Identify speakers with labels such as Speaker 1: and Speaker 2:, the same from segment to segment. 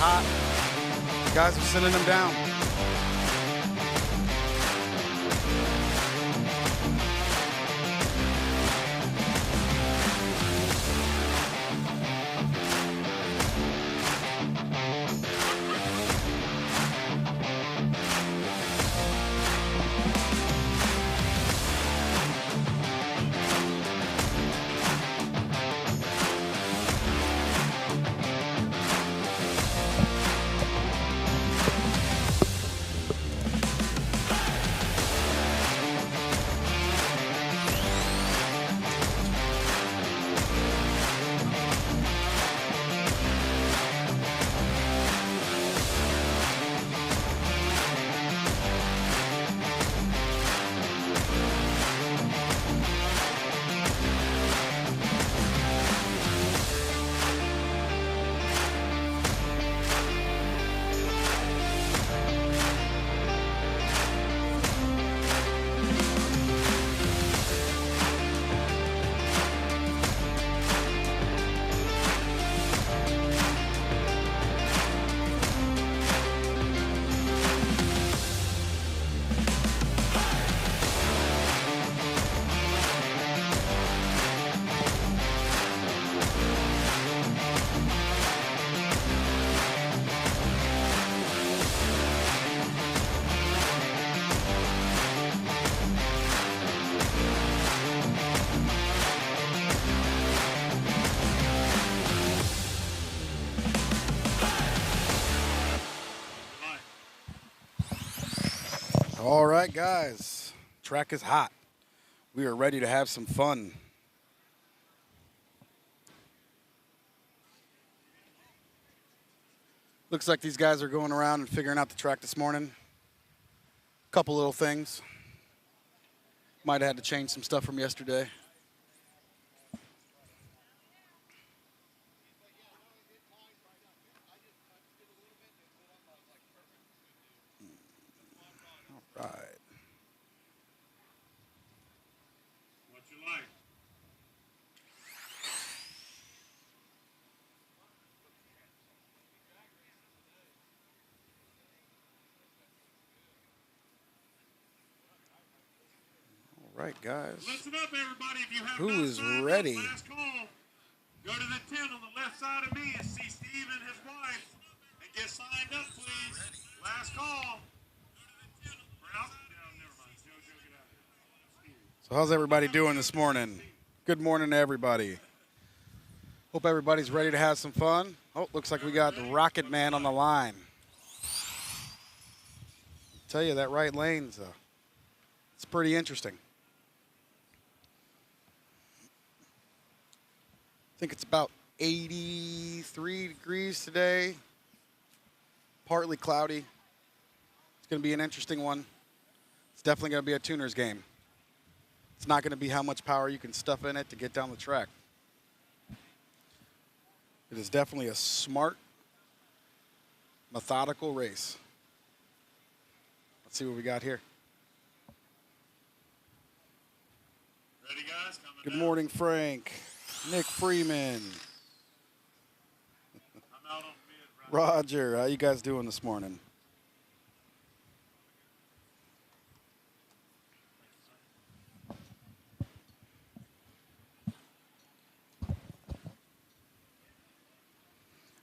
Speaker 1: hot. Guys are sending them down. All right, guys, track is hot. We are ready to have some fun. Looks like these guys are going around and figuring out the track this morning. Couple little things. Might have had to change some stuff from yesterday. All right.
Speaker 2: What you like?
Speaker 1: All right, guys.
Speaker 2: Listen up, everybody. If you have
Speaker 1: Who
Speaker 2: not
Speaker 1: is
Speaker 2: signed up,
Speaker 1: ready?
Speaker 2: last call. Go to the tent on the left side of me and see Steve and his wife and get signed up, please. Last call. Ralph? No, never mind. Joe, get out of here.
Speaker 1: So how's everybody doing this morning? Good morning to everybody. Hope everybody's ready to have some fun. Oh, looks like we got the Rocket Man on the line. Tell you, that right lane's it's pretty interesting. I think it's about 83 degrees today. Partly cloudy. It's going to be an interesting one. It's definitely going to be a tuner's game. It's not going to be how much power you can stuff in it to get down the track. It is definitely a smart, methodical race. Let's see what we got here.
Speaker 2: Ready, guys? Coming
Speaker 1: Good
Speaker 2: down.
Speaker 1: morning, Frank. Nick Freeman.
Speaker 2: I'm out on mid, right?
Speaker 1: Roger, how you guys doing this morning?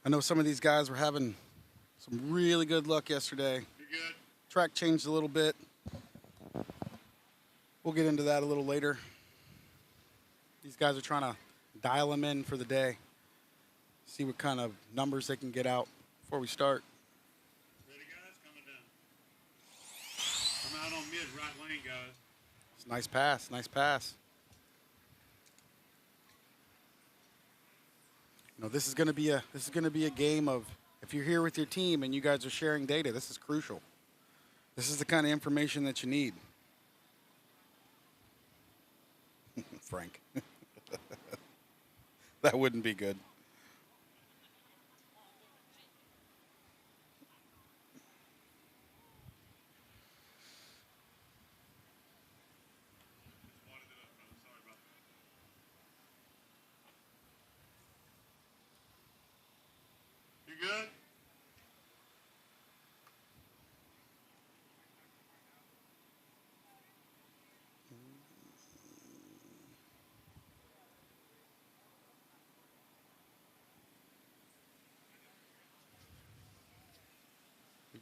Speaker 1: I know some of these guys were having some really good luck yesterday.
Speaker 2: You good?
Speaker 1: Track changed a little bit. We'll get into that a little later. These guys are trying to dial them in for the day. See what kind of numbers they can get out before we start.
Speaker 2: Ready, guys? Coming down. I'm out on mid, right lane, guys.
Speaker 1: It's a nice pass, nice pass. You know, this is going to be a game of, if you're here with your team and you guys are sharing data, this is crucial. This is the kind of information that you need. Frank. That wouldn't be good.
Speaker 2: You good?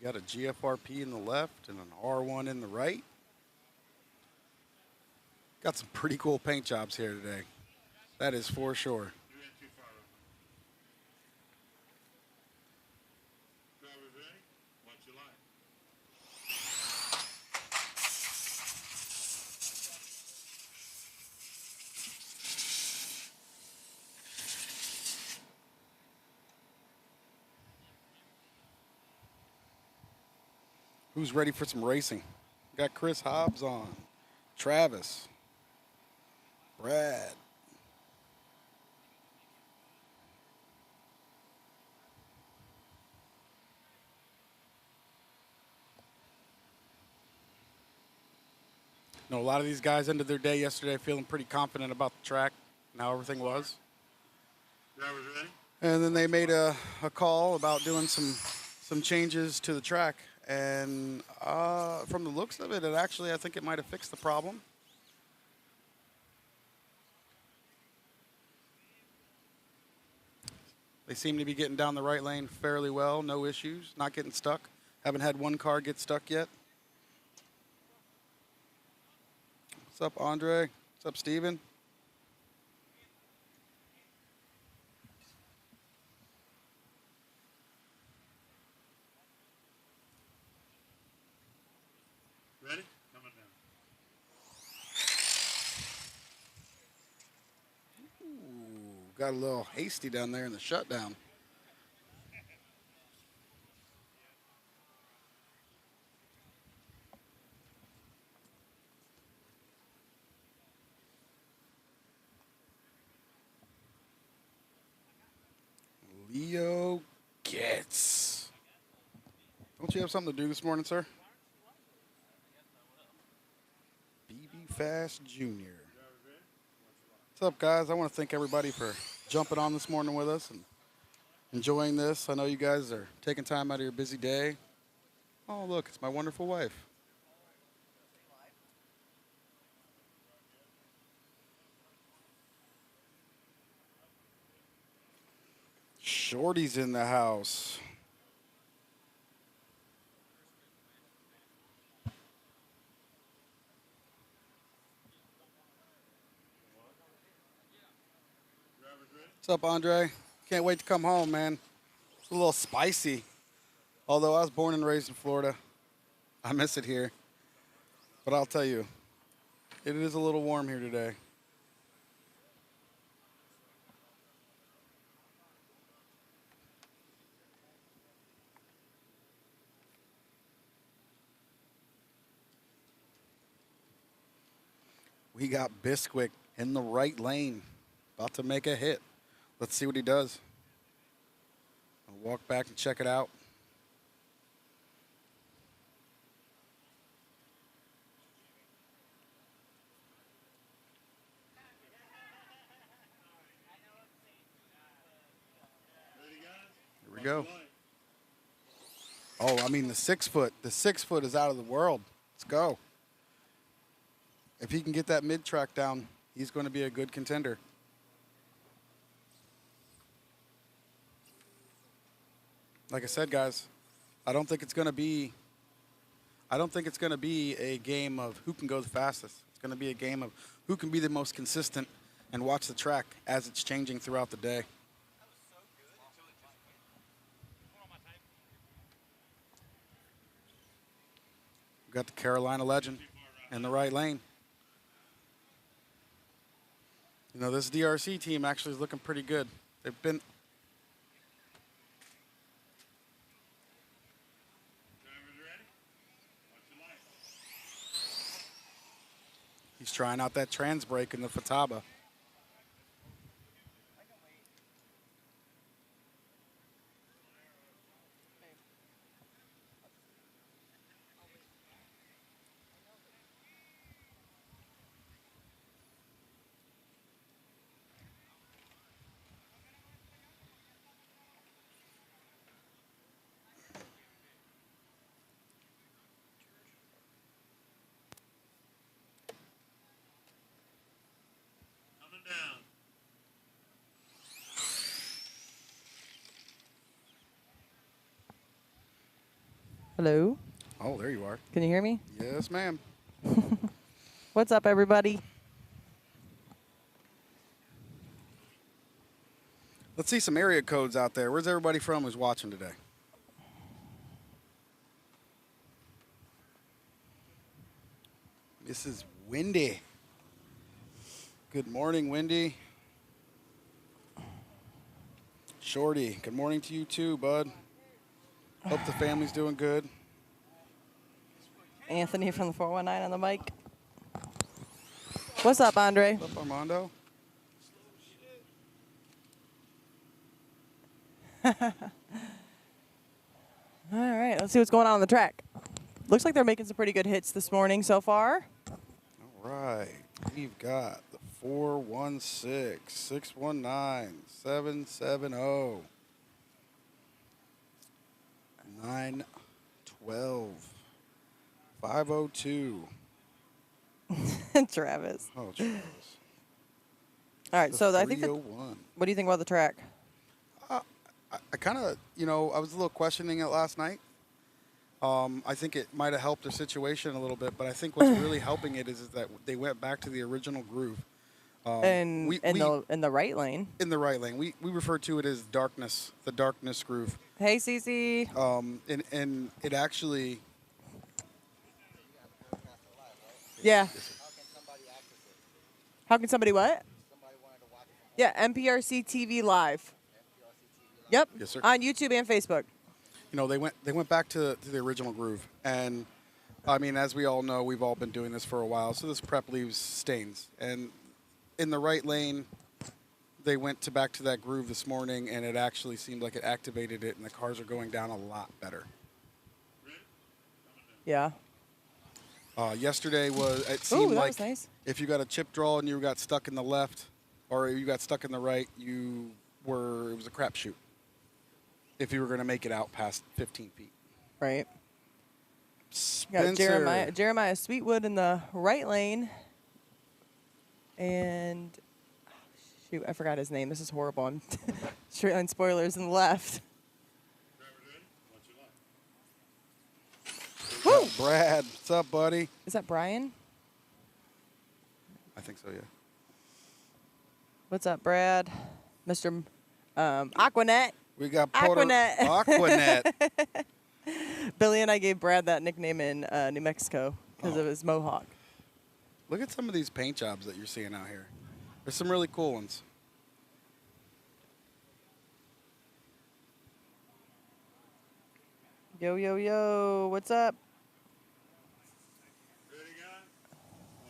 Speaker 1: got a GFRP in the left and an R1 in the right. Got some pretty cool paint jobs here today. That is for sure.
Speaker 2: You went too far, Roman. Drivers ready? Watch your line.
Speaker 1: Who's ready for some racing? Got Chris Hobbs on. Travis. Brad. You know, a lot of these guys ended their day yesterday feeling pretty confident about the track and how everything was.
Speaker 2: Drivers ready?
Speaker 1: And then they made a call about doing some changes to the track. And from the looks of it, I think it might have fixed the problem. They seem to be getting down the right lane fairly well, no issues, not getting stuck. Haven't had one car get stuck yet. What's up, Andre? What's up, Steven?
Speaker 2: Ready? Coming down.
Speaker 1: Ooh, got a little hasty down there in the shutdown. Leo Getz. Don't you have something to do this morning, sir? BB Fast Jr. What's up, guys? I want to thank everybody for jumping on this morning with us and enjoying this. I know you guys are taking time out of your busy day. Oh, look, it's my wonderful wife. Shorty's in the house.
Speaker 2: Drivers ready?
Speaker 1: What's up, Andre? Can't wait to come home, man. It's a little spicy. Although I was born and raised in Florida, I miss it here. But I'll tell you, it is a little warm here today. We got Bisquick in the right lane, about to make a hit. Let's see what he does. I'll walk back and check it out.
Speaker 2: Ready, guys?
Speaker 1: Here we
Speaker 2: Watch
Speaker 1: go.
Speaker 2: your line.
Speaker 1: Oh, I mean the 6 foot. The 6 foot is out of the world. Let's go. If he can get that mid track down, he's going to be a good contender. Like I said, guys, I don't think it's going to be a game of who can go the fastest. It's going to be a game of who can be the most consistent and watch the track as it's changing throughout the day. We've got the Carolina legend in the right lane. You know, this DRC team actually is looking pretty good. They've been
Speaker 2: Drivers ready? Watch your line.
Speaker 1: He's trying out that trans brake in the Fataba.
Speaker 3: Hello?
Speaker 1: Oh, there you are.
Speaker 3: Can you hear me?
Speaker 1: Yes, ma'am.
Speaker 3: What's up, everybody?
Speaker 1: Let's see some area codes out there. Where's everybody from who's watching today? This is Wendy. Good morning, Wendy. Shorty, good morning to you too, bud. Hope the family's doing good.
Speaker 3: Anthony from the 419 on the mic. What's up, Andre?
Speaker 1: What's up, Armando?
Speaker 3: All right, let's see what's going on the track. Looks like they're making some pretty good hits this morning so far.
Speaker 1: All right. We've got the 416, 619, 770, 912, 502.
Speaker 3: Travis.
Speaker 1: Oh, Travis.
Speaker 3: All right, so I think that,
Speaker 1: 301.
Speaker 3: what do you think about the track?
Speaker 1: I kind of, I was a little questioning it last night. I think it might have helped their situation a little bit, but I think what's really helping it is that they went back to the original groove.
Speaker 3: In the right lane.
Speaker 1: In the right lane. We refer to it as darkness, the darkness groove.
Speaker 3: Hey, Cece.
Speaker 1: And it actually...
Speaker 3: Yeah. How can somebody what? Yeah, MPRC TV Live. Yep.
Speaker 1: Yes, sir.
Speaker 3: On YouTube and Facebook.
Speaker 1: They went back to the original groove, and I mean, as we all know, we've all been doing this for a while, so this prep leaves stains. And in the right lane, they went back to that groove this morning, and it actually seemed like it activated it, and the cars are going down a lot better.
Speaker 3: Yeah.
Speaker 1: Yesterday it seemed like
Speaker 3: was nice.
Speaker 1: if you got a chip draw and you got stuck in the left, or you got stuck in the right, it was a crapshoot if you were going to make it out past 15 feet.
Speaker 3: Right.
Speaker 1: Spencer.
Speaker 3: Got Jeremiah Sweetwood in the right lane. And, shoot, I forgot his name. This is horrible. I'm straight line spoilers in the left.
Speaker 1: Woo! Brad, what's up, buddy?
Speaker 3: Is that Brian?
Speaker 1: I think so, yeah.
Speaker 3: What's up, Brad? Mr. Aquanet.
Speaker 1: We got
Speaker 3: Aquanet.
Speaker 1: Aquanet.
Speaker 3: Billy and I gave Brad that nickname in New Mexico because of his mohawk.
Speaker 1: Look at some of these paint jobs that you're seeing out here. There's some really cool ones.
Speaker 3: Yo, yo, yo. What's up?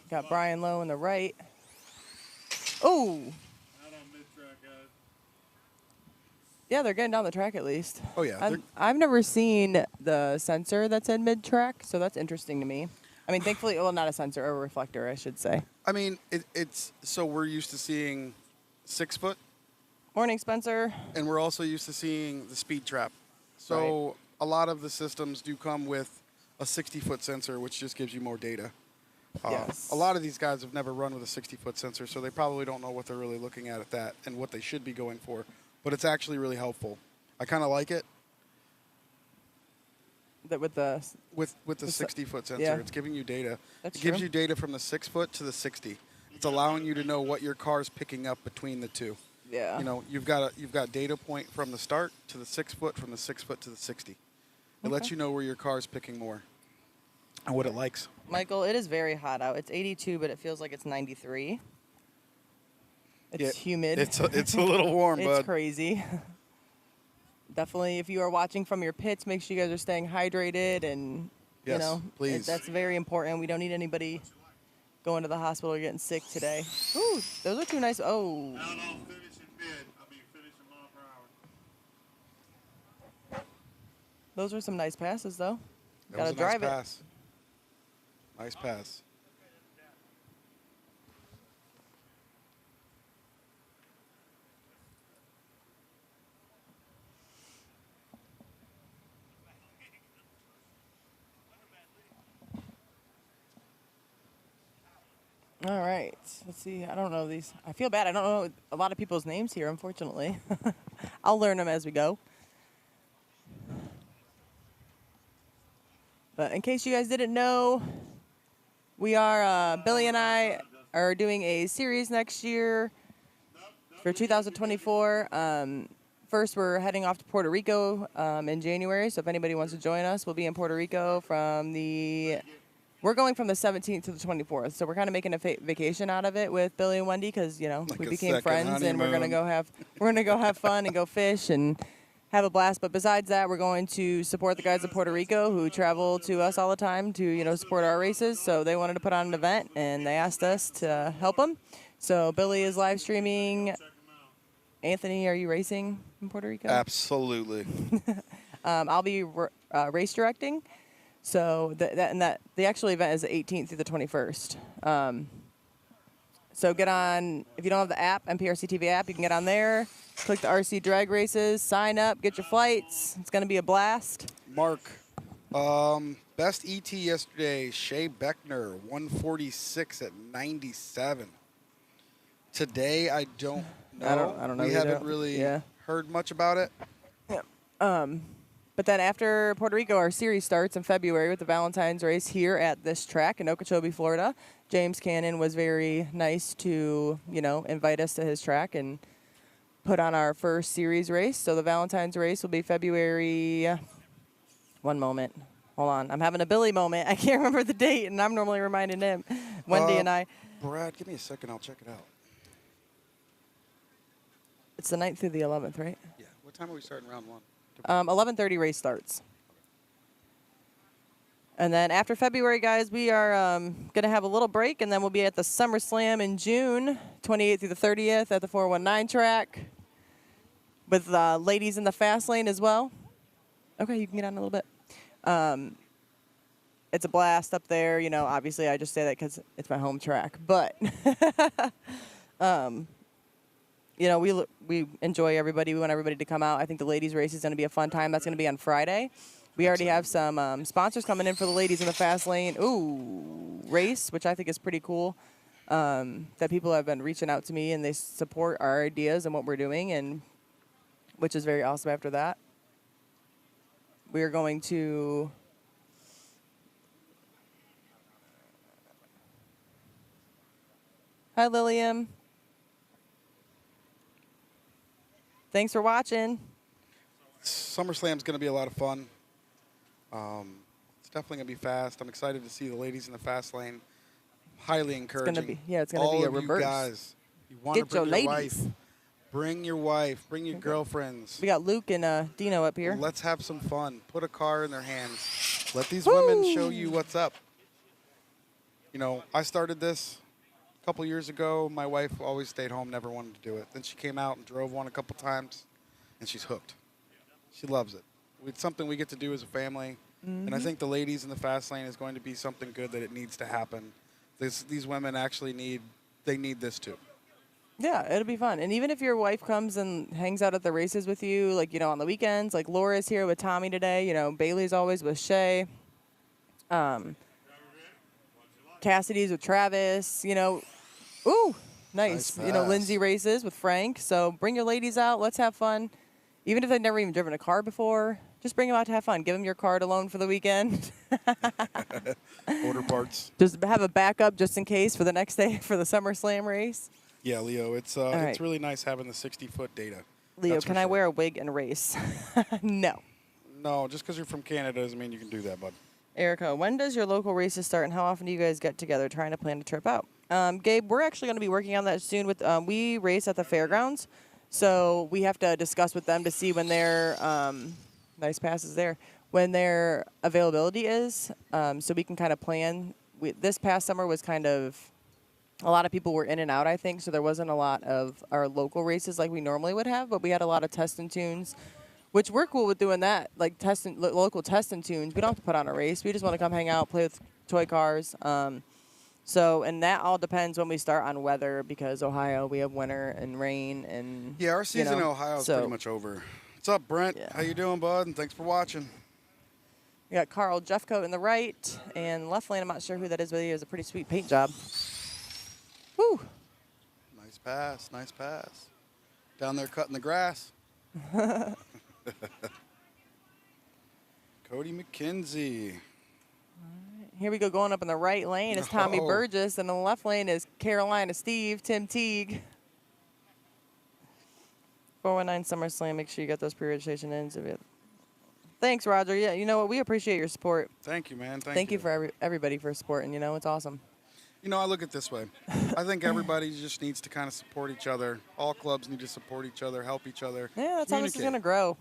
Speaker 3: Got Brian Lowe on the right. Oh.
Speaker 2: Out on mid-track, guys.
Speaker 3: Yeah, they're getting down the track at least.
Speaker 1: Oh, yeah.
Speaker 3: I've never seen the sensor that's in mid-track, so that's interesting to me. I mean, thankfully, well, not a sensor, a reflector, I should say.
Speaker 1: I mean, it's so we're used to seeing 6 foot,
Speaker 3: Morning, Spencer.
Speaker 1: and we're also used to seeing the speed trap. So a lot of the systems do come with a 60-foot sensor, which just gives you more data.
Speaker 3: Yes.
Speaker 1: A lot of these guys have never run with a 60-foot sensor, so they probably don't know what they're really looking at that and what they should be going for. But it's actually really helpful. I kind of like it.
Speaker 3: That with the
Speaker 1: 60-foot sensor,
Speaker 3: yeah.
Speaker 1: it's giving you data.
Speaker 3: That's
Speaker 1: it gives
Speaker 3: true.
Speaker 1: you data from the 6 foot to the 60. It's allowing you to know what your car's picking up between the two.
Speaker 3: Yeah.
Speaker 1: You've got data point from the start to the 6 foot, from the 6 foot to the 60. It lets you know where your car's picking more and what it likes.
Speaker 3: Michael, it is very hot out. It's 82, but it feels like it's 93. It's humid.
Speaker 1: It's a little warm,
Speaker 3: It's
Speaker 1: bud.
Speaker 3: crazy. Definitely, if you are watching from your pits, make sure you guys are staying hydrated, and
Speaker 1: Yes, please.
Speaker 3: that's very important. We don't need anybody going to the hospital or getting sick today. Ooh, those are two nice. Oh,
Speaker 2: Out on finishing mid. Finishing mile per hour.
Speaker 3: those are some nice passes, though.
Speaker 1: That
Speaker 3: Gotta
Speaker 1: was a
Speaker 3: drive
Speaker 1: nice
Speaker 3: it.
Speaker 1: pass. Nice pass.
Speaker 3: All right. Let's see. I don't know these. I feel bad. I don't know a lot of people's names here, unfortunately. I'll learn them as we go. But in case you guys didn't know, we are, Billy and I are doing a series next year for 2024. First, we're heading off to Puerto Rico in January. So if anybody wants to join us, we'll be in Puerto Rico we're going from the 17th to the 24th. So we're kind of making a vacation out of it with Billy and Wendy because, you know,
Speaker 1: Like
Speaker 3: we
Speaker 1: a
Speaker 3: became
Speaker 1: second
Speaker 3: friends and we're
Speaker 1: honeymoon.
Speaker 3: going to go have fun and go fish and have a blast. But besides that, we're going to support the guys of Puerto Rico who travel to us all the time to, you know, support our races. So they wanted to put on an event and they asked us to help them. So Billy is live streaming. Anthony, are you racing in Puerto Rico?
Speaker 1: Absolutely.
Speaker 3: I'll be race directing. So the actual event is the 18th through the 21st. So get on, if you don't have the app, MPRC TV app, you can get on there, click the RC drag races, sign up, get your flights. It's going to be a blast.
Speaker 1: Mark, best ET yesterday, Shea Beckner, 146 at 97. Today, I don't know.
Speaker 3: I don't know
Speaker 1: We
Speaker 3: either.
Speaker 1: haven't really
Speaker 3: Yeah.
Speaker 1: heard much about it.
Speaker 3: But then after Puerto Rico, our series starts in February with the Valentine's race here at this track in Okeechobee, Florida. James Cannon was very nice to, you know, invite us to his track and put on our first series race. So the Valentine's race will be February. One moment. Hold on. I'm having a Billy moment. I can't remember the date, and I'm normally reminding him. Wendy and I.
Speaker 1: Brad, give me a second. I'll check it out.
Speaker 3: It's the 9th through the 11th, right?
Speaker 1: Yeah. What time are we starting round one?
Speaker 3: 11:30 race starts. And then after February, guys, we are going to have a little break, and then we'll be at the SummerSlam in June, 28th through the 30th at the 419 track with ladies in the fast lane as well. Okay, you can get on a little bit. It's a blast up there. You know, obviously I just say that because it's my home track. But, you know, we enjoy everybody. We want everybody to come out. I think the ladies' race is going to be a fun time. That's going to be on Friday. We already have some sponsors coming in for the ladies in the fast lane. Ooh, race, which I think is pretty cool. That people have been reaching out to me and they support our ideas and what we're doing, and which is very awesome. After that, we are going to. Hi, Lillian. Thanks for watching.
Speaker 1: SummerSlam's going to be a lot of fun. It's definitely going to be fast. I'm excited to see the ladies in the fast lane. Highly encouraging.
Speaker 3: It's going to be a
Speaker 1: All of
Speaker 3: reverse.
Speaker 1: you guys, you want to
Speaker 3: Get your
Speaker 1: bring your
Speaker 3: ladies.
Speaker 1: wife. Bring your wife. Bring your girlfriends.
Speaker 3: We got Luke and Dino up here.
Speaker 1: Let's have some fun. Put a car in their hands. Let these
Speaker 3: Woo!
Speaker 1: women show you what's up. You know, I started this a couple years ago. My wife always stayed home, never wanted to do it. Then she came out and drove one a couple times, and she's hooked. She loves it. It's something we get to do as a family. And I think the ladies in the fast lane is going to be something good that it needs to happen. These women actually need this too.
Speaker 3: Yeah, it'll be fun. And even if your wife comes and hangs out at the races with you, like, you know, on the weekends, like Laura's here with Tommy today, you know, Bailey's always with Shay. Cassidy's with Travis, you know. Ooh, nice.
Speaker 1: Nice
Speaker 3: You know,
Speaker 1: pass.
Speaker 3: Lindsay races with Frank. So bring your ladies out. Let's have fun. Even if they've never even driven a car before, just bring them out to have fun. Give them your car to loan for the weekend.
Speaker 1: Order parts.
Speaker 3: Just have a backup just in case for the next day for the SummerSlam race.
Speaker 1: Yeah, Leo, it's
Speaker 3: right.
Speaker 1: really nice having the 60-foot data.
Speaker 3: Leo,
Speaker 1: That's for
Speaker 3: can I
Speaker 1: sure.
Speaker 3: wear a wig and race? No.
Speaker 1: No, just because you're from Canada doesn't mean you can do that, bud.
Speaker 3: Erica, when does your local races start, and how often do you guys get together trying to plan a trip out? Gabe, we're actually going to be working on that soon. With we race at the fairgrounds, so we have to discuss with them to see when their nice passes there, when their availability is, so we can kind of plan. This past summer was kind of a lot of people were in and out, I think, so there wasn't a lot of our local races like we normally would have, but we had a lot of test and tunes. Which we're cool with doing that, like local test and tunes. We don't have to put on a race. We just want to come hang out, play with toy cars. So, and that all depends when we start on weather, because Ohio, we have winter and rain and.
Speaker 1: Yeah, our season in Ohio is
Speaker 3: so
Speaker 1: pretty much over. What's up, Brent?
Speaker 3: Yeah.
Speaker 1: How you doing, bud? And thanks for watching.
Speaker 3: We got Carl Jeffcoat in the right, and left lane, I'm not sure who that is, but he has a pretty sweet paint job. Woo!
Speaker 1: Nice pass, nice pass. Down there cutting the grass. Cody McKenzie.
Speaker 3: Here we go, going up in the right lane is Tommy
Speaker 1: Oh.
Speaker 3: Burgess, and in the left lane is Carolina Steve, Tim Teague. 419 SummerSlam. Make sure you got those pre-registration ins. Thanks, Roger. Yeah, you know what? We appreciate your support.
Speaker 1: Thank you, man.
Speaker 3: Thank you for everybody for supporting. You know, it's awesome.
Speaker 1: You know, I look at it this way. I think everybody just needs to kind of support each other. All clubs need to support each other, help each other.
Speaker 3: Yeah, that's how this is gonna
Speaker 1: communicate.
Speaker 3: grow.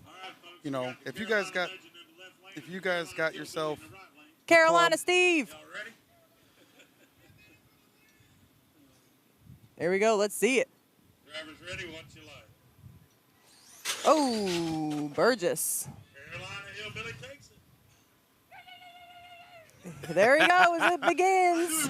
Speaker 1: You know, if you guys got yourself
Speaker 3: Carolina Steve.
Speaker 2: Y'all ready?
Speaker 3: There we go. Let's see it.
Speaker 2: Drivers ready? Watch your light.
Speaker 3: Oh, Burgess.
Speaker 2: Carolina Hillbilly takes it.
Speaker 3: There he goes. It begins.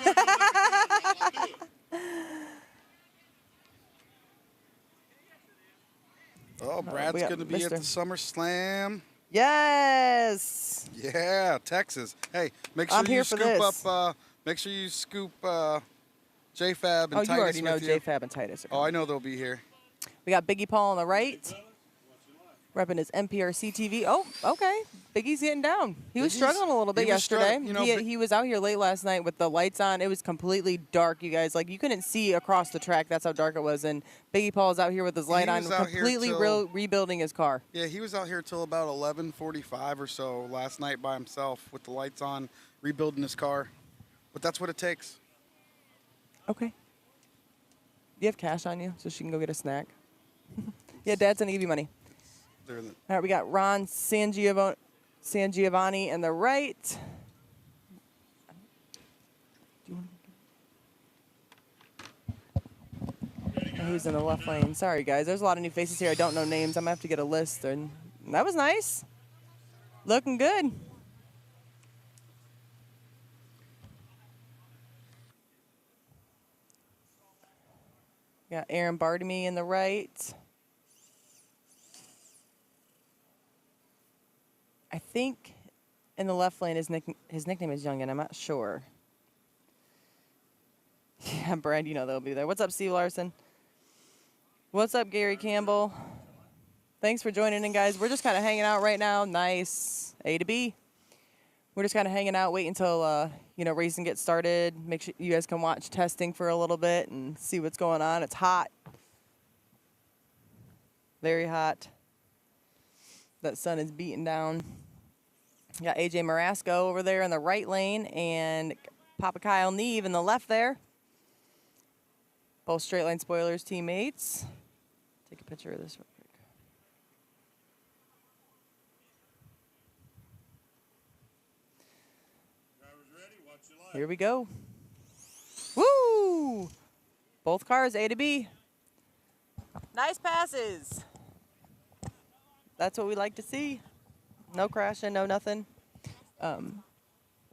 Speaker 1: Oh, Brad's
Speaker 3: we got
Speaker 1: going to be at the
Speaker 3: Mr.
Speaker 1: SummerSlam.
Speaker 3: Yes.
Speaker 1: Yeah, Texas. Hey, make sure
Speaker 3: I'm
Speaker 1: you
Speaker 3: here for
Speaker 1: scoop
Speaker 3: this.
Speaker 1: up. Make sure you scoop JFab and
Speaker 3: Oh,
Speaker 1: Titus
Speaker 3: you already know
Speaker 1: with you.
Speaker 3: JFab and Titus.
Speaker 1: Oh, I know they'll be here.
Speaker 3: We got Biggie Paul on the right, repping his NPRC TV. Oh, okay. Biggie's getting down. He was
Speaker 1: Biggie's-
Speaker 3: struggling a little bit
Speaker 1: he was
Speaker 3: yesterday.
Speaker 1: struggling, you know,
Speaker 3: He was out here late last night with the lights on. It was completely dark, you guys. Like, you couldn't see across the track. That's how dark it was. And Biggie Paul's out here with his light on,
Speaker 1: was out here
Speaker 3: completely
Speaker 1: till-
Speaker 3: rebuilding his car.
Speaker 1: Yeah, he was out here till about 11:45 or so last night by himself with the lights on, rebuilding his car. But that's what it takes.
Speaker 3: Okay. Do you have cash on you so she can go get a snack? Yeah, Dad's going to give you money.
Speaker 1: They're in the,
Speaker 3: All right, we got Ron Sangiovanni in the right. And who's in the left lane? Sorry, guys. There's a lot of new faces here. I don't know names. I'm going to have to get a list. And that was nice. Looking good. Got Aaron Bartamy in the right. I think in the left lane his nickname is Youngin. I'm not sure. Yeah, Brad, you know they'll be there. What's up, Steve Larson? What's up, Gary Campbell? Thanks for joining in, guys. We're just kind of hanging out right now. Nice. A to B. We're just kind of hanging out, wait until racing gets started. Make sure you guys can watch testing for a little bit and see what's going on. It's hot. Very hot. That sun is beating down. Got AJ Marasco over there in the right lane and Papa Kyle Neve in the left there. Both straight line spoilers teammates. Take a picture of this real quick.
Speaker 2: Drivers ready? Watch your light.
Speaker 3: Here we go. Woo! Both cars A to B. Nice passes. That's what we like to see. No crashing, no nothing.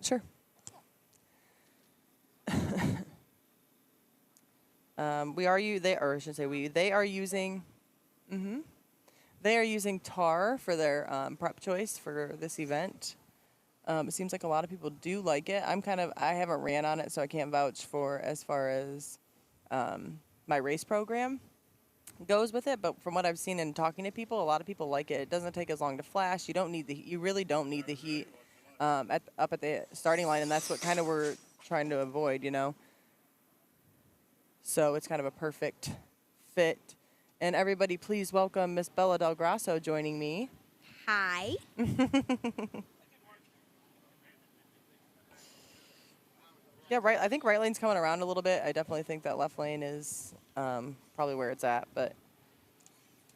Speaker 3: Sure. They are using, they are using tar for their prep choice for this event. It seems like a lot of people do like it. I haven't ran on it, so I can't vouch for as far as my race program goes with it. But from what I've seen and talking to people, a lot of people like it. It doesn't take as long to flash. You really don't need the heat up at the starting line, and that's what kind of we're trying to avoid, you know. So it's kind of a perfect fit. And everybody, please welcome Miss Bella Del Grasso joining me.
Speaker 4: Hi.
Speaker 3: Yeah, right. I think right lane's coming around a little bit. I definitely think that left lane is probably where it's at. But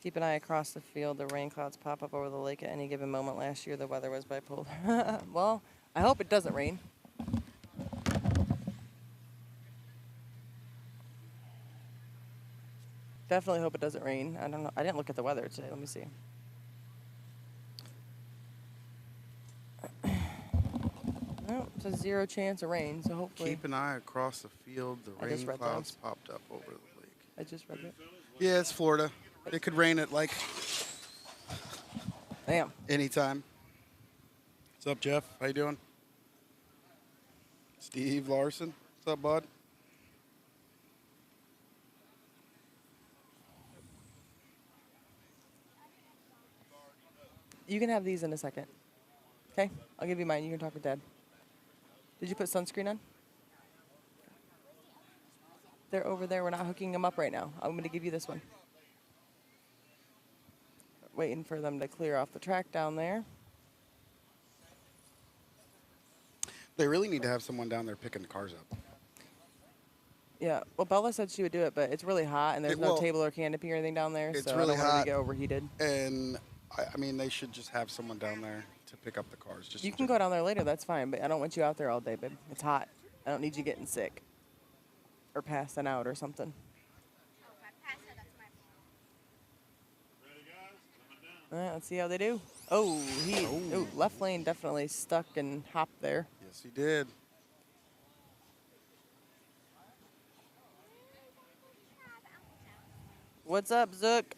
Speaker 3: keep an eye across the field. The rain clouds pop up over the lake at any given moment. Last year, the weather was bipolar. Well, I hope it doesn't rain. Definitely hope it doesn't rain. I don't know. I didn't look at the weather today. Let me see. No, it's a 0 chance of rain, so hopefully.
Speaker 1: keep an eye across the field. The
Speaker 3: I just
Speaker 1: rain
Speaker 3: read
Speaker 1: clouds
Speaker 3: those.
Speaker 1: popped up over the lake.
Speaker 3: I just read it.
Speaker 1: Yeah, it's Florida. It could rain at like
Speaker 3: Damn.
Speaker 1: anytime. What's up, Jeff? How you doing? Steve Larson. What's up, bud?
Speaker 3: You can have these in a second. Okay? I'll give you mine. You can talk with Dad. Did you put sunscreen on? They're over there. We're not hooking them up right now. I'm going to give you this one. Waiting for them to clear off the track down there.
Speaker 1: They really need to have someone down there picking the cars up.
Speaker 3: Yeah. Well, Bella said she would do it, but it's really hot, and there's no
Speaker 1: Well,
Speaker 3: table or canopy or anything down there,
Speaker 1: it's
Speaker 3: so
Speaker 1: really
Speaker 3: I don't want it
Speaker 1: hot.
Speaker 3: to get overheated.
Speaker 1: And, I mean, they should just have someone down there to pick up the cars. Just
Speaker 3: You can go down there later. That's fine, but I don't want you out there all day, babe. It's hot. I don't need you getting sick or passing out or something.
Speaker 2: Ready, guys? Coming down.
Speaker 3: All right, let's see how they do. Oh, left lane definitely stuck and hopped there.
Speaker 1: Yes, he did.
Speaker 3: What's up, Zook?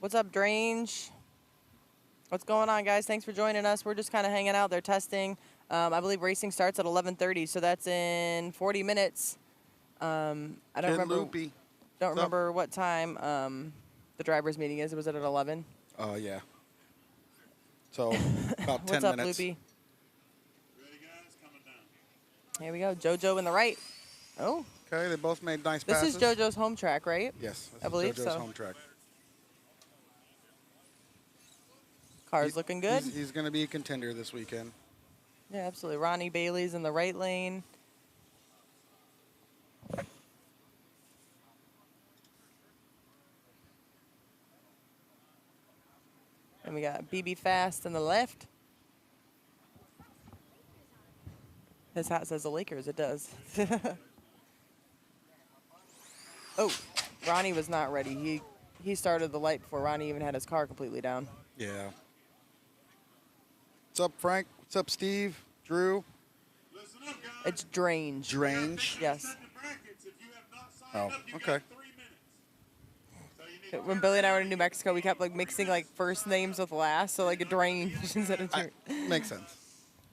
Speaker 3: What's up, Drange? What's going on, guys? Thanks for joining us. We're just kind of hanging out. They're testing. I believe racing starts at 11:30, so that's in 40 minutes. I don't remember what time the drivers' meeting is. Was it at 11?
Speaker 1: Yeah. So about 10
Speaker 3: What's up,
Speaker 1: minutes.
Speaker 3: Loopy?
Speaker 2: Ready, guys? Coming down.
Speaker 3: Here we go. JoJo in the right. Oh,
Speaker 1: Okay, they both made nice
Speaker 3: this
Speaker 1: passes.
Speaker 3: is JoJo's home track, right?
Speaker 1: Yes, this
Speaker 3: I
Speaker 1: is
Speaker 3: believe
Speaker 1: JoJo's
Speaker 3: so.
Speaker 1: home track.
Speaker 3: Car's looking good.
Speaker 1: He's going to be a contender this weekend.
Speaker 3: Yeah, absolutely. Ronnie Bailey's in the right lane. And we got BB Fast in the left. His hat says the Lakers. It does. Oh, Ronnie was not ready. He started the light before Ronnie even had his car completely down.
Speaker 1: Yeah. What's up, Frank? What's up, Steve? Drew?
Speaker 2: Listen up, guys.
Speaker 3: It's Drange.
Speaker 1: Drange?
Speaker 3: Yes.
Speaker 2: Set the brackets. If you have not signed
Speaker 1: Oh,
Speaker 2: up, you
Speaker 1: okay.
Speaker 2: got 3 minutes. So you need
Speaker 3: When Billy and I were in New Mexico, we kept like mixing like first names with last, so like a Drange instead of Drange.
Speaker 1: Makes sense.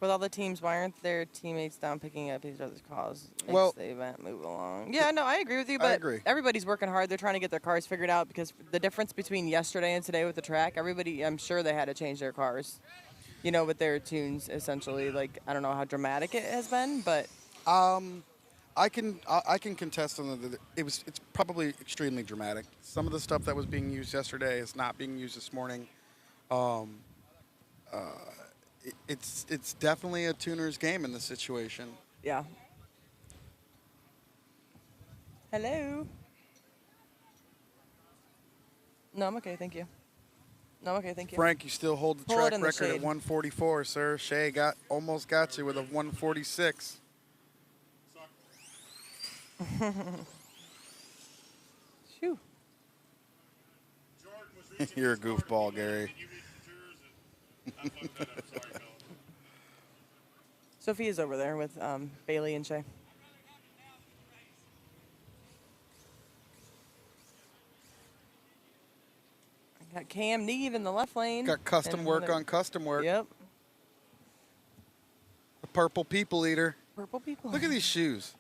Speaker 3: With all the teams, why aren't their teammates down picking up each other's cause? Makes
Speaker 1: Well-
Speaker 3: the event move along. Yeah, no, I agree with you,
Speaker 1: I
Speaker 3: but
Speaker 1: agree.
Speaker 3: everybody's working hard. They're trying to get their cars figured out because the difference between yesterday and today with the track, everybody, I'm sure they had to change their cars, you know, with their tunes, essentially. Like, I don't know how dramatic it has been, but
Speaker 1: I can contest on that. It's probably extremely dramatic. Some of the stuff that was being used yesterday is not being used this morning. It's definitely a tuner's game in this situation.
Speaker 3: yeah. Hello? No, I'm okay, thank you. No, I'm okay, thank you.
Speaker 1: Frank, you still hold the
Speaker 3: Pull it
Speaker 1: track
Speaker 3: in the
Speaker 1: record at
Speaker 3: shade.
Speaker 1: 144, sir. Shay almost got you with a 146.
Speaker 3: Phew.
Speaker 2: Jordan was reaching
Speaker 1: You're a
Speaker 2: his card
Speaker 1: goofball,
Speaker 2: and you
Speaker 1: Gary.
Speaker 2: reached yours and I fucked that up. Sorry, fella.
Speaker 3: Sophia's over there with Bailey and Shay. Got Cam Neve in the left lane.
Speaker 1: Got custom
Speaker 3: and
Speaker 1: work
Speaker 3: another-
Speaker 1: on custom work.
Speaker 3: Yep.
Speaker 1: The purple people eater.
Speaker 3: Purple people.
Speaker 1: Look at these shoes.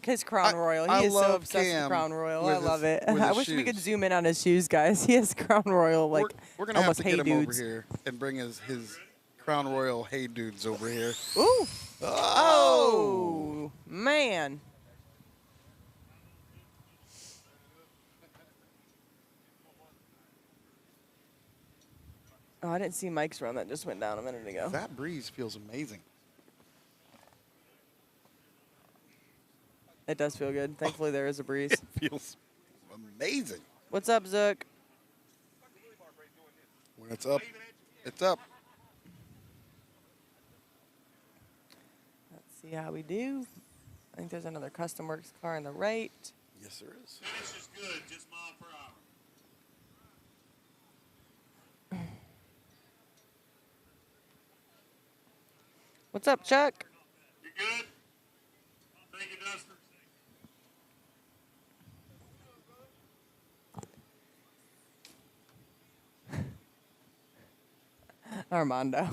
Speaker 3: His Crown Royal. He
Speaker 1: I
Speaker 3: is so
Speaker 1: love
Speaker 3: obsessed
Speaker 1: Cam
Speaker 3: with Crown Royal.
Speaker 1: with
Speaker 3: I love
Speaker 1: his-
Speaker 3: it.
Speaker 1: with
Speaker 3: I
Speaker 1: his
Speaker 3: wish we could
Speaker 1: shoes.
Speaker 3: zoom in on his shoes, guys. He has Crown Royal, like
Speaker 1: We're gonna have
Speaker 3: almost
Speaker 1: to
Speaker 3: Hey
Speaker 1: get him
Speaker 3: Dudes.
Speaker 1: over here and bring his Crown Royal Hey Dudes over here.
Speaker 3: Ooh. Oh, man. Oh, I didn't see Mike's run. That just went down a minute ago.
Speaker 1: That breeze feels amazing.
Speaker 3: It does feel good. Thankfully, there is a breeze.
Speaker 1: It feels amazing.
Speaker 3: What's up, Zook?
Speaker 1: When it's up, it's up.
Speaker 3: Let's see how we do. I think there's another Custom Works car on the right.
Speaker 1: Yes, there is.
Speaker 2: Finish is good, just mile per hour.
Speaker 3: What's up, Chuck?
Speaker 2: You good? Thank you, Dustin.
Speaker 3: Armando.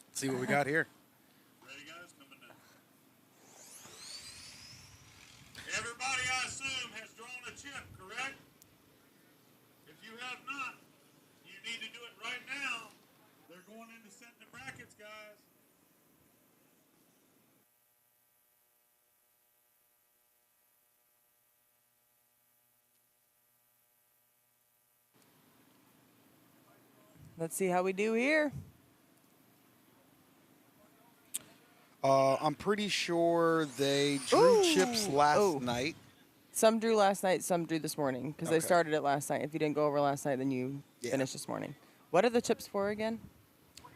Speaker 1: Let's see what we got here.
Speaker 2: Ready, guys? Coming down. Everybody, I assume, has drawn a chip, correct?
Speaker 3: Let's see how we do here.
Speaker 1: I'm pretty sure they drew chips last
Speaker 3: Oh.
Speaker 1: night.
Speaker 3: Some drew last night, some drew this morning because they
Speaker 1: Okay.
Speaker 3: started it last night. If you didn't go over last night, then you
Speaker 1: Yeah.
Speaker 3: finished this morning. What are the chips for again?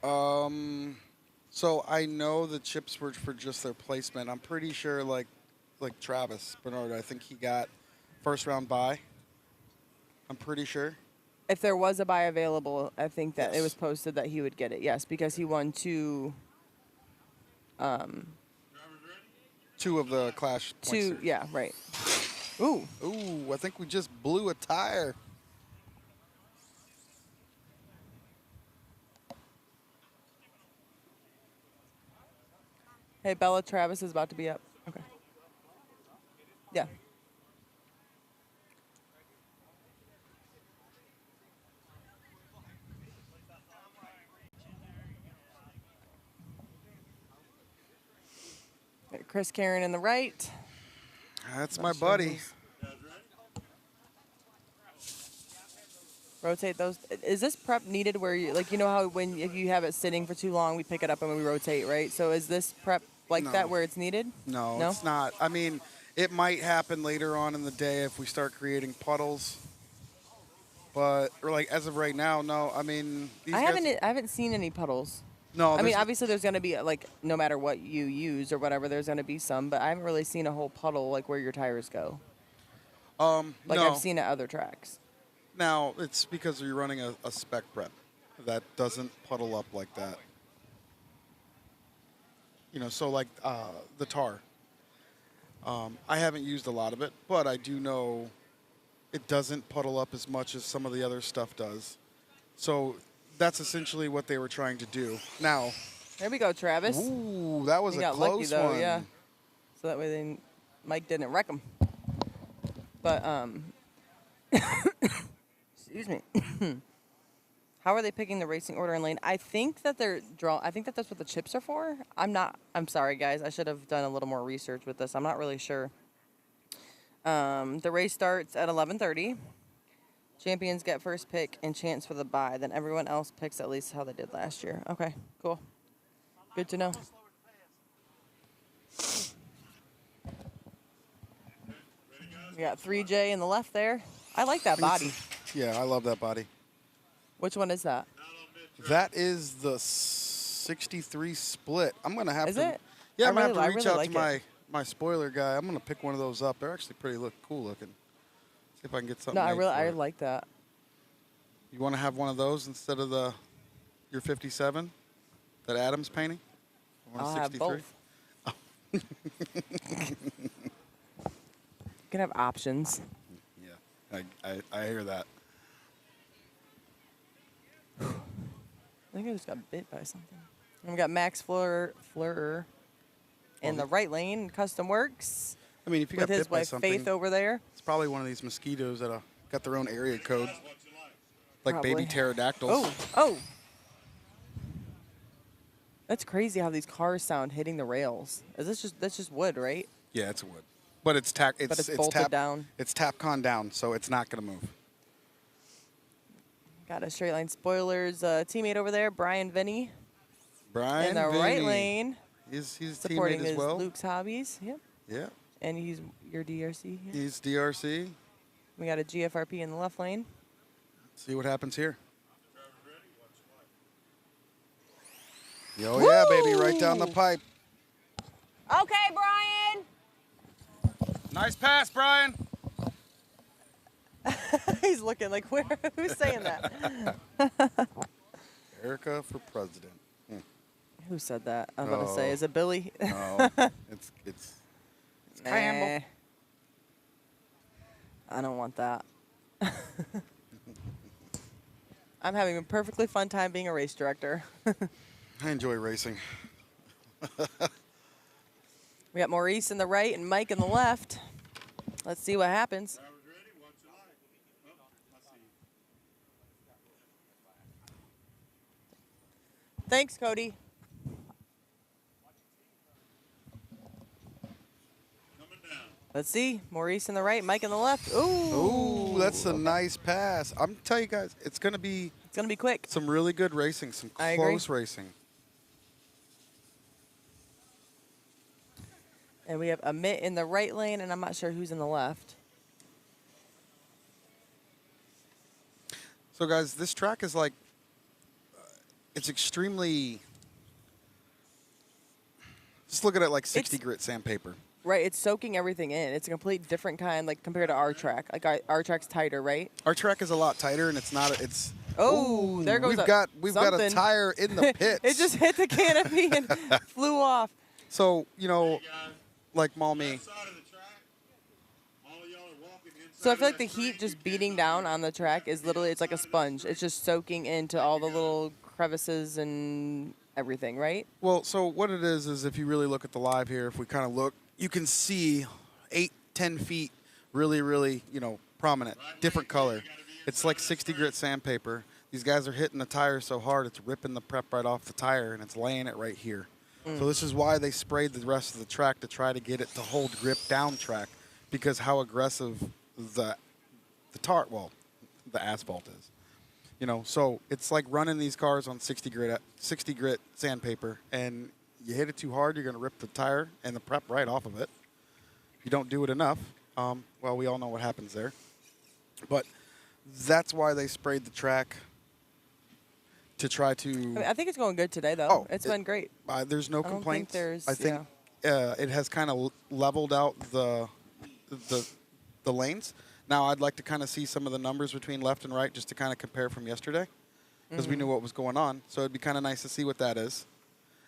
Speaker 1: So I know the chips were for just their placement. I'm pretty sure like Travis Bernard, I think he got first round bye. I'm pretty sure.
Speaker 3: If there was a buy available, I think that it
Speaker 1: Yes.
Speaker 3: was posted that he would get it. Yes, because he won two.
Speaker 1: Two of the Clash points.
Speaker 3: Two. Yeah, right. Ooh.
Speaker 1: Ooh, I think we just blew a tire.
Speaker 3: Hey, Bella, Travis is about to be up. Okay. Yeah. Chris Karen in the right.
Speaker 1: That's my buddy.
Speaker 3: Rotate those. Is this prep needed where you, like, you know how if you have it sitting for too long, we pick it up and we rotate, right? So is this prep like
Speaker 1: No.
Speaker 3: that where it's needed?
Speaker 1: No, it's not. I mean, it might happen later on in the day if we start creating puddles. But or like as of right now, no. I mean, these
Speaker 3: I
Speaker 1: guys,
Speaker 3: haven't seen any puddles.
Speaker 1: No,
Speaker 3: I mean,
Speaker 1: there's-
Speaker 3: obviously there's going to be, like, no matter what you use or whatever, there's going to be some, but I haven't really seen a whole puddle like where your tires go. Like
Speaker 1: no.
Speaker 3: I've seen at other tracks.
Speaker 1: Now it's because you're running a spec prep that doesn't puddle up like that. You know, so like the tar. I haven't used a lot of it, but I do know it doesn't puddle up as much as some of the other stuff does. So that's essentially what they were trying to do. Now,
Speaker 3: There we go, Travis.
Speaker 1: ooh, that was
Speaker 3: You
Speaker 1: a
Speaker 3: got
Speaker 1: close
Speaker 3: lucky though,
Speaker 1: one.
Speaker 3: yeah. So that way Mike didn't wreck him. But excuse me. How are they picking the racing order and lane? I think that I think that that's what the chips are for. I'm sorry guys. I should have done a little more research with this. I'm not really sure. The race starts at 11:30. Champions get first pick and chance for the bye. Then everyone else picks at least how they did last year. Okay, cool. Good to know. We got 3J in the left there. I like that body.
Speaker 1: Yeah, I love that body.
Speaker 3: Which one is that?
Speaker 1: That is the 63 split. I'm gonna have
Speaker 3: Is
Speaker 1: to.
Speaker 3: it?
Speaker 1: Yeah,
Speaker 3: I
Speaker 1: I'm gonna
Speaker 3: really-
Speaker 1: have
Speaker 3: I
Speaker 1: to reach
Speaker 3: really
Speaker 1: out
Speaker 3: like
Speaker 1: to
Speaker 3: it.
Speaker 1: my spoiler guy. I'm gonna pick one of those up. They're actually pretty cool looking. See if I can get something.
Speaker 3: No,
Speaker 1: made for
Speaker 3: I
Speaker 1: it.
Speaker 3: like that.
Speaker 1: You want to have one of those instead of your 57 that Adam's painting? I want a
Speaker 3: I'll have
Speaker 1: 63.
Speaker 3: both. You can have options.
Speaker 1: Yeah, I hear that.
Speaker 3: I think I just got bit by something. And we got Max Fleurer in the right lane, Custom Works,
Speaker 1: I mean, if you
Speaker 3: with
Speaker 1: got
Speaker 3: his
Speaker 1: bit by
Speaker 3: wife
Speaker 1: something,
Speaker 3: Faith over there.
Speaker 1: it's probably one of these mosquitoes that got their own area code, like
Speaker 3: Probably.
Speaker 1: baby pterodactyls.
Speaker 3: Oh. That's crazy how these cars sound hitting the rails. That's just wood, right?
Speaker 1: Yeah, it's wood, but it's
Speaker 3: it's bolted down.
Speaker 1: It's Tapcon down, so it's not gonna move.
Speaker 3: Got a straight line spoilers teammate over there, Brian Vinny,
Speaker 1: Brian
Speaker 3: in the right
Speaker 1: Vinny.
Speaker 3: lane,
Speaker 1: He's a
Speaker 3: supporting
Speaker 1: teammate as
Speaker 3: his
Speaker 1: well.
Speaker 3: Luke's hobbies. Yep.
Speaker 1: Yeah,
Speaker 3: And he's your DRC. Yep.
Speaker 1: he's DRC.
Speaker 3: We got a GFRP in the left lane.
Speaker 1: See what happens here. Oh yeah, baby, right down the
Speaker 3: Woo!
Speaker 1: pipe.
Speaker 3: Okay, Brian.
Speaker 1: Nice pass, Brian.
Speaker 3: He's looking like, who's saying that?
Speaker 1: Erica for president.
Speaker 3: Who said that? I'm about to say,
Speaker 1: Oh.
Speaker 3: is it Billy?
Speaker 1: No, it's Campbell.
Speaker 3: Nah. I don't want that. I'm having a perfectly fun time being a race director.
Speaker 1: I enjoy racing.
Speaker 3: We got Maurice in the right and Mike in the left. Let's see what happens.
Speaker 2: Drivers ready? Watch the light. Oh, I see you.
Speaker 3: Thanks, Cody.
Speaker 2: Coming down.
Speaker 3: Let's see. Maurice in the right, Mike in the left. Ooh.
Speaker 1: Ooh, that's a nice pass. I'm telling you guys, it's gonna be
Speaker 3: It's going to be quick.
Speaker 1: Some really good racing, some
Speaker 3: I agree.
Speaker 1: close racing.
Speaker 3: And we have Amit in the right lane, and I'm not sure who's in the left.
Speaker 1: So, guys, this track is like, it's extremely, just look at it like 60 grit sandpaper.
Speaker 3: Right, it's soaking everything in. It's a complete different kind, like compared to our track. Like our track's tighter, right?
Speaker 1: Our track is a lot tighter, and it's not. It's
Speaker 3: Oh, there goes
Speaker 1: we've got a
Speaker 3: something.
Speaker 1: tire in the pits.
Speaker 3: It just hit the canopy and flew off.
Speaker 1: So
Speaker 2: Hey, guys,
Speaker 1: like Malmy,
Speaker 2: left side of the track. All of y'all are walking inside
Speaker 3: So I feel
Speaker 2: of
Speaker 3: like the
Speaker 2: that
Speaker 3: heat
Speaker 2: street.
Speaker 3: just
Speaker 2: You
Speaker 3: beating
Speaker 2: cannot
Speaker 3: down on the track is literally, it's like a sponge. It's just soaking into all the little crevices and everything, right?
Speaker 1: well, so what it is if you really look at the live here, if we kind of look, you can see 8-10 feet really, really, prominent, different color. It's like 60 grit sandpaper. These guys are hitting the tire so hard, it's ripping the prep right off the tire, and it's laying it right here. So this is why they sprayed the rest of the track to try to get it to hold grip down track, because how aggressive the asphalt is. So it's like running these cars on 60 grit sandpaper, and you hit it too hard, you're going to rip the tire and the prep right off of it. If you don't do it enough, well, we all know what happens there. But that's why they sprayed the track to try to.
Speaker 3: I mean, I think it's going good today, though.
Speaker 1: Oh,
Speaker 3: It's been great.
Speaker 1: There's no
Speaker 3: I don't think
Speaker 1: complaints.
Speaker 3: there's-
Speaker 1: I think it has kind of leveled out the lanes. Now I'd like to kind of see some of the numbers between left and right just to kind of compare from yesterday, because we knew what was going on. So it'd be kind of nice to see what that is.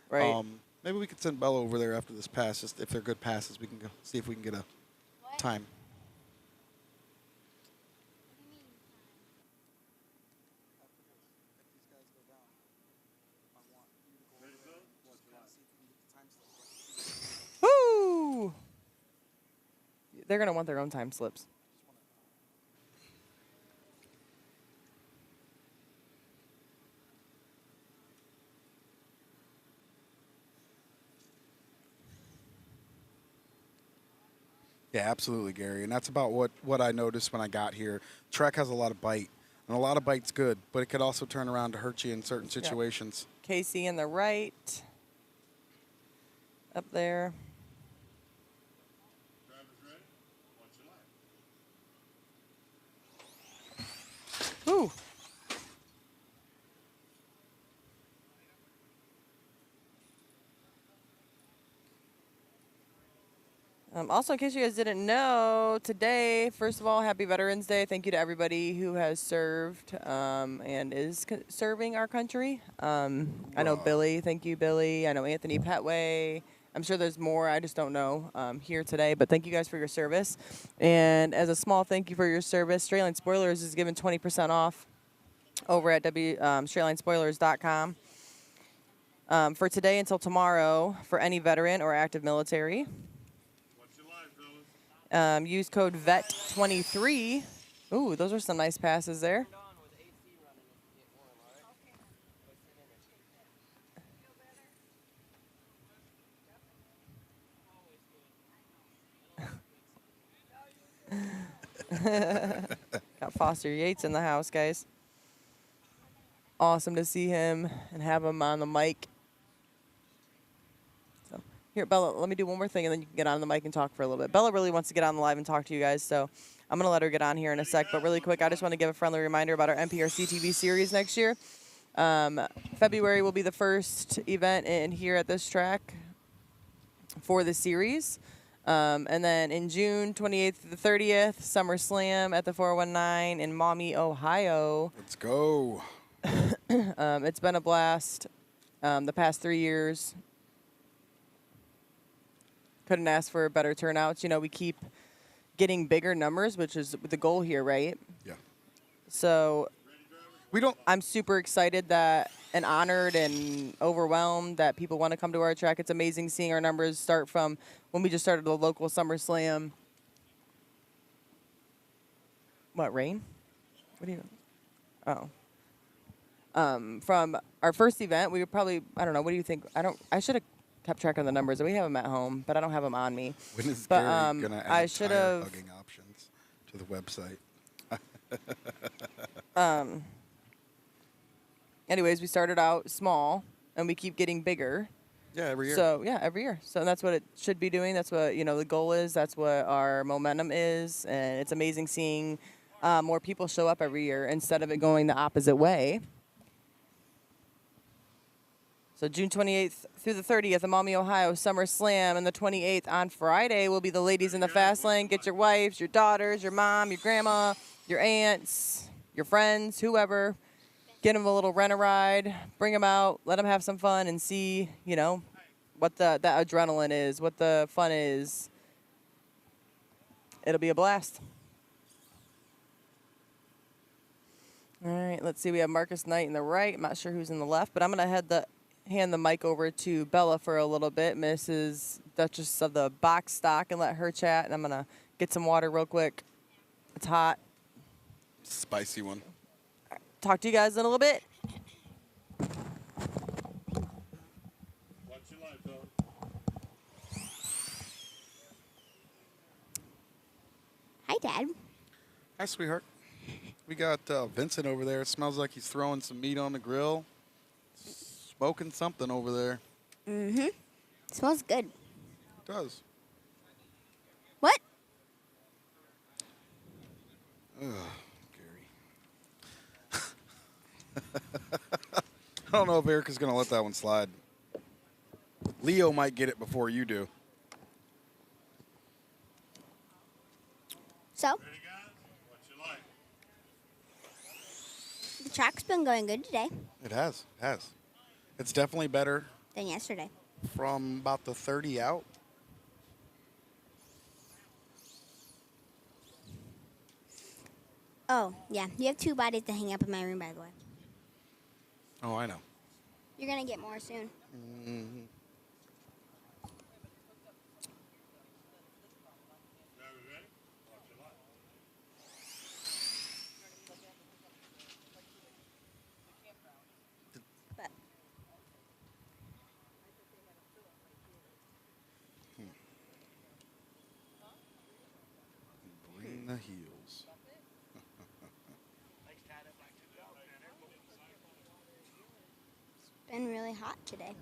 Speaker 3: Right.
Speaker 1: Maybe we could send Bella over there after this pass. Just if they're good passes, we can go see if we can get a time.
Speaker 3: Woo! They're going to want their own time slips.
Speaker 1: Yeah, absolutely, Gary. And that's about what I noticed when I got here. Track has a lot of bite, and a lot of bite's good, but it could also turn around to hurt you in certain situations.
Speaker 3: Casey in the right. Up there.
Speaker 2: Drivers ready? Watch your light.
Speaker 3: Woo! Also, in case you guys didn't know, today, first of all, happy Veterans Day. Thank you to everybody who has served and is serving our country. I know Billy. Thank you, Billy. I know Anthony Petway. I'm sure there's more. I just don't know here today. But thank you guys for your service. And as a small thank you for your service, Straight Line Spoilers is giving 20% off over at straightlinespoilers.com for today until tomorrow for any veteran or active military.
Speaker 2: Watch your light, fellas.
Speaker 3: Use code VET23. Ooh, those are some nice passes there. Got Foster Yates in the house, guys. Awesome to see him and have him on the mic. So, here, Bella, let me do one more thing, and then you can get on the mic and talk for a little bit. Bella really wants to get on the live and talk to you guys, so I'm going to let her get on here in a sec. But really quick, I just want to give a friendly reminder about our NPRC TV series next year. February will be the first event in here at this track for the series. And then in June 28th to the 30th, SummerSlam at the 419 in Maumee, Ohio.
Speaker 1: Let's go.
Speaker 3: It's been a blast the past 3 years. Couldn't ask for better turnouts. You know, we keep getting bigger numbers, which is the goal here, right?
Speaker 1: Yeah.
Speaker 3: So
Speaker 1: We don't.
Speaker 3: I'm super excited that and honored and overwhelmed that people want to come to our track. It's amazing seeing our numbers start from when we just started the local SummerSlam. What, rain? What do you? Oh. From our first event, we were probably, I don't know, what do you think? I should have kept track of the numbers. We have them at home, but I don't have them on me.
Speaker 1: When is
Speaker 3: But,
Speaker 1: Gary gonna
Speaker 3: I
Speaker 1: add
Speaker 3: should
Speaker 1: tire
Speaker 3: have-
Speaker 1: hugging options to the website?
Speaker 3: anyways, we started out small and we keep getting bigger.
Speaker 1: Yeah, every year.
Speaker 3: So yeah, every year. So that's what it should be doing. That's what the goal is. That's what our momentum is, and it's amazing seeing more people show up every year instead of it going the opposite way. So June 28th through the 30th, the Maumee, Ohio Summer Slam, and the 28th on Friday will be the ladies in the fast lane. Get your wives, your daughters, your mom, your grandma, your aunts, your friends, whoever. Get them a little rent-a-ride, bring them out, let them have some fun, and see, what that adrenaline is, what the fun is. It'll be a blast. All right, let's see. We have Marcus Knight in the right. I'm not sure who's in the left, but I'm going to hand the mic over to Bella for a little bit, Mrs. Duchess of the Box Stock, and let her chat. And I'm going to get some water real quick. It's hot.
Speaker 1: Spicy one.
Speaker 3: Talk to you guys in a little bit.
Speaker 2: Watch your life, dog.
Speaker 4: Hi, Dad.
Speaker 1: Hi, sweetheart. We got Vincent over there. It smells like he's throwing some meat on the grill. Smoking something over there.
Speaker 4: Mm-hmm. Smells good.
Speaker 1: It does.
Speaker 4: What?
Speaker 1: Ugh, Gary. I don't know if Erica's going to let that one slide. Leo might get it before you do.
Speaker 4: So,
Speaker 2: Ready, guys? Watch your life.
Speaker 4: the track's been going good today
Speaker 1: It has. It has. It's definitely better
Speaker 4: than yesterday.
Speaker 1: from about the 30 out.
Speaker 4: Oh, yeah. You have 2 bodies to hang up in my room, by the way.
Speaker 1: Oh, I know.
Speaker 4: You're going to get more soon.
Speaker 1: Mm-hmm.
Speaker 2: Now we ready? Watch your life.
Speaker 4: But
Speaker 1: Bring the heels.
Speaker 4: it's been really hot today.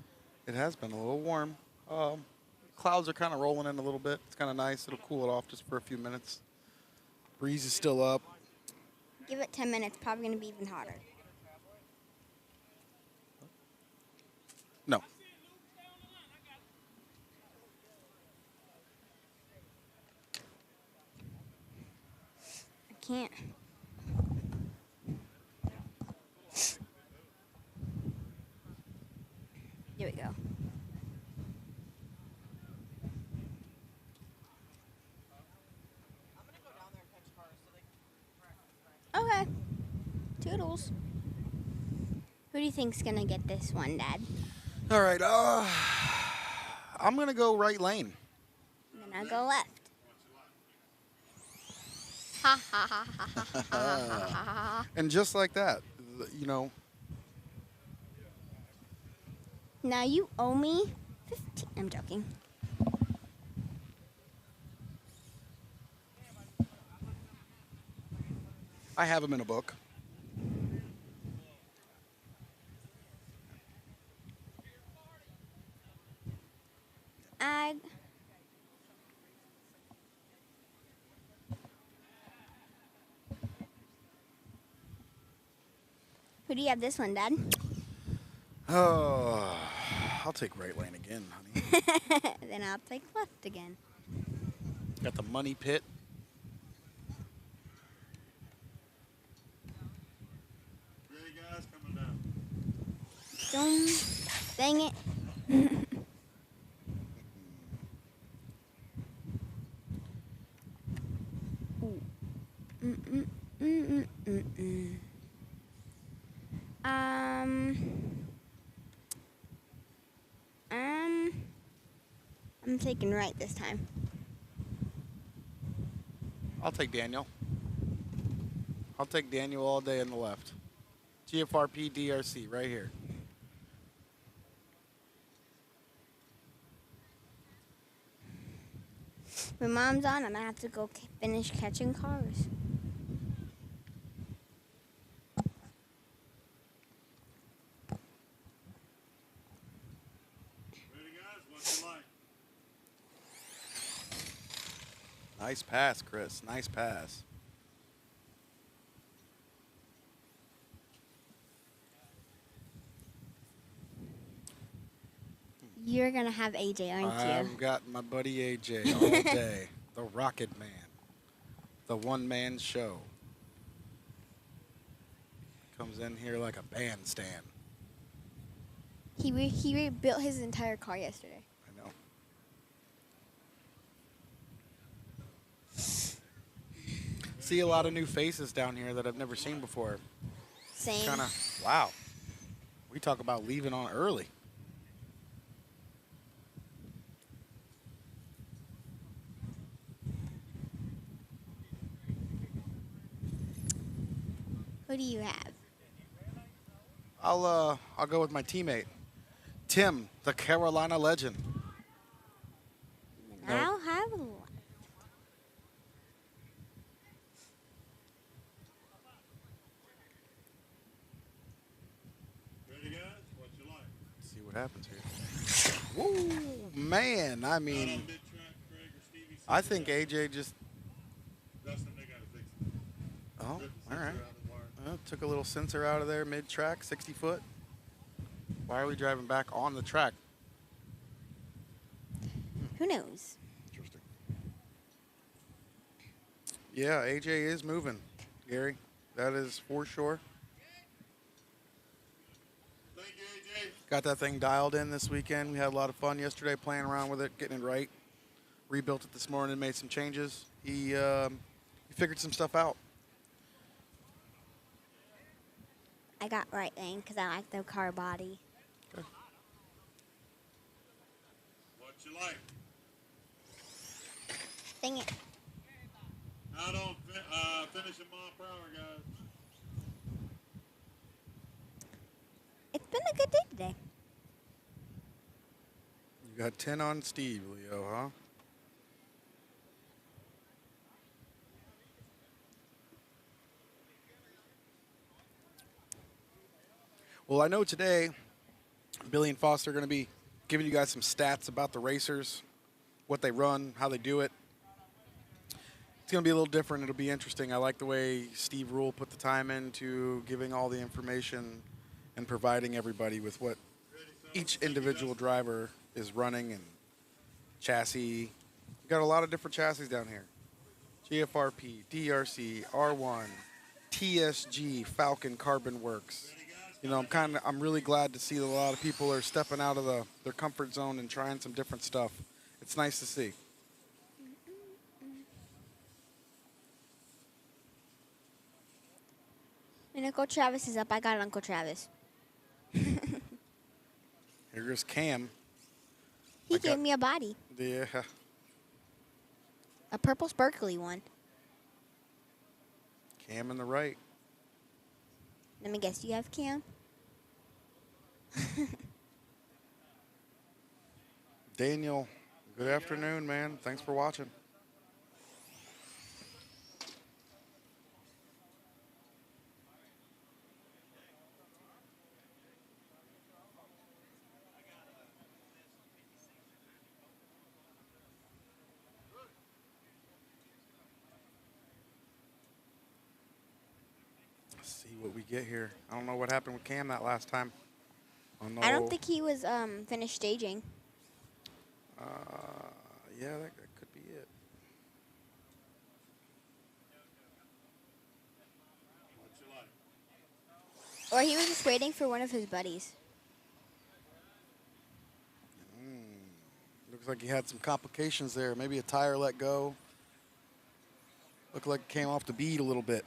Speaker 1: It has been a little warm. Clouds are kind of rolling in a little bit. It's kind of nice. It'll cool it off just for a few minutes. Breeze is still up.
Speaker 4: Give it 10 minutes, probably going to be even hotter.
Speaker 1: No.
Speaker 4: I can't. Here we go. Okay. Toodles. Who do you think's gonna get this one, Dad?
Speaker 1: All right. I'm going to go right lane.
Speaker 4: And then I'll go left. Ha ha ha ha ha ha ha ha ha.
Speaker 1: And just like that,
Speaker 4: Now you owe me 15. I'm joking.
Speaker 1: I have them in a book.
Speaker 4: Who do you have this one, Dad?
Speaker 1: Oh, I'll take right lane again, honey.
Speaker 4: Then I'll take left again.
Speaker 1: Got the money pit.
Speaker 2: Ready, guys? Coming down.
Speaker 4: Dang it. Ooh. I'm taking right this time.
Speaker 1: I'll take Daniel. I'll take Daniel all day on the left. GFRP DRC right here.
Speaker 4: When Mom's on, I'm gonna have to go finish catching cars.
Speaker 1: Nice pass, Chris. Nice pass.
Speaker 4: You're gonna have AJ, aren't you?
Speaker 1: I've got my buddy AJ all day. The Rocket Man. The one-man show. Comes in here like a bandstand.
Speaker 4: He rebuilt his entire car yesterday.
Speaker 1: I know. See a lot of new faces down here that I've never seen before.
Speaker 4: Same.
Speaker 1: Kind of, wow. We talk about leaving on early.
Speaker 4: Who do you have?
Speaker 1: I'll go with my teammate, Tim, the Carolina legend.
Speaker 4: I don't have a lot.
Speaker 2: Ready, guys? What you like?
Speaker 1: See what happens here. Woo, man! I
Speaker 2: Out
Speaker 1: mean,
Speaker 2: on mid-track, Craig or Stevie?
Speaker 1: I think AJ just.
Speaker 2: Dustin, they gotta fix it.
Speaker 1: Oh,
Speaker 2: Rip the
Speaker 1: all right.
Speaker 2: sensor out of the wire.
Speaker 1: Took a little sensor out of there mid-track, 60 foot. Why are we driving back on the track?
Speaker 4: Who knows?
Speaker 1: Interesting. Yeah, AJ is moving, Gary. That is for sure.
Speaker 2: Thank you, AJ.
Speaker 1: Got that thing dialed in this weekend. We had a lot of fun yesterday playing around with it, getting it right. Rebuilt it this morning, made some changes. He figured some stuff out.
Speaker 4: I got right lane because I like the car body.
Speaker 1: Okay.
Speaker 2: What you like?
Speaker 4: Dang it.
Speaker 2: Out on finishing mile per hour, guys.
Speaker 4: It's been a good day today.
Speaker 1: You got 10 on Steve, Leo, huh? Well, I know today Billy and Foster are going to be giving you guys some stats about the racers, what they run, how they do it. It's going to be a little different. It'll be interesting. I like the way Steve Rule put the time into giving all the information and providing everybody with what each individual driver is running and chassis. We've got a lot of different chassis down here. GFRP, DRC, R1, TSG, Falcon Carbon Works. You know, I'm really glad to see that a lot of people are stepping out of their comfort zone and trying some different stuff. It's nice to see.
Speaker 4: When Uncle Travis is up, I got Uncle Travis.
Speaker 1: Here goes Cam.
Speaker 4: He gave me a body.
Speaker 1: Yeah.
Speaker 4: A purple sparkly one.
Speaker 1: Cam in the right.
Speaker 4: Let me guess, you have Cam?
Speaker 1: Daniel, good afternoon, man. Thanks for watching. Let's see what we get here. I don't know what happened with Cam that last time.
Speaker 4: I don't think he was finished staging.
Speaker 1: Yeah, that could be it.
Speaker 2: What you like?
Speaker 4: Or he was just waiting for one of his buddies.
Speaker 1: Looks like he had some complications there. Maybe a tire let go. Looked like it came off the bead a little bit.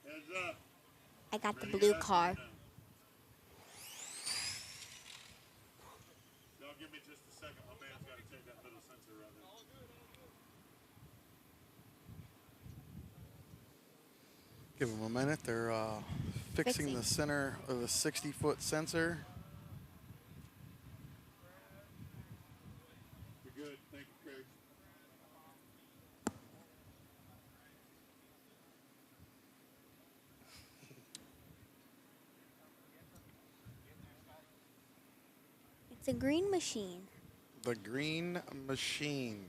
Speaker 2: Heads up.
Speaker 4: I got the
Speaker 2: Ready,
Speaker 4: blue
Speaker 2: guys?
Speaker 4: car.
Speaker 2: Y'all give me just a second. My man's got to take that middle sensor right there.
Speaker 1: Give them a minute. They're fixing
Speaker 4: Fixing.
Speaker 1: the center of the 60-foot sensor.
Speaker 2: We're good. Thank you, Craig.
Speaker 4: The green machine.
Speaker 1: The Green Machine.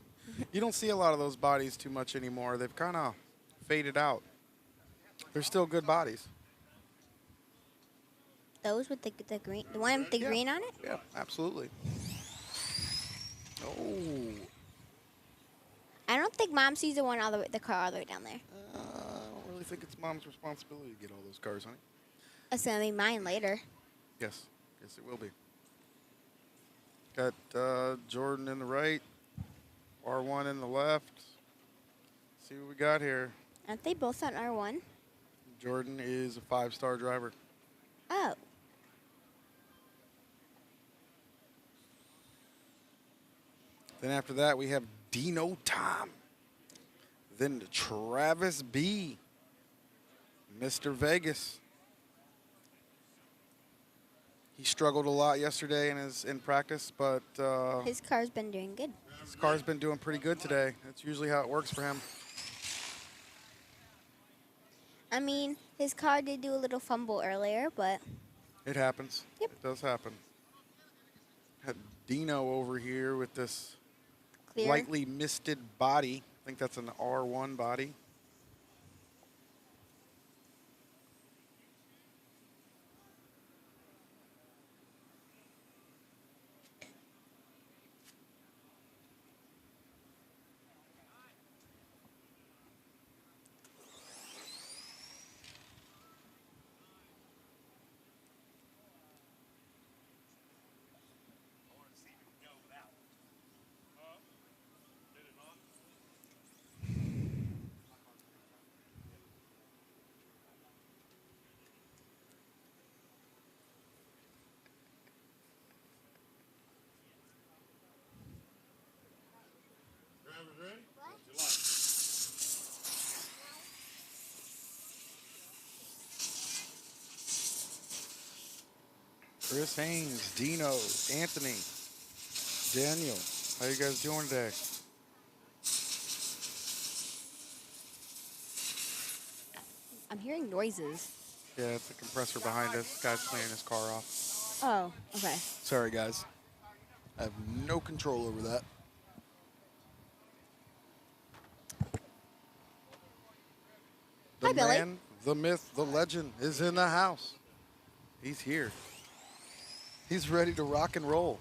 Speaker 1: You don't see a lot of those bodies too much anymore. They've kind of faded out. They're still good bodies.
Speaker 4: Those with the green, the one with the
Speaker 1: Yeah.
Speaker 4: green on it.
Speaker 1: Yeah, absolutely. Oh,
Speaker 4: I don't think Mom sees the one all the way, the car all the way down there.
Speaker 1: I don't really think it's Mom's responsibility to get all those cars, honey.
Speaker 4: It's gonna be mine later.
Speaker 1: Yes, yes, it will be. Got Jordan in the right, R1 in the left. See what we got here.
Speaker 4: Aren't they both on R1?
Speaker 1: Jordan is a 5-star driver.
Speaker 4: Oh.
Speaker 1: Then after that, we have Dino Tom. Then Travis B. Mr. Vegas. He struggled a lot yesterday in practice, but
Speaker 4: His car's been doing good.
Speaker 1: his car's been doing pretty good today. That's usually how it works for him.
Speaker 4: I mean, his car did do a little fumble earlier, but
Speaker 1: It happens.
Speaker 4: Yep.
Speaker 1: It does happen. Had Dino over here with this
Speaker 4: clear.
Speaker 1: lightly misted body. I think that's an R1 body.
Speaker 2: Drivers ready? What's your light?
Speaker 1: Chris Haynes, Dino, Anthony, Daniel. How you guys doing today?
Speaker 4: I'm hearing noises.
Speaker 1: Yeah, it's a compressor behind us. Guy's playing his car off.
Speaker 4: Oh, okay.
Speaker 1: Sorry, guys. I have no control over that. The
Speaker 4: Hi, Billy.
Speaker 1: man, the myth, the legend is in the house. He's here. He's ready to rock and roll.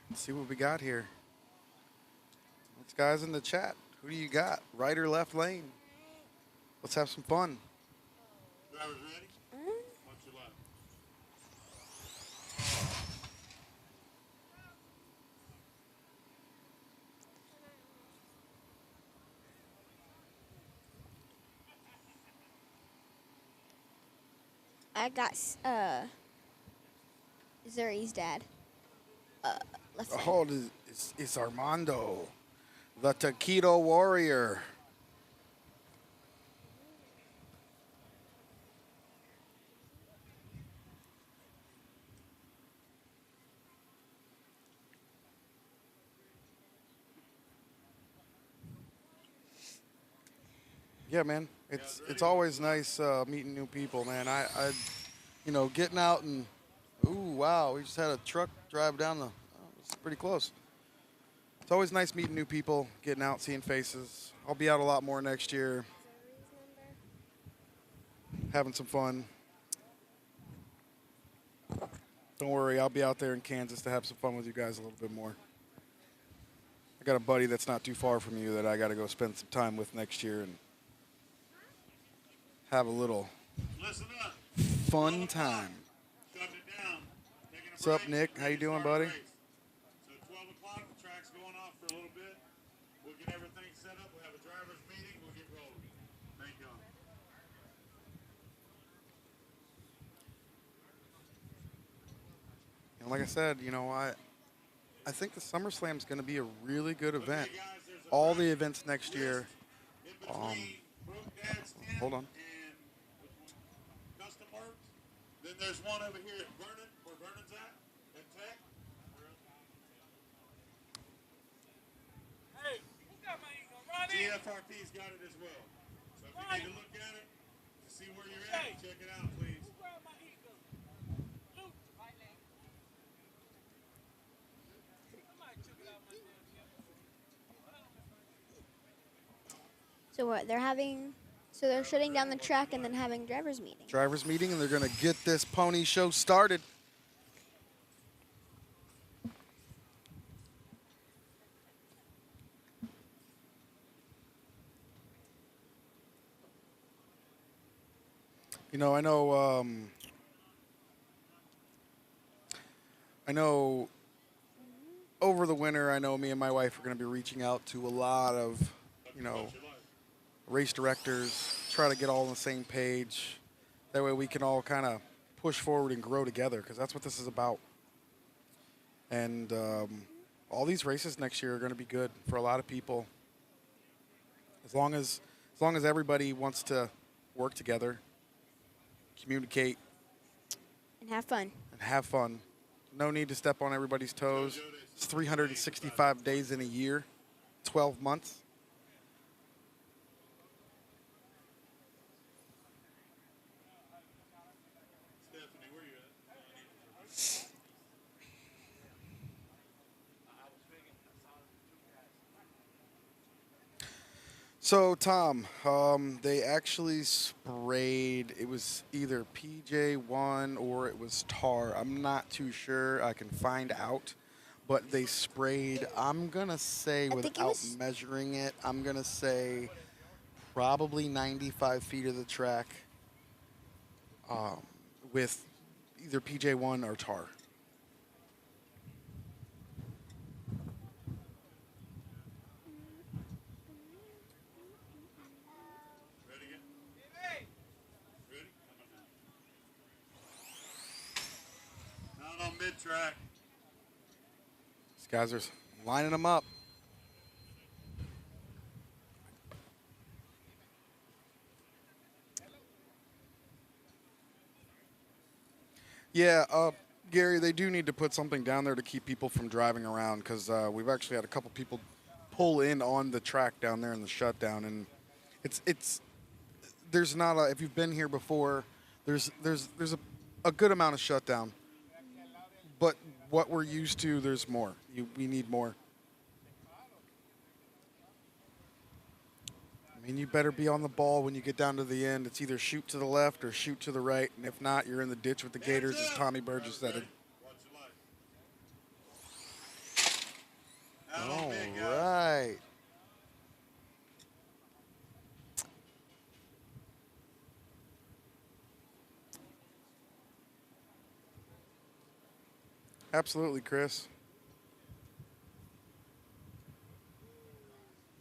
Speaker 1: Let's see what we got here. Let's guys in the chat. Who do you got? Right or left lane? Let's have some fun.
Speaker 2: Drivers ready? What's your light?
Speaker 4: I got Zuri's dad. Left side.
Speaker 1: Oh, it's Armando, the Taquito Warrior. Yeah, man. It's always nice meeting new people, man. I getting out and ooh, wow, we just had a truck drive down the. It's pretty close. It's always nice meeting new people, getting out, seeing faces. I'll be out a lot more next year, having some fun. Don't worry, I'll be out there in Kansas to have some fun with you guys a little bit more. I got a buddy that's not too far from you that I got to go spend some time with next year and have a little
Speaker 2: Listen up.
Speaker 1: fun time.
Speaker 2: Shutting it down. Taking a
Speaker 1: What's up,
Speaker 2: break,
Speaker 1: Nick?
Speaker 2: and
Speaker 1: How you
Speaker 2: then
Speaker 1: doing,
Speaker 2: start the
Speaker 1: buddy?
Speaker 2: race. So 12 o'clock, the track's going off for a little bit. We'll get everything set up. We'll have a driver's meeting. We'll get rolling. Thank y'all.
Speaker 1: And like I said, I think the SummerSlam is going to be a really good event.
Speaker 2: Okay, guys, there's a
Speaker 1: All the
Speaker 2: practice
Speaker 1: events next year.
Speaker 2: in between Brooke Dad's tent
Speaker 1: Hold on.
Speaker 2: and which one? Custom Works. Then there's one over here at Vernon, where Vernon's at Tech.
Speaker 5: Hey, who got my ego? Ronnie?
Speaker 2: GFRP's got it as well. So if you need to look at it to see where you're at, check it out, please.
Speaker 5: Who grabbed my ego? Luke. Right leg. Somebody took it out my damn ear.
Speaker 4: So what? They're having. So they're shutting down the track and then having drivers meeting.
Speaker 1: Drivers meeting, and they're going to get this pony show started. You know, I know over the winter, I know me and my wife are going to be reaching out to a lot of, race directors, try to get all on the same page. That way we can all kind of push forward and grow together, because that's what this is about. And all these races next year are going to be good for a lot of people. As long as everybody wants to work together, communicate,
Speaker 4: And have fun.
Speaker 1: and have fun. No need to step on everybody's toes. It's 365 days in a year, 12 months.
Speaker 2: Stephanie, where you at?
Speaker 1: So, Tom, they actually sprayed, it was either PJ1 or it was tar. I'm not too sure. I can find out. But they sprayed, I'm going to say,
Speaker 4: think it
Speaker 1: without
Speaker 4: was-
Speaker 1: measuring it, I'm going to say probably 95 feet of the track with either PJ1 or tar.
Speaker 2: Ready again?
Speaker 5: Hey,
Speaker 2: Ready? Not on mid-track.
Speaker 1: These guys are lining them up. Yeah, Gary, they do need to put something down there to keep people from driving around, because we've actually had a couple people pull in on the track down there in the shutdown, and there's not a, if you've been here before, there's a good amount of shutdown, but what we're used to, there's more. We need more. I mean, you better be on the ball when you get down to the end. It's either shoot to the left or shoot to the right, and if not, you're in the ditch with the Gators, as Tommy Burgess said it.
Speaker 2: Watch your life. Out on
Speaker 1: All
Speaker 2: mid, guys.
Speaker 1: right. Absolutely, Chris.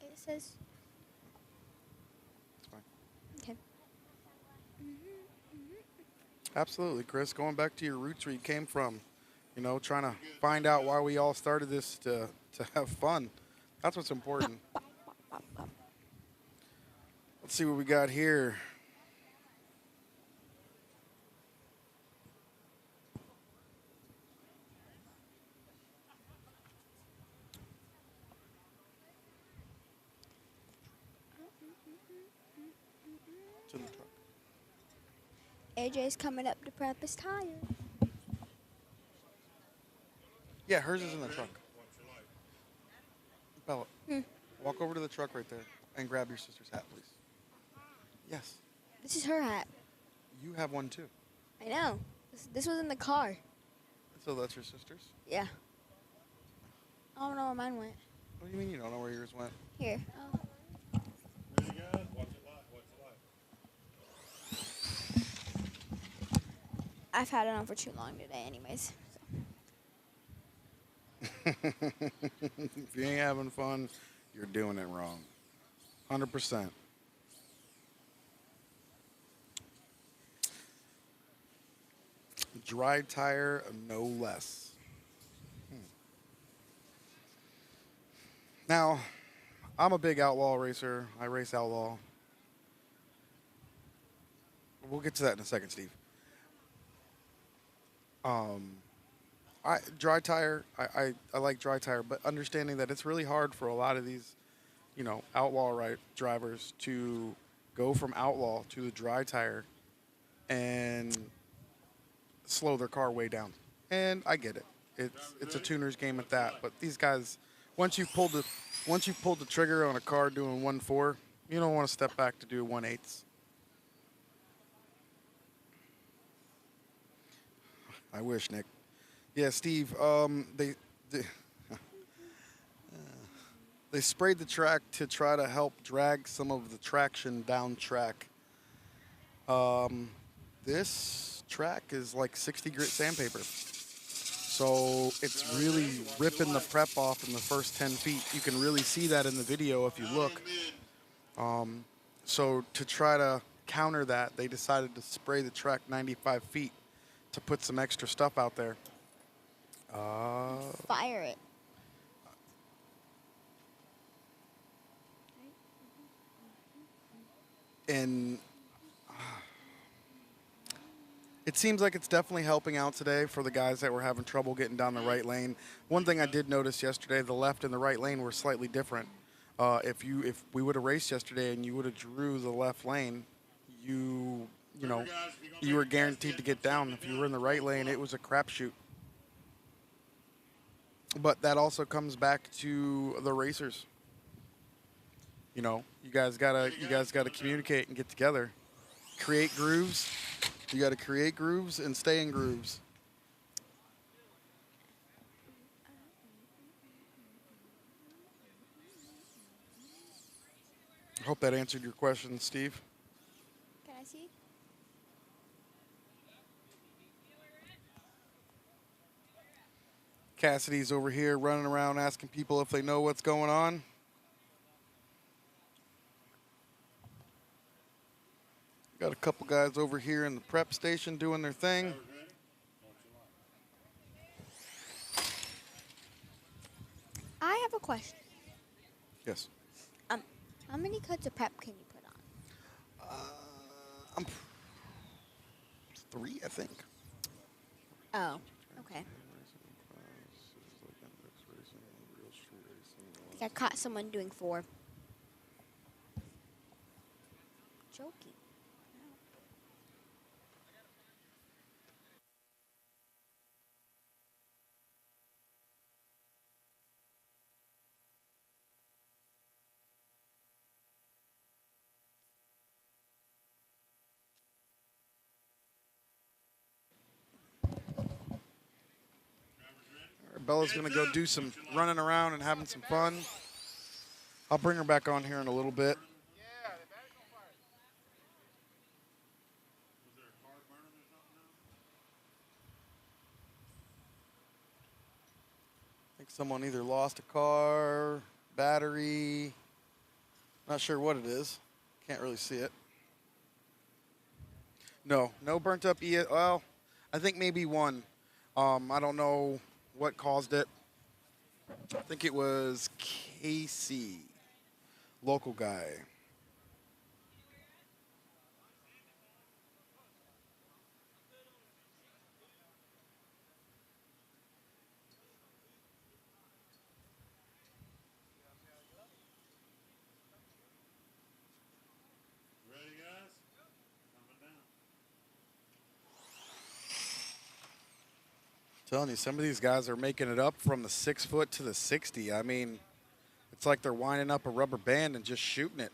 Speaker 4: It says.
Speaker 1: It's fine.
Speaker 4: Okay.
Speaker 1: Absolutely, Chris. Going back to your roots where you came from, trying to find out why we all started this to have fun. That's what's important. Let's see what we got here. To the truck.
Speaker 4: AJ's coming up to prep his tire.
Speaker 1: Yeah, hers is in the truck.
Speaker 2: Watch your life.
Speaker 1: Bella, walk over to the truck right there and grab your sister's hat, please. Yes,
Speaker 4: This is her hat.
Speaker 1: you have one too.
Speaker 4: I know. This was in the car.
Speaker 1: So that's your sister's?
Speaker 4: Yeah. I don't know where mine went.
Speaker 1: What do you mean you don't know where yours went?
Speaker 4: Here. Oh.
Speaker 2: Ready, guys? Watch your life. Watch your life.
Speaker 4: I've had it on for too long today, anyways.
Speaker 1: If you ain't having fun, you're doing it wrong. 100%. Dry tire, no less. Now, I'm a big outlaw racer. I race outlaw. We'll get to that in a second, Steve. Dry tire. I like dry tire, but understanding that it's really hard for a lot of these, outlaw drivers to go from outlaw to the dry tire and slow their car way down. And I get it. It's a tuner's game at that. But these guys, once you've pulled the trigger on a car doing 1.4, you don't want to step back to do 1.8. I wish, Nick. Yeah, Steve. They they sprayed the track to try to help drag some of the traction down track. This track is like 60 grit sandpaper. So it's really ripping the prep off in the first 10 feet. You can really see that in the video if you look. So to try to counter that, they decided to spray the track 95 feet to put some extra stuff out there.
Speaker 4: Fire it.
Speaker 1: And it seems like it's definitely helping out today for the guys that were having trouble getting down the right lane. One thing I did notice yesterday, the left and the right lane were slightly different. If we would have raced yesterday and you would have drew the left lane, you were guaranteed to get down. If you were in the right lane, it was a crapshoot. But that also comes back to the racers. You guys gotta communicate and get together, create grooves. You got to create grooves and stay in grooves. I hope that answered your question, Steve.
Speaker 4: Can I see?
Speaker 1: Cassidy's over here running around asking people if they know what's going on. Got a couple guys over here in the prep station doing their thing.
Speaker 4: I have a question.
Speaker 1: Yes.
Speaker 4: How many coats of prep can you put on?
Speaker 1: I'm 3, I think.
Speaker 4: Oh, okay. I think I caught someone doing 4. Joking.
Speaker 1: Bella's going to go do some running around and having some fun. I'll bring her back on here in a little bit. I think someone either lost a car, battery. Not sure what it is. Can't really see it. No burnt up Well, I think maybe one. I don't know what caused it. I think it was Casey, local guy.
Speaker 2: Ready, guys? Coming down.
Speaker 1: Telling you, some of these guys are making it up from the 6 foot to the 60. I mean, it's like they're winding up a rubber band and just shooting it.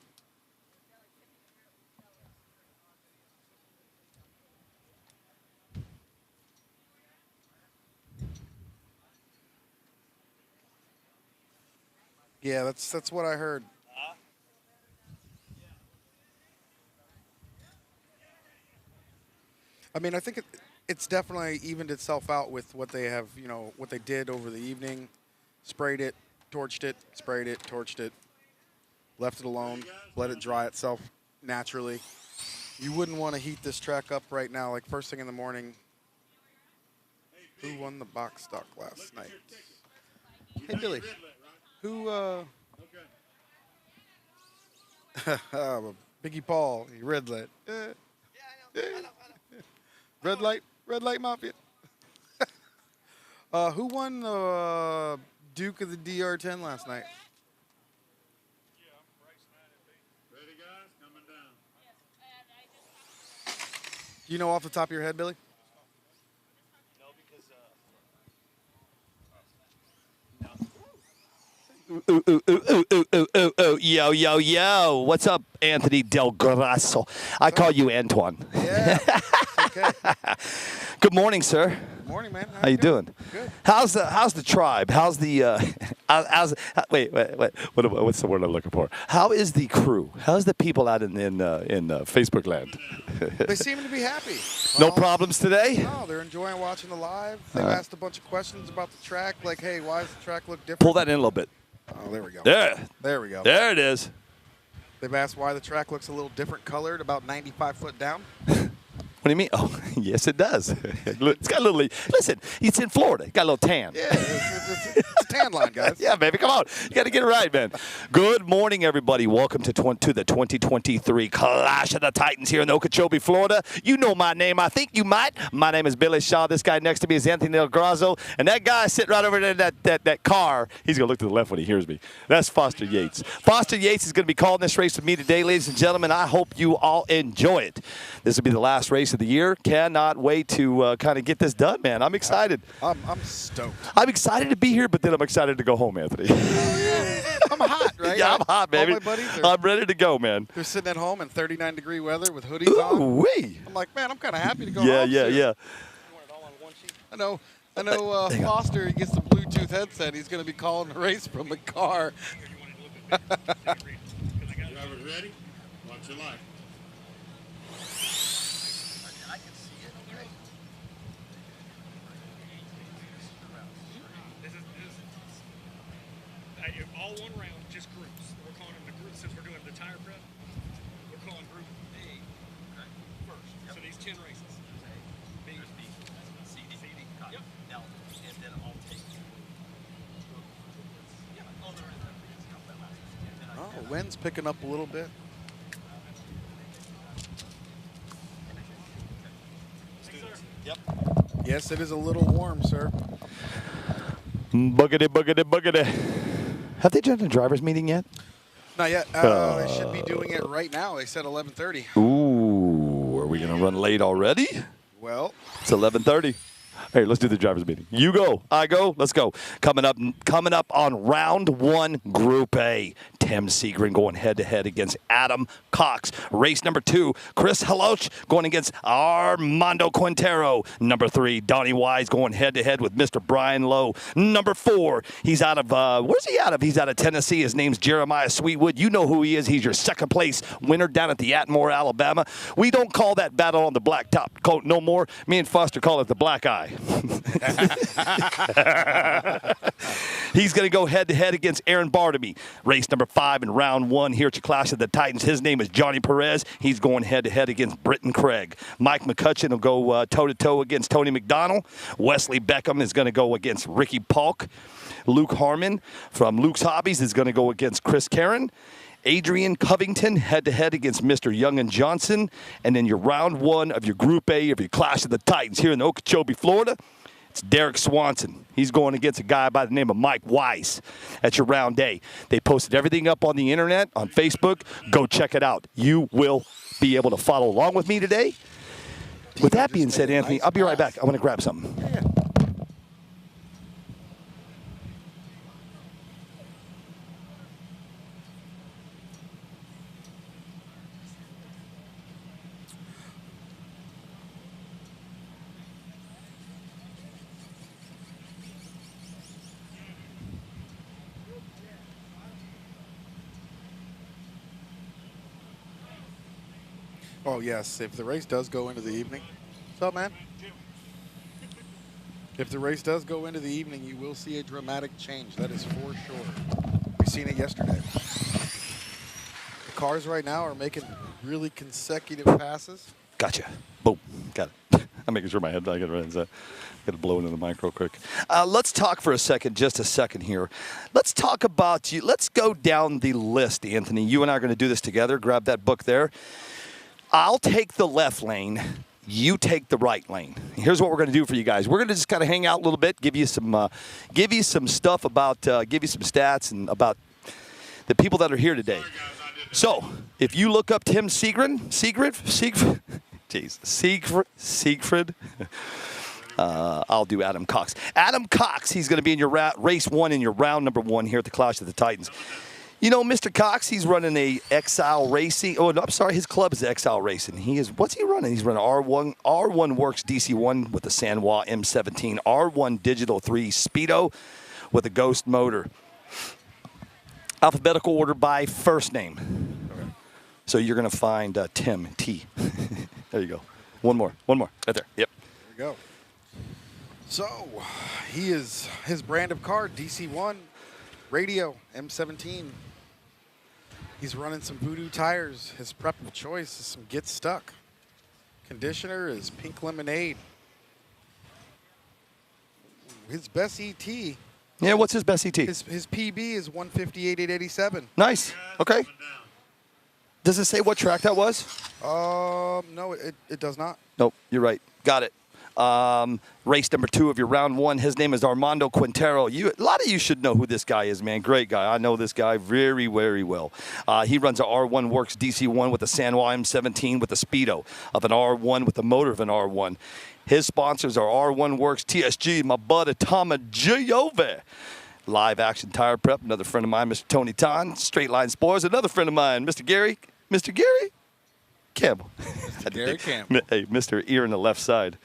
Speaker 1: Yeah, that's what I heard. I mean, I think it's definitely evened itself out with what they have, what they did over the evening. Sprayed it, torched it, sprayed it, torched it, left it alone, let it dry itself naturally. You wouldn't want to heat this track up right now, like first thing in the morning. Who won the box stock last night? Hey, Billy. Who, Biggie Paul, he red light. Red light Mafia. Who won the Duke of the DR10 last night?
Speaker 2: Ready, guys? Coming down.
Speaker 1: Do you know off the top of your head, Billy?
Speaker 6: Yo, yo, yo. What's up, Anthony Del Grasso? I call you Antoine.
Speaker 1: Yeah. It's okay.
Speaker 6: Good morning, sir.
Speaker 1: Good morning, man.
Speaker 6: How you doing?
Speaker 1: Good.
Speaker 6: How's the tribe? How's the wait. What's the word I'm looking for? How is the crew? How's the people out in Facebook land?
Speaker 1: They seem to be happy.
Speaker 6: No
Speaker 1: Well,
Speaker 6: problems today?
Speaker 1: No, they're enjoying watching the live. They've asked a bunch of questions about the track, like, hey, why does the track look different?
Speaker 6: Pull that in a little bit.
Speaker 1: Oh, there we go.
Speaker 6: There
Speaker 1: we go.
Speaker 6: it is.
Speaker 1: They've asked why the track looks a little different colored, about 95 foot down.
Speaker 6: What do you mean? Oh, yes, it does. It's got a little. Listen, it's in Florida. Got a little tan.
Speaker 1: Yeah, it's a tan line, guys.
Speaker 6: Yeah, baby, come on. You got to get it right, man. Good morning, everybody. Welcome to the 2023 Clash of the Titans here in Okeechobee, Florida. You know my name. I think you might. My name is Billy Shaw. This guy next to me is Anthony Del Grasso. And that guy sitting right over there in that car, he's going to look to the left when he hears me. That's Foster Yates. Foster Yates is going to be calling this race with me today, ladies and gentlemen. I hope you all enjoy it. This will be the last race of the year. Cannot wait to kind of get this done, man. I'm excited.
Speaker 1: I'm stoked.
Speaker 6: I'm excited to be here, but then I'm excited to go home, Anthony.
Speaker 1: I'm hot, right?
Speaker 6: Yeah, I'm hot, baby.
Speaker 1: All my buddies
Speaker 6: I'm ready to go, man.
Speaker 1: they're sitting at home in 39-degree weather with hoodies on.
Speaker 6: Ooh-wee.
Speaker 1: I'm like, man, I'm kind of happy to go
Speaker 6: Yeah,
Speaker 1: home
Speaker 6: yeah,
Speaker 1: soon.
Speaker 6: yeah.
Speaker 1: I know Foster, he gets the Bluetooth headset. He's going to be calling the race from the car.
Speaker 2: Driver ready? Watch your life.
Speaker 7: All one round, just groups. We're calling them the groups since we're doing the tire prep. We're calling group A first. So these 10 races. B, C, D. Yep.
Speaker 6: Now, and then I'll take
Speaker 1: Oh, wind's picking up a little bit.
Speaker 6: Yep.
Speaker 1: Yes, it is a little warm, sir.
Speaker 6: Boogity, boogity, boogity. Have they done a driver's meeting yet?
Speaker 1: Not yet. They should be doing it right now. They said 11:30.
Speaker 6: Ooh, are we going to run late already?
Speaker 1: Well,
Speaker 6: It's 11:30. Hey, let's do the driver's meeting. You go, I go, let's go. Coming up on round one, Group A. Tim Segrin going head-to-head against Adam Cox. Race number 2, Chris Haloch going against Armando Quintero. Number 3, Donnie Wise going head-to-head with Mr. Brian Lowe. Number 4, he's out of, where's he out of? He's out of Tennessee. His name's Jeremiah Sweetwood. You know who he is. He's your second-place winner down at the Atmore, Alabama. We don't call that battle on the blacktop coat no more. Me and Foster call it the black eye. He's going to go head-to-head against Aaron Bartamy. Race number 5 in round 1 here at your Clash of the Titans. His name is Johnny Perez. He's going head-to-head against Britton Craig. Mike McCutcheon will go toe-to-toe against Tony McDonald. Wesley Beckham is going to go against Ricky Polk. Luke Harmon from Luke's Hobbies is going to go against Chris Karen. Adrian Covington head-to-head against Mr. Young and Johnson. And then your round 1 of your Group A of your Clash of the Titans here in Okeechobee, Florida. It's Derek Swanson. He's going against a guy by the name of Mike Weiss. That's your round A. They posted everything up on the internet, on Facebook. Go check it out. You will be able to follow along with me today. With that being said, Anthony, I'll be right back. I want to grab something.
Speaker 1: yeah. Oh, yes. If the race does go into the evening. What's up, man? If the race does go into the evening, you will see a dramatic change. That is for sure. We've seen it yesterday. The cars right now are making really consecutive passes.
Speaker 6: Gotcha. Boom. Got it. I'm making sure my head, I got to blow into the mic real quick. Let's talk for just a second here. Let's talk about you. Let's go down the list, Anthony. You and I are going to do this together. Grab that book there. I'll take the left lane. you take the right lane. Here's what we're going to do for you guys. We're going to just kind of hang out a little bit, give you some stuff about, give you some stats and about the people that are here today. So, if you look up Tim Siegfried, I'll do Adam Cox. Adam Cox, he's going to be in your race 1 in your round number 1 here at the Clash of the Titans. You know, Mr. Cox, he's running a Exile Racing. Oh, no, I'm sorry, his club is Exile Racing. What's he running? He's running R1 Works DC1 with the Sanwa M17, R1 Digital 3 Speedo with a Ghost motor. Alphabetical order by first name. So you're going to find Tim T. There you go. One more, right there. Yep.
Speaker 1: There we go. So, his brand of car, DC1, radio, M17. He's running some Voodoo tires. His prep of choice is some Get Stuck. Conditioner is Pink Lemonade. His best ET.
Speaker 6: Yeah, what's his best ET?
Speaker 1: His PB is 158,887.
Speaker 6: Nice. Okay. Does it say what track that was?
Speaker 1: No, it does not.
Speaker 6: Nope, you're right. Got it. Race number 2 of your round 1. His name is Armando Quintero. A lot of you should know who this guy is, man. Great guy. I know this guy very, very well. He runs a R1 Works DC1 with a Sanwa M17 with a Speedo of an R1 with the motor of an R1. His sponsors are R1 Works, TSG, my buddy Tama Giove. Live Action Tire Prep, another friend of mine, Mr. Tony Ton. Straight Line Spores, another friend of mine, Mr. Gary Campbell.
Speaker 1: Gary Campbell.
Speaker 6: Hey, Mr. Ear in the left side.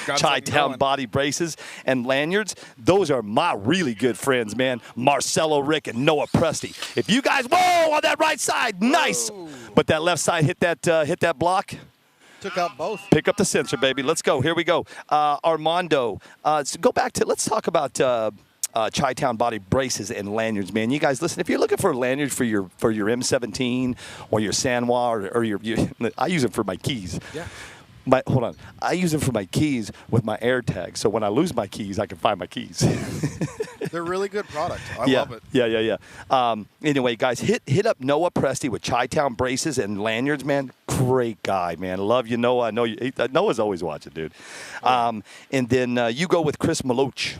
Speaker 6: Chi-Town Body Braces and Lanyards. Those are my really good friends, man. Marcelo Rick and Noah Presti. If you guys, whoa, on that right side, nice.
Speaker 1: Whoa.
Speaker 6: But that left side hit that block.
Speaker 1: Took out both.
Speaker 6: Pick up the sensor, baby. Let's go. Here we go. Armando. So go back to, let's talk about Chi-Town Body Braces and Lanyards, man. You guys, listen, if you're looking for a lanyard for your M17 or your Sanwa or your I use them for my keys.
Speaker 1: Yeah.
Speaker 6: Hold on. I use them for my keys with my AirTag. So when I lose my keys, I can find my keys.
Speaker 1: They're really good product. I
Speaker 6: yeah,
Speaker 1: love it.
Speaker 6: Yeah. Anyway, guys, hit up Noah Presti with Chi-Town Braces and Lanyards, man. Great guy, man. Love you, Noah. I know Noah's always watching, dude. And then you go with Chris Maloch.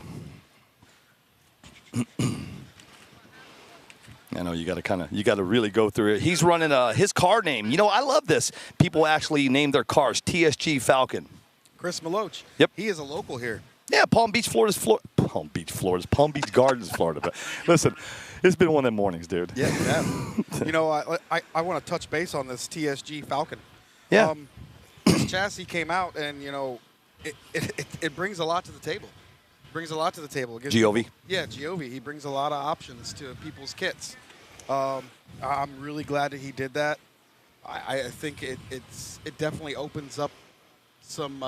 Speaker 6: I know you got to really go through it. He's running his car name. You know, I love this. People actually name their cars TSG Falcon.
Speaker 1: Chris Maloch.
Speaker 6: Yep.
Speaker 1: He is a local here.
Speaker 6: Yeah, Palm Beach Gardens, Florida. But listen, it's been one of them mornings, dude.
Speaker 1: Yeah. You know, I want to touch base on this TSG Falcon.
Speaker 6: Yeah.
Speaker 1: This chassis came out, and you know, it brings a lot to the table.
Speaker 6: Giove?
Speaker 1: Yeah, Giove. He brings a lot of options to people's kits. I'm really glad that he did that. I think it definitely opens up some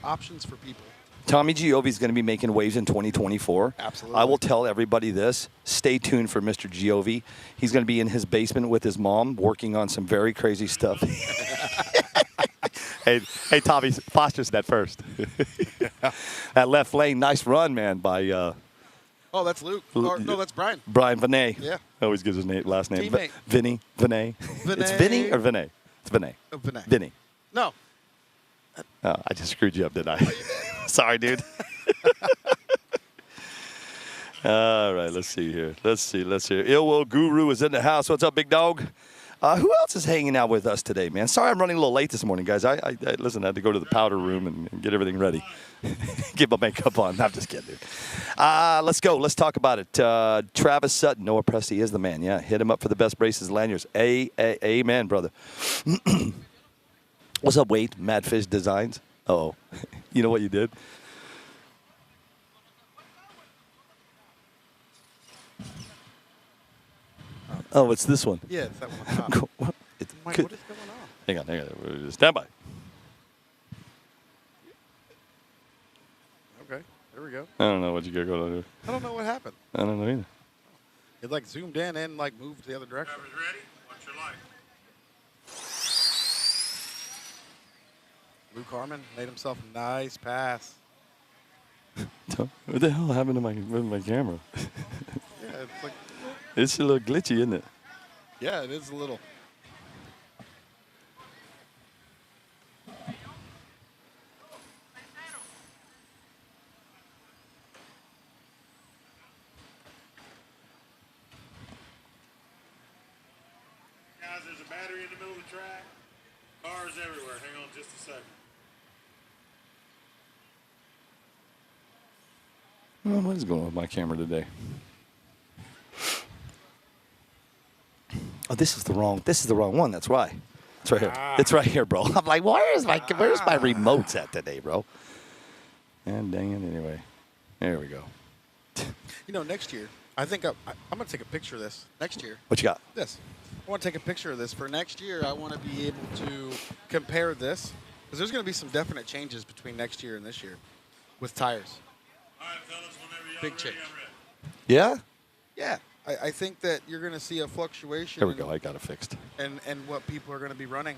Speaker 1: options for people.
Speaker 6: Tommy Giove is going to be making waves in 2024.
Speaker 1: Absolutely.
Speaker 6: I will tell everybody this. Stay tuned for Mr. Giove. He's going to be in his basement with his mom working on some very crazy stuff. Hey, Tommy, Foster's that first. That left lane, nice run, man, by...
Speaker 1: Oh, that's Luke. No, that's Brian.
Speaker 6: Brian Vinay.
Speaker 1: Yeah.
Speaker 6: Always gives his last name.
Speaker 1: Teammate.
Speaker 6: Vinay. It's Vinny or Vinay? It's Vinay.
Speaker 1: Vinay.
Speaker 6: Vinny.
Speaker 1: No.
Speaker 6: Oh, I just screwed you up, didn't I? Sorry, dude. All right, let's see here. Let's see. Ill Will Guru is in the house. What's up, big dog? Who else is hanging out with us today, man? Sorry I'm running a little late this morning, guys. Listen, I had to go to the powder room and get everything ready. Get my makeup on. No, I'm just kidding, dude. Let's go. Let's talk about it. Travis Sutton, Noah Presti is the man. Yeah, hit him up for the best braces, lanyards. Amen, brother. What's up, Wade? Madfish Designs. Uh-oh. You know what you did? Oh, it's this one.
Speaker 1: Yeah, it's that one.
Speaker 6: What?
Speaker 1: Mike, what is going on?
Speaker 6: Hang on. Stand by.
Speaker 1: Okay, there we go.
Speaker 6: I don't know what you got going on here.
Speaker 1: I don't know what happened.
Speaker 6: I don't know either.
Speaker 1: It like zoomed in and like moved the other direction.
Speaker 2: Drivers ready? What's your light?
Speaker 1: Luke Harmon made himself a nice pass.
Speaker 6: What the hell happened to my camera?
Speaker 1: Yeah, it's like,
Speaker 6: It's a little glitchy, isn't it?
Speaker 1: yeah, it is a little.
Speaker 2: battery in the middle of the track. Cars everywhere. Hang on just a second.
Speaker 6: Oh, what is going on with my camera today? Oh, this is the wrong one. That's why. It's right here. It's right here, bro. I'm like, where's my remotes at today, bro? And dang it, anyway. There we go.
Speaker 1: You know, next year, I think I'm going to take a picture of this next year.
Speaker 6: What you got?
Speaker 1: This. I want to take a picture of this for next year. I want to be able to compare this because there's going to be some definite changes between next year and this year with tires.
Speaker 2: All right, fellas, whenever y'all
Speaker 1: Big
Speaker 2: ready,
Speaker 1: change.
Speaker 2: I'm ready.
Speaker 6: Yeah?
Speaker 1: Yeah, I think that you're going to see a fluctuation.
Speaker 6: There we go. I got it fixed.
Speaker 1: And what people are going to be running.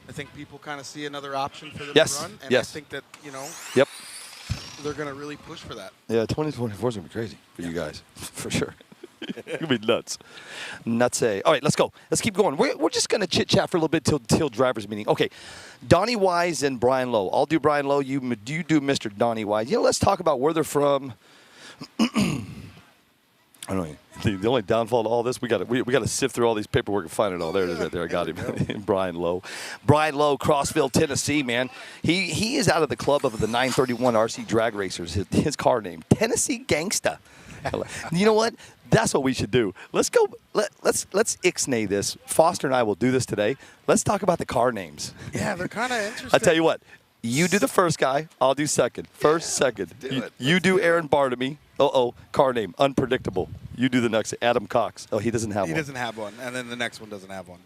Speaker 1: I think people kind of see another option for them
Speaker 6: Yes,
Speaker 1: to run, and
Speaker 6: yes.
Speaker 1: I think that
Speaker 6: Yep.
Speaker 1: they're going to really push for that.
Speaker 6: Yeah, 2024 is going to be crazy for you guys, for sure. It's going to be nuts. Nuts-a. All right, let's go. Let's keep going. We're just going to chit-chat for a little bit till driver's meeting. Okay, Donnie Wise and Brian Lowe. I'll do Brian Lowe. You do Mr. Donnie Wise. You know, let's talk about where they're from. I don't know. The only downfall to all this, we got to sift through all these paperwork and find it all. There it is, right there. I got him. Brian Lowe. Brian Lowe, Crossville, Tennessee, man. He is out of the club of the 931 RC drag racers. His car name, Tennessee Gangsta. You know what? That's what we should do. Let's go. Let's ixnay this. Foster and I will do this today. Let's talk about the car names.
Speaker 1: Yeah, they're kind of interesting.
Speaker 6: I tell you what. You do the first guy. I'll do second. First, second. You do Aaron Bartamy. Car name. Unpredictable. You do the next. Adam Cox. Oh, he doesn't have one.
Speaker 1: He doesn't have one, and then the next one doesn't have one.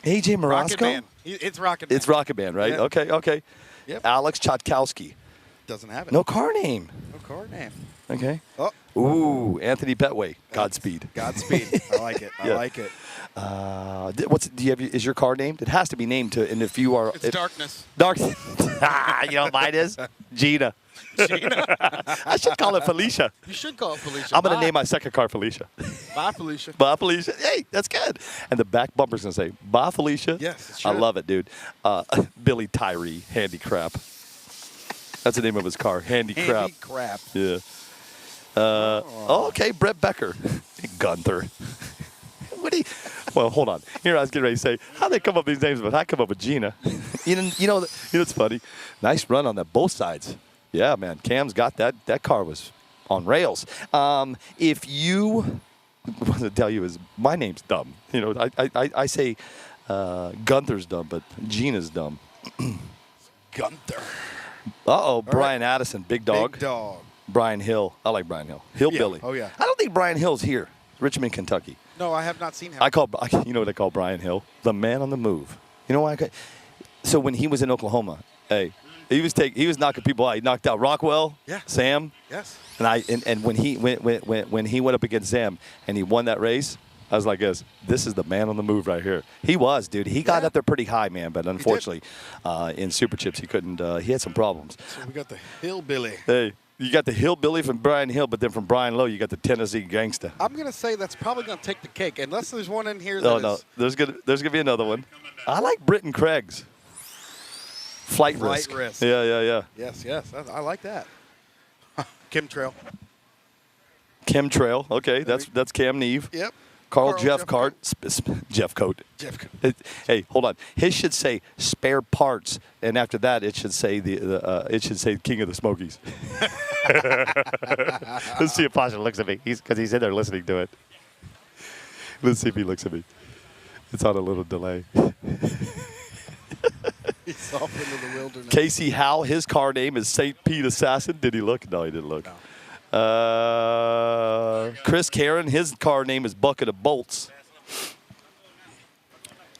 Speaker 6: AJ
Speaker 1: Rocket
Speaker 6: Morosco?
Speaker 1: Man. It's Rocket Man.
Speaker 6: It's Rocket Man, right?
Speaker 1: Yeah.
Speaker 6: Okay.
Speaker 1: Yep.
Speaker 6: Alex Chotkowski.
Speaker 1: Doesn't have it.
Speaker 6: No car name.
Speaker 1: No car name.
Speaker 6: Okay.
Speaker 1: Oh.
Speaker 6: Ooh, Anthony Petway. Godspeed.
Speaker 1: Godspeed. I like it.
Speaker 6: Yeah.
Speaker 1: I like it.
Speaker 6: Do you have? Is your car named? It has to be named to. And if you are,
Speaker 1: It's Darkness.
Speaker 6: Dark. You know what mine is? Gina. I should call it Felicia.
Speaker 1: You should call it Felicia.
Speaker 6: I'm going to
Speaker 1: Bye.
Speaker 6: name my second car Felicia.
Speaker 1: Bye, Felicia.
Speaker 6: Bye, Felicia. Hey, that's good. And the back bumper's going to say, bye, Felicia.
Speaker 1: Yes, it
Speaker 6: I
Speaker 1: should.
Speaker 6: love it, dude. Billy Tyree, Handy Crap. That's the name of his car, Handy Crap.
Speaker 1: Handy crap.
Speaker 6: Yeah. Okay, Brett Becker. Gunther. Well, hold on. Here I was getting ready to say, how they come up with these names, but I come up with Gina. you know, it's funny. Nice run on that, both sides. Yeah, man. Cam's got that. That car was on rails. If you want to tell you is my name's dumb. You know, I say Gunther's dumb, but Gina's dumb.
Speaker 1: Gunther.
Speaker 6: Brian Addison, big dog.
Speaker 1: Big dog.
Speaker 6: Brian Hill. I like Brian Hill. Hillbilly.
Speaker 1: Yeah. Oh, yeah.
Speaker 6: I don't think Brian Hill's here. Richmond, Kentucky.
Speaker 1: No, I have not seen him.
Speaker 6: You know what I call Brian Hill? The man on the move. You know why? So when he was in Oklahoma, hey, he was knocking people out. He knocked out Rockwell,
Speaker 1: Yeah.
Speaker 6: Sam,
Speaker 1: Yes.
Speaker 6: and when he went up against Sam and he won that race, I was like, this is the man on the move right here. He was, dude. He got
Speaker 1: Yeah.
Speaker 6: up there pretty high, man. But unfortunately, in Super Chips, he couldn't. He had some problems.
Speaker 1: So we got the hillbilly.
Speaker 6: Hey, you got the hillbilly from Brian Hill, but then from Brian Lowe, you got the Tennessee Gangsta.
Speaker 1: I'm gonna say that's probably gonna take the cake, unless there's one in here that
Speaker 6: No,
Speaker 1: is
Speaker 6: there's gonna be another one. I like Britton Craig's. Flight risk. Yeah.
Speaker 1: Yes. I like that. Chemtrail.
Speaker 6: Chemtrail. Okay, that's Cam Neve.
Speaker 1: Yep.
Speaker 6: Carl
Speaker 1: Carl
Speaker 6: Jeff
Speaker 1: Jeff
Speaker 6: Cart. Jeff Coat.
Speaker 1: Jeff.
Speaker 6: Hey, hold on. His should say spare parts, and after that, it should say it should say King of the Smokies. Let's see if Pasha looks at me. Because he's in there listening to it. Let's see if he looks at me. It's on a little delay.
Speaker 1: He's off into the wilderness.
Speaker 6: Casey Howe, his car name is St. Pete Assassin. Did he look? No, he didn't look.
Speaker 1: No.
Speaker 6: Chris Karen, his car name is Bucket of Bolts.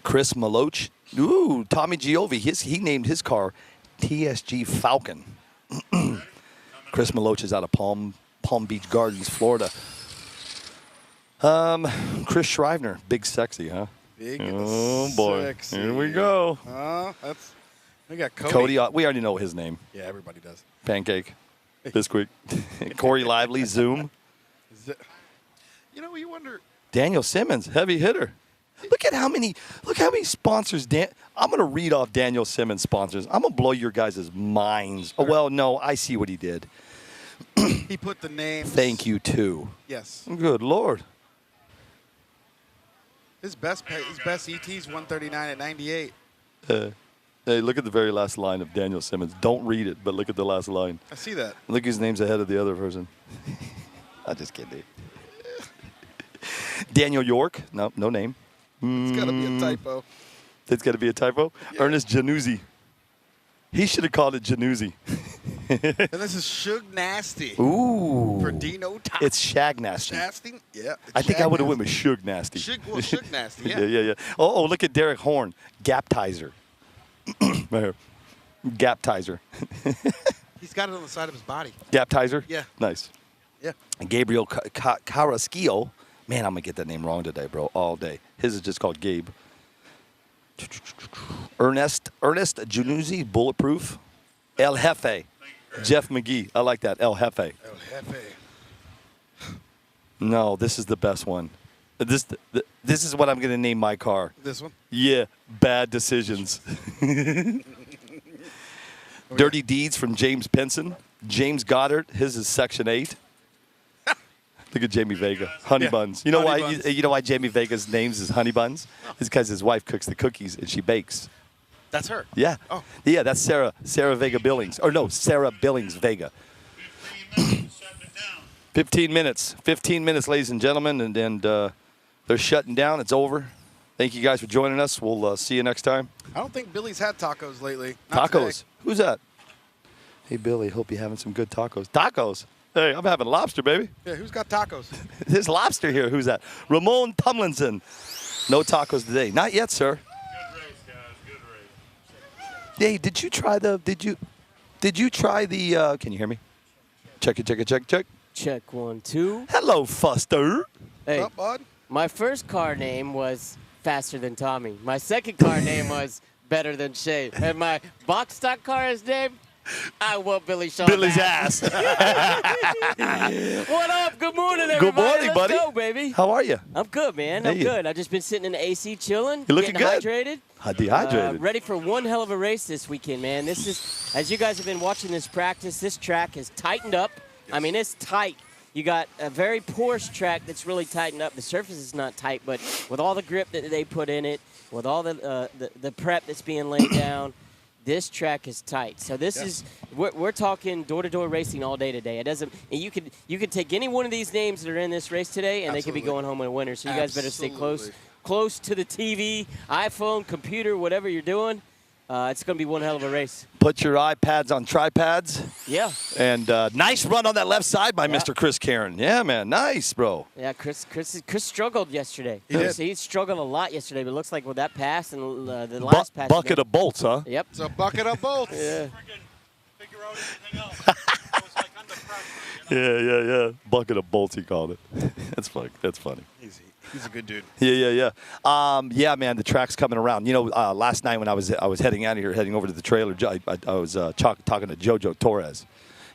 Speaker 6: Chris Maloch. Ooh, Tommy Giovi. He named his car TSG Falcon. Chris Maloch is out of Palm Beach Gardens, Florida. Chris Shriver, Big Sexy, huh?
Speaker 1: Big
Speaker 6: Oh, boy.
Speaker 1: sexy.
Speaker 6: Here we go.
Speaker 1: We got Cody.
Speaker 6: Cody, we already know his name.
Speaker 1: Yeah, everybody does.
Speaker 6: Pancake. Bisquick. Corey Lively, Zoom.
Speaker 1: You wonder.
Speaker 6: Daniel Simmons, heavy hitter. Look how many sponsors. I'm going to read off Daniel Simmons sponsors. I'm going to blow your guys' minds. Oh, well, no, I see what he did.
Speaker 1: He put the names.
Speaker 6: Thank you, too.
Speaker 1: Yes.
Speaker 6: Good Lord.
Speaker 1: His best ET is 139 at 98.
Speaker 6: Hey, look at the very last line of Daniel Simmons. Don't read it, but look at the last line.
Speaker 1: I see that.
Speaker 6: Look, his name's ahead of the other person. I'm just kidding. Daniel York. No name.
Speaker 1: It's got to be a typo.
Speaker 6: It's got to be a typo.
Speaker 1: Yeah.
Speaker 6: Ernest Januzzi. He should have called it Januzzi.
Speaker 1: And this is Suge Nasty.
Speaker 6: Ooh.
Speaker 1: For Dino Top.
Speaker 6: It's Shag Nasty.
Speaker 1: Nasty? Yeah.
Speaker 6: I think I would have went with Suge Nasty.
Speaker 1: Suge Nasty, yeah.
Speaker 6: yeah. Oh, look at Derek Horn. Gaptizer. Right here. Gaptizer.
Speaker 1: He's got it on the side of his body.
Speaker 6: Gaptizer?
Speaker 1: Yeah.
Speaker 6: Nice.
Speaker 1: Yeah.
Speaker 6: And Gabriel Carrasquillo. Man, I'm going to get that name wrong today, bro, all day. His is just called Gabe. Ernest Januzzi, Bulletproof. El Jefe. Jeff McGee. I like that. El Jefe.
Speaker 1: El Jefe.
Speaker 6: No, this is the best one. This is what I'm going to name my car.
Speaker 1: This one?
Speaker 6: Yeah, Bad Decisions. Dirty Deeds from James Pinson. James Goddard, his is Section 8. Look at Jamie Vega. Honey
Speaker 1: Yeah.
Speaker 6: Buns. You know
Speaker 1: Honey
Speaker 6: why?
Speaker 1: Buns.
Speaker 6: You know why Jamie Vega's name's is Honey Buns? It's because his wife cooks the cookies and she bakes.
Speaker 1: That's her.
Speaker 6: Yeah.
Speaker 1: Oh.
Speaker 6: Yeah, that's Sarah Vega Billings. Or no, Sarah Billings Vega.
Speaker 2: 15 minutes, shutting it down.
Speaker 6: 15 minutes. 15 minutes, ladies and gentlemen, and they're shutting down. It's over. Thank you guys for joining us. We'll see you next time.
Speaker 1: I don't think Billy's had tacos lately. Not
Speaker 6: Tacos.
Speaker 1: today.
Speaker 6: Who's that? Hey, Billy, hope you're having some good tacos. Tacos? Hey, I'm having lobster, baby.
Speaker 1: Yeah, who's got tacos?
Speaker 6: There's lobster here. Who's that? Ramon Tomlinson. No tacos today. Not yet, sir.
Speaker 2: Good race, guys. Good race.
Speaker 6: Hey, did you try the, can you hear me? Check it.
Speaker 8: Check 1, 2.
Speaker 6: Hello, Fuster.
Speaker 8: Hey,
Speaker 1: What's up, bud?
Speaker 8: my first car name was Faster Than Tommy. My second car name was Better Than Shay. And my box stock car is named I Want Billy Shaw's
Speaker 6: Billy's ass.
Speaker 8: What up? Good morning, everybody.
Speaker 6: Good morning,
Speaker 8: Let's
Speaker 6: buddy.
Speaker 8: go, baby.
Speaker 6: How are you?
Speaker 8: I'm good, man.
Speaker 6: Hey,
Speaker 8: I'm good. I've just been sitting in the AC chilling.
Speaker 6: You're looking
Speaker 8: getting
Speaker 6: good.
Speaker 8: hydrated.
Speaker 6: Dehydrated.
Speaker 8: Ready for one hell of a race this weekend, man. This is, as you guys have been watching this practice, this track is tightened up. I mean, it's tight. You got a very porous track that's really tightened up. The surface is not tight, but with all the grip that they put in it, with all the prep that's being laid down, this track is tight. So this is we're talking door-to-door racing all day today. It doesn't. And you could take any one of these names that are in this race today, and they could be going home with a winner. So you guys better stay close to the TV, iPhone, computer, whatever you're doing. It's going to be one hell of a race.
Speaker 6: Put your iPads on tripods.
Speaker 8: Yeah.
Speaker 6: And nice run on that left side by Mr. Chris Karen. Yeah, man. Nice, bro.
Speaker 8: Yeah, Chris struggled yesterday.
Speaker 1: He did.
Speaker 8: He struggled a lot yesterday, but it looks like with that pass and the last pass.
Speaker 6: Bucket of bolts, huh?
Speaker 8: Yep.
Speaker 1: It's a bucket of bolts.
Speaker 8: Yeah.
Speaker 2: Freaking figure out everything else. It was like under pressure, you know?
Speaker 6: Yeah. Bucket of bolts, he called it. That's funny.
Speaker 1: He's a good dude.
Speaker 6: Yeah. Yeah, man, the track's coming around. You know, last night when I was heading out of here, heading over to the trailer, I was talking to JoJo Torres.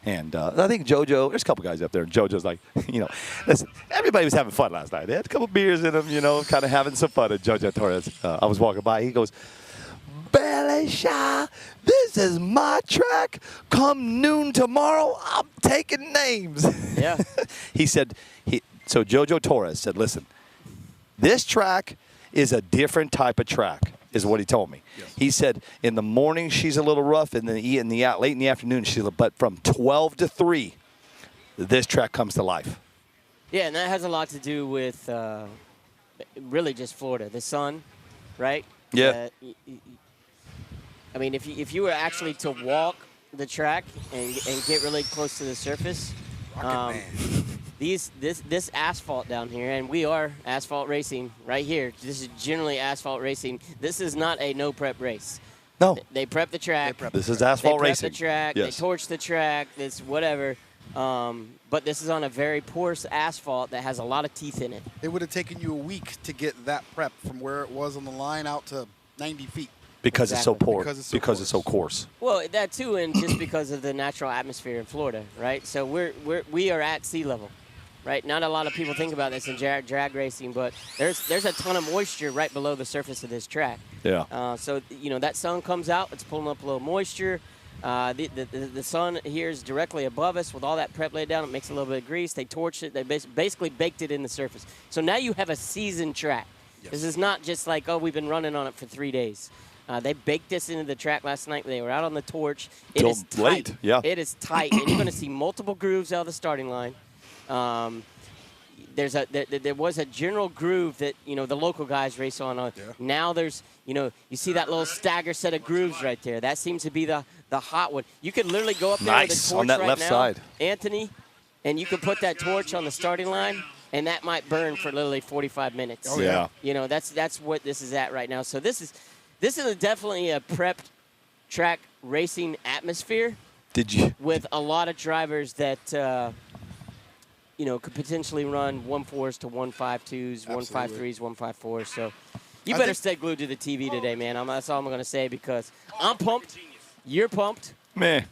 Speaker 6: And I think JoJo, there's a couple guys up there, and JoJo's like, you know, listen, everybody was having fun last night. They had a couple beers in them, you know, kind of having some fun. And JoJo Torres, I was walking by, he goes, Billy Shaw, this is my track. Come noon tomorrow, I'm taking names.
Speaker 8: Yeah.
Speaker 6: He said, so JoJo Torres said, listen, this track is a different type of track, is what he told me. Yes. He said in the morning she's a little rough, and then late in the afternoon but from 12 to 3, this track comes to life.
Speaker 8: Yeah, and that has a lot to do with really just Florida, the sun, right?
Speaker 6: Yeah.
Speaker 8: I mean, if you were actually to walk the track and get really close to the surface, this asphalt down here, and we are asphalt racing right here. This is generally asphalt racing. This is not a no prep race.
Speaker 6: No.
Speaker 8: They prep the track.
Speaker 6: This is asphalt
Speaker 8: they
Speaker 6: racing.
Speaker 8: Prep the track.
Speaker 6: Yes.
Speaker 8: They torch the track. This whatever. But this is on a very porous asphalt that has a lot of teeth in it.
Speaker 1: It would have taken you a week to get that prep from where it was on the line out to 90 feet.
Speaker 6: Because
Speaker 8: Exactly.
Speaker 6: it's so poor.
Speaker 1: Because it's so
Speaker 6: coarse.
Speaker 8: Well, that too, and just because of the natural atmosphere in Florida, right? So we are at sea level, right? Not a lot of people think about this in drag racing, but there's a ton of moisture right below the surface of this track.
Speaker 6: Yeah.
Speaker 8: So you know that sun comes out, it's pulling up a little moisture. The sun here is directly above us with all that prep laid down. It makes a little bit of grease. They torched it. They basically baked it in the surface. So now you have a seasoned track.
Speaker 1: Yes.
Speaker 8: This is not just like, oh, we've been running on it for 3 days. They baked this into the track last night. They were out on the torch. It
Speaker 6: Till
Speaker 8: is tight.
Speaker 6: late, yeah.
Speaker 8: It is tight, and you're going to see multiple grooves out of the starting line. There was a general groove that the local guys race on.
Speaker 1: Yeah.
Speaker 8: Now there's you see that little stagger set of grooves right there. That seems to be the hot one. You could literally go up there with
Speaker 6: Nice,
Speaker 8: a torch
Speaker 6: on that
Speaker 8: right
Speaker 6: left
Speaker 8: now,
Speaker 6: side.
Speaker 8: Anthony, and you could put that torch on the starting line, and that might burn for literally 45 minutes.
Speaker 1: Oh, yeah.
Speaker 8: That's what this is at right now. So this is definitely a prep track racing atmosphere.
Speaker 6: Did you?
Speaker 8: With a lot of drivers that could potentially run 1.4s to 1.52s, 1.53s, 1.54s. So you better stay glued to the TV today, man. That's all I'm going to say, because I'm pumped. You're pumped.
Speaker 6: Man.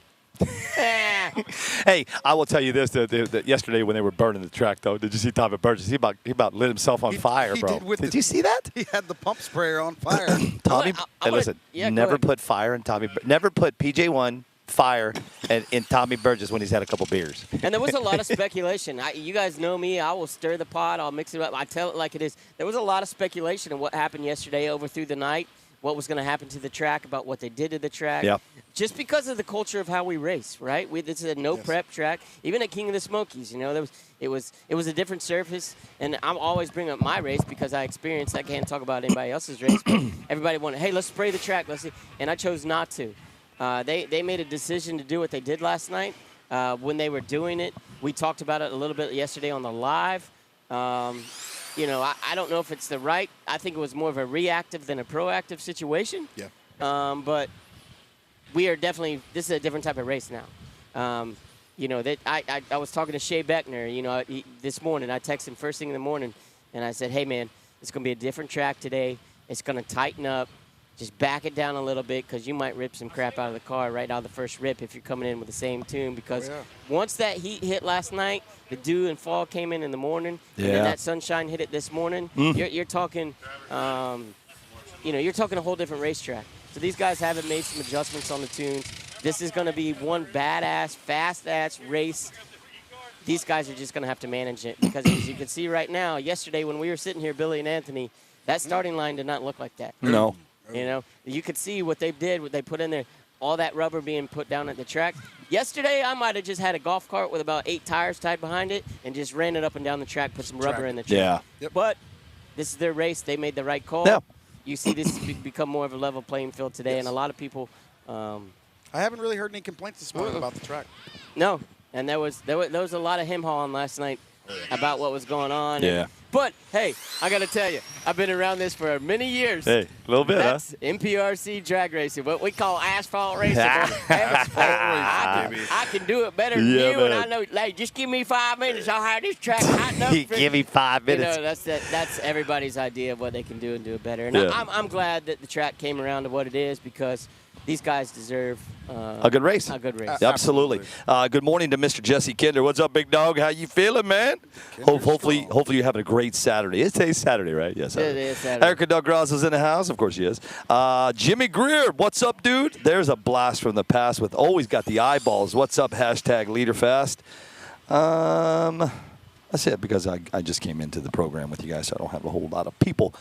Speaker 6: Hey, I will tell you this: that yesterday when they were burning the track, though, did you see Tommy Burgess? He about lit himself on fire, bro. Did you see that?
Speaker 1: He had the pump sprayer on fire.
Speaker 6: Tommy,
Speaker 8: I'm gonna-
Speaker 6: listen,
Speaker 8: yeah, go
Speaker 6: never
Speaker 8: ahead.
Speaker 6: put fire in Tommy. Never put PJ1 fire in Tommy Burgess when he's had a couple beers.
Speaker 8: And there was a lot of speculation. You guys know me. I will stir the pot. I'll mix it up. I tell it like it is. There was a lot of speculation of what happened yesterday over through the night, what was going to happen to the track, about what they did to the track.
Speaker 6: Yep.
Speaker 8: Just because of the culture of how we race, right? This is a no-prep track. Even at King of the Smokies, it was a different surface. And I'm always bringing up my race because I experienced. I can't talk about anybody else's race. But everybody wanted, hey, let's spray the track. Let's see. And I chose not to. They made a decision to do what they did last night. When they were doing it, we talked about it a little bit yesterday on the live. I don't know if it's the right. I think it was more of a reactive than a proactive situation.
Speaker 1: Yeah.
Speaker 8: But we are definitely. This is a different type of race now. I was talking to Shea Beckner. This morning I texted him first thing in the morning, and I said, "Hey man, it's going to be a different track today. It's going to tighten up. Just back it down a little bit, because you might rip some crap out of the car right out of the first rip if you're coming in with the same tune, because once that heat hit last night, the dew and fall came in the morning, and then that sunshine hit it this morning. You're talking, you're talking a whole different racetrack. So these guys haven't made some adjustments on the tunes. This is going to be one badass, fast-ass race. These guys are just going to have to manage it, because as you can see right now, yesterday when we were sitting here, Billy and Anthony, that starting line did not look like that.
Speaker 6: No.
Speaker 8: You could see what they did, what they put in there, all that rubber being put down at the track. Yesterday, I might have just had a golf cart with about 8 tires tied behind it and just ran it up and down the track, put some rubber in the track.
Speaker 6: Yeah.
Speaker 1: Yep.
Speaker 8: But this is their race. They made the right call.
Speaker 6: Yeah.
Speaker 8: You see this become more of a level playing field today, and a lot of people
Speaker 1: I haven't really heard any complaints this morning about the track.
Speaker 8: no. And there was a lot of him-hawing last night about what was going on.
Speaker 6: Yeah.
Speaker 8: But, hey, I got to tell you, I've been around this for many years.
Speaker 6: Hey, a little bit,
Speaker 8: That's NPRC drag racing, what we call asphalt racing. I can do it better than
Speaker 6: Yeah,
Speaker 8: you, and
Speaker 6: man.
Speaker 8: I know. Hey, just give me 5 minutes. I'll have this track tightened up.
Speaker 6: Give me 5 minutes.
Speaker 8: That's everybody's idea of what they can do and do it better. And
Speaker 6: Yeah.
Speaker 8: I'm glad that the track came around to what it is, because these guys deserve
Speaker 6: A good race.
Speaker 8: A good race.
Speaker 6: Absolutely. Good morning to Mr. Jesse Kinder. What's up, big dog? How you feeling, man? Hopefully you're having a great Saturday. It's today's Saturday, right? Yes.
Speaker 8: It is Saturday.
Speaker 6: Erica Douglas is in the house. Of course she is. Jimmy Greer, what's up, dude? There's a blast from the past with always got the eyeballs. What's up, hashtag LeaderFast. That's it, because I just came into the program with you guys, so I don't have a whole lot of people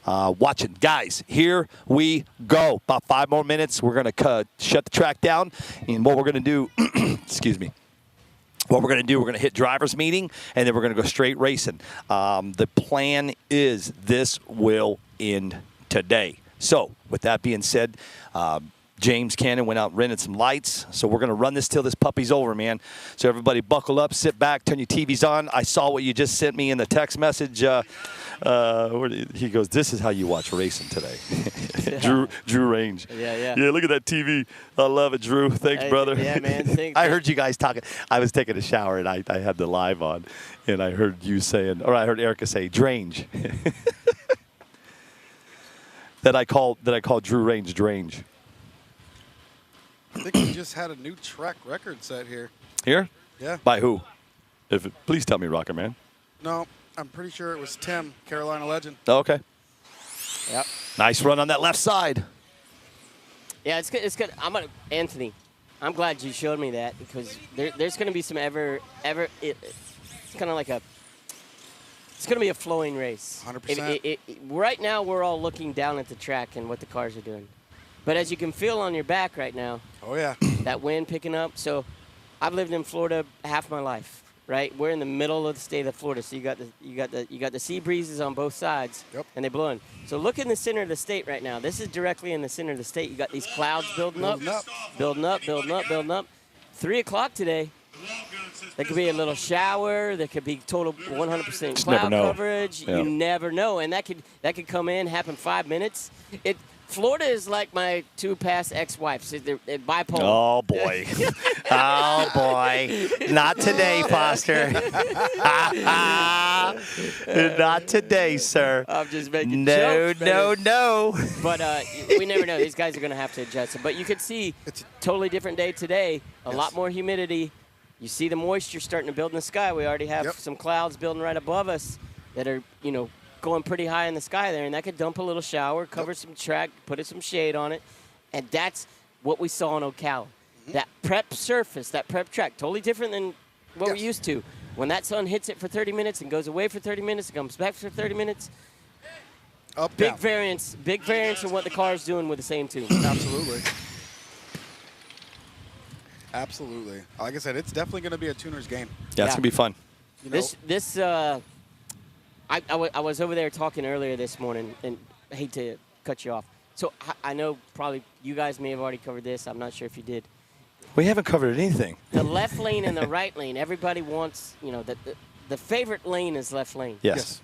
Speaker 6: watching. Guys, here we go. About 5 more minutes. We're going to shut the track down. And what we're going to do, excuse me. What we're going to do, we're going to hit driver's meeting, and then we're going to go straight racing. The plan is this will end today. So, with that being said, James Cannon went out and rented some lights. So we're going to run this till this puppy's over, man. So everybody buckle up, sit back, turn your TVs on. I saw what you just sent me in the text message. He goes, this is how you watch racing today. Drew Range.
Speaker 8: Yeah.
Speaker 6: Yeah, look at that TV. I love it, Drew. Thanks,
Speaker 8: Hey,
Speaker 6: brother.
Speaker 8: yeah, man, thanks.
Speaker 6: I heard you guys talking. I was taking a shower, and I had the live on. And I heard you saying, or I heard Erica say, Drange. that I called Drew Range Drange.
Speaker 1: I think we just had a new track record set here.
Speaker 6: Here?
Speaker 1: Yeah.
Speaker 6: By who? Please tell me, Rocker Man.
Speaker 1: No, I'm pretty sure it was Tim, Carolina legend.
Speaker 6: Oh, okay.
Speaker 8: Yep.
Speaker 6: Nice run on that left side.
Speaker 8: Yeah, it's good. It's good. Anthony, I'm glad you showed me that, because there's going to be some it's kind of like It's going to be a flowing race.
Speaker 1: 100%.
Speaker 8: Right now, we're all looking down at the track and what the cars are doing. But as you can feel on your back right now,
Speaker 1: Oh, yeah.
Speaker 8: that wind picking up. So I've lived in Florida half my life, right? We're in the middle of the state of Florida, so you got the sea breezes on both sides,
Speaker 1: Yep.
Speaker 8: and they blow in. So look in the center of the state right now. This is directly in the center of the state. You got these clouds building up, building up, building up, building up. 3 o'clock today. There could be a little shower. There could be total 100%
Speaker 6: Just never
Speaker 8: cloud
Speaker 6: know.
Speaker 8: coverage.
Speaker 6: Yeah.
Speaker 8: You never know, and that could come in, happen 5 minutes. Florida is like my 2 past ex-wives. They're bipolar.
Speaker 6: Oh, boy. Oh, boy. Not today, Foster. Not today, sir.
Speaker 8: I'm just making
Speaker 6: No,
Speaker 8: jokes,
Speaker 6: no,
Speaker 8: man.
Speaker 6: no.
Speaker 8: But we never know. These guys are going to have to adjust it. But you could see totally different day today. A lot more humidity. You see the moisture starting to build in the sky. We already have some clouds building right above us that are, going pretty high in the sky there, and that could dump a little shower, cover some track, put some shade on it, and that's what we saw in Ocala. That prep surface, that prep track, totally different than what we're used to. When that sun hits it for 30 minutes and goes away for 30 minutes and comes back for 30 minutes, big variance in what the car's doing with the same tune.
Speaker 1: Absolutely. Absolutely. Like I said, it's definitely going to be a tuner's game.
Speaker 6: Yeah, it's going to be fun.
Speaker 8: I was over there talking earlier this morning, and I hate to cut you off. So I know probably you guys may have already covered this. I'm not sure if you did.
Speaker 6: We haven't covered anything.
Speaker 8: The left lane and the right lane, everybody wants, the favorite lane is left lane.
Speaker 6: Yes.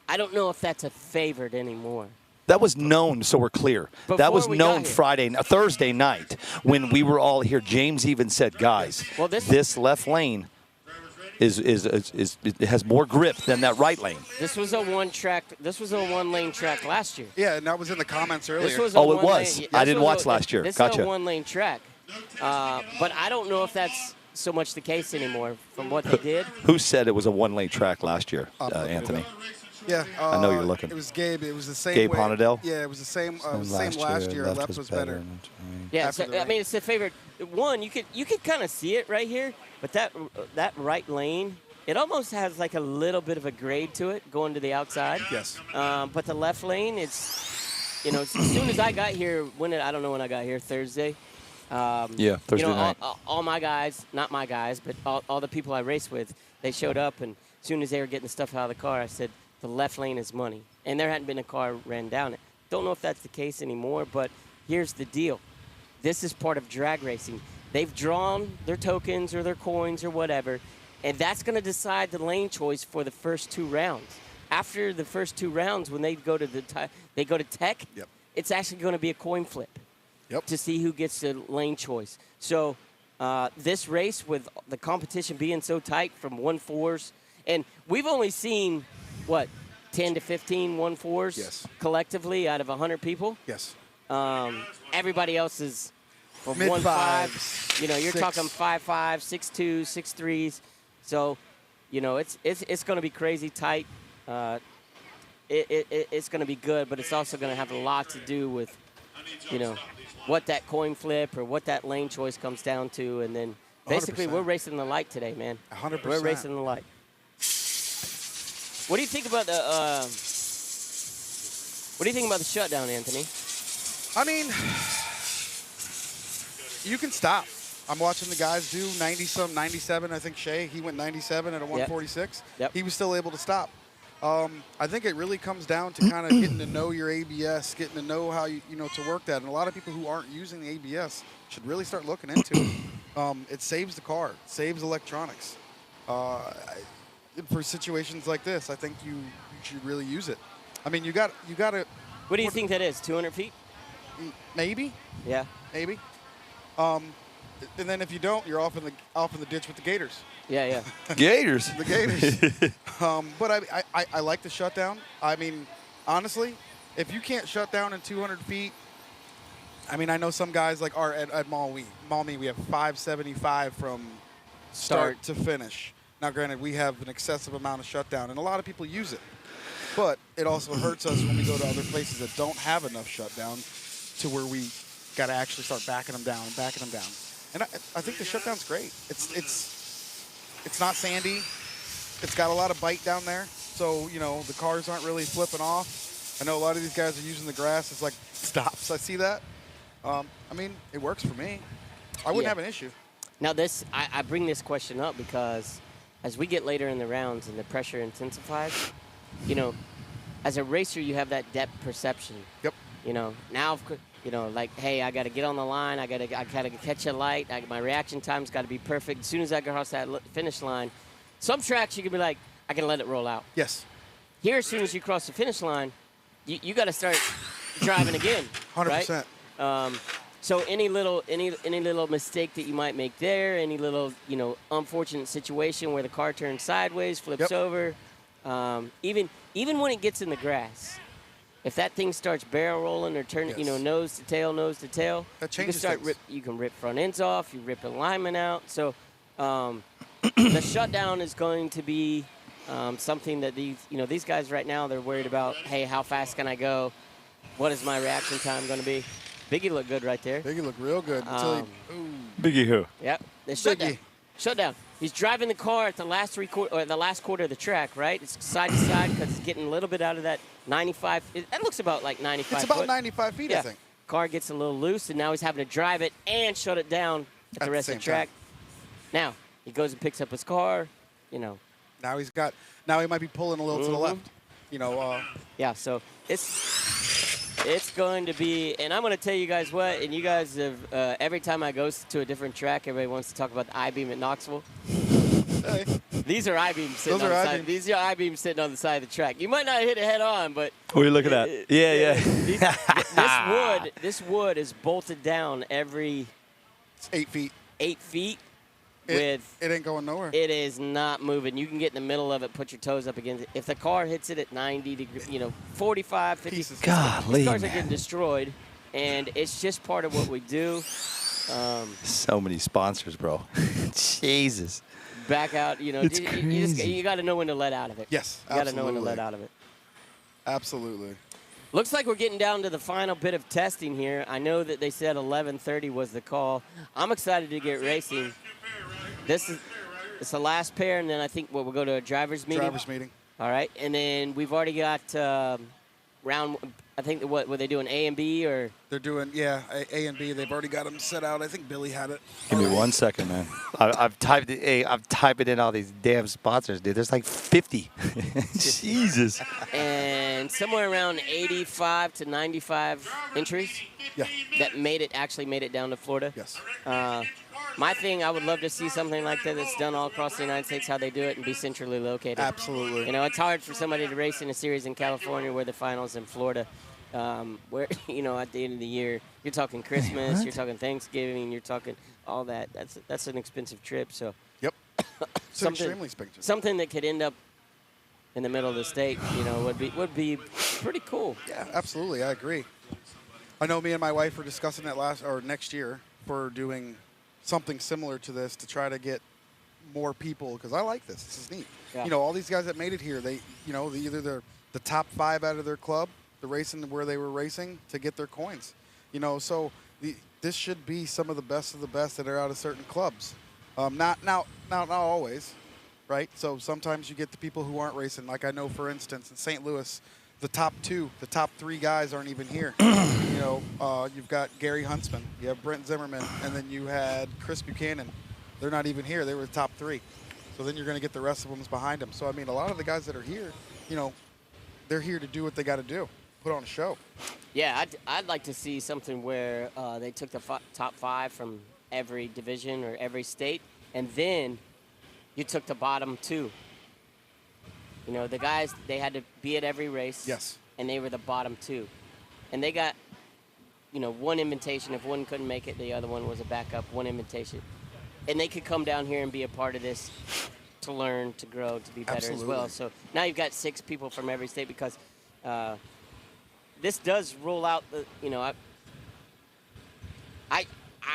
Speaker 8: I don't know if that's a favorite anymore.
Speaker 6: That was known, so we're clear. That was
Speaker 8: Before we
Speaker 6: known
Speaker 8: got here.
Speaker 6: Thursday night when we were all here. James even said, guys,
Speaker 8: Well,
Speaker 6: this left lane it has more grip than that right lane.
Speaker 8: This was a one-lane track last year.
Speaker 1: Yeah, and that was in the comments earlier.
Speaker 8: This was
Speaker 6: Oh,
Speaker 8: a
Speaker 6: it was.
Speaker 8: one-lane-
Speaker 6: I
Speaker 8: this
Speaker 6: didn't
Speaker 8: was
Speaker 6: watch last year.
Speaker 8: This
Speaker 6: Gotcha.
Speaker 8: is a one-lane track. But I don't know if that's so much the case anymore from what they did.
Speaker 6: Who said it was a one-lane track last year, Anthony?
Speaker 1: Yeah,
Speaker 6: I know you're looking.
Speaker 1: It was Gabe. It was the same.
Speaker 6: Gabe
Speaker 1: way.
Speaker 6: Honadell?
Speaker 1: Yeah, it was the same. Same last year. Left was better.
Speaker 8: Yeah,
Speaker 1: After
Speaker 8: so,
Speaker 1: the
Speaker 8: I mean, it's the favorite one. You could kind of see it right here, but that right lane, it almost has like a little bit of a grade to it going to the outside.
Speaker 1: Yes.
Speaker 8: But the left lane, it's, as soon as I got here, I don't know when I got here, Thursday.
Speaker 6: Yeah, Thursday night.
Speaker 8: All my guys, not my guys, but all the people I race with, they showed up, and as soon as they were getting the stuff out of the car, I said, the left lane is money. And there hadn't been a car ran down it. Don't know if that's the case anymore, but here's the deal. This is part of drag racing. They've drawn their tokens or their coins or whatever, and that's going to decide the lane choice for the first 2 rounds. After the first 2 rounds, when they go to tech, it's actually going to be a coin flip to see who gets the lane choice. So this race, with the competition being so tight from 1-4s, and we've only seen, 10 to 15 1-4s collectively out of 100 people?
Speaker 1: Yes.
Speaker 8: Everybody else is from
Speaker 1: Mid
Speaker 8: 1-5.
Speaker 1: fives,
Speaker 8: You're
Speaker 1: 6.
Speaker 8: talking 5-5, 6-2, 6-3s. So, it's going to be crazy tight. It's going to be good, but it's also going to have a lot to do with, what that coin flip or what that lane choice comes down to. And then basically
Speaker 1: 100%.
Speaker 8: we're racing the light today, man.
Speaker 1: 100%.
Speaker 8: We're racing the light. What do you think about the shutdown, Anthony?
Speaker 1: I mean, you can stop. I'm watching the guys do 90-some, 97. I think Shea, he went 97 at a 146.
Speaker 8: Yep.
Speaker 1: He was still able to stop. I think it really comes down to kind of getting to know your ABS, getting to know how you to work that. And a lot of people who aren't using the ABS should really start looking into it. It saves the car, saves electronics. For situations like this, I think you should really use it. I mean, you got to.
Speaker 8: What do you think that is? 200 feet?
Speaker 1: Maybe.
Speaker 8: Yeah.
Speaker 1: Maybe. And then if you don't, you're off in the ditch with the Gators.
Speaker 8: Yeah.
Speaker 6: Gators.
Speaker 1: The Gators. But I like the shutdown. I mean, honestly, if you can't shut down in 200 feet, I mean, I know some guys like are at Maumee. We have 575 from start to finish. Now, granted, we have an excessive amount of shutdown, and a lot of people use it. But it also hurts us when we go to other places that don't have enough shutdown to where we got to actually start backing them down. And I think the shutdown's great. It's not sandy. It's got a lot of bite down there. so the cars aren't really flipping off. I know a lot of these guys are using the grass as like stops. I see that. I mean, it works for me. I wouldn't
Speaker 8: Yeah.
Speaker 1: have an issue.
Speaker 8: Now I bring this question up because as we get later in the rounds and the pressure intensifies, as a racer you have that depth perception.
Speaker 1: Yep.
Speaker 8: Now like, hey, I got to get on the line. I got to catch a light. My reaction time's got to be perfect. As soon as I cross that finish line, some tracks you can be like, I can let it roll out.
Speaker 1: Yes.
Speaker 8: Here, as soon as you cross the finish line, you got to start driving again.
Speaker 1: 100%.
Speaker 8: Right? So any little mistake that you might make there, any little unfortunate situation where the car turns sideways, flips
Speaker 1: Yep.
Speaker 8: over, even when it gets in the grass, if that thing starts barrel rolling or turning,
Speaker 1: Yes.
Speaker 8: nose to tail,
Speaker 1: That
Speaker 8: you can
Speaker 1: changes things.
Speaker 8: you can rip front ends off, you rip alignment out. So the shutdown is going to be something that these guys right now, they're worried about. Hey, how fast can I go? What is my reaction time going to be? Biggie looked good right there.
Speaker 1: Biggie looked real good until he. Ooh.
Speaker 6: Biggie who?
Speaker 8: Yep. The shutdown.
Speaker 1: Biggie.
Speaker 8: Shutdown. He's driving the car at the last quarter of the track, right? It's side to side because it's getting a little bit out of that 95. That looks about like 95.
Speaker 1: It's about
Speaker 8: foot.
Speaker 1: 95 feet, I
Speaker 8: Yeah.
Speaker 1: think.
Speaker 8: Car gets a little loose, and now he's having to drive it and shut it down at the rest of
Speaker 1: same
Speaker 8: the track.
Speaker 1: time.
Speaker 8: Now he goes and picks up his car.
Speaker 1: Now he might be pulling a little to the
Speaker 8: Mhm.
Speaker 1: left.
Speaker 8: Yeah. So it's going to be, and I'm going to tell you guys what, and you guys have, every time I go to a different track, everybody wants to talk about the I-beam at Knoxville.
Speaker 1: Hey,
Speaker 8: These are I-beams sitting
Speaker 1: Those
Speaker 8: on
Speaker 1: are
Speaker 8: the side.
Speaker 1: I-beams.
Speaker 8: These are I-beams sitting on the side of the track. You might not hit it head on, but
Speaker 6: What are you looking at? Yeah.
Speaker 8: this wood is bolted down every
Speaker 1: it's 8 feet.
Speaker 8: 8 feet.
Speaker 1: It ain't going nowhere.
Speaker 8: It is not moving. You can get in the middle of it, put your toes up against it. If the car hits it at 90 degrees, 45, 50,
Speaker 1: Pieces.
Speaker 6: Golly,
Speaker 8: these cars are
Speaker 6: man.
Speaker 8: getting destroyed, and it's just part of what we do.
Speaker 6: So many sponsors, bro. Jesus.
Speaker 8: Back out,
Speaker 6: It's crazy.
Speaker 8: you got to know when to let out of it.
Speaker 1: Yes,
Speaker 8: You got to know when to let
Speaker 1: absolutely.
Speaker 8: out of it.
Speaker 1: Absolutely.
Speaker 8: Looks like we're getting down to the final bit of testing here. I know that they said 11:30 was the call. I'm excited to get racing. It's the last pair, and then I think we'll go to a driver's meeting.
Speaker 1: Drivers meeting.
Speaker 8: All right, and then we've already got round. I think were they doing A and B or?
Speaker 1: They're doing A and B. They've already got them set out. I think Billy had it.
Speaker 6: Give me 1 second, man. I've typed it. Hey, I'm typing in all these damn sponsors, dude. There's like 50. Jesus.
Speaker 8: And somewhere around 85 to 95 entries
Speaker 1: Yeah.
Speaker 8: that made it down to Florida.
Speaker 1: Yes.
Speaker 8: My thing, I would love to see something like that that's done all across the United States, how they do it, and be centrally located.
Speaker 1: Absolutely.
Speaker 8: It's hard for somebody to race in a series in California where the finals in Florida, where, at the end of the year, you're talking Christmas,
Speaker 6: what?
Speaker 8: you're talking Thanksgiving, you're talking all that. That's an expensive trip. So
Speaker 1: Yep. It's
Speaker 8: Something-
Speaker 1: extremely expensive.
Speaker 8: something that could end up in the middle of the state, would be pretty cool.
Speaker 1: Yeah, absolutely. I agree. I know me and my wife were discussing it next year for doing something similar to this to try to get more people, because I like this. This is neat.
Speaker 8: Yeah.
Speaker 1: All these guys that made it here, either they're the top 5 out of their club, the racing where they were racing to get their coins. So this should be some of the best that are out of certain clubs. Not always, right? So sometimes you get the people who aren't racing. Like I know, for instance, in St. Louis, the top 3 guys aren't even here. You've got Gary Huntsman, you have Brent Zimmerman, and then you had Chris Buchanan. They're not even here. They were the top 3. So then you're going to get the rest of them behind them. So, I mean, a lot of the guys that are here, they're here to do what they got to do, put on a show.
Speaker 8: Yeah, I'd like to see something where they took the top 5 from every division or every state, and then you took the bottom 2. The guys, they had to be at every race.
Speaker 1: Yes.
Speaker 8: And they were the bottom 2. And they got, one invitation. If one couldn't make it, the other one was a backup, one invitation. And they could come down here and be a part of this to learn, to grow, to be better as well.
Speaker 1: Absolutely.
Speaker 8: So now you've got 6 people from every state because this does roll out the,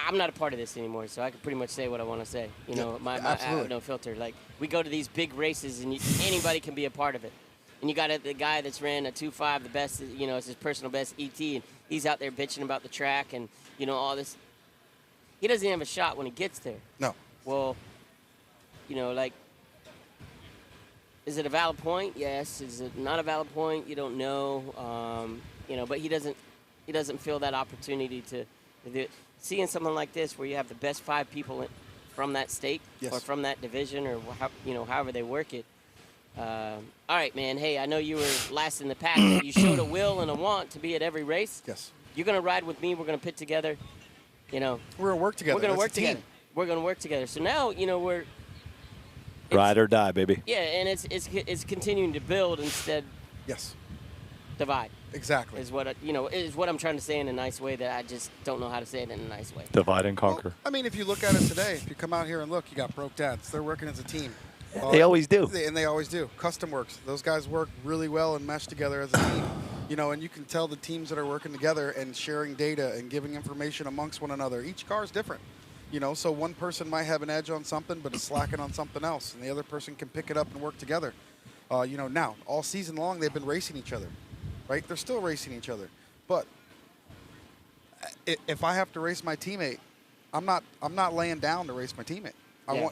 Speaker 8: I'm not a part of this anymore, so I can pretty much say what I want to say. I have
Speaker 1: absolutely.
Speaker 8: no filter. Like, we go to these big races, and anybody can be a part of it. And you got the guy that's ran a 2.5, the best, it's his personal best ET, and he's out there bitching about the track and, all this. He doesn't have a shot when he gets there.
Speaker 1: No.
Speaker 8: Well, Is it a valid point? Yes. Is it not a valid point? You don't know. But he doesn't feel that opportunity to do it. Seeing something like this where you have the best 5 people from that state
Speaker 1: Yes.
Speaker 8: or from that division or however they work it. All right, man. Hey, I know you were last in the pack. But you showed a will and a want to be at every race.
Speaker 1: Yes.
Speaker 8: You're gonna ride with me. We're gonna pit together.
Speaker 1: We're going to work together.
Speaker 8: We're gonna
Speaker 1: That's
Speaker 8: work
Speaker 1: a team.
Speaker 8: together. We're gonna work together. So now we're
Speaker 6: Ride or die, baby.
Speaker 8: yeah, and it's continuing to build instead
Speaker 1: Yes.
Speaker 8: divide.
Speaker 1: Exactly.
Speaker 8: Is what is what I'm trying to say in a nice way that I just don't know how to say it in a nice way.
Speaker 6: Divide and conquer.
Speaker 1: Well, I mean, if you look at it today, if you come out here and look, you got Broke Dads. They're working as a team.
Speaker 6: They always do.
Speaker 1: And they always do. Custom Works. Those guys work really well and mesh together as a team. And you can tell the teams that are working together and sharing data and giving information amongst one another. Each car is different. So one person might have an edge on something but is slacking on something else, and the other person can pick it up and work together. Now, all season long, they've been racing each other, right? They're still racing each other. But if I have to race my teammate, I'm not laying down to race my teammate.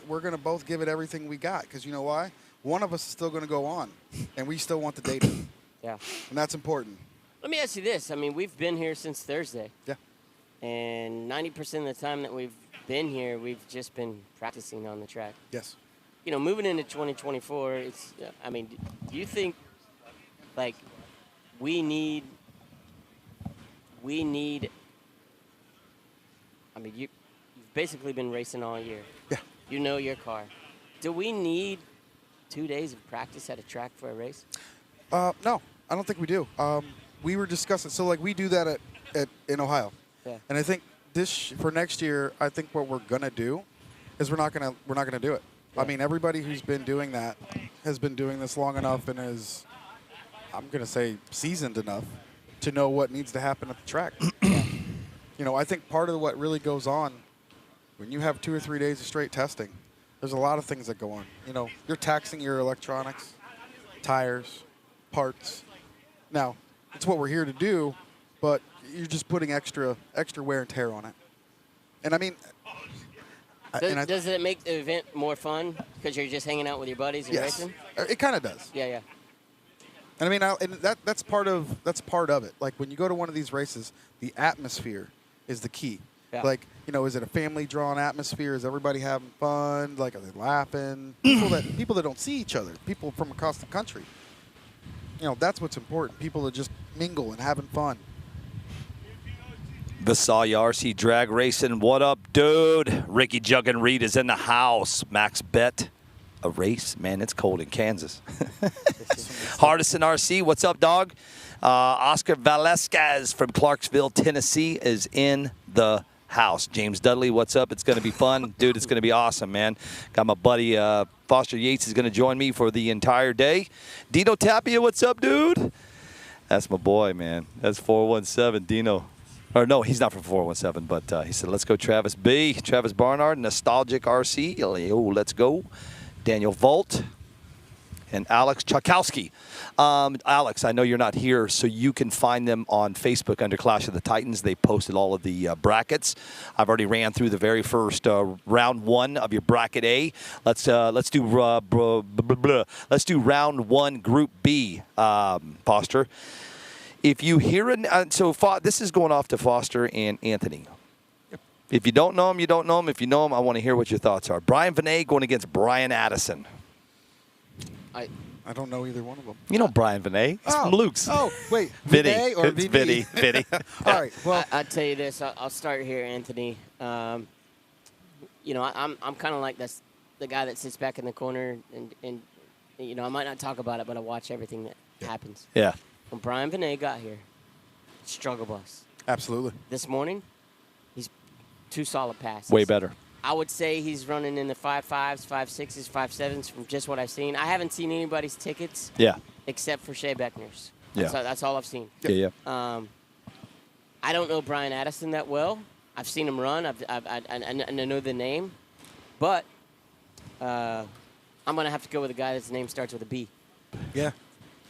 Speaker 1: We're going to both give it everything we got, because you know why? One of us is still going to go on, and we still want the data.
Speaker 8: Yeah.
Speaker 1: And that's important.
Speaker 8: Let me ask you this. I mean, we've been here since Thursday.
Speaker 1: Yeah.
Speaker 8: And 90% of the time that we've been here, we've just been practicing on the track.
Speaker 1: Yes.
Speaker 8: Moving into 2024, do you think, like, we need, you've basically been racing all year.
Speaker 1: Yeah.
Speaker 8: You know your car. Do we need 2 days of practice at a track for a race?
Speaker 1: No, I don't think we do. We were discussing, so like we do that in Ohio.
Speaker 8: Yeah.
Speaker 1: And I think for next year, I think what we're gonna do is we're not gonna do it.
Speaker 8: Yeah.
Speaker 1: I mean, everybody who's been doing that has been doing this long enough and is, I'm gonna say, seasoned enough to know what needs to happen at the track. I think part of what really goes on when you have 2 or 3 days of straight testing, there's a lot of things that go on. You're taxing your electronics, tires, parts. Now, it's what we're here to do, but you're just putting extra wear and tear on it. And I mean,
Speaker 8: Does it make the event more fun because you're just hanging out with your buddies and
Speaker 1: yes,
Speaker 8: racing?
Speaker 1: it kind of does.
Speaker 8: Yeah.
Speaker 1: And I mean, that's part of it. Like when you go to one of these races, the atmosphere is the key.
Speaker 8: Yeah.
Speaker 1: Like, is it a family-drawn atmosphere? Is everybody having fun? Like, are they laughing? People that don't see each other, people from across the country. That's what's important. People that just mingle and having fun.
Speaker 6: Visalia RC Drag Racing, what up, dude? Ricky Juggin Reed is in the house. Max Bet, a race? Man, it's cold in Kansas. Hardison RC, what's up, dog? Oscar Velasquez from Clarksville, Tennessee is in the house. James Dudley, what's up? It's going to be fun. Dude, it's going to be awesome, man. Got my buddy Foster Yates is going to join me for the entire day. Dino Tapia, what's up, dude? That's my boy, man. That's 417, Dino. Or no, he's not from 417, but he said, let's go Travis B. Travis Barnard, Nostalgic RC. Oh, let's go. Daniel Volt and Alex Chakowski. Alex, I know you're not here, so you can find them on Facebook under Clash of the Titans. They posted all of the brackets. I've already ran through the very first round 1 of your bracket A. Let's do round 1, Group B, Foster. If you hear this is going off to Foster and Anthony.
Speaker 1: Yep.
Speaker 6: If you don't know him, you don't know him. If you know him, I want to hear what your thoughts are. Brian Vinay going against Brian Addison.
Speaker 1: I don't know either one of them.
Speaker 6: You know Brian Vinay. He's from Luke's.
Speaker 1: Oh, wait.
Speaker 6: Vinny.
Speaker 1: Vinay or
Speaker 6: It's
Speaker 1: VB?
Speaker 6: Vinny.
Speaker 1: All right. Well,
Speaker 8: I'll tell you this. I'll start here, Anthony. I'm kind of like the guy that sits back in the corner and I might not talk about it, but I watch everything that happens.
Speaker 6: Yeah.
Speaker 8: When Brian Vinay got here, struggle bus.
Speaker 1: absolutely.
Speaker 8: This morning, he's 2 solid passes.
Speaker 6: Way better.
Speaker 8: I would say he's running in the 5.5s, 5.6s, 5.7s from just what I've seen. I haven't seen anybody's tickets
Speaker 6: Yeah.
Speaker 8: except for Shea Beckner's.
Speaker 6: Yeah.
Speaker 8: That's all I've seen.
Speaker 6: Yeah.
Speaker 8: I don't know Brian Addison that well. I've seen him run. I know the name. But I'm going to have to go with a guy that's name starts with a B.
Speaker 1: Yeah.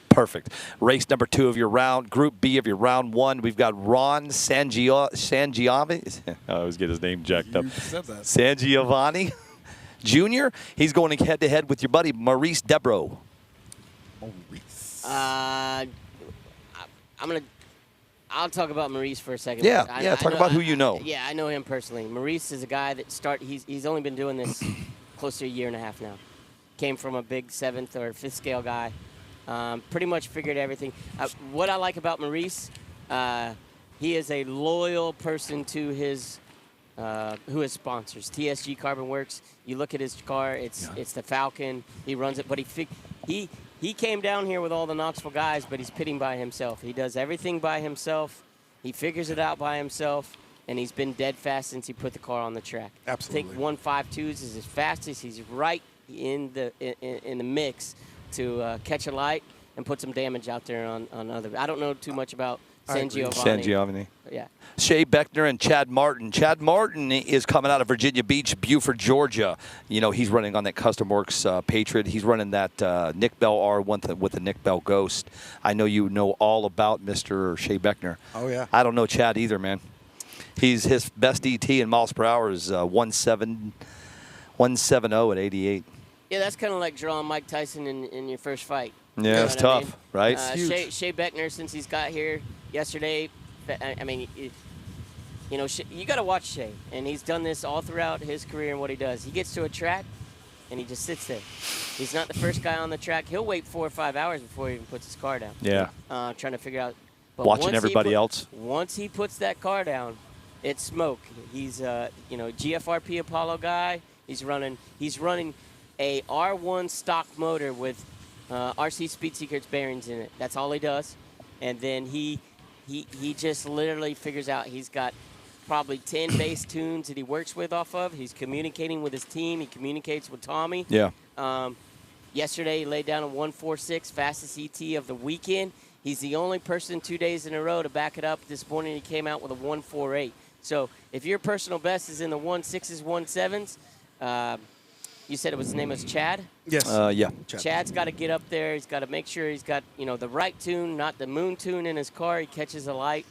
Speaker 6: Perfect. Race number 2 of your round, Group B of your round 1. We've got Ron Sangiovanni. I always get his name jacked up.
Speaker 1: You said that.
Speaker 6: Sangiovanni Jr. He's going head-to-head with your buddy Maurice Debro.
Speaker 1: Maurice.
Speaker 8: I'll talk about Maurice for a second.
Speaker 6: Yeah,
Speaker 8: because
Speaker 6: yeah. Talk about who you know.
Speaker 8: Yeah, I know him personally. Maurice is a guy that he's only been doing this close to a year and a half now. Came from a big 7th or 5th scale guy. Pretty much figured everything. What I like about Maurice, he is a loyal person to his sponsors. TSG Carbon Works. You look at his car; it's the Falcon. He runs it, but he came down here with all the Knoxville guys, but he's pitting by himself. He does everything by himself. He figures it out by himself, and he's been dead fast since he put the car on the track.
Speaker 1: Absolutely.
Speaker 8: I think 152s is his fastest. He's right in the mix to catch a light and put some damage out there on other. I don't know too much about San Giovanni.
Speaker 6: San Giovanni.
Speaker 8: Yeah.
Speaker 6: Shea Beckner and Chad Martin. Chad Martin is coming out of Virginia Beach, Buford, Georgia. You know, he's running on that Custom Works Patriot. He's running that Nick Bell R1 with the Nick Bell Ghost. I know you know all about Mr. Shea Beckner.
Speaker 1: Oh, yeah.
Speaker 6: I don't know Chad either, man. His best ET in miles per hour is 170 at 88.
Speaker 8: Yeah, that's kind of like drawing Mike Tyson in your first fight.
Speaker 6: Yeah, it's tough, right?
Speaker 8: Shea Beckner, since he's got here yesterday, I mean, you know, you got to watch Shea, and he's done this all throughout his career and what he does. He gets to a track, and he just sits there. He's not the first guy on the track. He'll wait 4 or 5 hours before he even puts his car down.
Speaker 6: Yeah.
Speaker 8: Trying to figure out. But
Speaker 6: Watching everybody else.
Speaker 8: Once he puts that car down, it's smoke. He's GFRP Apollo guy. He's running a R1 stock motor with RC Speed Secrets bearings in it. That's all he does. And then he just literally figures out he's got probably 10 bass tunes that he works with off of. He's communicating with his team. He communicates with Tommy.
Speaker 6: Yeah.
Speaker 8: Yesterday he laid down a 146, fastest ET of the weekend. He's the only person 2 days in a row to back it up. This morning he came out with a 148. So if your personal best is in the 16s, 17s, you said his name was Chad?
Speaker 1: Yes.
Speaker 6: Yeah.
Speaker 8: Chad's got to get up there. He's got to make sure he's got, the right tune, not the moon tune in his car. He catches a light,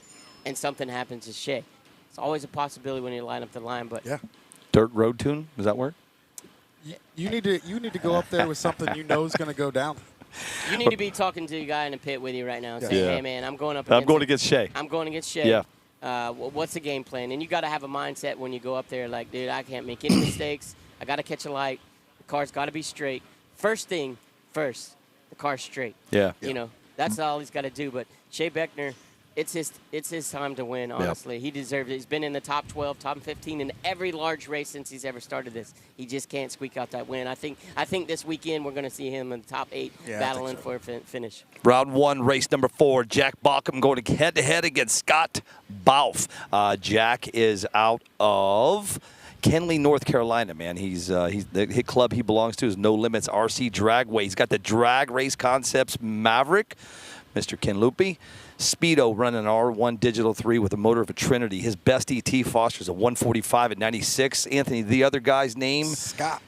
Speaker 8: and something happens to Shea. It's always a possibility when you line up the line, but
Speaker 1: Yeah.
Speaker 6: Dirt road tune, does that work?
Speaker 1: You need to go up there with something you know is going to go down.
Speaker 8: you need to be talking to the guy in the pit with you right now and saying,
Speaker 6: Yeah.
Speaker 8: hey, man, I'm going
Speaker 6: against Shea.
Speaker 8: I'm going against Shea.
Speaker 6: Yeah.
Speaker 8: What's the game plan? And you got to have a mindset when you go up there like, dude, I can't make any mistakes. I got to catch a light. The car's got to be straight. First thing first, the car's straight.
Speaker 6: Yeah.
Speaker 8: That's all he's got to do. But Shea Beckner, it's his time to win, honestly. He deserves it. He's been in the top 12, top 15 in every large race since he's ever started this. He just can't squeak out that win. I think this weekend we're going to see him in the top 8 battling for a finish.
Speaker 6: Round 1, race number 4. Jack Bauckham going head-to-head against Scott Bauf. Jack is out of Kenley, North Carolina, man. He's the hit club he belongs to is No Limits RC Dragway. He's got the Drag Race Concepts Maverick, Mr. Ken Loopy. Speedo running an R1 Digital 3 with a motor of a Trinity. His best ET Foster's a 145 at 96. Anthony, the other guy's name?
Speaker 1: Scott.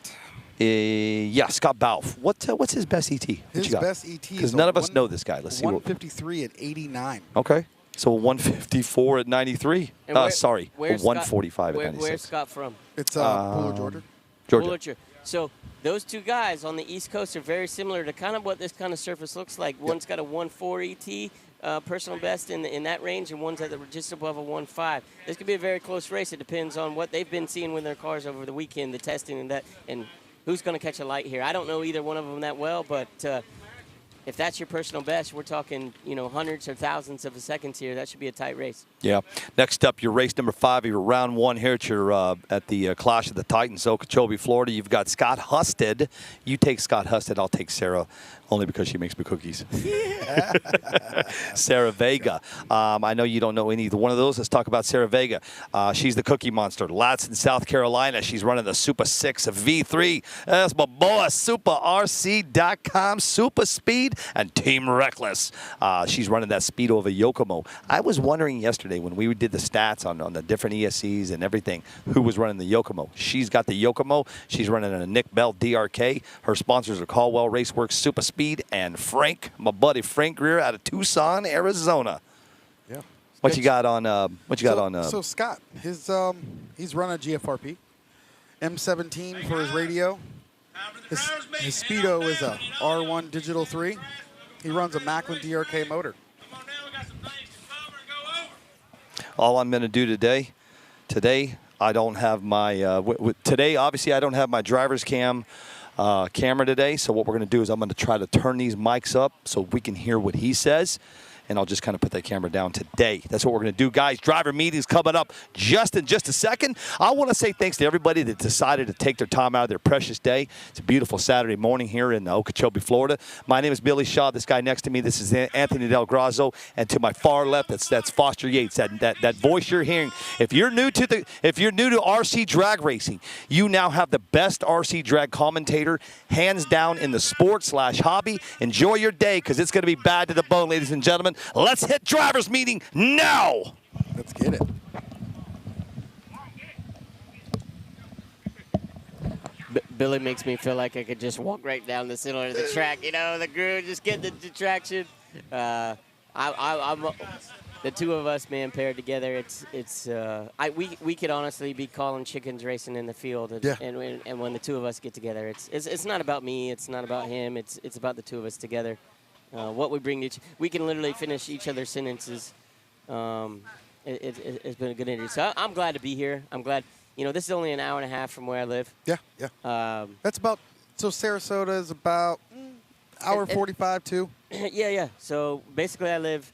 Speaker 6: Scott Bauf. What's his best ET?
Speaker 1: His best ET is
Speaker 6: because none of us know this guy. Let's see.
Speaker 1: 153 at 89.
Speaker 6: Okay. So 154 at 93.
Speaker 8: Where's
Speaker 6: 145 at 96.
Speaker 8: Where's Scott from?
Speaker 1: It's Pooler, Georgia.
Speaker 6: Georgia.
Speaker 8: So those two guys on the East Coast are very similar to kind of what this kind of surface looks like. One's got a 1.4 ET personal best in that range, and one's at just above a 1.5. This could be a very close race. It depends on what they've been seeing with their cars over the weekend, the testing and who's going to catch a light here. I don't know either one of them that well, but if that's your personal best, we're talking, hundreds or thousands of seconds here. That should be a tight race.
Speaker 6: Yeah. Next up, your race number 5, your round 1 here at the Clash of the Titans, Okeechobee, Florida. You've got Scott Husted. You take Scott Husted. I'll take Sarah, only because she makes me cookies. Sarah Vega. I know you don't know either one of those. Let's talk about Sarah Vega. She's the cookie monster. Latson, South Carolina. She's running the Super 6 V3. That's my boy, SuperRC.com, Super Speed, and Team Reckless. She's running that Speedo of a Yokomo. I was wondering yesterday when we did the stats on the different ESCs and everything, who was running the Yokomo. She's got the Yokomo. She's running a Nick Bell DRK. Her sponsors are Caldwell Raceworks, Super Speed, and Frank, my buddy Frank Greer out of Tucson, Arizona.
Speaker 1: Yeah.
Speaker 6: What you got on?
Speaker 1: So Scott, he's run a GFRP, M17 for his radio. His Speedo is a R1 Digital 3. He runs a Macklin DRK motor.
Speaker 2: Come on now, we got some things to cover and go over.
Speaker 6: All I'm going to do today, I don't have my, today obviously I don't have my driver's camera today. So what we're going to do is I'm going to try to turn these mics up so we can hear what he says. And I'll just kind of put that camera down today. That's what we're going to do, guys. Driver meetings coming up just in just a second. I want to say thanks to everybody that decided to take their time out of their precious day. It's a beautiful Saturday morning here in Okeechobee, Florida. My name is Billy Shaw. This guy next to me, this is Anthony Del Grazzo. And to my far left, that's Foster Yates. That voice you're hearing. If you're new to RC drag racing, you now have the best RC drag commentator, hands down in the sport/hobby. Enjoy your day because it's going to be bad to the bone, ladies and gentlemen. Let's hit driver's meeting now.
Speaker 1: Let's get it.
Speaker 8: Billy makes me feel like I could just walk right down the center of the track. You know, the groove, just get the traction. I'm the two of us, man, paired together. We could honestly be calling chickens racing in the field. And when the two of us get together, it's not about me. It's not about him. It's about the two of us together. What we bring to we can literally finish each other's sentences. It's been a good interview. So I'm glad to be here. I'm glad. This is only an hour and a half from where I live.
Speaker 1: Yeah. That's about, so Sarasota is about hour 45 too.
Speaker 8: Yeah. So basically I live,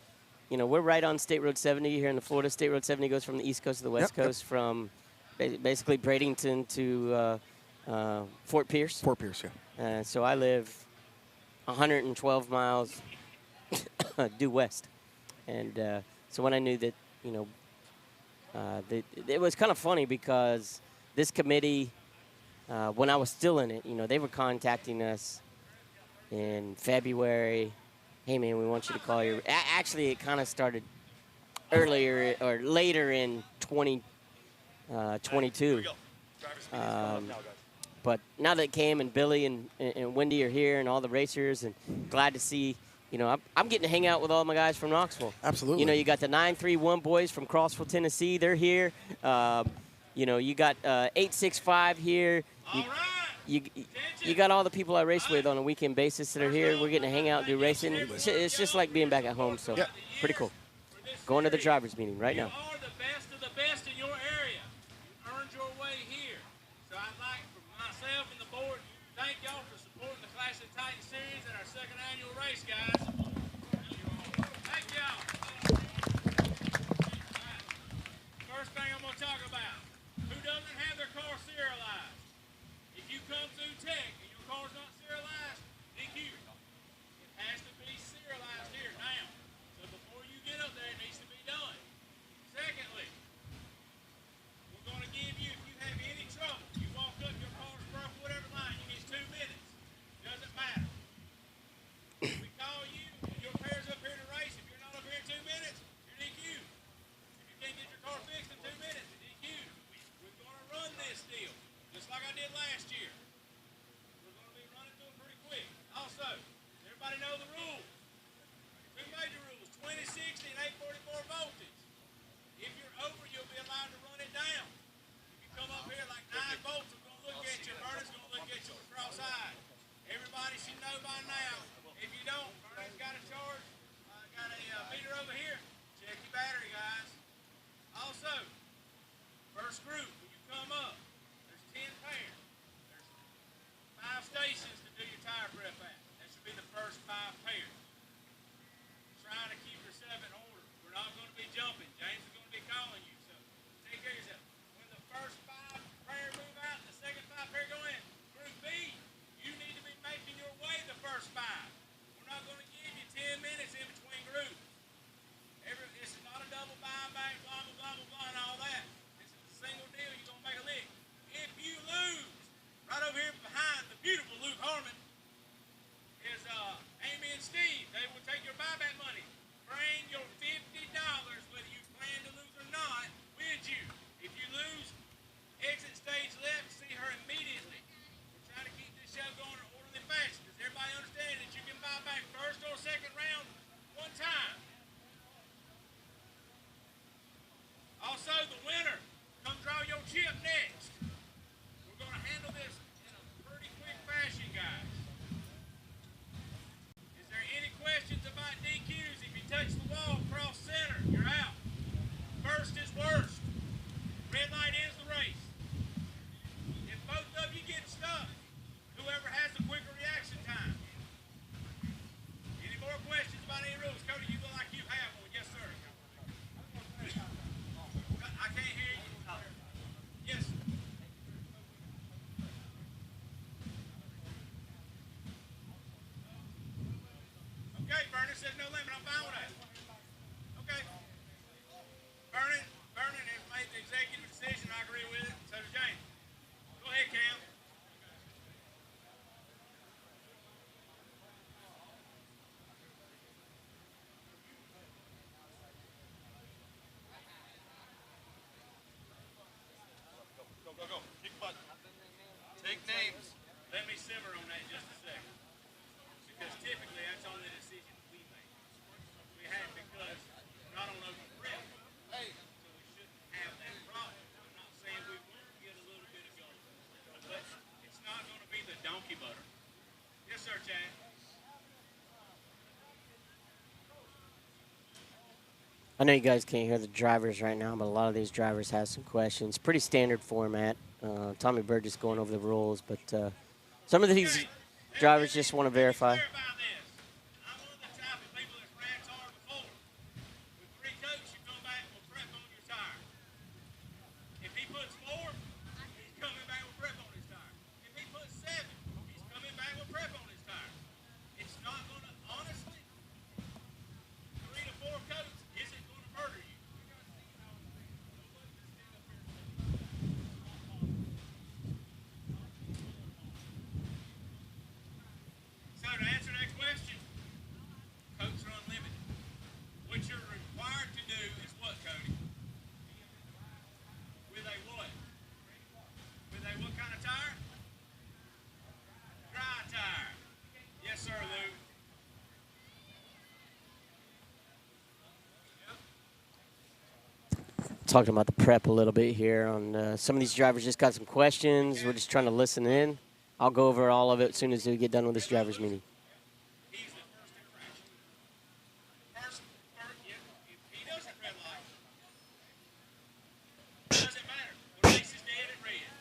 Speaker 8: we're right on State Road 70 here in Florida. State Road 70 goes from the East Coast to the West Coast from basically Bradenton to Fort Pierce.
Speaker 1: Fort Pierce, yeah.
Speaker 8: So I live 112 miles due west. And so when I knew that, it was kind of funny because this committee, when I was still in it, they were contacting us in February. Hey, man, we want you to call your... Actually, it kind of started earlier or later in 2022. But now that it came and Billy and Wendy are here and all the racers, and glad to see, I'm getting to hang out with all my guys from Knoxville.
Speaker 1: Absolutely.
Speaker 8: You got the 931 boys from Crossville, Tennessee. They're here. You got 865 here. You got all the people I race with on a weekend basis that are here. We're getting to hang out and do racing. It's just like being back at home, so pretty cool. Going to the driver's meeting right now.
Speaker 2: You are the best of the best in your area. You earned your way here. So I'd like, for myself and the board, thank y'all for supporting the Clash of the Titan Series at our second annual race, guys. Thank y'all. First thing I'm going to talk about, who doesn't have their car serialized? If you come through tech and your car's not serialized, DQ. It has to be serialized here now. So before you get up there, it needs to be done. Secondly, we're going to give you, if you have any trouble, you walk up, your car's broke, whatever line, you need 2 minutes. Doesn't matter. We call you, your pair's up here to race. If you're not up here in 2 minutes, you're DQ. If you can't get your car fixed in 2 minutes, you're DQ. We're going to run this deal, just like I did last year. We're going to be running through them pretty quick. Also, everybody know the rules. 2 major rules, 20, 60, and 844 voltage. If you're over, you'll be allowed to run it down. If you come up here like 9 volts, we're going to look at you. Vernon's going to look at you cross-eyed. Everybody should know by now. If you don't, Vernon's got a charge. Got a meter over here. Check your battery, guys. Also, first group, when you come up, there's 10 pairs. There's 5 stations to do your tire prep at. That should be the first 5 pairs. Trying to keep yourself in order. We're not going to be jumping. James is going to be calling you, so take care of yourself. When the first 5 pair move out and the second 5 pair go in, Group B, you need to be making your way the first 5. says no limit. I'm fine with that. Okay. Vernon has made the executive decision. I agree with it. So does James. Go ahead, Cam.
Speaker 6: Go. Kick butt. Take names.
Speaker 2: Let me simmer on that just a second. Because typically that's only the decision we make. We had because not on open prep. Hey. So we shouldn't have that problem. I'm not saying we won't get a little bit of gold. But it's not going to be the donkey butter. Yes, sir, Chad.
Speaker 8: I know you guys can't hear the drivers right now, but a lot of these drivers have some questions. Pretty standard format. Tommy Burgess going over the rules, but some of these drivers just want to verify.
Speaker 2: I'm one of the type of people that's ran tar before. With 3 coats, you come back with prep on your tire. If he puts 4, he's coming back with prep on his tire. If he puts 7, he's coming back with prep on his tire. It's not going to, honestly, 3 to 4 coats isn't going to murder you. So to answer that question, coats are unlimited. What you're required to do is what, Cody? With a what? With a what kind of tire? Dry tire. Yes, sir, Lou.
Speaker 8: Talking about the prep a little bit here. On some of these drivers just got some questions. We're just trying to listen in. I'll go over all of it as soon as we get done with this drivers meeting.
Speaker 2: He's the first infraction. Yeah, if he doesn't red light, it doesn't matter. The race is dead at red.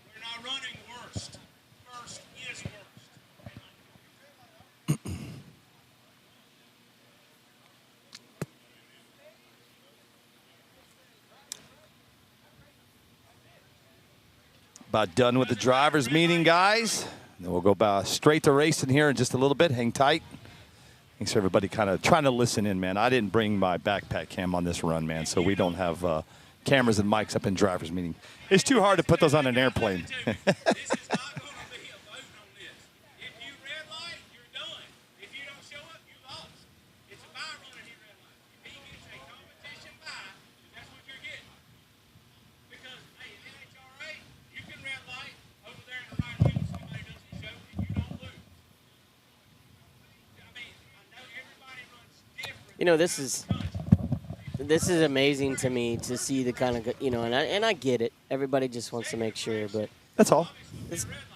Speaker 2: We're not running worst. First is worst.
Speaker 6: About done with the drivers meeting, guys. Then we'll go straight to racing here in just a little bit. Hang tight. Thanks for everybody kind of trying to listen in, man. I didn't bring my backpack cam on this run, man, so we don't have cameras and mics up in drivers meeting. It's too hard to put those on an airplane.
Speaker 2: This is not going to be a vote on this. If you red light, you're done. If you don't show up, you lost. It's a bye run and he red light. If he gets a competition bye, that's what you're getting. Because, hey, in NHRA, you can red light over there in the right wheel if somebody doesn't show and you don't lose. I mean, I know everybody runs different.
Speaker 8: You know, this is amazing to me to see the kind of, you know, and I get it. Everybody just wants to make sure, but
Speaker 6: That's all.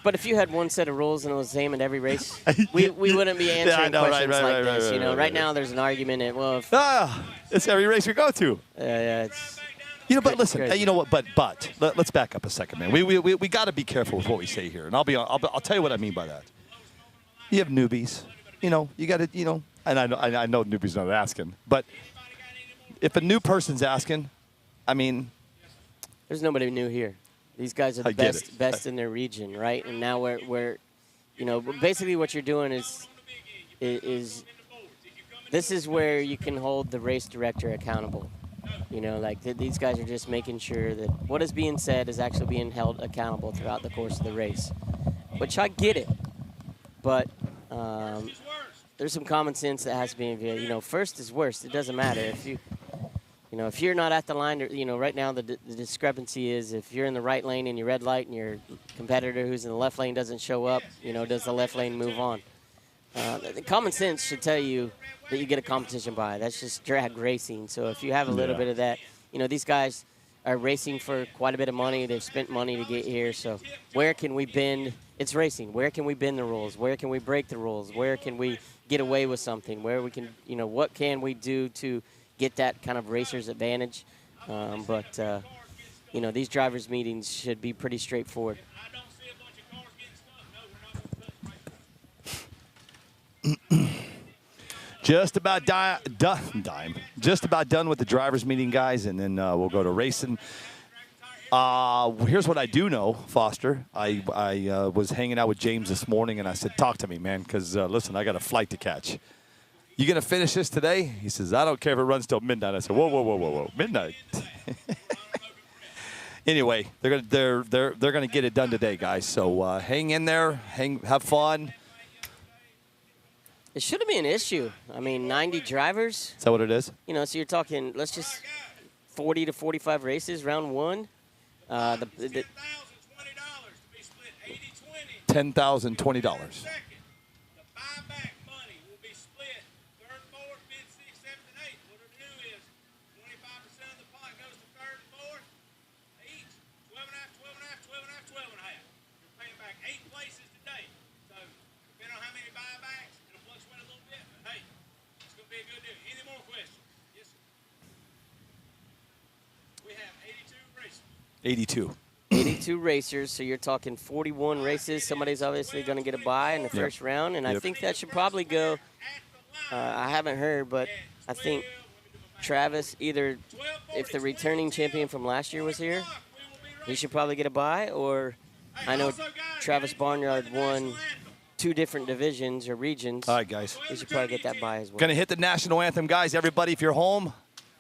Speaker 8: but if you had one set of rules and it was the same in every race, we wouldn't be answering
Speaker 6: I know, right,
Speaker 8: questions
Speaker 6: right,
Speaker 8: like
Speaker 6: right,
Speaker 8: this.
Speaker 6: right,
Speaker 8: You know,
Speaker 6: right,
Speaker 8: right
Speaker 6: right.
Speaker 8: now there's an argument that, well, if,
Speaker 6: It's every race we go to.
Speaker 8: yeah, it's
Speaker 6: You know, but listen,
Speaker 8: Crazy.
Speaker 6: you know what? But let's back up a second, man. We got to be careful with what we say here, and I'll tell you what I mean by that. You have newbies, you know. You got to, you know, and I know newbies not asking, but if a new person's asking, I mean,
Speaker 8: there's nobody new here. These guys are the
Speaker 6: I get it.
Speaker 8: best in their region, right? And now we're, you know, basically what you're doing is this is where you can hold the race director accountable. You know, like these guys are just making sure that what is being said is actually being held accountable throughout the course of the race, which I get it, but there's some common sense that has to be in view. You know, first is worst. It doesn't matter if you know, if you're not at the line, you know, right now the discrepancy is if you're in the right lane and you red light and your competitor who's in the left lane doesn't show up, you know, does the left lane move on? The common sense should tell you that you get a competition bye. That's just drag racing. So if you have a little bit of that, you know, these guys are racing for quite a bit of money. They've spent money to get here. So where can we bend? It's racing. Where can we bend the rules? Where can we break the rules? Where can we get away with something? Where we can, you know, what can we do to get that kind of racer's advantage? But you know, these drivers' meetings should be pretty straightforward.
Speaker 2: I don't see a bunch of cars getting stuck. No, we're not going to touch right.
Speaker 6: just about done with the drivers meeting, guys, and then we'll go to racing. Here's what I do know, Foster. I was hanging out with James this morning, and I said, talk to me, man, because, listen, I got a flight to catch. You going to finish this today? He says, I don't care if it runs till midnight. I said, whoa, midnight. Anyway, they're gonna get it done today, guys. So hang in there, have fun.
Speaker 8: It shouldn't be an issue. I mean, 90 drivers.
Speaker 6: Is that what it is?
Speaker 8: You know, so you're talking, let's just 40 to 45 races, round one.
Speaker 2: $10,020 to be split 80-20.
Speaker 6: $10,020.
Speaker 2: Second, the buyback money will be split third, fourth, fifth, sixth, seventh, and eighth. What it'll do is 25% of the pot goes to third and fourth. Each 12 and a half, 12 and a half, 12 and a half, 12 and a half. You're paying back 8 places today. So depending on how many buybacks, it'll fluctuate a little bit. But hey, it's gonna be a good deal. Any more questions? Yes, sir. We have 82 races.
Speaker 6: 82.
Speaker 8: 82 racers, so you're talking 41 races. Somebody's obviously going to get a bye in the first round, and I think that should probably go. I haven't heard, but I think Travis, either if the returning champion from last year was here, he should probably get a bye, or I know Travis Barnyard won 2 different divisions or regions.
Speaker 6: All right, guys.
Speaker 8: He should probably get that bye as well.
Speaker 6: Gonna hit the national anthem, guys. Everybody, if you're home,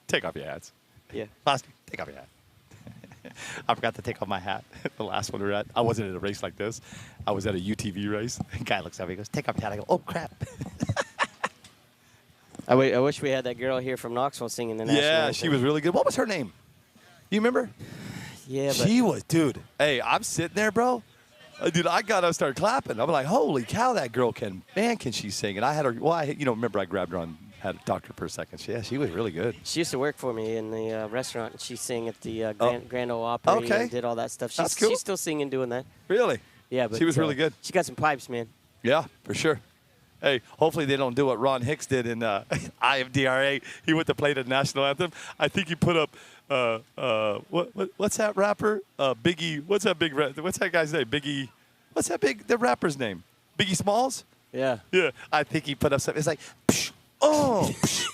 Speaker 6: take off your hats.
Speaker 8: Yeah.
Speaker 6: Foster, take off your hat. I forgot to take off my hat. The last one we were at, I wasn't at a race like this. I was at a UTV race. The guy looks at me and goes, take off your hat. I go, oh, crap.
Speaker 8: I wish we had that girl here from Knoxville singing the national anthem.
Speaker 6: She was really good. What was her name? You remember?
Speaker 8: Yeah, but
Speaker 6: She was, dude. Hey, I'm sitting there, bro. Dude, I got to start clapping. I'm like, holy cow, that girl can she sing? And I had her, remember I grabbed her on, had to talk to her for a second. She was really good.
Speaker 8: she used to work for me in the restaurant, and she sang at the Grand Ole Opry
Speaker 6: Okay.
Speaker 8: and did all that stuff.
Speaker 6: That's cool.
Speaker 8: She's still singing, doing that.
Speaker 6: Really?
Speaker 8: Yeah, but
Speaker 6: She was really good.
Speaker 8: She got some pipes, man.
Speaker 6: Yeah, for sure. Hey, hopefully they don't do what Ron Hicks did in IMDRA. He went to play the national anthem. I think he put up, what's that rapper? Biggie, what's that guy's name? Biggie, the rapper's name? Biggie Smalls?
Speaker 8: Yeah.
Speaker 6: Yeah, I think he put up something. It's like, psh, psh,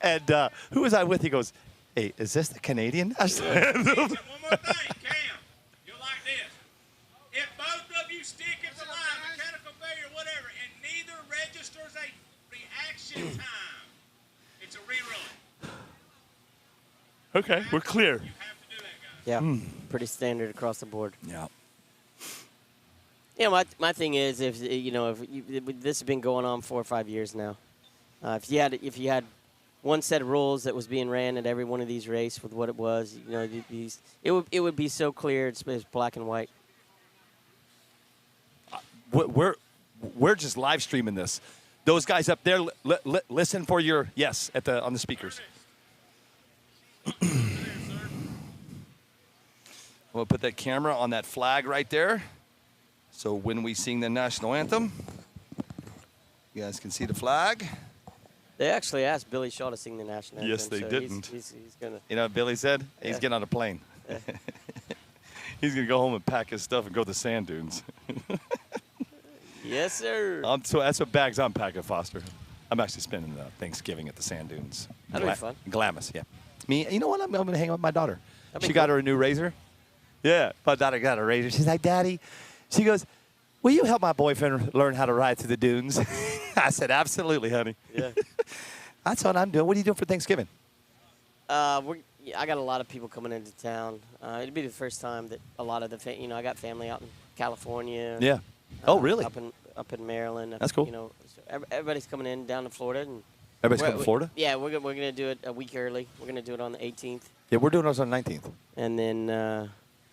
Speaker 6: and who was I with? He goes, hey, is this the Canadian national anthem?
Speaker 2: One more thing, Cam. You'll like this. If both of you stick at the line, mechanical failure, whatever, and neither registers a reaction time, it's a rerun.
Speaker 6: Okay, we're clear.
Speaker 2: You have to do that, guys.
Speaker 8: Yeah. Pretty standard across the board.
Speaker 6: Yeah.
Speaker 8: Yeah, my thing is, if this has been going on 4 or 5 years now, if you had one set of rules that was being ran at every one of these races with what it was, it would be so clear. It's black and white.
Speaker 6: We're just live streaming this. Those guys up there, listen for your yes on the speakers. We'll put that camera on that flag right there. So when we sing the national anthem, you guys can see the flag.
Speaker 8: They actually asked Billy Shaw to sing the national anthem.
Speaker 6: Yes, they
Speaker 8: so
Speaker 6: didn't.
Speaker 8: He's gonna.
Speaker 6: You know what Billy said? He's
Speaker 8: Yeah.
Speaker 6: getting on a plane. He's going to go home and pack his stuff and go to the sand dunes.
Speaker 8: Yes, sir.
Speaker 6: So that's what bags I'm packing, Foster. I'm actually spending Thanksgiving at the sand dunes.
Speaker 8: That'll be fun.
Speaker 6: Glamis, yeah. Me, you know what? I'm going to hang out with my daughter.
Speaker 8: That'd be
Speaker 6: She got
Speaker 8: cool.
Speaker 6: her a new razor. Yeah, my daughter got a razor. She's like, Daddy, she goes, will you help my boyfriend learn how to ride through the dunes? I said, absolutely, honey.
Speaker 8: Yeah.
Speaker 6: That's what I'm doing. What are you doing for Thanksgiving?
Speaker 8: I got a lot of people coming into town. It'd be the first time that a lot of I got family out in California.
Speaker 6: Yeah. Oh, really?
Speaker 8: Up in Maryland.
Speaker 6: That's cool.
Speaker 8: So everybody's coming in down to Florida. And
Speaker 6: Everybody's coming to Florida?
Speaker 8: Yeah, we're gonna do it a week early. We're gonna do it on the 18th.
Speaker 6: Yeah, we're doing ours on the 19th.
Speaker 8: And then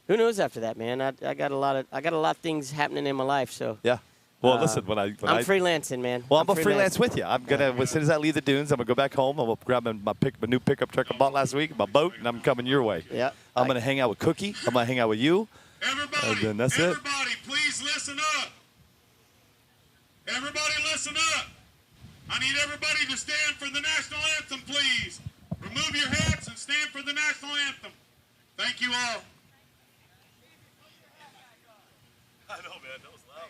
Speaker 8: who knows after that, man? I got a lot of things happening in my life. So
Speaker 6: Yeah. Well, listen, when
Speaker 8: I'm
Speaker 6: I
Speaker 8: freelancing, man.
Speaker 6: Well, I'm a freelance with you. I'm gonna as soon as I leave the dunes, I'm gonna go back home. I'm gonna grab my new pickup truck I bought last week, my boat, and I'm coming your way.
Speaker 8: Yeah.
Speaker 6: I'm gonna hang out with Cookie. I'm gonna hang out with you.
Speaker 2: Everybody,
Speaker 6: And then that's it.
Speaker 2: everybody, please listen up. Everybody listen up. I need everybody to stand for the national anthem, please. Remove your hats and stand for the national anthem. Thank you all.
Speaker 6: I know, man. That was loud.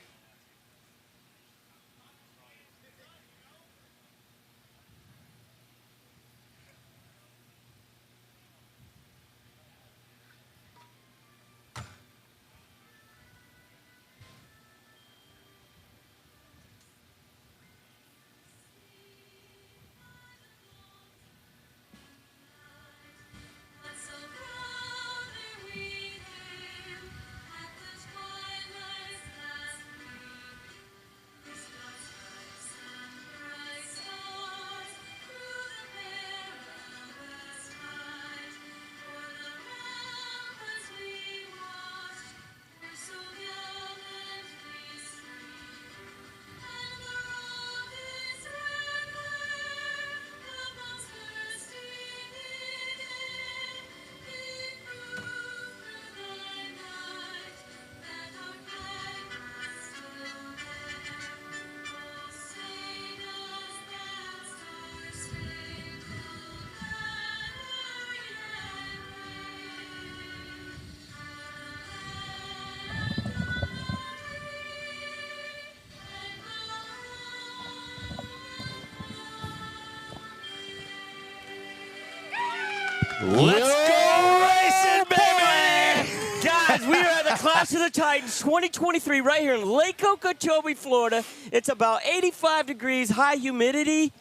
Speaker 6: Let's go racing, baby!
Speaker 8: Guys, we are at the Clash of the Titans 2023 right here in Lake Okeechobee, Florida. It's about 85 degrees, high humidity,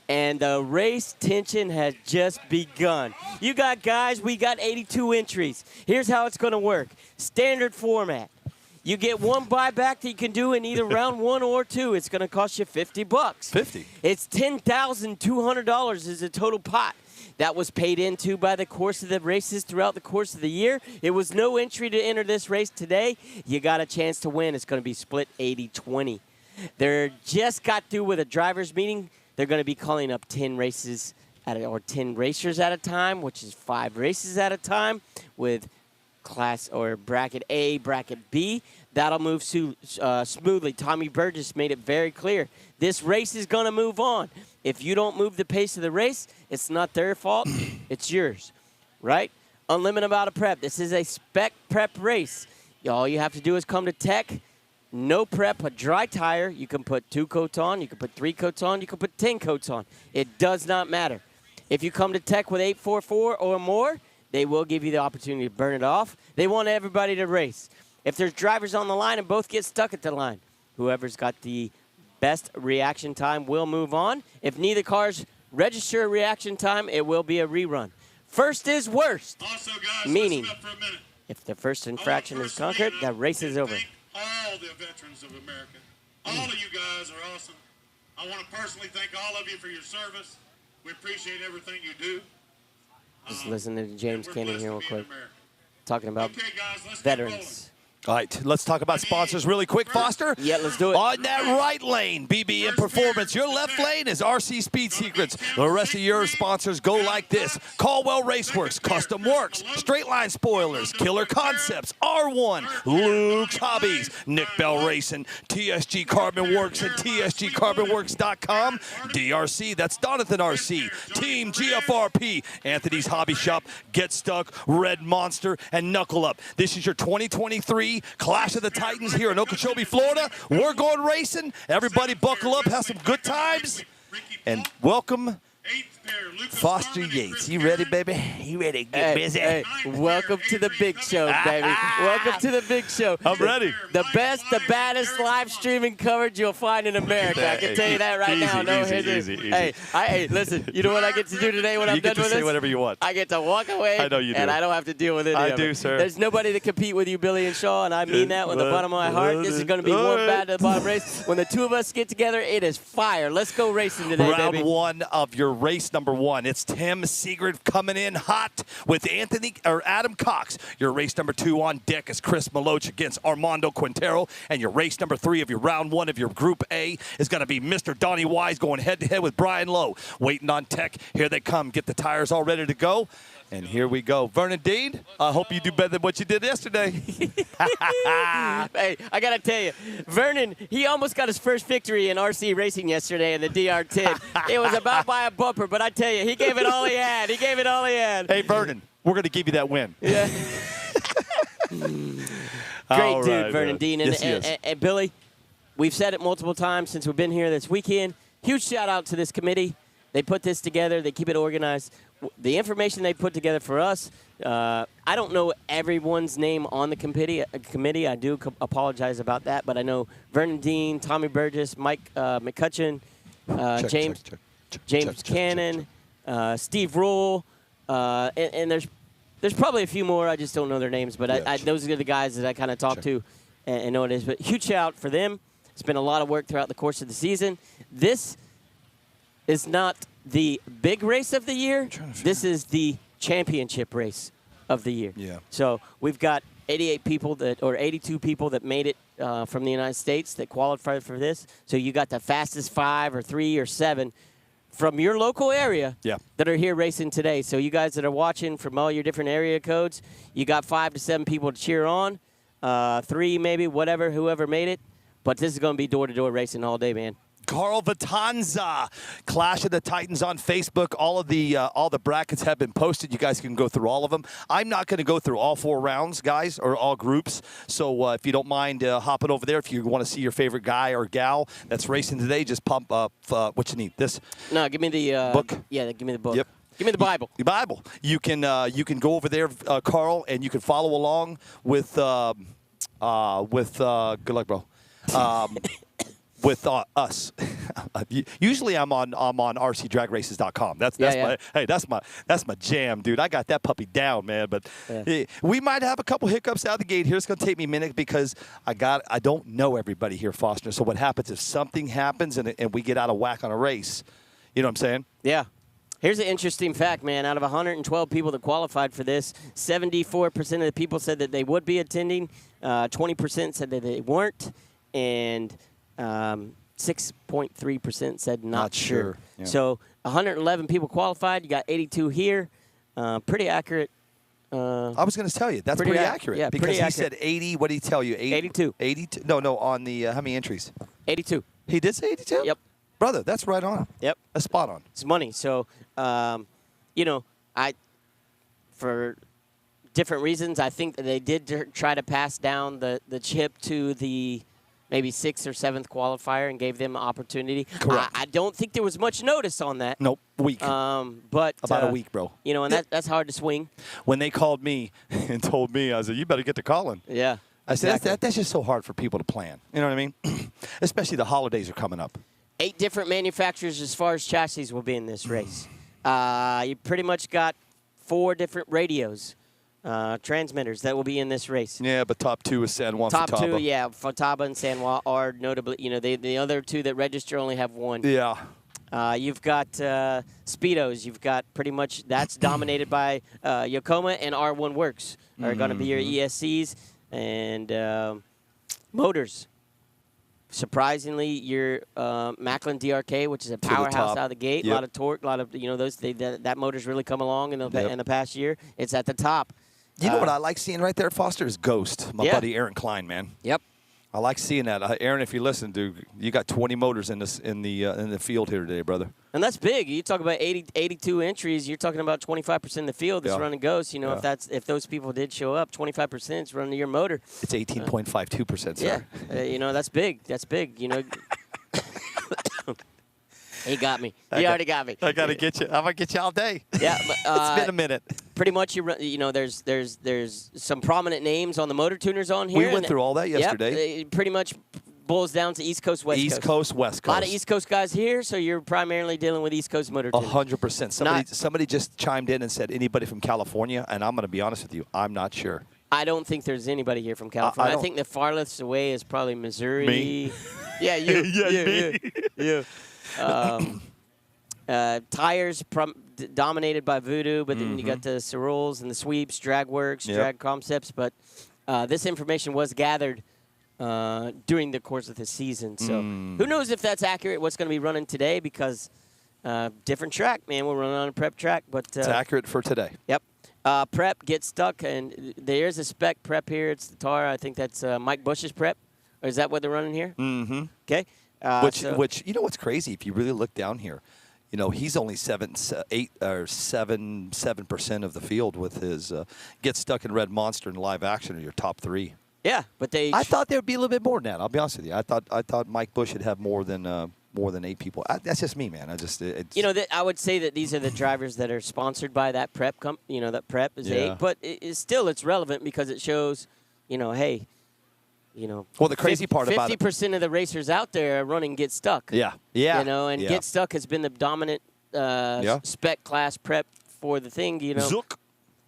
Speaker 8: and the race tension has just begun. You got guys, we got 82 entries. Here's how it's going to work. Standard format. You get one buyback that you can do in either round 1 or 2. It's going to cost you $50.
Speaker 6: 50.
Speaker 8: It's $10,200 is the total pot. That was paid into by the course of the races throughout the course of the year. It was no entry to enter this race today. You got a chance to win. It's going to be split 80-20. They're just got through with a driver's meeting. They're going to be calling up 10 races or 10 racers at a time, which is 5 races at a time with class or bracket A, bracket B. That'll move smoothly. Tommy Burgess made it very clear. This race is going to move on. If you don't move the pace of the race, it's not their fault. It's yours, right? Unlimited amount of prep. This is a spec prep race. All you have to do is come to tech. No prep, a dry tire. You can put 2 coats on. You can put 3 coats on. You can put 10 coats on. It does not matter. If you come to tech with 844 or more, they will give you the opportunity to burn it off. They want everybody to race. If there's drivers on the line and both get stuck at the line, whoever's got the best reaction time will move on. If neither cars register a reaction time, it will be a rerun. First is worst.
Speaker 2: Also, guys,
Speaker 8: Meaning,
Speaker 2: listen up for a minute.
Speaker 8: if the first infraction is conquered, that race is over.
Speaker 2: Thank all the veterans of America. All of you guys are awesome. I want to personally thank all of you for your service. We appreciate everything you do.
Speaker 8: Just listen to James
Speaker 2: We're
Speaker 8: Cannon
Speaker 2: blessed
Speaker 8: here
Speaker 2: to
Speaker 8: real
Speaker 2: be in
Speaker 8: quick,
Speaker 2: America.
Speaker 8: talking about
Speaker 2: Okay, guys, let's get rolling.
Speaker 8: veterans.
Speaker 6: All right, let's talk about sponsors really quick, Foster.
Speaker 8: Yeah, let's do it.
Speaker 6: On that right lane, BBM Performance. Your left lane is RC Speed Secrets. The rest of your sponsors go like this. Caldwell Raceworks, Custom Works, Straight Line Spoilers, Killer Concepts, R1, Luke's Hobbies, Nick Bell Racing, TSG Carbon Works and TSGCarbonWorks.com, DRC, that's Donathan RC, Team GFRP, Anthony's Hobby Shop, Get Stuck, Red Monster, and Knuckle Up. This is your 2023 Clash of the Titans here in Okeechobee, Florida. We're going racing. Everybody buckle up, have some good times, and welcome Foster Yates. You ready, baby? You ready to get busy?
Speaker 8: Hey, welcome to the big show, baby. Welcome to the big show.
Speaker 6: I'm ready.
Speaker 8: The best, the baddest live streaming coverage you'll find in America. I can tell you that right now. No,
Speaker 6: easy.
Speaker 8: Hey, listen. You know what I get to do today when I'm done with this?
Speaker 6: You get to say whatever you want.
Speaker 8: I get to walk away.
Speaker 6: I know you do.
Speaker 8: And I don't have to deal with any of it.
Speaker 6: I do, sir.
Speaker 8: There's nobody to compete with you, Billy and Shaw, and I mean that with the bottom of my heart. This is going to be one bad to the bottom race. When the two of us get together, it is fire. Let's go racing today,
Speaker 6: Round
Speaker 8: baby.
Speaker 6: 1 of your race number 1. It's Tim Seegert coming in hot with Adam Cox. Your race number 2 on deck is Chris Maloch against Armando Quintero. And your race number 3 of your round 1 of your Group A is going to be Mr. Donnie Wise going head-to-head with Brian Lowe. Waiting on tech. Here they come. Get the tires all ready to go. And here we go. Vernon Dean, I hope you do better than what you did yesterday.
Speaker 8: Hey, I got to tell you, Vernon, he almost got his first victory in RC racing yesterday in the DR10. It was about by a bumper, but I tell you, he gave it all he had. He gave it all he had.
Speaker 6: Hey, Vernon, we're going to give you that win.
Speaker 8: Yeah. Great dude, Vernon Dean. And,
Speaker 6: Yes, he is.
Speaker 8: and Billy, we've said it multiple times since we've been here this weekend. Huge shout out to this committee. They put this together. They keep it organized. The information they put together for us, I don't know everyone's name on the committee. I do apologize about that, but I know Vernon Dean, Tommy Burgess, Mike McCutcheon, James Cannon, Steve Rule, and there's probably a few more. I just don't know their names, but those are the guys that I kind of talk to and know what it is. But huge shout out for them. It's been a lot of work throughout the course of the season. This is not the big race of the year. This is the championship race of the year.
Speaker 6: Yeah.
Speaker 8: So we've got 82 people that made it from the United States that qualified for this. So you got the fastest 5 or 3 or 7 from your local area that are here racing today. So you guys that are watching from all your different area codes, you got 5 to 7 people to cheer on, 3 maybe, whatever, whoever made it. But this is going to be door-to-door racing all day, man.
Speaker 6: Carl Vitanza, Clash of the Titans on Facebook. All the brackets have been posted. You guys can go through all of them. I'm not going to go through all 4 rounds, guys, or all groups. So if you don't mind hopping over there, if you want to see your favorite guy or gal that's racing today, just pump up what you need. This
Speaker 8: No, give me the
Speaker 6: book.
Speaker 8: Yeah, give me the book.
Speaker 6: Yep.
Speaker 8: Give me the Bible.
Speaker 6: The Bible. You can go over there, Carl, and you can follow along with good luck, bro. With us. Usually I'm on rcdragraces.com. That's my jam, dude. I got that puppy down, man. But we might have a couple hiccups out the gate here. It's gonna take me a minute because I don't know everybody here, Foster. So what happens if something happens and we get out of whack on a race? You know what I'm saying?
Speaker 8: Yeah. Here's an interesting fact, man. Out of 112 people that qualified for this, 74% of the people said that they would be attending. 20% said that they weren't, and 6.3% said not sure.
Speaker 6: Yeah.
Speaker 8: So 111 people qualified. You got 82 here. Pretty accurate.
Speaker 6: I was going to tell you that's pretty accurate.
Speaker 8: Yeah,
Speaker 6: because
Speaker 8: pretty
Speaker 6: he
Speaker 8: accurate.
Speaker 6: said 80. What did he tell you?
Speaker 8: 82.
Speaker 6: 82. No. On the how many entries?
Speaker 8: 82.
Speaker 6: He did say 82.
Speaker 8: Yep.
Speaker 6: Brother, that's right on.
Speaker 8: Yep.
Speaker 6: That's spot on.
Speaker 8: It's money. So, for different reasons, I think that they did try to pass down the chip to the maybe 6th or 7th qualifier and gave them an opportunity.
Speaker 6: Correct.
Speaker 8: I don't think there was much notice on that.
Speaker 6: Nope. Week.
Speaker 8: But
Speaker 6: About a week, bro.
Speaker 8: And that's hard to swing.
Speaker 6: When they called me and told me, I said, you better get to calling.
Speaker 8: Yeah.
Speaker 6: I said,
Speaker 8: exactly.
Speaker 6: that's just so hard for people to plan. You know what I mean? Especially the holidays are coming up.
Speaker 8: 8 different manufacturers as far as chassis will be in this race. You pretty much got 4 different radios, transmitters that will be in this race.
Speaker 6: Yeah, but top 2 is San Juan
Speaker 8: Top
Speaker 6: Futaba.
Speaker 8: 2, yeah, Futaba and San Juan are notably, the other 2 that register only have 1.
Speaker 6: Yeah.
Speaker 8: You've got Speedos. You've got pretty much that's dominated by Yokohama and R1 Works are going to be your ESCs and motors. Surprisingly, your Macklin DRK, which is a powerhouse out of the gate, a lot of torque, a lot of that motor's really come along in the past year. It's at the top.
Speaker 6: You know what I like seeing right there, Foster, is Ghost, my buddy Aaron Klein, man.
Speaker 8: Yep.
Speaker 6: I like seeing that. Aaron, if you listen, dude, you got 20 motors in the field here today, brother.
Speaker 8: And that's big. You talk about 82 entries. You're talking about 25% of the field that's running Ghost. If those people did show up, 25% is running your motor.
Speaker 6: It's 18.52%, sir.
Speaker 8: Yeah, that's big. That's big. He got me. He already got me.
Speaker 6: I gotta get you. I'm gonna get you all day.
Speaker 8: Yeah, but,
Speaker 6: it's been a minute.
Speaker 8: Pretty much, there's some prominent names on the motor tuners on here.
Speaker 6: We went through all that yesterday.
Speaker 8: It pretty much boils down to East Coast, West Coast.
Speaker 6: East Coast, West Coast.
Speaker 8: A lot of East Coast guys here, so you're primarily dealing with East Coast motor tuners.
Speaker 6: 100%. Somebody just chimed in and said anybody from California, and I'm gonna be honest with you, I'm not sure.
Speaker 8: I don't think there's anybody here from California. I think the farthest away is probably Missouri.
Speaker 6: Me?
Speaker 8: Yeah, you.
Speaker 6: Yeah.
Speaker 8: Tires dominated by Voodoo, but then you got the Cerules and the Sweeps, Dragworks, Drag Concepts. But this information was gathered during the course of the season. So who knows if that's accurate, what's going to be running today, because different track, man. We're running on a prep track. But
Speaker 6: it's accurate for today.
Speaker 8: Yep. Prep gets stuck, and there's a spec prep here. It's the TAR. I think that's Mike Bush's prep. Or is that what they're running here?
Speaker 6: Mm-hmm.
Speaker 8: Okay.
Speaker 6: Which you know what's crazy? If you really look down here, he's only 7% of the field with his Get Stuck in Red Monster and Live Action are your top 3.
Speaker 8: Yeah, but
Speaker 6: I thought there would be a little bit more than that. I'll be honest with you. I thought Mike Bush would have more than 8 people. That's just me, man.
Speaker 8: I would say that these are the drivers that are sponsored by that prep. That prep is 8, but it's relevant because it shows, hey.
Speaker 6: Well, the crazy part about it,
Speaker 8: 50% of the racers out there are running Get Stuck.
Speaker 6: Yeah.
Speaker 8: Get Stuck has been the dominant spec class prep for the thing.
Speaker 6: Zook.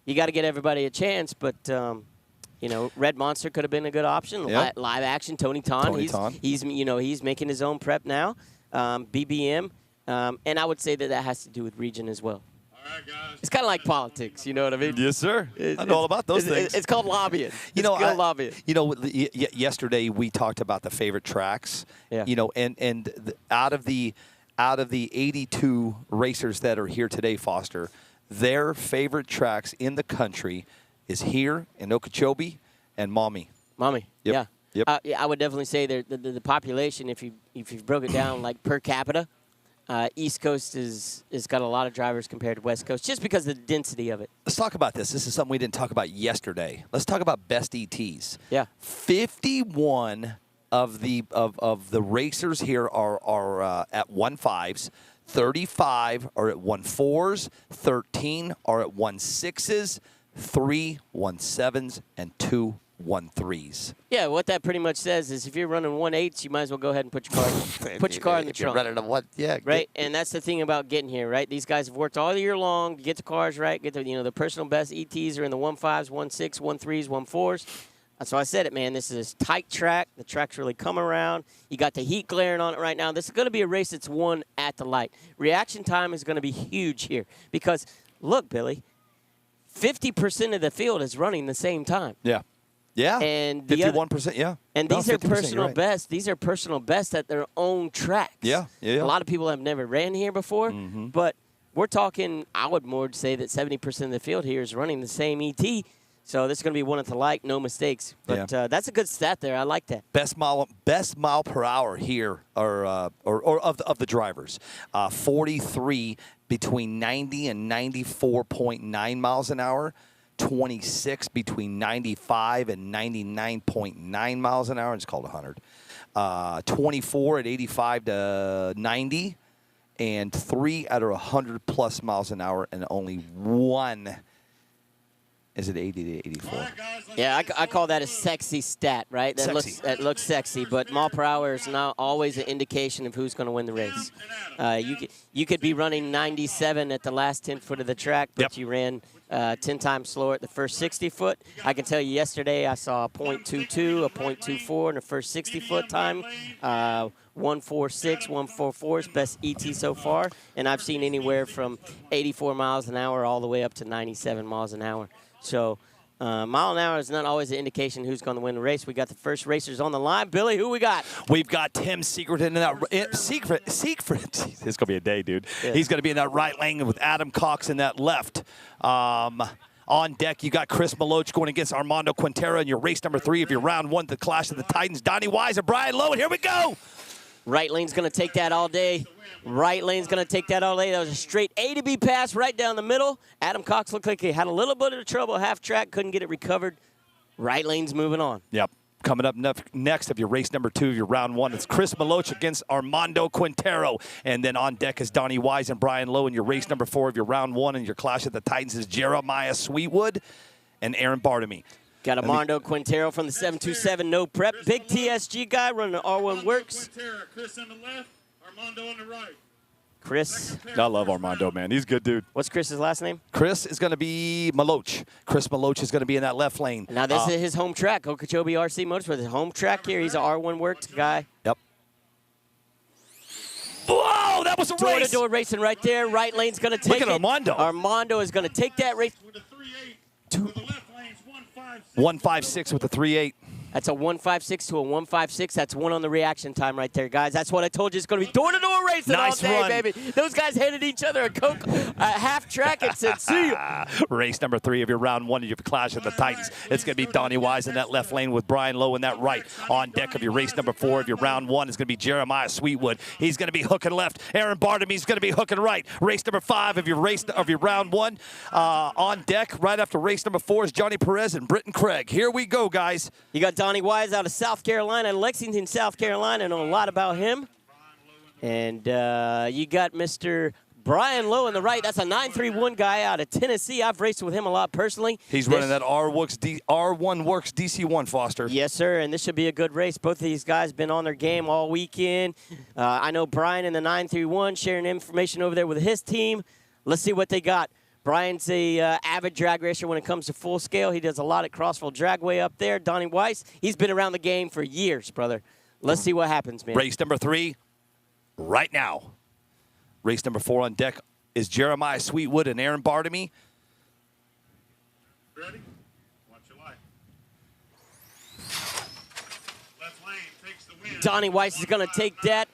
Speaker 8: You got to get everybody a chance, but Red Monster could have been a good option.
Speaker 6: Yep.
Speaker 8: Live Action, Tony Ton. He's making his own prep now. BBM, and I would say that has to do with region as well.
Speaker 2: All right, guys.
Speaker 8: It's kind of like politics, you know what I mean?
Speaker 6: Yes, sir. I know all about those things.
Speaker 8: It's called lobbying. Lobbying.
Speaker 6: Yesterday we talked about the favorite tracks.
Speaker 8: Yeah.
Speaker 6: Out of the 82 racers that are here today, Foster, their favorite tracks in the country is here in Okeechobee and Maumee.
Speaker 8: Yep. Yeah.
Speaker 6: Yep.
Speaker 8: I would definitely say the population, if you broke it down like per capita, East Coast is got a lot of drivers compared to West Coast, just because of the density of it.
Speaker 6: Let's talk about this. This is something we didn't talk about yesterday. Let's talk about best ETs.
Speaker 8: Yeah.
Speaker 6: 51 of the racers here are at 1.5s. 35 are at 1.4s, 13 are at 1.6s, 3 1.7s, and 2 1.3s.
Speaker 8: Yeah, what that pretty much says is if you're running 1.8s, you might as well go ahead and put your car in the
Speaker 6: If you're
Speaker 8: trunk.
Speaker 6: running a one, yeah,
Speaker 8: Right, and that's the thing about getting here, right? These guys have worked all year long to get the cars right, get the personal best. ETs are in the 1.5s, 1.6, 1.3s, 1.4s. That's why I said it, man. This is a tight track. The track's really come around. You got the heat glaring on it right now. This is going to be a race that's won at the light. Reaction time is going to be huge here because, look, Billy, 50% of the field is running the same time.
Speaker 6: Yeah. Yeah.
Speaker 8: And the
Speaker 6: 51%, yeah.
Speaker 8: And
Speaker 6: No,
Speaker 8: these are
Speaker 6: 50%, you're
Speaker 8: personal
Speaker 6: right.
Speaker 8: bests. These are personal bests at their own tracks.
Speaker 6: Yeah, yeah.
Speaker 8: A lot of people have never ran here before,
Speaker 6: Mm-hmm.
Speaker 8: but we're talking, I would more say that 70% of the field here is running the same ET. So this is going to be one at the light, no mistakes. But that's a good stat there. I like that.
Speaker 6: Best mile per hour here, or of the drivers, 43 between 90 and 94.9 miles an hour, 26 between 95 and 99.9 miles an hour. It's called 100. 24 at 85 to 90, and 3 at 100 plus miles an hour, and only 1 is it 80 to 84.
Speaker 8: Yeah, I call that a sexy stat, right? That looks sexy, but mile per hour is not always an indication of who's going to win the race. You could be running 97 at the last 10 foot of the track, but you ran 10 times slower at the first 60 foot. I can tell you yesterday I saw a .22, a .24 in the first 60 foot time. 146, 144 is best ET so far, and I've seen anywhere from 84 miles an hour all the way up to 97 miles an hour. So mile an hour is not always an indication who's going to win the race. We got the first racers on the line. Billy, who we got?
Speaker 6: We've got Tim Secret in that Secret. It's going to be a day, dude. Yeah. He's going to be in that right lane with Adam Cox in that left. On deck, you got Chris Maloch going against Armando Quintero in your race number 3 of your round 1, the Clash of the Titans. Donnie Wise and Brian Lowe, and here we go.
Speaker 8: Right lane's going to take that all day. Right lane's going to take that all day. That was a straight A to B pass right down the middle. Adam Cox looked like he had a little bit of trouble half track, couldn't get it recovered. Right lane's moving on.
Speaker 6: Yep. Coming up next of your race number 2 of your round 1, it's Chris Maloch against Armando Quintero. And then on deck is Donnie Wise and Brian Lowe in your race number 4 of your round 1. And your Clash of the Titans is Jeremiah Sweetwood and Aaron Bartamy.
Speaker 8: Got Armando Quintero from the 727 No Prep. Big TSG guy running the R1 Works.
Speaker 2: Chris on the left, Armando on the right.
Speaker 8: Chris.
Speaker 6: I love Armando, man. He's a good dude.
Speaker 8: What's Chris's last name?
Speaker 6: Chris is going to be Maloch. Chris Maloch is going to be in that left lane.
Speaker 8: Now, this is his home track. Okeechobee RC Motorsports, his home track here. He's an R1 Works guy.
Speaker 6: Yep. Whoa, that was a race.
Speaker 8: Door-to-door racing right there. Right lane's going to take it.
Speaker 6: Look at Armando.
Speaker 8: Armando is going to take that race.
Speaker 2: With a 3.8, with the left lane's 1.56.
Speaker 6: 156 with the 3.8.
Speaker 8: That's a 156 to a 156. That's one on the reaction time right there, guys. That's what I told you. It's going to be door-to-door racing
Speaker 6: Nice
Speaker 8: all day,
Speaker 6: run.
Speaker 8: baby. Those guys handed each other a Coke half track and said, see you.
Speaker 6: Race number 3 of your round 1 of your Clash of the Titans. It's going to be Donnie Wise in that left lane with Brian Lowe in that right. On deck of your race number 4 of your round 1 is going to be Jeremiah Sweetwood. He's going to be hooking left. Aaron Bartamy's going to be hooking right. Race number 5 of your round 1. On deck right after race number 4 is Johnny Perez and Britton Craig. Here we go, guys.
Speaker 8: You got Donnie Wise out of South Carolina, Lexington, South Carolina. I know a lot about him. And you got Mr. Brian Lowe on the right. That's a 931 guy out of Tennessee. I've raced with him a lot personally.
Speaker 6: He's running that R1 Works DC1, Foster.
Speaker 8: Yes, sir, and this should be a good race. Both of these guys been on their game all weekend. I know Brian in the 931 sharing information over there with his team. Let's see what they got. Brian's a avid drag racer when it comes to full scale. He does a lot at Crossville Dragway up there. Donnie Weiss, he's been around the game for years, brother. Let's see what happens, man.
Speaker 6: Race number 3 right now. Race number 4 on deck is Jeremiah Sweetwood and Aaron Bartamy.
Speaker 2: Ready? Watch your light. Left lane takes the win.
Speaker 8: Donnie Weiss is going to take that.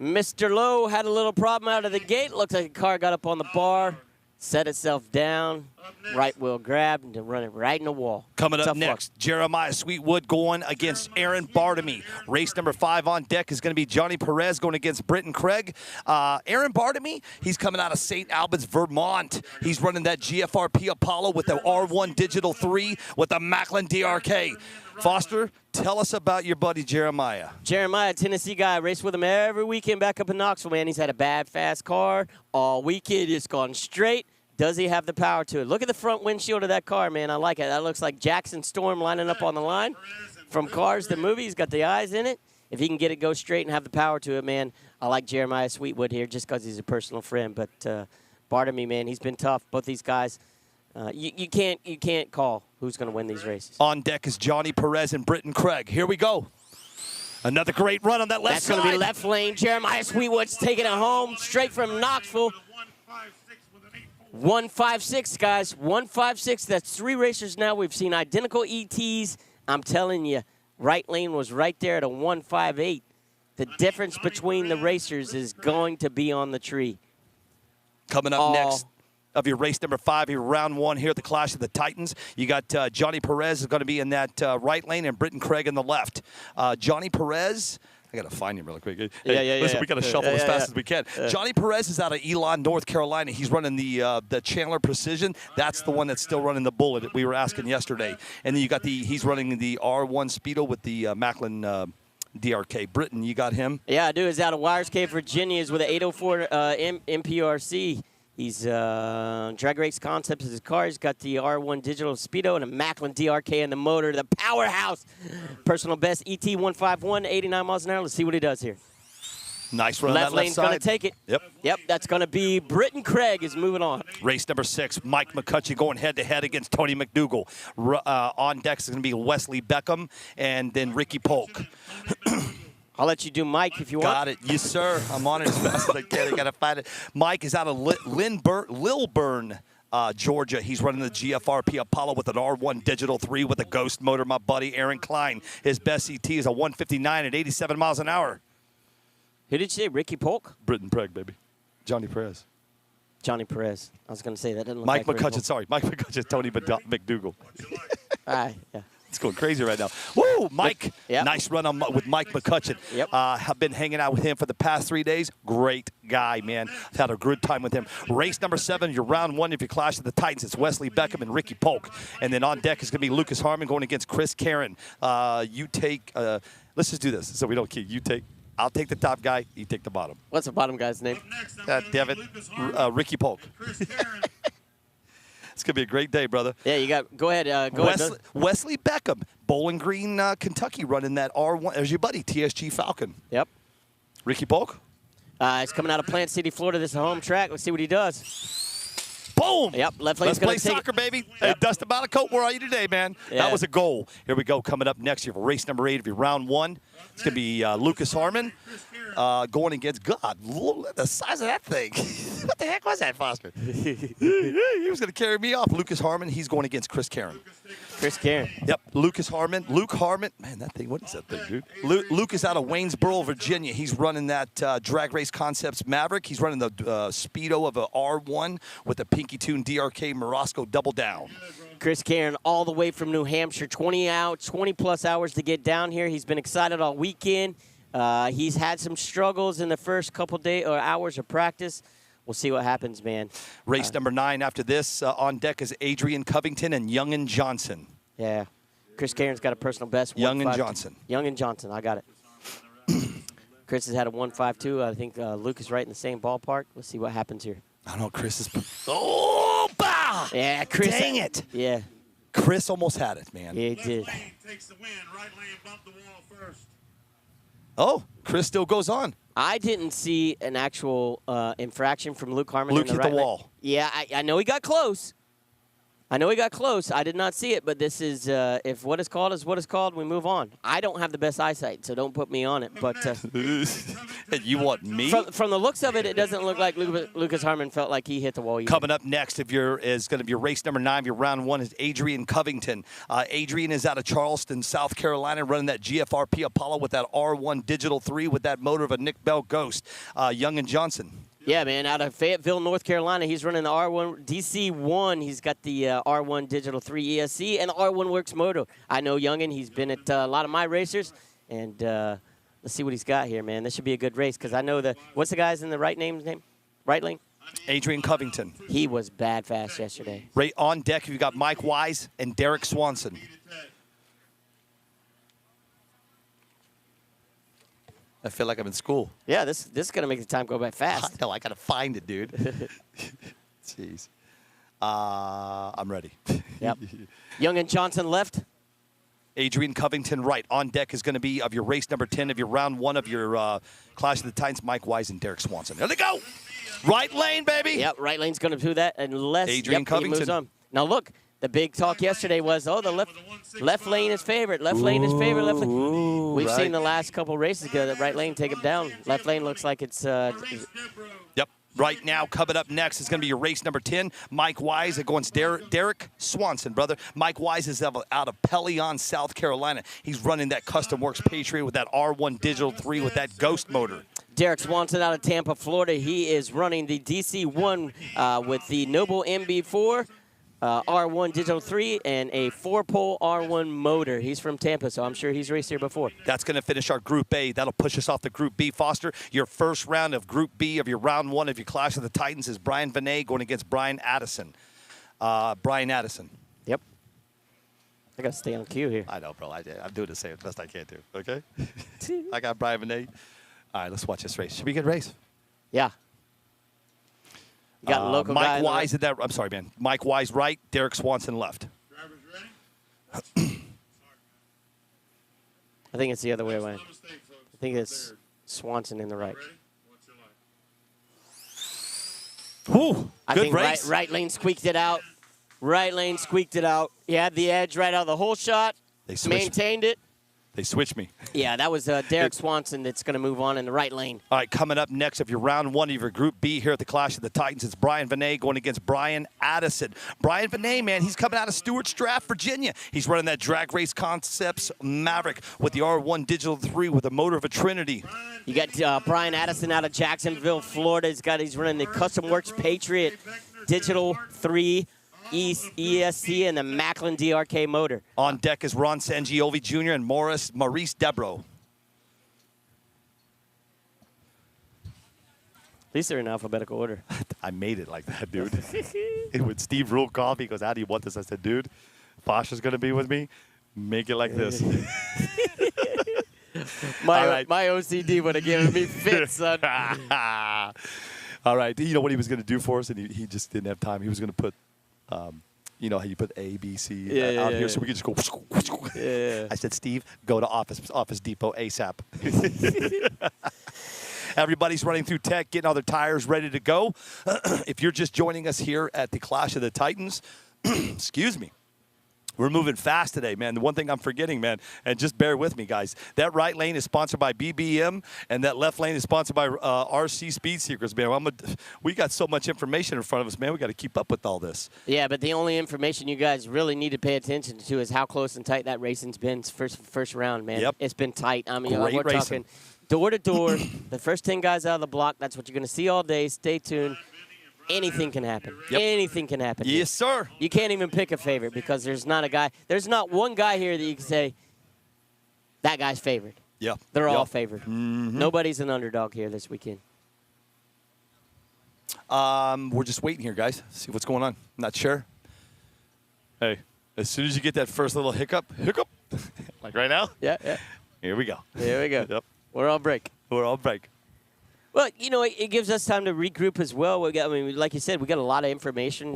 Speaker 8: Mr. Lowe had a little problem out of the gate. Looks like a car got up on the bar, set itself down, right wheel grabbed, and run it right in the wall.
Speaker 6: Coming up
Speaker 8: Tough
Speaker 6: next,
Speaker 8: luck.
Speaker 6: Jeremiah Sweetwood going against Aaron Bartamy. Race number 5 on deck is going to be Johnny Perez going against Britton Craig. Aaron Bartamy, he's coming out of St. Albans, Vermont. He's running that GFRP Apollo with the R1 Digital 3 with the Macklin DRK. Foster, tell us about your buddy Jeremiah.
Speaker 8: Jeremiah, Tennessee guy, raced with him every weekend back up in Knoxville, man. He's had a bad, fast car all weekend. It's gone straight. Does he have the power to it? Look at the front windshield of that car, man. I like it. That looks like Jackson Storm lining up on the line. From Cars, the movie, he's got the eyes in it. If he can get it go straight and have the power to it, man, I like Jeremiah Sweetwood here just because he's a personal friend. But Bartamy, man, he's been tough. Both these guys, you can't call who's going to win these races.
Speaker 6: On deck is Johnny Perez and Britton Craig. Here we go. Another great run on that left side.
Speaker 8: That's going to be left lane. Jeremiah Sweetwood's taking it home straight from Knoxville. 156, guys. 156. That's 3 racers now. We've seen identical ETs. I'm telling you, right lane was right there at a 158. The difference between the racers is going to be on the tree.
Speaker 6: Coming up next of your race number 5, your round 1 here at the Clash of the Titans. You got Johnny Perez is going to be in that right lane and Britton Craig in the left. Johnny Perez, I got to find him really quick. Hey, listen, we got to shuffle as fast as we can. Johnny Perez is out of Elon, North Carolina. He's running the Chandler Precision. That's the one that's still running the Bullet that we were asking yesterday. And then you got he's running the R1 Speedo with the Macklin DRK. Britton, you got him?
Speaker 8: Yeah, I do. He's out of Wires Cave, Virginia. He's with an 804 MPRC. He's Drag Race Concepts is his car. He's got the R1 Digital Speedo and a Macklin DRK in the motor. The powerhouse. Personal best ET 151, 89 miles an hour. Let's see what he does here.
Speaker 6: Nice run
Speaker 8: Left
Speaker 6: on that
Speaker 8: lane's
Speaker 6: left
Speaker 8: going to
Speaker 6: side.
Speaker 8: take it.
Speaker 6: Yep.
Speaker 8: That's going to be Britton Craig is moving on.
Speaker 6: Race number 6, Mike McCutcheon going head-to-head against Tony McDougal. On deck is going to be Wesley Beckham and then Ricky Polk.
Speaker 8: I'll let you do Mike if you want.
Speaker 6: Got it. Yes, sir. I'm on it as fast as I can. I got to find it. Mike is out of Lilburn, Georgia. He's running the GFRP Apollo with an R1 Digital 3 with a Ghost motor. My buddy Aaron Klein. His best CT is a 159 at 87 miles an hour.
Speaker 8: Who did you say? Ricky Polk?
Speaker 6: Britton Craig, baby. Johnny Perez.
Speaker 8: Johnny Perez. I was going to say that didn't look
Speaker 6: Mike
Speaker 8: like
Speaker 6: McCutcheon. Sorry. Mike McCutcheon, Tony McDougal.
Speaker 8: All right, yeah.
Speaker 6: It's going crazy right now. Woo, Mike.
Speaker 8: Yep.
Speaker 6: Nice run with Mike McCutcheon.
Speaker 8: Yep.
Speaker 6: Have been hanging out with him for the past 3 days. Great guy, man. I've had a good time with him. Race number 7, your round 1 if you Clash of the Titans. It's Wesley Beckham and Ricky Polk. And then on deck is going to be Lucas Harmon going against Chris Karen. You take, let's just do this so we don't keep. I'll take the top guy. You take the bottom.
Speaker 8: What's the bottom guy's name?
Speaker 6: Devin, Ricky Polk. It's going to be a great day, brother.
Speaker 8: Yeah, go ahead. Ahead.
Speaker 6: Wesley Beckham, Bowling Green, Kentucky, running that R1. There's your buddy, TSG Falcon.
Speaker 8: Yep.
Speaker 6: Ricky Polk.
Speaker 8: He's coming out of Plant City, Florida. This is a home track. Let's see what he does.
Speaker 6: Boom!
Speaker 8: Yep, left
Speaker 6: Let's
Speaker 8: lane's
Speaker 6: play
Speaker 8: going to take
Speaker 6: soccer, baby. Hey, Dustin Coat, where are you today, man?
Speaker 8: Yeah.
Speaker 6: That was a goal. Here we go. Coming up next, you have race number 8 of your round 1. It's going to be Lucas Harmon going against, God, look at the size of that thing. What the heck was that, Foster? He was going to carry me off. Lucas Harmon, he's going against Chris Karen.
Speaker 8: Chris Karen.
Speaker 6: Yep, Luke Harmon. Man, that thing, what is that thing, dude? Luke is out of Waynesboro, Virginia. He's running that Drag Race Concepts Maverick. He's running the Speedo of a R1 with a Pinky Tune DRK Morosco double down.
Speaker 8: Chris Karen all the way from New Hampshire, 20-plus hours to get down here. He's been excited all weekend. He's had some struggles in the first couple hours of practice. We'll see what happens, man.
Speaker 6: Race number 9 after this. On deck is Adrian Covington and Young and Johnson.
Speaker 8: Yeah. Chris Karen's got a personal best.
Speaker 6: Young and Johnson.
Speaker 8: Young and Johnson. I got it. Chris has had a 152. I think Luke is right in the same ballpark. Let's see what happens here.
Speaker 6: I don't know. Chris is. Oh, bah!
Speaker 8: Yeah, Chris.
Speaker 6: Dang it.
Speaker 8: Yeah.
Speaker 6: Chris almost had it, man.
Speaker 8: Yeah, he did.
Speaker 2: Takes the win. Right lane bumped the wall first.
Speaker 6: Oh, Chris still goes on.
Speaker 8: I didn't see an actual infraction from Luke Harmon.
Speaker 6: Luke
Speaker 8: in
Speaker 6: hit
Speaker 8: right
Speaker 6: the wall.
Speaker 8: lane. Yeah, I know he got close. I did not see it, but this is if what is called is what is called, we move on. I don't have the best eyesight, so don't put me on it. But
Speaker 6: You want me?
Speaker 8: from the looks of it, it doesn't look like Lucas Harmon felt like he hit the wall either.
Speaker 6: Coming up next, is going to be your race number 9. Your round 1 is Adrian Covington. Adrian is out of Charleston, South Carolina, running that GFRP Apollo with that R1 Digital 3 with that motor of a Nick Bell Ghost. Young and Johnson.
Speaker 8: Yeah, man, out of Fayetteville, North Carolina. He's running the R1 DC1. He's got the R1 Digital 3 ESC and the R1 Works Moto. I know Youngin. He's been at a lot of my racers. And let's see what he's got here, man. This should be a good race because I know what's the guy's in the right name? Right lane?
Speaker 6: Adrian Covington.
Speaker 8: He was bad fast yesterday.
Speaker 6: Right on deck, you've got Mike Wise and Derek Swanson. I feel like I'm in school.
Speaker 8: Yeah, this is gonna make the time go by
Speaker 6: I
Speaker 8: fast.
Speaker 6: know. I gotta find it, dude. Jeez. I'm ready.
Speaker 8: Yep. Young and Johnson left.
Speaker 6: Adrian Covington right. On deck is going to be of your race number 10 of your round 1 of your Clash of the Titans, Mike Wise and Derek Swanson. There they go. Right lane, baby.
Speaker 8: Yep, right lane's going to do that unless
Speaker 6: Adrian
Speaker 8: he
Speaker 6: Covington.
Speaker 8: moves on. Now look, the big talk yesterday was, the left lane is favored. Left lane is favored. Left lane. We've seen the last couple races go that right lane take him down. Left lane looks like it's.
Speaker 6: Yep. Right now, coming up next is going to be your race number 10. Mike Wise against Derek Swanson, brother. Mike Wise is out of Pelion, South Carolina. He's running that Custom Works Patriot with that R1 Digital 3 with that Ghost motor.
Speaker 8: Derek Swanson out of Tampa, Florida. He is running the DC1 with the Noble MB4. R1 Digital 3 and a 4-pole R1 motor. He's from Tampa, so I'm sure he's raced here before.
Speaker 6: That's going to finish our Group A. That'll push us off to Group B. Foster, your first round of Group B of your round 1 of your Clash of the Titans is Brian Vinay going against Brian Addison. Brian Addison.
Speaker 8: Yep. I got to stay on cue here.
Speaker 6: I know, bro. I'm doing the same best I can do, okay? I got Brian Vinay. All right, let's watch this race. Should be a good race.
Speaker 8: Yeah. You got a local guy
Speaker 6: Mike Wise at that. I'm sorry, man. Mike Wise right. Derek Swanson left.
Speaker 2: Drivers ready?
Speaker 8: I think it's the other way around.
Speaker 2: No mistake, folks.
Speaker 8: I think it's Swanson in the right.
Speaker 2: Ready? What's your life?
Speaker 6: Whew,
Speaker 8: I
Speaker 6: good
Speaker 8: think
Speaker 6: race.
Speaker 8: right lane squeaked it out. Right lane squeaked it out. He had the edge right out of the whole shot.
Speaker 6: They switched.
Speaker 8: Maintained it.
Speaker 6: They switched me.
Speaker 8: Yeah, that was Derek Swanson that's going to move on in the right lane.
Speaker 6: All right, coming up next of your round 1 of your Group B here at the Clash of the Titans, it's Brian Vinay going against Brian Addison. Brian Vinay, man, he's coming out of Stewart's Draft, Virginia. He's running that Drag Race Concepts Maverick with the R1 Digital 3 with a motor of a Trinity.
Speaker 8: You got Brian Addison out of Jacksonville, Florida. He's running the Custom Works Patriot Digital 3 ESC and the Macklin DRK motor.
Speaker 6: On deck is Ron Sangiove Jr. and Maurice Debro.
Speaker 8: At least they're in alphabetical order.
Speaker 6: I made it like that, dude. When Steve Rule called me, he goes, how do you want this? I said, dude, Foster's going to be with me. Make it like this.
Speaker 8: My OCD would have given me fits, son.
Speaker 6: All right. You know what he was going to do for us? And he just didn't have time. He was going to put, you know how you put A, B, C out here so we could just go.
Speaker 8: Yeah.
Speaker 6: I said, Steve, go to Office Depot ASAP. Everybody's running through tech, getting all their tires ready to go. If you're just joining us here at the Clash of the Titans, excuse me. We're moving fast today, man. The one thing I'm forgetting, man, and just bear with me, guys. That right lane is sponsored by BBM, and that left lane is sponsored by RC Speed Seekers, man. We got so much information in front of us, man. We got to keep up with all this.
Speaker 8: Yeah, but the only information you guys really need to pay attention to is how close and tight that racing's been first round, man.
Speaker 6: Yep.
Speaker 8: It's been tight. I mean,
Speaker 6: Great
Speaker 8: we're
Speaker 6: racing.
Speaker 8: talking door to door. The first 10 guys out of the block, that's what you're going to see all day. Stay tuned. Anything can happen.
Speaker 6: Yep.
Speaker 8: Anything can happen.
Speaker 6: Yes, sir.
Speaker 8: You can't even pick a favorite because there's not one guy here that you can say, that guy's favored.
Speaker 6: Yeah.
Speaker 8: They're all
Speaker 6: Yep.
Speaker 8: favored.
Speaker 6: Mm-hmm.
Speaker 8: Nobody's an underdog here this weekend.
Speaker 6: We're just waiting here, guys. See what's going on. Not sure. Hey, as soon as you get that first little hiccup, like right now,
Speaker 8: Yeah.
Speaker 6: here we go.
Speaker 8: Here we go.
Speaker 6: Yep.
Speaker 8: We're on break.
Speaker 6: We're on break.
Speaker 8: Well, you know, it gives us time to regroup as well. Like you said, we got a lot of information.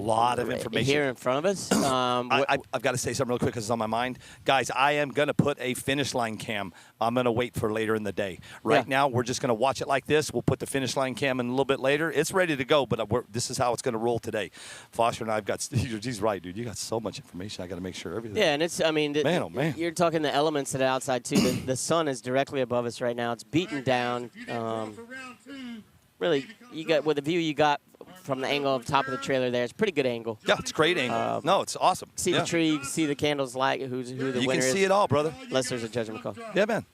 Speaker 8: Here in front of us.
Speaker 6: I've got to say something real quick because it's on my mind. Guys, I am going to put a finish line cam. I'm going to wait for later in the day. Right now, we're just going to watch it like this. We'll put the finish line cam in a little bit later. It's ready to go, but this is how it's going to roll today. Foster and I have got – he's right, dude. You got so much information. I got to make sure everything –
Speaker 8: Yeah, and it's – I mean –
Speaker 6: Man, oh, man.
Speaker 8: You're talking the elements that are outside, too. The sun is directly above us right now. It's beaten down. Really, you got with the view you got from the angle of top of the trailer there. It's a pretty good angle.
Speaker 6: Yeah, it's a great angle. No, it's awesome.
Speaker 8: See the tree, you see the candles light, who the winner is.
Speaker 6: You can see it all, brother.
Speaker 8: Unless there's a judgment call.
Speaker 6: Yeah, man.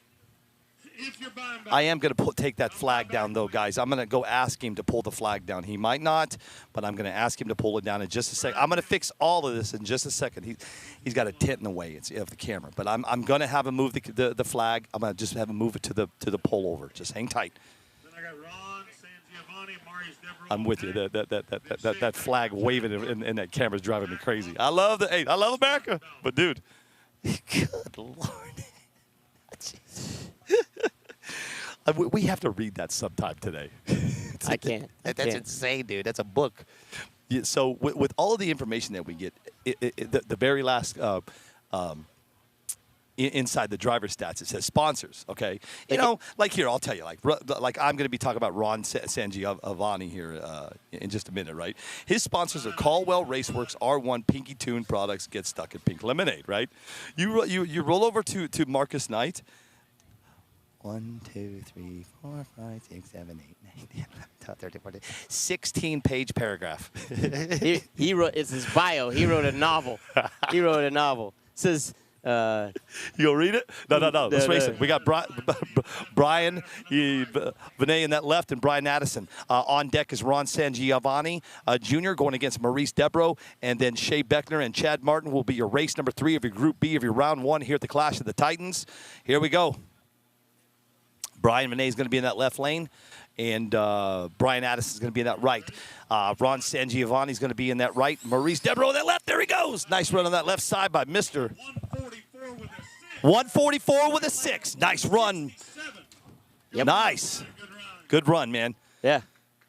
Speaker 6: I am going to take that flag down, though, guys. I'm going to go ask him to pull the flag down. He might not, but I'm going to ask him to pull it down in just a second. I'm going to fix all of this in just a second. He's got a tent in the way of the camera, but I'm going to have him move the flag. I'm going to just have him move it to the pole over. Just hang tight.
Speaker 2: Then I got Ron, Sangiovanni, Marius Devereaux.
Speaker 6: I'm with you. That flag waving in that camera's driving me crazy. I love America, but dude, good Lord. We have to read that sometime today.
Speaker 8: I can't.
Speaker 6: That's insane, dude. That's a book. Yeah, so with all of the information that we get, the very last inside the driver stats, it says sponsors. Okay, you know, like here, I'll tell you, like I'm going to be talking about Ron Sangiovanni here in just a minute, right? His sponsors are Caldwell Raceworks, R1, Pinky Tune Products, Get Stuck in Pink Lemonade, right? You roll over to Marcus Knight. 1, 2, 3, 4, 5, 6, 7, 8, 9, 10, 11, 12, 13, 14, 16-page paragraph.
Speaker 8: He wrote, it's his bio. He wrote a novel. He wrote a novel. It says,
Speaker 6: You'll read it? No. Let's race it. We got Brian Vinay in that left and Brian Addison. On deck is Ron Sangiovanni Jr. going against Maurice Debro. And then Shea Beckner and Chad Martin will be your race number 3 of your Group B of your round 1 here at the Clash of the Titans. Here we go. Brian Vinay is going to be in that left lane, and Brian Addison is going to be in that right. Ron Sangiovanni is going to be in that right. Maurice Debro in that left. There he goes. Nice run on that left side by Mr. 144 with a 6. Nice run.
Speaker 8: Yep.
Speaker 6: Nice. Good run, man.
Speaker 8: yeah.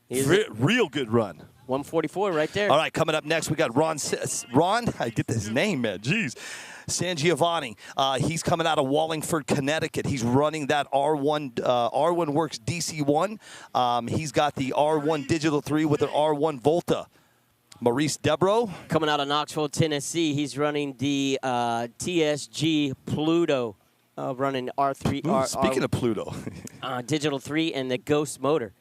Speaker 6: Real good run.
Speaker 8: 144 right there.
Speaker 6: All right, coming up next, we got Ron, I get his name, man. Jeez. Sangiovanni. He's coming out of Wallingford, Connecticut. He's running that R1 Works DC1. He's got the R1 Digital 3 with an R1 Volta. Maurice Debro.
Speaker 8: Coming out of Knoxville, Tennessee, he's running the TSG Pluto, running R3.
Speaker 6: Ooh, speaking of Pluto.
Speaker 8: Digital 3 and the Ghost motor.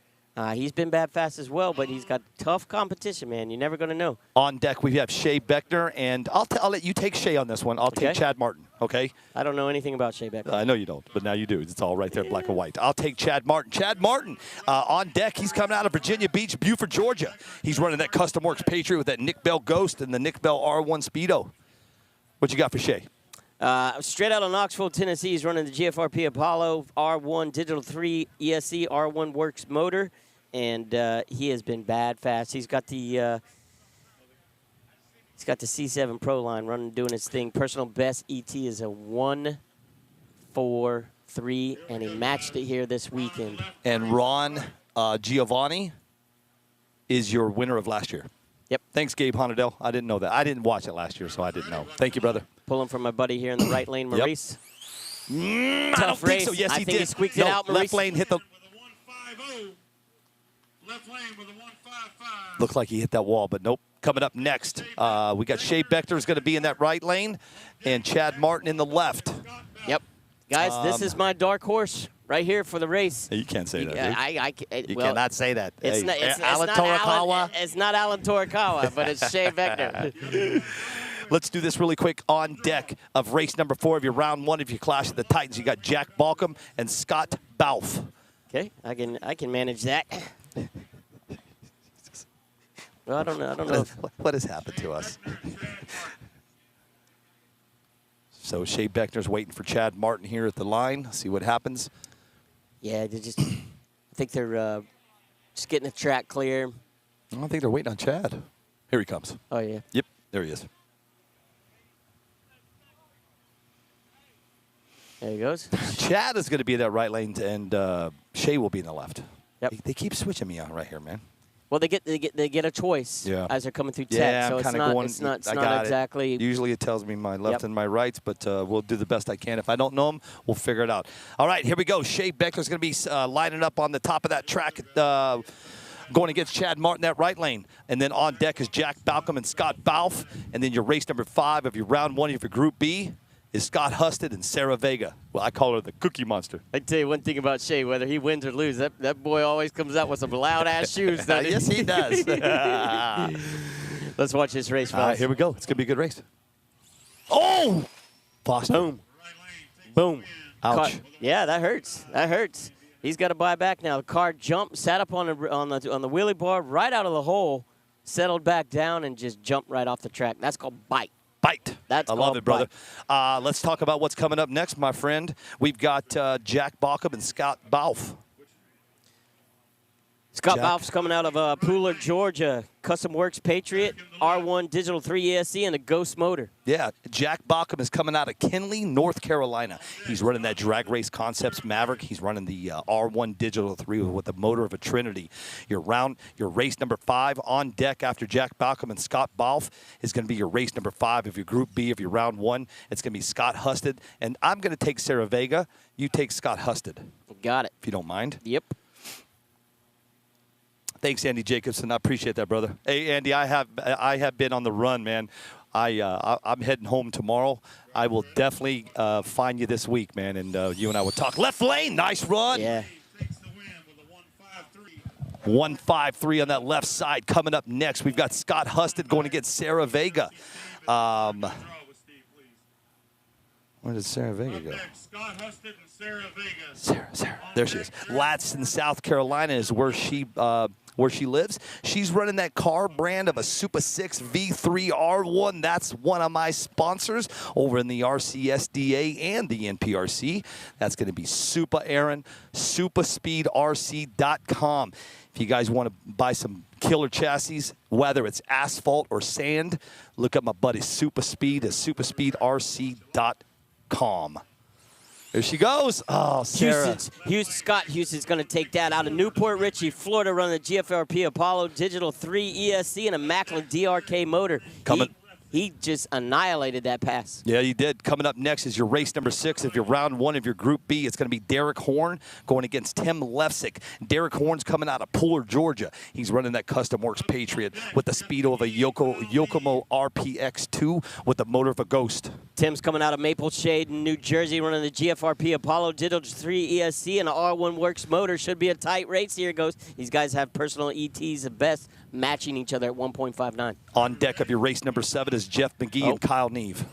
Speaker 8: He's been bad fast as well, but he's got tough competition, man. You're never going to know.
Speaker 6: On deck, we have Shea Beckner, and I'll let you take Shea on this one. I'll take Chad Martin, okay?
Speaker 8: I don't know anything about Shea Beckner.
Speaker 6: I know you don't, but now you do. It's all right there, black and white. I'll take Chad Martin. Chad Martin on deck. He's coming out of Virginia Beach, Buford, Georgia. He's running that Custom Works Patriot with that Nick Bell Ghost and the Nick Bell R1 Speedo. What you got for Shea?
Speaker 8: Straight out of Knoxville, Tennessee, he's running the GFRP Apollo R1 Digital 3 ESC R1 Works motor. And he has been bad fast. He's got the C7 Pro line running, doing his thing. Personal best ET is a 1.43, and he matched it here this weekend.
Speaker 6: And Ron Giovanni is your winner of last year.
Speaker 8: Yep.
Speaker 6: Thanks, Gabe Honadell. I didn't know that. I didn't watch it last year, so I didn't know. Thank you, brother.
Speaker 8: Pulling from my buddy here in the right lane, Maurice.
Speaker 6: I
Speaker 8: Tough
Speaker 6: don't think
Speaker 8: race.
Speaker 6: so. Yes,
Speaker 8: I
Speaker 6: he
Speaker 8: think
Speaker 6: did.
Speaker 8: he squeaked it out, Maurice.
Speaker 6: Left lane hit the.
Speaker 2: Left lane with a 155.
Speaker 6: Looks like he hit that wall, but nope. Coming up next, we got Shea Beckner is going to be in that right lane, and Chad Martin in the left.
Speaker 8: Yep. Guys, this is my dark horse right here for the race.
Speaker 6: You can't say that.
Speaker 8: You
Speaker 6: You cannot say that.
Speaker 8: It's,
Speaker 6: Hey,
Speaker 8: not, it's,
Speaker 6: Alan
Speaker 8: it's, not
Speaker 6: Torakawa.
Speaker 8: Alan, it's not Alan Torakawa, but it's Shea Beckner.
Speaker 6: Let's do this really quick. On deck of race number 4 of your round 1 of your Clash of the Titans, you got Jack Balcom and Scott Balf.
Speaker 8: Okay, I can manage that. Well, I don't know.
Speaker 6: What has happened to us? So Shea Beckner's waiting for Chad Martin here at the line. See what happens.
Speaker 8: Yeah, I think they're just getting the track clear.
Speaker 6: I don't think they're waiting on Chad. Here he comes.
Speaker 8: Oh, yeah.
Speaker 6: Yep, there he is.
Speaker 8: There he goes.
Speaker 6: Chad is going to be in that right lane, and Shea will be in the left.
Speaker 8: Yep.
Speaker 6: They keep switching me on right here, man.
Speaker 8: Well, they get a choice as they're coming through tech.
Speaker 6: Yeah,
Speaker 8: so
Speaker 6: I'm
Speaker 8: it's
Speaker 6: kind of
Speaker 8: not,
Speaker 6: going.
Speaker 8: it's not
Speaker 6: I got
Speaker 8: exactly.
Speaker 6: It. Usually it tells me my left and my rights, but we'll do the best I can. If I don't know them, we'll figure it out. All right, here we go. Shea Beckner's going to be lining up on the top of that track, going against Chad Martin, that right lane. And then on deck is Jack Balcom and Scott Balf. And then your race number 5 of your round 1 of your Group B is Scott Husted and Sarah Vega. Well, I call her the Cookie Monster.
Speaker 8: I tell you one thing about Shea, whether he wins or loses, that boy always comes out with some loud-ass shoes.
Speaker 6: Yes, he does.
Speaker 8: Let's watch this race, fellas.
Speaker 6: All right, here we go. It's going to be a good race. Oh! Foster.
Speaker 8: Boom. Boom.
Speaker 6: Ouch.
Speaker 8: Yeah, that hurts. That hurts. He's got to buy back now. The car jumped, sat up on the wheelie bar right out of the hole, settled back down, and just jumped right off the track. That's called bite.
Speaker 6: Bite.
Speaker 8: That's
Speaker 6: I love
Speaker 8: called
Speaker 6: it, brother.
Speaker 8: bite.
Speaker 6: Let's talk about what's coming up next, my friend. We've got Jack Balcom and Scott Balf.
Speaker 8: Scott
Speaker 6: Jack.
Speaker 8: Balf's coming out of Pooler, Georgia. Custom Works Patriot, R1 Digital 3 ESC, and a Ghost motor.
Speaker 6: Yeah, Jack Bauckham is coming out of Kinley, North Carolina. He's running that Drag Race Concepts Maverick. He's running the R1 Digital 3 with the motor of a Trinity. Your race number 5 on deck after Jack Bauckham and Scott Balf is going to be your race number 5 of your Group B of your round 1. It's going to be Scott Husted, and I'm going to take Sarah Vega. You take Scott Husted.
Speaker 8: Got it.
Speaker 6: If you don't mind.
Speaker 8: Yep.
Speaker 6: Thanks, Andy Jacobson. I appreciate that, brother. Hey, Andy, I have been on the run, man. I'm heading home tomorrow. I will definitely find you this week, man, and you and I will talk. Left lane, nice run.
Speaker 8: Yeah.
Speaker 2: Takes the win with a 1.53.
Speaker 6: 1.53 on that left side. Coming up next, we've got Scott Husted going against Sarah Vega.
Speaker 2: Draw with Steve, please.
Speaker 6: Where did Sarah Vega
Speaker 2: Up
Speaker 6: go?
Speaker 2: next, Scott Husted and Sarah Vega.
Speaker 6: Sarah. There she is. Latson, South Carolina is where she lives. She's running that car brand of a Super 6 V3 R1. That's one of my sponsors over in the RCSDA and the NPRC. That's going to be Super Aaron, superspeedrc.com. If you guys want to buy some killer chassis, whether it's asphalt or sand, look up my buddy Super Speed at superspeedrc.com. There she goes. Oh, Sarah.
Speaker 8: Scott Houston's going to take that out of Newport Richey, Florida, running the GFRP Apollo Digital 3 ESC and a Macklin DRK motor. He just annihilated that pass.
Speaker 6: Yeah, you did. Coming up next is your race number 6 of your round 1 of your Group B. It's going to be Derek Horn going against Tim Lefsick. Derek Horn's coming out of Pooler, Georgia. He's running that Custom Works Patriot with the speedo of a Yokomo RPX2 with the motor of a Ghost.
Speaker 8: Tim's coming out of Maple Shade, New Jersey, running the GFRP Apollo Digital 3 ESC and an R1 Works motor. Should be a tight race here, Ghost. These guys have personal ETs of best, matching each other at 1.59.
Speaker 6: On deck of your race number 7 is Jeff McGee and Kyle Neve.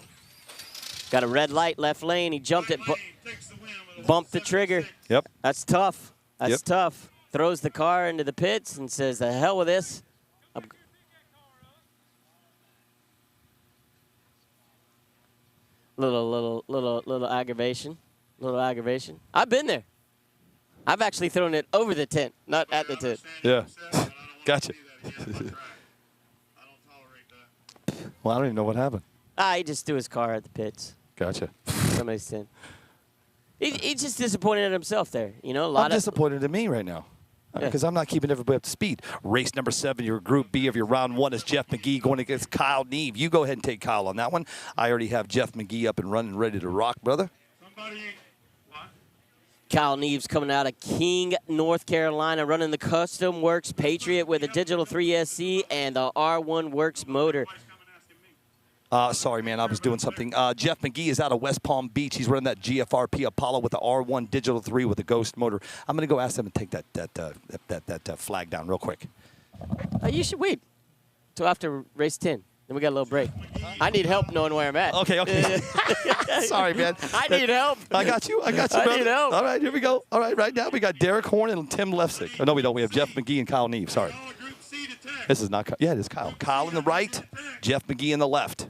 Speaker 8: Got a red light, left lane. He jumped it, bumped the trigger.
Speaker 6: Yep.
Speaker 8: That's tough. That's
Speaker 6: Yep.
Speaker 8: tough. Throws the car into the pits and says, the hell with this. Little aggravation. Little aggravation. I've been there. I've actually thrown it over the tent, not at the tent.
Speaker 6: Yeah. Gotcha.
Speaker 2: I don't tolerate that.
Speaker 6: Well, I don't even know what happened.
Speaker 8: He just threw his car at the pits.
Speaker 6: Gotcha.
Speaker 8: Somebody's tent. He's just disappointed at himself there. You know,
Speaker 6: I'm disappointed in me right now because I'm not keeping everybody up to speed. Race number 7, your Group B of your round 1 is Jeff McGee going against Kyle Neve. You go ahead and take Kyle on that one. I already have Jeff McGee up and running, ready to rock, brother.
Speaker 2: Somebody, what?
Speaker 8: Kyle Neves coming out of King, North Carolina, running the Custom Works Patriot with a Digital 3 SC and the R1 Works motor.
Speaker 6: Sorry, man, I was doing something. Jeff McGee is out of West Palm Beach. He's running that GFRP Apollo with the R1 Digital 3 with a Ghost motor. I'm going to go ask them to take that flag down real quick.
Speaker 8: You should wait till after race 10. Then we got a little break. I need help knowing where I'm at.
Speaker 6: Okay. Sorry, man.
Speaker 8: I need help.
Speaker 6: I got you, brother.
Speaker 8: I need help.
Speaker 6: All right, here we go. All right now we got Derek Horn and Tim Lefsick. Oh, no, we don't. We have Jeff McGee and Kyle Neve. Sorry. This is not – yeah, it is Kyle. Kyle in the right, Jeff McGee in the left.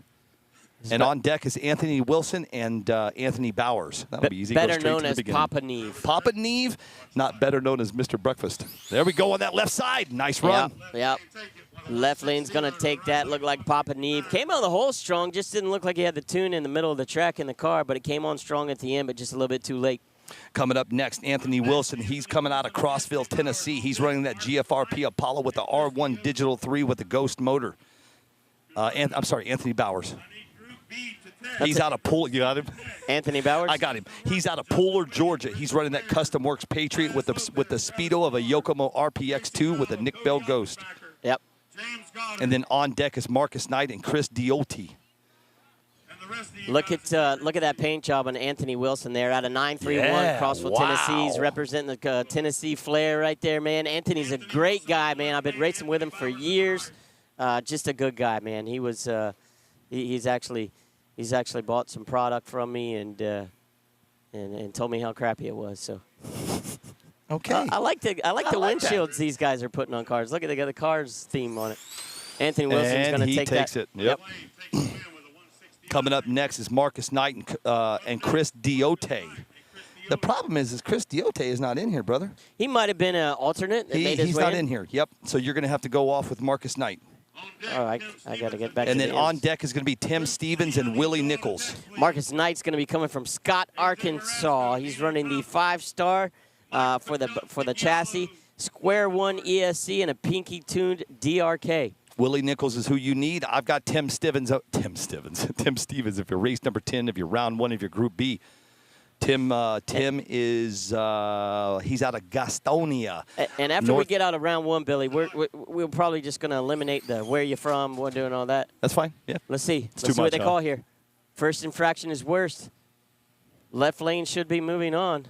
Speaker 6: And on deck is Anthony Wilson and Anthony Bowers. That'll be easy.
Speaker 8: Better known as Papa Neve.
Speaker 6: Papa Neve, not better known as Mr. Breakfast. There we go on that left side. Nice run.
Speaker 8: Yep. Left lane's going to take that. Look like Papa Neve. Came out of the hole strong. Just didn't look like he had the tune in the middle of the track in the car, but it came on strong at the end, but just a little bit too late.
Speaker 6: Coming up next, Anthony Wilson. He's coming out of Crossville, Tennessee. He's running that GFRP Apollo with the R1 Digital 3 with the Ghost motor. Anthony Bowers. He's out of Pooler. You got him?
Speaker 8: Anthony Bowers?
Speaker 6: I got him. He's out of Pooler, Georgia. He's running that Custom Works Patriot with the speedo of a Yokomo RPX2 with a Nick Bell Ghost.
Speaker 8: Yep.
Speaker 6: And then on deck is Marcus Knight and Chris Diotti.
Speaker 8: Look at that paint job on Anthony Wilson there out of 931 Crossville, Tennessee. He's representing the Tennessee flair right there, man. Anthony's a great guy, man. I've been racing with him for years. Just a good guy, man. He was he's actually bought some product from me and told me how crappy it was. So
Speaker 6: okay.
Speaker 8: I like the windshields these guys are putting on cars. Look at they got the cars theme on it. Anthony Wilson's going to take that.
Speaker 6: And he takes it. Yep. Coming up next is Marcus Knight and Chris Diotte. The problem is Chris Diote is not in here, brother.
Speaker 8: He might have been an alternate that made his
Speaker 6: He's
Speaker 8: way
Speaker 6: not in here. Yep. So you're going to have to go off with Marcus Knight.
Speaker 8: All right, I got to get back
Speaker 6: And
Speaker 8: to
Speaker 6: then
Speaker 8: the
Speaker 6: on
Speaker 8: ends.
Speaker 6: deck is going to be Tim Stevens and Willie Nichols.
Speaker 8: Marcus Knight's going to be coming from Scott, Arkansas. He's running the 5-star for the chassis, Square One ESC, and a pinky tuned DRK.
Speaker 6: Willie Nichols is who you need. I've got Tim Stevens if you're race number 10, if you're round 1, if you're Group B. Tim is he's out of Gastonia.
Speaker 8: And after we get out of round 1, Billy, we're probably just going to eliminate the where you from, what doing all that.
Speaker 6: That's fine. Yeah.
Speaker 8: Let's see.
Speaker 6: It's
Speaker 8: Let's
Speaker 6: too
Speaker 8: see what
Speaker 6: much,
Speaker 8: they call here. First infraction is worst. Left lane should be moving on.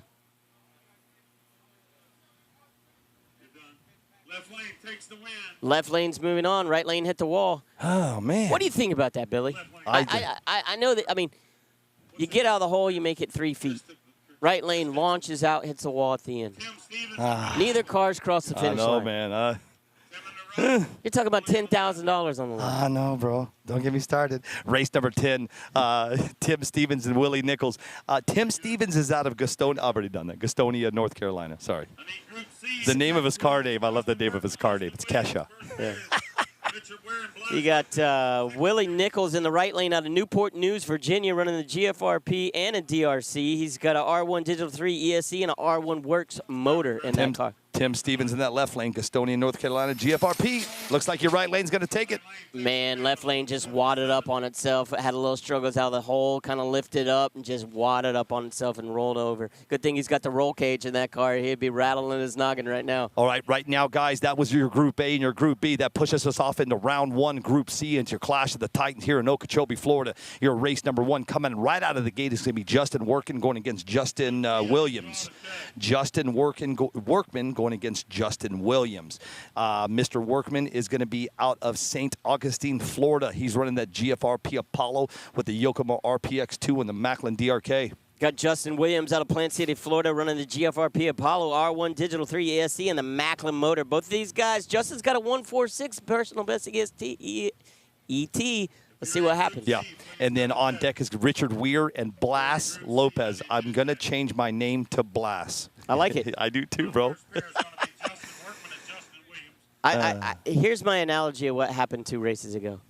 Speaker 2: Left lane takes the win.
Speaker 8: Left lane's moving on. Right lane hit the wall.
Speaker 6: Oh, man.
Speaker 8: What do you think about that, Billy? I know that. I mean, you get out of the hole, you make it 3 feet. Right lane launches out, hits the wall at the end. Neither cars cross the finish
Speaker 6: I know,
Speaker 8: line.
Speaker 6: man.
Speaker 8: You're talking about $10,000 on the line.
Speaker 6: I know, bro. Don't get me started. Race number 10, Tim Stevens and Willie Nichols. Tim Stevens is out of Gastonia. I've already done that. Gastonia, North Carolina. Sorry. The name of his car name. I love the name of his car name. It's Kesha.
Speaker 8: Yeah. You got Willie Nichols in the right lane out of Newport News, Virginia, running the GFRP and a DRC. He's got an R1 Digital 3 ESC and an R1 Works motor in that car.
Speaker 6: Tim Stevens in that left lane, Gastonia, North Carolina, GFRP. Looks like your right lane's going to take it.
Speaker 8: Man, left lane just wadded up on itself. It had a little struggles out of the hole, kind of lifted up and just wadded up on itself and rolled over. Good thing he's got the roll cage in that car. He'd be rattling his noggin right now.
Speaker 6: All right, right now, guys, that was your Group A and your Group B. That pushes us off into round 1, Group C, into your Clash of the Titans here in Okeechobee, Florida. Your race number 1 coming right out of the gate is going to be Justin Workman going against Justin Williams. Justin Workman going against Justin Williams. Mr. Workman is going to be out of St. Augustine, Florida. He's running that GFRP Apollo with the Yokomo RPX2 and the Macklin DRK.
Speaker 8: Got Justin Williams out of Plant City, Florida, running the GFRP Apollo R1 Digital 3 ASC and the Macklin motor. Both of these guys, Justin's got a 146 personal best against ET. Let's see what happens.
Speaker 6: Yeah, and then on deck is Richard Weir and Blas Lopez. I'm going to change my name to Blas.
Speaker 8: I like it.
Speaker 6: I do too, bro.
Speaker 8: Here's my analogy of what happened 2 races ago.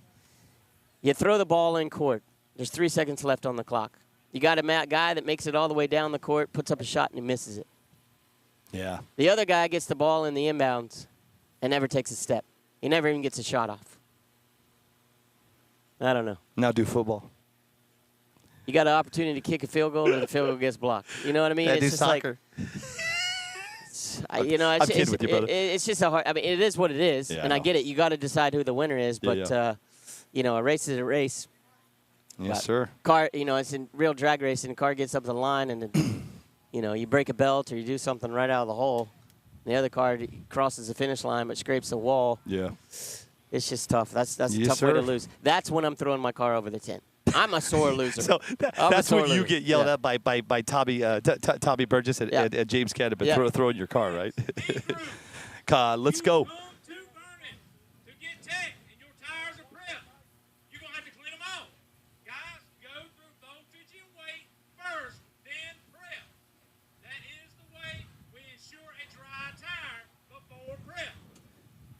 Speaker 8: You throw the ball in court. There's 3 seconds left on the clock. You got a guy that makes it all the way down the court, puts up a shot, and he misses it.
Speaker 6: Yeah.
Speaker 8: The other guy gets the ball in the inbounds and never takes a step. He never even gets a shot off. I don't know.
Speaker 6: Now do football.
Speaker 8: You got an opportunity to kick a field goal, and the field goal gets blocked. You know what I mean?
Speaker 6: I
Speaker 8: it's
Speaker 6: do
Speaker 8: just
Speaker 6: soccer.
Speaker 8: You know,
Speaker 6: I'm kidding with you, brother.
Speaker 8: it's just a hard. I mean, it is what it is,
Speaker 6: Yeah,
Speaker 8: and I get it. You got to decide who the winner is, but
Speaker 6: yeah.
Speaker 8: You know, a race is a race.
Speaker 6: Yes, sir.
Speaker 8: Car, you know, it's in real drag racing. The car gets up the line, and you know, you break a belt or you do something right out of the hole. The other car crosses the finish line but scrapes the wall.
Speaker 6: Yeah.
Speaker 8: It's just tough. That's
Speaker 6: Yes,
Speaker 8: a tough way to
Speaker 6: sir.
Speaker 8: lose. That's when I'm throwing my car over the 10. I'm a sore loser.
Speaker 6: So
Speaker 8: I'm a
Speaker 6: that's
Speaker 8: sore
Speaker 6: when you
Speaker 8: loser.
Speaker 6: get yelled
Speaker 8: Yeah.
Speaker 6: at by Tommy Burgess and,
Speaker 8: Yeah.
Speaker 6: and James Canada
Speaker 8: Yeah.
Speaker 6: throwing your car, right? Let's go.
Speaker 5: Too burning to get tech and your tires are prepped. You're going to have to clean them off. Guys, go through voltage and weight first, then prep. That is the way we ensure a dry tire before prep.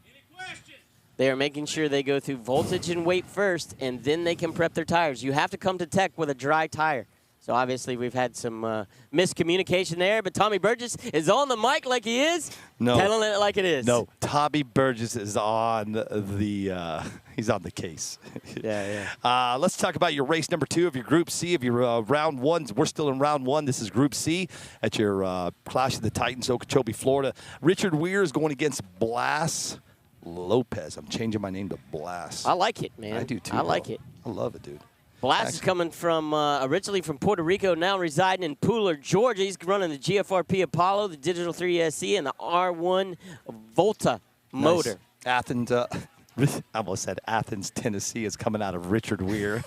Speaker 5: Any questions?
Speaker 8: They are making sure they go through voltage and weight first, and then they can prep their tires. You have to come to tech with a dry tire. So obviously we've had some miscommunication there, but Tommy Burgess is on the mic like he is,
Speaker 6: No.
Speaker 8: telling it like it is.
Speaker 6: No, Tommy Burgess is on he's on the case.
Speaker 8: Yeah.
Speaker 6: Let's talk about your race number 2 of your Group C, of your round 1. We're still in round 1. This is Group C at your Clash of the Titans, Okeechobee, Florida. Richard Weir is going against Blas Lopez. I'm changing my name to Blas.
Speaker 8: I like it, man.
Speaker 6: I do too.
Speaker 8: I like
Speaker 6: bro.
Speaker 8: it.
Speaker 6: I love it, dude.
Speaker 8: Blas is coming from originally from Puerto Rico, now residing in Pooler, Georgia. He's running the GFRP Apollo, the Digital 3 SC, and the R1 Volta motor.
Speaker 6: Nice. Athens, I almost said Athens, Tennessee is coming out of Richard Weir.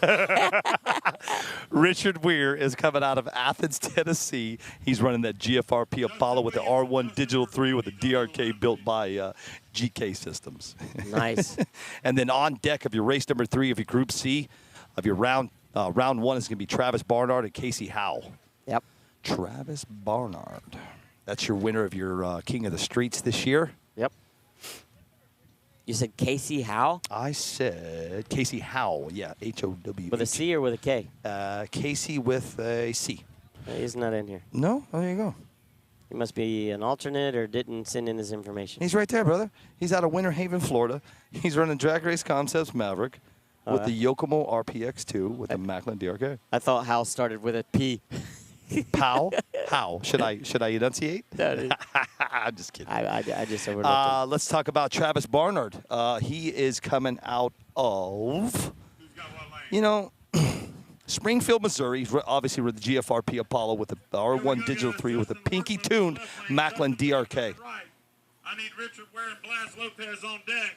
Speaker 6: Richard Weir is coming out of Athens, Tennessee. He's running that GFRP Apollo with the R1 Digital 3 with the DRK built by GK Systems.
Speaker 8: Nice.
Speaker 6: And then on deck of your race number 3 of your Group C, of your round 1 is going to be Travis Barnard and Casey Howell.
Speaker 8: Yep.
Speaker 6: Travis Barnard. That's your winner of your King of the Streets this year.
Speaker 8: Yep. You said Casey Howe?
Speaker 6: I said Casey Howe. Yeah, H-O-W.
Speaker 8: With a C or with a K?
Speaker 6: Casey with a C.
Speaker 8: He's not in here.
Speaker 6: No? Oh, there you go.
Speaker 8: He must be an alternate or didn't send in his information.
Speaker 6: He's right there, brother. He's out of Winter Haven, Florida. He's running Drag Race Concepts Maverick with the Yokomo RPX2 with the Macklin DRK.
Speaker 8: I thought Hal started with a P.
Speaker 6: Pow? How? Should I enunciate?
Speaker 8: No,
Speaker 6: I'm just kidding.
Speaker 8: I just overlooked him.
Speaker 6: Let's talk about Travis Barnard. He is coming out of, Springfield, Missouri. He's obviously with the GFRP Apollo with the R1 Digital 3 with the pinky tuned Macklin DRK.
Speaker 2: Right. I need Richard Ware and Blas Lopez on deck.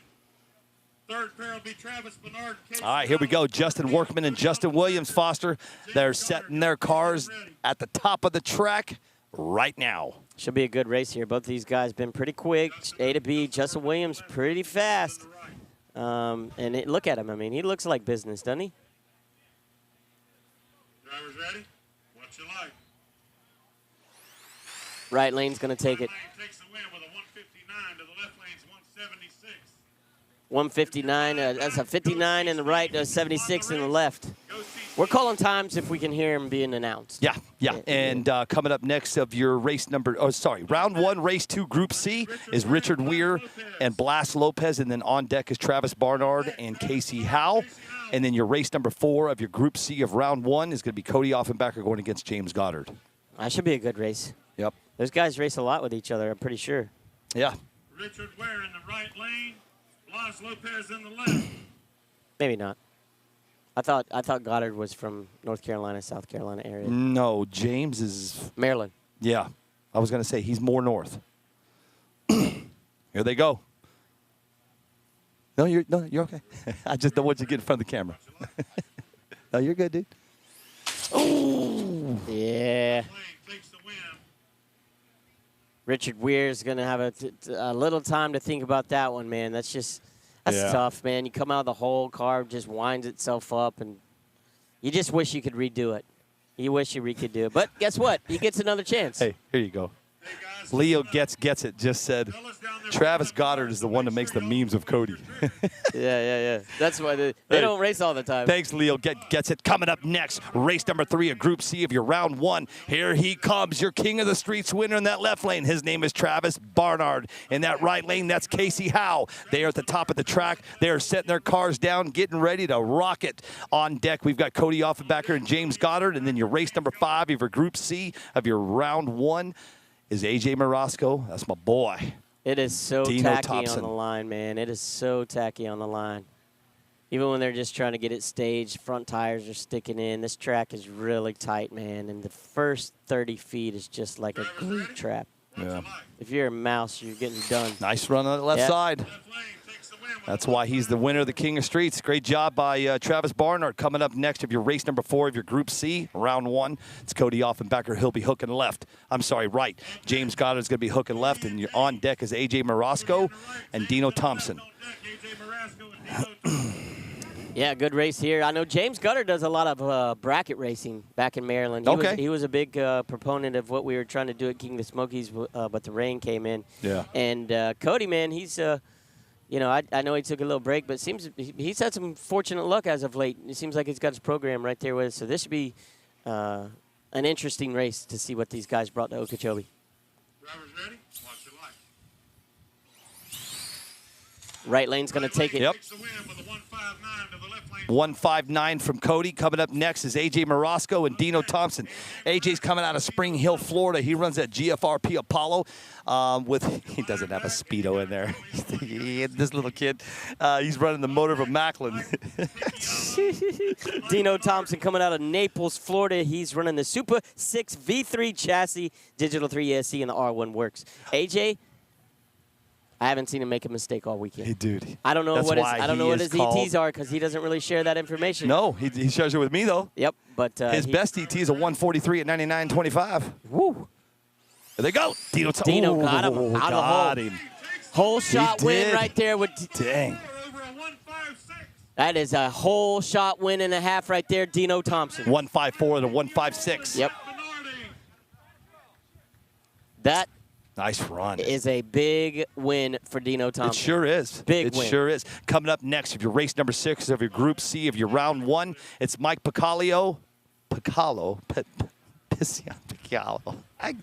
Speaker 2: Third pair will be Travis Barnard.
Speaker 6: All right, here we go. Justin Workman and Justin Williams Foster. They're setting their cars at the top of the track right now.
Speaker 8: Should be a good race here. Both of these guys been pretty quick. A to B. Justin Williams pretty fast. Look at him. I mean, he looks like business, doesn't he?
Speaker 2: Drivers ready? What you like?
Speaker 8: Right lane's going to take it.
Speaker 2: Right lane takes the win with a 159 to the left lane's 176.
Speaker 8: 159. That's a 59 in the right, 76 in the left. We're calling times if we can hear them being announced.
Speaker 6: Yeah. And coming up next of your round 1, race 2, Group C is Richard Weir and Blas Lopez. And then on deck is Travis Barnard and Casey Howe. And then your race number 4 of your Group C of round 1 is going to be Cody Offenbacher going against James Goddard.
Speaker 8: That should be a good race.
Speaker 6: Yep.
Speaker 8: Those guys race a lot with each other, I'm pretty sure.
Speaker 6: Yeah.
Speaker 2: Richard Ware in the right lane, Blas Lopez in the left.
Speaker 8: Maybe not. I thought Goddard was from North Carolina, South Carolina area.
Speaker 6: No, James is
Speaker 8: Maryland.
Speaker 6: Yeah. I was going to say he's more north. Here they go. No, you're okay. I just don't want you to get in front of the camera. No, you're good, dude. Oh.
Speaker 8: Yeah. Richard Weir's going to have a little time to think about that one, man. That's tough, man. You come out of the hole, car just winds itself up, and you just wish you could redo it. You wish you could do it. But guess what? He gets another chance.
Speaker 6: Hey, here you go. Leo gets it just said, Travis Goddard is the one that makes the memes of Cody.
Speaker 8: Yeah. That's why they don't race all the time.
Speaker 6: Thanks, Leo. Gets it. Coming up next, race number 3 of Group C of your round 1. Here he comes, your King of the Streets winner in that left lane. His name is Travis Barnard. In that right lane, that's Casey Howe. They are at the top of the track. They are setting their cars down, getting ready to rock it. On deck, we've got Cody Offenbacher and James Goddard. And then your race number 5 of your Group C of your round 1 is A.J. Marasco. That's my boy.
Speaker 8: It is so
Speaker 6: Dino
Speaker 8: tacky
Speaker 6: Thompson.
Speaker 8: on the line, man. It is so tacky on the line. Even when they're just trying to get it staged, front tires are sticking in. This track is really tight, man. And the first 30 feet is just like a glue trap.
Speaker 6: Yeah.
Speaker 8: If you're a mouse, you're getting done.
Speaker 6: Nice run on the left side. That's why he's the winner of the King of Streets. Great job by Travis Barnard. Coming up next of your race number 4 of your Group C, round 1. It's Cody Offenbacher. He'll be hooking left. I'm sorry, right. James Goddard's going to be hooking left, and you're on deck is A.J. Marasco and Dino Thompson.
Speaker 8: Yeah, good race here. I know James Goddard does a lot of bracket racing back in Maryland. He was a big proponent of what we were trying to do at King of the Smokies, but the rain came in.
Speaker 6: Yeah.
Speaker 8: And Cody, man, he's I know he took a little break, but he's had some fortunate luck as of late. It seems like he's got his program right there with us. So this should be an interesting race to see what these guys brought to Okeechobee.
Speaker 2: Drivers ready? Watch your light.
Speaker 8: Right lane's going to take it.
Speaker 6: Yep.
Speaker 2: Takes the win with a 159 to the left lane.
Speaker 6: 159 from Cody. Coming up next is A.J. Marasco and Dino Thompson. A.J.'s coming out of Spring Hill, Florida. He runs at GFRP Apollo. He doesn't have a Speedo in there. This little kid, he's running the motor of a Macklin.
Speaker 8: Dino Thompson coming out of Naples, Florida. He's running the Super 6 V3 chassis, Digital 3 ESC, and the R1 works. A.J., I haven't seen him make a mistake all weekend.
Speaker 6: Hey, dude.
Speaker 8: I don't know
Speaker 6: That's
Speaker 8: what his
Speaker 6: called-
Speaker 8: ETs are because he doesn't really share that information.
Speaker 6: No, he shares it with me, though.
Speaker 8: Yep, but
Speaker 6: His best ET is a 143 at 99.25.
Speaker 8: Woo.
Speaker 6: There they go. Dino
Speaker 8: got him out of the hole. Whole shot win
Speaker 6: did.
Speaker 8: right there.
Speaker 6: Dang.
Speaker 2: Over a 156.
Speaker 8: That is a whole shot win and a half right there, Dino Thompson.
Speaker 6: 154 to 156.
Speaker 8: Yep. That
Speaker 6: Nice run.
Speaker 8: is a big win for Dino
Speaker 6: It
Speaker 8: Thompson.
Speaker 6: sure is.
Speaker 8: Big
Speaker 6: it
Speaker 8: win.
Speaker 6: sure is. Coming up next, if you're race number 6 of your Group C of your round 1, it's Mike Picallo. Picallo.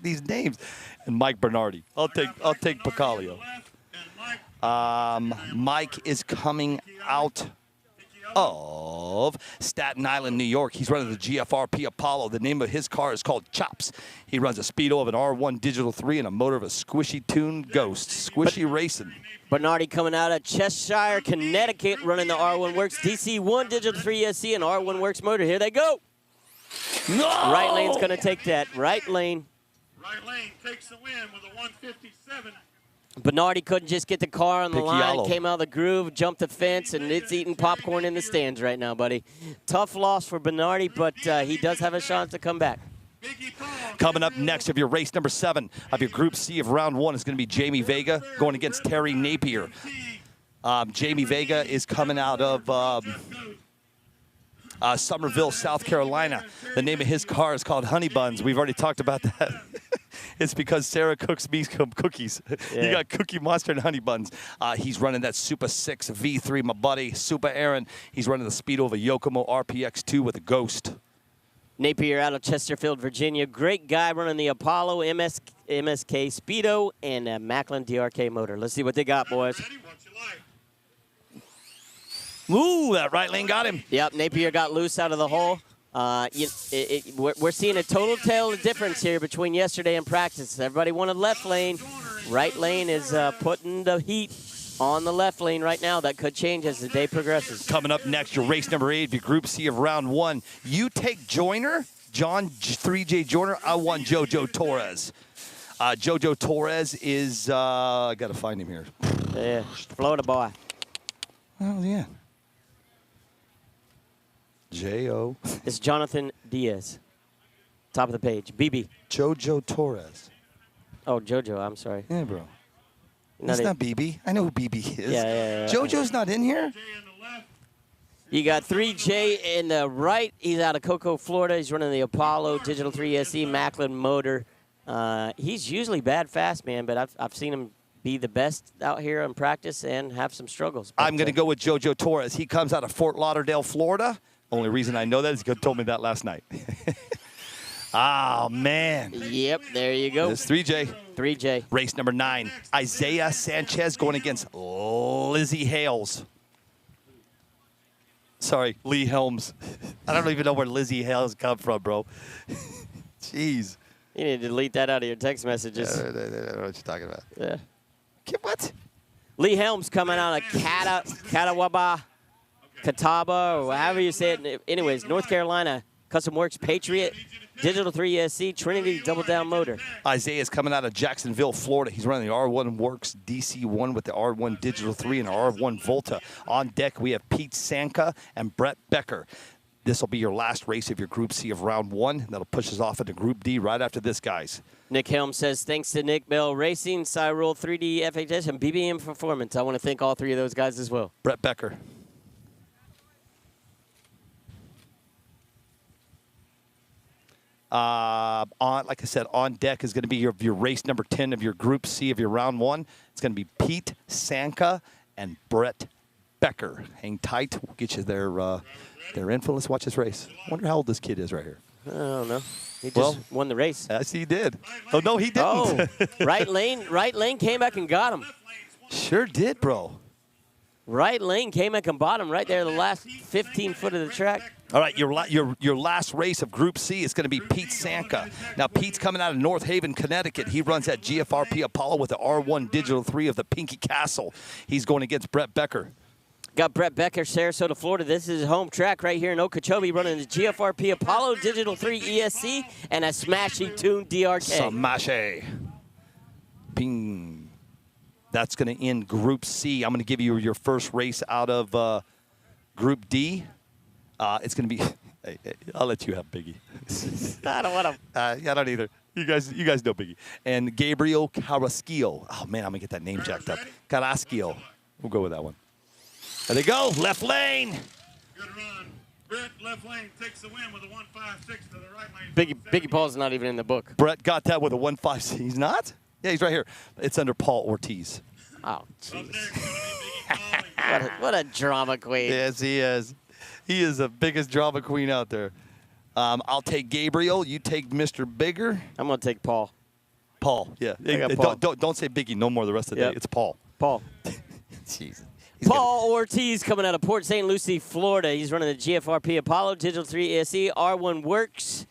Speaker 6: These names. And Mike Bernardi. I'll take Picallo. Mike is coming out of Staten Island, New York. He's running the GFRP Apollo. The name of his car is called Chops. He runs a speedo of an R1 Digital 3 and a motor of a squishy tuned Ghost. Squishy racing.
Speaker 8: Bernardi coming out of Cheshire, Connecticut, running the R1 Works DC1 Digital 3 SC and R1 Works motor. Here they go.
Speaker 6: No!
Speaker 8: Right lane's going to take that. Right lane.
Speaker 2: Right lane takes the win with a 157.
Speaker 8: Bernardi couldn't just get the car on the line,
Speaker 6: Picciolo.
Speaker 8: came out of the groove, jumped the fence, and it's eating popcorn in the stands right now, buddy. Tough loss for Bernardi, but he does have a chance to come back.
Speaker 6: Coming up next of your race number 7 of your Group C of round 1 is going to be Jamie Vega going against Terry Napier. Jamie Vega is coming out of Somerville, South Carolina. The name of his car is called Honey Buns. We've already talked about that. It's because Sarah cooks me some cookies.
Speaker 8: Yeah.
Speaker 6: You got Cookie Monster and Honey Buns. He's running that Super 6 V3, my buddy, Super Aaron. He's running the speedo of a Yokomo RPX2 with a Ghost.
Speaker 8: Napier out of Chesterfield, Virginia. Great guy running the Apollo, MSK Speedo, and a Macklin DRK motor. Let's see what they got, boys.
Speaker 6: Ooh, that right lane got him.
Speaker 8: Yep, Napier got loose out of the hole. We're seeing a total tale of difference here between yesterday and practice. Everybody wanted left lane. Right lane is putting the heat on the left lane right now. That could change as the day progresses.
Speaker 6: Coming up next, your race number 8 of your Group C of round 1. You take Joyner, John 3J Joyner. I want Jojo Torres. Jojo Torres is, I got to find him here.
Speaker 8: Yeah, Florida boy.
Speaker 6: Oh, yeah. J-O.
Speaker 8: It's Jonathan Diaz. Top of the page. BB.
Speaker 6: Jojo Torres.
Speaker 8: Oh, Jojo, I'm sorry.
Speaker 6: Yeah, bro.
Speaker 8: Not
Speaker 6: That's
Speaker 8: it.
Speaker 6: not BB. I know who BB is.
Speaker 8: Yeah.
Speaker 6: Jojo's not in here?
Speaker 8: You got 3J in the right. He's out of Cocoa, Florida. He's running the Apollo Digital 3 SE Macklin motor. He's usually bad fast, man, but I've seen him be the best out here in practice and have some struggles. But,
Speaker 6: I'm going to go with Jojo Torres. He comes out of Fort Lauderdale, Florida. Only reason I know that is because he told me that last night. Oh, man.
Speaker 8: Yep, there you go.
Speaker 6: It's 3J.
Speaker 8: 3J.
Speaker 6: Race number 9. Isaiah Sanchez going against Lizzie Hales. Sorry, Lee Helms. I don't even know where Lizzie Hales come from, bro. Jeez.
Speaker 8: You need to delete that out of your text messages.
Speaker 6: I don't know what you're talking about.
Speaker 8: Yeah.
Speaker 6: What?
Speaker 8: Lee Helms coming out of Catawba, or however you say it. Anyways, North Carolina, Custom Works, Patriot, Digital 3 SC, Trinity Double Down Motor.
Speaker 6: Isaiah's coming out of Jacksonville, Florida. He's running the R1 Works DC1 with the R1 Digital 3 and R1 Volta. On deck, we have Pete Sanka and Brett Becker. This will be your last race of your Group C of round 1. That'll push us off into Group D right after this, guys.
Speaker 8: Nick Helm says, thanks to Nick Bell Racing, Cyril 3D FHS, and BBM Performance. I want to thank all 3 of those guys as well.
Speaker 6: Brett Becker. Like I said, on deck is going to be your race number 10 of your Group C of your round 1. It's going to be Pete Sanka and Brett Becker. Hang tight. We'll get you their info. Let's watch this race. I wonder how old this kid is right here.
Speaker 8: I don't know. He just won the race.
Speaker 6: Yes, he did. Oh, no, he didn't.
Speaker 8: Oh, right lane came back and got him.
Speaker 6: Sure did, bro.
Speaker 8: Right lane came back and bought him right there the last 15 foot of the track.
Speaker 6: All right, your last race of Group C is going to be Pete Sanka. Now, Pete's coming out of North Haven, Connecticut. He runs that GFRP Apollo with the R1 Digital 3 of the Pinky Castle. He's going against Brett Becker.
Speaker 8: Got Brett Becker, Sarasota, Florida. This is his home track right here in Okeechobee, running the GFRP Apollo Digital 3 ESC and a smashy tuned DRK.
Speaker 6: Smashy. Bing. That's going to end Group C. I'm going to give you your first race out of Group D. It's going to be. Hey, I'll let you have Biggie.
Speaker 8: I don't want to.
Speaker 6: I don't either. You guys know Biggie. And Gabriel Carrasquillo. Oh man, I'm gonna get that name jacked up. Carrasquillo. We'll go with that one. There they go. Left lane.
Speaker 2: Brett, left lane, takes the win with a 156 to the right lane.
Speaker 8: Biggie Paul's not even in the book.
Speaker 6: Brett got that with a 1.5. He's not? Yeah, he's right here. It's under Paul Ortiz.
Speaker 8: Oh,
Speaker 2: Up
Speaker 8: jeez.
Speaker 2: next, going to be Biggie Paul and
Speaker 8: What a drama queen.
Speaker 6: Yes, he is. He is the biggest drama queen out there. I'll take Gabriel. You take Mr. Bigger.
Speaker 8: I'm going to take Paul.
Speaker 6: Paul, yeah.
Speaker 8: got Paul.
Speaker 6: Don't say Biggie no more the rest of the
Speaker 8: Yep.
Speaker 6: day. It's Paul.
Speaker 8: Paul.
Speaker 6: Jeez.
Speaker 8: Paul Ortiz coming out of Port St. Lucie, Florida. He's running the GFRP Apollo, Digital 3 ESC, R1 Works.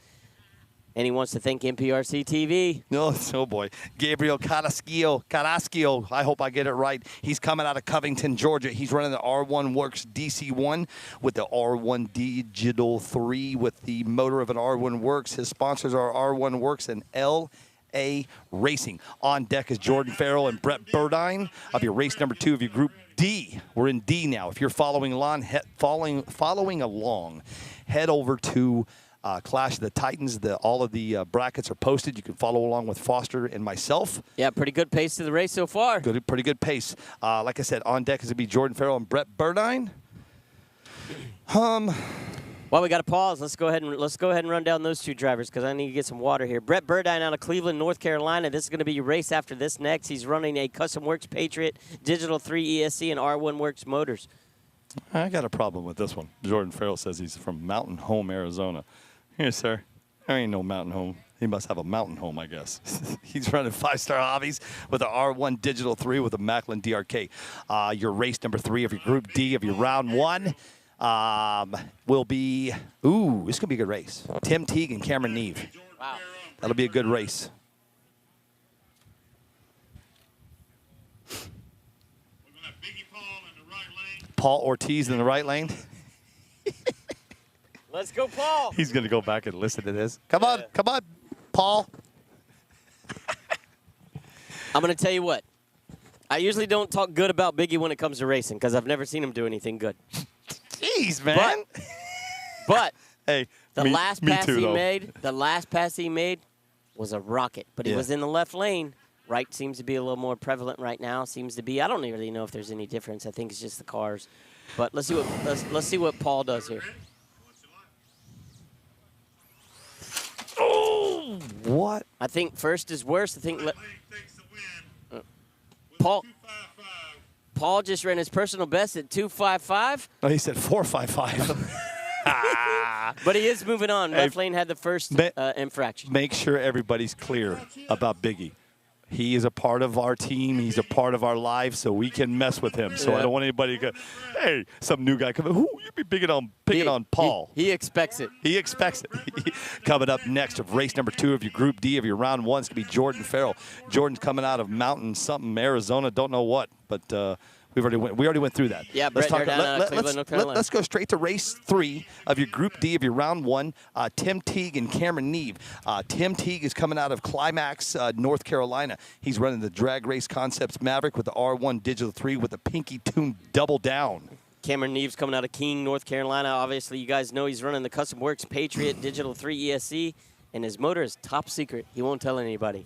Speaker 8: And he wants to thank MPRC TV.
Speaker 6: Oh boy. Gabriel Carrasquillo. I hope I get it right. He's coming out of Covington, Georgia. He's running the R1 Works DC1 with the R1 Digital 3 with the motor of an R1 Works. His sponsors are R1 Works and LA Racing. On deck is Jordan Farrell and Brett Burdine of your race number 2 of your Group D. We're in D now. If you're following along, head over to Clash of the Titans. All of the brackets are posted. You can follow along with Foster and myself.
Speaker 8: Yeah, pretty good pace to the race so far.
Speaker 6: Pretty good pace. Like I said, on deck is going to be Jordan Farrell and Brett Burdine.
Speaker 8: Well, we got to pause. Let's go ahead and run down those two drivers because I need to get some water here. Brett Burdine out of Cleveland, North Carolina. This is going to be your race after this next. He's running a Custom Works Patriot, Digital 3 ESC, and R1 Works motors.
Speaker 6: I got a problem with this one. Jordan Farrell says he's from Mountain Home, Arizona. Here, sir. There ain't no Mountain Home. He must have a mountain home, I guess. He's running 5-star hobbies with the R1 Digital 3 with a Macklin DRK. Your race number 3 of your Group D of your round 1 will be, this is going to be a good race. Tim Teague and Cameron Neve.
Speaker 8: Wow.
Speaker 6: That'll be a good race.
Speaker 2: we're going to have Biggie Paul in the right lane.
Speaker 6: Paul Ortiz in the right lane.
Speaker 8: Let's go, Paul.
Speaker 6: He's going to go back and listen to this. Come on, Paul.
Speaker 8: I'm going to tell you what. I usually don't talk good about Biggie when it comes to racing because I've never seen him do anything good.
Speaker 6: Jeez, man.
Speaker 8: But
Speaker 6: hey,
Speaker 8: the last pass he
Speaker 6: though.
Speaker 8: made was a rocket. But he
Speaker 6: Yeah.
Speaker 8: was in the left lane. Right seems to be a little more prevalent right now. Seems to be. I don't really know if there's any difference. I think it's just the cars. But let's see what Paul does here.
Speaker 6: Oh, what?
Speaker 8: I think first is worst. I think
Speaker 2: Lane takes the win.
Speaker 8: Paul
Speaker 2: 255.
Speaker 8: Paul just ran his personal best at 2:55.
Speaker 6: Oh, he said 4.55.
Speaker 8: But he is moving on.
Speaker 6: Hey,
Speaker 8: Left lane had the first infraction.
Speaker 6: Make sure everybody's clear about Biggie. He is a part of our team. He's a part of our lives, so we can mess with him. So I don't want anybody to go, hey, some new guy coming. Who you be picking on Paul?
Speaker 8: He expects it.
Speaker 6: He expects it. Coming up next of race number 2 of your Group D of your round 1 is going to be Jordan Farrell. Jordan's coming out of Mountain something, Arizona. Don't know what, but we already went through that.
Speaker 8: Yeah, Brett, you're down out of Cleveland, North Carolina.
Speaker 6: Let's go straight to race 3 of your Group D of your round 1. Tim Teague and Cameron Neve. Tim Teague is coming out of Climax, North Carolina. He's running the Drag Race Concepts Maverick with the R1 Digital 3 with the Pinky Tune Double Down.
Speaker 8: Cameron Neve's coming out of King, North Carolina. Obviously, you guys know he's running the Custom Works Patriot Digital 3 ESC, and his motor is top secret. He won't tell anybody.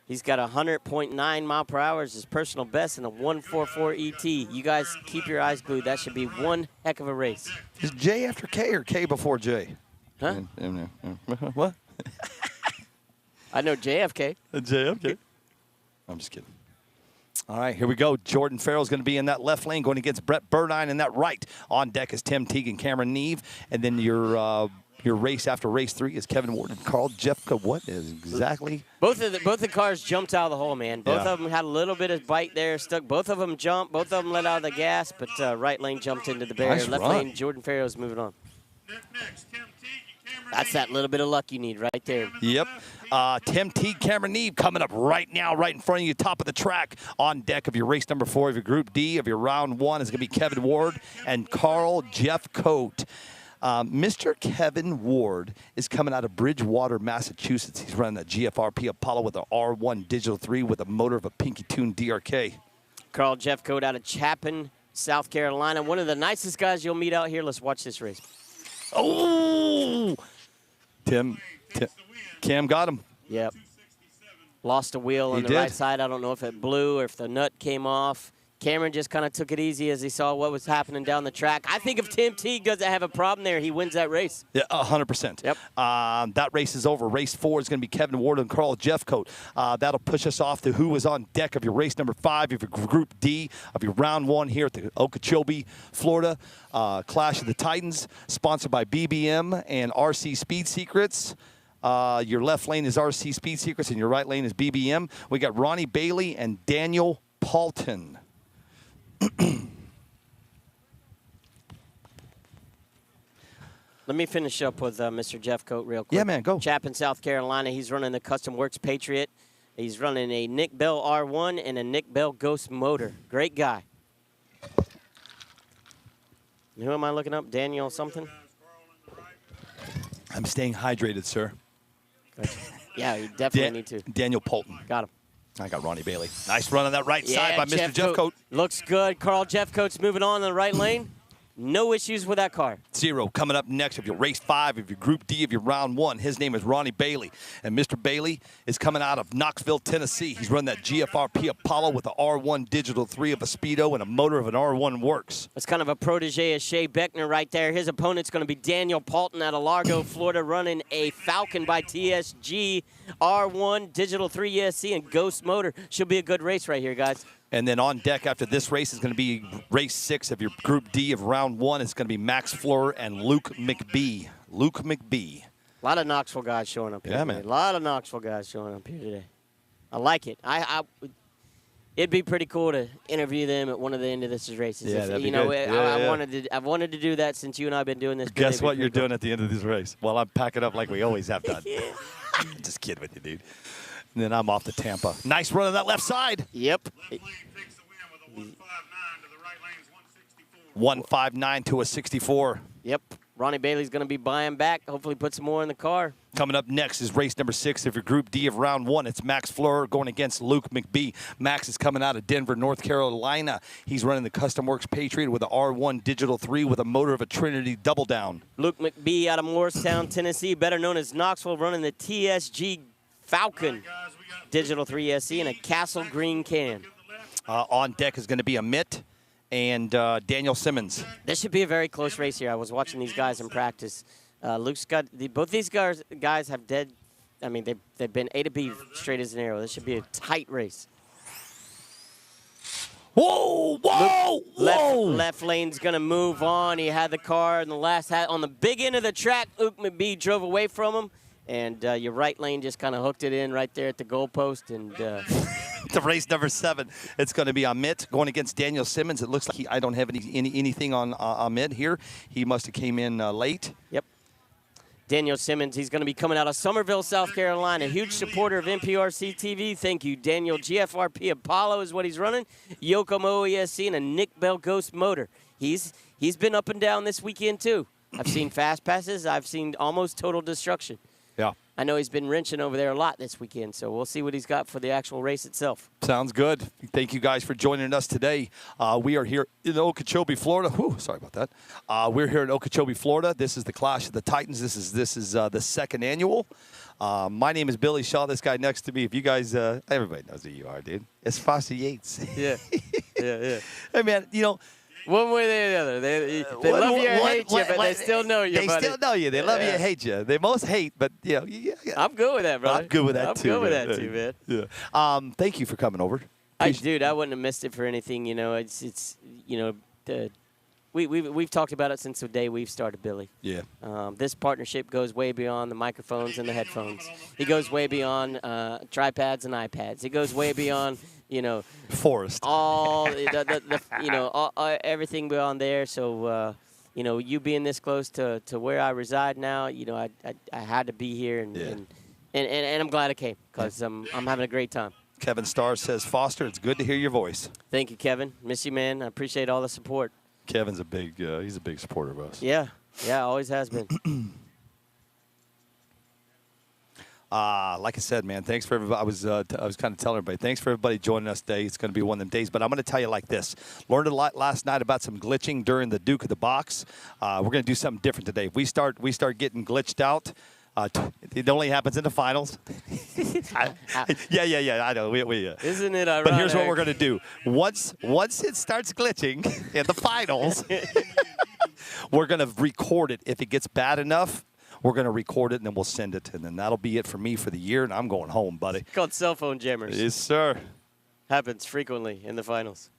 Speaker 8: He's got 100.9 mile per hour as his personal best and a 144 ET. You guys keep your eyes glued. That should be one heck of a race.
Speaker 6: Is J after K or K before J?
Speaker 8: Huh?
Speaker 6: What?
Speaker 8: I know JFK.
Speaker 6: JFK. I'm just kidding. All right, here we go. Jordan Farrell's going to be in that left lane going against Brett Burdine in that right. On deck is Tim Teague and Cameron Neve. And then your race after race 3 is Kevin Ward and Carl Jeffka. What is exactly?
Speaker 8: Both the cars jumped out of the hole, man. Both of them had a little bit of bite there, stuck. Both of them jumped. Both of them let out of the gas, but right lane jumped into the barrier.
Speaker 6: Nice
Speaker 8: Left
Speaker 6: run.
Speaker 8: lane, Jordan Farrell's moving on.
Speaker 2: Next, Tim Teague and Cameron
Speaker 8: That's that little bit of luck you need right there.
Speaker 6: Yep. Tim Teague, Cameron Neve coming up right now, right in front of you, top of the track. On deck of your race number 4 of your Group D of your round 1 is going to be Kevin Ward and Carl Jeffcoat. Mr. Kevin Ward is coming out of Bridgewater, Massachusetts. He's running the GFRP Apollo with an R1 Digital 3 with a motor of a Pinky Tune DRK.
Speaker 8: Carl Jeffcoat out of Chapin, South Carolina. One of the nicest guys you'll meet out here. Let's watch this race.
Speaker 6: Oh! Cam got him.
Speaker 8: Yep. Lost a wheel on the right side. I don't know if it blew or if the nut came off. Cameron just kind of took it easy as he saw what was happening down the track. I think if Tim T doesn't have a problem there, he wins that race.
Speaker 6: Yeah, 100%.
Speaker 8: Yep.
Speaker 6: That race is over. Race 4 is going to be Kevin Ward and Carl Jeffcoat. That'll push us off to who is on deck of your race number 5 of your Group D of your round 1 here at the Okeechobee, Florida Clash of the Titans, sponsored by BBM and RC Speed Secrets. Your left lane is RC Speed Secrets, and your right lane is BBM. We got Ronnie Bailey and Daniel Paulton.
Speaker 8: Let me finish up with Mr. Jeffcoat real quick.
Speaker 6: Yeah, man, go.
Speaker 8: Chapin, South Carolina. He's running the Custom Works Patriot. He's running a Nick Bell R1 and a Nick Bell Ghost motor. Great guy. Who am I looking up? Daniel something?
Speaker 6: I'm staying hydrated, sir.
Speaker 8: Yeah, you definitely need to.
Speaker 6: Daniel Paulton.
Speaker 8: Got him.
Speaker 6: I got Ronnie Bailey. Nice run on that right side by Mr. Jeffcoat.
Speaker 8: Looks good. Carl Jeffcoat's moving on in the right lane. No issues with that car.
Speaker 6: 0 coming up next of your race 5 of your Group D of your round 1. His name is Ronnie Bailey. And Mr. Bailey is coming out of Knoxville, Tennessee. He's running that GFRP Apollo with a R1 Digital 3 of a Speedo and a motor of an R1 Works.
Speaker 8: That's kind of a protege of Shea Beckner right there. His opponent's going to be Daniel Paulton out of Largo, Florida, running a Falcon by TSG, R1 Digital 3 ESC, and Ghost motor. Should be a good race right here, guys.
Speaker 6: And then on deck after this race is going to be race 6 of your Group D of round 1. It's going to be Max Fleur and Luke McBee. Luke McBee.
Speaker 8: A lot of Knoxville guys showing up here.
Speaker 6: Yeah,
Speaker 8: today.
Speaker 6: man.
Speaker 8: A lot of Knoxville guys showing up here today. I like it. It'd be pretty cool to interview them at one of the end of this races.
Speaker 6: Yeah, that'd be
Speaker 8: know,
Speaker 6: good.
Speaker 8: I've wanted to do that since you and I have been doing this.
Speaker 6: Guess what you're doing at the end of this race? Well, I'm packing up like we always have done. Just kidding with you, dude. And then I'm off to Tampa. Nice run on that left side.
Speaker 8: Yep.
Speaker 6: 159 to a 64.
Speaker 8: Yep. Ronnie Bailey's going to be buying back. Hopefully put some more in the car.
Speaker 6: Coming up next is race number 6 of your Group D of round 1. It's Max Fleur going against Luke McBee. Max is coming out of Denver, North Carolina. He's running the Custom Works Patriot with an R1 Digital 3 with a motor of a Trinity double down.
Speaker 8: Luke McBee out of Morristown, Tennessee, better known as Knoxville, running the TSG Falcon Digital 3 ESC and a Castle Green can.
Speaker 6: On deck is going to be a Mitt and Daniel Simmons.
Speaker 8: This should be a very close race here. I was watching these guys in practice. Luke's got both these guys have dead. I mean, they've been A to B straight as an arrow. This should be a tight race.
Speaker 6: Whoa! Whoa! Whoa!
Speaker 8: Left lane's gonna move on. He had the car in the last hat on the big end of the track. Luke McBee drove away from him, and your right lane just kind of hooked it in right there at the goalpost and.
Speaker 6: To race number 7, it's going to be Amit going against Daniel Simmons. It looks like I don't have anything on Amit here. He must have came in late.
Speaker 8: Yep. Daniel Simmons, he's going to be coming out of Somerville, South Carolina. Huge supporter of NPRC TV. Thank you, Daniel. GFRP Apollo is what he's running. Yokomo ESC and a Nick Bell Ghost motor. He's been up and down this weekend too. I've seen fast passes. I've seen almost total destruction.
Speaker 6: Yeah.
Speaker 8: I know he's been wrenching over there a lot this weekend, so we'll see what he's got for the actual race itself.
Speaker 6: Sounds good. Thank you guys for joining us today. We are here in Okeechobee, Florida. Whew, sorry about that. We're here in Okeechobee, Florida. This is the Clash of the Titans. This is the second annual. My name is Billy Shaw. This guy next to me, if you guys, everybody knows who you are, dude. It's Foster Yates.
Speaker 8: Yeah. Yeah.
Speaker 6: Hey, man, you know.
Speaker 8: One way or the other. They love you or hate you, but they still know you,
Speaker 6: They
Speaker 8: buddy.
Speaker 6: still know you. They love you and hate you. They most hate, but, you know. Yeah.
Speaker 8: I'm good with that, bro.
Speaker 6: I'm good with that, too.
Speaker 8: I'm good with that, too, man.
Speaker 6: Yeah. Thank you for coming over.
Speaker 8: Dude, I wouldn't have missed it for anything. You know, it's you know, we've talked about it since the day we've started, Billy.
Speaker 6: Yeah.
Speaker 8: This partnership goes way beyond the microphones and the headphones. It goes way beyond tripods and iPads. It goes way beyond, you know,
Speaker 6: Forest.
Speaker 8: all the you know, everything beyond there. So, you know, you being this close to where I reside now, you know, I had to be here, and I'm glad I came because I'm having a great time.
Speaker 6: Kevin Starr says, Foster, it's good to hear your voice.
Speaker 8: Thank you, Kevin. Miss you, man. I appreciate all the support.
Speaker 6: Kevin's he's a big supporter of us.
Speaker 8: Yeah, always has been.
Speaker 6: Like I said, man, thanks for everybody. I was kind of telling everybody, thanks for everybody joining us today. It's going to be one of them days, but I'm going to tell you like this. Learned a lot last night about some glitching during the Duke of the Box. We're going to do something different today. If we start getting glitched out, It only happens in the finals. Yeah. I know.
Speaker 8: Isn't it ironic?
Speaker 6: But here's what we're going to do. Once it starts glitching in the finals, we're going to record it. If it gets bad enough, we're going to record it, and then we'll send it. And then that'll be it for me for the year, and I'm going home, buddy.
Speaker 8: It's called cell phone jammers.
Speaker 6: Yes, sir.
Speaker 8: Happens frequently in the finals.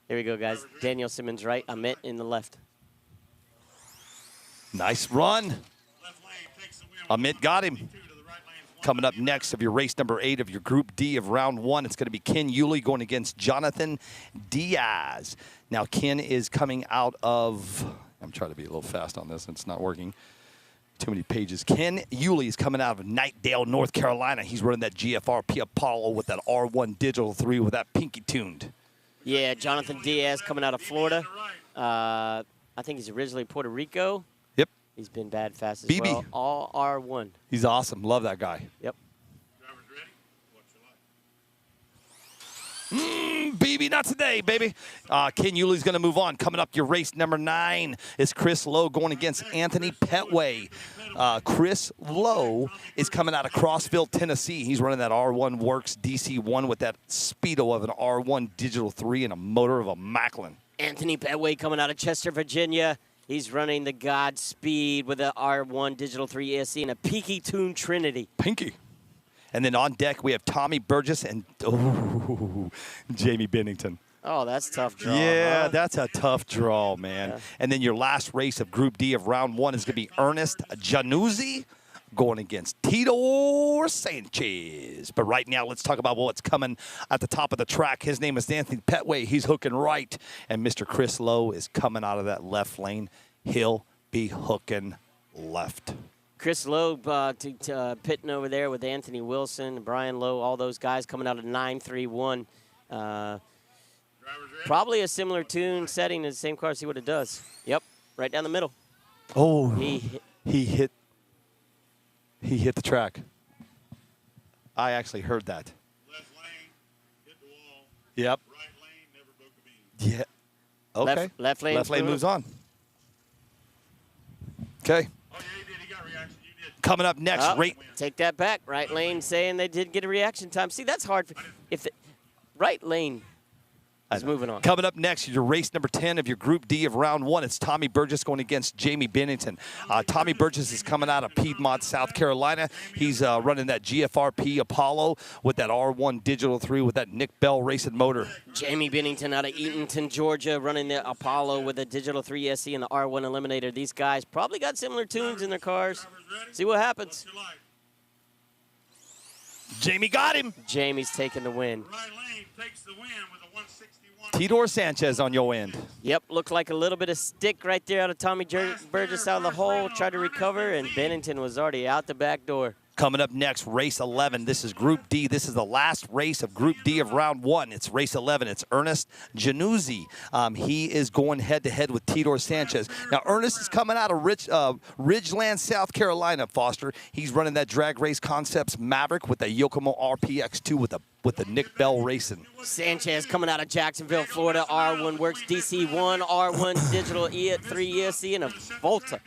Speaker 8: Here we go, guys. Daniel Simmons right, Amit in the left.
Speaker 6: Nice run. Amit got him. Coming up next of your race number 8 of your Group D of round 1, it's going to be Ken Yulee going against Jonathan Diaz. Now, Ken is coming out of, I'm trying to be a little fast on this. It's not working. Too many pages. Ken Yulee is coming out of Knightdale, North Carolina. He's running that GFRP Apollo with that R1 Digital 3 with that pinky tuned.
Speaker 8: Yeah, Jonathan Diaz coming out of Florida. I think he's originally Puerto Rico.
Speaker 6: Yep.
Speaker 8: He's been bad fast as
Speaker 6: BB.
Speaker 8: well. All R1.
Speaker 6: He's awesome. Love that guy.
Speaker 8: Yep.
Speaker 2: Drivers ready? What's your light?
Speaker 6: BB, not today, baby. Ken Yulee's going to move on. Coming up, your race number 9 is Chris Lowe going against Anthony Petway. Chris Lowe is coming out of Crossville, Tennessee. He's running that R1 Works DC1 with that speedo of an R1 Digital 3 and a motor of a Macklin.
Speaker 8: Anthony Petway coming out of Chester, Virginia. He's running the Godspeed with an R1 Digital 3 ESC and a Peaky Tune Trinity.
Speaker 6: Pinky. And then on deck, we have Tommy Burgess and Jamie Bennington.
Speaker 8: Oh, that's a tough draw.
Speaker 6: Yeah,
Speaker 8: huh?
Speaker 6: that's a tough draw, man.
Speaker 8: Yeah.
Speaker 6: And then your last race of Group D of round 1 is going to be Ernest Januzzi going against Tito Sanchez. But right now, let's talk about what's coming at the top of the track. His name is Anthony Petway. He's hooking right. And Mr. Chris Lowe is coming out of that left lane. He'll be hooking left.
Speaker 8: Chris Lowe pitting over there with Anthony Wilson, Brian Lowe, all those guys coming out of 931. Probably a similar tune setting as the same car. See what it does. Yep, right down the middle.
Speaker 6: Oh,
Speaker 8: He
Speaker 6: he hit the track. I actually heard that.
Speaker 2: Left lane, hit the wall.
Speaker 6: Yep.
Speaker 2: Right lane, never broke a beam.
Speaker 6: Yeah. Okay.
Speaker 8: Left lane
Speaker 6: moves on. Okay.
Speaker 2: Oh, yeah, he did. He got reaction. You did.
Speaker 6: Coming up next,
Speaker 8: Oh,
Speaker 6: rate.
Speaker 8: take that back. Right lane saying they did get a reaction time. See, that's hard. If the right lane is moving on.
Speaker 6: Coming up next, your race number 10 of your Group D of round 1. It's Tommy Burgess going against Jamie Bennington. Tommy Burgess is coming out of Piedmont, South Carolina. He's running that GFRP Apollo with that R1 Digital 3 with that Nick Bell racing motor.
Speaker 8: Jamie Bennington out of Eatonton, Georgia, running the Apollo with a Digital 3 SC and the R1 Eliminator. These guys probably got similar tunes in their cars. See what happens.
Speaker 2: Your light.
Speaker 6: Jamie got him.
Speaker 8: Jamie's taking the win.
Speaker 2: Right lane takes the win with a 161.
Speaker 6: Tidor Sanchez on your end.
Speaker 8: Yep, looked like a little bit of stick right there out of Tommy Burgess out of the hole. Tried to recover, and Bennington was already out the back door.
Speaker 6: Coming up next, race 11. This is Group D. This is the last race of Group D of round 1. It's race 11. It's Ernest Januzzi. He is going head-to-head with Tidor Sanchez. Now, Ernest is coming out of Ridgeland, South Carolina, Foster. He's running that Drag Race Concepts Maverick with the Yokomo RPX2 with the Nick Bell Racing.
Speaker 8: Sanchez coming out of Jacksonville, Florida. R1 Works DC1, R1 Digital E3 ESC, and a Volta.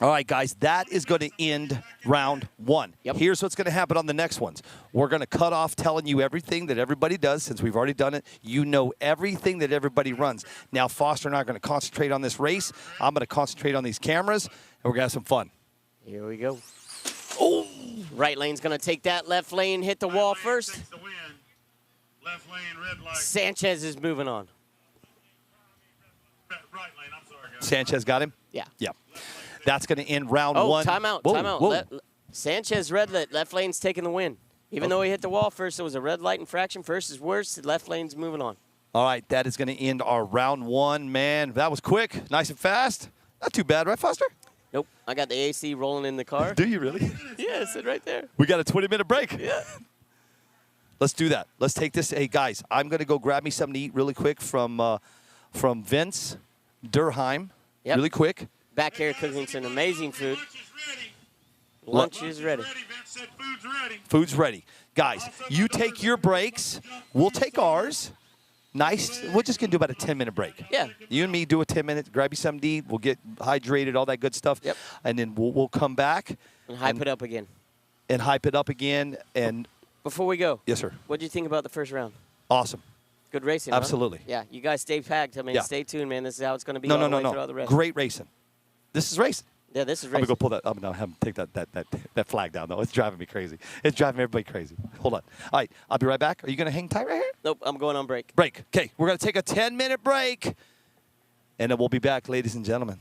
Speaker 6: All right, guys, that is going to end round 1.
Speaker 8: Yep.
Speaker 6: Here's what's going to happen on the next ones. We're going to cut off telling you everything that everybody does since we've already done it. You know everything that everybody runs. Now, Foster and I are going to concentrate on this race. I'm going to concentrate on these cameras, and we're going to have some fun.
Speaker 8: Here we go.
Speaker 6: Oh!
Speaker 8: Right lane's going to take that. Left lane hit the wall first.
Speaker 2: Takes the win. Left lane, red light.
Speaker 8: Sanchez is moving on.
Speaker 2: Right lane, I'm sorry, guys.
Speaker 6: Sanchez got him?
Speaker 8: Yeah.
Speaker 6: Yeah. That's going to end round
Speaker 8: Oh,
Speaker 6: 1.
Speaker 8: timeout,
Speaker 6: Whoa,
Speaker 8: timeout.
Speaker 6: whoa.
Speaker 8: Sanchez red light. Left lane's taking the win. Even though he hit the wall first, it was a red light infraction. First is worse. Left lane's moving on.
Speaker 6: All right, that is going to end our round 1. Man, that was quick, nice and fast. Not too bad, right, Foster?
Speaker 8: Nope. I got the AC rolling in the car.
Speaker 6: Do you really?
Speaker 8: Yeah, it's right there.
Speaker 6: We got a 20-minute break.
Speaker 8: Yeah.
Speaker 6: Let's do that. Let's take this. Hey, guys, I'm going to go grab me something to eat really quick from Vince Durheim.
Speaker 8: Yep.
Speaker 6: Really quick.
Speaker 8: Back here cooking some amazing food.
Speaker 2: Lunch is ready.
Speaker 8: Lunch is ready.
Speaker 2: Vince said food's ready.
Speaker 6: Food's ready. Guys, you take your breaks. We'll take ours. nice. We're just going to do about a 10-minute break.
Speaker 8: Yeah.
Speaker 6: You and me do a 10-minute, grab you something to eat. We'll get hydrated, all that good stuff.
Speaker 8: Yep.
Speaker 6: And then we'll come back.
Speaker 8: And hype it up again.
Speaker 6: And hype it up again. And
Speaker 8: Before we go.
Speaker 6: yes, sir.
Speaker 8: What do you think about the first round?
Speaker 6: Awesome.
Speaker 8: Good racing, huh?
Speaker 6: Absolutely.
Speaker 8: Yeah, you guys stay packed. I mean,
Speaker 6: Yeah.
Speaker 8: stay tuned, man. This is how it's going to be
Speaker 6: No,
Speaker 8: all
Speaker 6: no,
Speaker 8: the
Speaker 6: no,
Speaker 8: way
Speaker 6: no.
Speaker 8: throughout the rest.
Speaker 6: Great racing. This is racing.
Speaker 8: Yeah, this is
Speaker 6: I'm going
Speaker 8: racing.
Speaker 6: to go pull that up now. Have him take that flag down, though. It's driving me crazy. It's driving everybody crazy. Hold on. All right, I'll be right back. Are you going to hang tight right here?
Speaker 8: Nope, I'm going on break.
Speaker 6: Break. Okay, we're going to take a 10-minute break. And then we'll be back, ladies and gentlemen.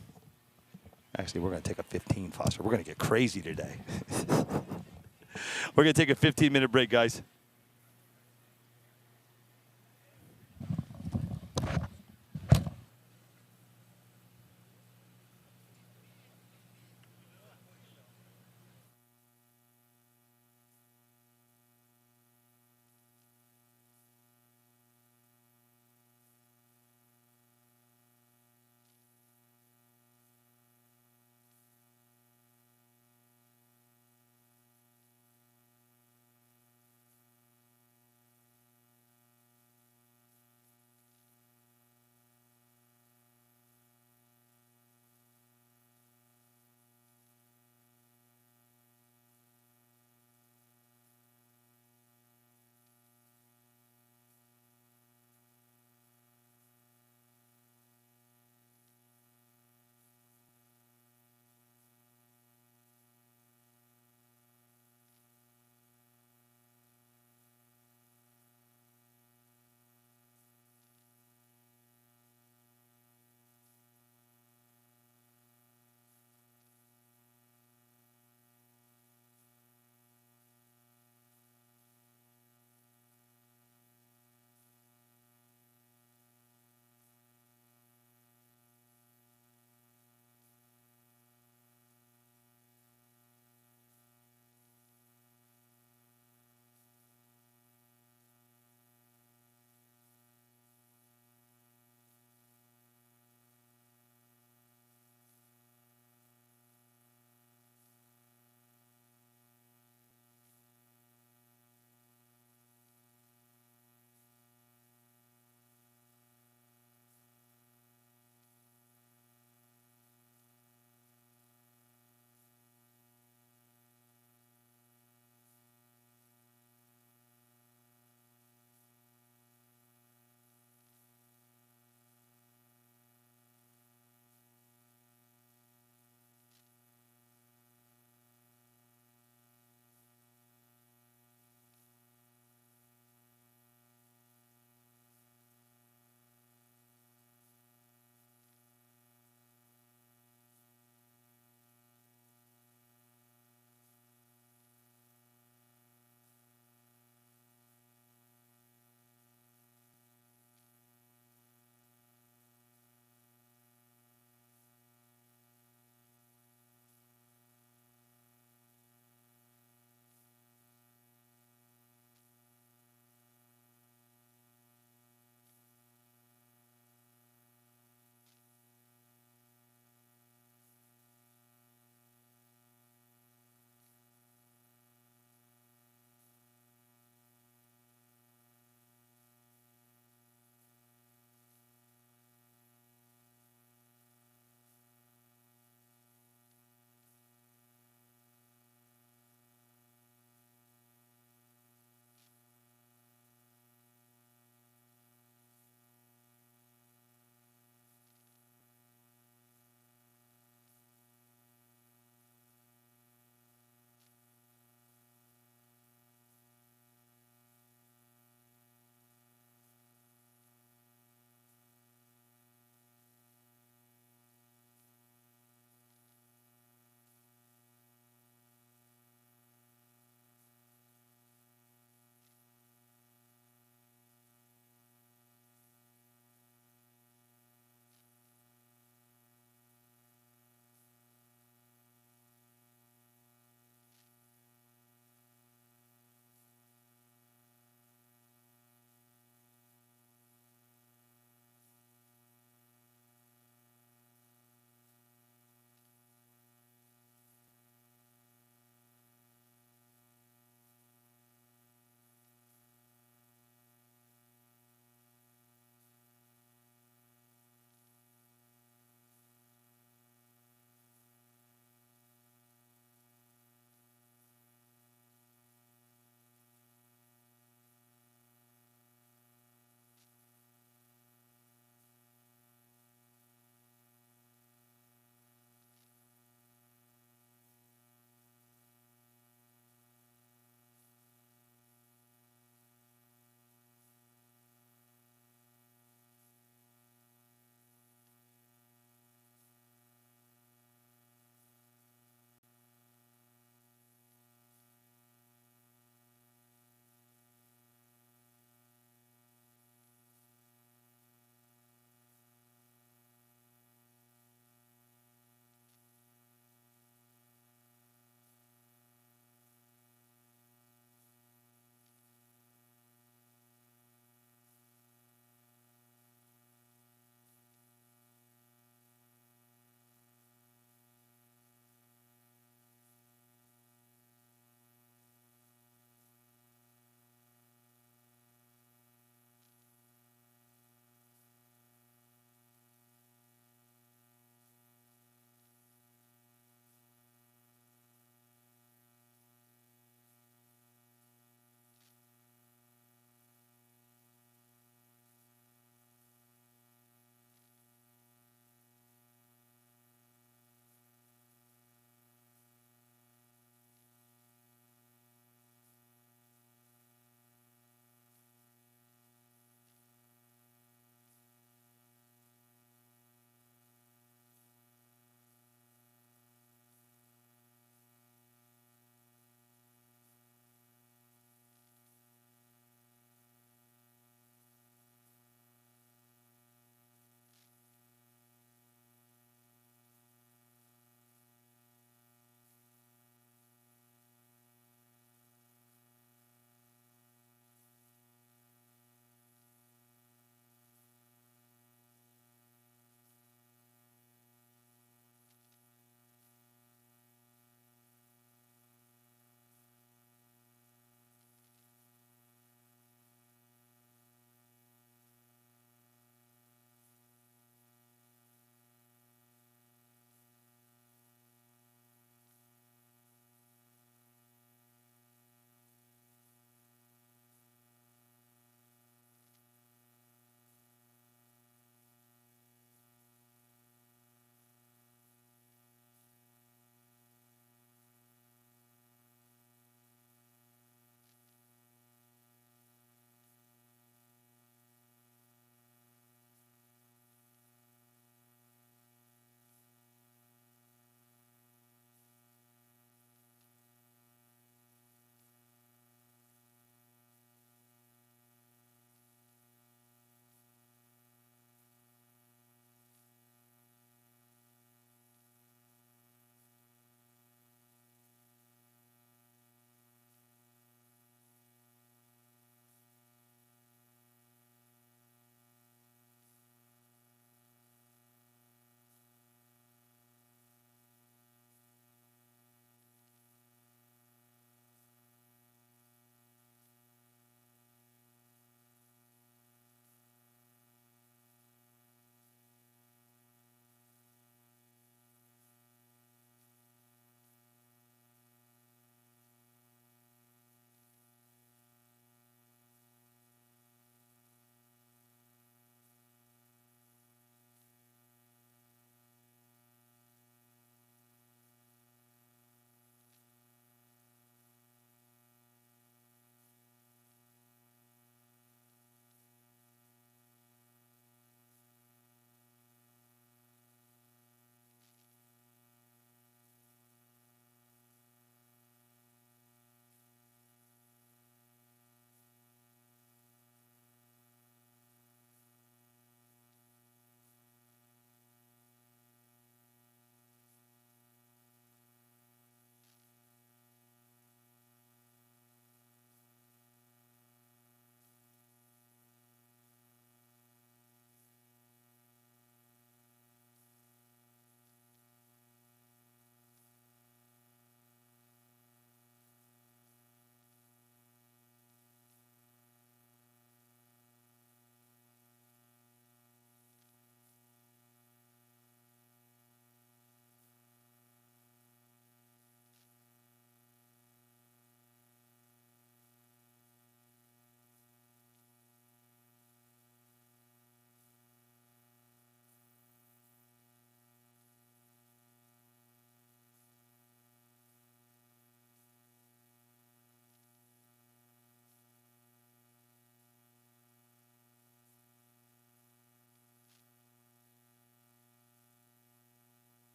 Speaker 6: Actually, we're going to take a 15, Foster. We're going to get crazy today. We're going to take a 15-minute break, guys.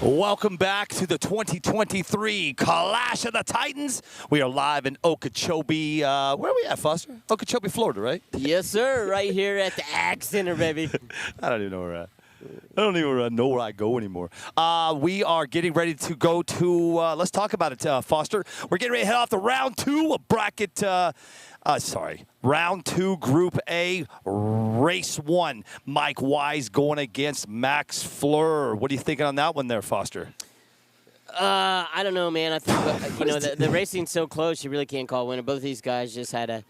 Speaker 6: Welcome back to the 2023 Clash of the Titans. We are live in Okeechobee. Where are we at, Foster? Okeechobee, Florida, right?
Speaker 8: Yes, sir. Right here at the Ag Center, baby.
Speaker 6: I don't even know where we're at. I don't even know where I go anymore. We are getting ready to go to, let's talk about it, Foster. We're getting ready to head off to round 2 of bracket, round 2, Group A, race 1. Mike Wise going against Max Fleur. What are you thinking on that one there, Foster?
Speaker 8: I don't know, man. I think, the racing's so close, you really can't call a winner. Both of these guys just had a...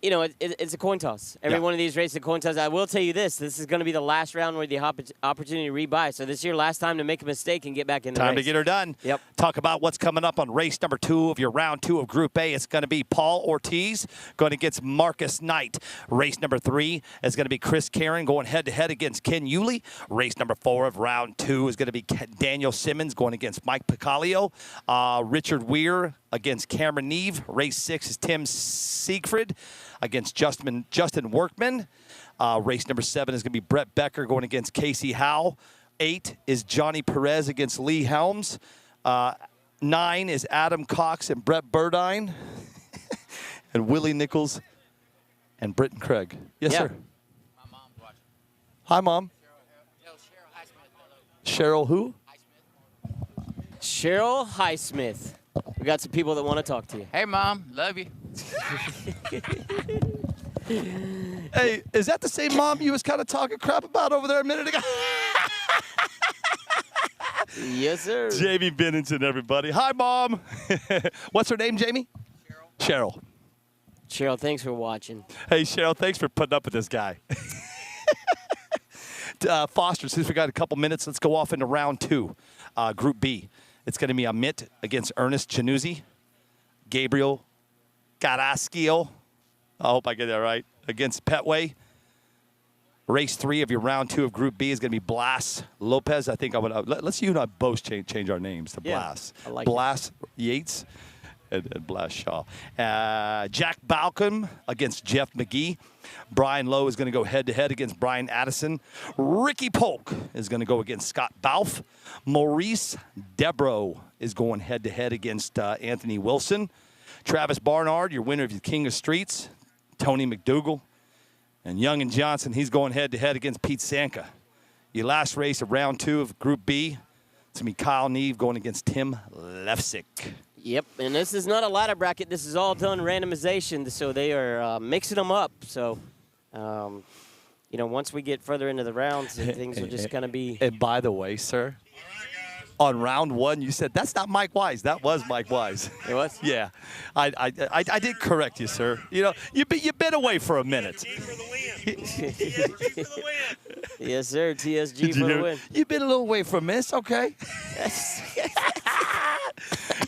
Speaker 8: It's a coin toss. Every one of these races is a coin toss. I will tell you this is going to be the last round where the opportunity to rebuy. So this is your last time to make a mistake and get back in the race.
Speaker 6: Time to get her done.
Speaker 8: Yep.
Speaker 6: Talk about what's coming up on race number 2 of your round 2 of Group A. It's going to be Paul Ortiz going against Marcus Knight. Race number 3 is going to be Chris Karen going head-to-head against Ken Yulee. Race number 4 of round 2 is going to be Daniel Simmons going against Mike Picalio. Richard Weir against Cameron Neve. Race 6 is Tim Siegfried against Justin Workman. Race number 7 is going to be Brett Becker going against Casey Howe. 8 is Johnny Perez against Lee Helms. 9 is Adam Cox and Brett Burdine. And Willie Nichols and Britton Craig. Yes, sir.
Speaker 9: My mom's watching.
Speaker 6: Hi, Mom.
Speaker 9: Cheryl Highsmith. Hello.
Speaker 6: Cheryl who?
Speaker 8: Cheryl Highsmith. We got some people that want to talk to you.
Speaker 9: Hey, Mom. Love you.
Speaker 6: Hey, is that the same mom you was kind of talking crap about over there a minute ago?
Speaker 8: Yes, sir.
Speaker 6: Jamie Bennington, everybody. Hi, Mom. What's her name, Jamie? Cheryl.
Speaker 8: Cheryl, thanks for watching.
Speaker 6: Hey, Cheryl, thanks for putting up with this guy. Foster, since we got a couple minutes, let's go off into round 2, Group B. It's going to be Amit against Ernest Januzzi, Gabriel Carrasquillo, I hope I get that right, against Petway. Race 3 of your round 2 of Group B is going to be Blas Lopez. I think I would. Let's you and I both change our names to Blas.
Speaker 8: I like
Speaker 6: Blas Yates and Blas Shaw. Jack Balcom against Jeff McGee. Brian Lowe is going to go head-to-head against Brian Addison. Ricky Polk is going to go against Scott Balfe. Maurice Debro is going head-to-head against Anthony Wilson. Travis Barnard, your winner of the King of Streets. Tony McDougall. And Young and Johnson, he's going head-to-head against Pete Sanka. Your last race of round 2 of Group B, it's going to be Kyle Neve going against Tim Lefsick.
Speaker 8: Yep, and this is not a ladder bracket. This is all done randomization, so they are mixing them up. So, once we get further into the rounds, things are just going to be...
Speaker 6: And by the way, sir, on round 1, you said, that's not Mike Wise. That was Mike Wise.
Speaker 8: It was?
Speaker 6: Yeah. I did correct you, sir. You've been away for a minute.
Speaker 8: Yes, sir. TSG for the win.
Speaker 6: You've been a little away for a minute. It's okay.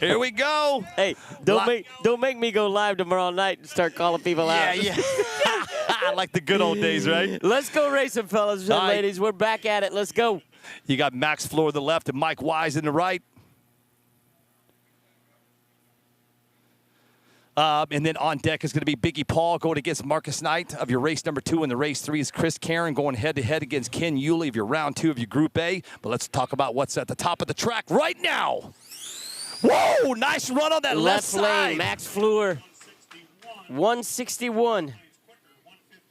Speaker 6: Here we go.
Speaker 8: Hey, don't make me go live tomorrow night and start calling people out.
Speaker 6: Yeah. Like the good old days, right?
Speaker 8: Let's go racing, fellas and ladies. We're back at it. Let's go.
Speaker 6: You got Max Floor to the left and Mike Wise in the right. And then on deck is going to be Biggie Paul going against Marcus Knight of your race number 2. And the race 3 is Chris Karen going head-to-head against Ken Yulee of your round 2 of your Group A. But let's talk about what's at the top of the track right now. Whoa, nice run on that left
Speaker 8: lane,
Speaker 6: side.
Speaker 8: Max Fleur, 161.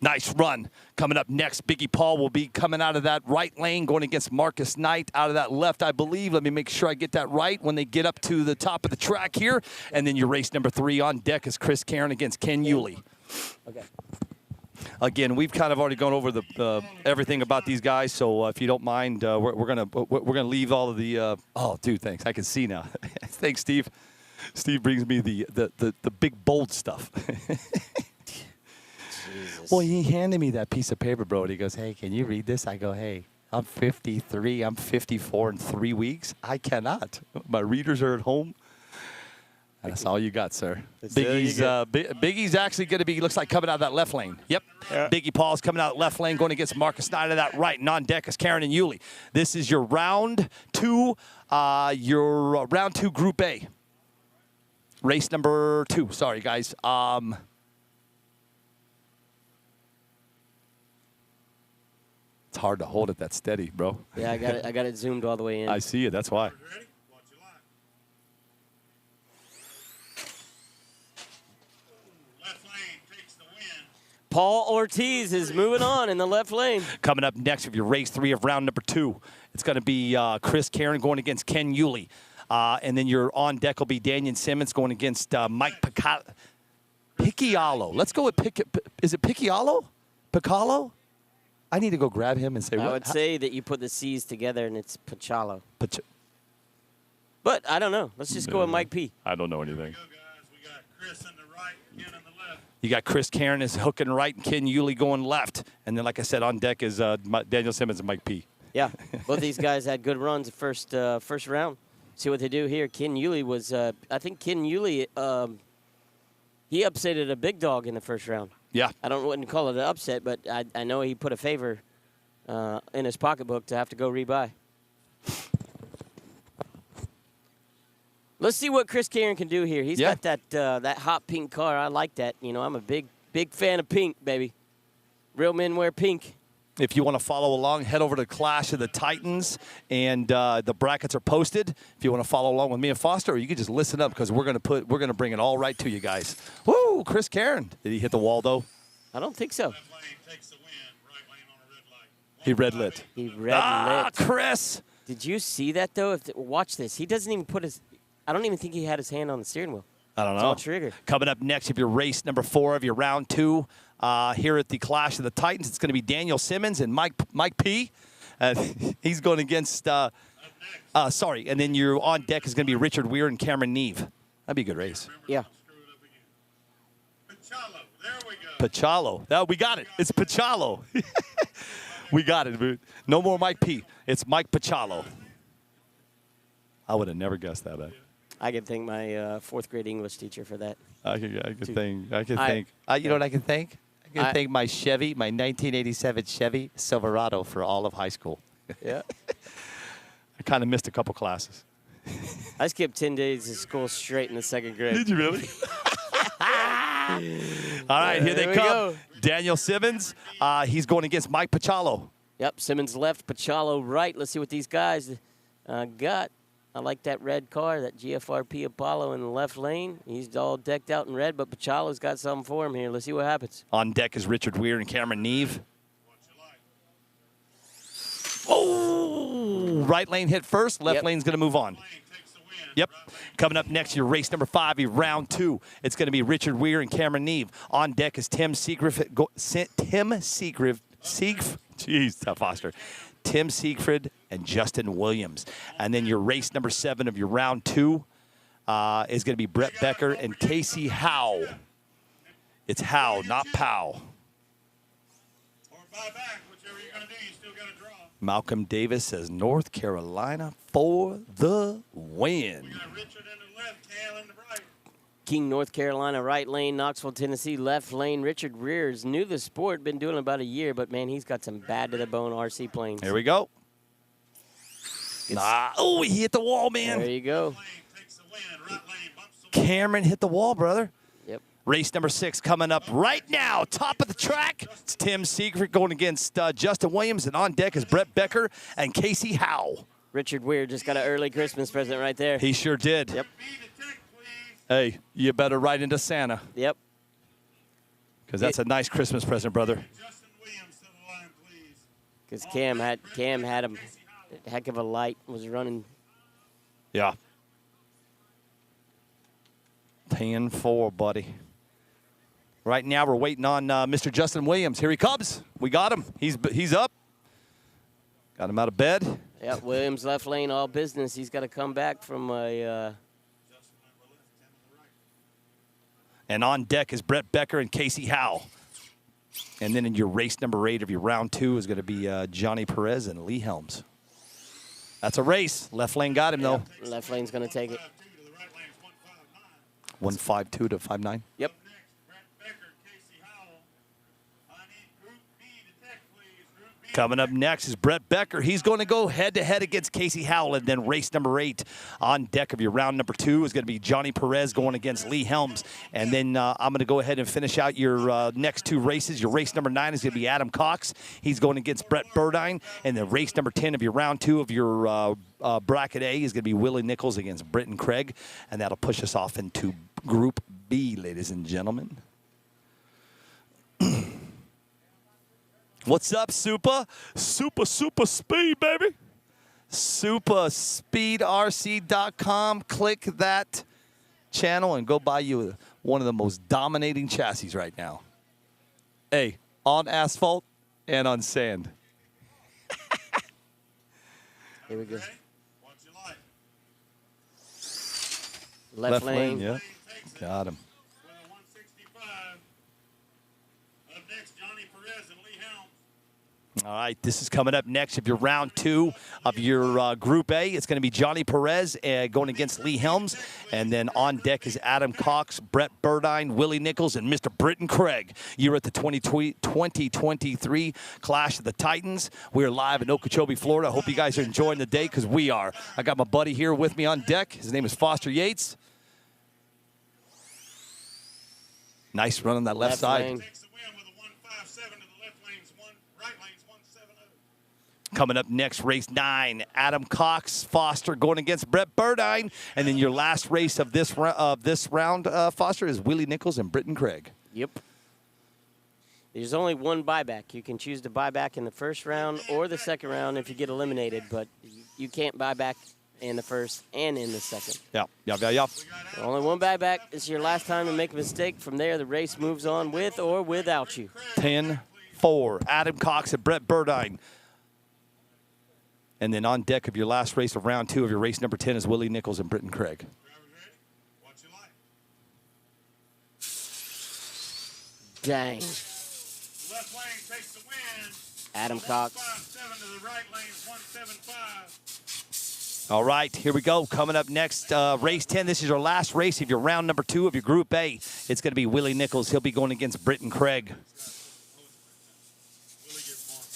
Speaker 6: Nice run. Coming up next, Biggie Paul will be coming out of that right lane, going against Marcus Knight out of that left, I believe. Let me make sure I get that right when they get up to the top of the track here. And then your race number 3 on deck is Chris Karen against Ken Yulee.
Speaker 8: Okay.
Speaker 6: Again, we've kind of already gone over the everything about these guys, so if you don't mind, we're gonna leave all of the. Oh, dude, thanks. I can see now. Thanks, Steve. Steve brings me the big bold stuff. Well, he handed me that piece of paper, bro, and he goes, "Hey, can you read this?" I go, "Hey, I'm 53. I'm 54 in 3 weeks. I cannot. My readers are at home." That's all you got, sir. Biggie's actually going to be, looks like, coming out of that left lane. Yep. Yeah. Biggie Paul's coming out of left lane, going against Marcus Knight of that right. And on deck is Karen and Yulee. This is your round 2 Group A. Race number 2. Sorry, guys. It's hard to hold it that steady, bro.
Speaker 8: Yeah, I got it zoomed all the way in.
Speaker 6: I see it. That's why.
Speaker 2: Ready? Watch your line. Left lane takes the win.
Speaker 8: Paul Ortiz is moving on in the left lane.
Speaker 6: Coming up next of your race 3 of round number 2, it's going to be Chris Karen going against Ken Yulee. And then your on deck will be Daniel Simmons going against Mike Picciolo. Let's go with is it Picciolo? Piccolo? I need to go grab him and say
Speaker 8: I
Speaker 6: what?
Speaker 8: would say that you put the C's together and it's Pachalo. But I don't know. Let's just go with Mike P.
Speaker 6: I don't know anything.
Speaker 2: Go, guys. We got Chris on the right, Ken on the left.
Speaker 6: You got Chris Karen is hooking right and Ken Yulee going left. And then, like I said, on deck is Daniel Simmons and Mike P.
Speaker 8: Yeah, both these guys had good runs the first round. See what they do here. Ken Yulee was, I think Ken Yulee, he upsetted a big dog in the first round.
Speaker 6: Yeah.
Speaker 8: I don't wouldn't call it an upset, but I know he put a favor in his pocketbook to have to go rebuy. Let's see what Chris Karen can do here. He's got that hot pink car. I like that. You know, I'm a big fan of pink, baby. Real men wear pink.
Speaker 6: If you want to follow along, head over to Clash of the Titans, and the brackets are posted. If you want to follow along with me and Foster, or you can just listen up because we're gonna bring it all right to you guys. Woo, Chris Karen. Did he hit the wall though?
Speaker 8: I don't think so.
Speaker 2: Left lane takes the win. Right lane on a red light.
Speaker 6: He red lit.
Speaker 8: He red lit.
Speaker 6: Chris.
Speaker 8: Did you see that though? Watch this. He doesn't even put his. I don't even think he had his hand on the steering wheel.
Speaker 6: I don't know.
Speaker 8: It's all triggered.
Speaker 6: Coming up next, of your race number 4 of your round 2 here at the Clash of the Titans, it's going to be Daniel Simmons and Mike P. He's going against. Sorry, and then your on deck is going to be Richard Weir and Cameron Neve. That'd be a good race.
Speaker 8: Yeah.
Speaker 2: Pachalo. There we go.
Speaker 6: Pachalo. We got it. It's Pachalo. We got it, dude. No more Mike P. It's Mike Pachalo. I would have never guessed that.
Speaker 8: I can thank my 4th grade English teacher for that.
Speaker 6: I can thank. You know what I can thank? I can thank my 1987 Chevy Silverado for all of high school.
Speaker 8: Yeah.
Speaker 6: I kind of missed a couple classes.
Speaker 8: I skipped 10 days of school straight in the 2nd grade.
Speaker 6: Did you really? All right, here they
Speaker 8: we
Speaker 6: come.
Speaker 8: go.
Speaker 6: Daniel Simmons, he's going against Mike Pachalo.
Speaker 8: Yep, Simmons left, Pachalo right. Let's see what these guys got. I like that red car, that GFRP Apollo in the left lane. He's all decked out in red, but Pachalo's got something for him here. Let's see what happens.
Speaker 6: On deck is Richard Weir and Cameron Neve. Oh, right lane hit first. Left lane's going to move on. Yep. Coming up next, your race number 5, your round 2. It's going to be Richard Weir and Cameron Neve. On deck is Tim Siegfried. Jeez, Foster. Tim Siegfried and Justin Williams. And then your race number 7 of your round 2 is going to be Brett Becker and Casey Howe. It's Howe, not Pow.
Speaker 2: Or buy back, whichever you're going to do. You still got to draw.
Speaker 6: Malcolm Davis says North Carolina for the win.
Speaker 2: We got Richard in the left, Cal in the right.
Speaker 8: King, North Carolina, right lane. Knoxville, Tennessee, left lane. Richard Rears, new to the sport, been doing it about a year, but, man, he's got some bad-to-the-bone RC planes.
Speaker 6: Here we go. Oh, he hit the wall, man.
Speaker 8: There you go.
Speaker 6: Cameron hit the wall, brother.
Speaker 8: Yep.
Speaker 6: Race number 6 coming up right now. Top of the track. It's Tim Siegfried going against Justin Williams, and on deck is Brett Becker and Casey Howe.
Speaker 8: Richard Weir just got an early Christmas present right there.
Speaker 6: He sure did.
Speaker 8: Yep.
Speaker 6: Hey, you better ride into Santa.
Speaker 8: Yep.
Speaker 6: Because that's a nice Christmas present, brother.
Speaker 8: Because Cam had a heck of a light, was running.
Speaker 6: Yeah. 10-4, buddy. Right now we're waiting on Mr. Justin Williams. Here he comes. We got him. He's up. Got him out of bed.
Speaker 8: Yeah, Williams left lane, all business. He's got to come back from a.
Speaker 6: And on deck is Brett Becker and Casey Howe. And then in your race number 8 of your round 2 is going to be Johnny Perez and Lee Helms. That's a race. Left lane got him, though.
Speaker 8: Left lane's going to take it.
Speaker 6: 152 to 59.
Speaker 8: Yep.
Speaker 6: Coming up next is Brett Becker. He's going to go head-to-head against Casey Howland. Then race number 8 on deck of your round number 2 is going to be Johnny Perez going against Lee Helms. And then I'm going to go ahead and finish out your next 2 races. Your race number 9 is going to be Adam Cox. He's going against Brett Burdine. And then race number 10 of your round 2 of your bracket A is going to be Willie Nichols against Britton Craig. And that'll push us off into Group B, ladies and gentlemen. What's up, Super? Super speed, baby. Superspeedrc.com. Click that channel and go buy you one of the most dominating chassis right now. Hey, on asphalt and on sand.
Speaker 8: Here we go.
Speaker 2: Watch your light.
Speaker 8: Left lane.
Speaker 6: Yeah. Got him.
Speaker 2: With a 165. Up next, Johnny Perez and Lee Helms.
Speaker 6: All right, this is coming up next of your round 2 of your Group A. It's going to be Johnny Perez going against Lee Helms. And then on deck is Adam Cox, Brett Burdine, Willie Nichols, and Mr. Britton Craig. You're at the 2023 Clash of the Titans. We're live in Okeechobee, Florida. I hope you guys are enjoying the day because we are. I got my buddy here with me on deck. His name is Foster Yates. Nice run on that left side.
Speaker 8: lane.
Speaker 2: Takes the win with a 157 to the left lane's right lane's 170.
Speaker 6: Coming up next, race 9, Adam Cox, Foster going against Brett Burdine. And then your last race of this round, Foster, is Willie Nichols and Britton Craig.
Speaker 8: Yep. There's only one buyback. You can choose to buy back in the first round or the second round if you get eliminated, but you can't buy back in the first and in the second.
Speaker 6: Yeah.
Speaker 8: Only one buyback. It's your last time to make a mistake. From there, the race moves on with or without you.
Speaker 6: 10-4, Adam Cox and Brett Burdine. And then on deck of your last race of round 2 of your race number 10 is Willie Nichols and Britton Craig.
Speaker 2: Drivers ready? Watch your light.
Speaker 8: Dang.
Speaker 2: Left lane takes the win.
Speaker 8: Adam Cox.
Speaker 2: 157 to the right lane's 175.
Speaker 6: All right, here we go. Coming up next, race 10. This is your last race of your round number 2 of your Group A. It's going to be Willie Nichols. He'll be going against Britton Craig.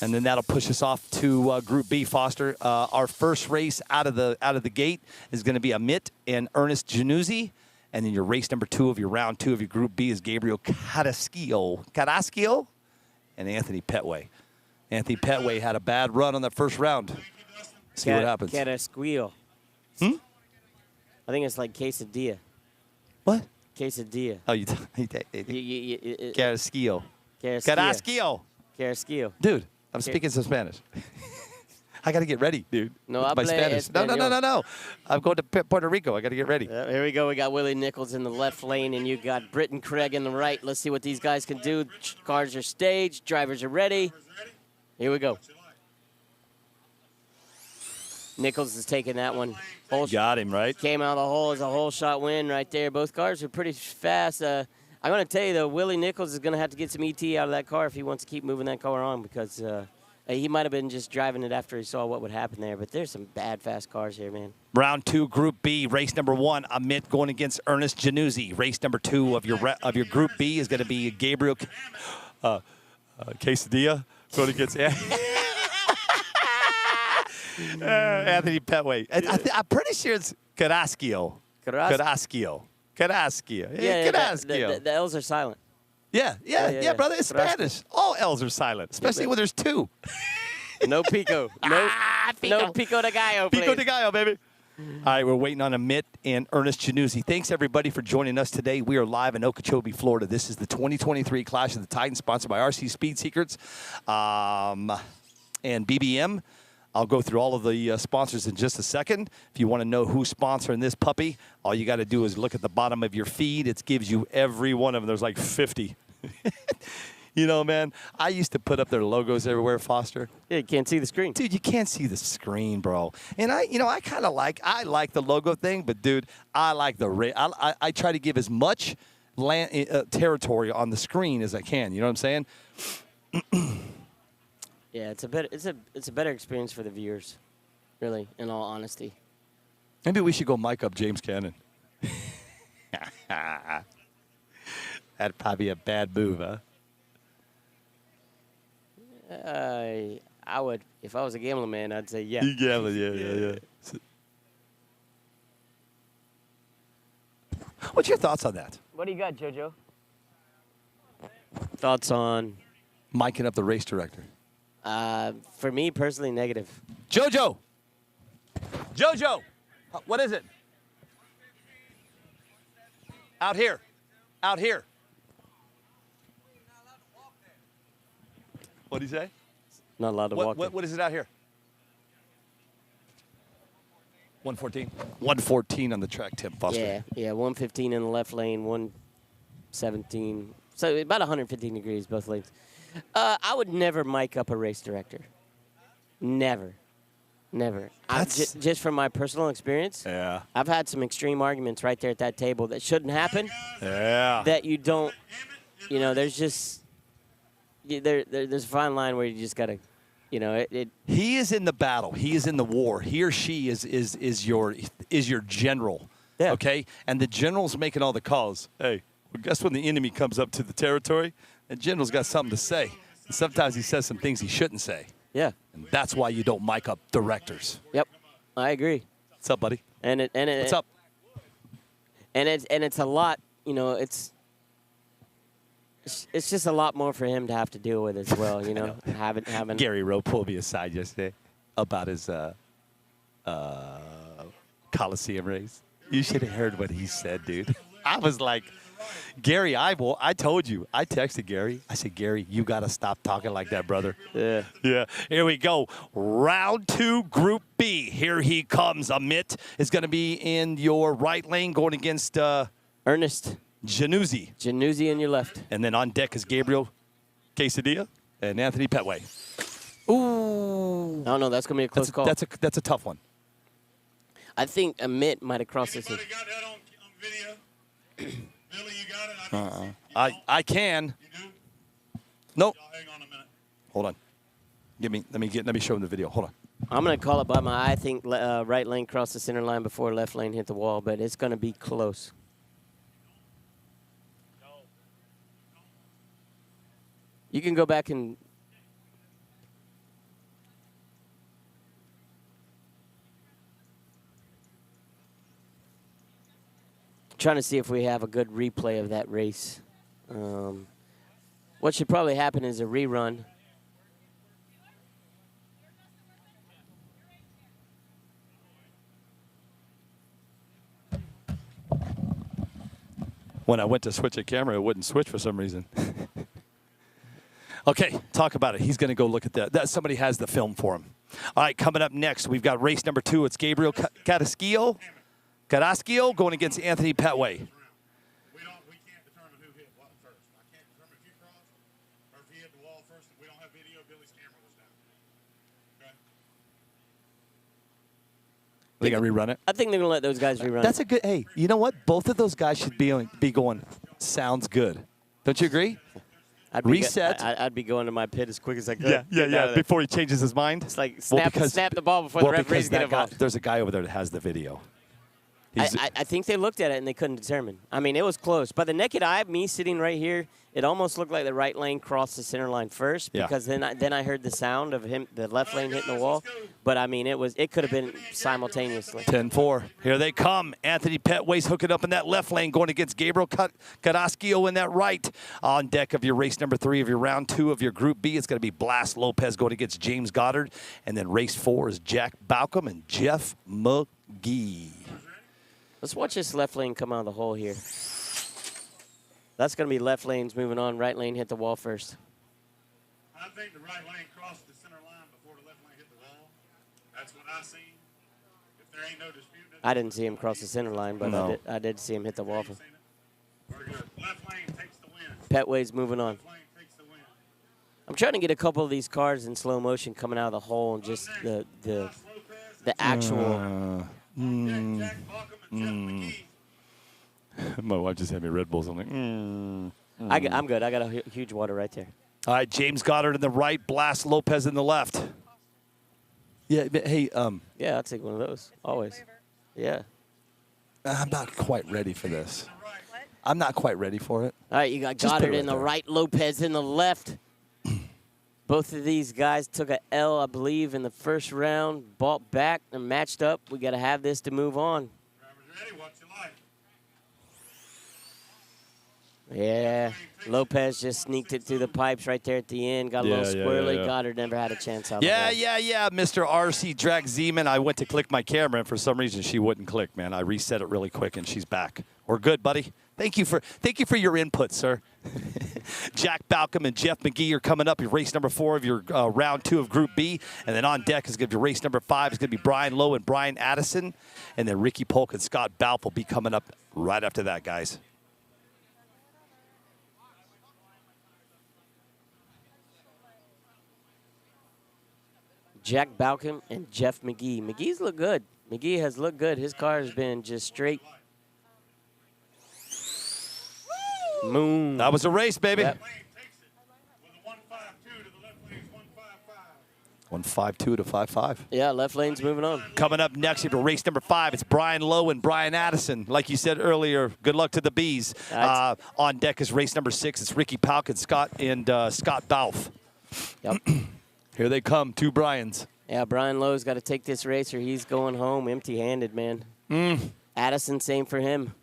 Speaker 6: And then that'll push us off to Group B, Foster. Our first race out of the gate is going to be Amit and Ernest Januzzi. And then your race number 2 of your round 2 of your Group B is Gabriel Carrasquillo and Anthony Petway. Anthony Petway had a bad run on the first round. See what happens.
Speaker 8: Carrasquillo.
Speaker 6: Hmm?
Speaker 8: I think it's like quesadilla.
Speaker 6: What?
Speaker 8: Quesadilla.
Speaker 6: Oh, you Carrasquillo. Carrasquillo.
Speaker 8: Carrasquillo.
Speaker 6: Dude, I'm speaking some Spanish. I got to get ready, dude.
Speaker 8: No
Speaker 6: with my
Speaker 8: hable
Speaker 6: Spanish. No. I'm going to Puerto Rico. I got to get ready.
Speaker 8: Here we go. We got Willie Nichols in the left lane, and you got Britton Craig in the right. Let's see what these guys can do. Cars are staged. Drivers are ready. Here we go. Nichols is taking that one.
Speaker 6: Got him, right?
Speaker 8: Came out of the hole as a whole shot win right there. Both cars are pretty fast. I'm going to tell you, though, Willie Nichols is going to have to get some ET out of that car if he wants to keep moving that car on because he might have been just driving it after he saw what would happen there. But there's some bad, fast cars here, man.
Speaker 6: Round 2, Group B, race number 1, Amit going against Ernest Januzzi. Race number 2 of your Group B is going to be Gabriel Quesadilla going against Anthony Petway. I'm pretty sure it's Carrasquillo. Carrasquillo.
Speaker 8: Yeah,
Speaker 6: Carrasquillo.
Speaker 8: the L's are silent.
Speaker 6: Yeah, brother. It's
Speaker 8: Carrasquillo.
Speaker 6: Spanish. All L's are silent, especially when there's 2.
Speaker 8: No pico. No pico de gallo, please.
Speaker 6: Pico de Gallo, baby. All right, we're waiting on Amit and Ernest Januzzi. Thanks, everybody, for joining us today. We are live in Okeechobee, Florida. This is the 2023 Clash of the Titans, sponsored by RC Speed Secrets and BBM. I'll go through all of the sponsors in just a second. If you want to know who's sponsoring this puppy, all you got to do is look at the bottom of your feed. It gives you every one of them. There's like 50. You know, man, I used to put up their logos everywhere, Foster.
Speaker 8: Yeah, you can't see the screen.
Speaker 6: Dude, you can't see the screen, bro. And I kind of like the logo thing, but dude, I like I try to give as much territory on the screen as I can. You know what I'm saying?
Speaker 8: Yeah, it's a better experience for the viewers, really, in all honesty.
Speaker 6: Maybe we should go mic up James Cannon. That'd probably be a bad move, huh?
Speaker 8: I would, if I was a gambling man, I'd say yeah.
Speaker 6: You gamble, yeah. What's your thoughts on that?
Speaker 8: What do you got, JoJo? Thoughts on?
Speaker 6: Miking up the race director.
Speaker 8: For me personally, negative.
Speaker 6: JoJo, what is it? Out here. What did he say?
Speaker 8: Not allowed to walk.
Speaker 6: What is it out here? 114. 114 on the track, Tim Foster.
Speaker 8: Yeah, 115 in the left lane, 117. So about 115 degrees both lanes. I would never mic up a race director. Never. Just from my personal experience.
Speaker 6: Yeah.
Speaker 8: I've had some extreme arguments right there at that table that shouldn't happen.
Speaker 6: Yeah.
Speaker 8: That you don't. There's just there's a fine line where you just gotta.
Speaker 6: He is in the battle. He is in the war. He or she is your general.
Speaker 8: Yeah.
Speaker 6: Okay? And the general's making all the calls. Hey, well, guess when the enemy comes up to the territory, the general's got something to say. And sometimes he says some things he shouldn't say.
Speaker 8: Yeah.
Speaker 6: And that's why you don't mic up directors.
Speaker 8: Yep. I agree.
Speaker 6: What's up, buddy?
Speaker 8: What's
Speaker 6: up?
Speaker 8: And it's a lot, it's just a lot more for him to have to deal with as well, having
Speaker 6: Gary Rowe pulled me aside yesterday about his Coliseum race. You should have heard what he said, dude. I was like, Gary, I told you. I texted Gary. I said, Gary, you got to stop talking like that, brother.
Speaker 8: Yeah.
Speaker 6: Here we go. Round 2, Group B. Here he comes. Amit is going to be in your right lane going against
Speaker 8: Ernest
Speaker 6: Januzzi.
Speaker 8: Januzzi in your left.
Speaker 6: And then on deck is Gabriel Quesadilla and Anthony Petway.
Speaker 8: Ooh. Oh, no, that's going to be a close call.
Speaker 6: That's a tough one.
Speaker 8: I think Amit might have crossed this.
Speaker 2: Anybody got that on video? Billy, you got it?
Speaker 6: I can.
Speaker 2: You do?
Speaker 6: Nope.
Speaker 2: Hang on a minute.
Speaker 6: Hold on. Let me show him the video. Hold on.
Speaker 8: I'm going to call it by I think right lane crossed the center line before left lane hit the wall, but it's going to be close. You can go back and trying to see if we have a good replay of that race. What should probably happen is a rerun.
Speaker 6: When I went to switch a camera, it wouldn't switch for some reason. Okay, talk about it. He's going to go look at that. Somebody has the film for him. All right, coming up next, we've got race number 2. It's Gabriel Carrasquillo going against Anthony Petway.
Speaker 2: We can't determine who hit what first. I can't determine if you crossed or if he hit the wall first. We don't have video. Billy's camera was down. Okay.
Speaker 6: They got to rerun it?
Speaker 8: I think they're going to let those guys rerun
Speaker 6: That's
Speaker 8: it.
Speaker 6: a good, hey, you know what? Both of those guys should be going, sounds good. Don't you agree? Reset.
Speaker 8: I'd be going to my pit as quick as I could.
Speaker 6: Yeah. Before he changes his mind.
Speaker 8: It's like snap the ball before the referees get involved.
Speaker 6: There's a guy over there that has the video.
Speaker 8: I think they looked at it and they couldn't determine. I mean, it was close. By the naked eye, me sitting right here, it almost looked like the right lane crossed the center line first because then I heard the sound of the left lane hitting the wall. But, I mean, it could have been simultaneously.
Speaker 6: 10-4. Here they come. Anthony Petway's hooking up in that left lane, going against Gabriel Carrasquillo in that right. On deck of your race number 3 of your round 2 of your Group B, it's going to be Blas Lopez going against James Goddard. And then race 4 is Jack Balcom and Jeff McGee.
Speaker 8: Let's watch this left lane come out of the hole here. That's going to be left lanes moving on. Right lane hit the wall first.
Speaker 2: I think the right lane crossed the center line before the left lane hit the wall. That's what I seen. If there ain't no dispute.
Speaker 8: I didn't see him cross the center line, but
Speaker 6: No.
Speaker 8: I did see him hit the wall.
Speaker 2: Very good. Left lane takes the win.
Speaker 8: Petway's moving on.
Speaker 2: Left lane takes the win.
Speaker 8: I'm trying to get a couple of these cars in slow motion coming out of the hole and just the actual.
Speaker 2: Jack Balcom and Jeff McGee.
Speaker 6: My wife just had me Red Bulls. I'm like,
Speaker 8: I'm good. I got a huge water right there.
Speaker 6: All right, James Goddard in the right, Blas Lopez in the left. Yeah, but hey,
Speaker 8: Yeah, I'll take one of those. Always. Yeah.
Speaker 6: I'm not quite ready for this. I'm not quite ready for it.
Speaker 8: All right, you got
Speaker 6: Just put it
Speaker 8: Goddard
Speaker 6: right
Speaker 8: in the
Speaker 6: there.
Speaker 8: right, Lopez in the left. Both of these guys took a L, I believe, in the first round, bought back and matched up. We got to have this to move on.
Speaker 2: Drivers ready, watch your light.
Speaker 8: Yeah, Lopez just sneaked it through the pipes right there at the end. Got a little squirrely. Goddard never had a chance out
Speaker 6: Yeah,
Speaker 8: of
Speaker 6: Mr. RC Drag Zeman. I went to click my camera, and for some reason she wouldn't click, man. I reset it really quick, and she's back. We're good, buddy. Thank you for your input, sir. Jack Balcom and Jeff McGee are coming up. Your race number 4 of your round 2 of Group B. And then on deck is going to be race number 5. It's going to be Brian Lowe and Brian Addison. And then Ricky Polk and Scott Balf will be coming up right after that, guys.
Speaker 8: Jack Balcom and Jeff McGee. McGee's look good. McGee has looked good. His car has been just straight moon.
Speaker 6: That was a race, baby.
Speaker 8: Yep.
Speaker 6: 152 to 55.
Speaker 8: Yeah, left lane's moving on.
Speaker 6: Coming up next, for race number 5, it's Brian Lowe and Brian Addison. Like you said earlier, good luck to the Bees. On deck is race number 6. It's Ricky Pauk and Scott Balf.
Speaker 8: Yep.
Speaker 6: Here they come, 2 Bryans.
Speaker 8: Yeah, Brian Lowe's got to take this race or he's going home empty-handed, man. Addison, same for him.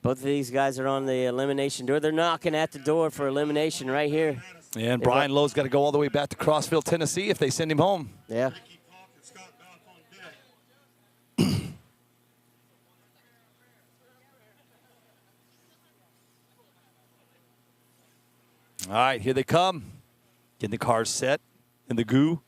Speaker 8: Both of these guys are on the elimination door. They're knocking at the door for elimination right here.
Speaker 6: And Brian Lowe's got to go all the way back to Crossville, Tennessee if they send him home.
Speaker 8: Yeah.
Speaker 6: All right, here they come. Getting the cars set in the goo.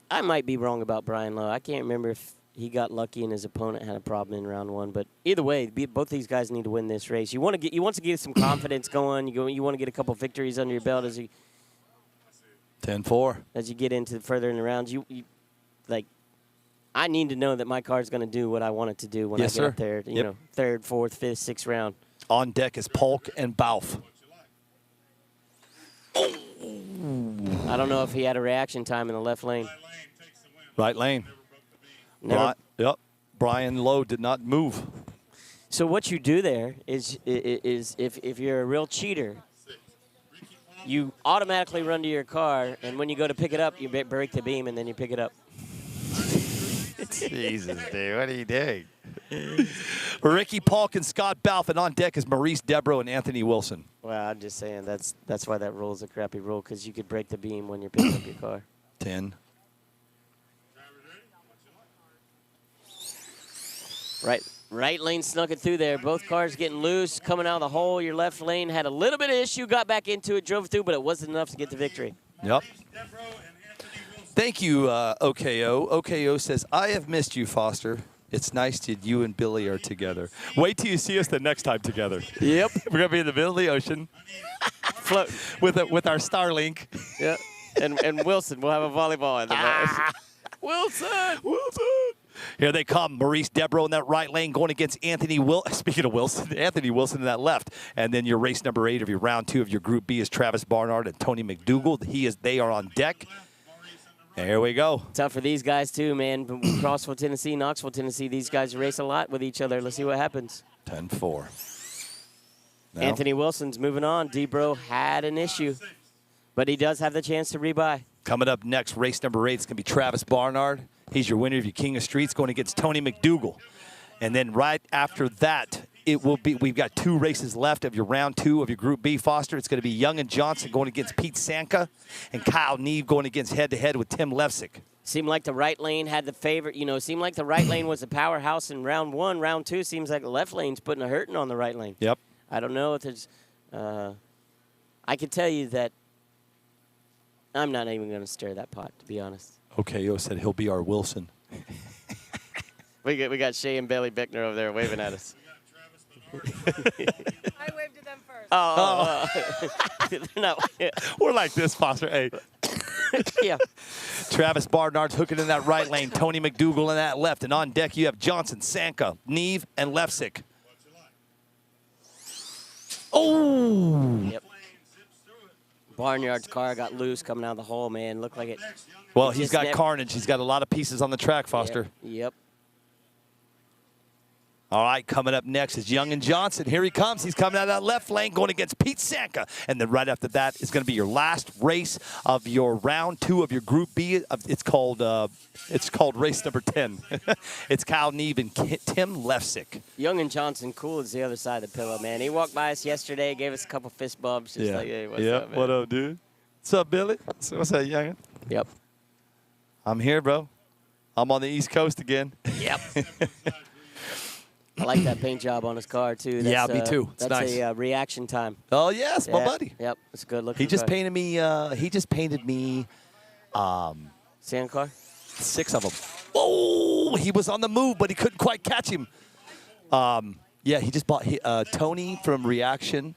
Speaker 8: I might be wrong about Brian Lowe. I can't remember if he got lucky and his opponent had a problem in round 1. But either way, both these guys need to win this race. You want to get some confidence going. You want to get a couple victories under your belt as you
Speaker 6: 10-4.
Speaker 8: As you get into further in the rounds. You like. I need to know that my car is going to do what I want it to do when I get up there. You know, 3rd, 4th, 5th, 6th round.
Speaker 6: On deck is Polk and Balf.
Speaker 8: I don't know if he had a reaction time in the left lane.
Speaker 6: Right lane.
Speaker 8: Never.
Speaker 6: Yep. Brian Lowe did not move.
Speaker 8: So what you do there is if you're a real cheater, you automatically run to your car, and when you go to pick it up, you break the beam, and then you pick it up.
Speaker 6: Jesus, dude, what are you doing? Ricky Polk and Scott Balf, and on deck is Maurice Debro and Anthony Wilson.
Speaker 8: Well, I'm just saying that's why that rule is a crappy rule, because you could break the beam when you're picking up your car.
Speaker 6: 10.
Speaker 8: Right lane snuck it through there. Both cars getting loose, coming out of the hole. Your left lane had a little bit of issue, got back into it, drove through, but it wasn't enough to get the victory.
Speaker 6: Yep. Thank you, OKO. OKO says, I have missed you, Foster. It's nice that you and Billy are together. Wait till you see us the next time together.
Speaker 8: Yep.
Speaker 6: We're going to be in the middle of the ocean.
Speaker 8: Float.
Speaker 6: With our Starlink.
Speaker 8: Yep. And Wilson, we'll have a volleyball in the Wilson!
Speaker 6: Here they come. Maurice Debro in that right lane going against Anthony Speaking of Wilson, Anthony Wilson in that left. And then your race number 8 of your round 2 of your Group B is Travis Barnard and Tony McDougal. They are on deck. There we go.
Speaker 8: Tough for these guys too, man. Crossville, Tennessee, Knoxville, Tennessee. These guys race a lot with each other. Let's see what happens.
Speaker 6: 10-4.
Speaker 8: Anthony Wilson's moving on. Debro had an issue, but he does have the chance to rebuy.
Speaker 6: Coming up next, race number 8 is going to be Travis Barnard. He's your winner of your King of Streets, going against Tony McDougal. And then right after that, we've got 2 races left of your round 2 of your Group B, Foster. It's going to be Young and Johnson going against Pete Sanka, and Kyle Neve going against head-to-head with Tim Levsick.
Speaker 8: Seemed like the right lane had the favorite. Seemed like the right lane was the powerhouse in round 1. Round 2 seems like the left lane's putting a hurting on the right lane.
Speaker 6: Yep.
Speaker 8: I don't know if there's. I can tell you that I'm not even going to stir that pot, to be honest.
Speaker 6: OKO said he'll be our Wilson.
Speaker 8: We got Shay and Bailey Beckner over there waving at us.
Speaker 3: I waved to them first.
Speaker 8: Oh. They're not.
Speaker 6: We're like this, Foster. Hey.
Speaker 8: Yeah.
Speaker 6: Travis Barnard's hooking in that right lane. Tony McDougal in that left. And on deck, you have Johnson, Sanka, Neve, and Levsick. Oh!
Speaker 8: Yep. Barnyard's car got loose coming out of the hole, man. Looked like it.
Speaker 6: Well, he's got carnage. He's got a lot of pieces on the track, Foster.
Speaker 8: Yep.
Speaker 6: All right, coming up next is Young and Johnson. Here he comes. He's coming out of that left lane going against Pete Sanka. And then right after that is going to be your last race of your round 2 of your Group B. It's called race number 10. It's Kyle Neve and Tim Lefsick.
Speaker 8: Young and Johnson, cool as the other side of the pillow, man. He walked by us yesterday, gave us a couple fist bumps. Just like, hey, what's up, man?
Speaker 6: What up, dude? What's up, Billy? What's up, Young?
Speaker 8: Yep.
Speaker 6: I'm here, bro. I'm on the East Coast again.
Speaker 8: Yep. I like that paint job on his car, too. That's,
Speaker 6: Yeah, me too. It's
Speaker 8: that's
Speaker 6: nice.
Speaker 8: a reaction time.
Speaker 6: Oh, yes, my buddy.
Speaker 8: Yep, it's a good looking
Speaker 6: He just
Speaker 8: car.
Speaker 6: painted me
Speaker 8: Sand car?
Speaker 6: 6 of them. Oh, he was on the move, but he couldn't quite catch him. Yeah, he just bought Tony from Reaction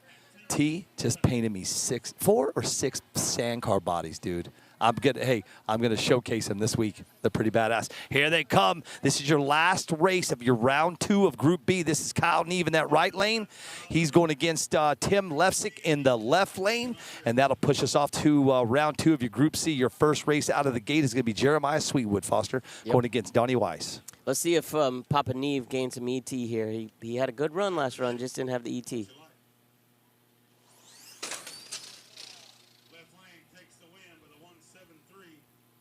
Speaker 6: T just painted me 4 or 6 sand car bodies, dude. I'm gonna showcase them this week. They're pretty badass. Here they come. This is your last race of your round 2 of Group B. This is Kyle Neve in that right lane. He's going against Tim Lefsick in the left lane, and that'll push us off to round 2 of your Group C. Your first race out of the gate is going to be Jeremiah Sweetwood, Foster, going against Donnie Weiss.
Speaker 8: Let's see if Papa Neve gained some ET here. He had a good run last run, just didn't have the ET.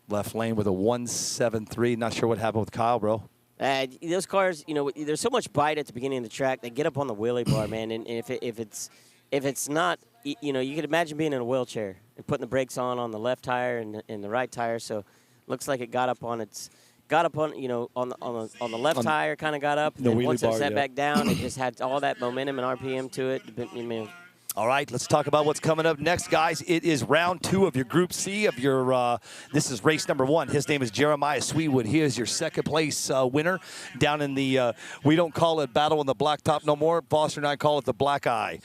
Speaker 6: Left lane with a 173. Not sure what happened with Kyle, bro.
Speaker 8: Those cars, there's so much bite at the beginning of the track. They get up on the wheelie bar, man, and if it's not, you can imagine being in a wheelchair and putting the brakes on the left tire and the right tire. So, looks like it got up on the left tire, kind of got up.
Speaker 6: The
Speaker 8: and
Speaker 6: wheelie
Speaker 8: once it
Speaker 6: bar,
Speaker 8: set
Speaker 6: yeah.
Speaker 8: back down, it just had all that momentum and RPM to it.
Speaker 6: All right, let's talk about what's coming up next, guys. It is round 2 of your Group C of your. This is race number 1. His name is Jeremiah Sweetwood. He is your second place winner down in the. We don't call it Battle on the Blacktop no more. Foster and I call it the Black Eye.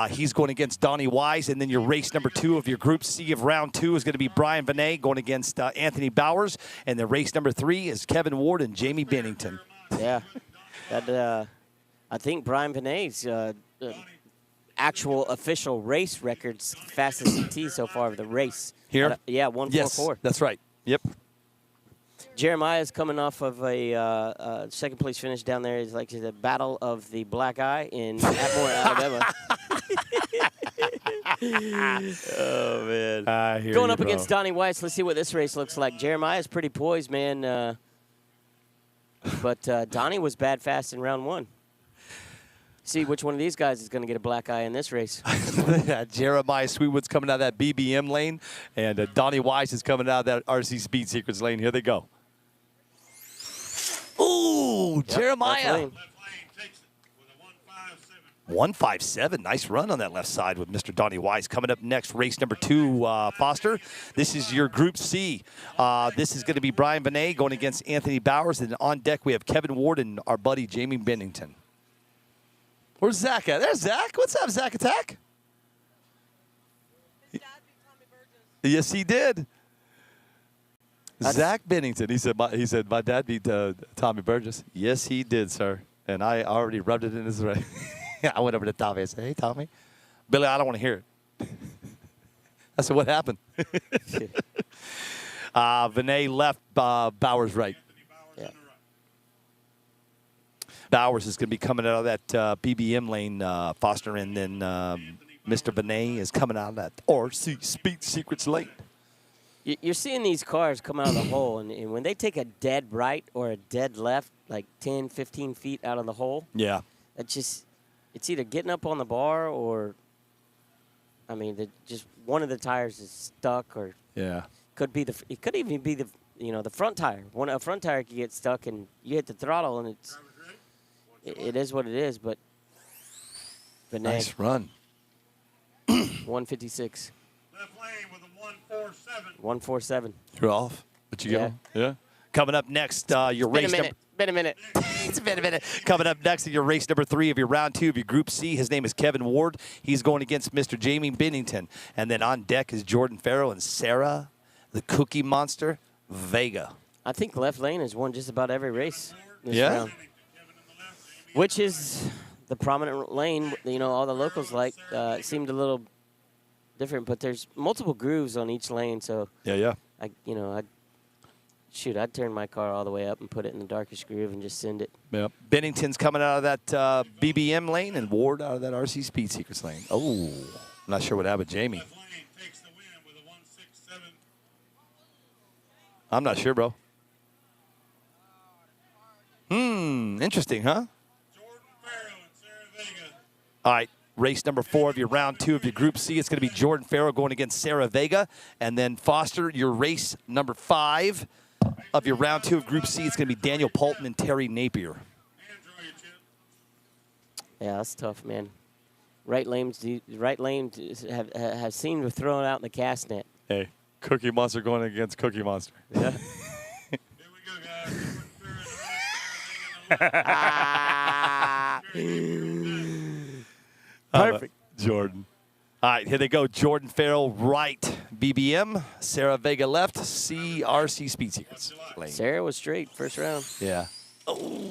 Speaker 6: He's going against Donnie Wise, and then your race number 2 of your Group C of round 2 is going to be Brian Vinay going against Anthony Bowers, and the race number 3 is Kevin Ward and Jamie Bennington.
Speaker 8: Yeah, that I think Brian Vinay's. Actual official race records fastest ET so far of the race.
Speaker 6: Here?
Speaker 8: Yeah, 144.
Speaker 6: Yes, that's right. Yep.
Speaker 8: Jeremiah is coming off of a second place finish down there. It's like the Battle of the Black Eye in Atmore, Alabama. Oh, man.
Speaker 6: I hear
Speaker 8: Going
Speaker 6: you,
Speaker 8: up
Speaker 6: bro.
Speaker 8: against Donnie Weiss. Let's see what this race looks like. Jeremiah is pretty poised, man. But Donnie was bad fast in round 1. See which one of these guys is going to get a black eye in this race.
Speaker 6: Jeremiah Sweetwood's coming out of that BBM lane, and Donnie Wise is coming out of that RC Speed Secrets lane. Here they go. Ooh, Jeremiah. 157. Nice run on that left side with Mr. Donnie Wise. Coming up next, race number 2, Foster. This is your Group C. This is going to be Brian Vinay going against Anthony Bowers, and on deck we have Kevin Ward and our buddy Jamie Bennington. Where's Zach at? There's Zach. What's up, Zach Attack? Yes, he did. Zach Bennington. He said my dad beat Tommy Burgess. Yes, he did, sir. And I already rubbed it in his right. I went over to Tommy and said, "Hey, Tommy, Billy, I don't want to hear it." I said, "What happened?" Vinay left, Bowers right.
Speaker 8: Yeah.
Speaker 6: Bowers is going to be coming out of that BBM lane, Foster, and then Mr. Vinay is coming out of that RC Speed Secrets lane.
Speaker 8: You're seeing these cars come out of the hole, and when they take a dead right or a dead left, like 10, 15 feet out of the hole,
Speaker 6: Yeah.
Speaker 8: it's either getting up on the bar or, just one of the tires is stuck, or
Speaker 6: Yeah.
Speaker 8: it could even be the front tire. A front tire could get stuck, and you hit the throttle, and it is what it is. But Vinay,
Speaker 6: Nice run.
Speaker 8: 156.
Speaker 2: Left lane with a 147.
Speaker 8: 147.
Speaker 6: You're off. But you
Speaker 8: Yeah.
Speaker 6: go. Yeah. Coming up next, your race number.
Speaker 8: Been a minute.
Speaker 6: It's been a minute. Coming up next is your race number 3 of your round 2 of your Group C. His name is Kevin Ward. He's going against Mr. Jamie Bennington. And then on deck is Jordan Farrow and Sarah, the Cookie Monster, Vega.
Speaker 8: I think left lane has won just about every race this
Speaker 6: Yeah?
Speaker 8: round. Which is the prominent lane, all the locals like. It seemed a little different, but there's multiple grooves on each lane, so
Speaker 6: Yeah.
Speaker 8: I shoot, I'd turn my car all the way up and put it in the darkest groove and just send it.
Speaker 6: Yep. Bennington's coming out of that BBM lane and Ward out of that RC Speed Secrets lane. Oh, I'm not sure what happened, Jamie.
Speaker 2: Left lane takes the win with a 167.
Speaker 6: I'm not sure, bro. Interesting, huh?
Speaker 2: Jordan Farrow and Sarah Vega.
Speaker 6: All right, race number 4 of your round 2 of your Group C. It's going to be Jordan Farrow going against Sarah Vega. And then Foster, your race number 5 of your round 2 of Group C. It's going to be Daniel Polton and Terry Napier.
Speaker 2: And draw your chip.
Speaker 8: Yeah, that's tough, man. Right lanes have seemed to throw it out in the cast net.
Speaker 6: Hey, Cookie Monster going against Cookie Monster.
Speaker 8: Yeah.
Speaker 2: Here we go, guys. Jordan Farrow in the right, Sarah Vega in the left.
Speaker 8: Perfect.
Speaker 6: Jordan. All right, here they go. Jordan Farrell right, BBM. Sarah Vega left, CRC Speed Secrets lane.
Speaker 8: Sarah was straight first round.
Speaker 6: Yeah.
Speaker 2: Right lane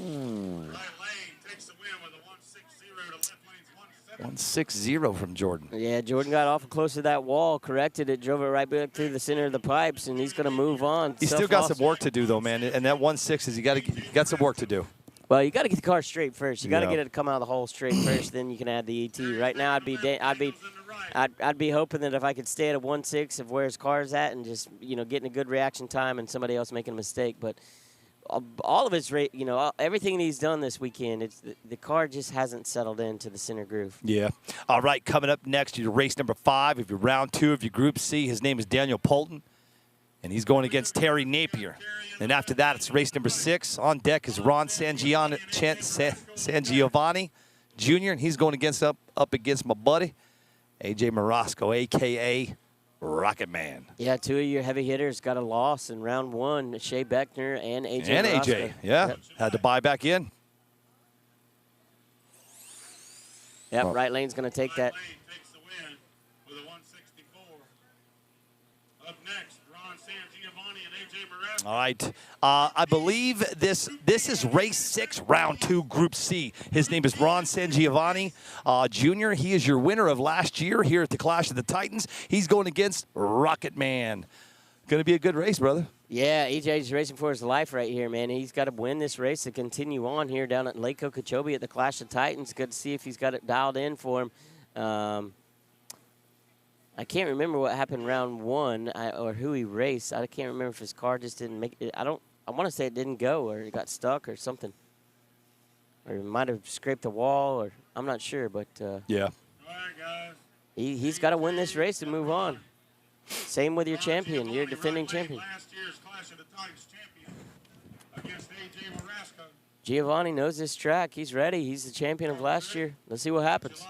Speaker 2: takes the win with a 160 to left lane's 170.
Speaker 6: 160 from Jordan.
Speaker 8: Yeah, Jordan got awful close to that wall, corrected it, drove it right back through the center of the pipes, and he's going to move on.
Speaker 6: He's still got some work to do, though, man. And that 1.6 is you got some work to do.
Speaker 8: Well, you got to get the car straight first. You got to
Speaker 6: Yeah.
Speaker 8: get it to come out of the hole straight first. Then you can add the ET. Right now, I'd be hoping that if I could stay at a 1.6 of where his car's at and just getting a good reaction time and somebody else making a mistake. But all of his everything he's done this weekend, it's the car just hasn't settled into the center groove.
Speaker 6: Yeah. All right, coming up next, your race number 5 of your round 2 of your Group C. His name is Daniel Polton, and he's going against Terry Napier. And after that, it's race number 6. On deck is Ron Sangiovanni Jr., and he's going up against my buddy, AJ Marasco, a.k.a. Rocket Man.
Speaker 8: Yeah, 2 of your heavy hitters got a loss in round 1, Shea Beckner and AJ
Speaker 6: And
Speaker 8: Marasco.
Speaker 6: AJ, yeah.
Speaker 8: Yep.
Speaker 6: Had to buy back in.
Speaker 8: Yep,
Speaker 6: Oh.
Speaker 8: right lane's going to take that.
Speaker 2: Right lane takes the win with a 164. Up next, Ron Sangiovanni and AJ Marasco.
Speaker 6: All right. I believe this is race 6, round 2, Group C. His name is Ron Sangiovanni Jr. He is your winner of last year here at the Clash of the Titans. He's going against Rocket Man. Going to be a good race, brother.
Speaker 8: Yeah, EJ's racing for his life right here, man. He's got to win this race to continue on here down at Lake Okeechobee at the Clash of Titans. Good to see if he's got it dialed in for him. I can't remember what happened round 1 or who he raced. I can't remember if his car just didn't make it. I want to say it didn't go or it got stuck or something. Or it might have scraped the wall or I'm not sure, but
Speaker 6: Yeah.
Speaker 2: All right, guys.
Speaker 8: he's got to win this race to move on. Same with your champion, your defending champion.
Speaker 2: Last year's Clash of the Titans champion against AJ Marasco.
Speaker 8: Giovanni knows this track. He's ready. He's the champion of last year. Let's see what happens.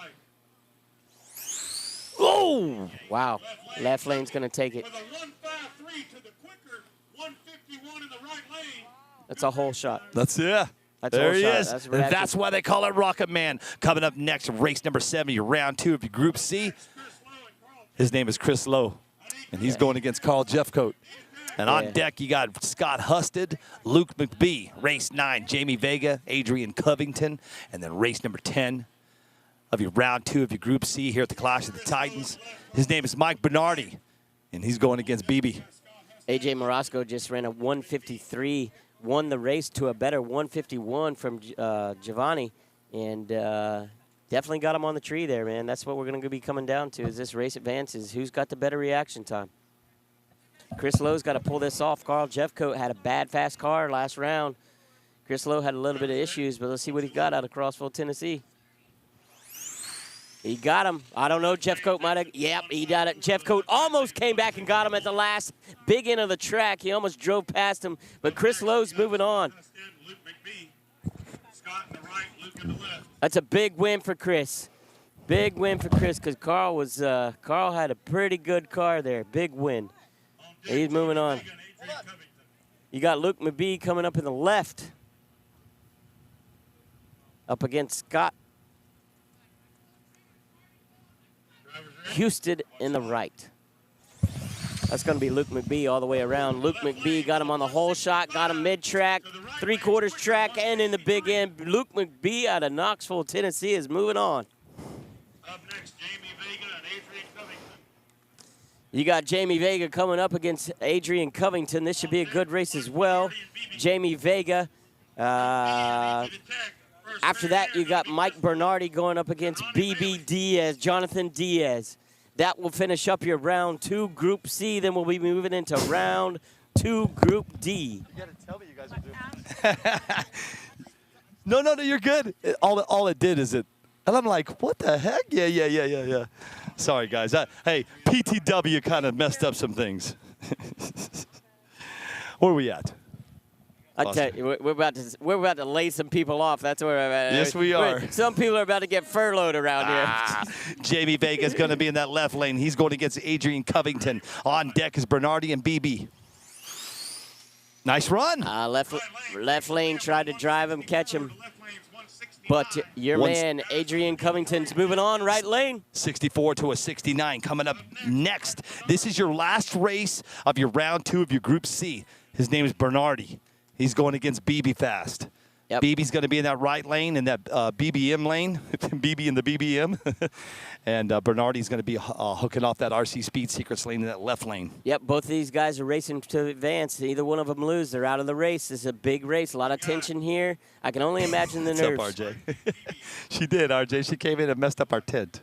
Speaker 8: Oh! Wow. Left lane's going to take it.
Speaker 2: With a 153 to the quicker 151 in the right lane.
Speaker 8: That's a whole shot.
Speaker 6: That's
Speaker 8: That's
Speaker 6: there
Speaker 8: all
Speaker 6: he
Speaker 8: shot.
Speaker 6: is.
Speaker 8: That's
Speaker 6: And
Speaker 8: reaction.
Speaker 6: that's why they call it Rocket Man. Coming up next, race number 7, your round 2 of your Group C. His name is Chris Lowe, and he's going against Carl Jeffcoat. And on
Speaker 8: Yeah.
Speaker 6: deck, you got Scott Husted, Luke McBee, race 9, Jamie Vega, Adrian Covington, and then race number 10 of your round 2 of your Group C here at the Clash of the Titans. His name is Mike Bernardi, and he's going against BB.
Speaker 8: AJ Marasco just ran a 153, won the race to a better 151 from Giovanni, and definitely got him on the tree there, man. That's what we're going to be coming down to as this race advances. Who's got the better reaction time? Chris Lowe's got to pull this off. Carl Jeffcoat had a bad fast car last round. Chris Lowe had a little bit of issues, but let's see what he got out of Crossville, Tennessee. He got him. I don't know. Jeffcoat might have. Yep, he got it. Jeffcoat almost came back and got him at the last big end of the track. He almost drove past him, but Chris Lowe's moving on.
Speaker 2: Luke McBee. Scott in the right, Luke in the left.
Speaker 8: That's a big win for Chris. Big win for Chris because Carl had a pretty good car there. Big win. He's moving on. You got Luke McBee coming up in the left. Up against Scott Houston in the right. That's going to be Luke McBee all the way around. Luke McBee got him on the whole shot, got him mid-track, 3/4 track, and in the big end. Luke McBee out of Knoxville, Tennessee is moving on.
Speaker 2: Up next, Jamie Vega and Adrian Covington.
Speaker 8: You got Jamie Vega coming up against Adrian Covington. This should be a good race as well. Jamie Vega. After that, you got Mike Bernardi going up against BB Diaz, Jonathan Diaz. That will finish up your round 2 Group C. Then we'll be moving into round 2 Group D.
Speaker 6: You got to tell me you guys are doing. No, you're good. All it did is it. And I'm like, what the heck? Yeah. Sorry, guys. Hey, PTW kind of messed up some things. Where are we at?
Speaker 8: I tell you, we're about to lay some people off. That's where I'm at.
Speaker 6: Yes, we are.
Speaker 8: Some people are about to get furloughed around here.
Speaker 6: Jamie Vega's going to be in that left lane. He's going against Adrian Covington. On deck is Bernardi and BB. Nice run.
Speaker 8: Left lane tried to drive him, catch him. But your man, Adrian Covington's moving on, right lane.
Speaker 6: 64 to a 69 coming up next. This is your last race of your round 2 of your Group C. His name is Bernardi. He's going against BB Fast.
Speaker 8: Yep.
Speaker 6: BB's going to be in that right lane, in that BBM lane, BB in the BBM. And Bernardi's going to be hooking off that RC Speed Secrets lane in that left lane.
Speaker 8: Yep, both of these guys are racing to advance. Either one of them lose, they're out of the race. This is a big race, a lot of tension here. I can only imagine the nerves.
Speaker 6: What's up, RJ? She did, RJ. She came in and messed up our tent.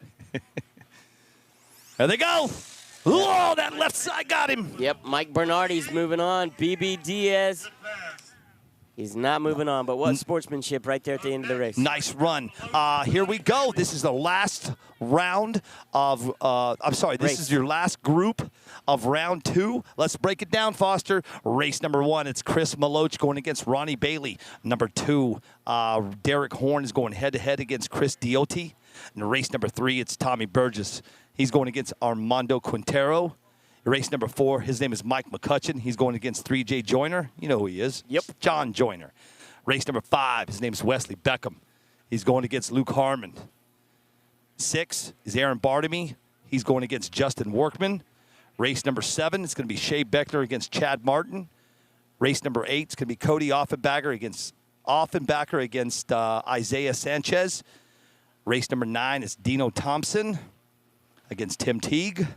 Speaker 6: There they go. Oh, that left side got him.
Speaker 8: Yep, Mike Bernardi's moving on. BB Diaz. He's not moving on, but what sportsmanship right there at the end of the race.
Speaker 6: Nice run. Here we go. This is the last round of, this is your last group of round 2. Let's break it down, Foster. Race number 1, it's Chris Maloch going against Ronnie Bailey. Number 2, Derek Horn is going head-to-head against Chris Diotti. And race number 3, it's Tommy Burgess. He's going against Armando Quintero. Race number 4, his name is Mike McCutcheon. He's going against 3J Joyner. You know who he is.
Speaker 8: Yep.
Speaker 6: John Joyner. Race number 5, his name is Wesley Beckham. He's going against Luke Harmon. 6 is Aaron Bartamy. He's going against Justin Workman. Race number 7, it's going to be Shea Beckner against Chad Martin. Race number 8, it's going to be Cody Offenbacher against Isaiah Sanchez. Race number 9 is Dino Thompson against Tim Teague.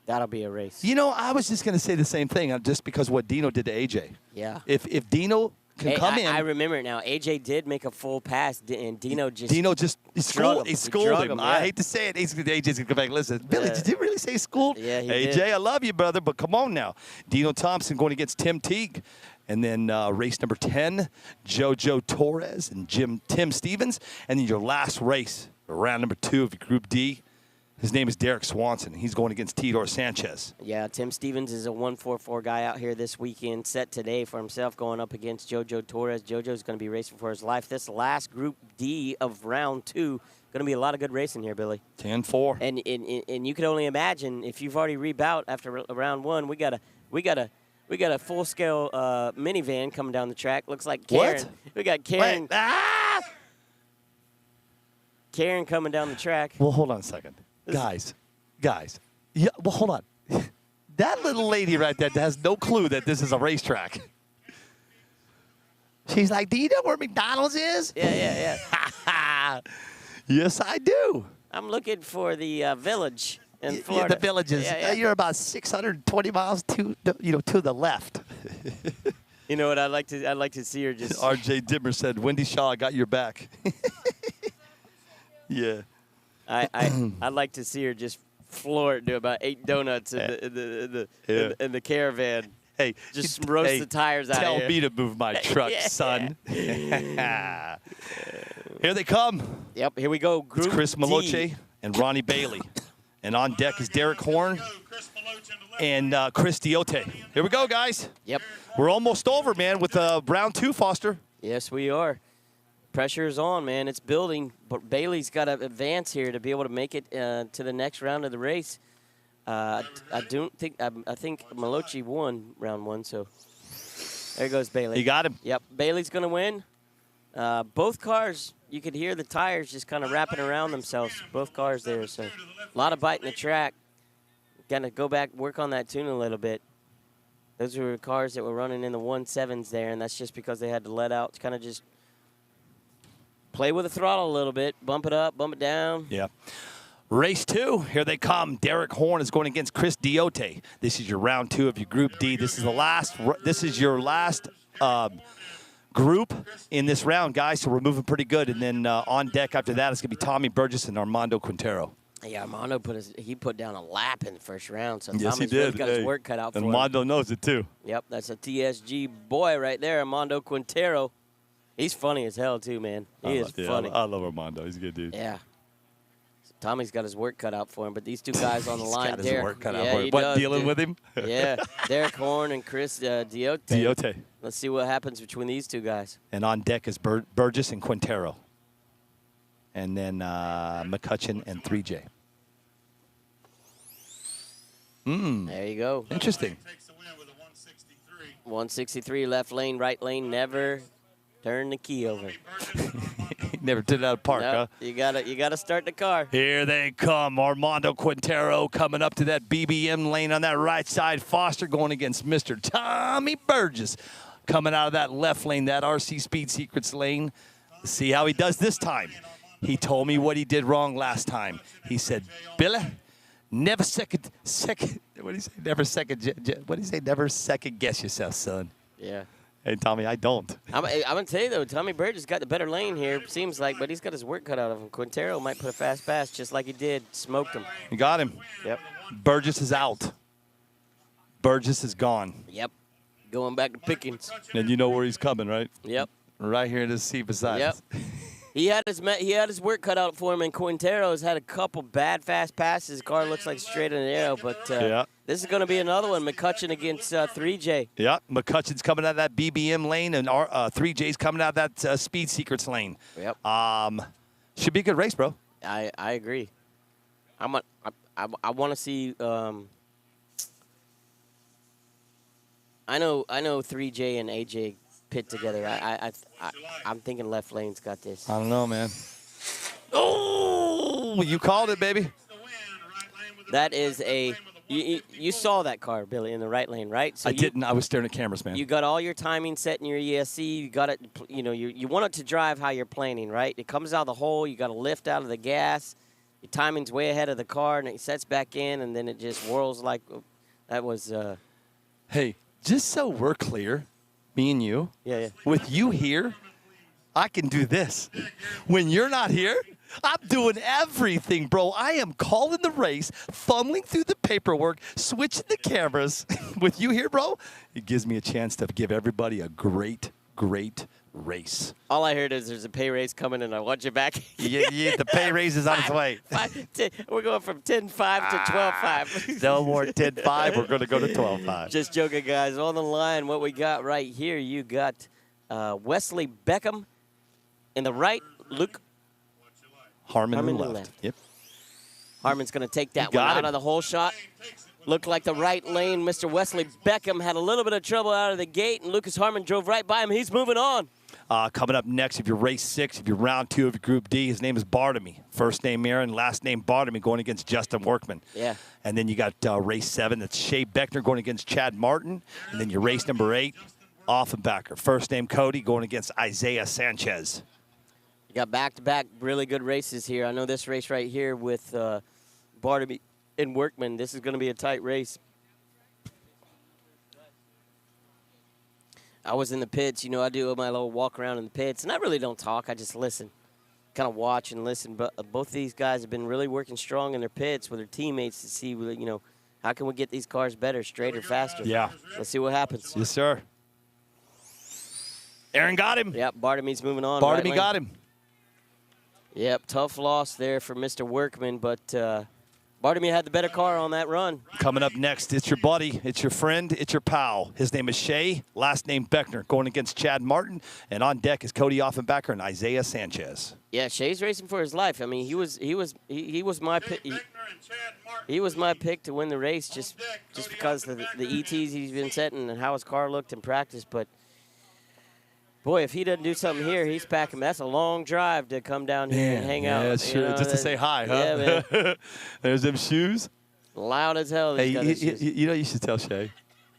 Speaker 8: That'll be a race.
Speaker 6: You know, I was just going to say the same thing, just because what Dino did to AJ.
Speaker 8: Yeah.
Speaker 6: If Dino can come in.
Speaker 8: I remember it now. AJ did make a full pass, and Dino just
Speaker 6: schooled him.
Speaker 8: Yeah.
Speaker 6: I hate to say it. AJ's going to come back and listen. Billy, did you really say schooled?
Speaker 8: Yeah, he
Speaker 6: AJ,
Speaker 8: did.
Speaker 6: I love you, brother, but come on now. Dino Thompson going against Tim Teague. And then race number 10, JoJo Torres and Tim Stevens. And then your last race, round number 2 of your Group D. His name is Derek Swanson. He's going against Tidor Sanchez.
Speaker 8: Yeah, Tim Stevens is a 144 guy out here this weekend, set today for himself, going up against JoJo Torres. JoJo's going to be racing for his life. This last Group D of round 2, going to be a lot of good racing here, Billy.
Speaker 6: 10-4.
Speaker 8: And you can only imagine if you've already rebout after round 1. We got a full-scale minivan coming down the track. Looks like Karen.
Speaker 6: What?
Speaker 8: We got Karen. Karen coming down the track.
Speaker 6: Well, hold on a second. Guys. Yeah, well, hold on. That little lady right there has no clue that this is a racetrack. She's like, do you know where McDonald's is?
Speaker 8: Yeah.
Speaker 6: Yes, I do.
Speaker 8: I'm looking for the village in Florida.
Speaker 6: Yeah, the villages.
Speaker 8: Yeah.
Speaker 6: You're about 620 miles to the left.
Speaker 8: You know what? I'd like to see her just.
Speaker 6: R.J. Dimmer said, Wendy Shaw, I got your back. Yeah.
Speaker 8: I'd like to see her just floor it, do about 8 donuts in the caravan.
Speaker 6: Hey,
Speaker 8: just roast the tires out
Speaker 6: Tell
Speaker 8: here.
Speaker 6: me to move my truck, son. Here they come.
Speaker 8: Yep, here we go. Group
Speaker 6: It's Chris
Speaker 8: D.
Speaker 6: Maloche and Ronnie Bailey. And on deck is Derek Horn and Chris Diotte. Here we go, guys.
Speaker 8: Yep.
Speaker 6: We're almost over, man, with round 2, Foster.
Speaker 8: Yes, we are. Pressure is on, man. It's building, but Bailey's got to advance here to be able to make it to the next round of the race. I think Maloche won round 1, so there goes Bailey.
Speaker 6: You got him.
Speaker 8: Yep, Bailey's going to win. Both cars, you could hear the tires just kind of wrapping around themselves. Both cars there, so a lot of bite in the track. Got to go back, work on that tune a little bit. Those were cars that were running in the 1.7s there, and that's just because they had to let out, kind of just play with the throttle a little bit, bump it up, bump it down.
Speaker 6: Yeah. Race 2, here they come. Derek Horn is going against Chris Diote. This is your round 2 of your Group D. This is the last. This is your last group in this round, guys. So we're moving pretty good. And then on deck after that, it's going to be Tommy Burgess and Armando Quintero.
Speaker 8: Yeah, Armando put down a lap in the first round. So
Speaker 6: Yes,
Speaker 8: Tommy's
Speaker 6: he
Speaker 8: really
Speaker 6: did.
Speaker 8: got his work cut out for him.
Speaker 6: Armando knows it too.
Speaker 8: Yep, that's a TSG boy right there, Armando Quintero. He's funny as hell too, man. He is funny.
Speaker 6: I love Armando. He's a good dude.
Speaker 8: Yeah. Tommy's got his work cut out for him, but these two guys on the line,
Speaker 6: got his
Speaker 8: Derek,
Speaker 6: work cut out
Speaker 8: yeah,
Speaker 6: for him.
Speaker 8: he
Speaker 6: What,
Speaker 8: does,
Speaker 6: dealing
Speaker 8: dude.
Speaker 6: with him?
Speaker 8: Yeah, Derek Horn and Chris Diote.
Speaker 6: Diote.
Speaker 8: Let's see what happens between these two guys.
Speaker 6: And on deck is Burgess and Quintero. And then McCutcheon and 3J.
Speaker 8: There you go.
Speaker 6: Interesting.
Speaker 2: Takes the win with a 163.
Speaker 8: 163 left lane, right lane, never turn the key over.
Speaker 6: Never did it out of park, huh?
Speaker 8: You gotta start the car.
Speaker 6: Here they come. Armando Quintero coming up to that BBM lane on that right side. Foster going against Mr. Tommy Burgess. Coming out of that left lane, that RC Speed Secrets lane. See how he does this time. He told me what he did wrong last time. He said, Billy, never second, what do you say? Never second guess yourself, son.
Speaker 8: Yeah.
Speaker 6: Hey, Tommy, I don't.
Speaker 8: I'm gonna tell you though, Tommy Burgess got the better lane here. Seems like, but he's got his work cut out of him. Quintero might put a fast pass just like he did. Smoked him.
Speaker 6: You got him.
Speaker 8: Yep.
Speaker 6: Burgess is out. Burgess is gone.
Speaker 8: Yep. Going back to Pickens.
Speaker 6: And you know where he's coming, right?
Speaker 8: Yep.
Speaker 6: Right here in the seat beside
Speaker 8: Yep.
Speaker 6: us.
Speaker 8: He had his work cut out for him, and Quintero's had a couple bad fast passes. His car looks like straight in the arrow, but this is going to be another one. McCutcheon against 3J.
Speaker 6: Yeah, McCutcheon's coming out of that BBM lane, and 3J's coming out of that Speed Secrets lane.
Speaker 8: Yep.
Speaker 6: Should be a good race, bro.
Speaker 8: I agree. I want to see. I know 3J and AJ pit together. I'm thinking left lane's got this.
Speaker 6: I don't know, man. Oh, you called it, baby.
Speaker 8: That is a. You saw that car, Billy, in the right lane, right? So
Speaker 6: I didn't. I was staring at cameras, man.
Speaker 8: You got all your timing set in your ESC. You got it. You want it to drive how you're planning, right? It comes out of the hole. You got to lift out of the gas. Your timing's way ahead of the car, and it sets back in, and then it just whirls like that was.
Speaker 6: Hey, just so we're clear, me and you.
Speaker 8: Yeah.
Speaker 6: With you here, I can do this. When you're not here, I'm doing everything, bro. I am calling the race, fumbling through the paperwork, switching the cameras. With you here, bro, it gives me a chance to give everybody a great race.
Speaker 8: All I heard is there's a pay raise coming, and I want you back.
Speaker 6: Yeah, the pay raise is on its way.
Speaker 8: We're going from 10-5 to 12-5.
Speaker 6: No more 10-5. We're going to go to 12-5.
Speaker 8: Just joking, guys. On the line, what we got right here, you got Wesley Beckham in the right, Luke
Speaker 6: Harmon in the
Speaker 8: in the
Speaker 6: left. Yep.
Speaker 8: Harmon's going to take that
Speaker 6: You
Speaker 8: one
Speaker 6: got
Speaker 8: out
Speaker 6: it.
Speaker 8: of the whole shot. Looked like the right lane. Mr. Wesley Beckham had a little bit of trouble out of the gate, and Lucas Harmon drove right by him. He's moving on.
Speaker 6: Coming up next, if you're race 6, if you're round 2 of your Group D, his name is Bartamy. First name Aaron, last name Bartamy, going against Justin Workman.
Speaker 8: Yeah.
Speaker 6: And then you got race 7, that's Shea Beckner going against Chad Martin. And then your race number 8, Offenbacher. First name Cody going against Isaiah Sanchez.
Speaker 8: You got back-to-back really good races here. I know this race right here with Bartamy and Workman, this is going to be a tight race. I was in the pits. I do my little walk around in the pits, and I really don't talk. I just listen, kind of watch and listen. But both of these guys have been really working strong in their pits with their teammates to see, how can we get these cars better, straighter, faster.
Speaker 6: Yeah.
Speaker 8: Let's see what happens.
Speaker 6: Yes, sir. Aaron got him.
Speaker 8: Yep, Bartamy's moving on.
Speaker 6: Bartamy got him.
Speaker 8: Yep, tough loss there for Mr. Workman, but Bartamy had the better car on that run.
Speaker 6: Coming up next, it's your buddy, it's your friend, it's your pal. His name is Shea, last name Beckner, going against Chad Martin. And on deck is Cody Offenbacher and Isaiah Sanchez.
Speaker 8: Yeah, Shea's racing for his life. I mean, he was my pick. He was my pick to win the race just because of the ETs he's been setting and how his car looked in practice. But boy, if he doesn't do something here, he's packing. That's a long drive to come down here and hang out.
Speaker 6: Yeah, sure. Just to say hi, huh?
Speaker 8: Yeah, man.
Speaker 6: There's them shoes.
Speaker 8: Loud as hell.
Speaker 6: Hey,
Speaker 8: He's got his shoes.
Speaker 6: you should tell Shea.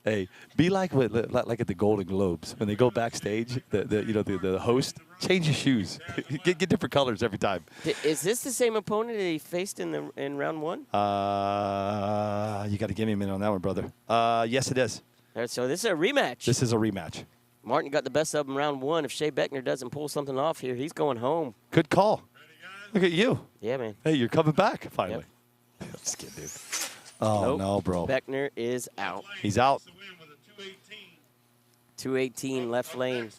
Speaker 6: Hey, be like like at the Golden Globes when they go backstage. The host change your shoes, get different colors every time.
Speaker 8: Is this the same opponent that he faced in round one?
Speaker 6: You got to give me a minute on that one, brother. Yes, it is.
Speaker 8: All right, so this is a rematch.
Speaker 6: This is a rematch.
Speaker 8: Martin got the best of him round one. If Shea Beckner doesn't pull something off here, he's going home.
Speaker 6: Good call. Look at you.
Speaker 8: Yeah, man.
Speaker 6: Hey, you're coming back finally. Yep. Just kidding, dude. Oh,
Speaker 8: nope.
Speaker 6: No, bro.
Speaker 8: Beckner is out.
Speaker 6: He's out.
Speaker 8: 218 left lane.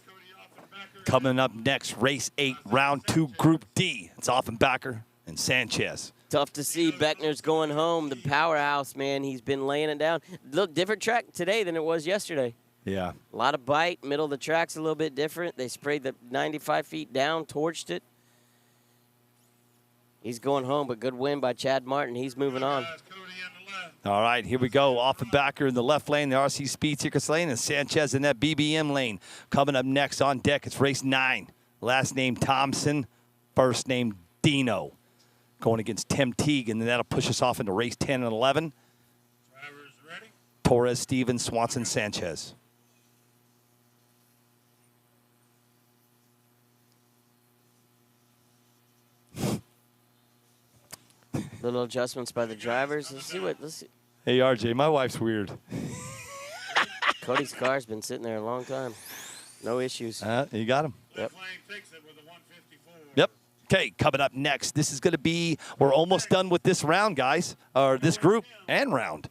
Speaker 6: Coming up next, race 8, round 2, Group D. It's Offenbacher and Sanchez.
Speaker 8: Tough to see Beckner's going home. The powerhouse, man. He's been laying it down. A little different track today than it was yesterday.
Speaker 6: Yeah.
Speaker 8: A lot of bite. Middle of the track's a little bit different. They sprayed the 95 feet down, torched it. He's going home, but good win by Chad Martin. He's moving on.
Speaker 6: All right, here we go. Offenbacher in the left lane, the RC Speed Secrets lane, and Sanchez in that BBM lane. Coming up next on deck, it's race 9. Last name Thompson, first name Dino. Going against Tim Teague, and then that'll push us off into race 10 and 11.
Speaker 2: Drivers ready?
Speaker 6: Torres, Stevens, Swanson, Sanchez.
Speaker 8: Little adjustments by the drivers. Let's see.
Speaker 6: Hey, RJ, my wife's weird.
Speaker 8: Cody's car's been sitting there a long time. No issues.
Speaker 6: You got him.
Speaker 8: Yep.
Speaker 6: Yep. Okay, coming up next, this is going to be, we're almost done with this round, guys, or this group and round.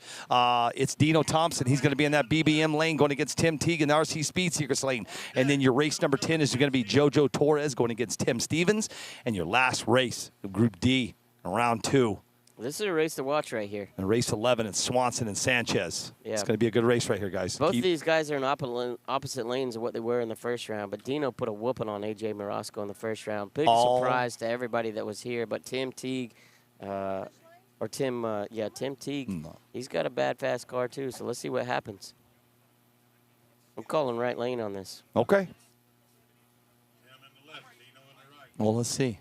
Speaker 6: It's Dino Thompson. He's going to be in that BBM lane going against Tim Teague in the RC Speed Secrets lane. And then your race number 10 is going to be JoJo Torres going against Tim Stevens. And your last race, Group D, round 2.
Speaker 8: This is a race to watch right here.
Speaker 6: And race 11, it's Swanson and Sanchez.
Speaker 8: Yeah.
Speaker 6: It's going to be a good race right here, guys.
Speaker 8: Both of these guys are in opposite lanes of what they were in the first round, but Dino put a whooping on A.J. Marosco in the first round. Big surprise to everybody that was here, but Tim Teague, Tim Teague, he's got a bad fast car too, so let's see what happens. I'm calling right lane on this.
Speaker 6: Okay. Well, let's see.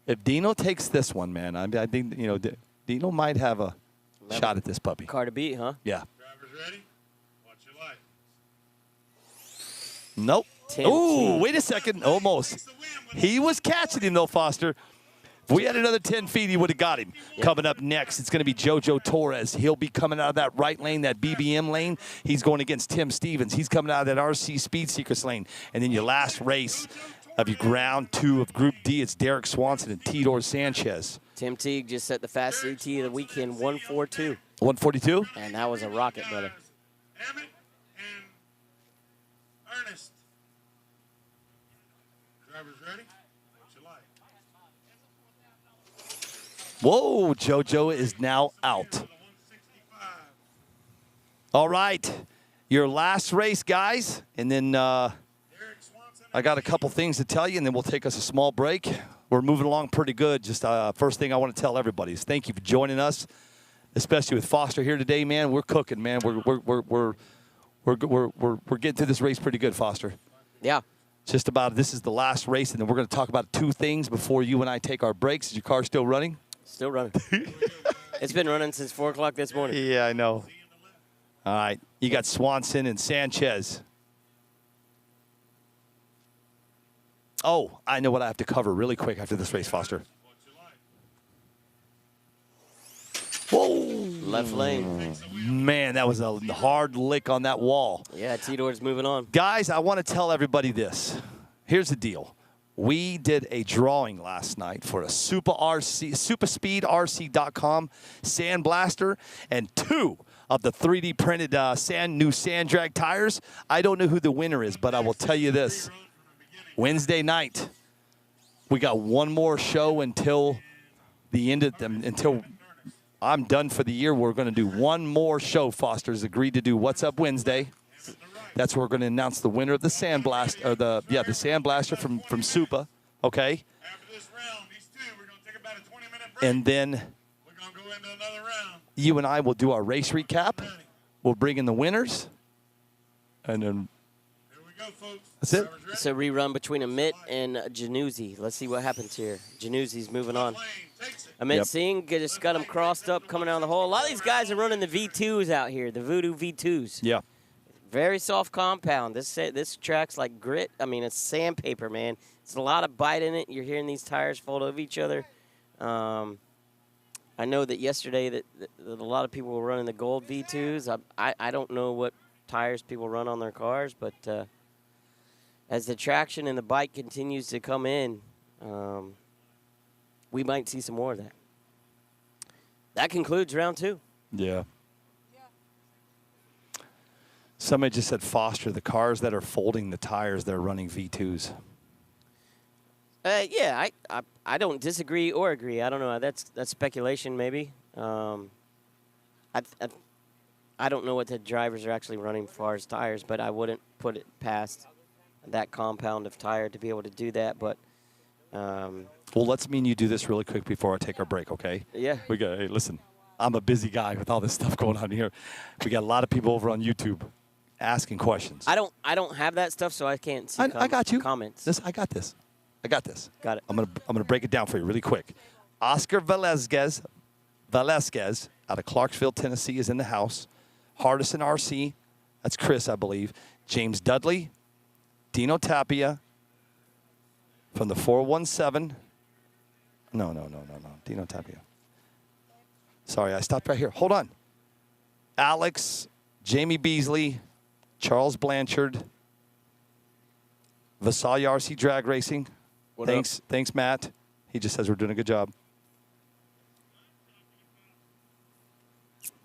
Speaker 6: If Dino takes this one, man, I think, Dino might have a shot at this puppy.
Speaker 8: Car to beat, huh?
Speaker 6: Yeah.
Speaker 2: Drivers ready? Watch your light.
Speaker 6: Nope. Ooh, wait a second. Almost. He was catching him, though, Foster. If we had another 10 feet, he would have got him. Yep. Coming up next, it's going to be JoJo Torres. He'll be coming out of that right lane, that BBM lane. He's going against Tim Stevens. He's coming out of that RC Speed Secrets lane. And then your last race of your round 2 of Group D, it's Derek Swanson and Tidor Sanchez.
Speaker 8: Tim Teague just set the fast CT of the weekend, 142.
Speaker 6: 142?
Speaker 8: And that was a rocket, brother.
Speaker 2: Emmett and Ernest. Drivers ready? Watch your light.
Speaker 6: Whoa, JoJo is now out. All right, your last race, guys. And then I got a couple things to tell you, and then we'll take us a small break. We're moving along pretty good. Just first thing I want to tell everybody is thank you for joining us, especially with Foster here today, man. We're cooking, man. We're getting through this race pretty good, Foster.
Speaker 8: Yeah.
Speaker 6: Just about, this is the last race, and then we're going to talk about 2 things before you and I take our breaks. Is your car still running?
Speaker 8: Still running. It's been running since 4 o'clock this morning.
Speaker 6: Yeah, I know. All right, you got Swanson and Sanchez. Oh, I know what I have to cover really quick after this race, Foster. Whoa.
Speaker 8: Left lane.
Speaker 6: Man, that was a hard lick on that wall.
Speaker 8: Yeah, Tidor's moving on.
Speaker 6: Guys, I want to tell everybody this. Here's the deal. We did a drawing last night for a SuperSpeedRC.com sandblaster and 2 of the 3D printed new sand drag tires. I don't know who the winner is, but I will tell you this. Wednesday night, we got one more show until the end of them, until I'm done for the year. We're going to do one more show. Foster's agreed to do What's Up Wednesday. That's where we're going to announce the winner of the sandblast, or the sandblaster from Supa. Okay.
Speaker 2: After this round, these 2, we're going to take about a 20-minute break.
Speaker 6: And then
Speaker 2: We're going to go into another round.
Speaker 6: you and I will do our race recap. We'll bring in the winners, and then
Speaker 2: Here we go, folks.
Speaker 6: that's it.
Speaker 8: It's a rerun between Amit and Januzzi. Let's see what happens here. Januzzi's moving on. Amit Singh just got him crossed up coming down the hole. A lot of these guys are running the V2s out here, the Voodoo V2s.
Speaker 6: Yeah.
Speaker 8: Very soft compound. This track's like grit. I mean, it's sandpaper, man. It's a lot of bite in it. You're hearing these tires fold over each other. I know that yesterday that a lot of people were running the gold V2s. I don't know what tires people run on their cars, but as the traction and the bite continues to come in, we might see some more of that. That concludes round 2.
Speaker 6: Yeah. Somebody just said, Foster, the cars that are folding the tires, they're running V2s.
Speaker 8: Yeah, I don't disagree or agree. I don't know. That's speculation, maybe. I don't know what the drivers are actually running as far as tires, but I wouldn't put it past that compound of tire to be able to do that. But
Speaker 6: well, let's me and you do this really quick before I take our break, okay?
Speaker 8: Yeah.
Speaker 6: Hey, listen, I'm a busy guy with all this stuff going on here. We got a lot of people over on YouTube asking questions.
Speaker 8: I don't have that stuff, so I can't see
Speaker 6: I got you.
Speaker 8: Comments.
Speaker 6: I got this.
Speaker 8: Got it.
Speaker 6: I'm gonna break it down for you really quick. Oscar Velasquez out of Clarksville, Tennessee, is in the house. Hardison RC, that's Chris, I believe. James Dudley, Dino Tapia from the 417. No. Dino Tapia. Sorry, I stopped right here. Hold on. Alex, Jamie Beasley, Charles Blanchard, Visalia RC Drag Racing. Thanks, Matt. He just says we're doing a good job.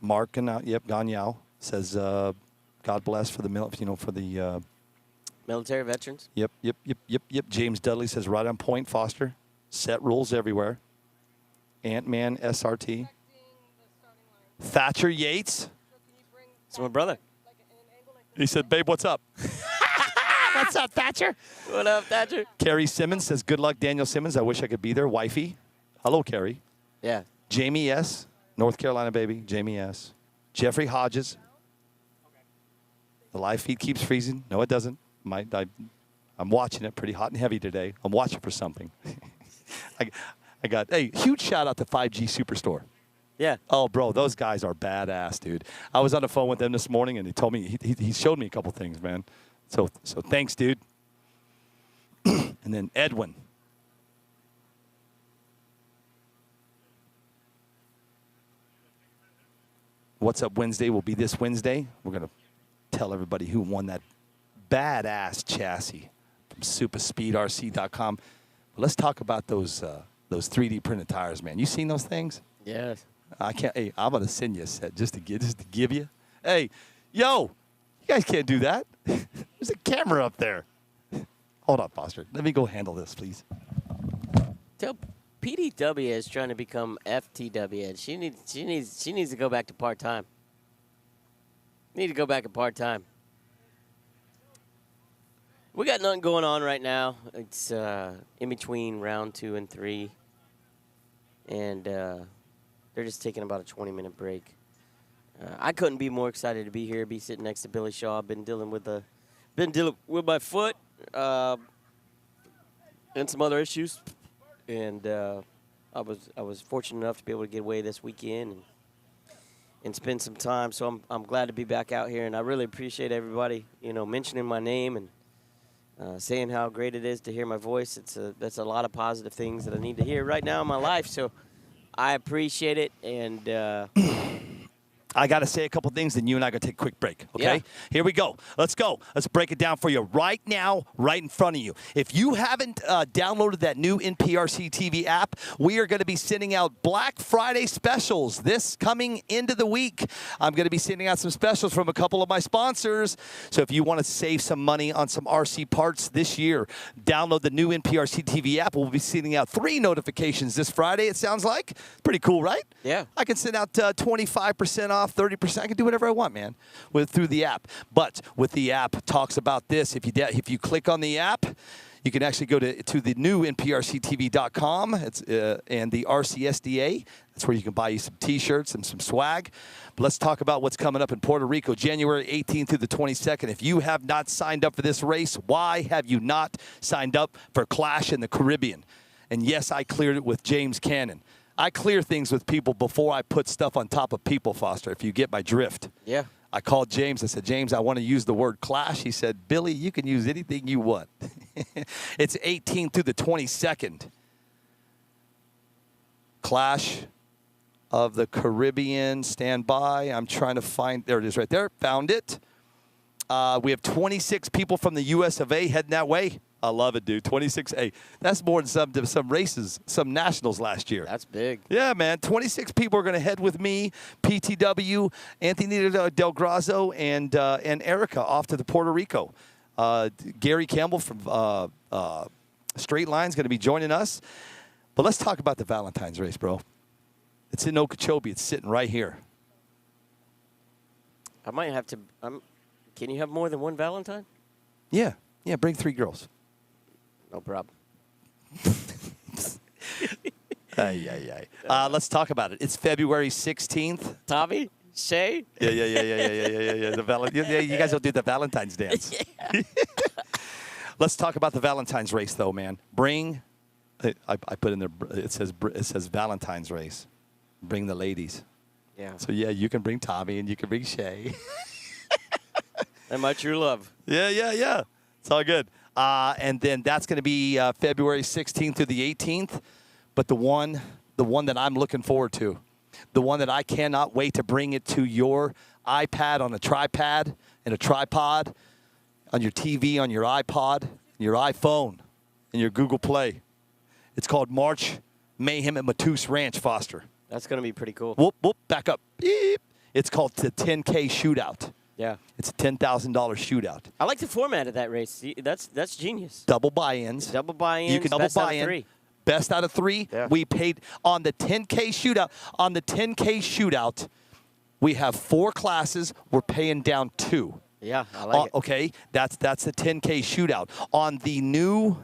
Speaker 6: Mark Ganyao says, God bless for the
Speaker 8: military veterans.
Speaker 6: Yep. James Dudley says, right on point, Foster. Set rules everywhere. Ant-Man SRT. Thatcher Yates.
Speaker 8: It's my brother.
Speaker 6: He said, babe, what's up? What's up, Thatcher?
Speaker 8: What up, Thatcher?
Speaker 6: Carrie Simmons says, good luck, Daniel Simmons. I wish I could be there. Wifey. Hello, Carrie.
Speaker 8: Yeah.
Speaker 6: Jamie S. North Carolina, baby. Jamie S. Jeffrey Hodges. The live feed keeps freezing. No, it doesn't. I'm watching it pretty hot and heavy today. I'm watching for something. I got, hey, huge shout out to 5G Superstore.
Speaker 8: Yeah.
Speaker 6: Oh, bro, those guys are badass, dude. I was on the phone with them this morning, and he told me, he showed me a couple things, man. So thanks, dude. And then Edwin. What's Up Wednesday will be this Wednesday. We're going to tell everybody who won that badass chassis from superspeedrc.com. But let's talk about those 3D printed tires, man. You seen those things?
Speaker 8: Yes.
Speaker 6: I can't. Hey, I'm gonna send you a set just to give you. Hey, yo, you guys can't do that. There's a camera up there. Hold on, Foster. Let me go handle this, please.
Speaker 8: Tell PDW is trying to become FTW. She needs to go back to part-time. Need to go back to part-time. We got nothing going on right now. It's in between round 2 and 3, and they're just taking about a 20-minute break. I couldn't be more excited to be here, be sitting next to Billy Shaw. I've been dealing with my foot and some other issues, and I was fortunate enough to be able to get away this weekend and spend some time. So I'm glad to be back out here, and I really appreciate everybody, mentioning my name and saying how great it is to hear my voice. That's a lot of positive things that I need to hear right now in my life. So I appreciate it, and
Speaker 6: I got to say a couple things, then you and I got to take a quick break, okay?
Speaker 8: Yeah.
Speaker 6: Here we go. Let's go. Let's break it down for you right now, right in front of you. If you haven't downloaded that new NPRC TV app, we are going to be sending out Black Friday specials this coming into the week. I'm going to be sending out some specials from a couple of my sponsors. So if you want to save some money on some RC parts this year, download the new NPRC TV app. We'll be sending out 3 notifications this Friday, it sounds like. Pretty cool, right?
Speaker 8: Yeah.
Speaker 6: I can send out 25% off, 30%. I can do whatever I want, man, through the app. But with the app, talks about this. If you click on the app, you can actually go to the new NPRCTV.com. It's and the RCSDA. That's where you can buy you some T-shirts and some swag. But let's talk about what's coming up in Puerto Rico, January 18th through the 22nd. If you have not signed up for this race, why have you not signed up for Clash in the Caribbean? And yes, I cleared it with James Cannon. I clear things with people before I put stuff on top of people, Foster, if you get my drift.
Speaker 8: Yeah.
Speaker 6: I called James. I said, James, I want to use the word clash. He said, Billy, you can use anything you want. It's 18th through the 22nd. Clash of the Caribbean. Stand by. I'm trying to find. There it is right there. Found it. We have 26 people from the US of A heading that way. I love it, dude. 26A. That's more than some races, some nationals last year.
Speaker 8: That's big.
Speaker 6: Yeah, man. 26 people are going to head with me, PTW, Anthony Del Grazo, and Erica off to the Puerto Rico. Gary Campbell from Straight Line's going to be joining us. But let's talk about the Valentine's race, bro. It's in Okeechobee. It's sitting right here.
Speaker 8: I might have to. Can you have more than one Valentine?
Speaker 6: Yeah. Yeah, bring 3 girls.
Speaker 8: No problem.
Speaker 6: Let's talk about it. It's February 16th.
Speaker 8: Tommy? Shay?
Speaker 6: Yeah. You guys don't do the Valentine's dance. Let's talk about the Valentine's race, though, man. Bring. I put in there. It says Valentine's race. Bring the ladies.
Speaker 8: Yeah.
Speaker 6: So yeah, you can bring Tommy and you can bring Shay.
Speaker 8: And my true love.
Speaker 6: Yeah. It's all good. And then that's going to be February 16th through the 18th. But the one that I'm looking forward to, the one that I cannot wait to bring it to your iPad on a tripod, and a tripod, on your TV, on your iPod, your iPhone, and your Google Play. It's called March Mayhem at Matus Ranch, Foster.
Speaker 8: That's going to be pretty cool.
Speaker 6: Whoop, back up. Beep. It's called the 10K Shootout.
Speaker 8: Yeah.
Speaker 6: It's a $10,000 shootout.
Speaker 8: I like the format of that race. That's genius.
Speaker 6: Double buy-ins.
Speaker 8: Double buy-ins.
Speaker 6: You can double
Speaker 8: best out of
Speaker 6: buy-in.
Speaker 8: 3.
Speaker 6: Best out of 3.
Speaker 8: Yeah.
Speaker 6: We paid on the 10K shootout. On the 10K shootout, we have 4 classes. We're paying down 2.
Speaker 8: Yeah, I like it.
Speaker 6: Okay, that's the 10K shootout. On the new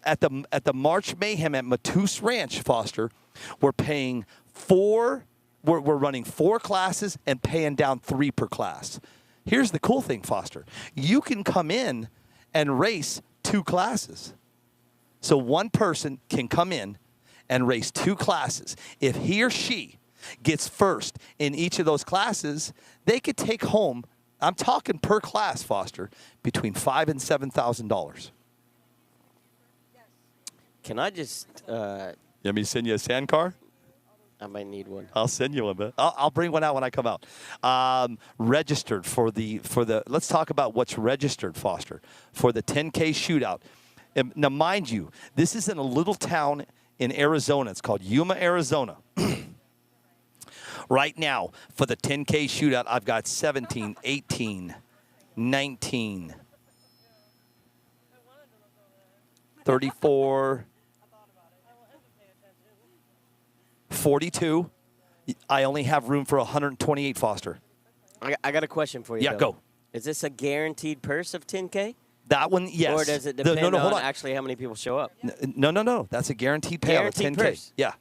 Speaker 6: at the March Mayhem at Matus Ranch, Foster, we're paying 4. We're running 4 classes and paying down 3 per class. Here's the cool thing, Foster. You can come in and race 2 classes. So one person can come in and race 2 classes. If he or she gets first in each of those classes, they could take home, I'm talking per class, Foster, between $5,000 and $7,000.
Speaker 8: Can I just...
Speaker 6: You want me to send you a sand car?
Speaker 8: I might need one.
Speaker 6: I'll send you one, but I'll bring one out when I come out. Registered for the. Let's talk about what's registered, Foster, for the 10K shootout. And now, mind you, this is in a little town in Arizona. It's called Yuma, Arizona. Right now, for the 10K shootout, I've got 17, 18, 19, 34. 42. I only have room for 128, Foster.
Speaker 8: I got a question for you.
Speaker 6: Yeah,
Speaker 8: Bill.
Speaker 6: go.
Speaker 8: Is this a guaranteed purse of 10K?
Speaker 6: That one, yes.
Speaker 8: Or does it depend
Speaker 6: hold
Speaker 8: on
Speaker 6: on.
Speaker 8: actually how many people show up?
Speaker 6: No. That's a guaranteed payout of 10K.
Speaker 8: Guaranteed purse.
Speaker 6: Yeah.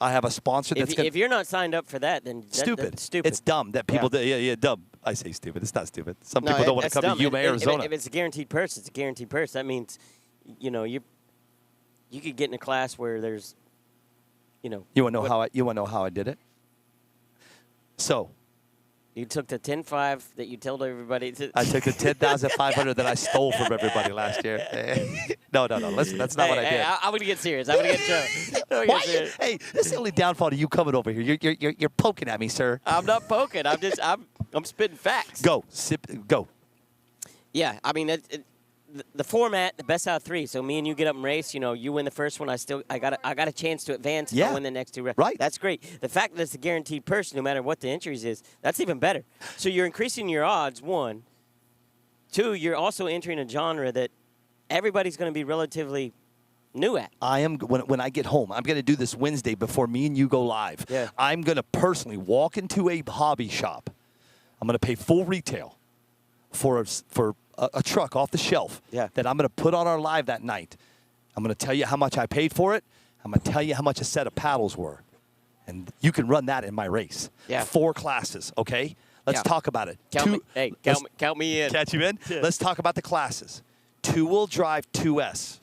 Speaker 6: I have a sponsor that's
Speaker 8: If you're not signed up for that, then
Speaker 6: stupid.
Speaker 8: That's stupid.
Speaker 6: It's dumb that people do. Yeah, dumb. I say stupid. It's not stupid. Some people don't want to come
Speaker 8: dumb.
Speaker 6: to Yuma, Arizona.
Speaker 8: If it's a guaranteed purse, it's a guaranteed purse. That means, you could get in a class where there's,
Speaker 6: You want to know how I did it? So,
Speaker 8: you took the 10.5 that you told everybody to.
Speaker 6: I took the 10,500 that I stole from everybody last year. No. Listen, that's not what I did.
Speaker 8: I'm gonna get serious. I'm gonna get Joe.
Speaker 6: Hey, this is the only downfall to you coming over here. You're poking at me, sir.
Speaker 8: I'm not poking. I'm spitting facts.
Speaker 6: Go. Go.
Speaker 8: Yeah, I mean the format, the best out of 3. So me and you get up and race. You win the first one. I got a chance to advance.
Speaker 6: Yeah.
Speaker 8: I win the next 2 races.
Speaker 6: Right.
Speaker 8: That's great. The fact that it's a guaranteed purse, no matter what the entries is, that's even better. So you're increasing your odds. 1, 2. You're also entering a genre that everybody's going to be relatively new at.
Speaker 6: I am when I get home. I'm going to do this Wednesday before me and you go live.
Speaker 8: Yeah.
Speaker 6: I'm going to personally walk into a hobby shop. I'm going to pay full retail for a truck off the shelf that I'm going to put on our live that night. I'm going to tell you how much I paid for it. I'm going to tell you how much a set of paddles were. And you can run that in my race.
Speaker 8: Yeah.
Speaker 6: 4 classes, okay? Let's talk about it.
Speaker 8: Count me in.
Speaker 6: Catch you in? Yeah. Let's talk about the classes. 2-wheel drive 2S.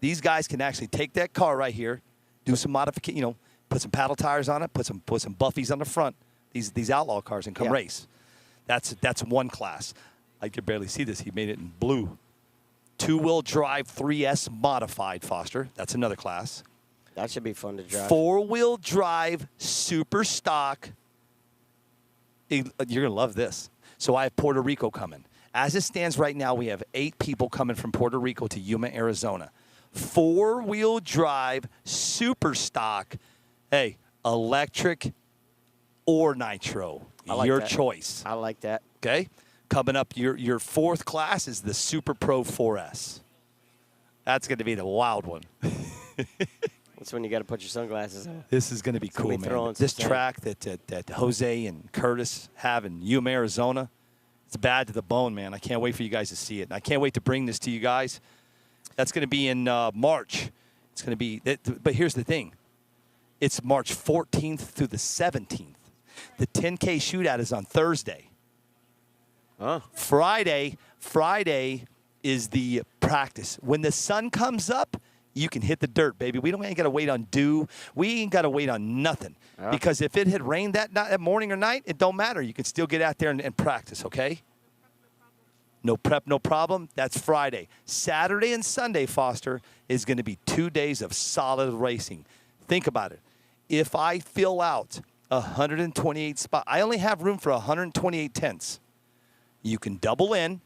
Speaker 6: These guys can actually take that car right here, do some modification, put some paddle tires on it, put some buffies on the front, these outlaw cars, and come race. That's one class. I could barely see this. He made it in blue. Two-wheel drive 3S modified, Foster. That's another class.
Speaker 8: That should be fun to drive.
Speaker 6: Four-wheel drive super stock. You're going to love this. So I have Puerto Rico coming. As it stands right now, we have 8 people coming from Puerto Rico to Yuma, Arizona. Four-wheel drive super stock. Hey, electric or nitro.
Speaker 8: I like
Speaker 6: Your
Speaker 8: that.
Speaker 6: choice.
Speaker 8: I like that.
Speaker 6: Okay? Coming up, your fourth class is the Super Pro 4S. That's going to be the wild one.
Speaker 8: That's when you got to put your sunglasses on.
Speaker 6: This is going to be cool,
Speaker 8: gonna be throwing
Speaker 6: man.
Speaker 8: some
Speaker 6: This
Speaker 8: sand.
Speaker 6: track that Jose and Curtis have in Yuma, Arizona, it's bad to the bone, man. I can't wait for you guys to see it. And I can't wait to bring this to you guys. That's going to be in March. It's going to be, but here's the thing. It's March 14th through the 17th. The 10K shootout is on Thursday.
Speaker 8: Oh.
Speaker 6: Friday is the practice. When the sun comes up, you can hit the dirt, baby. We ain't got to wait on dew. We ain't got to wait on nothing.
Speaker 8: Yeah.
Speaker 6: Because if it had rained that morning or night, it don't matter. You can still get out there and practice, okay? No prep, no problem. That's Friday. Saturday and Sunday, Foster, is going to be 2 days of solid racing. Think about it. If I fill out 128 spots, I only have room for 128 tents. You can double in.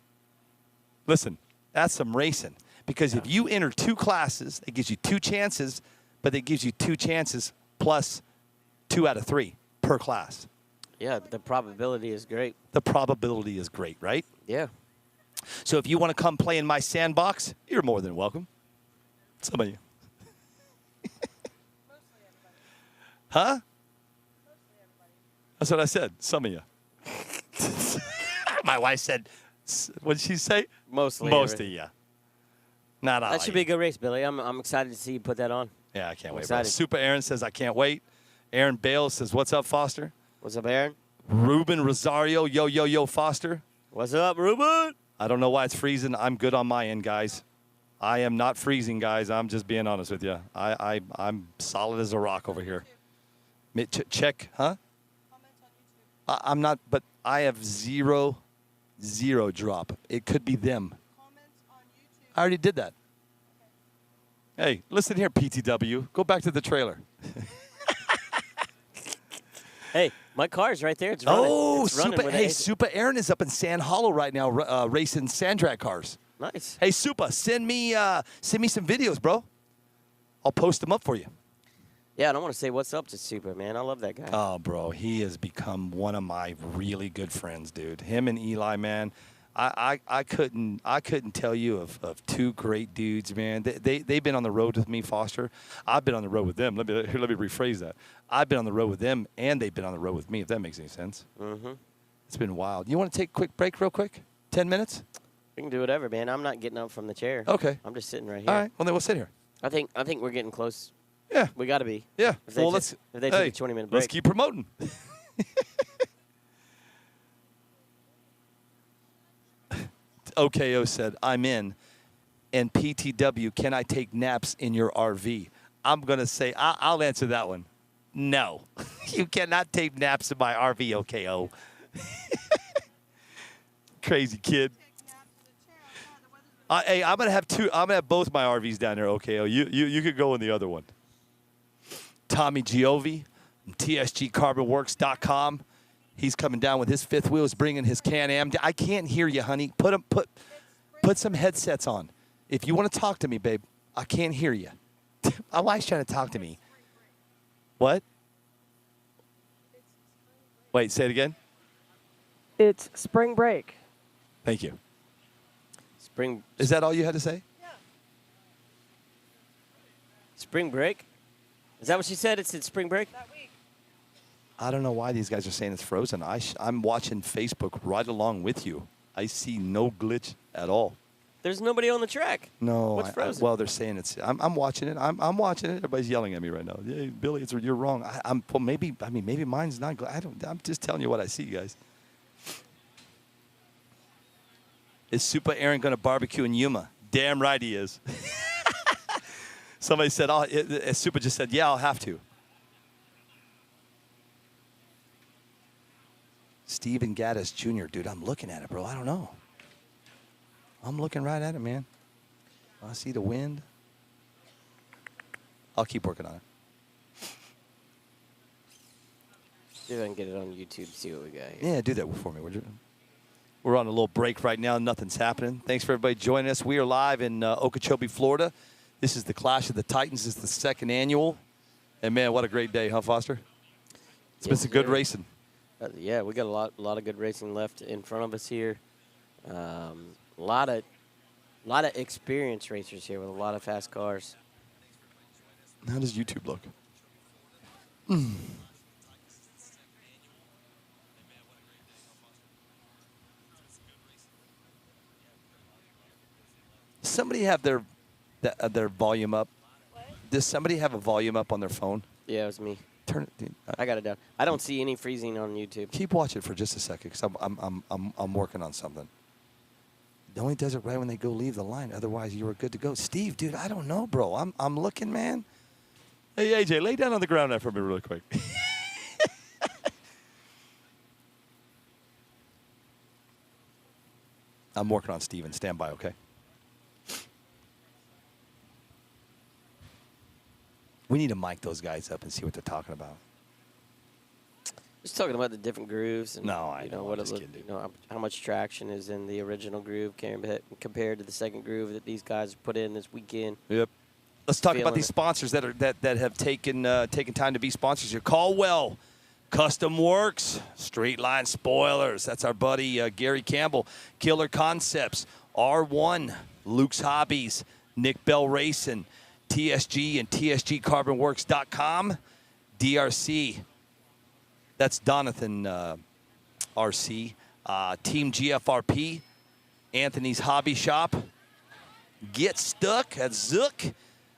Speaker 6: Listen, that's some racing. Because if you enter 2 classes, it gives you 2 chances, but it gives you 2 chances plus 2 out of 3 per class.
Speaker 8: Yeah, the probability is great.
Speaker 6: The probability is great, right?
Speaker 8: Yeah.
Speaker 6: So if you want to come play in my sandbox, you're more than welcome. Some of you. Huh? That's what I said. Some of you. My wife said, what did she say?
Speaker 8: Mostly.
Speaker 6: Most of
Speaker 8: everything.
Speaker 6: you. Not all
Speaker 8: That should
Speaker 6: of
Speaker 8: be a
Speaker 6: you.
Speaker 8: good race, Billy. I'm excited to see you put that on.
Speaker 6: Yeah, I can't
Speaker 8: I'm
Speaker 6: wait. Bro.
Speaker 8: excited.
Speaker 6: Super Aaron says, I can't wait. Aaron Bales says, what's up, Foster?
Speaker 8: What's up, Aaron?
Speaker 6: Ruben Rosario, yo, Foster.
Speaker 8: What's up, Ruben?
Speaker 6: I don't know why it's freezing. I'm good on my end, guys. I am not freezing, guys. I'm just being honest with you. I'm solid as a rock over here. Check, huh? I'm not, but I have zero drop. It could be them. I already did that. Hey, listen here, PTW. Go back to the trailer.
Speaker 8: Hey, my car's right there. It's running.
Speaker 6: Oh,
Speaker 8: It's running
Speaker 6: Super!
Speaker 8: with
Speaker 6: Hey,
Speaker 8: it.
Speaker 6: Super Aaron is up in Sand Hollow right now, racing sand track cars.
Speaker 8: Nice.
Speaker 6: Hey, Super, send me some videos, bro. I'll post them up for you.
Speaker 8: Yeah, I don't want to say what's up to Super, man. I love that guy.
Speaker 6: Oh, bro, he has become one of my really good friends, dude. Him and Eli, man. I couldn't tell you of 2 great dudes, man. They've been on the road with me, Foster. I've been on the road with them. Let me rephrase that. I've been on the road with them, and they've been on the road with me. If that makes any sense.
Speaker 8: Mm-hmm.
Speaker 6: It's been wild. You want to take a quick break, real quick? 10 minutes?
Speaker 8: We can do whatever, man. I'm not getting up from the chair.
Speaker 6: Okay.
Speaker 8: I'm just sitting right here.
Speaker 6: All right. Well, then we'll sit here.
Speaker 8: I think we're getting close.
Speaker 6: Yeah.
Speaker 8: We got to be.
Speaker 6: Yeah.
Speaker 8: If they
Speaker 6: Well,
Speaker 8: if they
Speaker 6: hey,
Speaker 8: take a 20-minute break.
Speaker 6: let's keep promoting. OKO said, I'm in. And PTW, can I take naps in your RV? I'm going to say, I'll answer that one. No. You cannot take naps in my RV, OKO. Crazy kid. Hey, I'm going to have 2. I'm going to have both my RVs down there, OKO. You could go in the other one. Tommy Giovi, TSGCarbonWorks.com. He's coming down with his 5th wheel. He's bringing his Can-Am. I can't hear you, honey. Put some headsets on. If you want to talk to me, babe, I can't hear you. My wife's trying to talk to me. What? Wait, say it again.
Speaker 3: It's spring break.
Speaker 6: Thank you.
Speaker 8: Spring.
Speaker 6: Is that all you had to say?
Speaker 8: Spring break? Is that what she said? It's spring break?
Speaker 6: I don't know why these guys are saying it's frozen. I'm watching Facebook right along with you. I see no glitch at all.
Speaker 8: There's nobody on the track.
Speaker 6: No.
Speaker 8: What's frozen?
Speaker 6: Well, they're saying it's. I'm watching it. I'm watching it. Everybody's yelling at me right now. Hey, Billy, you're wrong. Well, maybe mine's not. I'm just telling you what I see, guys. Is Super Aaron going to barbecue in Yuma? Damn right he is. Somebody said, Super just said, yeah, I'll have to. Steven Gaddis Jr. Dude, I'm looking at it, bro. I don't know. I'm looking right at it, man. I see the wind. I'll keep working on it.
Speaker 8: See if I can get it on YouTube, see what we got here.
Speaker 6: Yeah, do that for me, would you? We're on a little break right now. Nothing's happening. Thanks for everybody joining us. We are live in Okeechobee, Florida. This is the Clash of the Titans. It's the second annual. And, man, what a great day, huh, Foster? It's been some good racing.
Speaker 8: Yeah, we got a lot of good racing left in front of us here. A lot of experienced racers here with a lot of fast cars.
Speaker 6: How does YouTube look? Somebody have their volume up? Does somebody have a volume up on their phone?
Speaker 8: Yeah, it was me.
Speaker 6: Turn it.
Speaker 8: I got it down. I don't see any freezing on YouTube.
Speaker 6: Keep watching for just a second, because I'm working on something. It only does it right when they go leave the line. Otherwise, you were good to go. Steve, dude, I don't know, bro. I'm looking, man. Hey, AJ, lay down on the ground there for me really quick. I'm working on Steven. Stand by, okay? We need to mic those guys up and see what they're talking about.
Speaker 8: Just talking about the different grooves and
Speaker 6: No, I
Speaker 8: you
Speaker 6: know,
Speaker 8: know
Speaker 6: I'm
Speaker 8: what
Speaker 6: just
Speaker 8: it
Speaker 6: kidding, dude.
Speaker 8: how much traction is in the original groove compared to the second groove that these guys put in this weekend.
Speaker 6: Yep. Let's talk about
Speaker 8: Feeling
Speaker 6: these
Speaker 8: it.
Speaker 6: sponsors that have taken time to be sponsors here. Caldwell Custom Works, Straight Line Spoilers. That's our buddy Gary Campbell. Killer Concepts, R1, Luke's Hobbies, Nick Bell Racing, TSG and TSGCarbonWorks.com, DRC. That's Donathan RC. Team GFRP, Anthony's Hobby Shop. Get Stuck, that's Zook.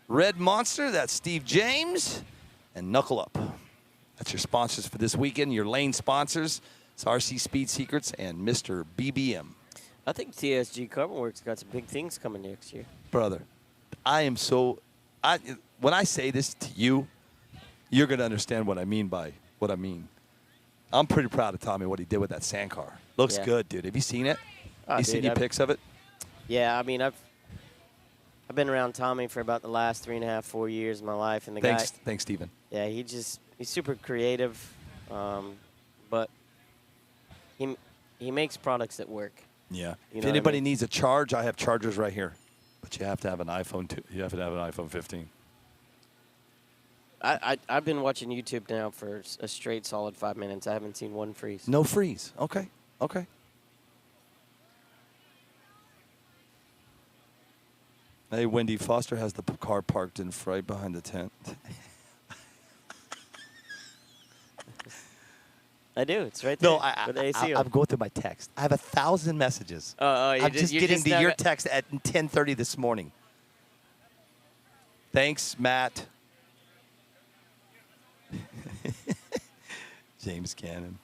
Speaker 6: Red Monster, that's Steve James. And Knuckle Up. That's your sponsors for this weekend. Your lane sponsors. It's RC Speed Secrets and Mr. BBM.
Speaker 8: I think TSG Carbon Works got some big things coming next year.
Speaker 6: Brother, I am so... when I say this to you, you're going to understand what I mean by what I mean. I'm pretty proud of Tommy, what he did with that sand car. Looks good, dude. Have you seen it?
Speaker 8: Oh,
Speaker 6: you seen
Speaker 8: dude,
Speaker 6: any pics of it?
Speaker 8: Yeah, I mean, I've been around Tommy for about the last 3.5, 4 years of my life, and the guy.
Speaker 6: Thanks, Steven.
Speaker 8: Yeah, he's super creative, but he makes products that work.
Speaker 6: Yeah.
Speaker 8: You
Speaker 6: If
Speaker 8: know what I
Speaker 6: anybody
Speaker 8: mean?
Speaker 6: needs a charge, I have chargers right here. But you have to have an iPhone too. You have to have an iPhone 15.
Speaker 8: I've been watching YouTube now for a straight solid 5 minutes. I haven't seen one freeze.
Speaker 6: No freeze. Okay. Okay. Hey, Wendy, Foster has the car parked in right behind the tent.
Speaker 8: I do. It's right there.
Speaker 6: No,
Speaker 8: with the AC on.
Speaker 6: I'm going through my text. I have 1,000 messages.
Speaker 8: I'm
Speaker 6: I'm just getting to your text at 10:30 this morning. Thanks, Matt. James Cannon.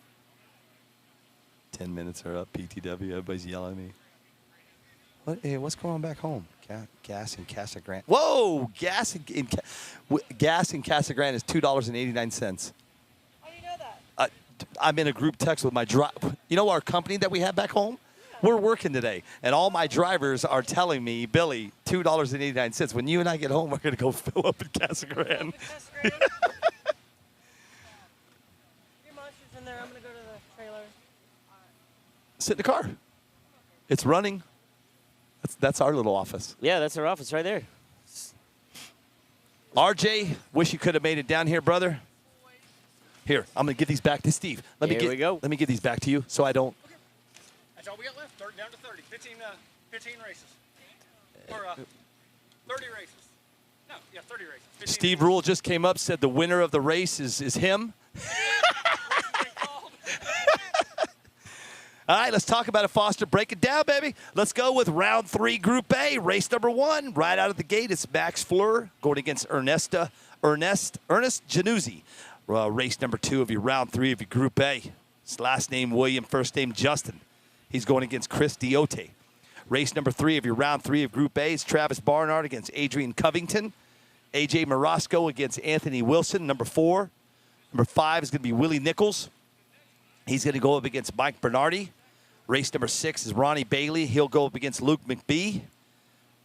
Speaker 6: 10 minutes are up. PTW. Everybody's yelling at me. Hey, what's going on back home? Gas in Casa Grande. Whoa! Gas in Casa Grande is $2.89.
Speaker 3: How do you know that?
Speaker 6: I'm in a group text with my driver. You know our company that we have back home? We're working today, and all my drivers are telling me, Billy, $2.89. When you and I get home, we're going to go fill up in Casa Grande.
Speaker 3: Your monster's in there. I'm going to go to the trailer.
Speaker 6: Sit in the car. It's running. That's our little office.
Speaker 8: Yeah, that's our office right there.
Speaker 6: RJ, wish you could have made it down here, brother. Here, I'm going to give these back to Steve.
Speaker 8: Here we go.
Speaker 6: Let me give these back to you so I don't.
Speaker 7: That's all we got left. Down to 30. 15 races. Or 30 races. No, yeah, 30 races. 15
Speaker 6: Steve Rule just came up, said the winner of the race is him. All right, let's talk about it, Foster. Break it down, baby. Let's go with round 3, Group A, race number 1. Right out of the gate, it's Max Fleur going against Ernest Januzzi. Race number 2 of your round 3 of your Group A. His last name William, first name Justin. He's going against Chris Diote. Race number 3 of your round 3 of Group A is Travis Barnard against Adrian Covington. AJ Marosco against Anthony Wilson, number 4. Number 5 is going to be Willie Nichols. He's going to go up against Mike Bernardi. Race number 6 is Ronnie Bailey. He'll go up against Luke McBee.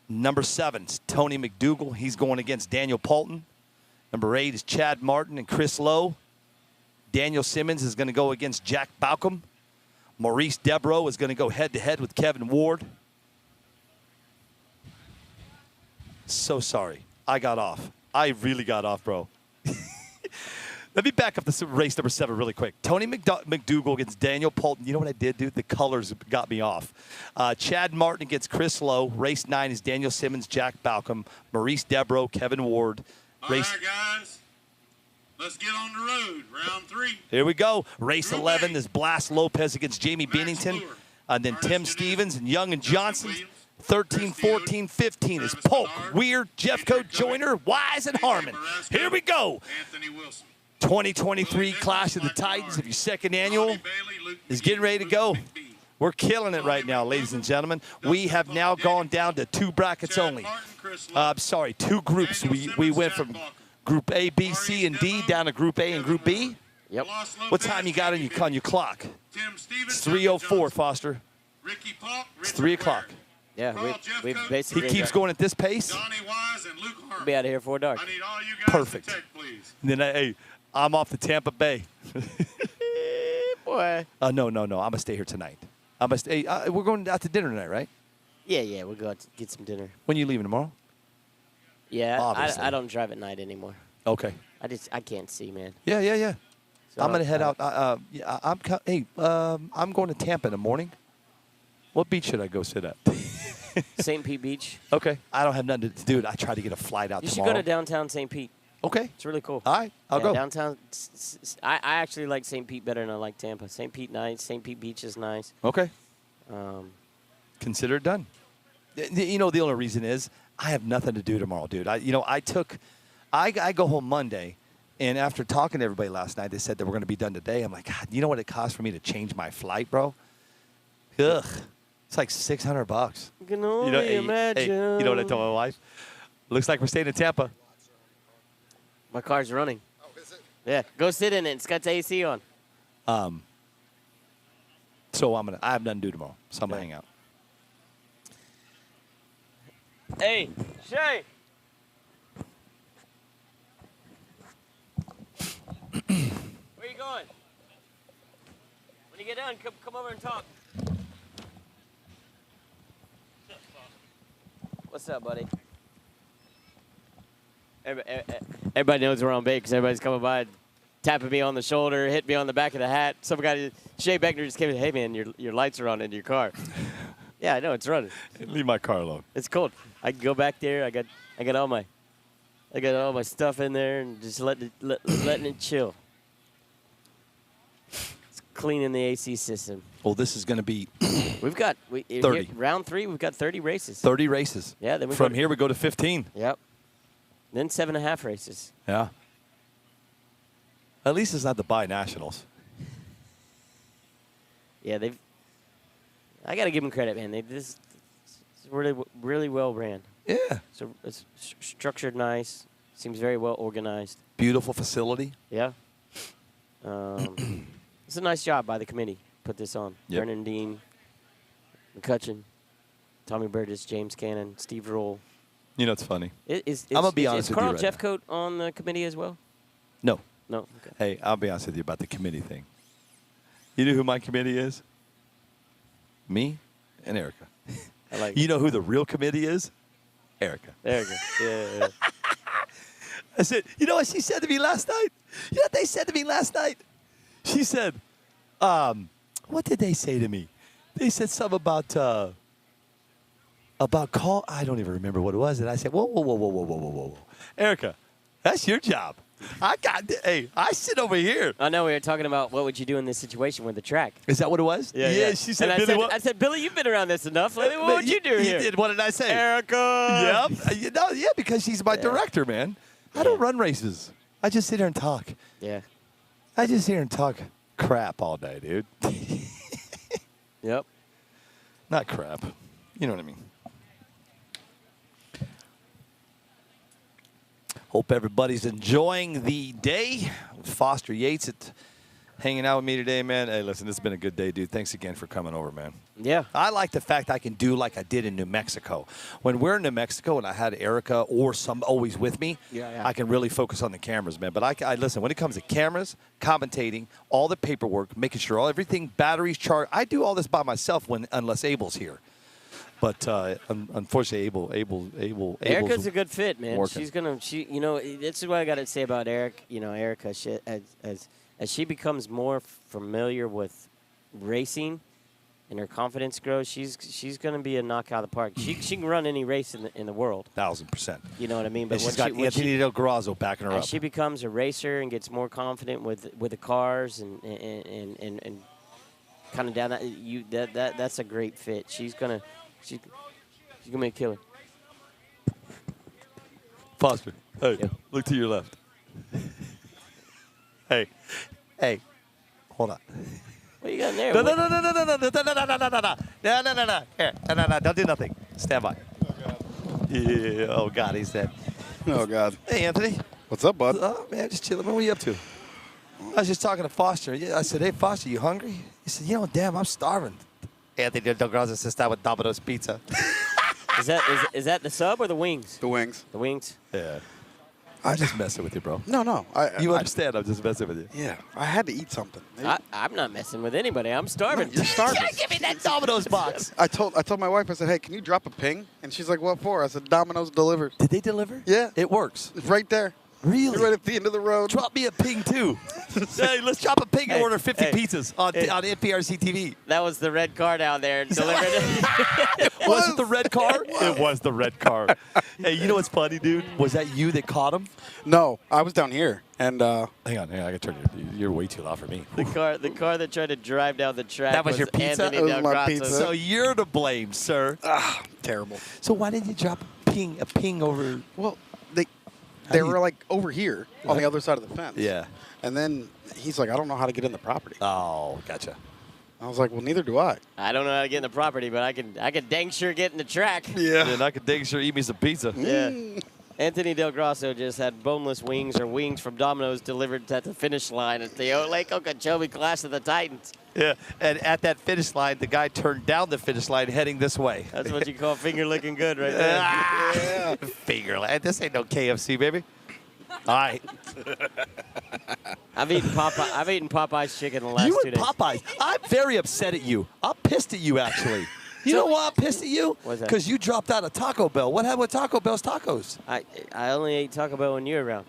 Speaker 6: Number 7 is Tony McDougal. He's going against Daniel Paulton. Number 8 is Chad Martin and Chris Lowe. Daniel Simmons is going to go against Jack Balcom. Maurice Debro is going to go head-to-head with Kevin Ward. So sorry. I got off. I really got off, bro. Let me back up this race number 7 really quick. Tony McDougal against Daniel Paulton. You know what I did, dude? The colors got me off. Chad Martin against Chris Lowe. Race 9 is Daniel Simmons, Jack Balcom, Maurice Debro, Kevin Ward.
Speaker 2: All right, guys. Let's get on the road. Round 3.
Speaker 6: Here we go. Race
Speaker 2: Group
Speaker 6: 11
Speaker 2: A.
Speaker 6: is Blas Lopez against Jamie
Speaker 2: Max
Speaker 6: Bennington.
Speaker 2: Lure.
Speaker 6: And then
Speaker 2: Ernest
Speaker 6: Tim
Speaker 2: Janus,
Speaker 6: Stevens and Young and
Speaker 2: Justin
Speaker 6: Johnson.
Speaker 2: Williams,
Speaker 6: 13,
Speaker 2: Chris Steele,
Speaker 6: 14, 15 is
Speaker 2: Travis
Speaker 6: Polk,
Speaker 2: Bernard,
Speaker 6: Weir, Jeffcoat,
Speaker 2: AJ
Speaker 6: Joyner, Wise, and
Speaker 2: AJ
Speaker 6: Harmon.
Speaker 2: Marasco,
Speaker 6: Here we go.
Speaker 2: Anthony Wilson.
Speaker 6: 2023 Clash of the Titans of your second annual
Speaker 2: Ronnie Bailey, Luke
Speaker 6: is
Speaker 2: McGee,
Speaker 6: getting ready to
Speaker 2: Luke
Speaker 6: go.
Speaker 2: McBee.
Speaker 6: We're killing it right now, ladies and gentlemen. We have now gone down to 2 brackets
Speaker 2: Chad
Speaker 6: only.
Speaker 2: Martin, Chris Lowe.
Speaker 6: Sorry, 2 groups.
Speaker 2: Daniel
Speaker 6: We
Speaker 2: Simmons,
Speaker 6: went
Speaker 2: Jack
Speaker 6: from
Speaker 2: Balcom.
Speaker 6: Group A, B, C, and D down to Group A and Group B.
Speaker 8: Yep.
Speaker 2: Blas
Speaker 6: What
Speaker 2: Lopez,
Speaker 6: time you got on your clock?
Speaker 2: Tim Stevens,
Speaker 6: It's 3:04,
Speaker 2: Johnson,
Speaker 6: Foster.
Speaker 2: Ricky Paulk,
Speaker 6: It's
Speaker 2: Richard
Speaker 6: 3 o'clock.
Speaker 2: Ware,
Speaker 8: Yeah,
Speaker 2: Carl
Speaker 8: we
Speaker 2: Jeffcoat.
Speaker 8: basically
Speaker 6: He keeps going at this pace.
Speaker 2: Donnie Wise and Luke Harmon.
Speaker 8: We'll be out of here before dark.
Speaker 2: I need all you guys
Speaker 6: Perfect.
Speaker 2: to check, please.
Speaker 6: And then, hey, I'm off to Tampa Bay.
Speaker 8: Boy.
Speaker 6: No. I'm going to stay here tonight. We're going out to dinner tonight, right?
Speaker 8: Yeah, we'll go out to get some dinner.
Speaker 6: When are you leaving tomorrow?
Speaker 8: Yeah,
Speaker 6: Obviously.
Speaker 8: I don't drive at night anymore.
Speaker 6: Okay.
Speaker 8: I can't see, man.
Speaker 6: Yeah.
Speaker 8: So
Speaker 6: I'm going to head out. I'm going to Tampa in the morning. What beach should I go sit at?
Speaker 8: St. Pete Beach.
Speaker 6: Okay. I don't have nothing to do. I try to get a flight out
Speaker 8: You should
Speaker 6: tomorrow.
Speaker 8: go to downtown St. Pete.
Speaker 6: Okay.
Speaker 8: It's really cool.
Speaker 6: All right. I'll
Speaker 8: Yeah,
Speaker 6: go.
Speaker 8: Downtown. I actually like St. Pete better than I like Tampa. St. Pete nice. St. Pete Beach is nice.
Speaker 6: Okay.
Speaker 8: Consider
Speaker 6: it done. You know, the only reason is I have nothing to do tomorrow, dude. I go home Monday, and after talking to everybody last night, they said that we're going to be done today. I'm like, God, you know what it costs for me to change my flight, bro? Ugh. It's like $600.
Speaker 8: You can only imagine.
Speaker 6: You know what I told my wife? Looks like we're staying in Tampa.
Speaker 8: My car's running.
Speaker 1: Oh, is it?
Speaker 8: Yeah, go sit in it. It's got the AC on.
Speaker 6: So I have nothing to do tomorrow, so I'm going to hang out.
Speaker 8: Hey, Shay. Where you going? When you get done, come over and talk. What's up, buddy? Everybody knows we're on bait because everybody's coming by, tapping me on the shoulder, hitting me on the back of the hat. Some guy, Shay Beckner, just came in. Hey, man, your lights are on in your car. Yeah, I know it's running.
Speaker 6: Leave my car alone.
Speaker 8: It's cold. I can go back there. I got all my stuff in there and just letting it chill. It's cleaning the AC system.
Speaker 6: Well, this is going to be
Speaker 8: We've got
Speaker 6: 30.
Speaker 8: Round 3. We've got 30 races.
Speaker 6: 30 races.
Speaker 8: Yeah. Then
Speaker 6: From here we go to 15.
Speaker 8: Yep. Then 7.5 races.
Speaker 6: Yeah. At least it's not the bi-nationals.
Speaker 8: Yeah, I got to give them credit, man. This is really well ran.
Speaker 6: Yeah.
Speaker 8: So it's structured nice. Seems very well organized.
Speaker 6: Beautiful facility.
Speaker 8: Yeah. It's a nice job by the committee. Put this on.
Speaker 6: Yep.
Speaker 8: Brennan Dean, McCutcheon, Tommy Burgess, James Cannon, Steve Roll.
Speaker 6: You know, it's funny.
Speaker 8: I'm
Speaker 6: gonna be honest with you
Speaker 8: Carl
Speaker 6: right now.
Speaker 8: Jeffcoat on the committee as well?
Speaker 6: No.
Speaker 8: No. Okay.
Speaker 6: Hey, I'll be honest with you about the committee thing. You know who my committee is? Me and Erica.
Speaker 8: I like
Speaker 6: You know who the real committee is? Erica.
Speaker 8: There you go. Yeah.
Speaker 6: I said, you know what she said to me last night? You know what they said to me last night? She said, what did they say to me? They said something about call. I don't even remember what it was. And I said, whoa. Erica, that's your job. I sit over here.
Speaker 8: I know we were talking about what would you do in this situation with the track.
Speaker 6: Is that what it was?
Speaker 8: Yeah.
Speaker 6: She said,
Speaker 8: And
Speaker 6: Billy, what?
Speaker 8: I said, Billy, you've been around this enough. What would you do here?
Speaker 6: You did. What did I say?
Speaker 8: Erica.
Speaker 6: Yep. Yeah, because she's my director, man. I don't run races. I just sit here and talk.
Speaker 8: Yeah.
Speaker 6: I just sit here and talk crap all day, dude.
Speaker 8: Yep.
Speaker 6: Not crap. You know what I mean. Hope everybody's enjoying the day. Foster Yates at hanging out with me today, man. Hey, listen, this has been a good day, dude. Thanks again for coming over, man.
Speaker 8: Yeah.
Speaker 6: I like the fact I can do like I did in New Mexico. When we're in New Mexico and I had Erica or some always with me, I can really focus on the cameras, man. But I listen, when it comes to cameras, commentating, all the paperwork, making sure everything, batteries charged, I do all this by myself unless Abel's here. But unfortunately, Abel's
Speaker 8: Erica's a good fit, man.
Speaker 6: working.
Speaker 8: This is what I got to say about Eric. Erica, as she becomes more familiar with racing and her confidence grows, she's going to be a knockout of the park. She can run any race in the world.
Speaker 6: 1,000%.
Speaker 8: You know what I mean?
Speaker 6: But she's got Anthony Del Grasso backing her up.
Speaker 8: As she becomes a racer and gets more confident with the cars and kind of down that's a great fit. She's gonna be a killer.
Speaker 6: Foster, hey,
Speaker 8: Yeah.
Speaker 6: look to your left. Hey, hold on.
Speaker 8: What you got in there?
Speaker 6: No, here, no, don't do nothing. Stand by. Yeah, oh God, he's dead.
Speaker 1: Oh, God.
Speaker 6: Hey, Anthony.
Speaker 1: What's up, bud?
Speaker 6: Oh, man, just chilling. What are you up to? I was just talking to Foster. I said, hey, Foster, you hungry? He said, damn, I'm starving. Anthony Del Grasso says that with Domino's Pizza.
Speaker 8: Is that the sub or the wings?
Speaker 1: The wings.
Speaker 8: The wings.
Speaker 6: Yeah. I'm just messing with you, bro.
Speaker 1: No.
Speaker 6: You understand? I'm just messing with you.
Speaker 1: Yeah, I had to eat something.
Speaker 8: I'm not messing with anybody. I'm starving.
Speaker 1: You're starving.
Speaker 6: Give me that Domino's box.
Speaker 1: I told my wife, I said, hey, can you drop a ping? And she's like, what for? I said, Domino's delivered.
Speaker 6: Did they deliver?
Speaker 1: Yeah.
Speaker 6: It works.
Speaker 1: It's right there.
Speaker 6: Really?
Speaker 1: Right at the end of the road.
Speaker 6: Drop me a ping, too. Hey, let's drop a ping and order 50 pizzas on NPRC TV.
Speaker 8: That was the red car down there. Delivered it.
Speaker 6: Was it the red car? It was the red car. Hey, you know what's funny, dude? Was that you that caught him?
Speaker 1: No, I was down here. And
Speaker 6: hang on, I can turn you're way too loud for me.
Speaker 8: The car that tried to drive down the track.
Speaker 6: That was your pizza?
Speaker 8: Anthony
Speaker 1: That was
Speaker 8: Del
Speaker 1: my
Speaker 8: Grasso.
Speaker 1: pizza.
Speaker 6: So you're to blame, sir.
Speaker 1: terrible.
Speaker 6: So why didn't you drop a ping over?
Speaker 1: Well, they were like over here on the other side of the fence.
Speaker 6: Yeah.
Speaker 1: And then he's like, I don't know how to get in the property.
Speaker 6: Oh, gotcha.
Speaker 1: I was like, well, neither do I.
Speaker 8: I don't know how to get in the property, but I can dang sure get in the track.
Speaker 1: Yeah.
Speaker 6: And I could dang sure eat me some pizza.
Speaker 8: Yeah. Anthony Del Grasso just had boneless wings or wings from Domino's delivered at the finish line at the Lake Okeechobee Clash of the Titans.
Speaker 6: Yeah, and at that finish line, the guy turned down the finish line heading this way.
Speaker 8: That's what you call finger licking good right there.
Speaker 6: Yeah. Finger line. This ain't no KFC, baby. All right.
Speaker 8: I've eaten Popeye's chicken the last
Speaker 6: You
Speaker 8: 2
Speaker 6: and
Speaker 8: days.
Speaker 6: Popeyes. I'm very upset at you. I'm pissed at you, actually. You know why I'm pissed at you?
Speaker 8: What's that?
Speaker 6: Because you dropped out of Taco Bell. What happened with Taco Bell's tacos?
Speaker 8: I only ate Taco Bell when you were around.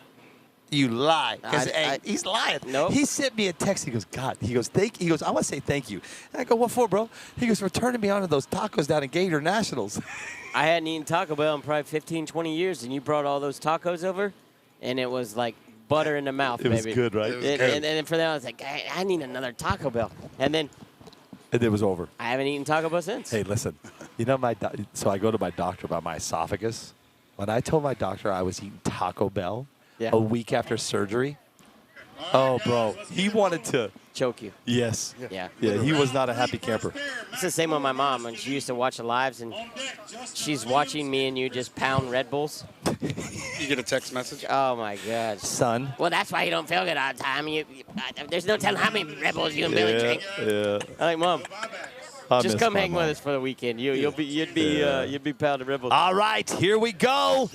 Speaker 6: You lie. Because he's lying.
Speaker 8: Nope.
Speaker 6: He sent me a text. He goes, God. He goes, I want to say thank you. And I go, what for, bro? He goes, for turning me on to those tacos down in Gator Nationals.
Speaker 8: I hadn't eaten Taco Bell in probably 15, 20 years, and you brought all those tacos over, and it was like butter in the mouth,
Speaker 6: It was
Speaker 8: baby.
Speaker 6: good, right?
Speaker 1: It was good.
Speaker 8: And for that, I was like, I need another Taco Bell. And then
Speaker 6: And it was over.
Speaker 8: I haven't eaten Taco Bell since.
Speaker 6: Hey, listen. You know so I go to my doctor about my esophagus. When I told my doctor I was eating Taco Bell a week after surgery, oh, bro, he wanted to
Speaker 8: choke you.
Speaker 6: Yes.
Speaker 8: Yeah.
Speaker 6: Yeah, he was not a happy camper.
Speaker 8: It's the same with my mom when she used to watch the lives, and she's watching me and you just pound Red Bulls.
Speaker 1: You get a text message?
Speaker 8: Oh my God,
Speaker 6: Son.
Speaker 8: Well, that's why you don't feel good all the time. There's no telling how many Red Bulls you and Billy drink.
Speaker 6: Yeah.
Speaker 8: I'm like, Mom,
Speaker 6: I
Speaker 8: just
Speaker 6: miss
Speaker 8: come
Speaker 6: my
Speaker 8: hang
Speaker 6: mom.
Speaker 8: with us for the weekend. You'd be pounding Red Bulls.
Speaker 6: All right, here we go.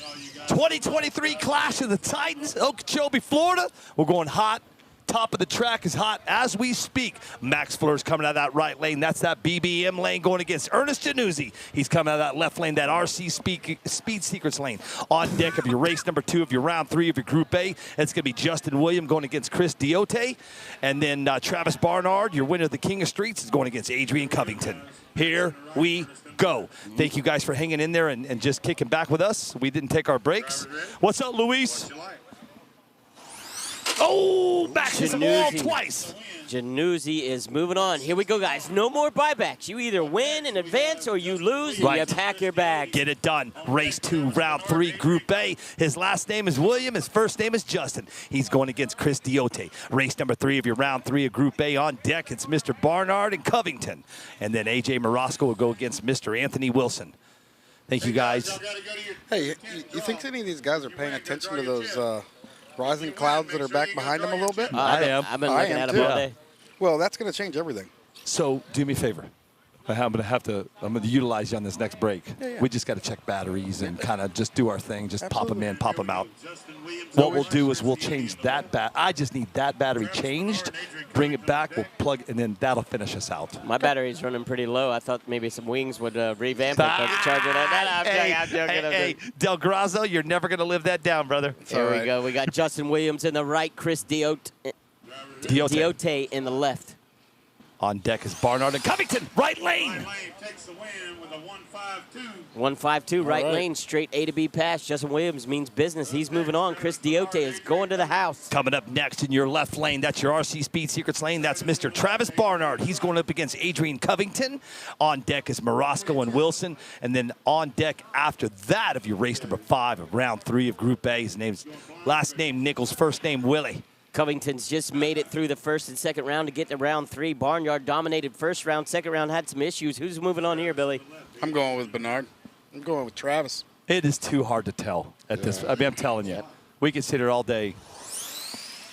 Speaker 6: 2023 Clash of the Titans, Okeechobee, Florida. We're going hot. Top of the track is hot as we speak. Max Fleur's coming out of that right lane. That's that BBM lane going against Ernest Januzzi. He's coming out of that left lane, that RC Speed Secrets lane. On deck of your race number 2 of your round 3 of your Group A, it's going to be Justin William going against Chris Diote. And then Travis Barnard, your winner of the King of Streets, is going against Adrian Covington. Here we go. Thank you guys for hanging in there and just kicking back with us. We didn't take our breaks. What's up, Luis? Oh, back to the wall twice.
Speaker 8: Januzzi is moving on. Here we go, guys. No more buybacks. You either win in advance or you lose and you pack your bag.
Speaker 6: Get it done. Race 2, round 3, Group A. His last name is William. His first name is Justin. He's going against Chris Diote. Race number 3 of your round 3 of Group A. On deck, it's Mr. Barnard and Covington. And then A.J. Morosco will go against Mr. Anthony Wilson. Thank you, guys.
Speaker 1: Hey, you think any of these guys are paying attention to those rising clouds that are back behind them a little bit?
Speaker 8: I've been looking at them all day.
Speaker 1: Well, that's going to change everything.
Speaker 6: So do me a favor. I'm going to utilize you on this next break.
Speaker 1: Yeah.
Speaker 6: We just got to check batteries and kind of just do our thing. Just pop them in, pop them out.
Speaker 2: Justin Williams.
Speaker 6: What we'll do is we'll change that I just need that battery changed, bring it back, we'll plug, and then that'll finish us out.
Speaker 8: My battery's running pretty low. I thought maybe some wings would revamp it, but the charger. I'm joking.
Speaker 6: Hey, Del Grazo, you're never going to live that down, brother.
Speaker 8: There we go. We got Justin Williams in the right, Chris Diote in the left.
Speaker 6: On deck is Barnard and Covington, right lane.
Speaker 2: Right lane takes the win with a 1-5-2.
Speaker 8: 1-5-2, right lane, straight A to B pass. Justin Williams means business. He's moving on. Chris Diote is going to the house.
Speaker 6: Coming up next in your left lane, that's your RC Speed Secrets lane. That's Mr. Travis Barnard. He's going up against Adrian Covington. On deck is Morosco and Wilson. And then on deck after that of your race number 5 of round 3 of Group A. His name's last name Nichols, first name Willie.
Speaker 8: Covington's just made it through the first and second round to get to round 3. Barnyard dominated first round. Second round had some issues. Who's moving on here, Billy?
Speaker 1: I'm going with Bernard. I'm going with Travis.
Speaker 6: It is too hard to tell at this. I mean, I'm telling you. We can sit here all day.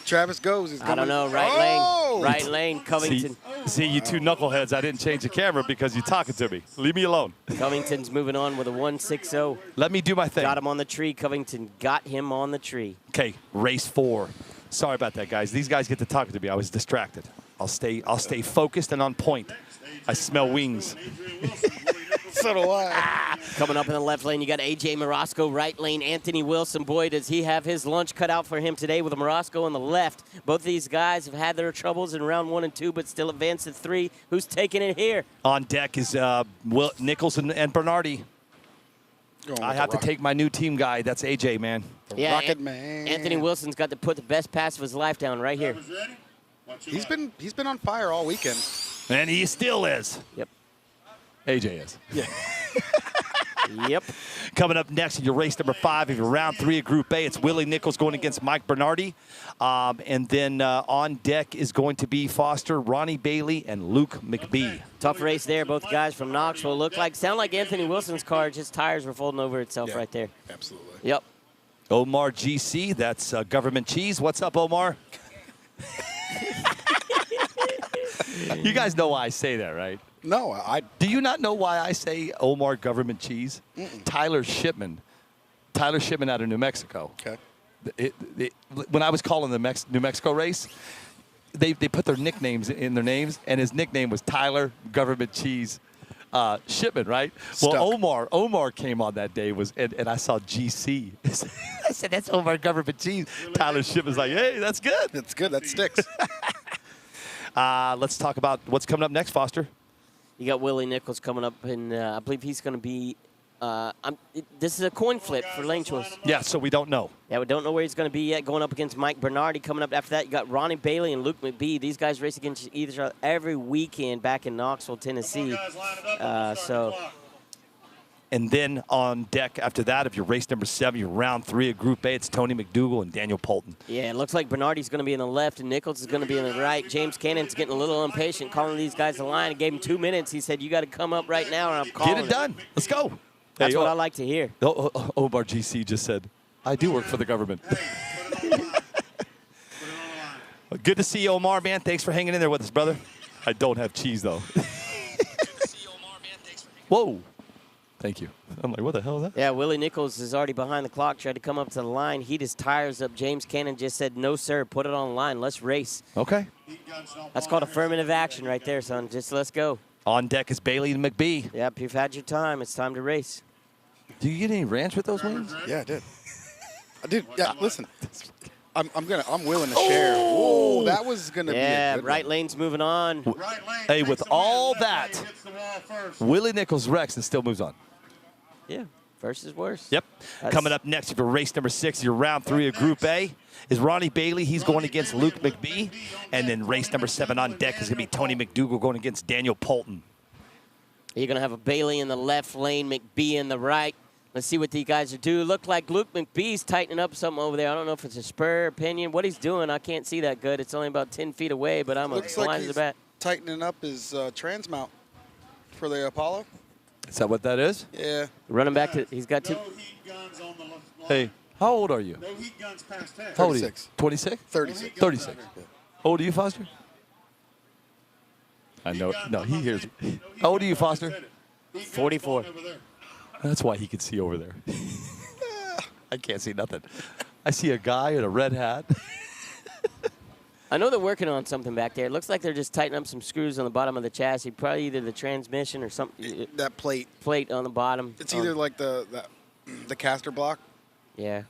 Speaker 1: Travis goes. He's
Speaker 8: I don't know. Right lane, Covington.
Speaker 6: See, you two knuckleheads, I didn't change the camera because you're talking to me. Leave me alone.
Speaker 8: Covington's moving on with a 1-6-0.
Speaker 6: Let me do my thing.
Speaker 8: Got him on the tree. Covington got him on the tree.
Speaker 6: Okay, race 4. Sorry about that, guys. These guys get to talking to me. I was distracted. I'll stay focused and on point. I smell wings.
Speaker 1: So do I.
Speaker 8: Coming up in the left lane, you got A.J. Morosco. Right lane, Anthony Wilson. Boy, does he have his lunch cut out for him today with a Morosco on the left. Both of these guys have had their troubles in round 1 and 2, but still advanced to 3. Who's taking it here?
Speaker 6: On deck is Nichols and Bernardi. I have to take my new team guy. That's A.J., man.
Speaker 1: Rocket Man.
Speaker 8: Anthony Wilson's got to put the best pass of his life down right here.
Speaker 1: He's been on fire all weekend.
Speaker 6: And he still is.
Speaker 8: Yep.
Speaker 6: A.J. is.
Speaker 1: Yeah.
Speaker 8: Yep.
Speaker 6: Coming up next in your race number 5 of your round 3 of Group A, it's Willie Nichols going against Mike Bernardi. And then on deck is going to be Foster, Ronnie Bailey, and Luke McBee.
Speaker 8: Tough race there. Both guys from Knoxville sound like Anthony Wilson's car. His tires were folding over itself right there.
Speaker 1: Absolutely.
Speaker 8: Yep.
Speaker 6: Omar GC, that's Government Cheese. What's up, Omar? You guys know why I say that, right?
Speaker 1: No,
Speaker 6: Do you not know why I say Omar Government Cheese? Tyler Shipman out of New Mexico.
Speaker 1: Okay.
Speaker 6: When I was calling the New Mexico race, they put their nicknames in their names, and his nickname was Tyler Government Cheese Shipman, right?
Speaker 1: Stuck.
Speaker 6: Well, Omar came on that day, and I saw GC. I said, that's Omar Government Cheese. Tyler Shipman's like, hey, that's good.
Speaker 1: That's good. That sticks.
Speaker 6: Let's talk about what's coming up next, Foster.
Speaker 8: You got Willie Nichols coming up, and I believe he's going to be this is a coin flip for lane choice.
Speaker 6: Yeah, so we don't know.
Speaker 8: Yeah, we don't know where he's going to be yet. Going up against Mike Bernardi. Coming up after that, you got Ronnie Bailey and Luke McBee. These guys race against each other every weekend back in Knoxville, Tennessee.
Speaker 6: And then on deck after that, if you're race number 7, you're round 3 of Group A, it's Tony McDougal and Daniel Polton.
Speaker 8: Yeah, it looks like Bernardi's going to be in the left and Nichols is going to be in the right. James Cannon's getting a little impatient, calling these guys the line. I gave him 2 minutes. He said, you got to come up right now, and I'm calling
Speaker 6: Get it done. Let's go.
Speaker 8: That's what I like to hear.
Speaker 6: Omar GC just said, I do work for the government. Good to see you, Omar, man. Thanks for hanging in there with us, brother. I don't have cheese, though. Whoa. Thank you. I'm like, what the hell is that?
Speaker 8: Yeah, Willie Nichols is already behind the clock, tried to come up to the line. Heat his tires up. James Cannon just said, no, sir, put it on the line. Let's race.
Speaker 6: Okay.
Speaker 8: That's called affirmative action right there, son. Just let's go.
Speaker 6: On deck is Bailey and McBee.
Speaker 8: Yep, you've had your time. It's time to race.
Speaker 6: Do you get any ranch with those wings?
Speaker 1: Yeah, I did. Yeah, listen. I'm willing to share. Oh, that was gonna be a good
Speaker 8: right
Speaker 1: one.
Speaker 8: lane's moving on.
Speaker 6: Hey, with all that, Willie Nichols wrecks and still moves on.
Speaker 8: Yeah, first is worse.
Speaker 6: Yep. Coming up next for race number 6, your round 3 of Group A, is Ronnie Bailey. He's going against Luke McBee. And then race number 7 on deck is going to be Tony McDougal going against Daniel Polton.
Speaker 8: You're going to have a Bailey in the left lane, McBee in the right. Let's see what these guys are doing. Look like Luke McBee's tightening up something over there. I don't know if it's a spur opinion. What he's doing, I can't see that good. It's only about 10 feet away, but I'm
Speaker 1: Looks
Speaker 8: blind
Speaker 1: like
Speaker 8: as a
Speaker 1: he's
Speaker 8: bat.
Speaker 1: tightening up his trans mount for the Apollo.
Speaker 6: Is that what that is?
Speaker 1: Yeah.
Speaker 8: Running back to, he's got 2.
Speaker 2: No heat guns on the line.
Speaker 6: Hey, how old are you?
Speaker 2: No heat guns past 10.
Speaker 6: How old are you?
Speaker 1: 36.
Speaker 6: 26?
Speaker 1: 36.
Speaker 6: 36. How old are you, Foster? I know. No, he hears. How old are you, Foster?
Speaker 8: 44.
Speaker 6: That's why he can see over there. I can't see nothing. I see a guy in a red hat.
Speaker 8: I know they're working on something back there. It looks like they're just tightening up some screws on the bottom of the chassis, probably either the transmission or something.
Speaker 1: That plate.
Speaker 8: Plate on the bottom.
Speaker 1: It's either like the caster block.
Speaker 8: Yeah.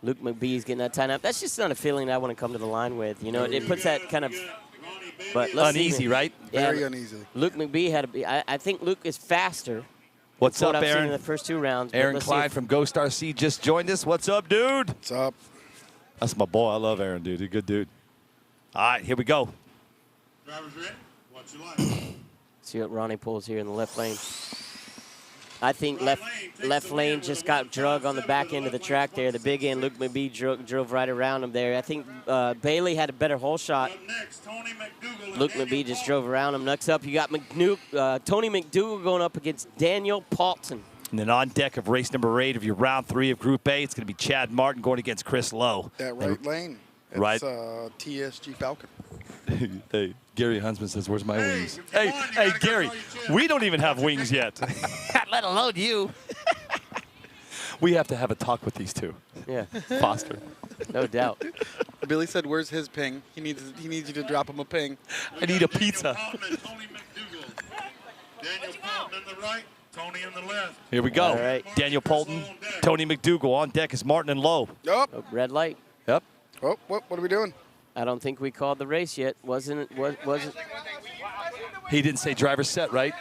Speaker 8: Luke McBee's getting that tightened up. That's just not a feeling I want to come to the line with. You know, it puts that kind of. But let's
Speaker 6: uneasy,
Speaker 8: see.
Speaker 6: right?
Speaker 8: Yeah,
Speaker 1: Very uneasy.
Speaker 8: Luke McBee had I think Luke is faster.
Speaker 6: What's
Speaker 8: What
Speaker 6: up,
Speaker 8: I've seen
Speaker 6: Aaron?
Speaker 8: in the first 2 rounds. but
Speaker 6: Aaron
Speaker 8: let's see
Speaker 6: Klein
Speaker 8: if-
Speaker 6: from Ghost RC just joined us. What's up, dude?
Speaker 1: What's up?
Speaker 6: That's my boy. I love Aaron, dude. He's a good dude. All right, here we go.
Speaker 2: Drivers ready? Watch your light.
Speaker 8: See what Ronnie pulls here in the left lane. I think left lane just got drug on the back end of the track there. The big end, Luke McBee drove right around him there. I think Bailey had a better hole shot.
Speaker 2: Up next, Tony McDougal. and
Speaker 8: Luke
Speaker 2: Daniel
Speaker 8: McBee just
Speaker 2: Paul.
Speaker 8: drove around him. Next up, you got Tony McDougal going up against Daniel Paulton.
Speaker 6: And then on deck of race number 8 of your round 3 of Group A, it's going to be Chad Martin going against Chris Lowe.
Speaker 1: That right lane. It's,
Speaker 6: Right.
Speaker 1: TSG Falcon.
Speaker 6: Hey, Gary Huntsman says, "Where's my wings?"
Speaker 2: if
Speaker 6: Hey,
Speaker 2: you won, you
Speaker 6: hey,
Speaker 2: gotta go
Speaker 6: Gary,
Speaker 2: tell your champ.
Speaker 6: we don't even have wings yet. Let alone you. We have to have a talk with these two.
Speaker 8: Yeah,
Speaker 6: Foster.
Speaker 8: no doubt.
Speaker 1: Billy said, "Where's his ping? He needs you to drop him a ping."
Speaker 6: I need a
Speaker 2: Daniel
Speaker 6: pizza.
Speaker 2: Paulton and Tony McDougal. Daniel Paulton in the right, Tony in the left.
Speaker 6: Here we go.
Speaker 8: All right.
Speaker 6: Daniel Polton, Tony McDougal on deck is Martin and Lowe.
Speaker 1: Oh,
Speaker 8: Oh, red light.
Speaker 6: Yep.
Speaker 1: what are we doing?
Speaker 8: I don't think we called the race yet. Wasn't it? Wasn't.
Speaker 6: He didn't say driver set, right?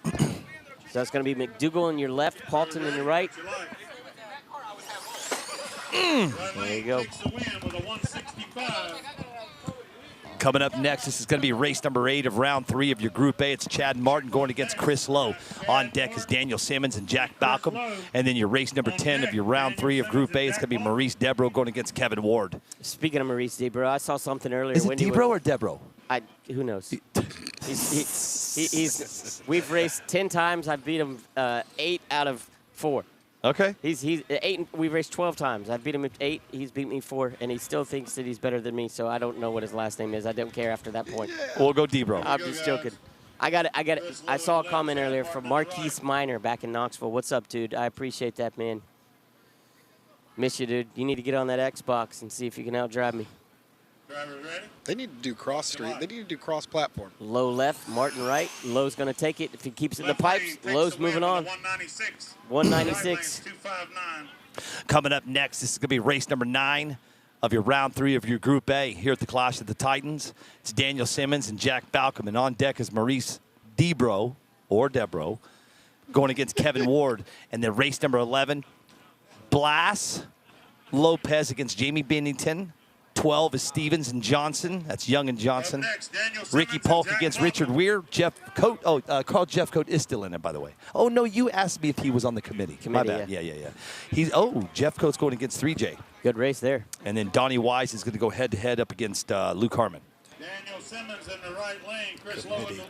Speaker 8: So that's going to be McDougal in your left, Paulton in your right. There you go.
Speaker 2: Takes the win with a 165.
Speaker 6: Coming up next, this is going to be race number 8 of round 3 of your Group A. It's Chad Martin going against Chris Lowe. On deck is Daniel Simmons and Jack Balcom. And then your race number 10 of your round 3 of Group A, it's going to be Maurice Debro going against Kevin Ward.
Speaker 8: Speaking of Maurice Debro, I saw something earlier.
Speaker 6: Is it
Speaker 8: Wendy
Speaker 6: Debro or Debro?
Speaker 8: who knows? We've raced 10 times. I've beat him 8 out of 4.
Speaker 6: Okay.
Speaker 8: He's 8. We've raced 12 times. I've beat him 8. He's beat me 4, and he still thinks that he's better than me. So I don't know what his last name is. I don't care after that point.
Speaker 6: We'll go Debro.
Speaker 8: I'm just joking. I got it. I saw a comment earlier from Marquise Miner back in Knoxville. What's up, dude? I appreciate that, man. Miss you, dude. You need to get on that Xbox and see if you can outdrive me.
Speaker 2: Drivers ready?
Speaker 1: They need to do cross street. They need to do cross platform.
Speaker 8: Low left, Martin right. Low's going to take it. If he keeps it in the
Speaker 2: Left lane
Speaker 8: pipes,
Speaker 2: takes
Speaker 8: Low's
Speaker 2: the win
Speaker 8: moving
Speaker 2: with a
Speaker 8: on.
Speaker 2: 196.
Speaker 8: 196.
Speaker 2: Right lane's 259.
Speaker 6: Coming up next, this is going to be race number 9 of your round 3 of your Group A here at the Clash of the Titans. It's Daniel Simmons and Jack Balcom, and on deck is Maurice Debro, going against Kevin Ward. And then race number 11, Blas Lopez against Jamie Bennington. 12 is Stevens and Johnson. That's Young and Johnson.
Speaker 2: Up next, Daniel Simmons
Speaker 6: Ricky
Speaker 2: and
Speaker 6: Polk
Speaker 2: Jack
Speaker 6: against
Speaker 2: Butler.
Speaker 6: Richard Weir. Jeff Coate. Carl Jeff Coate is still in it, by the way. Oh, no, you asked me if he was on the committee. My bad.
Speaker 8: yeah.
Speaker 6: Yeah. Jeff Coate's going against 3J.
Speaker 8: Good race there.
Speaker 6: And then Donnie Wise is going to go head-to-head up against Luke Harmon.
Speaker 2: Daniel Simmons in the right lane. Chris Lowe in the,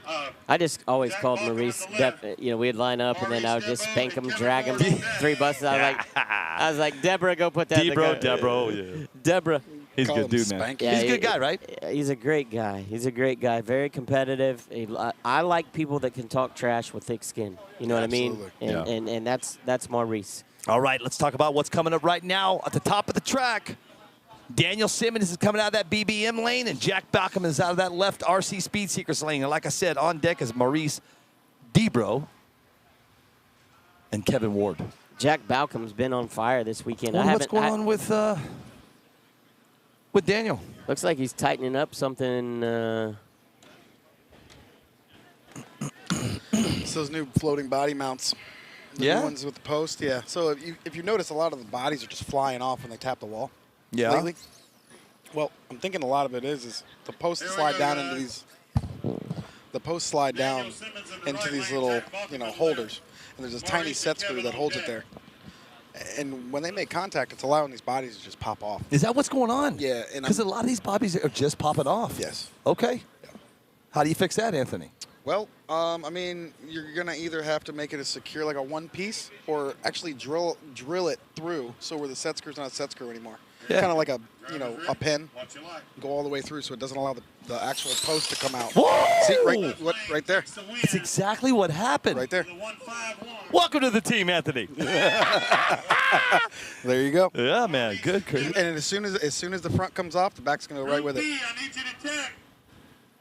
Speaker 8: I just always
Speaker 2: Jack
Speaker 8: called
Speaker 2: Balcom
Speaker 8: Maurice.
Speaker 2: on the left.
Speaker 8: We'd line up, and then I would just spank him, drag him,
Speaker 2: Kevin Ward.
Speaker 8: 3 buses. I was like, Deborah, go put that in the gun.
Speaker 6: Debro, yeah.
Speaker 8: Deborah.
Speaker 6: He's a
Speaker 1: Call
Speaker 6: good
Speaker 1: him
Speaker 6: dude, man.
Speaker 1: Spanky.
Speaker 8: Yeah,
Speaker 6: He's a good guy, right?
Speaker 8: He's a great guy. He's a great guy. Very competitive. I like people that can talk trash with thick skin. You know what I mean?
Speaker 1: Absolutely.
Speaker 8: And, and that's Maurice.
Speaker 6: All right, let's talk about what's coming up right now at the top of the track. Daniel Simmons is coming out of that BBM lane, and Jack Balcom is out of that left RC Speed Seekers lane. And like I said, on deck is Maurice Debro and Kevin Ward.
Speaker 8: Jack Balcom's been on fire this weekend.
Speaker 6: Wonder what's going on with Daniel?
Speaker 8: Looks like he's tightening up something.
Speaker 1: It's those new floating body mounts. The
Speaker 6: Yeah?
Speaker 1: new ones with the post, yeah. So if you notice, a lot of the bodies are just flying off when they tap the wall.
Speaker 6: Yeah.
Speaker 1: Lately. Well, I'm thinking a lot of it is the posts
Speaker 2: Here we
Speaker 1: slide
Speaker 2: go,
Speaker 1: down
Speaker 2: guys.
Speaker 1: into these. The posts slide down
Speaker 2: Daniel Simmons in the
Speaker 1: into
Speaker 2: right
Speaker 1: these
Speaker 2: lane,
Speaker 1: little,
Speaker 2: Jack Balcom in the
Speaker 1: holders, and there's this tiny
Speaker 2: Maurice
Speaker 1: set
Speaker 2: and
Speaker 1: screw
Speaker 2: Kevin
Speaker 1: that
Speaker 2: on
Speaker 1: holds it
Speaker 2: deck.
Speaker 1: there. And when they make contact, it's allowing these bodies to just pop off.
Speaker 6: Is that what's going on?
Speaker 1: Yeah, and
Speaker 6: Because a lot of these bodies are just popping off.
Speaker 1: Yes.
Speaker 6: Okay. How do you fix that, Anthony?
Speaker 1: Well, I mean, you're gonna either have to make it as secure, like a one piece, or actually drill it through, so where the set screw's not a set screw anymore. kind of like a a pin.
Speaker 2: What you like.
Speaker 1: Go all the way through so it doesn't allow the actual post to come out.
Speaker 6: Whoa!
Speaker 1: See, right there.
Speaker 2: It's the win.
Speaker 6: That's exactly what happened.
Speaker 1: Right there.
Speaker 2: The 151.
Speaker 6: Welcome to the team, Anthony.
Speaker 1: There you go.
Speaker 6: Yeah, man. Good, Chris.
Speaker 1: And as soon as the front comes off, the back's going to go right with
Speaker 2: Group
Speaker 1: it.
Speaker 2: B, I need you to tech.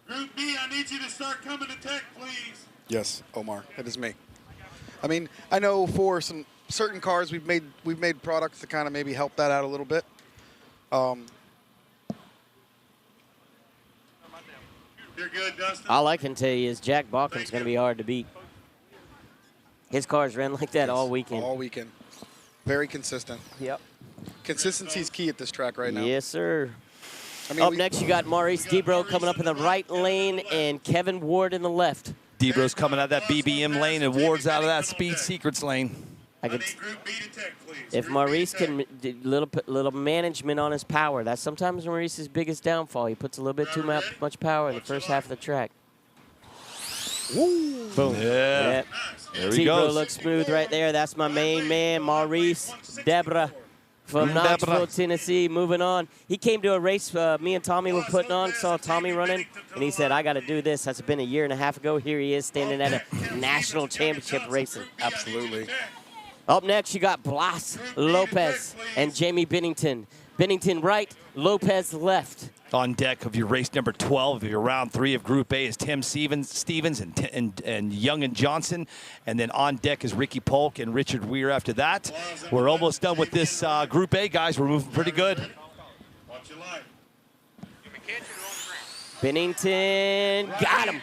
Speaker 2: Group B, I need you to start coming to tech, please.
Speaker 1: Yes, Omar, it is me. I mean, I know for some certain cars we've made products to kind of maybe help that out a little bit.
Speaker 2: You're good, Dustin.
Speaker 8: All I can tell you is Jack Baucom's going to be hard to beat. His cars ran like that all weekend.
Speaker 1: All weekend. Very consistent.
Speaker 8: Yep.
Speaker 1: Consistency is key at this track right now.
Speaker 8: Yes, sir.
Speaker 1: I mean,
Speaker 8: Up next, you got Maurice Debro coming up in the right lane and Kevin Ward in the left.
Speaker 6: Debro's coming out of that BBM lane and Ward's out of that Speed Secrets lane.
Speaker 2: I need Group B to tech, please.
Speaker 8: If
Speaker 2: Group
Speaker 8: Maurice
Speaker 2: B to
Speaker 8: can little management on his power, that's sometimes Maurice's biggest downfall. He puts a little bit too much power in the first half of the track.
Speaker 6: Woo. Boom. Yeah.
Speaker 8: Yep.
Speaker 6: There he
Speaker 8: Debro
Speaker 6: goes.
Speaker 8: looks smooth right there. That's my main man, Maurice Debra from Knoxville, Tennessee. Moving on. He came to a race me and Tommy were putting on, saw Tommy running, and he said, I got to do this. That's been a year and a half ago. Here he is standing at a national championship racing.
Speaker 1: Absolutely.
Speaker 8: Up next, you got Blas Lopez and Jamie Bennington. Bennington right, Lopez left.
Speaker 6: On deck of your race number 12 of your round 3 of Group A is Tim Stevens and Young and Johnson. And then on deck is Ricky Polk and Richard Weir after that. We're almost done with this Group A, guys. We're moving pretty good.
Speaker 2: What you like.
Speaker 8: Bennington got him.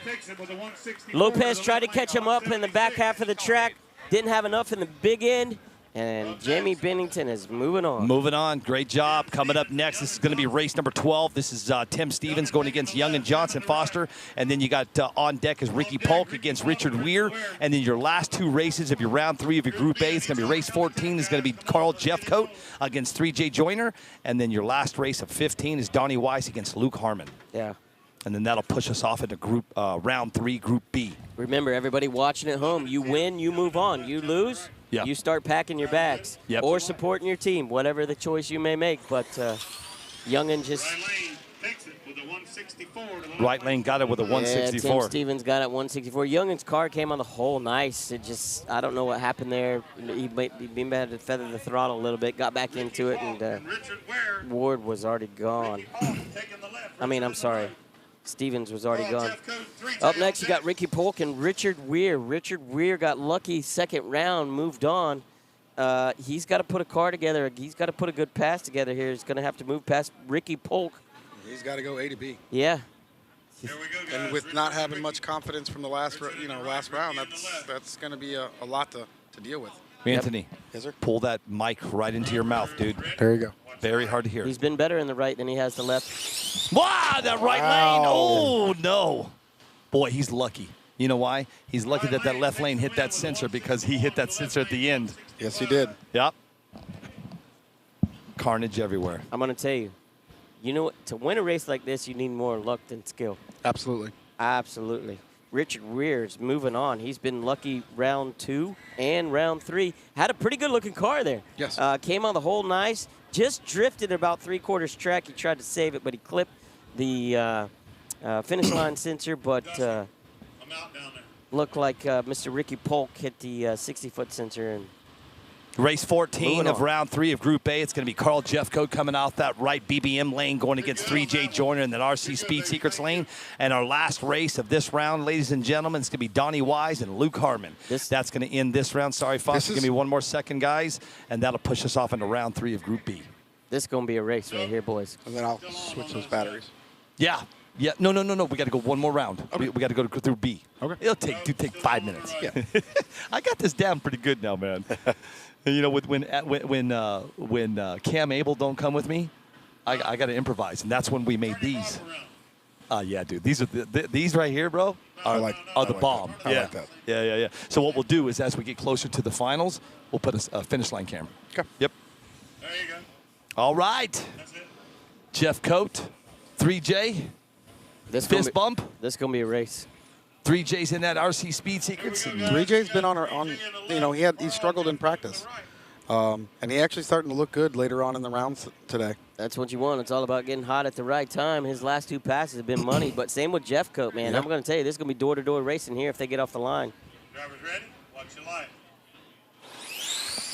Speaker 8: Lopez tried to catch him up in the back half of the track. Didn't have enough in the big end. And Jamie Bennington is moving on.
Speaker 6: Moving on. Great job. Coming up next, this is going to be race number 12. This is Tim Stevens going against Young and Johnson Foster. And then you got on deck is Ricky Polk against Richard Weir. And then your last 2 races of your round 3 of your Group A, it's going to be race 14 is going to be Carl Jeffcoat against 3J Joyner. And then your last race of 15 is Donnie Weiss against Luke Harmon.
Speaker 8: Yeah.
Speaker 6: And then that'll push us off into round 3, Group B.
Speaker 8: Remember, everybody watching at home, you win, you move on. You lose,
Speaker 6: Yep.
Speaker 8: you start packing your bags.
Speaker 6: Yep.
Speaker 8: Or supporting your team, whatever the choice you may make. But Youngin just...
Speaker 2: Right lane takes it with a 164 to the
Speaker 6: Right lane got it with a 164.
Speaker 8: Yeah, Tim Stevens got it 164. Youngin's car came on the hole nice. It just, I don't know what happened there. He had to feather the throttle a little bit, got back into it, and
Speaker 2: Richard Ware
Speaker 8: Ward was already gone.
Speaker 2: taking the left.
Speaker 8: I mean, I'm sorry. Stevens was already
Speaker 2: Carl
Speaker 8: gone.
Speaker 2: Jeffcoat, 3J
Speaker 8: Up next, you
Speaker 2: on
Speaker 8: got Ricky Polk and Richard Weir. Richard Weir got lucky second round, moved on. He's got to put a car together. He's got to put a good pass together here. He's going to have to move past Ricky Polk.
Speaker 1: He's got to go A to B.
Speaker 8: Yeah.
Speaker 2: Here we go, guys.
Speaker 1: And with not having much confidence from the last round, that's going to be a lot to deal with.
Speaker 6: Anthony,
Speaker 1: Yes, sir.
Speaker 6: pull that mic right into your mouth, dude.
Speaker 1: There you go.
Speaker 6: Very hard to hear.
Speaker 8: He's been better in the right than he has the left.
Speaker 6: Wow, that right lane. Oh, no. Boy, he's lucky. You know why? He's lucky that that left lane hit that sensor because he hit that sensor at the end.
Speaker 1: Yes, he did.
Speaker 6: Yep. Carnage everywhere.
Speaker 8: I'm going to tell you, you know what? To win a race like this, you need more luck than skill.
Speaker 1: Absolutely.
Speaker 8: Absolutely. Richard Weir's moving on. He's been lucky round 2 and round 3. Had a pretty good-looking car there.
Speaker 1: Yes.
Speaker 8: Came on the hole nice. Just drifted about 3/4 track. He tried to save it, but he clipped the finish line sensor, but
Speaker 2: I'm out down there.
Speaker 8: looked like Mr. Ricky Polk hit the 60-foot sensor. And
Speaker 6: Race 14
Speaker 8: Moving
Speaker 6: of
Speaker 8: on.
Speaker 6: round 3 of Group A. It's going to be Carl Jeffcoat coming out that right BBM lane going against 3J Joyner in that RC Speed Secrets lane. And our last race of this round, ladies and gentlemen, it's going to be Donnie Wise and Luke Harmon. That's going to end this round. Sorry, Fox. Give me one more second, guys. And that'll push us off into round 3 of Group B.
Speaker 8: this is going to be a race right here, boys.
Speaker 1: And then I'll switch those batteries.
Speaker 6: Yeah. Yeah. No. We got to go one more round. Okay. We got to go through B.
Speaker 1: Okay.
Speaker 6: It'll take 5 minutes.
Speaker 1: Yeah.
Speaker 6: I got this down pretty good now, man. You know, when Cam Abel don't come with me, I got to improvise, and that's when we made these. Yeah, dude. These are these right here, bro. Are the bomb.
Speaker 1: I
Speaker 6: Yeah.
Speaker 1: like that.
Speaker 6: Yeah. So what we'll do is, as we get closer to the finals, we'll put a finish line camera.
Speaker 1: Okay.
Speaker 6: Yep.
Speaker 2: There you go.
Speaker 6: All right.
Speaker 2: That's it.
Speaker 6: Jeff Coat, 3J,
Speaker 8: This gonna
Speaker 6: fist
Speaker 8: be-
Speaker 6: bump.
Speaker 8: This is going to be a race.
Speaker 6: 3J's in that RC Speed Secrets. And
Speaker 1: 3J's been on, he struggled in practice. And he actually starting to look good later on in the rounds today.
Speaker 8: That's what you want. It's all about getting hot at the right time. His last 2 passes have been money, but same with Jeffcoat, man.
Speaker 1: Yep.
Speaker 8: I'm going to tell you, this is going to be door-to-door racing here if they get off the line.
Speaker 2: Drivers ready? Watch your light.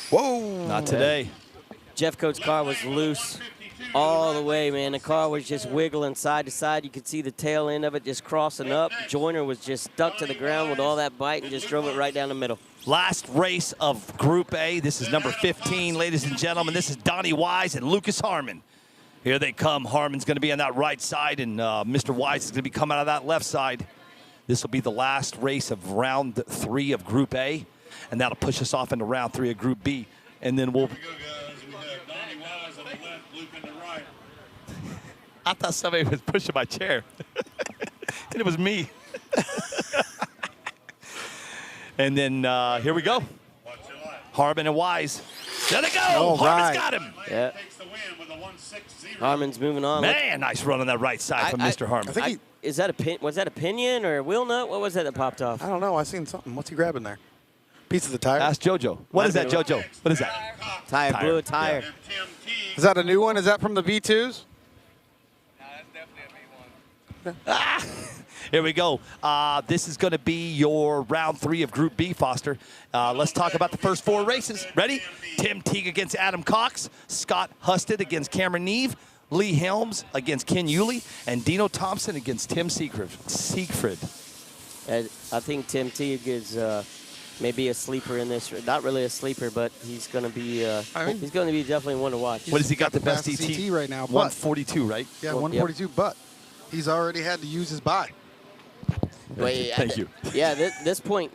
Speaker 1: Whoa!
Speaker 6: Not today.
Speaker 8: Jeffcoat's car was loose all the way, man. The car was just wiggling side to side. You could see the tail end of it just crossing up. Joyner was just stuck to the ground with all that bite and just drove it right down the middle.
Speaker 6: Last race of Group A. This is number 15, ladies and gentlemen. This is Donnie Wise and Lucas Harmon. Here they come. Harmon's going to be on that right side, and Mr. Wise is going to be coming out of that left side. This will be the last race of round 3 of Group A, and that'll push us off into round 3 of Group B. And then we'll...
Speaker 2: Here we go, guys. We have Donnie Wise on the left, Luke on the right.
Speaker 6: I thought somebody was pushing my chair. And it was me. And then here we go.
Speaker 2: Watch your light.
Speaker 6: Harmon and Wise. There they go.
Speaker 1: All
Speaker 6: Harmon's
Speaker 1: right.
Speaker 6: got him.
Speaker 8: Yeah.
Speaker 2: Takes the win with a 1-6-0.
Speaker 8: Harmon's moving on.
Speaker 6: Man, nice run on that right side from Mr. Harmon.
Speaker 1: I think
Speaker 8: Is that was that a pinion or a wheel nut? What was that popped off?
Speaker 1: I don't know. I seen something. What's he grabbing there? Piece of the tire.
Speaker 6: Ask JoJo. What is that, JoJo? What is that?
Speaker 8: Tire, blew a tire.
Speaker 2: And Tim Teague.
Speaker 1: Is that a new one? Is that from the V2s?
Speaker 6: Here we go. This is going to be your round 3 of Group B, Foster. Let's talk about the first 4 races. Ready? Tim Teague against Adam Cox. Scott Husted against Cameron Neve. Lee Helms against Ken Yulee. And Dino Thompson against Tim Siegfried.
Speaker 8: I think Tim Teague is maybe a sleeper in this. Not really a sleeper, but he's going to be. He's going to be definitely one to watch.
Speaker 6: What has he got the best
Speaker 1: fastest
Speaker 6: ET?
Speaker 1: right now, but-
Speaker 6: 142, right?
Speaker 1: Yeah,
Speaker 8: Well,
Speaker 1: 142, but he's already had to use his buy.
Speaker 8: Wait,
Speaker 6: Thank you.
Speaker 8: Yeah, this point,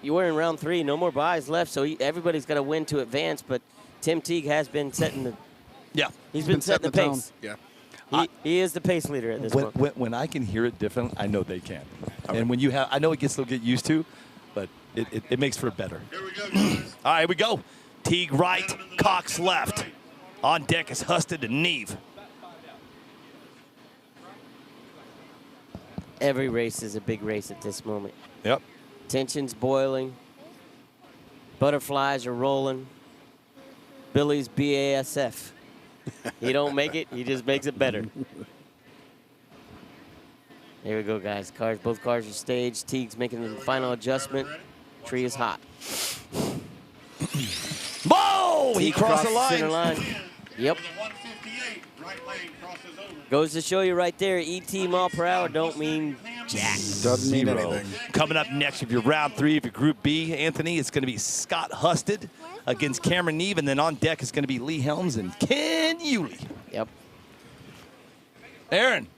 Speaker 8: you are in round 3, no more buys left, so everybody's got to win to advance. But Tim Teague has been setting the.
Speaker 6: Yeah.
Speaker 8: He's been setting the
Speaker 1: tone.
Speaker 8: pace.
Speaker 1: Yeah.
Speaker 8: He is the pace leader at this point.
Speaker 6: When I can hear it different, I know they can. And when you have, I know it gets a little get used to, but it makes for better.
Speaker 2: Here we go, guys.
Speaker 6: All right, here we go. Teague right, Cox left. On deck is Husted and Neve.
Speaker 8: Every race is a big race at this moment.
Speaker 6: Yep.
Speaker 8: Tension's boiling. Butterflies are rolling. Billy's BASF. He don't make it, he just makes it better. Here we go, guys. Both cars are staged. Teague's making the final adjustment. Tree is hot.
Speaker 6: Whoa! He
Speaker 8: Teague
Speaker 6: crossed the
Speaker 8: crosses center
Speaker 6: line.
Speaker 8: line. Yep.
Speaker 2: With a 158, right lane crosses over.
Speaker 8: Goes to show you right there, ET mile per hour don't mean jack.
Speaker 1: Doesn't mean
Speaker 6: Zero.
Speaker 1: anything.
Speaker 6: Coming up next, if you're round 3 of your Group B, Anthony, it's going to be Scott Husted against Cameron Neve, and then on deck is going to be Lee Helms and Ken Yulee.
Speaker 8: Yep.
Speaker 6: Aaron.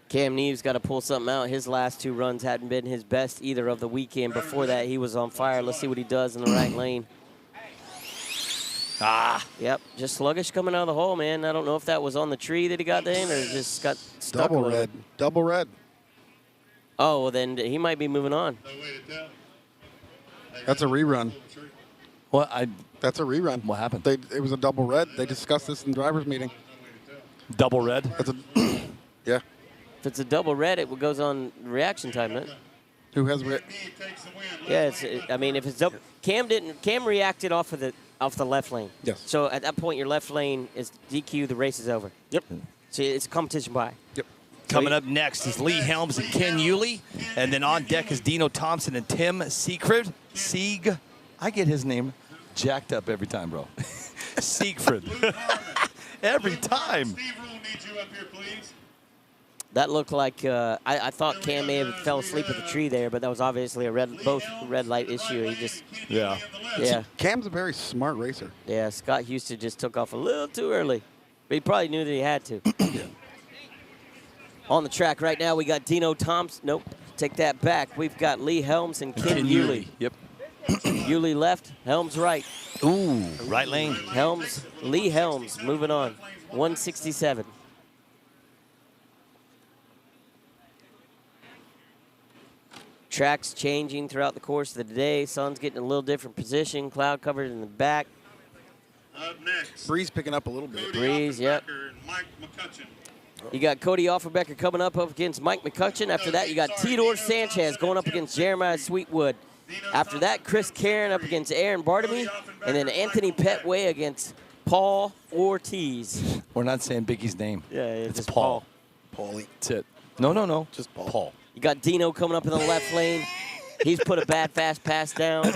Speaker 8: Cam Neve's got to pull something out. His last 2 runs hadn't been his best either of the weekend. Before that, he was on fire. Let's see what he does in the right lane. Yep, just sluggish coming out of the hole, man. I don't know if that was on the tree that he got in or just got stuck.
Speaker 1: Double
Speaker 8: a little.
Speaker 1: red. Double red.
Speaker 8: Oh, well, then he might be moving on.
Speaker 2: No way to tell.
Speaker 1: That's a rerun.
Speaker 6: What?
Speaker 1: That's a rerun.
Speaker 6: What happened?
Speaker 1: It was a double red. They discussed this in driver's meeting.
Speaker 6: Double red.
Speaker 1: That's a, yeah.
Speaker 8: If it's a double red, it goes on reaction time, right?
Speaker 1: Who has red?
Speaker 2: He takes the win.
Speaker 8: Yeah, I mean, if it's double, Cam reacted off the left lane.
Speaker 1: Yes.
Speaker 8: So at that point, your left lane is DQ. The race is over.
Speaker 1: Yep.
Speaker 8: So it's competition by.
Speaker 1: Yep.
Speaker 6: Coming up next is Lee Helms and Ken Yulee, and then on deck is Dino Thompson and Tim Siegfried. I get his name jacked up every time, bro. Siegfried. Every time.
Speaker 2: Steve Rule needs you up here, please.
Speaker 8: That looked like I thought Cam may have fell asleep at the tree there, but that was obviously both red light issue. He just
Speaker 6: Yeah.
Speaker 1: Cam's a very smart racer.
Speaker 8: yeah. Scott Houston just took off a little too early, but he probably knew that he had to. On the track right now, we got Dino Thompson. Nope, take that back. We've got Lee Helms and Ken Yulee.
Speaker 6: Yep.
Speaker 8: Yulee left, Helms right.
Speaker 6: Ooh, right lane.
Speaker 8: Lee Helms moving on. 167. Track's changing throughout the course of the day. Sun's getting a little different position. Cloud covered in the back.
Speaker 2: Up next.
Speaker 1: Breeze picking up a little bit.
Speaker 8: Breeze, yep.
Speaker 2: And Mike McCutcheon.
Speaker 8: You got Cody Offerbecker coming up against Mike McCutcheon. After that, you got Tidor Sanchez going up against Jeremiah Sweetwood. After that, Chris Karen up against Aaron Bartamy, and then Anthony Petway against Paul Ortiz.
Speaker 6: We're not saying Biggie's name.
Speaker 8: Yeah, it's just
Speaker 6: Paul.
Speaker 1: Paulie.
Speaker 6: That's it. No. Just Paul.
Speaker 8: You got Dino coming up in the left lane. He's put a bad fast pass down.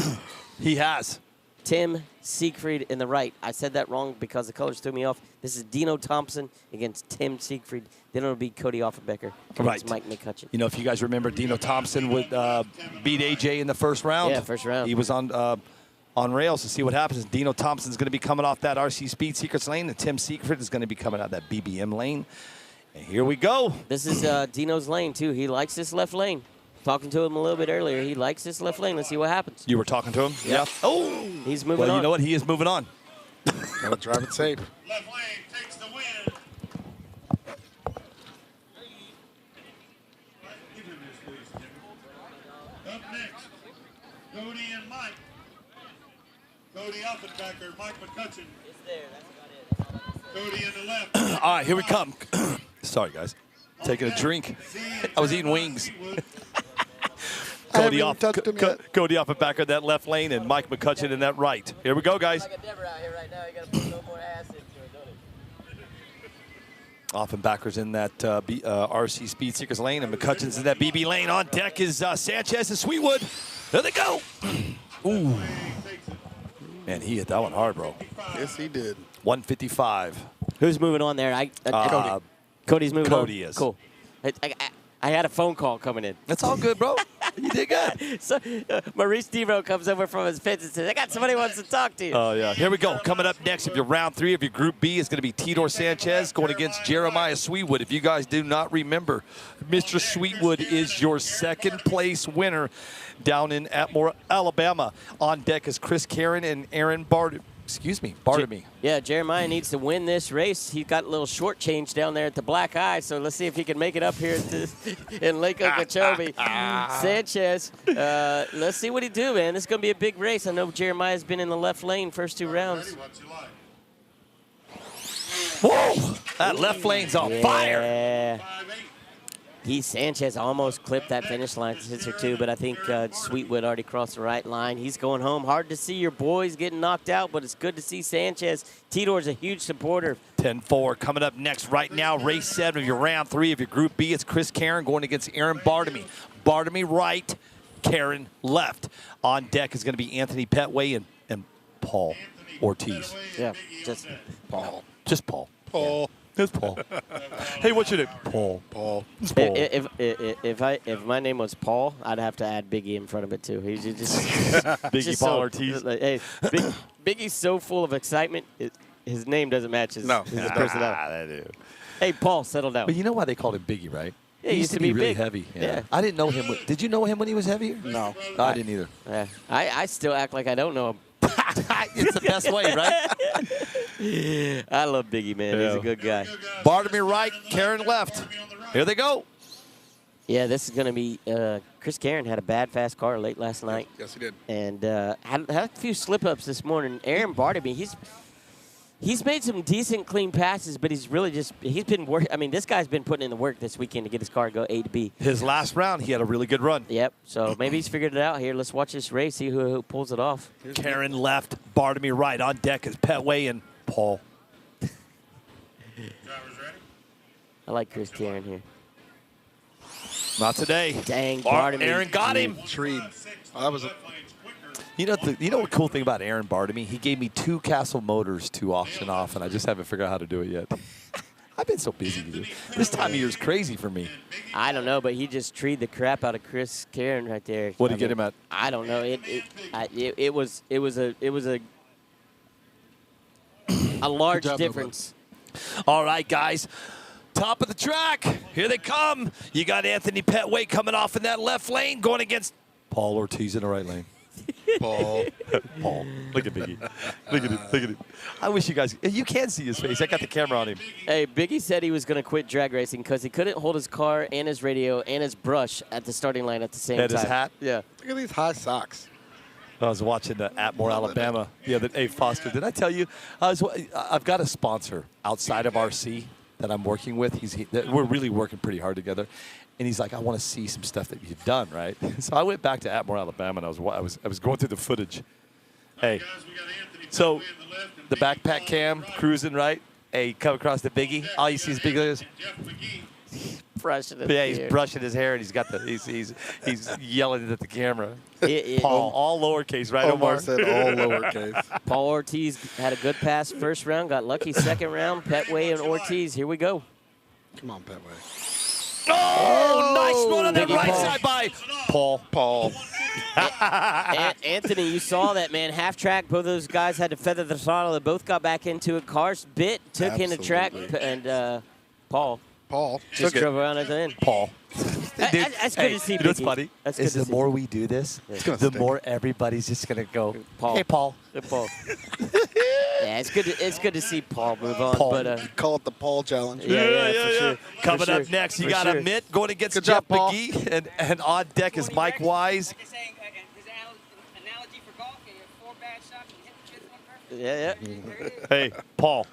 Speaker 6: He has.
Speaker 8: Tim Siegfried in the right. I said that wrong because the colors threw me off. This is Dino Thompson against Tim Siegfried. Then it'll be Cody Offenbecker against Mike McCutcheon.
Speaker 6: You know, if you guys remember, Dino Thompson would beat AJ in the first round.
Speaker 8: Yeah, first round.
Speaker 6: He was on rails to see what happens. Dino Thompson's going to be coming off that RC Speed Secrets lane, and Tim Siegfried is going to be coming out that BBM lane. And here we go.
Speaker 8: This is Dino's lane, too. He likes this left lane. Talking to him a little bit earlier. He likes this left lane. Let's see what happens.
Speaker 6: You were talking to him?
Speaker 8: Yeah.
Speaker 6: Oh!
Speaker 8: He's moving on.
Speaker 6: You know what? He is moving on.
Speaker 1: Gotta drive it safe.
Speaker 2: Left lane takes the win. Give him this, please, Jimmy. Up next, Cody and Mike. Cody Offenbacker, Mike McCutcheon.
Speaker 8: It's there. That's about it.
Speaker 2: Cody in the left.
Speaker 6: All right, here we come. Sorry, guys. Taking a drink. I was eating wings. Cody off and back in that left lane, and Mike McCutcheon in that right. Here we go, guys.
Speaker 8: Like a Deborah out here right now. You got to put a little more ass into it, don't it?
Speaker 6: Off and backers in that RC Speed Seekers lane, and McCutcheon's in that BB lane. On deck is Sanchez and Sweetwood. There they go. Ooh. Man, he hit that one hard, bro.
Speaker 1: Yes, he did.
Speaker 6: 155.
Speaker 8: Who's moving on there?
Speaker 6: Cody.
Speaker 8: Cody's moving on?
Speaker 6: Cody is.
Speaker 8: Cool. I had a phone call coming in.
Speaker 6: That's all good, bro. You did good.
Speaker 8: So Maurice Devo comes over from his pits and says, I got somebody who wants to talk to you.
Speaker 6: Oh, yeah. Here we go. Coming up next, if you're round 3 of your Group B, is going to be Tidor Sanchez going against Jeremiah Sweetwood. If you guys do not remember, Mr. Sweetwood is your second place winner down in Atmore, Alabama. On deck is Chris Karen and Aaron Bartamy.
Speaker 8: Yeah, Jeremiah needs to win this race. He got a little short change down there at the Black Eye, so let's see if he can make it up here in Lake Okeechobee. Sanchez, let's see what he do, man. This is going to be a big race. I know Jeremiah's been in the left lane first 2 rounds.
Speaker 6: Whoa! That left lane's on fire.
Speaker 8: Yeah. Sanchez almost clipped that finish line or 2, but I think Sweetwood already crossed the right line. He's going home. Hard to see your boys getting knocked out, but it's good to see Sanchez. Tidor's a huge supporter.
Speaker 6: 10-4 coming up next right now. Race 7 of your round 3 of your Group B. It's Chris Karen going against Aaron Bartamy. Bartamy right, Karen left. On deck is going to be Anthony Petway and Paul Ortiz.
Speaker 8: Yeah, just
Speaker 1: Paul.
Speaker 6: Just Paul.
Speaker 1: Paul.
Speaker 6: It's Paul. Hey, what's your name? Paul.
Speaker 1: Paul.
Speaker 6: It's Paul.
Speaker 8: If my name was Paul, I'd have to add Biggie in front of it too. He's just
Speaker 6: Biggie
Speaker 8: just
Speaker 6: Paul
Speaker 8: so,
Speaker 6: Ortiz.
Speaker 8: Hey, Biggie's so full of excitement. His name doesn't match his personality. Hey, Paul, settle down.
Speaker 6: But you know why they called him Biggie, right?
Speaker 8: Yeah,
Speaker 6: he used to be really
Speaker 8: big.
Speaker 6: heavy.
Speaker 8: Yeah.
Speaker 6: I didn't know him. Did you know him when he was heavier?
Speaker 1: No.
Speaker 6: I didn't either.
Speaker 8: Yeah. I still act like I don't know him.
Speaker 6: It's the best way, right?
Speaker 8: I love Biggie, man. He's a good guy.
Speaker 6: Bartamy right, Karen left. Here they go.
Speaker 8: Yeah, this is going to be Chris Karen had a bad fast car late last night.
Speaker 1: Yes, he did.
Speaker 8: And had a few slip-ups this morning. Aaron Bartamy, he's made some decent, clean passes, but he's been working. I mean, this guy's been putting in the work this weekend to get his car to go A to B.
Speaker 6: His last round, he had a really good run.
Speaker 8: Yep. So maybe he's figured it out here. Let's watch this race, see who pulls it off.
Speaker 6: Karen left, Bartamy right. On deck is Petway and Paul.
Speaker 2: Drivers ready?
Speaker 8: I like Chris Karen here.
Speaker 6: Not today.
Speaker 8: Dang, Bartamy.
Speaker 6: Aaron got him.
Speaker 1: Treed. That was a
Speaker 6: You know what cool thing about Aaron Bartamy? He gave me 2 Castle motors to auction off, and I just haven't figured out how to do it yet. I've been so busy, dude. This time of year is crazy for me.
Speaker 8: I don't know, but he just treed the crap out of Chris Karen right there.
Speaker 6: What did he get him at?
Speaker 8: I don't know. It was a large
Speaker 1: job,
Speaker 8: difference.
Speaker 6: All right, guys. Top of the track. Here they come. You got Anthony Petway coming off in that left lane, going against Paul Ortiz in the right lane.
Speaker 1: Paul.
Speaker 6: Paul. Look at Biggie. Look at it. Look at it. I wish you guys, you can see his face. I got the camera on him.
Speaker 8: Hey, Biggie said he was going to quit drag racing because he couldn't hold his car and his radio and his brush at the starting line at the same time.
Speaker 6: And his hat?
Speaker 8: Yeah.
Speaker 1: Look at these high socks.
Speaker 6: I was watching the Atmore, Alabama the other day. Foster, did I tell you? I've got a sponsor outside of RC that I'm working with, we're really working pretty hard together. And he's like, I want to see some stuff that you've done, right? So I went back to Atmore, Alabama, and I was going through the footage. Hey, so the backpack cam cruising, right? Hey, come across the biggie. All you see is big.
Speaker 8: Brushing his
Speaker 6: He's
Speaker 8: beard.
Speaker 6: brushing his hair, and he's yelling at the camera.
Speaker 8: It-
Speaker 6: Paul, all lowercase, right,
Speaker 1: Omar
Speaker 6: Omar?
Speaker 1: said all lowercase.
Speaker 8: Paul Ortiz had a good pass first round, got lucky second round. Petway and Ortiz, here we go.
Speaker 1: Come on, Petway.
Speaker 6: Oh, nice one on the
Speaker 8: Biggie
Speaker 6: right
Speaker 8: Paul.
Speaker 6: side by Paul.
Speaker 1: Paul.
Speaker 8: Anthony, you saw that, man. Half track, both of those guys had to feather the throttle. They both got back into it. Cars bit, took in the track, and Paul
Speaker 1: Paul.
Speaker 8: just drove around at the end.
Speaker 6: Paul.
Speaker 8: That's good to see,
Speaker 6: You know what's
Speaker 8: Biggie.
Speaker 6: funny?
Speaker 8: That's good
Speaker 6: Is
Speaker 8: to
Speaker 6: the
Speaker 8: see.
Speaker 6: more we do this,
Speaker 1: gonna
Speaker 6: the
Speaker 1: stick.
Speaker 6: more everybody's just going to go,
Speaker 8: Paul.
Speaker 6: hey, Paul.
Speaker 8: Good Paul. Yeah, it's good to see Paul move on.
Speaker 6: Paul.
Speaker 8: But
Speaker 1: Call it the Paul challenge.
Speaker 8: yeah, for sure.
Speaker 6: Coming
Speaker 8: For
Speaker 6: up
Speaker 8: sure.
Speaker 6: next, you
Speaker 8: For
Speaker 6: got
Speaker 8: sure.
Speaker 6: a Mitt going against
Speaker 1: Good
Speaker 6: Jeff
Speaker 1: job, Paul.
Speaker 6: McGee, and on deck is Mike Wise.
Speaker 9: Like you're saying, his analogy for golf, you have 4 bad shots and you hit the 5th one perfect.
Speaker 8: Yeah.
Speaker 6: Hey, Paul.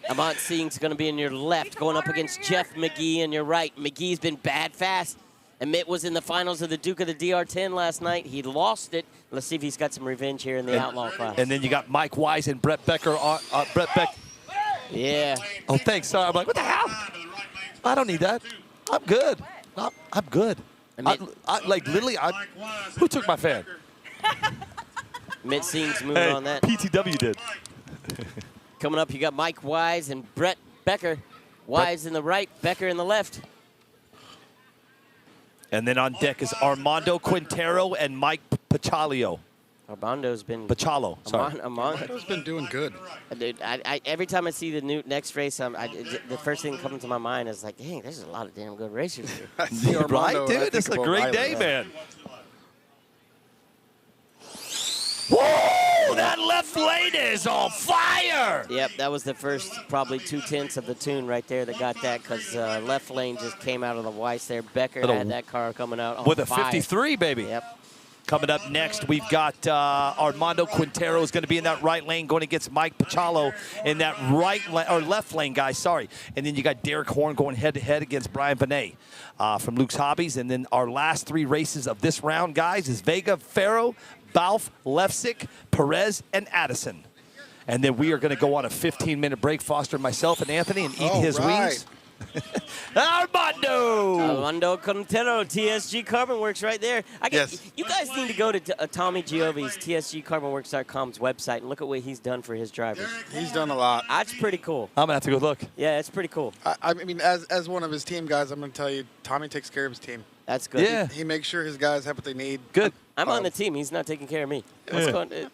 Speaker 8: Amont Singh's going to be in your left, going up against Jeff McGee in your right. McGee's been bad fast. And Mitt was in the finals of the Duke of the DR10 last night. He lost it. Let's see if he's got some revenge here in the Outlaw class.
Speaker 6: And then you got Mike Wise and Brett Becker. Brett Becker.
Speaker 8: Yeah.
Speaker 6: Oh, thanks. Sorry. I'm like, what the hell? I don't need that. I'm good. I'm good. Like, literally, who took my fan?
Speaker 8: Mitt Singh's moving on that.
Speaker 6: PTW did.
Speaker 8: Coming up, you got Mike Wise and Brett Becker. Wise in the right, Becker in the left.
Speaker 6: And then on deck is Armando Quintero and Mike Pachalio.
Speaker 8: Armando's been...
Speaker 6: Pachalo, sorry.
Speaker 1: Armando's been doing good.
Speaker 8: Dude, every time I see the next race, the first thing coming to my mind is like, dang, there's a lot of damn good racers here.
Speaker 1: I see Armando
Speaker 6: Right,
Speaker 1: and I
Speaker 6: dude?
Speaker 1: think
Speaker 6: This is a
Speaker 1: about
Speaker 6: great
Speaker 1: Riley.
Speaker 6: day, man. Whoa! That left lane is on fire!
Speaker 8: Yep, that was the first probably 2/10 of the tune right there that got that because left lane just came out of the Weiss there. Becker had that car coming out on
Speaker 6: With a
Speaker 8: fire.
Speaker 6: 53, baby.
Speaker 8: Yep.
Speaker 6: Coming up next, we've got Armando Quintero is going to be in that right lane going against Mike Pachalo in that left lane, guys, sorry. And then you got Derek Horn going head-to-head against Brian Benet from Luke's Hobbies. And then our last 3 races of this round, guys, is Vega, Farrow, Balf, Lefsick, Perez, and Addison. And then we are going to go on a 15-minute break, Foster, myself, and Anthony, and eat his wings.
Speaker 8: Armando Quintero, TSG Carbon Works right there. You guys need to go to Tommy Giovie's TSGCarbonWorks.com's website and look at what he's done for his drivers.
Speaker 1: He's done a lot.
Speaker 8: That's pretty cool.
Speaker 6: I'm going to have to go look.
Speaker 8: Yeah, it's pretty cool.
Speaker 1: I mean, as one of his team guys, I'm going to tell you, Tommy takes care of his team.
Speaker 8: That's good.
Speaker 6: Yeah.
Speaker 1: He makes sure his guys have what they need.
Speaker 6: Good.
Speaker 8: I'm on the team. He's not taking care of me. What's going on?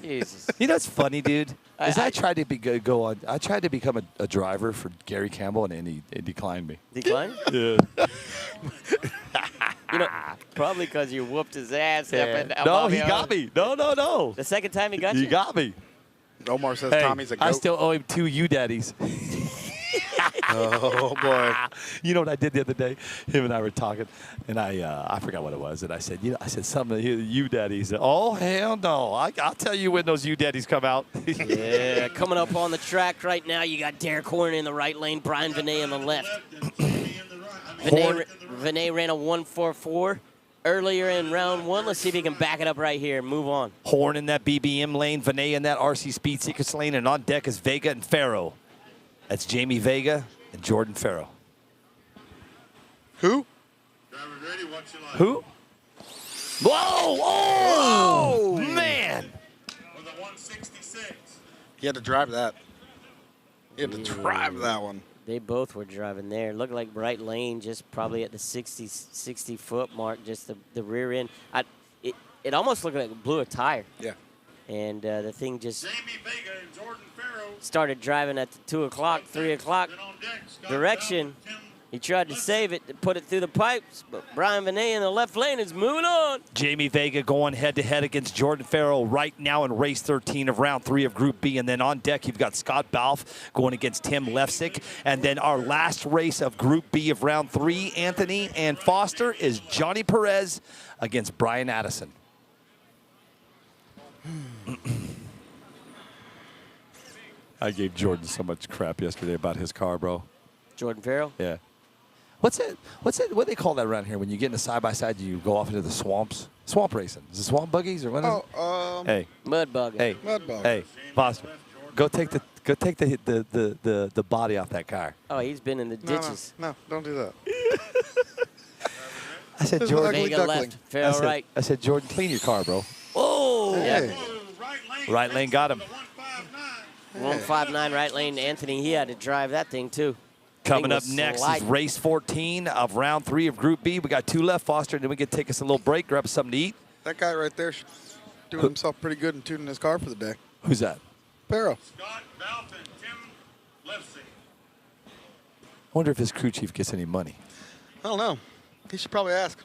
Speaker 8: Jesus.
Speaker 6: You know what's funny, dude? Is I
Speaker 8: I
Speaker 6: tried to go on. I tried to become a driver for Gary Campbell, and he declined me.
Speaker 8: Decline?
Speaker 6: Yeah.
Speaker 8: You know, probably because you whooped his ass.
Speaker 6: No, he got me. No.
Speaker 8: The second time he got you?
Speaker 6: You got me.
Speaker 1: Omar says
Speaker 6: Hey,
Speaker 1: Tommy's a goat.
Speaker 6: I still owe him 2 U-daddies.
Speaker 1: Oh, boy.
Speaker 6: You know what I did the other day? Him and I were talking, and I forgot what it was, and I said, I said something to U-daddies. Oh, hell no. I'll tell you when those U-daddies come out.
Speaker 8: Yeah, coming up on the track right now, you got Derek Horn in the right lane, Brian Venet in the left. Venet ran a 1:44 earlier in round 1. Let's see if he can back it up right here and move on.
Speaker 6: Horn in that BBM lane, Venet in that RC Speed Secrets lane, and on deck is Vega and Farrow. That's Jamie Vega and Jordan Farrow.
Speaker 1: Who?
Speaker 2: Drivers ready, watch your line.
Speaker 6: Who? Whoa! Oh, man!
Speaker 2: With a 166.
Speaker 1: He had to drive that. He had to drive that one.
Speaker 8: They both were driving there. Looked like right lane, just probably at the 60-foot mark, just the rear end. It almost looked like it blew a tire.
Speaker 1: Yeah.
Speaker 8: And the thing just
Speaker 2: Jamie Vega and Jordan Farrow.
Speaker 8: started driving at the 2 o'clock, 3 o'clock
Speaker 2: Then on deck, Scott
Speaker 8: direction.
Speaker 2: Bell, Tim
Speaker 8: He tried to save it, to put it through the pipes, but Brian Venet in the left lane is moving on.
Speaker 6: Jamie Vega going head-to-head against Jordan Farrow right now in race 13 of round 3 of Group B. And then on deck, you've got Scott Balf going against Tim Lefsick. And then our last race of Group B of round 3, Anthony and Foster, is Johnny Perez against Brian Addison. I gave Jordan so much crap yesterday about his car, bro.
Speaker 8: Jordan Farrell?
Speaker 6: Yeah. What's it? What do they call that around here when you get in a side-by-side, you go off into the swamps? Swamp racing. Is it swamp buggies or what is it? Hey.
Speaker 8: Mud bug.
Speaker 6: Hey.
Speaker 1: Mud bug.
Speaker 6: Hey, Foster. Go take the body off that car.
Speaker 8: Oh, he's been in the ditches.
Speaker 1: No, don't do that.
Speaker 6: I said,
Speaker 1: This is an
Speaker 6: Jordan.
Speaker 1: ugly
Speaker 8: Vega
Speaker 1: duckling.
Speaker 8: left. Farrell right.
Speaker 6: I said, Jordan, clean your car, bro. Oh.
Speaker 1: Hey.
Speaker 6: Right lane got him.
Speaker 8: 159 right lane. Anthony, he had to drive that thing too.
Speaker 6: Coming
Speaker 8: Thing
Speaker 6: up
Speaker 8: was
Speaker 6: next is
Speaker 8: sliding.
Speaker 6: race 14 of round 3 of Group B. We got 2 left, Foster, and then we can take us a little break, grab something to eat.
Speaker 1: That guy right there doing himself pretty good and tuning his car for the day.
Speaker 6: Who's that?
Speaker 1: Barrow.
Speaker 2: Scott Balfin, Tim Lipsy.
Speaker 6: I wonder if his crew chief gets any money.
Speaker 1: I don't know. He should probably ask.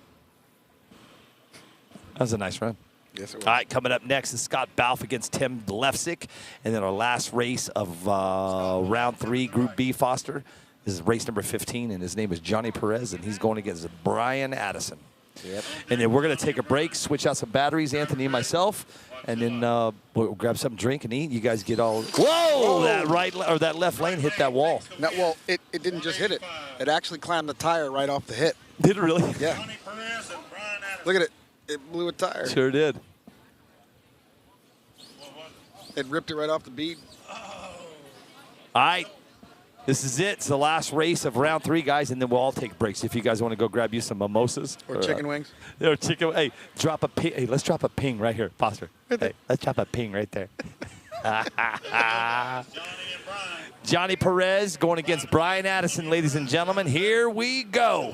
Speaker 6: That was a nice run.
Speaker 1: Yes, it was.
Speaker 6: All right, coming up next is Scott Balf against Tim Lefsick. And then our last race of round 3, Group B, Foster. This is race number 15, and his name is Johnny Perez, and he's going against Brian Addison.
Speaker 8: Yep.
Speaker 6: And then we're going to take a break, switch out some batteries, Anthony and myself, and then we'll grab something to drink and eat. You guys get all. Whoa! That left lane hit that wall.
Speaker 1: No, well, it didn't just hit it. It actually climbed the tire right off the hit.
Speaker 6: Did it really?
Speaker 1: Yeah.
Speaker 2: Johnny Perez and Brian Addison.
Speaker 1: Look at it. It blew a tire.
Speaker 6: Sure did.
Speaker 1: It ripped it right off the bead.
Speaker 6: All right. This is it. It's the last race of round 3, guys, and then we'll all take breaks. If you guys want to go grab you some mimosas.
Speaker 1: Or chicken wings.
Speaker 6: Or chicken. Hey, drop a ping. Hey, let's drop a ping right here, Foster.
Speaker 1: Right there.
Speaker 6: Hey, let's drop a ping right there.
Speaker 2: Johnny and Brian.
Speaker 6: Johnny Perez going against Brian Addison, ladies and gentlemen. Here we go.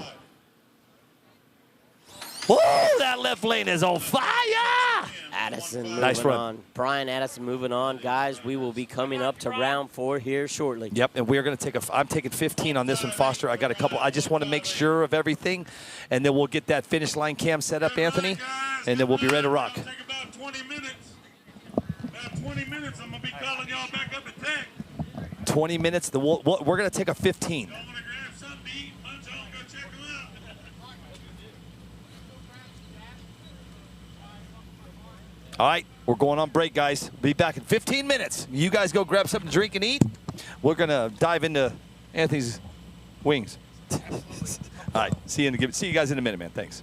Speaker 6: Whoa, that left lane is on fire.
Speaker 8: Addison moving
Speaker 6: Nice run.
Speaker 8: on. Brian Addison moving on. Guys, we will be coming up to round 4 here shortly.
Speaker 6: Yep, and we're going to take I'm taking 15 on this one, Foster. I got a couple. I just want to make sure of everything, and then we'll get that finish line cam set up, Anthony, and then we'll be ready to rock.
Speaker 2: Take about 20 minutes. About 20 minutes, I'm going to be calling y'all back up at tech.
Speaker 6: 20 minutes. We're going to take a 15.
Speaker 2: Y'all want to grab something to eat? Lunch on, go check them out.
Speaker 6: All right, we're going on break, guys. Be back in 15 minutes. You guys go grab something to drink and eat. We're going to dive into Anthony's wings. All right, see you guys in a minute, man. Thanks.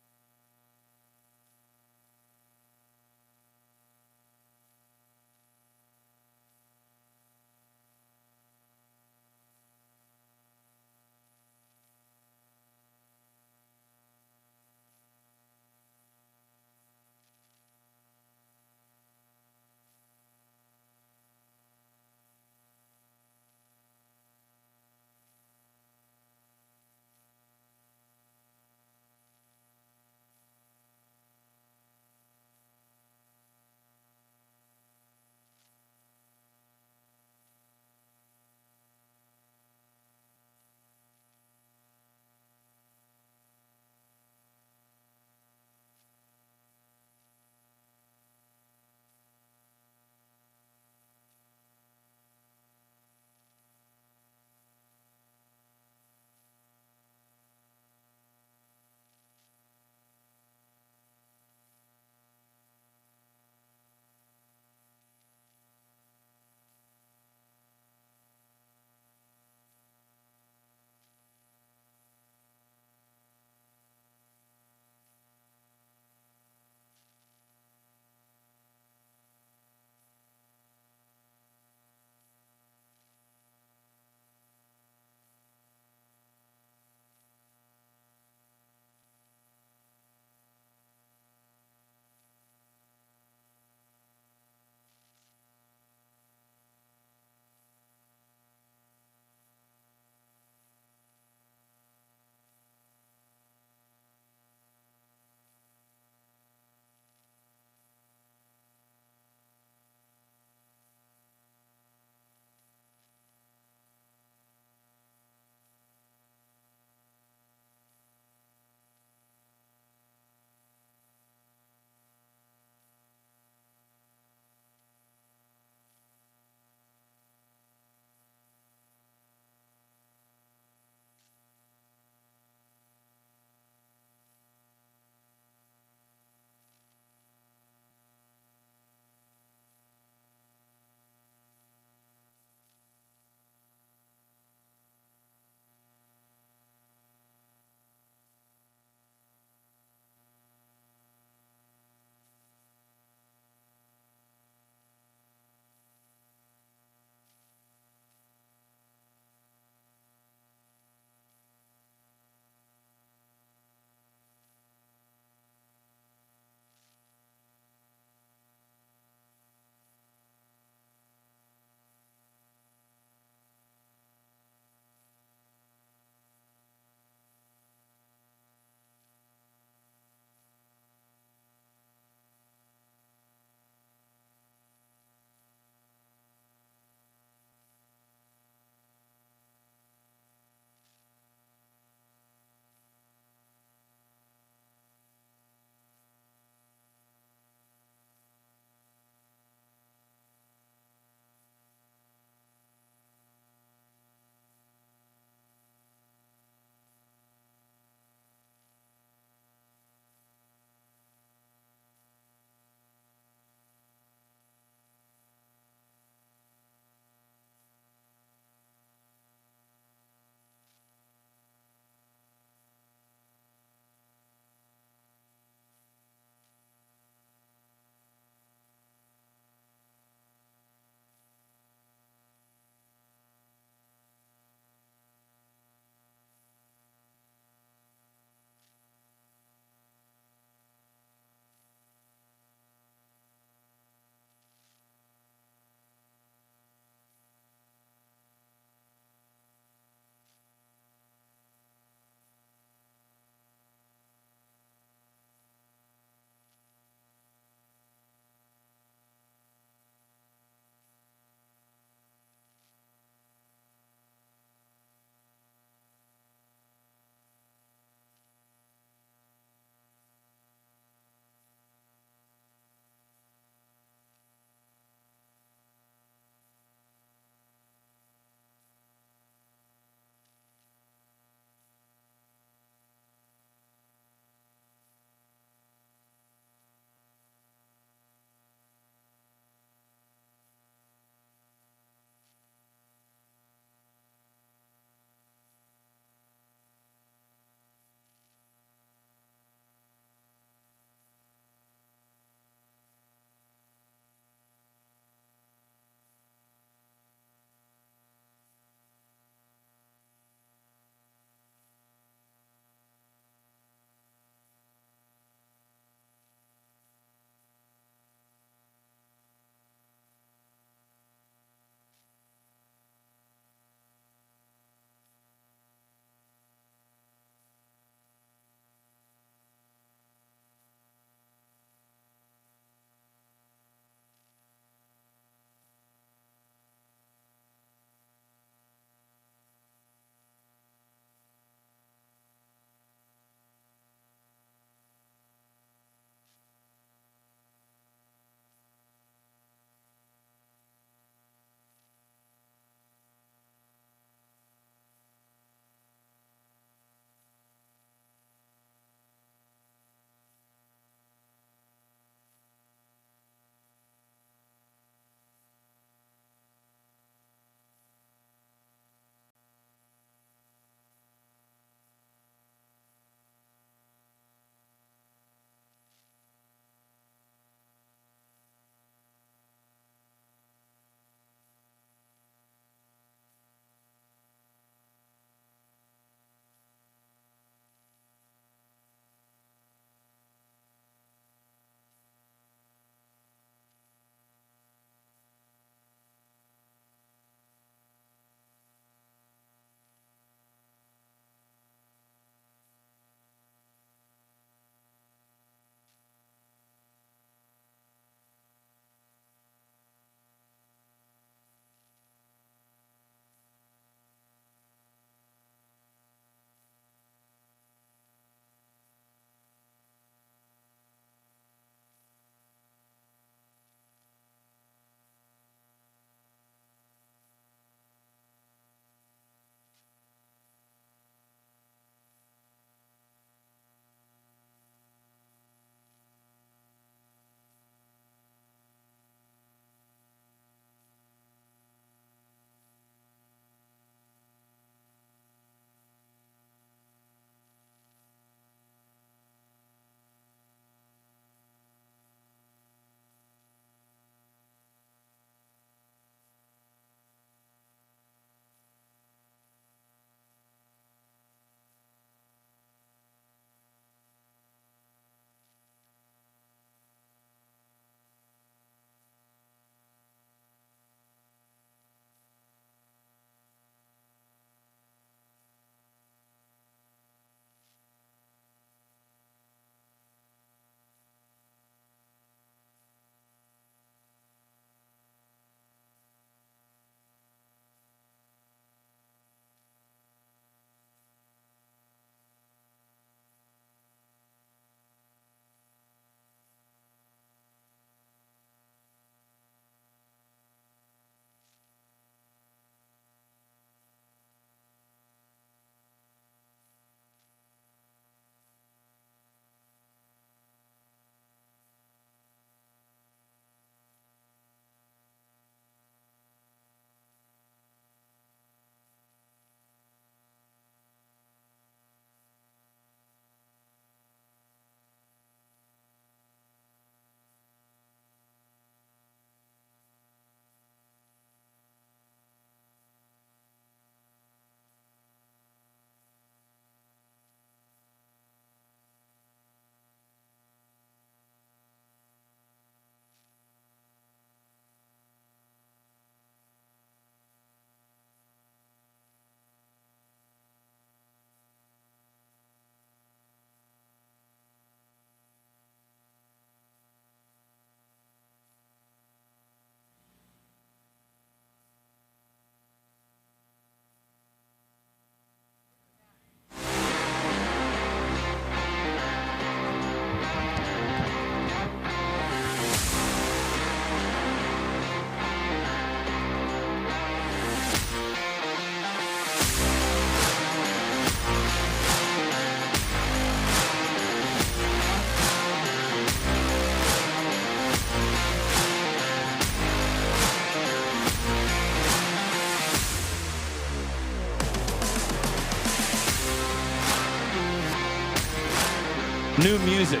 Speaker 6: New music.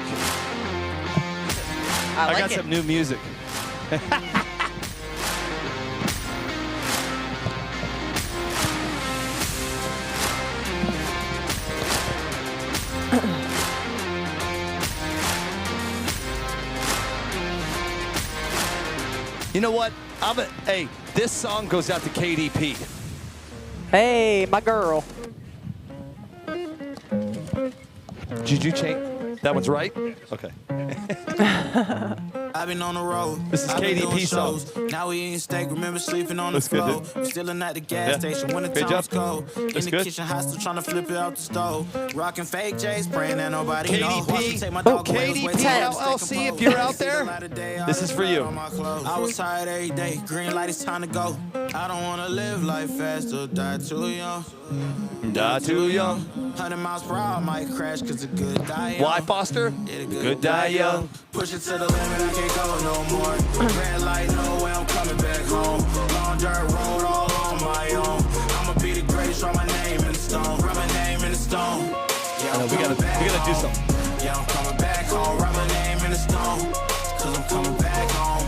Speaker 3: I
Speaker 6: got
Speaker 3: like
Speaker 6: some new music. You know what? Hey, this song goes out to KDP.
Speaker 3: Hey, my girl.
Speaker 6: Did you change? That one's right? Okay.
Speaker 10: I've been on the road.
Speaker 6: This is KDP song.
Speaker 10: Now we eating steak. Remember sleeping on
Speaker 6: That's
Speaker 10: the
Speaker 6: good,
Speaker 10: floor.
Speaker 6: dude.
Speaker 10: I'm still at the gas station when the
Speaker 6: Great
Speaker 10: time's
Speaker 6: job.
Speaker 10: cold. In
Speaker 6: That's
Speaker 10: the
Speaker 6: good.
Speaker 10: kitchen, hot still trying to flip it out the stove. Rocking fake J's, praying that nobody knows. Watch me take my dog away.
Speaker 6: KDP LLC, if you're out there, this is for you.
Speaker 10: I was tired every day. Green light, it's time to go. I don't wanna live life fast or die too young.
Speaker 6: Die too young.
Speaker 10: 100 miles per hour, I might crash cause a good die young.
Speaker 6: Why, Foster? Good die young.
Speaker 10: Push it to the limit, I can't go no more. Red light, no way, I'm coming back home. Long dirt road, all on my own. I'ma be the greatest, write my name in the stone. Write my name in the stone. Yeah,
Speaker 6: We gotta do something.
Speaker 10: Yeah, I'm coming back home. Write my name in the stone. Cause I'm coming back home.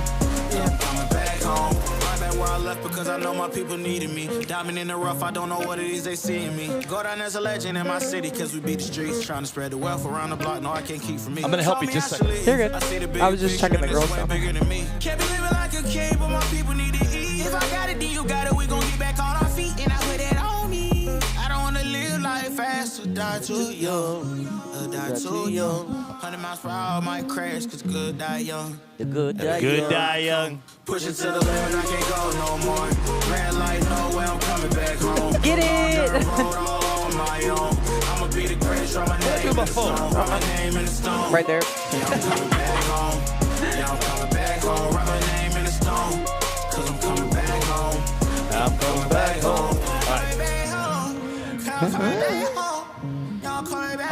Speaker 10: Yeah, I'm coming back home. Right back where I left because I know my people needed me. Diamond in the rough, I don't know what it is they see in me. Go down as a legend in my city cause we beat the streets. Trying to spread the wealth around the block, no, I can't keep from me.
Speaker 6: I'm gonna help you just a second.
Speaker 3: You're good. I was just checking the girls stuff.
Speaker 10: Bigger than me. Can't be living like a king, but my people need to eat. If I got it, then you got it. We gon' get back on our feet, and I put that on me. I don't wanna live life fast or die too young. Or die too young. 100 miles per hour, might crash, cause good die young.
Speaker 8: The good die
Speaker 6: Good
Speaker 8: young.
Speaker 6: die young.
Speaker 10: Push it to the limit, I can't go no more. Red light, no way, I'm coming back home.
Speaker 3: Get it!
Speaker 10: Road all on my own. I'ma be the greatest, write my name in the stone. Write my name in the stone.
Speaker 3: Right there.
Speaker 10: Yeah, I'm coming back home. Yeah, I'm coming back home. Write my name in the stone. Cause I'm coming back home.
Speaker 6: I'm coming back home.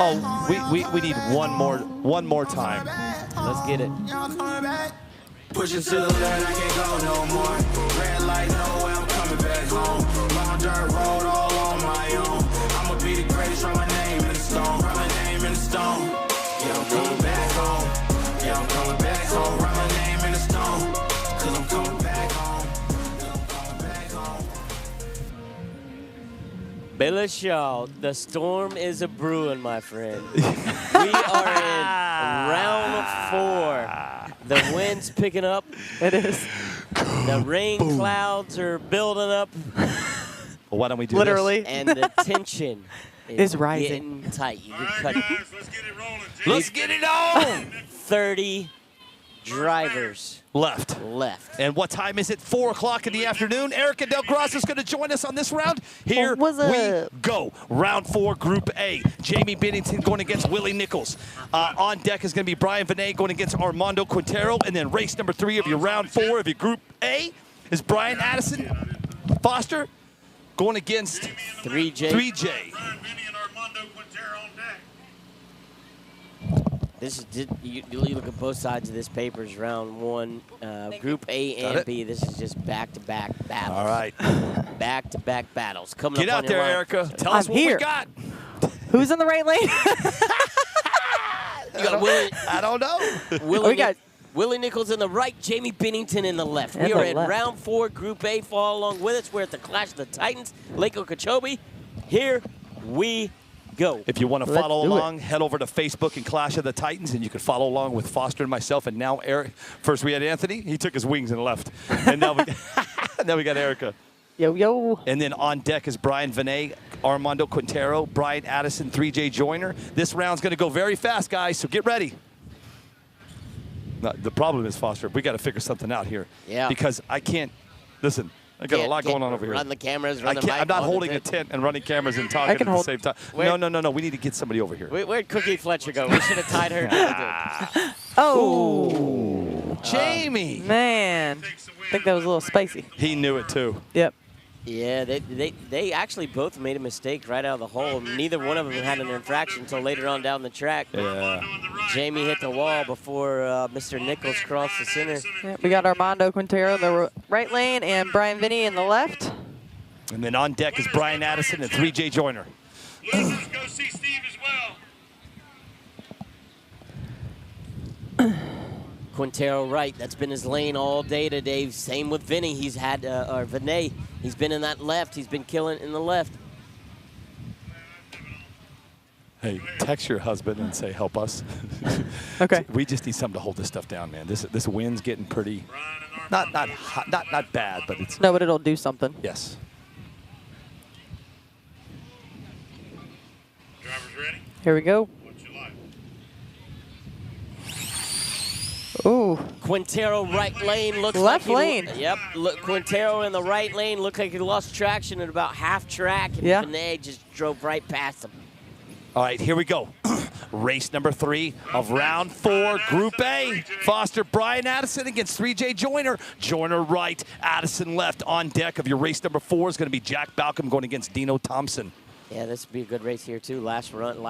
Speaker 6: Oh, we need one more time.
Speaker 8: Let's get it.
Speaker 10: Push it to the limit, I can't go no more. Red light, no way, I'm coming back home. Long dirt road, all on my own. I'ma be the greatest, write my name in the stone. Write my name in the stone. Yeah, I'm coming back home. Yeah, I'm coming back home. Write my name in the stone. Cause I'm coming back home. Yeah, I'm coming back home.
Speaker 8: Billy Shaw, the storm is a brewing, my friend. We are in round 4. The wind's picking up.
Speaker 3: It is.
Speaker 8: The rain clouds are building up.
Speaker 6: Well, why don't we do
Speaker 3: Literally.
Speaker 8: And the tension
Speaker 3: Is rising.
Speaker 8: getting tight. You
Speaker 2: All
Speaker 8: can
Speaker 2: right,
Speaker 8: cut
Speaker 2: guys, let's get it rolling.
Speaker 6: this? Let's get it on.
Speaker 8: 30 drivers
Speaker 6: Left.
Speaker 8: left.
Speaker 6: And what time is it? 4 o'clock in the afternoon. Erica Del Grosso is going to join us on this round. Here
Speaker 3: What's
Speaker 6: we
Speaker 3: up?
Speaker 6: go. Round 4, Group A. Jamie Bennington going against Willie Nichols. On deck is going to be Brian Vinay going against Armando Quintero. And then race number 3 of your round 4 of your Group A is Brian Addison Foster going against
Speaker 8: 3J.
Speaker 6: 3J.
Speaker 2: Brian Vinny and Armando Quintero on deck.
Speaker 8: This is you look at both sides of this paper. Is round 1, Group A
Speaker 6: Got
Speaker 8: and
Speaker 6: it.
Speaker 8: B. This is just back-to-back battles.
Speaker 6: All right.
Speaker 8: Back-to-back battles. Coming
Speaker 6: Get
Speaker 8: up
Speaker 6: out
Speaker 8: on your
Speaker 6: there,
Speaker 8: line.
Speaker 6: Erica. Tell us
Speaker 3: I'm
Speaker 6: what
Speaker 3: here.
Speaker 6: we got.
Speaker 3: Who's in the right lane?
Speaker 8: You got Willie,
Speaker 6: I don't know.
Speaker 8: Willie,
Speaker 3: we got-
Speaker 8: Willie Nichols in the right, Jamie Bennington in the left.
Speaker 3: In
Speaker 8: We
Speaker 3: the
Speaker 8: are in
Speaker 3: left.
Speaker 8: round 4, Group A. Follow along with us. We're at the Clash of the Titans, Lake Okeechobee. Here we go.
Speaker 6: If you want to
Speaker 3: Let's
Speaker 6: follow
Speaker 3: do it.
Speaker 6: along, head over to Facebook and Clash of the Titans, and you can follow along with Foster and myself. And now Eric. First we had Anthony. He took his wings and left. And now we got Erica.
Speaker 3: Yo, yo.
Speaker 6: And then on deck is Brian Vinay, Armando Quintero, Brian Addison, 3J Joyner. This round's going to go very fast, guys, so get ready. No, the problem is, Foster, we got to figure something out here.
Speaker 8: Yeah.
Speaker 6: Because I can't, listen, I got a lot going on over here.
Speaker 8: Run the cameras,
Speaker 6: I
Speaker 8: run the
Speaker 6: can't,
Speaker 8: mic.
Speaker 6: I'm not
Speaker 8: on the
Speaker 6: holding a
Speaker 8: thing.
Speaker 6: tent and running cameras and
Speaker 3: I
Speaker 6: talking
Speaker 3: can
Speaker 6: at the
Speaker 3: hold-
Speaker 6: same time.
Speaker 8: Where-
Speaker 6: No. We need to get somebody over here.
Speaker 8: Where'd Cookie Fletcher go? We should have tied her.
Speaker 3: Oh,
Speaker 6: Jamie.
Speaker 3: man. I think that was a little spicy.
Speaker 6: He knew it too.
Speaker 3: Yep.
Speaker 8: Yeah, they actually both made a mistake right out of the hole. Neither one of them had an infraction until later on down the track.
Speaker 6: Yeah.
Speaker 8: Jamie hit the wall before Mr. Nichols crossed the center.
Speaker 3: Yeah, we got Armando Quintero in the right lane and Brian Vinny in the left.
Speaker 6: And then on deck is Brian Addison and 3J Joyner.
Speaker 2: Losers, go see Steve as well.
Speaker 8: Quintero right, that's been his lane all day today. Same with Vinny. He's had, or Vinay, he's been in that left. He's been killing in the left.
Speaker 6: Hey, text your husband and say, help us.
Speaker 3: Okay.
Speaker 6: We just need something to hold this stuff down, man. This wind's getting pretty, not hot, not bad, but it's.
Speaker 3: No, but it'll do something.
Speaker 6: Yes.
Speaker 2: Drivers ready?
Speaker 3: Here we go.
Speaker 2: What's your life?
Speaker 3: Ooh.
Speaker 8: Quintero right lane looks
Speaker 3: Left
Speaker 8: like
Speaker 3: lane.
Speaker 8: Yep, look, Quintero in the right lane looked like he lost traction at about half track, and
Speaker 3: Yeah.
Speaker 8: Vinay just drove right past him.
Speaker 6: All right, here we go. Race number 3 of round 4, Group A. Foster, Brian Addison against 3J Joyner. Joyner right, Addison left. On deck of your race number 4 is going to be Jack Balcom going against Dino Thompson.
Speaker 8: Yeah, this would be a good race here too. Last round,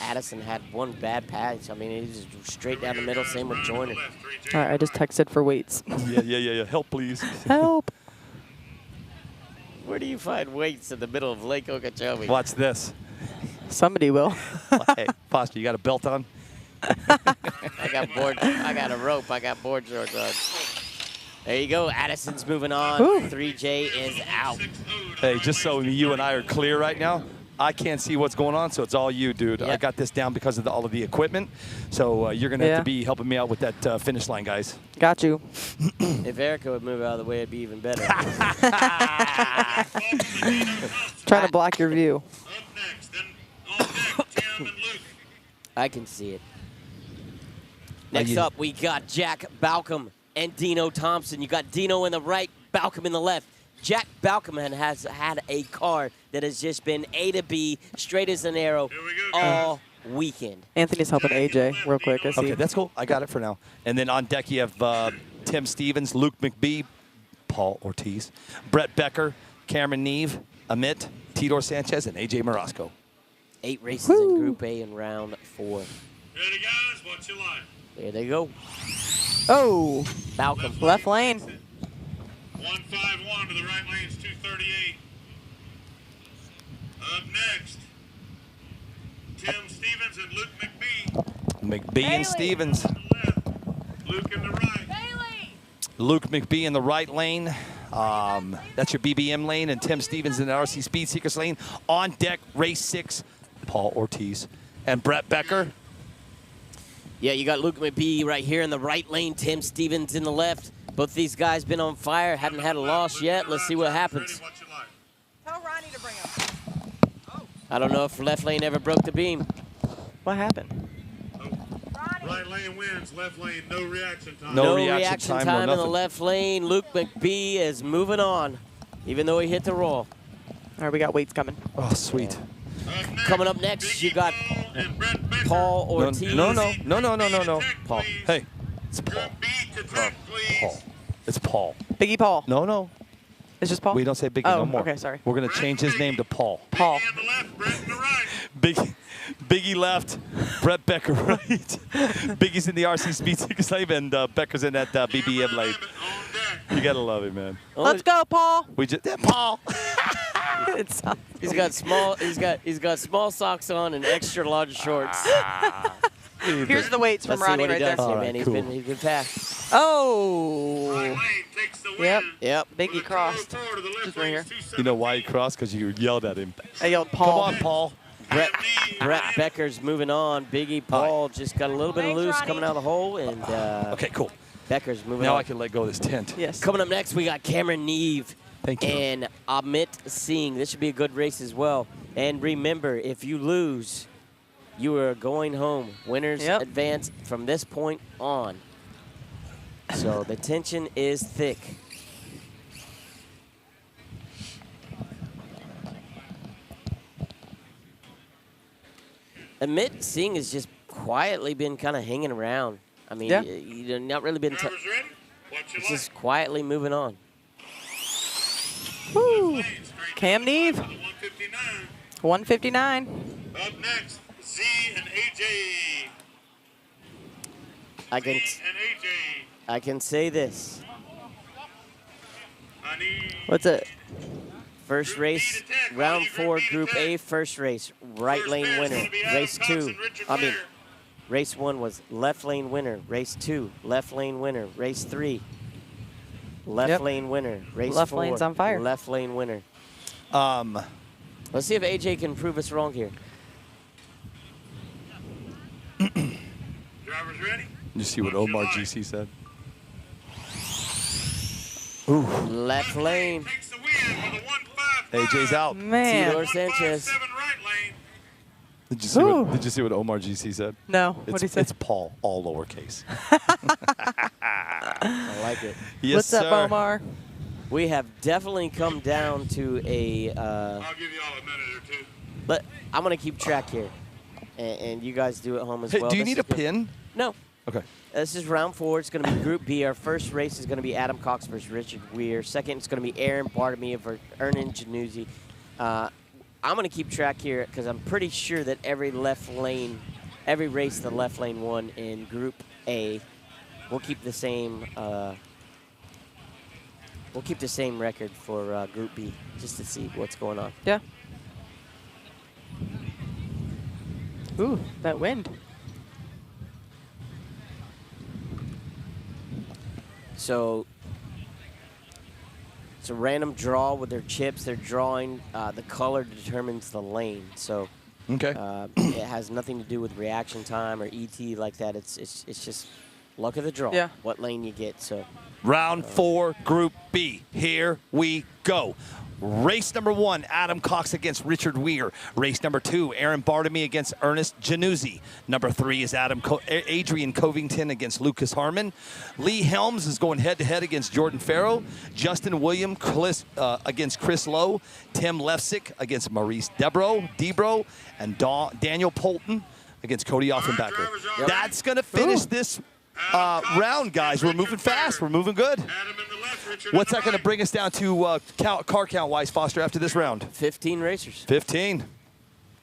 Speaker 8: Addison had one bad patch. I mean, he just straight down the middle. Same with Joyner.
Speaker 3: All right, I just texted for weights.
Speaker 6: Yeah. Help, please.
Speaker 3: Help.
Speaker 8: Where do you find weights in the middle of Lake Okeechobee?
Speaker 6: Watch this.
Speaker 3: Somebody will.
Speaker 6: Hey, Foster, you got a belt on?
Speaker 8: I got board. I got a rope. I got board shorts on. There you go. Addison's moving on.
Speaker 3: Whew.
Speaker 8: 3J is out.
Speaker 6: Hey, just so you and I are clear right now, I can't see what's going on, so it's all you, dude.
Speaker 8: Yep.
Speaker 6: I got this down because of all of the equipment, so you're going to have
Speaker 3: Yeah.
Speaker 6: to be helping me out with that finish line, guys.
Speaker 3: Got you.
Speaker 8: If Erica would move out of the way, it'd be even better.
Speaker 3: Trying to block your view.
Speaker 2: Up next, then on deck, Tim and Luke.
Speaker 8: I can see it. Next up, we got Jack Balcom and Dino Thompson. You got Dino in the right, Balcom in the left. Jack Balcom has had a car that has just been A to B, straight as an arrow, all weekend.
Speaker 3: Anthony's helping AJ real quick. I see.
Speaker 6: Okay, that's cool. I got it for now. And then on deck, you have Tim Stevens, Luke McBee, Paul Ortiz, Brett Becker, Cameron Neve, Amit, Tidor Sanchez, and AJ Morosco.
Speaker 8: 8 races in Group A in round 4.
Speaker 2: Ready, guys? What's your life?
Speaker 8: There they go.
Speaker 3: Oh.
Speaker 8: Balcom.
Speaker 3: Left lane.
Speaker 2: 151 to the right lane's 238. Up next, Tim Stevens and Luke McBee.
Speaker 6: McBee and Stevens.
Speaker 2: On the left, Luke in the right.
Speaker 6: Luke McBee in the right lane. That's your BBM lane, and Tim Stevens in the RC Speed Seekers lane. On deck, race 6, Paul Ortiz and Brett Becker.
Speaker 8: Yeah, you got Luke McBee right here in the right lane, Tim Stevens in the left. Both these guys been on fire, haven't had a loss yet. Let's see what happens.
Speaker 2: What's your life?
Speaker 3: Tell Ronnie to bring him.
Speaker 8: I don't know if left lane ever broke the beam.
Speaker 3: What happened?
Speaker 2: Right lane wins, left lane, no reaction time.
Speaker 6: No
Speaker 8: No
Speaker 6: reaction
Speaker 8: reaction
Speaker 6: time,
Speaker 8: time
Speaker 6: no
Speaker 8: in the
Speaker 6: nothing.
Speaker 8: left lane. Luke McBee is moving on, even though he hit the roll.
Speaker 3: All right, we got weights coming.
Speaker 6: Oh, sweet.
Speaker 2: Up next,
Speaker 8: Coming up next, you got
Speaker 2: Paul and Brett Becker.
Speaker 8: Paul Ortiz.
Speaker 6: No.
Speaker 2: Paul.
Speaker 6: Hey, it's Paul.
Speaker 2: Group B to tech, please.
Speaker 6: Paul. It's Paul.
Speaker 3: Biggie Paul.
Speaker 6: No.
Speaker 3: It's just Paul?
Speaker 6: We don't say Biggie
Speaker 3: Oh,
Speaker 6: no more.
Speaker 3: okay, sorry.
Speaker 6: We're going to change his name to Paul.
Speaker 3: Paul.
Speaker 2: Biggie on the left, Brett in the right.
Speaker 6: Biggie left, Brett Becker right. Biggie's in the RC Speed Seekers lane, and Becker's in that BBM lane.
Speaker 2: On deck.
Speaker 6: You got to love it, man.
Speaker 3: Let's go, Paul.
Speaker 6: We just Paul.
Speaker 3: It's,
Speaker 8: He's got small socks on and extra large shorts.
Speaker 3: here's the weights from
Speaker 8: Let's see
Speaker 3: Ronnie
Speaker 8: what he
Speaker 3: right
Speaker 8: does
Speaker 3: there.
Speaker 8: here,
Speaker 6: All
Speaker 8: man.
Speaker 6: right,
Speaker 8: He's
Speaker 6: cool.
Speaker 8: been fast.
Speaker 3: Oh.
Speaker 2: Right lane takes the win.
Speaker 3: Yep.
Speaker 8: Yep.
Speaker 3: Biggie crossed.
Speaker 2: 204 to the left
Speaker 3: Just right here.
Speaker 2: lane's 278.
Speaker 6: You know why he crossed? Because you yelled at him.
Speaker 3: I yelled
Speaker 6: Come
Speaker 3: Paul.
Speaker 6: on, Paul.
Speaker 8: Brett Becker's moving on. Biggie Paul just got a little bit of loose coming out of the hole, and
Speaker 6: Okay, cool.
Speaker 8: Becker's moving
Speaker 6: Now
Speaker 8: on.
Speaker 6: I can let go of this tent.
Speaker 3: Yes.
Speaker 8: Coming up next, we got Cameron Neve
Speaker 6: Thank you.
Speaker 8: and Amit Singh. This should be a good race as well. And remember, if you lose, you are going home. Winners
Speaker 3: Yep.
Speaker 8: advance from this point on. So the tension is thick. Amit Singh has just quietly been kind of hanging around. I mean,
Speaker 3: Yeah.
Speaker 8: you've not really been.
Speaker 2: Drivers ready? What's your
Speaker 8: It's
Speaker 2: life?
Speaker 8: just quietly moving on.
Speaker 3: Woo. Ooh, Cam Neve. 159.
Speaker 2: Up next, Z and AJ.
Speaker 8: I can
Speaker 2: Z and AJ.
Speaker 8: I can say this.
Speaker 2: I need
Speaker 3: What's it?
Speaker 8: First
Speaker 2: Group B
Speaker 8: race,
Speaker 2: to tech.
Speaker 8: round
Speaker 2: All you
Speaker 8: 4,
Speaker 2: Group B to
Speaker 8: Group
Speaker 2: tech.
Speaker 8: A, first race, right
Speaker 2: First
Speaker 8: lane
Speaker 2: pair's
Speaker 8: winner.
Speaker 2: gonna be Adam
Speaker 8: Race
Speaker 2: Cox
Speaker 8: 2,
Speaker 2: and Richard
Speaker 8: I mean,
Speaker 2: Ware.
Speaker 8: race 1 was left lane winner. Race 2, left lane winner. Race 3, left
Speaker 3: Yep.
Speaker 8: lane winner. Race
Speaker 3: Left
Speaker 8: 4,
Speaker 3: lane's on fire.
Speaker 8: left lane winner. Let's see if AJ can prove us wrong here.
Speaker 2: Drivers ready?
Speaker 6: You see what
Speaker 2: On your
Speaker 6: Omar
Speaker 2: line.
Speaker 6: GC said?
Speaker 8: Left lane.
Speaker 2: Takes the win with a 155.
Speaker 6: AJ's out.
Speaker 3: Man.
Speaker 8: Tidor Sanchez.
Speaker 2: 157 right lane.
Speaker 6: Did you see what Omar GC said?
Speaker 3: No. What do you say?
Speaker 6: It's Paul, all lowercase.
Speaker 8: I like it.
Speaker 6: Yes,
Speaker 3: What's up,
Speaker 6: sir.
Speaker 3: Omar?
Speaker 8: We have definitely come down to a.
Speaker 2: I'll give you all a minute or two.
Speaker 8: But I'm gonna keep track here, and you guys do at home as
Speaker 6: Hey,
Speaker 8: well.
Speaker 6: do you
Speaker 8: This
Speaker 6: need a
Speaker 8: is good.
Speaker 6: pin?
Speaker 8: No.
Speaker 6: Okay.
Speaker 8: This is round 4. It's going to be Group B. Our first race is going to be Adam Cox versus Richard Weir. Second, it's going to be Aaron Bartomeu versus Ernan Januzzi. I'm going to keep track here because I'm pretty sure that every race the left lane won in Group A. We'll keep the same. We'll keep the same record for Group B just to see what's going on.
Speaker 3: Yeah. Ooh, that wind.
Speaker 8: So it's a random draw with their chips. They're drawing. The color determines the lane. So
Speaker 6: Okay.
Speaker 8: it has nothing to do with reaction time or ET like that. It's just luck of the draw.
Speaker 3: Yeah.
Speaker 8: What lane you get. So
Speaker 6: Round 4, Group B. Here we go. Race number 1, Adam Cox against Richard Weir. Race number 2, Aaron Bartomeu against Ernest Januzzi. Number 3 is Adrian Covington against Lucas Harmon. Lee Helms is going head-to-head against Jordan Farrow. Justin William against Chris Lowe. Tim Lefsick against Maurice Debro. And Daniel Polton against Cody Offenbacher.
Speaker 2: Yep.
Speaker 6: That's going to finish this round, guys. We're moving fast. We're moving good.
Speaker 2: Adam in the left, Richard
Speaker 6: What's
Speaker 2: in
Speaker 6: that
Speaker 2: the
Speaker 6: going to bring us down to car count-wise, Foster, after this round?
Speaker 8: 15 racers.
Speaker 6: 15.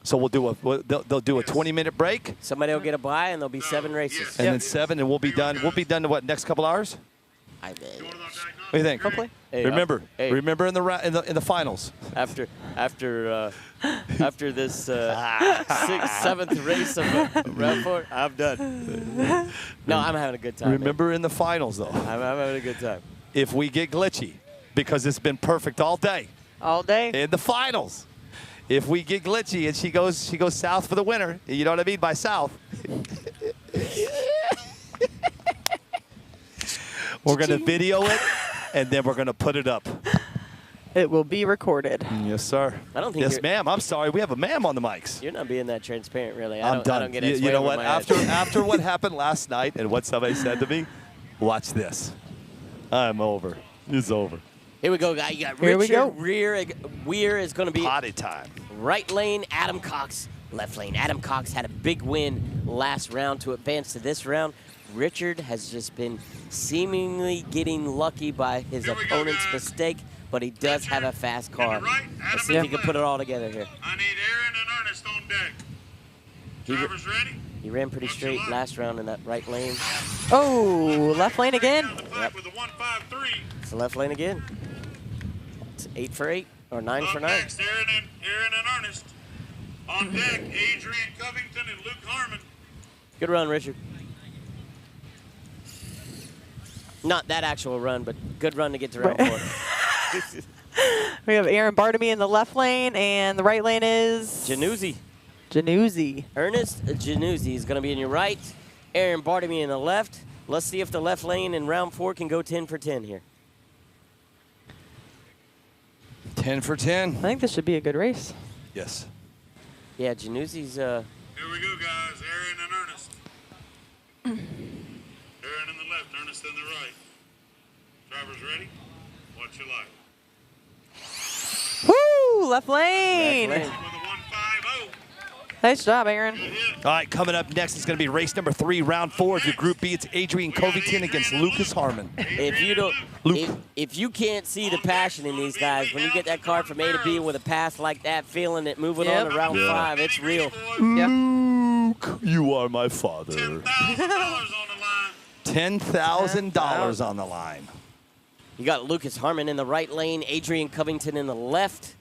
Speaker 6: So we'll do they'll do a 20-minute break,
Speaker 8: Somebody will get a bye, and there'll be 7 races.
Speaker 6: and then 7, and we'll be done. We'll be done in what, next couple hours?
Speaker 8: I,
Speaker 6: What do you think?
Speaker 3: Hopefully.
Speaker 8: Hey,
Speaker 6: Remember
Speaker 8: hey.
Speaker 6: in the finals.
Speaker 8: after this 6th, 7th race of round 4, I'm done. No, I'm having a good time. man.
Speaker 6: Remember in the finals, though.
Speaker 8: I'm having a good time.
Speaker 6: If we get glitchy, because it's been perfect all day
Speaker 3: All day.
Speaker 6: in the finals. If we get glitchy and she goes south for the winner, you know what I mean by south. We're gonna video it, and then we're gonna put it up.
Speaker 3: It will be recorded.
Speaker 6: Yes, sir.
Speaker 8: I don't think
Speaker 6: Yes,
Speaker 8: you're-
Speaker 6: ma'am. I'm sorry. We have a ma'am on the mics.
Speaker 8: You're not being that transparent, really.
Speaker 6: I'm done.
Speaker 8: I don't get
Speaker 6: You know what?
Speaker 8: After
Speaker 6: After what happened last night and what somebody said to me, watch this. I'm over. It's over.
Speaker 8: Here we go, guys. You got
Speaker 3: Here we
Speaker 8: Richard
Speaker 3: go.
Speaker 8: Weir is going to be
Speaker 6: Potty time.
Speaker 8: right lane. Adam Cox, left lane. Adam Cox had a big win last round to advance to this round. Richard has just been seemingly getting lucky by his
Speaker 2: Here we go,
Speaker 8: opponent's
Speaker 2: guys.
Speaker 8: mistake, but he does have a fast car.
Speaker 2: right,
Speaker 8: Let's see if he can put it all together here.
Speaker 2: I need Aaron and Ernest on deck.
Speaker 8: He,
Speaker 2: Drivers ready?
Speaker 8: he ran pretty straight last round in that right lane.
Speaker 3: Oh, left lane again.
Speaker 2: Down the back with a 153.
Speaker 8: It's the left lane again. It's 8 for 8 or 9 for
Speaker 2: Up
Speaker 8: 9.
Speaker 2: next, Aaron and Ernest. On deck, Adrian Covington and Luke Harmon.
Speaker 8: Good run, Richard. Not that actual run, but good run to get to round 4.
Speaker 3: We have Aaron Bartomeu in the left lane, and the right lane is
Speaker 8: Januzzi.
Speaker 3: Januzzi.
Speaker 8: Ernest Januzzi is going to be in your right. Aaron Bartomeu in the left. Let's see if the left lane in round 4 can go 10 for 10 here.
Speaker 6: 10 for 10.
Speaker 3: I think this should be a good race.
Speaker 6: Yes.
Speaker 8: Yeah, Januzzi's.
Speaker 2: Here we go, guys. Aaron and Ernest. Aaron in the left, Ernest in the right. Drivers ready? What you like?
Speaker 3: Woo! Left lane.
Speaker 8: Left lane.
Speaker 2: With a 150.
Speaker 3: Nice job, Aaron.
Speaker 6: All right, coming up next is going to be race number 3, round 4 of your Group B. It's Adrian Covington against Lucas Harmon.
Speaker 8: If you don't, if you can't see the passion in these guys, when you get that car from A to B with a pass like that, feeling it, moving on to round 5, it's real.
Speaker 3: Yep.
Speaker 6: Luke, you are my father. $10,000 on the line.
Speaker 8: You got Lucas Harmon in the right lane, Adrian Covington in the left.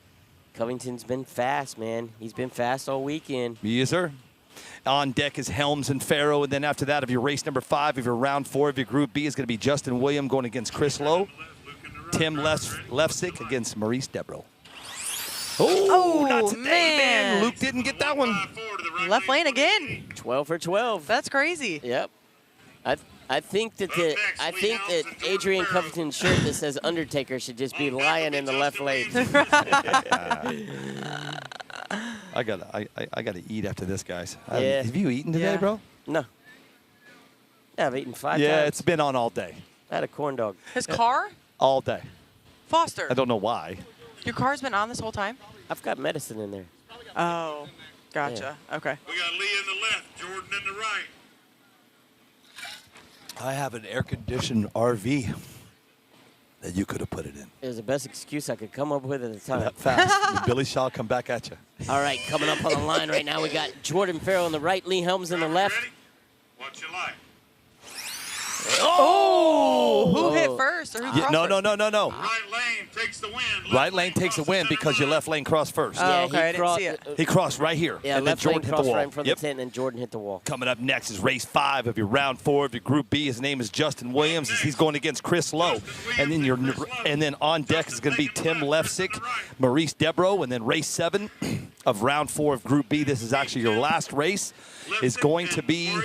Speaker 8: Covington's been fast, man. He's been fast all weekend.
Speaker 6: Yes, sir. On deck is Helms and Farrow, and then after that, of your race number 5, of your round 4 of your Group B, is going to be Justin William going against Chris Lowe. Tim Lefsick against Maurice Debro. Oh, not today, man. Luke didn't get that one.
Speaker 3: Left lane again.
Speaker 8: 12 for 12.
Speaker 3: That's crazy.
Speaker 8: Yep. I think that Adrian Covington's shirt that says Undertaker should just be lying in the left lane.
Speaker 6: I gotta eat after this, guys.
Speaker 8: Yeah.
Speaker 6: Have you eaten today, bro?
Speaker 8: No. Yeah, I've eaten 5 times.
Speaker 6: Yeah, it's been on all day.
Speaker 8: I had a corn dog.
Speaker 3: His car?
Speaker 6: All day.
Speaker 3: Foster.
Speaker 6: I don't know why.
Speaker 3: Your car's been on this whole time?
Speaker 8: I've got medicine in there.
Speaker 3: Oh, gotcha. Okay.
Speaker 2: We got Lee in the left, Jordan in the right.
Speaker 6: I have an air-conditioned RV that you could have put it in.
Speaker 8: It was the best excuse I could come up with at the time.
Speaker 6: That fast. Billy Shaw come back at you.
Speaker 8: All right, coming up on the line right now, we got Jordan Farrell on the right, Lee Helms on the left.
Speaker 2: Ready? What you like?
Speaker 3: Oh! Who hit first or who crossed
Speaker 6: No.
Speaker 2: Right lane takes the win.
Speaker 6: Right lane takes the win because your left lane crossed first.
Speaker 3: Oh, okay, I didn't see it.
Speaker 6: He crossed right here.
Speaker 8: Yeah,
Speaker 6: and then
Speaker 8: left
Speaker 6: Jordan
Speaker 8: lane
Speaker 6: hit the
Speaker 8: crossed
Speaker 6: wall.
Speaker 8: right in front of the tent, and Jordan hit the wall.
Speaker 6: Coming up next is race 5 of your round 4 of your Group B. His name is Justin Williams, as he's going against Chris Lowe. And then on deck is going to be Tim Lefsick, Maurice Debro, and then race 7 of round 4 of Group B. This is actually your last race. Is going to be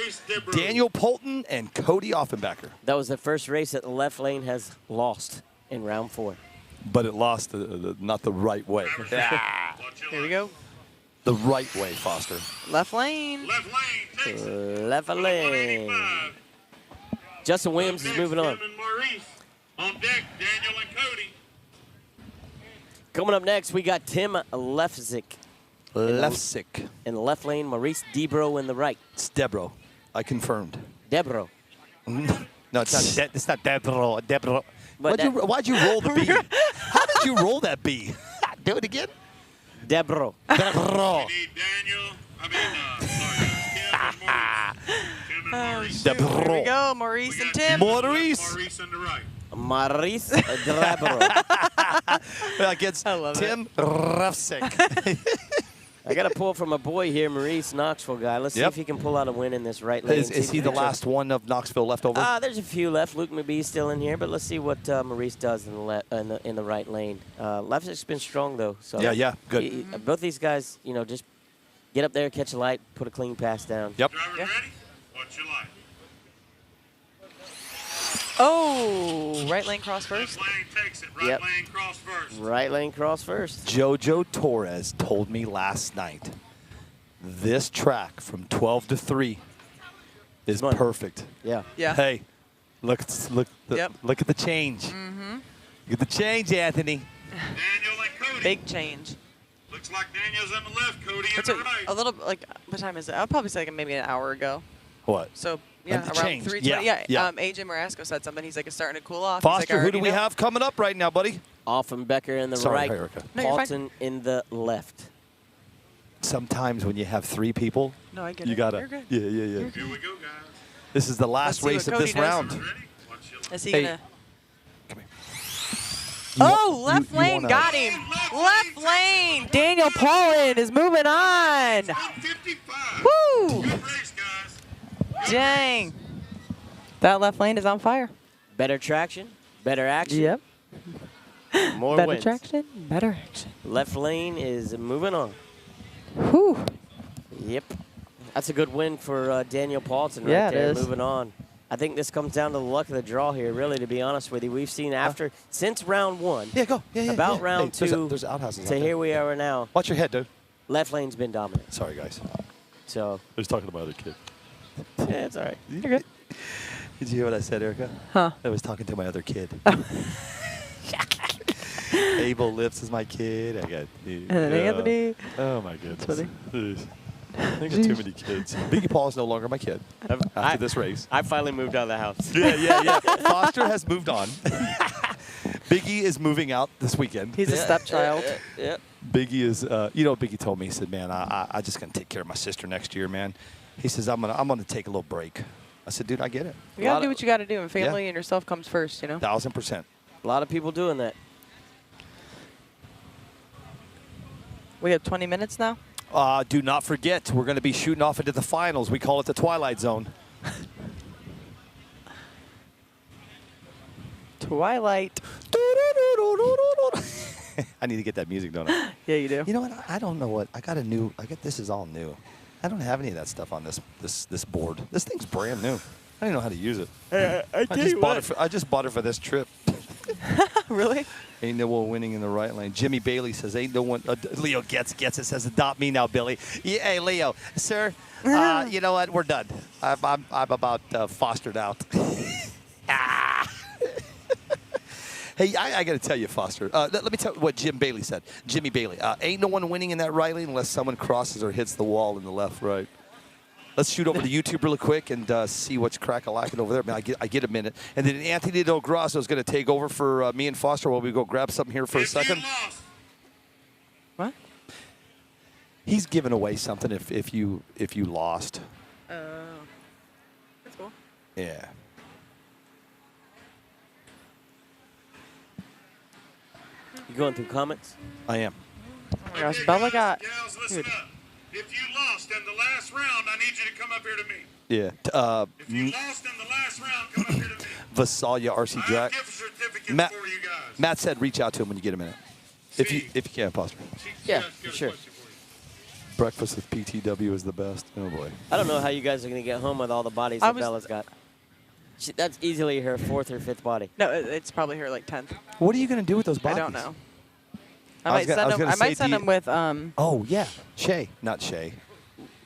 Speaker 6: Daniel Polton and Cody Offenbacher.
Speaker 8: That was the first race that the left lane has lost in round 4.
Speaker 6: But it lost not the right way.
Speaker 3: Here we go.
Speaker 6: The right way, Foster.
Speaker 3: Left lane.
Speaker 2: Left lane takes it.
Speaker 8: Left lane. Justin Williams is moving on.
Speaker 2: Tim and Maurice. On deck, Daniel and Cody.
Speaker 8: Coming up next, we got Tim Lefsick.
Speaker 6: Lefsick.
Speaker 8: In the left lane, Maurice Debro in the right.
Speaker 6: It's Debro. I confirmed.
Speaker 8: Debro.
Speaker 6: No, it's not. It's not Debro. Debro.
Speaker 8: But
Speaker 6: Why'd you roll the B? How did you roll that B? Do it again.
Speaker 8: Debro.
Speaker 6: Debro.
Speaker 2: We need Daniel. Tim and Maurice.
Speaker 6: Debro.
Speaker 3: Here we go. Maurice and Tim.
Speaker 6: Maurice.
Speaker 2: Maurice in the right.
Speaker 8: Maurice Debro.
Speaker 6: Against
Speaker 3: I love
Speaker 6: Tim Lefsick.
Speaker 8: I got a pull from a boy here, Maurice, Knoxville guy. Let's see if he can pull out a win in this right lane.
Speaker 6: Is he the last one of Knoxville left over?
Speaker 8: There's a few left. Luke McBee's still in here, but let's see what Maurice does in the right lane. Lefsick's been strong though. So
Speaker 6: Yeah, good.
Speaker 8: Both these guys, just get up there, catch a light, put a clean pass down.
Speaker 6: Yep.
Speaker 2: Drivers ready? What you like?
Speaker 3: Oh, right lane cross first.
Speaker 2: Left lane takes it. Right
Speaker 8: Yep.
Speaker 2: lane cross first.
Speaker 8: Right lane cross first.
Speaker 6: Jojo Torres told me last night this track from 12 to 3 is
Speaker 8: Fun.
Speaker 6: perfect.
Speaker 8: Yeah.
Speaker 3: Yeah.
Speaker 6: Hey, look at the change.
Speaker 3: Mm-hmm.
Speaker 6: Look at the change, Anthony.
Speaker 2: Daniel and Cody.
Speaker 3: Big change.
Speaker 2: Looks like Daniel's on the left, Cody in
Speaker 3: That's
Speaker 2: the
Speaker 3: a
Speaker 2: right.
Speaker 3: little like what time is it? I'll probably say like maybe an hour ago.
Speaker 6: What?
Speaker 3: So yeah,
Speaker 6: the
Speaker 3: around
Speaker 6: change.
Speaker 3: 3:20.
Speaker 6: Yeah.
Speaker 3: AJ Marasco said something. He's like it's starting to cool off.
Speaker 6: Foster,
Speaker 3: He's like,
Speaker 6: who do we
Speaker 3: "I already
Speaker 6: have coming up right now, buddy?
Speaker 8: Offenbecker in the
Speaker 6: Sorry,
Speaker 8: right.
Speaker 6: Erica.
Speaker 3: No, you're fine.
Speaker 8: Paulson in the left.
Speaker 6: Sometimes when you have 3 people,
Speaker 3: know." No, I get
Speaker 6: you
Speaker 3: it.
Speaker 6: gotta.
Speaker 3: You're good.
Speaker 6: Yeah.
Speaker 2: Here we go, guys.
Speaker 6: This is the last
Speaker 3: Let's see
Speaker 6: race
Speaker 3: what
Speaker 6: of this
Speaker 3: Cody does.
Speaker 6: round.
Speaker 2: Ready? What you like?
Speaker 3: Is he
Speaker 6: Hey,
Speaker 3: gonna?
Speaker 6: Come here.
Speaker 3: Oh, left
Speaker 6: you
Speaker 3: lane,
Speaker 6: wanna-
Speaker 3: got him. Left lane. Daniel Paulin is moving on.
Speaker 2: 155.
Speaker 3: Woo!
Speaker 2: Good race, guys.
Speaker 3: Dang. That left lane is on fire.
Speaker 8: Better traction, better action. More
Speaker 3: Better
Speaker 8: wins.
Speaker 3: traction, better action.
Speaker 8: Left lane is moving on.
Speaker 3: Whew.
Speaker 8: Yep. That's a good win for Daniel Paulson right
Speaker 3: Yeah, it
Speaker 8: there,
Speaker 3: is.
Speaker 8: moving on. I think this comes down to the luck of the draw here, really, to be honest with you. We've seen since round 1,
Speaker 6: Yeah, go. Yeah.
Speaker 8: about round
Speaker 6: Hey,
Speaker 8: 2,
Speaker 6: there's outhouses out
Speaker 8: to
Speaker 6: there.
Speaker 8: here we are now,
Speaker 6: Watch your head, dude.
Speaker 8: left lane's been dominant.
Speaker 6: Sorry, guys.
Speaker 8: So,
Speaker 6: I was talking about a kid.
Speaker 8: yeah, it's all right.
Speaker 3: You're good.
Speaker 6: Did you hear what I said, Erica?
Speaker 3: Huh.
Speaker 6: I was talking to my other kid. Abel Lips is my kid. I got.
Speaker 3: And then Anthony.
Speaker 6: Oh my goodness.
Speaker 3: funny.
Speaker 6: I got too many kids. Biggie Paul is no longer my kid after this race.
Speaker 8: I finally moved out of the house.
Speaker 6: Yeah. Foster has moved on. Biggie is moving out this weekend.
Speaker 3: He's a stepchild.
Speaker 8: Yep.
Speaker 6: Biggie is, you know, Biggie told me, he said, man, I just gonna take care of my sister next year, man. He says, I'm gonna take a little break. I said, dude, I get it.
Speaker 3: You gotta do what you gotta do, and family and yourself comes first, you know.
Speaker 6: 1000%.
Speaker 8: A lot of people doing that.
Speaker 3: We have 20 minutes now.
Speaker 6: Do not forget, we're gonna be shooting off into the finals. We call it the Twilight Zone.
Speaker 3: Twilight.
Speaker 6: I need to get that music, don't I?
Speaker 3: Yeah, you do.
Speaker 6: You know what? I don't know what. This is all new. I don't have any of that stuff on this board. This thing's brand new. I don't even know how to use it. I just bought it for this trip.
Speaker 3: Really?
Speaker 6: Ain't no one winning in the right lane. Jimmy Bailey says, ain't no one. Leo gets it. Says, adopt me now, Billy. Yeah, hey, Leo. Sir, you know what? We're done. I'm about fostered out. Hey, I got to tell you, Foster. Let me tell you what Jim Bailey said. Jimmy Bailey. Ain't no one winning in that right lane unless someone crosses or hits the wall in the left, right. Let's shoot over to YouTube really quick and see what's crack-a-lacking over there. Man, I get a minute. And then Anthony Del Grosso is going to take over for me and Foster while we go grab something here for a second.
Speaker 3: What?
Speaker 6: He's giving away something if you lost.
Speaker 3: Oh. That's cool.
Speaker 6: Yeah.
Speaker 8: You going through comments?
Speaker 6: I am.
Speaker 3: Oh my gosh, Bella got.
Speaker 2: Gals, listen
Speaker 3: Dude.
Speaker 2: up. If you lost in the last round, I need you to come up here to me.
Speaker 6: Yeah.
Speaker 2: If you lost in the last round, come up here to me.
Speaker 6: Vasalia RC
Speaker 2: I have
Speaker 6: Jack.
Speaker 2: gift certificates
Speaker 6: Matt,
Speaker 2: for you guys.
Speaker 6: Matt said reach out to him when you get a minute. If you can, Foster.
Speaker 8: Yeah, for sure.
Speaker 6: Breakfast with PTW is the best. Oh, boy.
Speaker 8: I don't know how you guys are going to get home with all the bodies that Bella's got. That's easily her 4th or 5th body.
Speaker 3: No, it's probably her like 10th.
Speaker 6: What are you going to do with those bodies?
Speaker 3: I don't know. I might send them with.
Speaker 6: Oh yeah, Shay, not Shay.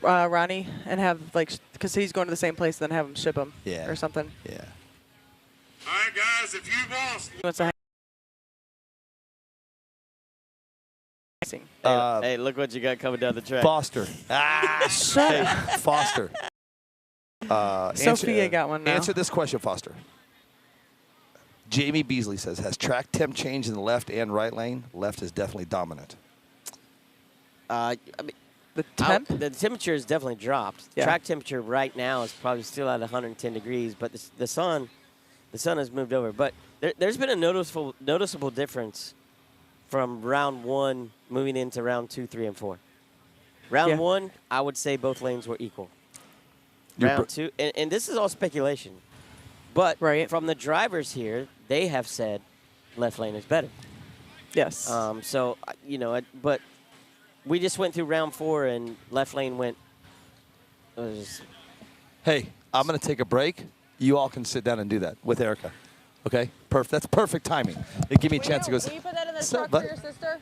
Speaker 3: Ronnie, and have because he's going to the same place, then have him ship them.
Speaker 6: Yeah.
Speaker 3: Or something.
Speaker 6: Yeah.
Speaker 2: All right, guys, if you lost.
Speaker 3: He wants to
Speaker 8: Hey, look what you got coming down the track.
Speaker 6: Foster. Hey, Foster.
Speaker 3: Sophia got one now.
Speaker 6: Answer this question, Foster. Jamie Beasley says, has track temp changed in the left and right lane? Left is definitely dominant.
Speaker 8: I mean,
Speaker 3: the temp?
Speaker 8: The temperature has definitely dropped.
Speaker 3: Yeah.
Speaker 8: Track temperature right now is probably still at 110 degrees, but the sun has moved over. But there's been a noticeable difference from round 1 moving into round 2, 3, and 4. Round 1, I would say both lanes were equal. Round 2, and this is all speculation. But from the drivers here, they have said left lane is better.
Speaker 3: Yes.
Speaker 8: So, you know, but we just went through round 4 and left lane went.
Speaker 6: Hey, I'm going to take a break. You all can sit down and do that with Erica. Okay? That's perfect timing. It give me a chance to go.
Speaker 3: Will you put that in the truck for your sister?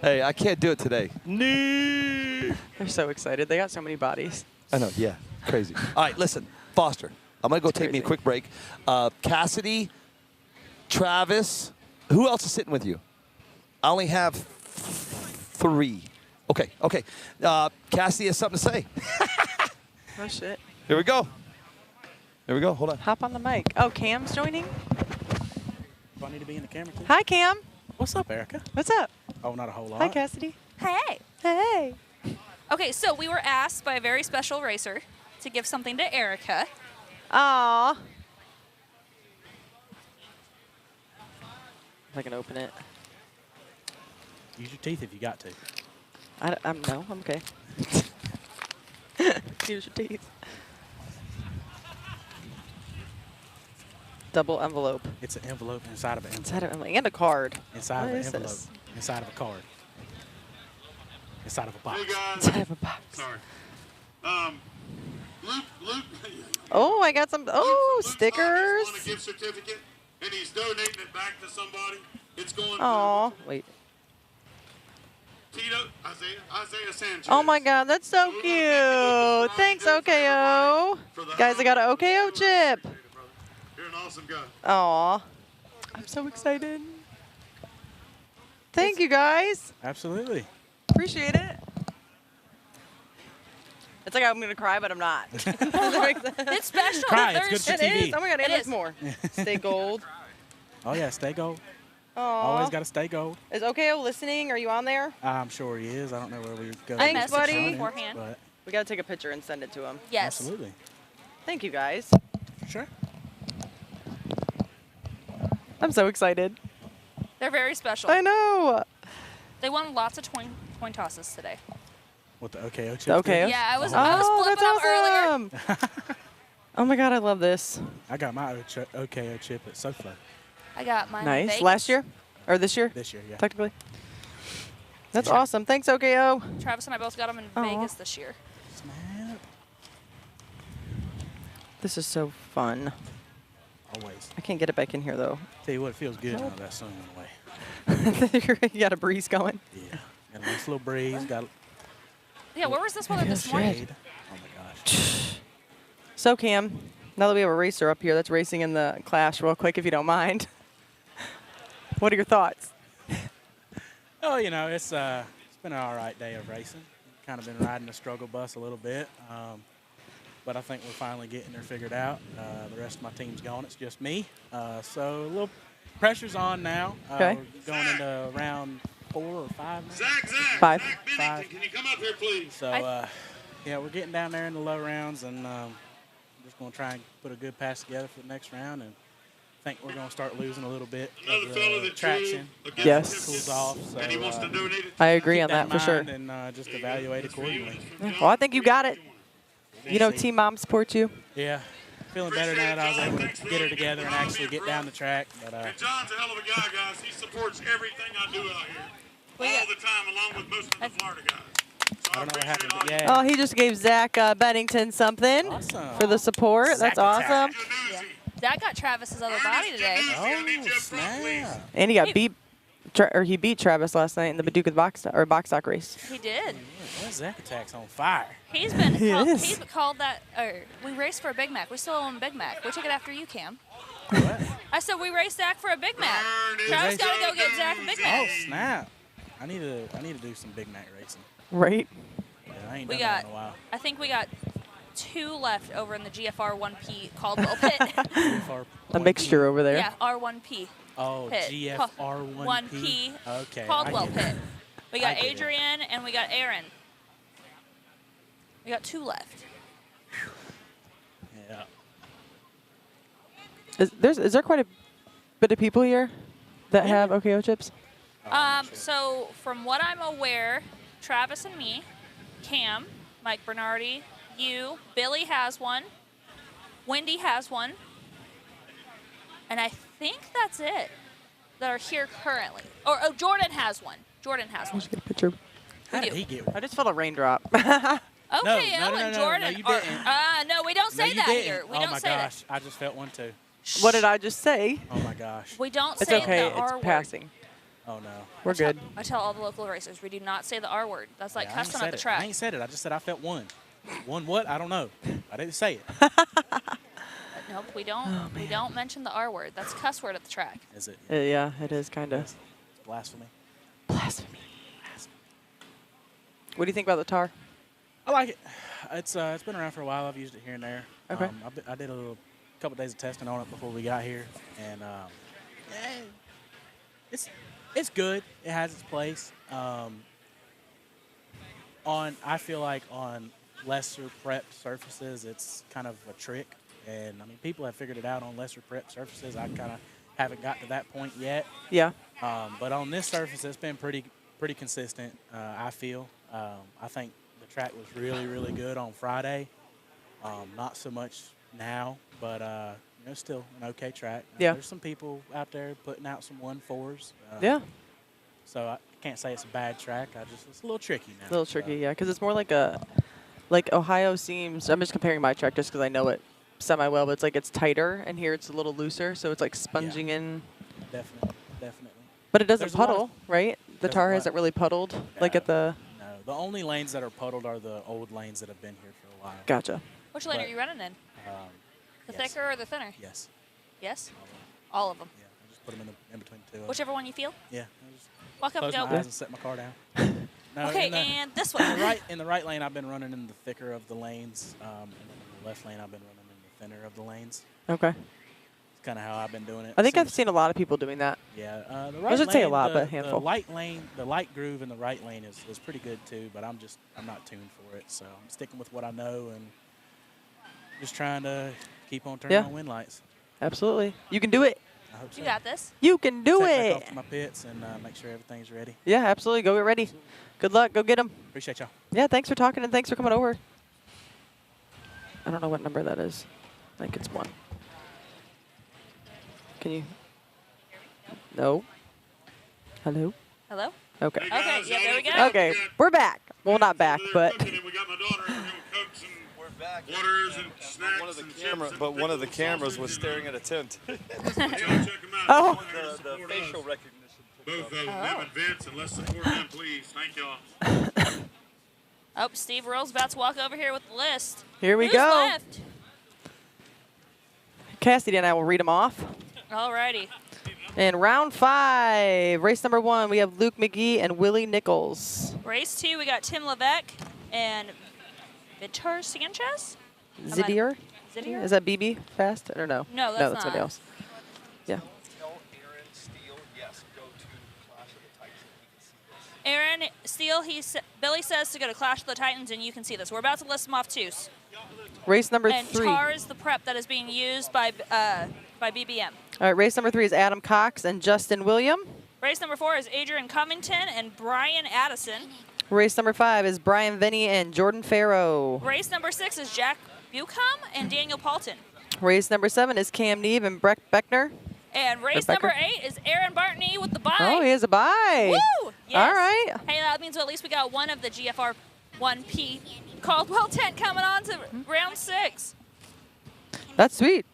Speaker 6: Hey, I can't do it today.
Speaker 3: They're so excited. They got so many bodies.
Speaker 6: I know, yeah. Crazy. All right, listen, Foster. I'm going to go take me a quick break. Cassidy, Travis, who else is sitting with you? I only have 3. Okay. Cassidy has something to say.
Speaker 3: Oh, shit.
Speaker 6: Here we go. Hold on.
Speaker 3: Hop on the mic. Oh, Cam's joining?
Speaker 11: Do I need to be in the camera too?
Speaker 3: Hi, Cam.
Speaker 11: What's up, Erica?
Speaker 3: What's up?
Speaker 11: Oh, not a whole lot.
Speaker 3: Hi, Cassidy.
Speaker 12: Hey.
Speaker 3: Hey.
Speaker 12: Okay, so we were asked by a very special racer to give something to Erica.
Speaker 3: Aww. If I can open it.
Speaker 11: Use your teeth if you got to.
Speaker 3: No, I'm okay. Use your teeth. Double envelope.
Speaker 11: It's an envelope inside of an envelope.
Speaker 3: Inside of an and a card.
Speaker 11: Inside
Speaker 3: What
Speaker 11: of
Speaker 3: is
Speaker 11: an envelope.
Speaker 3: this?
Speaker 11: Inside of a card. Inside of a box.
Speaker 2: Hey, guys.
Speaker 3: Inside of a box.
Speaker 2: Sorry. Luke.
Speaker 3: Oh, I got some. Oh,
Speaker 2: Luke's
Speaker 3: stickers.
Speaker 2: won a gift certificate, and he's donating it back to somebody. It's going
Speaker 3: Aw,
Speaker 2: to
Speaker 3: wait.
Speaker 2: Tito, Isaiah Sanchez.
Speaker 3: Oh my God, that's so cute. Thanks, OKO. Guys, I got an OKO chip.
Speaker 2: You're an awesome guy.
Speaker 3: Aw, I'm so excited. Thank you, guys.
Speaker 11: Absolutely.
Speaker 3: Appreciate it. It's like I'm going to cry, but I'm not.
Speaker 12: It's special.
Speaker 11: Cry, it's
Speaker 12: There's-
Speaker 11: good for
Speaker 3: It
Speaker 11: TV.
Speaker 3: is. Oh my God,
Speaker 12: It
Speaker 3: and there's
Speaker 12: is.
Speaker 3: more. Stay gold.
Speaker 11: Oh, yeah, stay gold.
Speaker 3: Aw.
Speaker 11: Always got to stay gold.
Speaker 3: Is OKO listening? Are you on there?
Speaker 11: I'm sure he is. I don't know where we go.
Speaker 3: Thanks,
Speaker 11: with this
Speaker 3: buddy.
Speaker 11: opponent,
Speaker 12: Beforehand.
Speaker 11: But
Speaker 3: We got to take a picture and send it to him.
Speaker 12: Yes.
Speaker 11: absolutely.
Speaker 3: Thank you, guys.
Speaker 11: Sure.
Speaker 3: I'm so excited.
Speaker 12: They're very special.
Speaker 3: I know.
Speaker 12: They won lots of coin tosses today.
Speaker 11: With the OKO chip.
Speaker 3: The OKO?
Speaker 12: Yeah, I was
Speaker 3: Oh,
Speaker 12: flipping
Speaker 3: that's
Speaker 12: up earlier.
Speaker 3: awesome. Oh my God, I love this.
Speaker 11: I got my OKO chip at SoFlo
Speaker 12: I got mine. in
Speaker 3: Nice.
Speaker 12: Vegas.
Speaker 3: Last year? Or this year?
Speaker 11: this year, yeah.
Speaker 3: Technically. That's awesome. Thanks, OKO.
Speaker 12: Travis and I both got them in
Speaker 3: Aw.
Speaker 12: Vegas this year.
Speaker 11: Snap.
Speaker 3: This is so fun.
Speaker 11: Always.
Speaker 3: I can't get it back in here, though.
Speaker 11: Tell you what, it feels good now that sun went away.
Speaker 3: You got a breeze going.
Speaker 11: Yeah. Got a nice little breeze. Got
Speaker 12: Yeah, where was this weather this
Speaker 3: feels
Speaker 12: morning?
Speaker 11: shade. Oh my gosh.
Speaker 3: So, Cam, now that we have a racer up here that's racing in the Clash real quick, if you don't mind, what are your thoughts?
Speaker 11: Oh, you know, it's been an all right day of racing. Kind of been riding the struggle bus a little bit. But I think we're finally getting there figured out. The rest of my team's gone. It's just me. So a little pressure's on now.
Speaker 3: Okay.
Speaker 11: We're going into round 4 or 5 now.
Speaker 2: Zach,
Speaker 3: 5.
Speaker 2: Zach Bennington, can you come up here, please?
Speaker 11: So, yeah, we're getting down there in the low rounds, and just going to try and put a good pass together for the next round. And I think we're going to start losing a little bit
Speaker 2: Another
Speaker 11: of
Speaker 2: fellow
Speaker 11: the
Speaker 2: that
Speaker 11: traction.
Speaker 3: Yes.
Speaker 11: Cools off. So,
Speaker 2: And he wants to donate it.
Speaker 3: I agree on
Speaker 11: keep
Speaker 3: that for
Speaker 11: in
Speaker 3: sure.
Speaker 11: mind and just evaluate accordingly.
Speaker 3: Well, I think you got it. You know, Team Mom supports you.
Speaker 11: Yeah, feeling better now that I was able to get her together and actually get down the track. But
Speaker 2: And John's a hell of a guy, guys. He supports everything I do out here. All the time, along with most of the Florida guys. So
Speaker 11: I don't know what happened, but
Speaker 3: Oh,
Speaker 11: yeah.
Speaker 3: he just gave Zach Bennington something
Speaker 11: Awesome.
Speaker 3: for the support.
Speaker 11: Zach
Speaker 3: That's awesome.
Speaker 11: attack.
Speaker 12: That got Travis's other body today.
Speaker 11: Oh, snap.
Speaker 3: And he got beat, he beat Travis last night in the Paducah box stock race.
Speaker 12: He did.
Speaker 11: That Zach attack's on fire.
Speaker 12: He's been
Speaker 3: He
Speaker 12: called,
Speaker 3: is.
Speaker 12: he's been called that. We raced for a Big Mac. We still owe him a Big Mac. We took it after you, Cam.
Speaker 11: What?
Speaker 12: I said we raced Zach for a Big Mac. Travis got to go get Zach a Big
Speaker 11: Oh,
Speaker 12: Mac.
Speaker 11: snap. I need to do some Big Mac racing.
Speaker 3: Right?
Speaker 11: Yeah, I ain't
Speaker 12: We
Speaker 11: done that
Speaker 12: got.
Speaker 11: in a while.
Speaker 12: I think we got 2 left over in the GFR 1P Caldwell pit.
Speaker 3: A mixture over there.
Speaker 12: Yeah, R1P.
Speaker 11: Oh,
Speaker 12: pit.
Speaker 11: GFR1P.
Speaker 12: 1P
Speaker 11: Okay.
Speaker 12: Caldwell
Speaker 11: I get it.
Speaker 12: pit. We got
Speaker 11: I get it.
Speaker 12: Adrian and we got Aaron. We got 2 left.
Speaker 11: Yeah.
Speaker 3: Is there quite a bit of people here that have OKO chips?
Speaker 12: So from what I'm aware, Travis and me, Cam, Mike Bernardi, you, Billy has one, Wendy has one, and I think that's it that are here currently. Oh, Jordan has one. Jordan has one.
Speaker 3: Let's get a picture.
Speaker 11: How
Speaker 12: We
Speaker 11: did
Speaker 12: do.
Speaker 11: he get one?
Speaker 3: I just felt a raindrop.
Speaker 12: Okay,
Speaker 11: no,
Speaker 12: and
Speaker 11: no,
Speaker 12: Jordan.
Speaker 11: you
Speaker 12: are-
Speaker 11: didn't.
Speaker 12: no, we don't say
Speaker 11: No, you
Speaker 12: that
Speaker 11: didn't.
Speaker 12: here. We
Speaker 11: oh
Speaker 12: don't
Speaker 11: my
Speaker 12: say
Speaker 11: gosh, I just felt one too.
Speaker 3: What did I just say?
Speaker 11: Oh my gosh.
Speaker 12: that. We don't
Speaker 3: It's
Speaker 12: say
Speaker 3: okay.
Speaker 12: the R
Speaker 3: It's
Speaker 12: word.
Speaker 3: passing.
Speaker 11: Oh no.
Speaker 3: We're good.
Speaker 12: I tell all the local racers, we do not say the R word. That's like
Speaker 11: Yeah, I ain't
Speaker 12: cussing
Speaker 11: said
Speaker 12: at the
Speaker 11: it.
Speaker 12: track.
Speaker 11: I ain't said it. I just said I felt one. One what? I don't know. I didn't say it.
Speaker 12: Nope, we don't. We don't mention the R word. That's a cuss word at the track.
Speaker 11: Is it?
Speaker 3: Yeah, it is kind of.
Speaker 11: It's blasphemy.
Speaker 3: Blasphemy. What do you think about the tar?
Speaker 11: I like it. It's been around for a while. I've used it here and there.
Speaker 3: Okay.
Speaker 11: I did a couple days of testing on it before we got here, and it's good. It has its place. I feel like on lesser prepped surfaces, it's kind of a trick, and I mean people have figured it out on lesser prepped surfaces. I kind of haven't got to that point yet.
Speaker 3: Yeah.
Speaker 11: But on this surface, it's been pretty consistent. I feel. I think the track was really, really good on Friday. Not so much now, but still an okay track.
Speaker 3: Yeah.
Speaker 11: There's some people out there putting out some 1.4s.
Speaker 3: Yeah.
Speaker 11: So I can't say it's a bad track. It's a little tricky now.
Speaker 3: A little tricky, yeah, because it's more like Ohio seems. I'm just comparing my track just because I know it semi well, but it's like it's tighter, and here it's a little looser, so it's like sponging in.
Speaker 11: Definitely.
Speaker 3: But it doesn't
Speaker 11: There's a lot of-
Speaker 3: puddle, right? The
Speaker 11: Doesn't
Speaker 3: tar
Speaker 11: what?
Speaker 3: hasn't really puddled, like at the.
Speaker 11: No, the only lanes that are puddled are the old lanes that have been here for a while.
Speaker 3: Gotcha.
Speaker 12: Which lane
Speaker 11: But,
Speaker 12: are you running in? The
Speaker 11: yes.
Speaker 12: thicker or the thinner?
Speaker 11: Yes.
Speaker 12: Yes? All of them.
Speaker 11: Yeah, I just put them in between two. of them.
Speaker 12: Whichever one you feel.
Speaker 11: Yeah. I just
Speaker 12: Walk up
Speaker 11: close
Speaker 12: and
Speaker 11: my
Speaker 12: go.
Speaker 11: eyes and set my car down. No,
Speaker 12: Okay,
Speaker 11: in the,
Speaker 12: and this one.
Speaker 11: in the right lane, I've been running in the thicker of the lanes. And in the left lane, I've been running in the thinner of the lanes.
Speaker 3: Okay.
Speaker 11: It's kind of how I've been doing it.
Speaker 3: I think I've seen a lot of people doing that.
Speaker 11: Yeah, the
Speaker 3: I
Speaker 11: right
Speaker 3: should say a
Speaker 11: lane,
Speaker 3: lot,
Speaker 11: the,
Speaker 3: but a handful.
Speaker 11: The light lane, the light groove in the right lane is pretty good too. But I'm not tuned for it, so I'm sticking with what I know and just trying to keep on turning on win lights.
Speaker 3: Absolutely. You can do it.
Speaker 11: I hope so.
Speaker 12: You got this.
Speaker 3: You can do
Speaker 11: Take
Speaker 3: it.
Speaker 11: back off to my pits and make sure everything's ready.
Speaker 3: Yeah, absolutely. Go get ready. Good luck. Go get them.
Speaker 11: Appreciate y'all.
Speaker 3: Yeah, thanks for talking and thanks for coming over. I don't know what number that is. I think it's 1. Can you? No. Hello?
Speaker 12: Hello?
Speaker 3: Okay.
Speaker 12: Okay, yeah, there we go.
Speaker 3: Okay, we're back. Well, not back, but.
Speaker 2: We got my daughter over here with Cokes and waters and snacks
Speaker 6: One of the
Speaker 2: and
Speaker 6: camera,
Speaker 2: chips
Speaker 6: but
Speaker 2: and
Speaker 6: one of the
Speaker 2: pickles,
Speaker 6: cameras was
Speaker 2: sausage,
Speaker 6: staring at a tent.
Speaker 2: and check them out.
Speaker 3: Oh.
Speaker 6: The facial recognition.
Speaker 2: Both of them and Vince, and let's support them, please. Thank y'all.
Speaker 12: Oh, Steve Earle's about to walk over here with the list.
Speaker 3: Here we
Speaker 12: Who's
Speaker 3: go.
Speaker 12: left?
Speaker 3: Cassidy and I will read them off.
Speaker 12: Alrighty.
Speaker 3: In round 5, race number 1, we have Luke McGee and Willie Nichols.
Speaker 12: Race 2, we got Tim Levesque and Vitor Sanchez.
Speaker 3: Zidier?
Speaker 12: Zidier?
Speaker 3: Is that BB fast? Or no?
Speaker 12: No, that's
Speaker 3: no, that's
Speaker 12: not.
Speaker 3: somebody else. Yeah.
Speaker 12: Aaron Steele, Billy says to go to Clash of the Titans, and you can see this. We're about to list them off too.
Speaker 3: Race number
Speaker 12: And
Speaker 3: 3.
Speaker 12: Tar is the prep that is being used by BBM.
Speaker 3: All right, race number 3 is Adam Cox and Justin William.
Speaker 12: Race number 4 is Adrian Covington and Brian Addison.
Speaker 3: Race number 5 is Brian Vinny and Jordan Farrow.
Speaker 12: Race number 6 is Jack Bucom and Daniel Paulton.
Speaker 3: Race number 7 is Cam Neve and Breck Beckner.
Speaker 12: And race number 8 is Aaron Bartney with the bye.
Speaker 3: Oh, he has a bye.
Speaker 12: Woo! Yes.
Speaker 3: All right.
Speaker 12: Hey, that means at least we got one of the GFR 1P Caldwell tent coming on to round 6.
Speaker 3: That's sweet.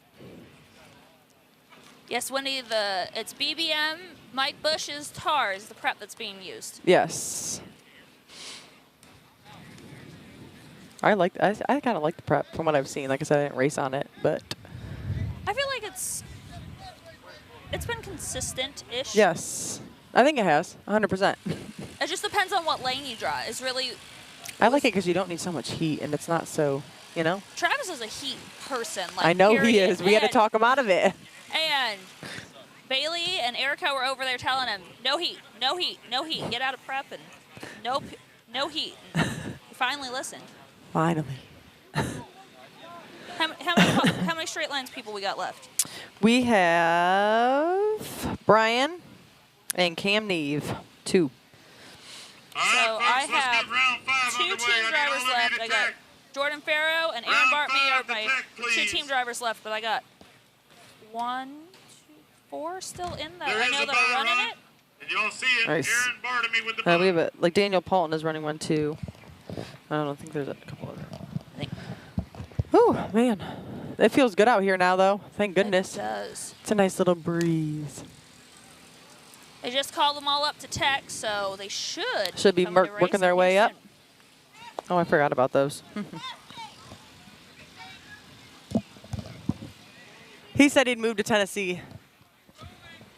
Speaker 12: Yes, Wendy, it's BBM, Mike Bush's Tar is the prep that's being used.
Speaker 3: Yes. I kind of like the prep from what I've seen. Like I said, I didn't race on it, but
Speaker 12: I feel like it's been consistent-ish.
Speaker 3: yes, I think it has 100%.
Speaker 12: It just depends on what lane you draw. It's really
Speaker 3: I like it because you don't need so much heat, and it's not so, you know.
Speaker 12: Travis is a heat person. Like,
Speaker 3: I know he
Speaker 12: period.
Speaker 3: is. We had to talk him out of it.
Speaker 12: And Bailey and Erica were over there telling him, no heat, no heat, no heat. Get out of prep and no heat. And he finally listened.
Speaker 3: Finally.
Speaker 12: How many straight lines people we got left?
Speaker 3: We have Brian and Cam Neve, 2.
Speaker 12: So I have 2 team drivers left. I got Jordan Farrow and Aaron Bartney are my 2 team drivers left, but I got 1, 2, 4 still in that. I know that are running it.
Speaker 2: And y'all see it,
Speaker 3: Nice.
Speaker 2: Aaron Bartney with the
Speaker 3: We have like Daniel Paulton is running one too. I don't think there's a couple other. Oh man, it feels good out here now though. Thank goodness.
Speaker 12: It does.
Speaker 3: It's a nice little breeze.
Speaker 12: They just called them all up to tech, so they should
Speaker 3: Be
Speaker 12: come into
Speaker 3: working their
Speaker 12: racing
Speaker 3: way
Speaker 12: here
Speaker 3: up. Oh, I forgot about those. He said he'd move to Tennessee.
Speaker 12: soon.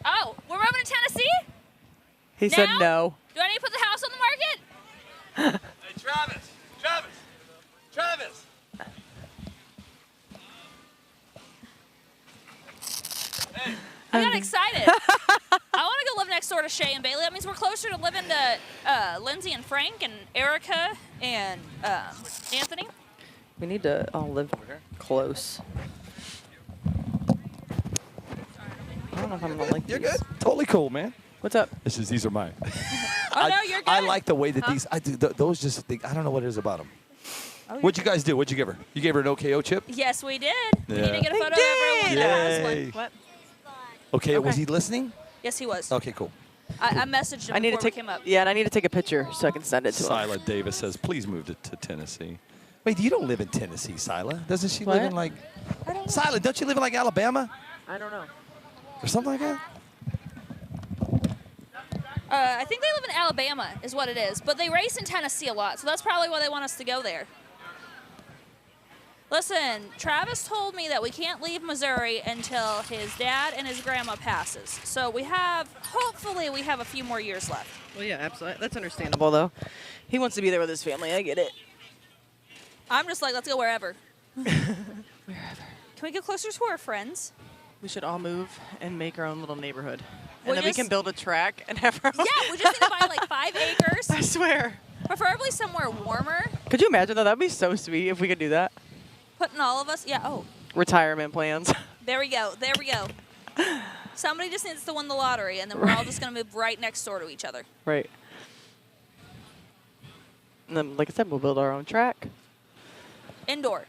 Speaker 12: Oh, we're moving to Tennessee?
Speaker 3: He said
Speaker 12: Now?
Speaker 3: no.
Speaker 12: Do I need to put the house on the market?
Speaker 6: Hey, Travis!
Speaker 12: I got excited. I want to go live next door to Shay and Bailey. That means we're closer to living to Lindsay and Frank and Erica and Anthony.
Speaker 3: We need to all live close. I don't know if I'm gonna like
Speaker 6: You're
Speaker 3: these.
Speaker 6: good. Totally cool, man.
Speaker 3: What's up?
Speaker 6: These are mine.
Speaker 12: Oh, no, you're good.
Speaker 6: I like the way that
Speaker 12: Huh?
Speaker 6: these. I do those. Just I don't know what it is about them.
Speaker 12: Oh,
Speaker 6: What'd you guys do? What'd you give her? You gave her an OKO chip.
Speaker 12: Yes, we did. We need
Speaker 6: Yeah.
Speaker 12: to get a
Speaker 3: They
Speaker 12: photo of everyone that has
Speaker 6: Yay.
Speaker 12: one. What?
Speaker 6: Okay, was
Speaker 12: Okay.
Speaker 6: he listening?
Speaker 12: Yes, he was.
Speaker 6: Okay, cool.
Speaker 12: I messaged him
Speaker 3: I need to
Speaker 12: before we
Speaker 3: take
Speaker 12: came up.
Speaker 3: and I need to take a picture so I can send it to him.
Speaker 6: Sila Davis says, please move to Tennessee. Wait, you don't live in Tennessee, Sila? Doesn't she live
Speaker 3: What?
Speaker 6: in like? Sila, don't you live in like Alabama
Speaker 3: I don't know.
Speaker 6: or something like that?
Speaker 12: I think they live in Alabama, is what it is. But they race in Tennessee a lot, so that's probably why they want us to go there. Listen, Travis told me that we can't leave Missouri until his dad and his grandma passes. So hopefully we have a few more years left.
Speaker 3: Well, yeah, absolutely. That's understandable, though. He wants to be there with his family. I get it.
Speaker 12: I'm just like, let's go wherever. Wherever. Can we get closer to our friends?
Speaker 3: We should all move and make our own little neighborhood.
Speaker 12: We
Speaker 3: And then we
Speaker 12: just-
Speaker 3: can build a track and have our own.
Speaker 12: Yeah, we just need to buy like 5 acres.
Speaker 3: I swear.
Speaker 12: Preferably somewhere warmer.
Speaker 3: Could you imagine, though? That'd be so sweet if we could do that.
Speaker 12: Putting all of us,
Speaker 3: Retirement plans.
Speaker 12: there we go. Somebody just needs to win the lottery, and then we're all just going to move right next door to each other.
Speaker 3: Right. And then, like I said, we'll build our own track.
Speaker 12: Indoor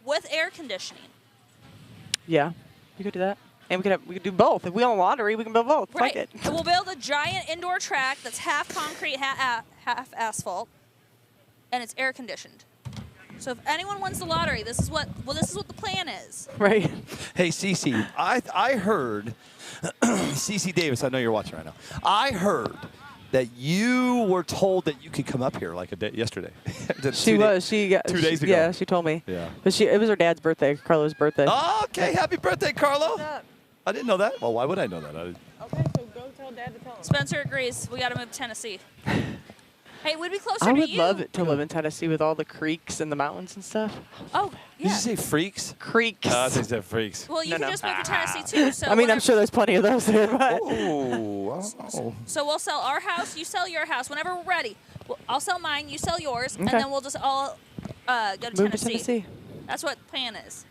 Speaker 12: with air conditioning.
Speaker 3: Yeah, we could do that. And we could do both. If we own a lottery, we can build both.
Speaker 12: Right.
Speaker 3: Fuck it.
Speaker 12: And we'll build a giant indoor track that's half concrete, half asphalt, and it's air conditioned. So if anyone wins the lottery, this is what the plan is.
Speaker 3: Right.
Speaker 6: Hey, Cece, I heard, Cece Davis, I know you're watching right now. I heard that you were told that you could come up here like yesterday.
Speaker 3: She was.
Speaker 6: 2 days ago.
Speaker 3: Yeah, she told me.
Speaker 6: Yeah.
Speaker 3: But it was her dad's birthday, Carlo's birthday.
Speaker 6: Oh, okay, happy birthday, Carlo.
Speaker 3: What's up?
Speaker 6: I didn't know that. Well, why would I know that?
Speaker 3: Okay, so go tell Dad to tell him.
Speaker 12: Spencer agrees. We got to move to Tennessee. Hey, we'd be closer
Speaker 3: I
Speaker 12: to
Speaker 3: would
Speaker 12: you.
Speaker 3: love it to live in Tennessee with all the creeks and the mountains and stuff.
Speaker 12: Oh,
Speaker 6: Did
Speaker 12: yeah.
Speaker 6: you say freaks?
Speaker 3: Creeks.
Speaker 6: I think you said freaks.
Speaker 12: Well, you
Speaker 3: No,
Speaker 12: can
Speaker 3: no.
Speaker 12: just move to Tennessee too. So
Speaker 3: I mean, I'm
Speaker 12: whatever-
Speaker 3: sure there's plenty of those there, but
Speaker 6: Oh.
Speaker 12: So we'll sell our house, you sell your house. Whenever we're ready, I'll sell mine, you sell yours, and
Speaker 3: Okay.
Speaker 12: then we'll just all go to
Speaker 3: move
Speaker 12: Tennessee.
Speaker 3: to Tennessee.
Speaker 12: That's what the plan is.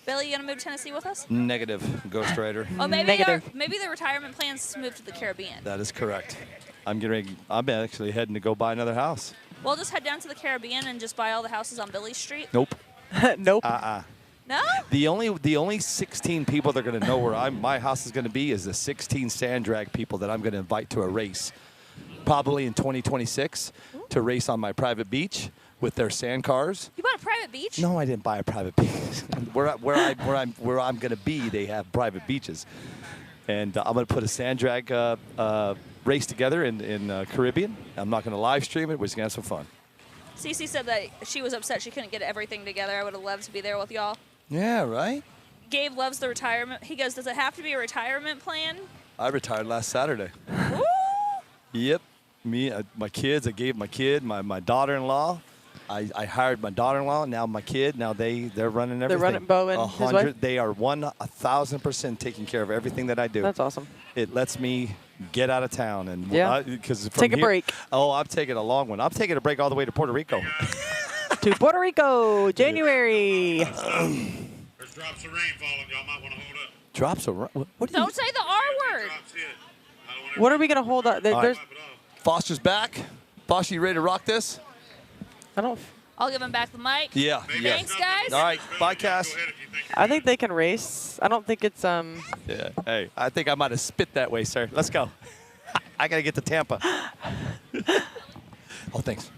Speaker 12: Billy, you gonna move to Tennessee with us?
Speaker 6: Negative, Ghost Rider.
Speaker 12: Oh, maybe
Speaker 3: Negative.
Speaker 12: maybe the retirement plans to move to the Caribbean.
Speaker 6: That is correct. I'm actually heading to go buy another house.
Speaker 12: We'll just head down to the Caribbean and just buy all the houses on Billy Street.
Speaker 6: Nope.
Speaker 3: Nope.
Speaker 12: No?
Speaker 6: The only 16 people that are going to know where my house is going to be is the 16 sand drag people that I'm going to invite to a race, probably in 2026, to race on my private beach with their sand cars.
Speaker 12: You bought a private beach?
Speaker 6: No, I didn't buy a private beach. where I'm going to be, they have private beaches, and I'm going to put a sand drag race together in Caribbean. I'm not going to live stream it. We're just going to have some fun.
Speaker 12: Cece said that she was upset she couldn't get everything together. I would have loved to be there with y'all.
Speaker 6: Yeah, right?
Speaker 12: Gabe loves the retirement. He goes, does it have to be a retirement plan?
Speaker 6: I retired last Saturday.
Speaker 12: Woo!
Speaker 6: Yep. Me, my kids, I gave my kid, my daughter-in-law. I hired my daughter-in-law, now my kid. Now they're running everything.
Speaker 3: They're running Bo and his wife?
Speaker 6: They are 1,000% taking care of everything that I do.
Speaker 3: That's awesome.
Speaker 6: It lets me get out of town and because
Speaker 3: Take a break.
Speaker 6: Oh, I'm taking a long one. I'm taking a break all the way to Puerto Rico.
Speaker 3: To Puerto Rico, January.
Speaker 2: There's drops of rain falling. Y'all might want to hold up.
Speaker 6: Drops of what do you?
Speaker 12: Don't say the R word.
Speaker 2: Drops hit. I don't want
Speaker 3: What are we gonna hold up?
Speaker 6: All right.
Speaker 3: There's.
Speaker 6: Foster's back. Foster, you ready to rock this?
Speaker 3: I don't.
Speaker 12: I'll give him back the mic.
Speaker 6: Yeah.
Speaker 12: Thanks, guys.
Speaker 6: All right. Bye, Cass.
Speaker 3: I think they can race. I don't think it's
Speaker 6: Yeah. Hey, I think I might have spit that way, sir. Let's go. I gotta get to Tampa. Oh, thanks.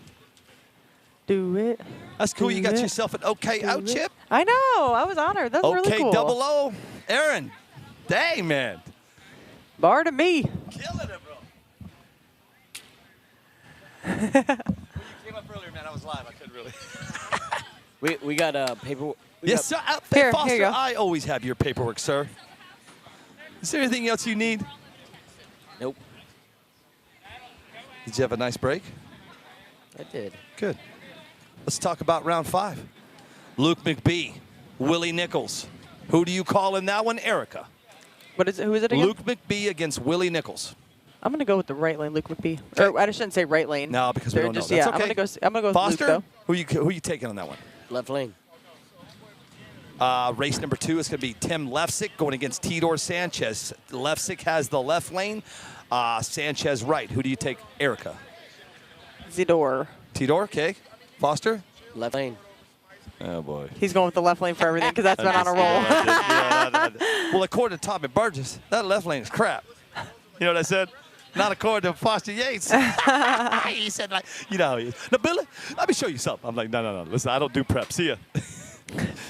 Speaker 3: Do it.
Speaker 6: That's cool.
Speaker 3: Do
Speaker 6: You got
Speaker 3: it.
Speaker 6: yourself an OK
Speaker 3: Do
Speaker 6: out
Speaker 3: it.
Speaker 6: chip.
Speaker 3: I know. I was honored. That's really
Speaker 6: OK
Speaker 3: cool.
Speaker 6: double O. Aaron. Dang, man.
Speaker 3: Bar to me.
Speaker 6: Killing it, bro. You came up earlier, man. I was live. I couldn't really.
Speaker 8: We got paperwork.
Speaker 6: Yes, sir.
Speaker 3: Here
Speaker 6: Foster,
Speaker 3: you go.
Speaker 6: I always have your paperwork, sir. Is there anything else you need?
Speaker 8: Nope.
Speaker 6: Did you have a nice break?
Speaker 8: I did.
Speaker 6: Good. Let's talk about round 5. Luke McBee, Willie Nichols. Who do you call in that one? Erica.
Speaker 3: What is it? Who is it again?
Speaker 6: Luke McBee against Willie Nichols.
Speaker 3: I'm gonna go with the right lane, Luke McBee. Or I shouldn't say right lane.
Speaker 6: No, because we
Speaker 3: They're
Speaker 6: don't know.
Speaker 3: just-
Speaker 6: That's
Speaker 3: yeah,
Speaker 6: okay.
Speaker 3: I'm gonna go with
Speaker 6: Foster,
Speaker 3: Luke though.
Speaker 6: who you taking on that one?
Speaker 8: Left lane.
Speaker 6: Race number 2 is going to be Tim Lefsick going against Tidor Sanchez. Lefsick has the left lane. Sanchez right. Who do you take? Erica.
Speaker 3: Zidor.
Speaker 6: Tidor, okay. Foster?
Speaker 8: Left lane.
Speaker 6: Oh, boy.
Speaker 3: He's going with the left lane for everything because that's been on a roll.
Speaker 6: Well, according to Tommy Burgess, that left lane is crap. You know what I said? Not according to Foster Yates. He said, like, you know how he is. Now, Billy, let me show you something. I'm like, no. Listen, I don't do prep. See ya.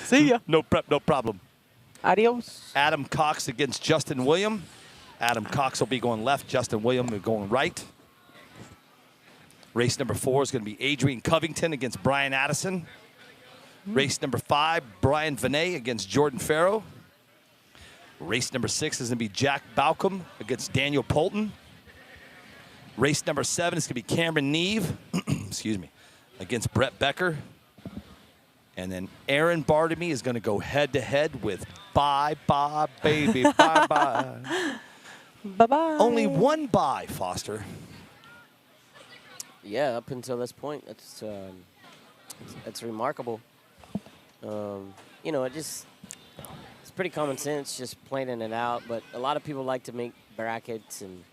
Speaker 3: See ya.
Speaker 6: No prep, no problem.
Speaker 3: Adios.
Speaker 6: Adam Cox against Justin William. Adam Cox will be going left. Justin William will be going right. Race number 4 is going to be Adrian Covington against Brian Addison. Race number 5, Brian Vinay against Jordan Farrow. Race number 6 is going to be Jack Balcom against Daniel Polton. Race number 7 is going to be Cameron Neve, excuse me, against Brett Becker. And then Aaron Bartamy is going to go head-to-head with Bye Bye Baby, Bye Bye.
Speaker 3: Bye-bye.
Speaker 6: Only one bye, Foster.
Speaker 8: Yeah, up until this point, it's remarkable. You know, it's pretty common sense, just planning it out. But a lot of people like to make brackets and,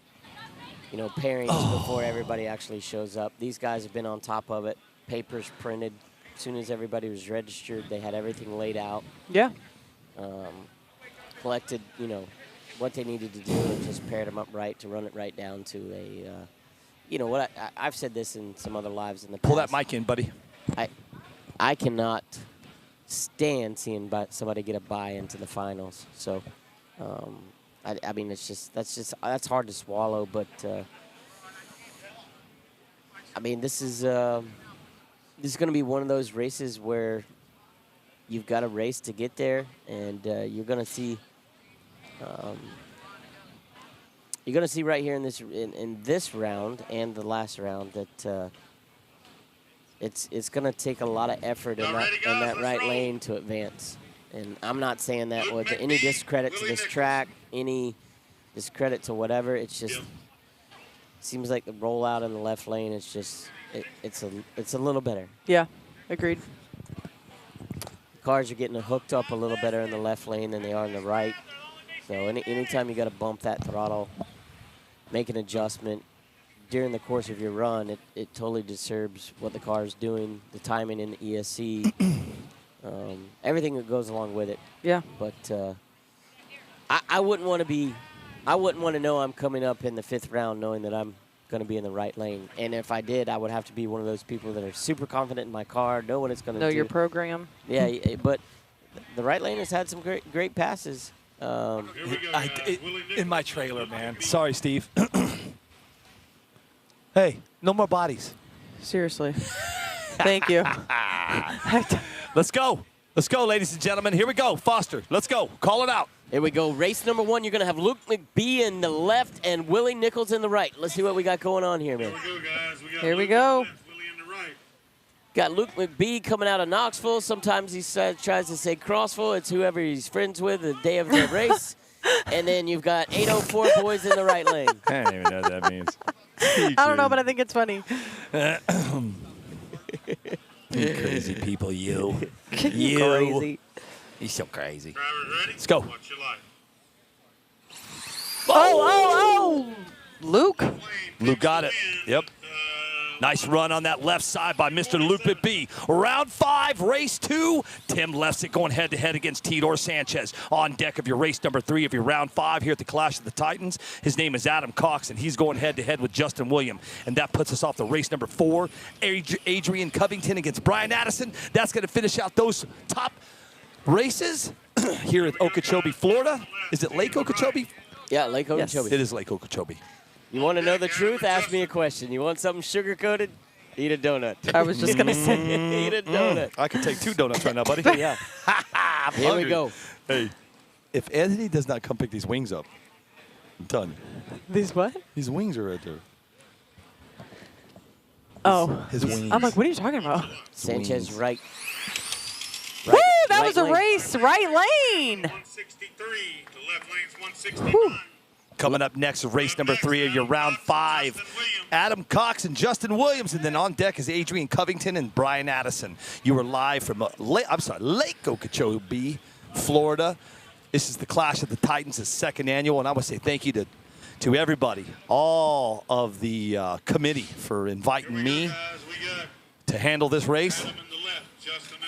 Speaker 8: you know, pairings before everybody actually shows up. These guys have been on top of it. Papers printed. As soon as everybody was registered, they had everything laid out.
Speaker 3: Yeah.
Speaker 8: Collected, you know, what they needed to do and just paired them up right to run it right down to a, you know, what I've said this in some other lives in the past.
Speaker 6: Pull that mic in, buddy.
Speaker 8: I cannot stand seeing somebody get a bye into the finals. So, I mean, that's hard to swallow. But I mean, this is going to be one of those races where you've got a race to get there, and you're going to see. You're going to see right here in this round and the last round that it's going to take a lot of effort in that right lane to advance. And I'm not saying that with any discredit to this track, any discredit to whatever. It's just seems like the rollout in the left lane is just it's a little better.
Speaker 3: Yeah, agreed.
Speaker 8: Cars are getting hooked up a little better in the left lane than they are in the right. So anytime you got to bump that throttle, make an adjustment during the course of your run, it totally disturbs what the car is doing, the timing in the ESC, everything that goes along with it.
Speaker 3: Yeah.
Speaker 8: But I wouldn't want to know I'm coming up in the 5th round knowing that I'm going to be in the right lane. And if I did, I would have to be one of those people that are super confident in my car, know what it's going to do.
Speaker 3: Know your program.
Speaker 8: Yeah, but the right lane has had some great passes.
Speaker 6: In my trailer, man. Sorry, Steve. Hey, no more bodies.
Speaker 3: Seriously. Thank you.
Speaker 6: Let's go. Let's go, ladies and gentlemen. Here we go. Foster, let's go. Call it out.
Speaker 8: Here we go. Race number 1, you're going to have Luke McBee in the left and Willie Nichols in the right. Let's see what we got going on here, man.
Speaker 2: Here we go, guys.
Speaker 3: Here we go.
Speaker 2: Willie in the right.
Speaker 8: Got Luke McBee coming out of Knoxville. Sometimes he tries to say Crossville. It's whoever he's friends with the day of the race. And then you've got 804 boys in the right lane.
Speaker 6: I don't even know what that means.
Speaker 3: I don't know, but I think it's funny.
Speaker 6: You crazy people, you.
Speaker 8: You crazy.
Speaker 6: He's so crazy.
Speaker 2: Drivers ready?
Speaker 6: Let's go.
Speaker 2: Watch your light.
Speaker 3: Oh! Luke.
Speaker 6: Luke got it. Yep. Nice run on that left side by Mr. Luke McBee. Round 5, race 2. Tim Lefsick going head-to-head against Tidor Sanchez. On deck of your race number 3 of your round 5 here at the Clash of the Titans. His name is Adam Cox, and he's going head-to-head with Justin William. And that puts us off to race number 4. Adrian Covington against Brian Addison. That's going to finish out those top races here at Okeechobee, Florida. Is it Lake Okeechobee?
Speaker 8: Yeah, Lake Okeechobee.
Speaker 6: It is Lake Okeechobee.
Speaker 8: You want to know the truth? Ask me a question. You want something sugar-coated? Eat a donut.
Speaker 3: I was just going to say.
Speaker 8: Eat a donut.
Speaker 6: I could take 2 donuts right now, buddy.
Speaker 8: Yeah.
Speaker 6: I'm
Speaker 8: Here
Speaker 6: hungry.
Speaker 8: we go.
Speaker 6: Hey, if Anthony does not come pick these wings up, I'm done.
Speaker 3: These what?
Speaker 6: These wings are right there.
Speaker 3: Oh.
Speaker 6: His wings.
Speaker 3: I'm like, what are you talking about?
Speaker 8: Sanchez
Speaker 6: Wings.
Speaker 8: right.
Speaker 3: Woo! That
Speaker 8: right
Speaker 3: was a
Speaker 8: lane.
Speaker 3: race. Right lane.
Speaker 2: 163. The left lane's 169.
Speaker 6: Coming up next, race number 3 of your round 5. Adam Cox and Justin Williams. And then on deck is Adrian Covington and Brian Addison. You are live from Lake Okeechobee, Florida. This is the Clash of the Titans, the 2nd annual. And I want to say thank you to everybody, all of the committee for inviting me to handle this race.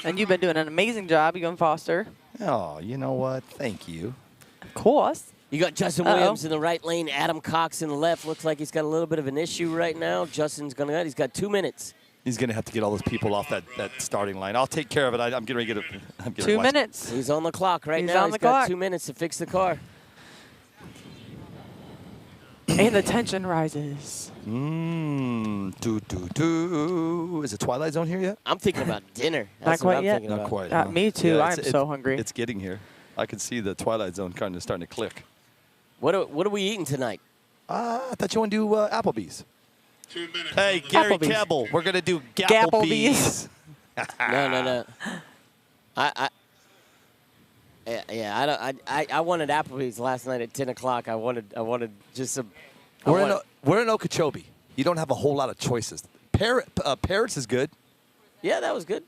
Speaker 3: And you've been doing an amazing job, you and Foster.
Speaker 6: Oh, you know what? Thank you.
Speaker 3: Of course.
Speaker 8: You got Justin Williams in the right lane, Adam Cox in the left. Looks like he's got a little bit of an issue right now. Justin's going to he's got 2 minutes.
Speaker 6: He's going to have to get all those people off that starting line. I'll take care of it. I'm getting ready to get it.
Speaker 3: 2 minutes.
Speaker 8: He's on the clock right
Speaker 3: He's
Speaker 8: now.
Speaker 3: on the
Speaker 8: He's got
Speaker 3: clock.
Speaker 8: 2 minutes to fix the car.
Speaker 3: And the tension rises.
Speaker 6: Is it Twilight Zone here yet?
Speaker 8: I'm thinking about dinner.
Speaker 3: Not
Speaker 8: That's what
Speaker 3: quite
Speaker 8: I'm
Speaker 3: yet.
Speaker 8: thinking
Speaker 6: Not
Speaker 8: about.
Speaker 6: quite.
Speaker 3: Me too.
Speaker 6: Yeah,
Speaker 3: I'm so hungry.
Speaker 6: It's getting here. I can see the Twilight Zone kind of starting to click.
Speaker 8: What are we eating tonight?
Speaker 6: I thought you want to do Applebee's.
Speaker 2: 2 minutes.
Speaker 6: Hey,
Speaker 2: on the
Speaker 6: Gary
Speaker 3: Applebee's.
Speaker 6: Cabell, we're going to do
Speaker 3: Gapplebee's.
Speaker 8: No. I wanted Applebee's last night at 10 o'clock. I wanted just some.
Speaker 6: We're in Okeechobee. You don't have a whole lot of choices. Parrots is good.
Speaker 8: Yeah, that was good.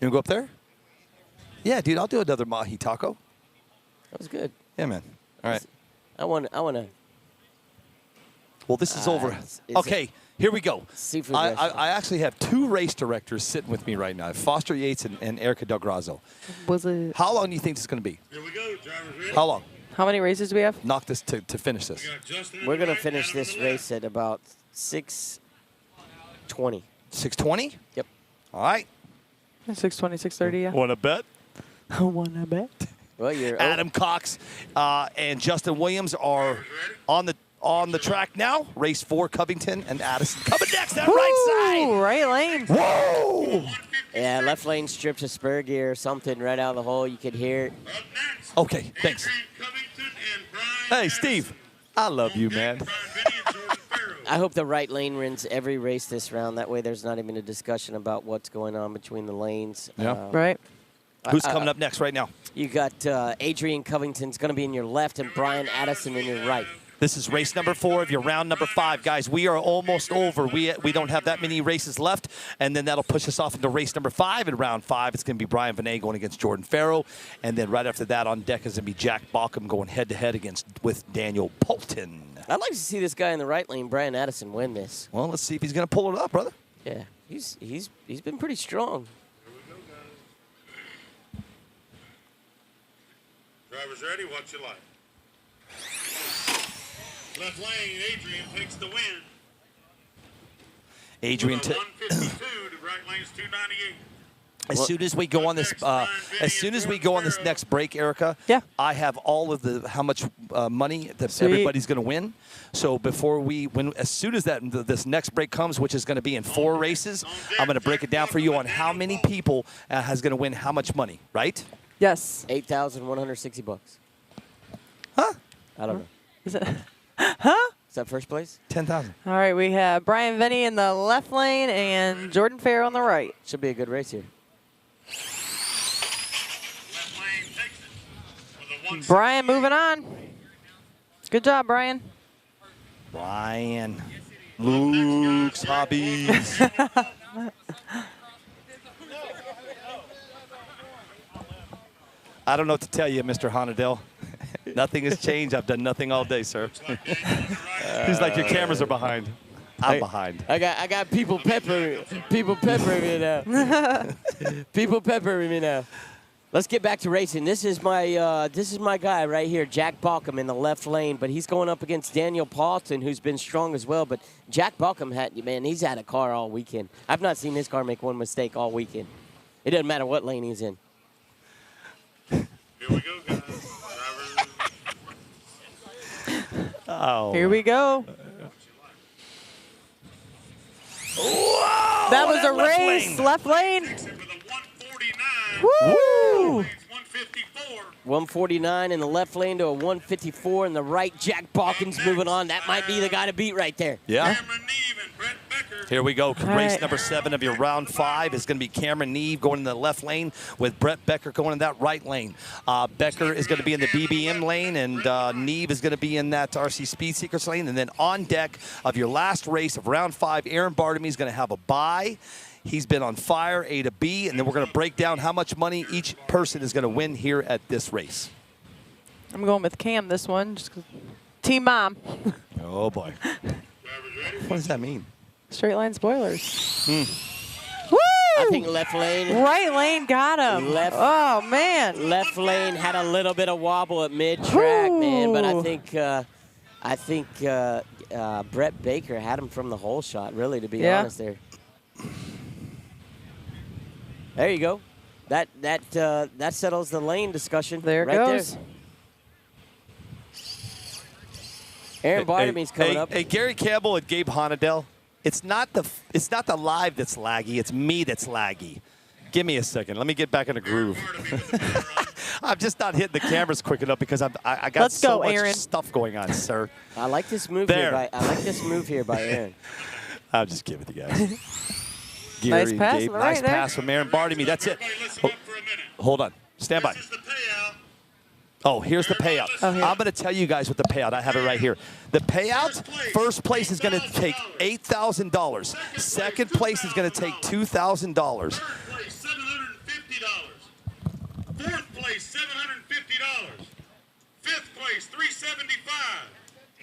Speaker 6: You want to go up there? Yeah, dude, I'll do another mahi taco.
Speaker 8: That was good.
Speaker 6: Yeah, man. All right.
Speaker 8: I want to.
Speaker 6: Well, this is over.
Speaker 8: it's
Speaker 6: Okay, here we go.
Speaker 8: Seafood
Speaker 6: I
Speaker 8: restaurant.
Speaker 6: actually have 2 race directors sitting with me right now, Foster Yates and Erica Del Grazzo.
Speaker 3: Was it?
Speaker 6: How long do you think this is going to be?
Speaker 2: Here we go. Drivers ready.
Speaker 6: How long?
Speaker 3: How many races do we have?
Speaker 6: Knock this to finish this.
Speaker 2: We got Justin on
Speaker 8: We're
Speaker 2: the
Speaker 8: gonna
Speaker 2: right,
Speaker 8: finish
Speaker 2: Adam on
Speaker 8: this
Speaker 2: the left.
Speaker 8: race at about 6:20.
Speaker 6: 6:20?
Speaker 8: Yep.
Speaker 6: All right.
Speaker 3: 6:20, 6:30. Yeah.
Speaker 6: Want to bet?
Speaker 3: I wanna bet.
Speaker 8: Well, you're
Speaker 6: Adam Cox and Justin Williams are on the track now. Race 4, Covington and Addison coming next. That right
Speaker 3: Ooh, right lane.
Speaker 6: side. Whoa!
Speaker 8: Yeah, left lane stripped a spur gear or something right out of the hole. You could hear it.
Speaker 2: Up next,
Speaker 6: Okay, thanks.
Speaker 2: Adrian Covington and Brian
Speaker 6: Hey,
Speaker 2: Addison.
Speaker 6: Steve. I love you, man.
Speaker 2: Brian Vinny and Jordan Farrow.
Speaker 8: I hope the right lane wins every race this round. That way there's not even a discussion about what's going on between the lanes.
Speaker 6: Yeah.
Speaker 3: Right.
Speaker 6: Who's coming up next right now?
Speaker 8: You got Adrian Covington's going to be in your left and Brian Addison in your right.
Speaker 6: This is race number 4 of your round number 5, guys. We are almost over. We don't have that many races left, and then that'll push us off into race number 5. In round 5, it's going to be Brian Vinay going against Jordan Farrow, and then right after that on deck is going to be Jack Balkum going head-to-head with Daniel Poulton.
Speaker 8: I'd like to see this guy in the right lane, Brian Addison, win this.
Speaker 6: Well, let's see if he's going to pull it up, brother.
Speaker 8: Yeah, he's been pretty strong.
Speaker 2: Drivers ready? Watch your light. Left lane, Adrian takes the win.
Speaker 6: Adrian,
Speaker 2: With a 152 to right lane's 298.
Speaker 6: as soon as we go on this, next break, Erica,
Speaker 3: Yeah.
Speaker 6: I have all of how much money that
Speaker 3: Sweet.
Speaker 6: everybody's going to win. So as soon as this next break comes, which is going to be in 4 races, I'm going to break it down for you on how many people is going to win how much money, right?
Speaker 3: Yes.
Speaker 8: $8,160.
Speaker 6: Huh?
Speaker 8: I don't know.
Speaker 3: Is it? Huh?
Speaker 8: Is that first place?
Speaker 6: 10,000.
Speaker 3: All right, we have Brian Vinny in the left lane and Jordan Farrow on the right.
Speaker 8: Should be a good race here.
Speaker 2: Left lane takes it. With a 168.
Speaker 3: Brian moving on. Good job, Brian.
Speaker 6: Brian. Luke's Hobbies. I don't know what to tell you, Mr. Honadell. Nothing has changed. I've done nothing all day, sir. He's like, your cameras are behind. I'm behind.
Speaker 8: I got people peppering me now. People peppering me now. Let's get back to racing. This is my guy right here, Jack Balkum in the left lane, but he's going up against Daniel Paulton, who's been strong as well. But Jack Balkum he's had a car all weekend. I've not seen his car make one mistake all weekend. It doesn't matter what lane he's in.
Speaker 2: Here we go, guys.
Speaker 6: Oh.
Speaker 3: Here we go.
Speaker 6: Whoa,
Speaker 3: That was a
Speaker 6: left
Speaker 3: race.
Speaker 6: lane.
Speaker 3: Left lane.
Speaker 2: Takes it with a 149.
Speaker 3: Woo!
Speaker 2: Lane's 154.
Speaker 8: 149 in the left lane to a 154 in the right. Jack Balkum's moving on. That might be the guy to beat right there.
Speaker 6: Yeah.
Speaker 2: Cameron Neve and Brett Becker.
Speaker 6: Here we go. Race
Speaker 3: right.
Speaker 6: number 7 of your round 5 is going to be Cameron Neve going in the left lane with Brett Becker going in that right lane. Becker is going to be in the BBM lane, and Neve is going to be in that RC Speed Secrets lane. And then on deck of your last race of round 5, Aaron Bartamy is going to have a bye. He's been on fire, A to B, and then we're going to break down how much money each person is going to win here at this race.
Speaker 3: I'm going with Cam this one. Just 'cause Team Mom.
Speaker 6: Oh, boy. What does that mean?
Speaker 3: Straight line spoilers. Woo!
Speaker 8: I think left lane.
Speaker 3: Right lane got him.
Speaker 8: Left-
Speaker 3: Oh, man.
Speaker 8: Left lane had a little bit of wobble at mid-track, man, but I
Speaker 3: Ooh.
Speaker 8: think Brett Baker had him from the whole shot, really, to be
Speaker 3: Yeah.
Speaker 8: honest there. There you go. That settles the lane discussion.
Speaker 3: There it
Speaker 8: right
Speaker 3: goes.
Speaker 8: There. Aaron Bartamy's coming up.
Speaker 6: Hey, Gary Campbell and Gabe Honadell. It's not the live that's laggy. It's me that's laggy. Give me a second. Let me get back in the groove. I'm just not hitting the cameras quick enough because I got so much stuff going on, sir.
Speaker 8: I like this move here by Aaron.
Speaker 6: I'm just kidding with you guys. Gary,
Speaker 3: Nice pass,
Speaker 6: Gabe,
Speaker 3: right
Speaker 6: nice
Speaker 3: there.
Speaker 6: pass from Aaron Bartamy. That's it. Hold on. Stand by. Oh, here's the payout. I'm going to tell you guys what the payout. I have it right here. The payout, first place is going to take $8,000. Second place is going to take $2,000.
Speaker 2: $750. Fourth place, $750. Fifth place, $375.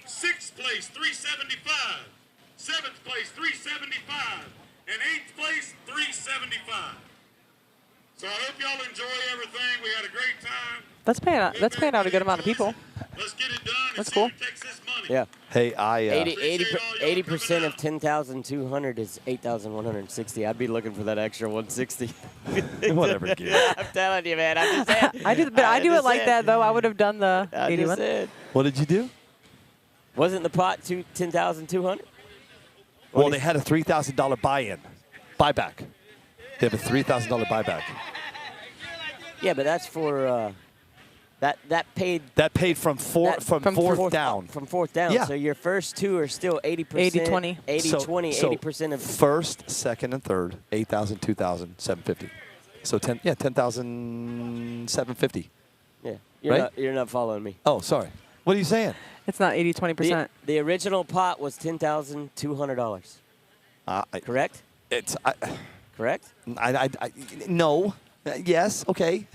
Speaker 2: Sixth place, $375. Seventh place, $375. And eighth place, $375. So I hope y'all enjoy everything. We had a great time.
Speaker 3: That's paying out a good amount of people.
Speaker 2: Let's get it done.
Speaker 3: That's cool.
Speaker 8: Yeah.
Speaker 6: Hey,
Speaker 8: 80% of 10,200 is 8,160. I'd be looking for that extra 160.
Speaker 6: Whatever, Gary.
Speaker 8: I'm telling you, man. I'm just saying.
Speaker 3: I do it like that though. I would have done the 81.
Speaker 6: What did you do?
Speaker 8: Wasn't the pot 10,200?
Speaker 6: Well, they had a $3,000 buyback. They have a $3,000 buyback.
Speaker 8: Yeah, but that's for that paid.
Speaker 6: That paid from fourth down.
Speaker 8: From fourth down.
Speaker 6: Yeah.
Speaker 8: So your first two are still 80%.
Speaker 3: 80-20.
Speaker 8: 80-20,
Speaker 6: So
Speaker 8: 80% of
Speaker 6: first, second, and third, 8,000, 2,000, 750. So 10,750.
Speaker 8: Yeah. You're not following me.
Speaker 6: Oh, sorry. What are you saying?
Speaker 3: It's not 80-20%.
Speaker 8: The original pot was $10,200. Correct? Correct?
Speaker 6: No. Yes. Okay.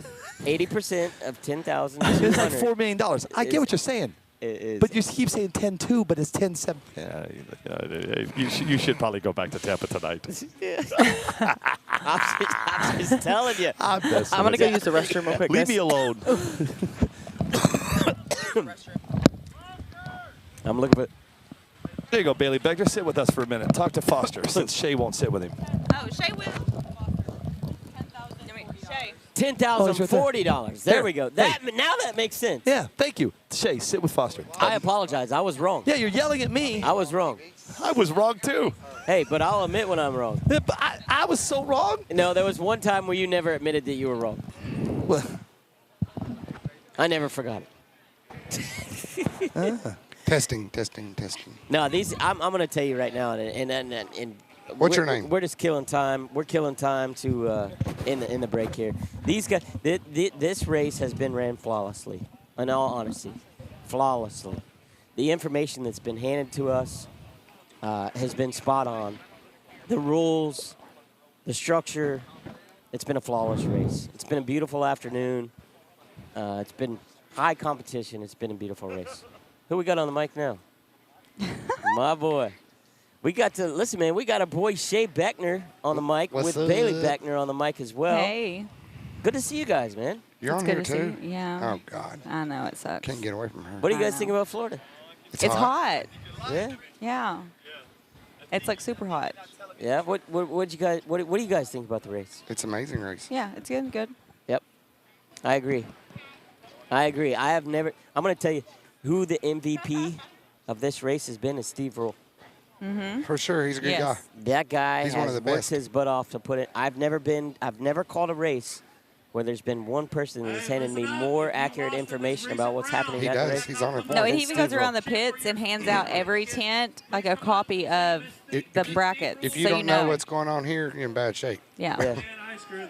Speaker 8: 80% of 10,000.
Speaker 6: It's like $4 million. I get what you're saying. But you keep saying 10-2, but it's 10-7. You should probably go back to Tampa tonight.
Speaker 8: I'm just telling you.
Speaker 3: I'm going to go use the restroom real quick.
Speaker 6: Leave me alone.
Speaker 8: I'm looking for.
Speaker 6: There you go, Bailey Beckner. Sit with us for a minute. Talk to Foster since Shay won't sit with him.
Speaker 12: Oh, Shay will.
Speaker 8: $10,040. There we go. Now that makes sense.
Speaker 6: Yeah, thank you. Shay, sit with Foster.
Speaker 8: I apologize. I was wrong.
Speaker 6: Yeah, you're yelling at me.
Speaker 8: I was wrong.
Speaker 6: I was wrong, too.
Speaker 8: Hey, but I'll admit when I'm wrong.
Speaker 6: Yeah, but I was so wrong.
Speaker 8: No, there was one time where you never admitted that you were wrong.
Speaker 6: Well,
Speaker 8: I never forgot it.
Speaker 13: Testing.
Speaker 8: No, I'm going to tell you right now, and
Speaker 13: what's your name?
Speaker 8: We're just killing time. We're killing time to in the break here. These guys, this race has been ran flawlessly. In all honesty, flawlessly. The information that's been handed to us has been spot on. The rules, the structure. It's been a flawless race. It's been a beautiful afternoon. It's been high competition. It's been a beautiful race. Who we got on the mic now? My boy. We got to, listen, man, we got a boy, Shay Beckner, on the mic with Bailey Beckner on the mic as well.
Speaker 14: Hey.
Speaker 8: Good to see you guys, man.
Speaker 13: You're on here, too?
Speaker 14: Yeah.
Speaker 13: Oh, God.
Speaker 14: I know, it sucks.
Speaker 13: Can't get away from her.
Speaker 8: What do you guys think about Florida?
Speaker 14: It's hot.
Speaker 8: Yeah?
Speaker 14: Yeah. It's like super hot.
Speaker 8: Yeah? What do you guys think about the race?
Speaker 13: It's an amazing race.
Speaker 14: Yeah, it's getting good.
Speaker 8: Yep. I agree. I'm going to tell you who the MVP of this race has been is Steve Rule.
Speaker 14: Mm-hmm.
Speaker 13: For sure, he's a good guy.
Speaker 8: That guy
Speaker 13: He's one of
Speaker 8: has
Speaker 13: the
Speaker 8: worked
Speaker 13: best.
Speaker 8: his butt off to put it. I've never called a race where there's been one person that's handed me more accurate information about what's happening
Speaker 13: He
Speaker 8: in that
Speaker 13: does.
Speaker 8: race.
Speaker 13: He's on it.
Speaker 14: No, and he even goes around the pits and hands out every tent like a copy of the brackets.
Speaker 13: If you
Speaker 14: so
Speaker 13: don't know what's going on here, you're in bad shape.
Speaker 14: Yeah.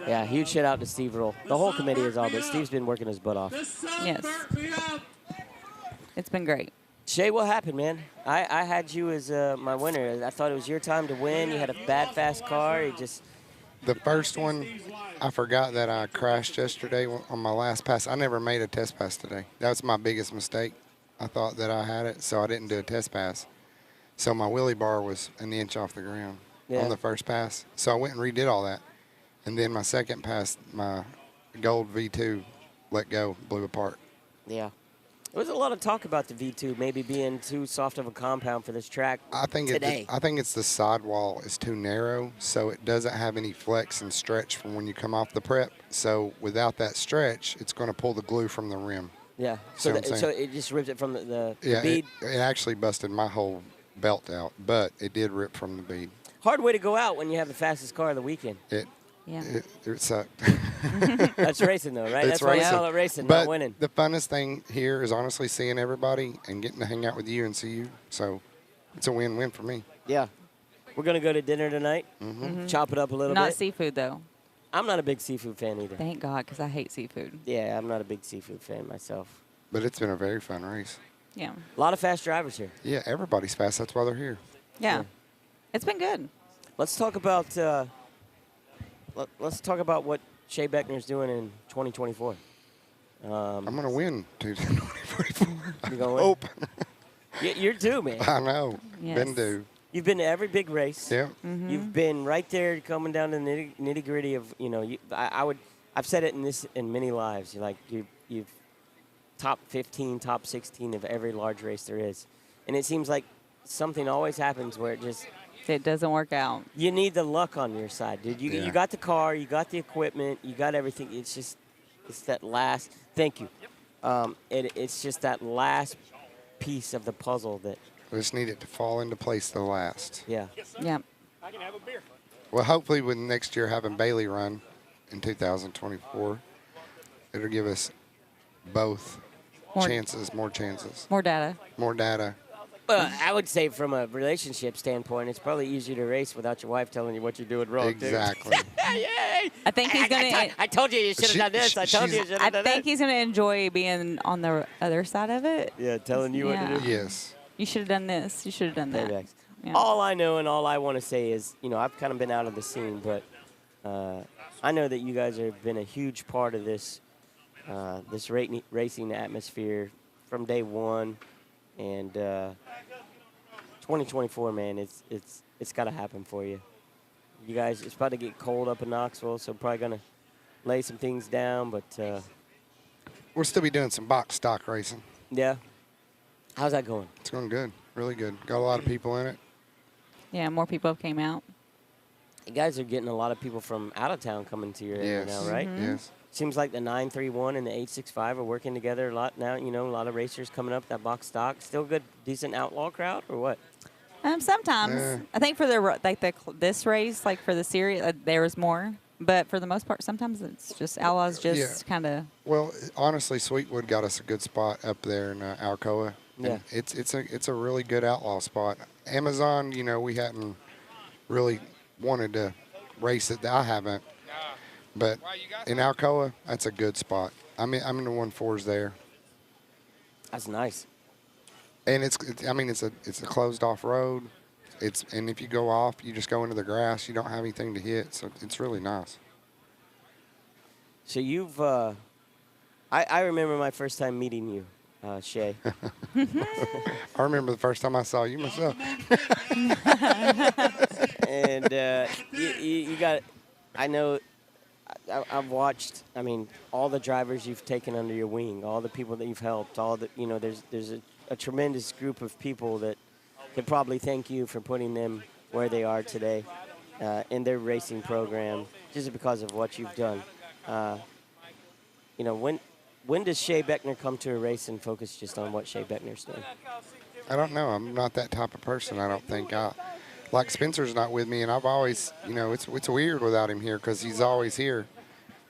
Speaker 8: Yeah, huge shout out to Steve Rule. The whole committee is all, but Steve's been working his butt off.
Speaker 14: Yes. It's been great.
Speaker 8: Shay, what happened, man? I had you as my winner. I thought it was your time to win. You had a bad, fast car.
Speaker 13: The first one, I forgot that I crashed yesterday on my last pass. I never made a test pass today. That was my biggest mistake. I thought that I had it, so I didn't do a test pass. So my wheelie bar was an inch off the ground on the first pass. So I went and redid all that. And then my second pass, my gold V2 let go, blew apart.
Speaker 8: Yeah. There was a lot of talk about the V2 maybe being too soft of a compound for this track today.
Speaker 13: I think it's the sidewall is too narrow, so it doesn't have any flex and stretch from when you come off the prep. So without that stretch, it's going to pull the glue from the rim.
Speaker 8: Yeah.
Speaker 13: See what I'm
Speaker 8: So
Speaker 13: saying?
Speaker 8: it just rips it from the
Speaker 13: Yeah,
Speaker 8: bead.
Speaker 13: it actually busted my whole belt out, but it did rip from the bead.
Speaker 8: Hard way to go out when you have the fastest car of the weekend.
Speaker 14: Yeah.
Speaker 13: It sucked.
Speaker 8: That's racing, though, right?
Speaker 13: It's
Speaker 8: That's why you
Speaker 13: racing.
Speaker 8: call it racing,
Speaker 13: but
Speaker 8: not winning.
Speaker 13: The funnest thing here is honestly seeing everybody and getting to hang out with you and see you. So it's a win-win for me.
Speaker 8: Yeah. We're going to go to dinner tonight, chop it up a little
Speaker 14: Not
Speaker 8: bit.
Speaker 14: seafood, though.
Speaker 8: I'm not a big seafood fan either.
Speaker 14: Thank God, because I hate seafood.
Speaker 8: Yeah, I'm not a big seafood fan myself.
Speaker 13: But it's been a very fun race.
Speaker 14: Yeah.
Speaker 8: A lot of fast drivers here.
Speaker 13: Yeah, everybody's fast. That's why they're here.
Speaker 14: Yeah. It's been good.
Speaker 8: Let's talk about what Shea Beckner's doing in 2024.
Speaker 13: I'm going to win 2024.
Speaker 8: You're going to win?
Speaker 13: Hope.
Speaker 8: You're due, man.
Speaker 13: I know.
Speaker 14: Yes.
Speaker 13: Been due.
Speaker 8: You've been to every big race.
Speaker 13: Yeah.
Speaker 8: You've been right there, coming down to the nitty gritty of I've said it in many lives. You've top 15, top 16 of every large race there is, and it seems like something always happens where
Speaker 14: it doesn't work out.
Speaker 8: You need the luck on your side, dude. You got the car, you got the equipment, you got everything. It's that last. Thank you. It's just that last piece of the puzzle that.
Speaker 13: We just need it to fall into place the last.
Speaker 8: Yeah.
Speaker 14: Yeah.
Speaker 5: I can have a beer.
Speaker 13: Well, hopefully with next year having Bailey run in 2024, it'll give us both more chances.
Speaker 14: More data.
Speaker 13: More data.
Speaker 8: Well, I would say from a relationship standpoint, it's probably easier to race without your wife telling you what you're doing wrong.
Speaker 13: Exactly.
Speaker 8: Yay!
Speaker 14: I think he's gonna.
Speaker 8: I told you you should have done this. I told you you should have done that.
Speaker 14: I think he's gonna enjoy being on the other side of it.
Speaker 8: Yeah, telling you what to do.
Speaker 13: Yes.
Speaker 14: You should have done this. You should have done that.
Speaker 8: Paybacks.
Speaker 14: Yeah.
Speaker 8: All I know and all I want to say is, I've kind of been out of the scene, but I know that you guys have been a huge part of this racing atmosphere from day one, and 2024, man, it's got to happen for you. You guys, it's about to get cold up in Knoxville, so probably gonna lay some things down, but
Speaker 13: We'll still be doing some box stock racing.
Speaker 8: yeah. How's that going?
Speaker 13: It's going good. Really good. Got a lot of people in it.
Speaker 14: Yeah, more people came out.
Speaker 8: You guys are getting a lot of people from out of town coming to your area now, right?
Speaker 13: Yes.
Speaker 8: Seems like the 931 and the 865 are working together a lot now. A lot of racers coming up that box stock. Still good, decent outlaw crowd, or what?
Speaker 14: Sometimes I think for this race, like for the series, there was more. But for the most part, sometimes it's just outlaws, just kind of.
Speaker 13: Well, honestly, Sweetwood got us a good spot up there in Alcoa.
Speaker 8: Yeah.
Speaker 13: And it's a really good outlaw spot. Amazon, we hadn't really wanted to race it. I haven't. But in Alcoa, that's a good spot. I'm in the 1.4s there.
Speaker 8: That's nice.
Speaker 13: And it's a closed off road. And if you go off, you just go into the grass. You don't have anything to hit, so it's really nice.
Speaker 8: So you've, I remember my first time meeting you, Shay.
Speaker 13: I remember the first time I saw you myself.
Speaker 8: And you got, I know, I've watched, all the drivers you've taken under your wing, all the people that you've helped, there's a tremendous group of people that could probably thank you for putting them where they are today in their racing program just because of what you've done. When does Shea Beckner come to a race and focus just on what Shea Beckner's doing?
Speaker 13: I don't know. I'm not that type of person, I don't think. Like Spencer's not with me, and I've always, it's weird without him here because he's always here.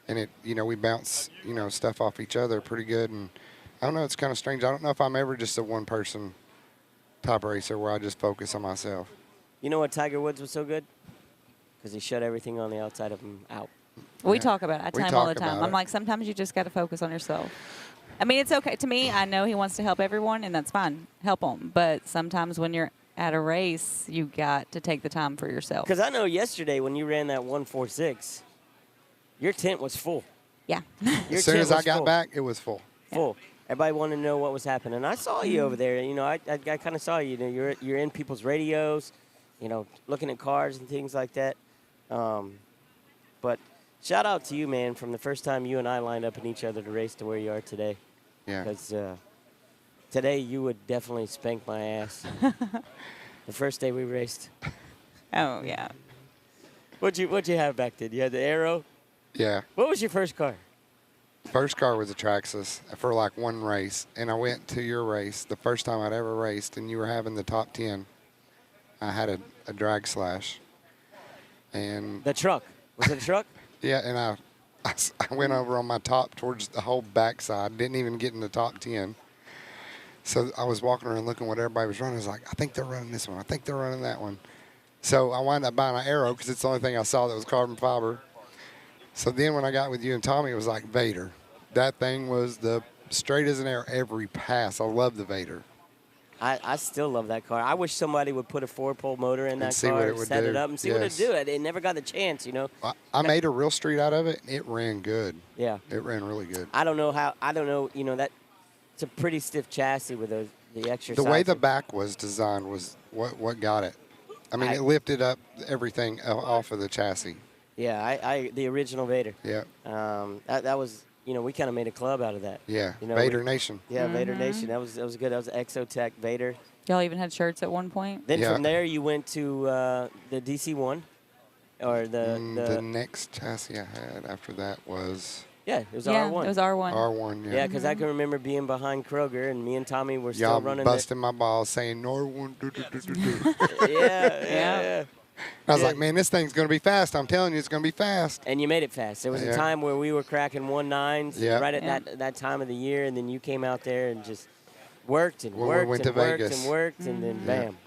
Speaker 13: And we bounce, stuff off each other pretty good. And I don't know, it's kind of strange. I don't know if I'm ever just a one-person type racer where I just focus on myself.
Speaker 8: You know what Tiger Woods was so good? Because he shut everything on the outside of him out.
Speaker 14: We talk about it. I tell him all the time. I'm
Speaker 13: it.
Speaker 14: like, sometimes you just got to focus on yourself. It's okay. To me, I know he wants to help everyone, and that's fine. Help him. But sometimes when you're at a race, you got to take the time for yourself.
Speaker 8: Because I know yesterday when you ran that 146, your tent was full.
Speaker 14: Yeah.
Speaker 13: As soon as I got back, it was full.
Speaker 8: Full. Everybody wanted to know what was happening. I saw you over there. I kind of saw you. You're in people's radios, looking at cars and things like that. But shout out to you, man, from the first time you and I lined up in each other to race to where you are today.
Speaker 13: Yeah.
Speaker 8: Because today you would definitely spank my ass. The first day we raced.
Speaker 14: Oh, yeah.
Speaker 8: What'd you have back then? You had the Arrow?
Speaker 13: Yeah.
Speaker 8: What was your first car?
Speaker 13: First car was a Traxxas for like one race, and I went to your race, the first time I'd ever raced, and you were having the top 10. I had a drag slash. And
Speaker 8: The truck. Was it a truck?
Speaker 13: yeah, and I went over on my top towards the whole backside, didn't even get in the top 10. So I was walking around looking what everybody was running. I was like, I think they're running this one. I think they're running that one. So I wound up buying an Aero because it's the only thing I saw that was carbon fiber. So then when I got with you and Tommy, it was like Vader. That thing was the straight as an arrow every pass. I love the Vader.
Speaker 8: I still love that car. I wish somebody would put a 4-pole motor in that
Speaker 13: see
Speaker 8: car,
Speaker 13: what it would
Speaker 8: set it
Speaker 13: do.
Speaker 8: up, and see what it would do. It never got the chance, you know.
Speaker 13: I made a real street out of it, and it ran good.
Speaker 8: Yeah.
Speaker 13: It ran really good.
Speaker 8: I don't know, you know, that it's a pretty stiff chassis with the extra
Speaker 13: The way
Speaker 8: sides.
Speaker 13: the back was designed was what got it. I mean, it lifted up everything off of the chassis.
Speaker 8: Yeah, the original Vader.
Speaker 13: Yeah.
Speaker 8: That was, you know, we kind of made a club out of that.
Speaker 13: Yeah,
Speaker 8: you know,
Speaker 13: Vader Nation.
Speaker 8: Yeah, Vader Nation. That was good. That was Exotech Vader.
Speaker 14: Y'all even had shirts at one point?
Speaker 8: Then from there you went to the DC1, or
Speaker 13: the next chassis I had after that was.
Speaker 8: Yeah, it was
Speaker 14: Yeah,
Speaker 8: R1.
Speaker 14: it was R1.
Speaker 13: R1, yeah.
Speaker 8: Yeah, because I can remember being behind Kroger, and me and Tommy were still
Speaker 13: Y'all
Speaker 8: running.
Speaker 13: busting my balls saying R1.
Speaker 8: Yeah.
Speaker 13: I was like, man, this thing's going to be fast. I'm telling you, it's going to be fast.
Speaker 8: And you made it fast. There was a time where we were cracking 1.9s right at that time of the year, and then you came out there and just worked and
Speaker 13: When we
Speaker 8: worked
Speaker 13: went
Speaker 8: and
Speaker 13: to
Speaker 8: worked
Speaker 13: Vegas.
Speaker 8: and worked, and then bam.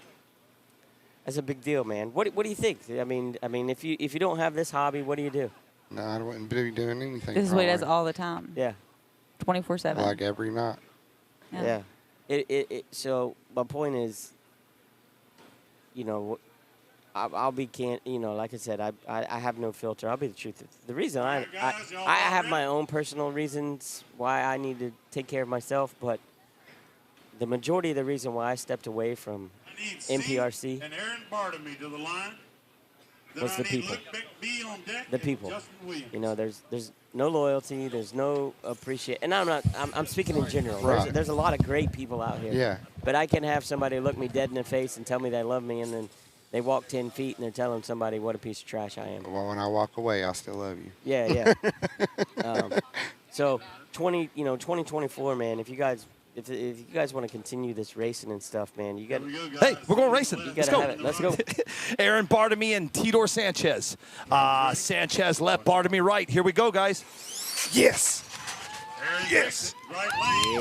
Speaker 8: That's a big deal, man. What do you think? I mean, if you don't have this hobby, what do you do?
Speaker 13: No, I wouldn't be doing anything.
Speaker 14: This is what he does
Speaker 13: probably.
Speaker 14: all the time.
Speaker 8: Yeah.
Speaker 14: 24/7.
Speaker 13: Like every night.
Speaker 8: Yeah. So my point is, you know, I'll be you know, like I said, I have no filter. I'll be the truth. The reason I have my own personal reasons why I need to take care of myself, but the majority of the reason why I stepped away from NPRC
Speaker 2: and Aaron Bartamy to the line.
Speaker 8: was the people. The people. You know, there's no loyalty, there's no appreciation. And I'm speaking in general.
Speaker 13: Right.
Speaker 8: There's a lot of great people out here.
Speaker 13: Yeah.
Speaker 8: But I can have somebody look me dead in the face and tell me they love me, and then they walk 10 feet and they're telling somebody what a piece of trash I am.
Speaker 13: Well, when I walk away, I still love you.
Speaker 8: Yeah. So 2024, man, if you guys want to continue this racing and stuff, man, you got.
Speaker 6: Hey, we're going racing.
Speaker 8: You
Speaker 6: Let's
Speaker 8: gotta
Speaker 6: go.
Speaker 8: have it. Let's go.
Speaker 6: Aaron Bartamy and Tidor Sanchez. Sanchez left, Bartamy right. Here we go, guys. Yes. Yes.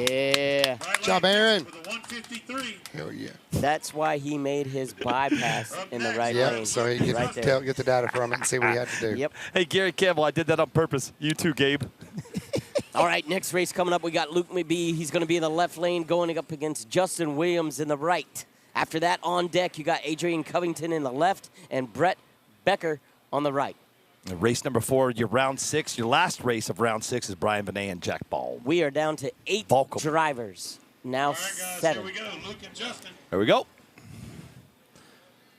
Speaker 8: Yeah.
Speaker 13: Good job, Aaron.
Speaker 2: With a 153.
Speaker 13: Hell yeah.
Speaker 8: That's why he made his bypass in the right lane.
Speaker 13: Yep, so he could
Speaker 8: right there.
Speaker 13: get the data from it and see what he had to do.
Speaker 8: Yep.
Speaker 6: Hey, Gary Campbell, I did that on purpose. You too, Gabe.
Speaker 8: All right, next race coming up, we got Luke McBee. He's going to be in the left lane going up against Justin Williams in the right. After that, on deck, you got Adrian Covington in the left and Brett Becker on the right.
Speaker 6: Race number 4, your round 6. Your last race of round 6 is Brian Benet and Jack Ball.
Speaker 8: We are down to 8 drivers. Now 7.
Speaker 2: Here we go, Luke and Justin.
Speaker 6: There we go.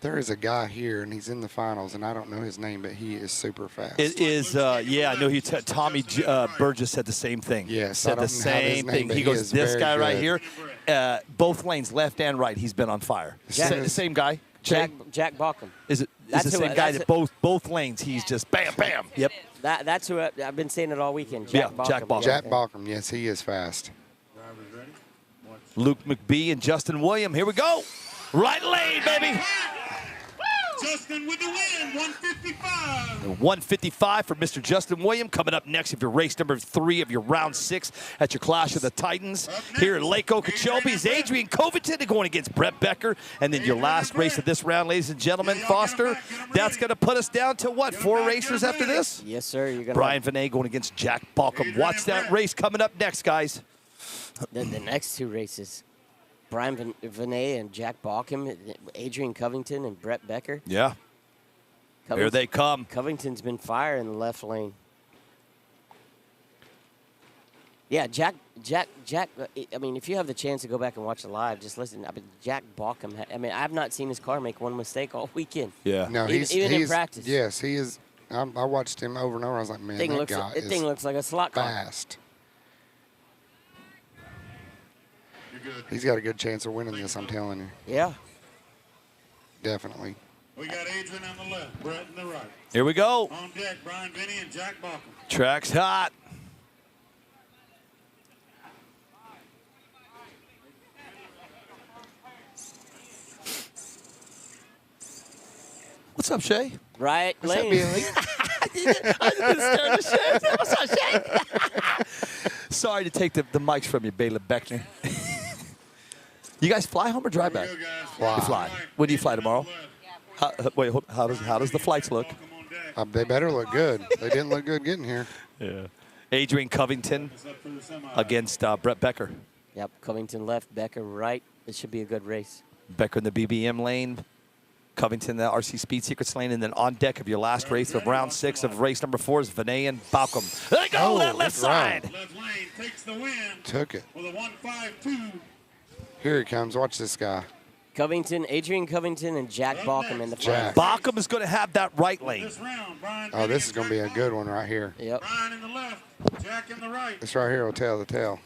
Speaker 13: There is a guy here, and he's in the finals, and I don't know his name, but he is super fast.
Speaker 6: It is, yeah, I know Tommy Burgess said the same thing.
Speaker 13: Yes, I
Speaker 6: said
Speaker 13: don't
Speaker 6: the
Speaker 13: have his
Speaker 6: same
Speaker 13: name,
Speaker 6: thing.
Speaker 13: but
Speaker 6: He
Speaker 13: he
Speaker 6: goes,
Speaker 13: is
Speaker 6: this
Speaker 13: very
Speaker 6: guy right
Speaker 13: good.
Speaker 6: here, both lanes, left and right, he's been on fire.
Speaker 13: Same-
Speaker 6: Same guy?
Speaker 8: Jack
Speaker 6: Jay?
Speaker 8: Bauckham.
Speaker 6: Is it
Speaker 8: That's
Speaker 6: the
Speaker 8: who
Speaker 6: same
Speaker 8: I-
Speaker 6: guy
Speaker 8: that's
Speaker 6: that both lanes, he's just bam, bam. Yep.
Speaker 8: That's who I've been saying it all weekend.
Speaker 6: Yeah,
Speaker 8: Jack Bauckham.
Speaker 6: Jack Bauckham.
Speaker 13: Jack Bauckham, yes, he is fast.
Speaker 6: Luke McBee and Justin Williams. Here we go. Right lane, baby.
Speaker 2: Justin with the win, 155.
Speaker 6: 155 for Mr. Justin Williams. Coming up next, if you're race number 3 of your round 6 at your Clash of the Titans. Here at Lake Okeechobee is Adrian Covington going against Brett Becker. And then your last race of this round, ladies and gentlemen, Foster, that's going to put us down to what, 4 racers after this?
Speaker 8: Yes, sir. You're gonna
Speaker 6: Brian Venet going against Jack Bauckham. Watch that race coming up next, guys.
Speaker 8: The next 2 races. Brian Venet and Jack Bauckham, Adrian Covington and Brett Becker.
Speaker 6: Yeah. Here they come.
Speaker 8: Covington's been fire in the left lane. Yeah, Jack. I mean, if you have the chance to go back and watch the live, just listen. I mean, Jack Bauckham. I mean, I've not seen his car make one mistake all weekend.
Speaker 6: Yeah.
Speaker 13: No,
Speaker 8: even in practice.
Speaker 13: Yes, he is. I watched him over and over. I was like, man, that guy is
Speaker 8: thing looks like a slot car.
Speaker 13: fast. He's got a good chance of winning this, I'm telling you.
Speaker 8: Yeah.
Speaker 13: Definitely.
Speaker 2: We got Adrian on the left, Brett on the right.
Speaker 6: Here we go.
Speaker 2: On deck, Brian Vinny and Jack Bauckham.
Speaker 6: Track's hot. What's up, Shay?
Speaker 8: Right
Speaker 6: What's up,
Speaker 8: lane.
Speaker 6: Billy? I just been staring at Shay. What's up, Shay? Sorry to take the mics from you, Bailey Beckner. You guys fly home or drive back?
Speaker 13: Fly.
Speaker 6: You fly. When do you fly tomorrow? Wait, how does the flights look?
Speaker 13: They better look good. They didn't look good getting here.
Speaker 6: Yeah. Adrian Covington against Brett Becker.
Speaker 8: Yep, Covington left, Becker right. This should be a good race.
Speaker 6: Becker in the BBM lane, Covington in the RC Speed Secrets lane, and then on deck of your last race of round 6 of race number 4 is Vinay and Balcom. There they go, that left side.
Speaker 2: Left lane takes the win
Speaker 13: Took it.
Speaker 2: with a 1.52.
Speaker 13: Here he comes. Watch this guy.
Speaker 8: Covington, Adrian Covington, and Jack Balcom in the
Speaker 13: Jack.
Speaker 8: front.
Speaker 6: Balcom is going to have that right lane.
Speaker 2: This round, Brian.
Speaker 13: Oh, this is going to be a good one right here.
Speaker 8: Yep.
Speaker 2: Brian in the left, Jack in the right.
Speaker 13: This right here will tell the tale.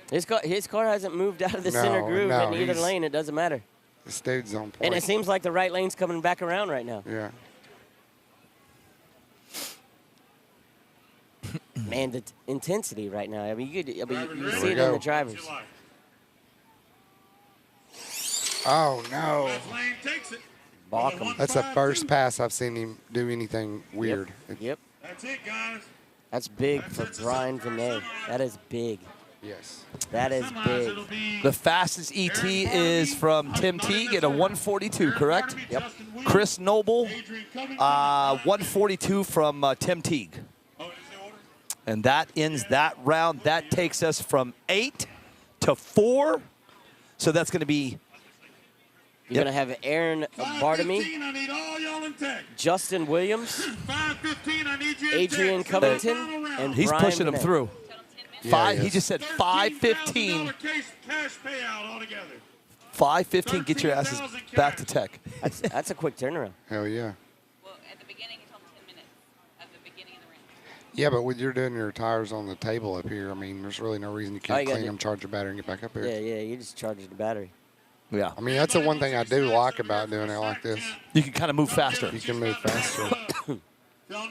Speaker 8: His car hasn't moved out of the center
Speaker 13: No,
Speaker 8: groove
Speaker 13: no,
Speaker 8: in either
Speaker 13: he's-
Speaker 8: lane. It doesn't matter.
Speaker 13: This dude's on point.
Speaker 8: And it seems like the right lane's coming back around right now.
Speaker 13: Yeah.
Speaker 8: Man, the intensity right now. I mean, you see
Speaker 13: we
Speaker 8: it
Speaker 13: go.
Speaker 8: in the drivers.
Speaker 13: Oh, no.
Speaker 2: Left lane takes it.
Speaker 8: Balcom.
Speaker 13: That's the first pass I've seen him do anything weird.
Speaker 8: Yep.
Speaker 2: That's it, guys.
Speaker 8: That's big for Brian Vinay. That is big.
Speaker 13: Yes.
Speaker 8: That is big.
Speaker 6: The fastest ET is from Tim Teague at a 142, correct?
Speaker 8: Yep.
Speaker 6: Chris Noble, 142 from Tim Teague. And that ends that round. That takes us from 8 to 4. So that's going to be...
Speaker 8: You're going to have Aaron Bartamy,
Speaker 2: I need all y'all in tech.
Speaker 8: Justin Williams,
Speaker 2: 5:15, I need you in
Speaker 8: Adrian
Speaker 2: tech.
Speaker 8: Covington,
Speaker 2: Final round.
Speaker 8: and
Speaker 6: He's
Speaker 8: Brian
Speaker 6: pushing them
Speaker 8: Vinay.
Speaker 6: through.
Speaker 13: Yeah,
Speaker 6: He just said 5:15.
Speaker 2: Cash payout altogether.
Speaker 6: 5:15. Get your asses back to tech.
Speaker 8: That's a quick turnaround.
Speaker 13: Hell yeah.
Speaker 14: Well, at the beginning, it's on 10 minutes at the beginning of the round.
Speaker 13: Yeah, but when you're doing your tires on the table up here, I mean, there's really no reason you
Speaker 8: All
Speaker 13: can't
Speaker 8: you gotta
Speaker 13: clean
Speaker 8: do-
Speaker 13: them, charge your battery, and get back up here.
Speaker 8: Yeah, you just charge the battery.
Speaker 6: Yeah.
Speaker 13: I mean, that's the one thing I do like about doing it like this.
Speaker 6: You can kind of move faster.
Speaker 13: You can move faster.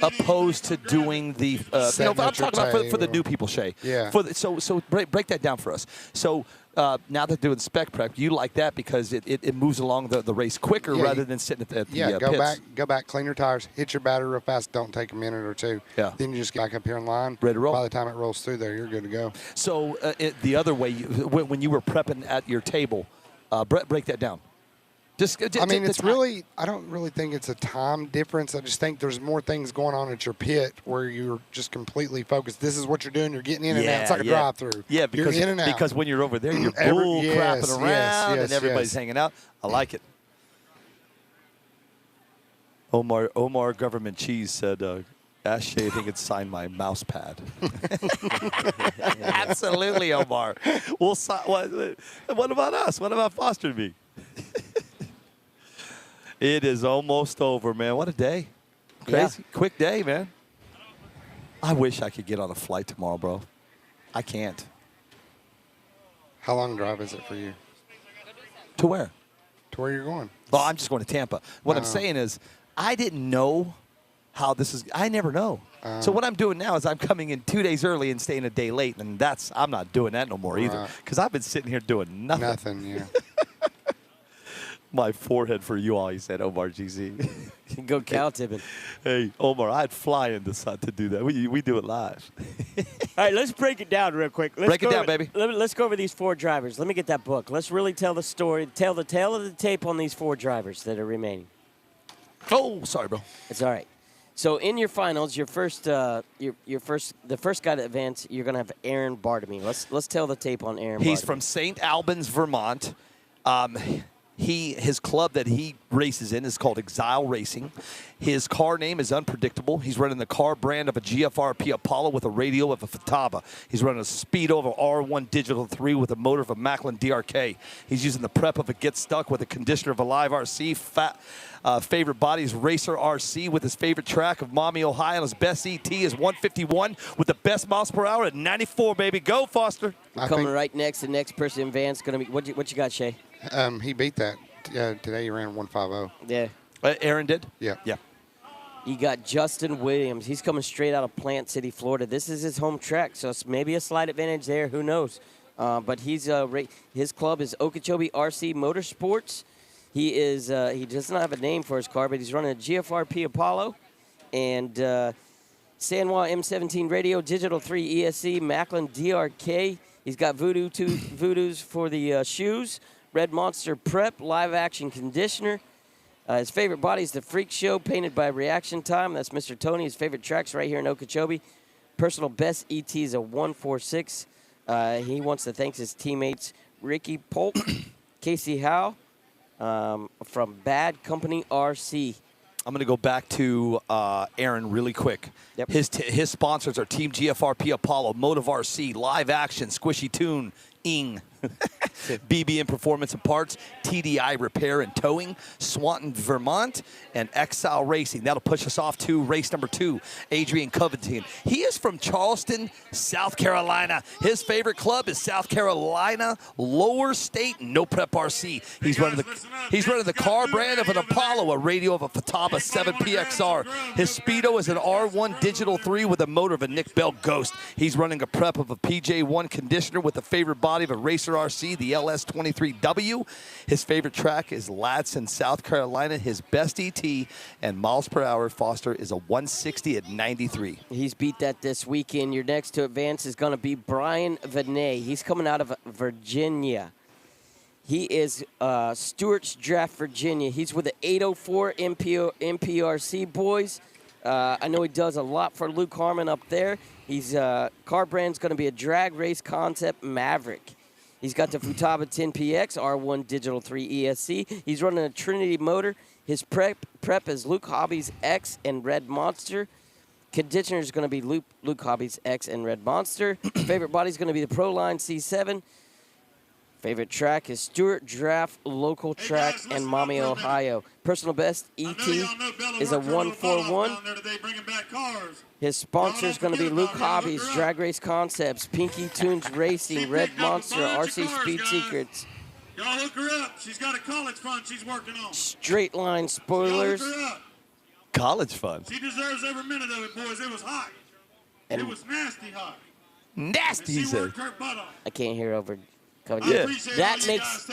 Speaker 6: Opposed to doing the, I'm
Speaker 13: Setting at
Speaker 6: talking
Speaker 13: your
Speaker 6: about for the
Speaker 13: table.
Speaker 6: new people, Shay.
Speaker 13: Yeah.
Speaker 6: So break that down for us. So now that doing spec prep, you like that because it moves along the race quicker
Speaker 13: Yeah,
Speaker 6: rather
Speaker 13: you-
Speaker 6: than sitting at the
Speaker 13: Yeah,
Speaker 6: pits.
Speaker 13: go back, clean your tires, hit your battery real fast. Don't take a minute or two.
Speaker 6: Yeah.
Speaker 13: Then you just get back up here in line.
Speaker 6: Ready to roll.
Speaker 13: By the time it rolls through there, you're good to go.
Speaker 6: So the other way, when you were prepping at your table, break that down.
Speaker 13: I mean, I don't really think it's a time difference. I just think there's more things going on at your pit where you're just completely focused. This is what you're doing. You're getting in and out. It's like a drive-through.
Speaker 6: Yeah, because,
Speaker 13: you're in and out.
Speaker 6: because when you're over there, you're bull crapping around
Speaker 13: yes,
Speaker 6: and everybody's hanging out. I like it. Omar Government Cheese said, ask Shay if he could sign my mouse pad. Absolutely, Omar. We'll what about us? What about Foster and me? It is almost over, man. What a day. Crazy.
Speaker 8: Yeah.
Speaker 6: Quick day, man. I wish I could get on a flight tomorrow, bro. I can't.
Speaker 13: How long drive is it for you?
Speaker 6: To where?
Speaker 13: To where you're going?
Speaker 6: Well, I'm just going to Tampa. What I'm saying is, I didn't know how this is. I never know. So what I'm doing now is I'm coming in 2 days early and staying a day late, and I'm not doing that no more either.
Speaker 13: Right.
Speaker 6: Because I've been sitting here doing nothing.
Speaker 13: Nothing, yeah.
Speaker 6: My forehead for you all, he said, Omar GZ.
Speaker 8: Go cow tipping.
Speaker 6: Hey, Omar, I'd fly in to do that. We do it live.
Speaker 8: All right, let's break it down real quick.
Speaker 6: Break it down, baby.
Speaker 8: Let's go over these 4 drivers. Let me get that book. Let's really tell the story, tell the tale of the tape on these 4 drivers that are remaining.
Speaker 6: Oh, sorry, bro.
Speaker 8: It's all right. So in your finals, the first guy to advance, you're gonna have Aaron Bartamy. Let's tell the tape on Aaron.
Speaker 6: He's
Speaker 8: Bartamy.
Speaker 6: from St. Albans, Vermont. His club that he races in is called Exile Racing. His car name is unpredictable. He's running the car brand of a GFRP Apollo with a radio of a Futaba. He's running a Speedo of an R1 Digital 3 with a motor of a Macklin DRK. He's using the prep of a Get Stuck with a conditioner of a Live RC. Favorite body is Racer RC with his favorite track of Maumee, Ohio. And his best ET is 151 with the best miles per hour at 94, baby. Go, Foster.
Speaker 8: Coming right next, the next person in advance going to be, what you got, Shay?
Speaker 13: He beat that. Today he ran 150.
Speaker 8: Yeah.
Speaker 6: Aaron did?
Speaker 13: Yeah.
Speaker 6: Yeah.
Speaker 8: You got Justin Williams. He's coming straight out of Plant City, Florida. This is his home track, so it's maybe a slight advantage there. Who knows? But he's his club is Okeechobee RC Motorsports. He is he does not have a name for his car, but he's running a GFRP Apollo and San Juan M17 radio, Digital 3 ESC, Macklin DRK. He's got Voodoos for the shoes, Red Monster Prep, live action conditioner. His favorite body is the Freak Show, painted by Reaction Time. That's Mr. Tony. His favorite track's right here in Okeechobee. Personal best ET is a 146. He wants to thank his teammates Ricky Polk, Casey Howe, from Bad Company RC.
Speaker 6: I'm going to go back to Aaron really quick.
Speaker 8: Yep.
Speaker 6: His sponsors are Team GFRP Apollo, Motive RC, Live Action, Squishy Tune, Ing, BBM Performance and Parts, TDI Repair and Towing, Swanton, Vermont, and Exile Racing. That'll push us off to race number 2, Adrian Covington. He is from Charleston, South Carolina. His favorite club is South Carolina Lower State No Prep RC. He's running the car brand of an Apollo, a radio of a Fataba 7PXR. His Speedo is an R1 Digital 3 with a motor of a Nick Bell Ghost. He's running a prep of a PJ1 conditioner with a favorite body of a Racer RC, the LS23W. His favorite track is Ladson, South Carolina. His best ET and miles per hour Foster is a 160 at 93.
Speaker 8: He's beat that this weekend. Your next to advance is going to be Brian Vinay. He's coming out of Virginia. He is Stewart's Draft, Virginia. He's with the 804 MPRC boys. I know he does a lot for Luke Harmon up there. He's car brand's going to be a drag race concept Maverick. He's got the Futaba 10PX R1 Digital 3 ESC. He's running a Trinity motor. His prep is Luke Hobbies X and Red Monster. Conditioner is going to be Luke Hobbies X and Red Monster. Favorite body is going to be the Proline C7. Favorite track is Stewart Draft Local Track and Maumee, Ohio. Personal best ET is a 141. His sponsor is going to be Luke Hobbies, Drag Race Concepts, Pinky Tunes Racing, Red Monster, RC Speed Secrets.
Speaker 2: Y'all hook her up. She's got a college fund she's working on.
Speaker 8: Straight Line Spoilers.
Speaker 2: Y'all hook her up.
Speaker 6: College fun.
Speaker 2: She deserves every minute of it, boys. It was hot. It was nasty hot.
Speaker 6: Nasty, he said.
Speaker 8: I can't hear over.
Speaker 6: Yeah.
Speaker 8: That makes.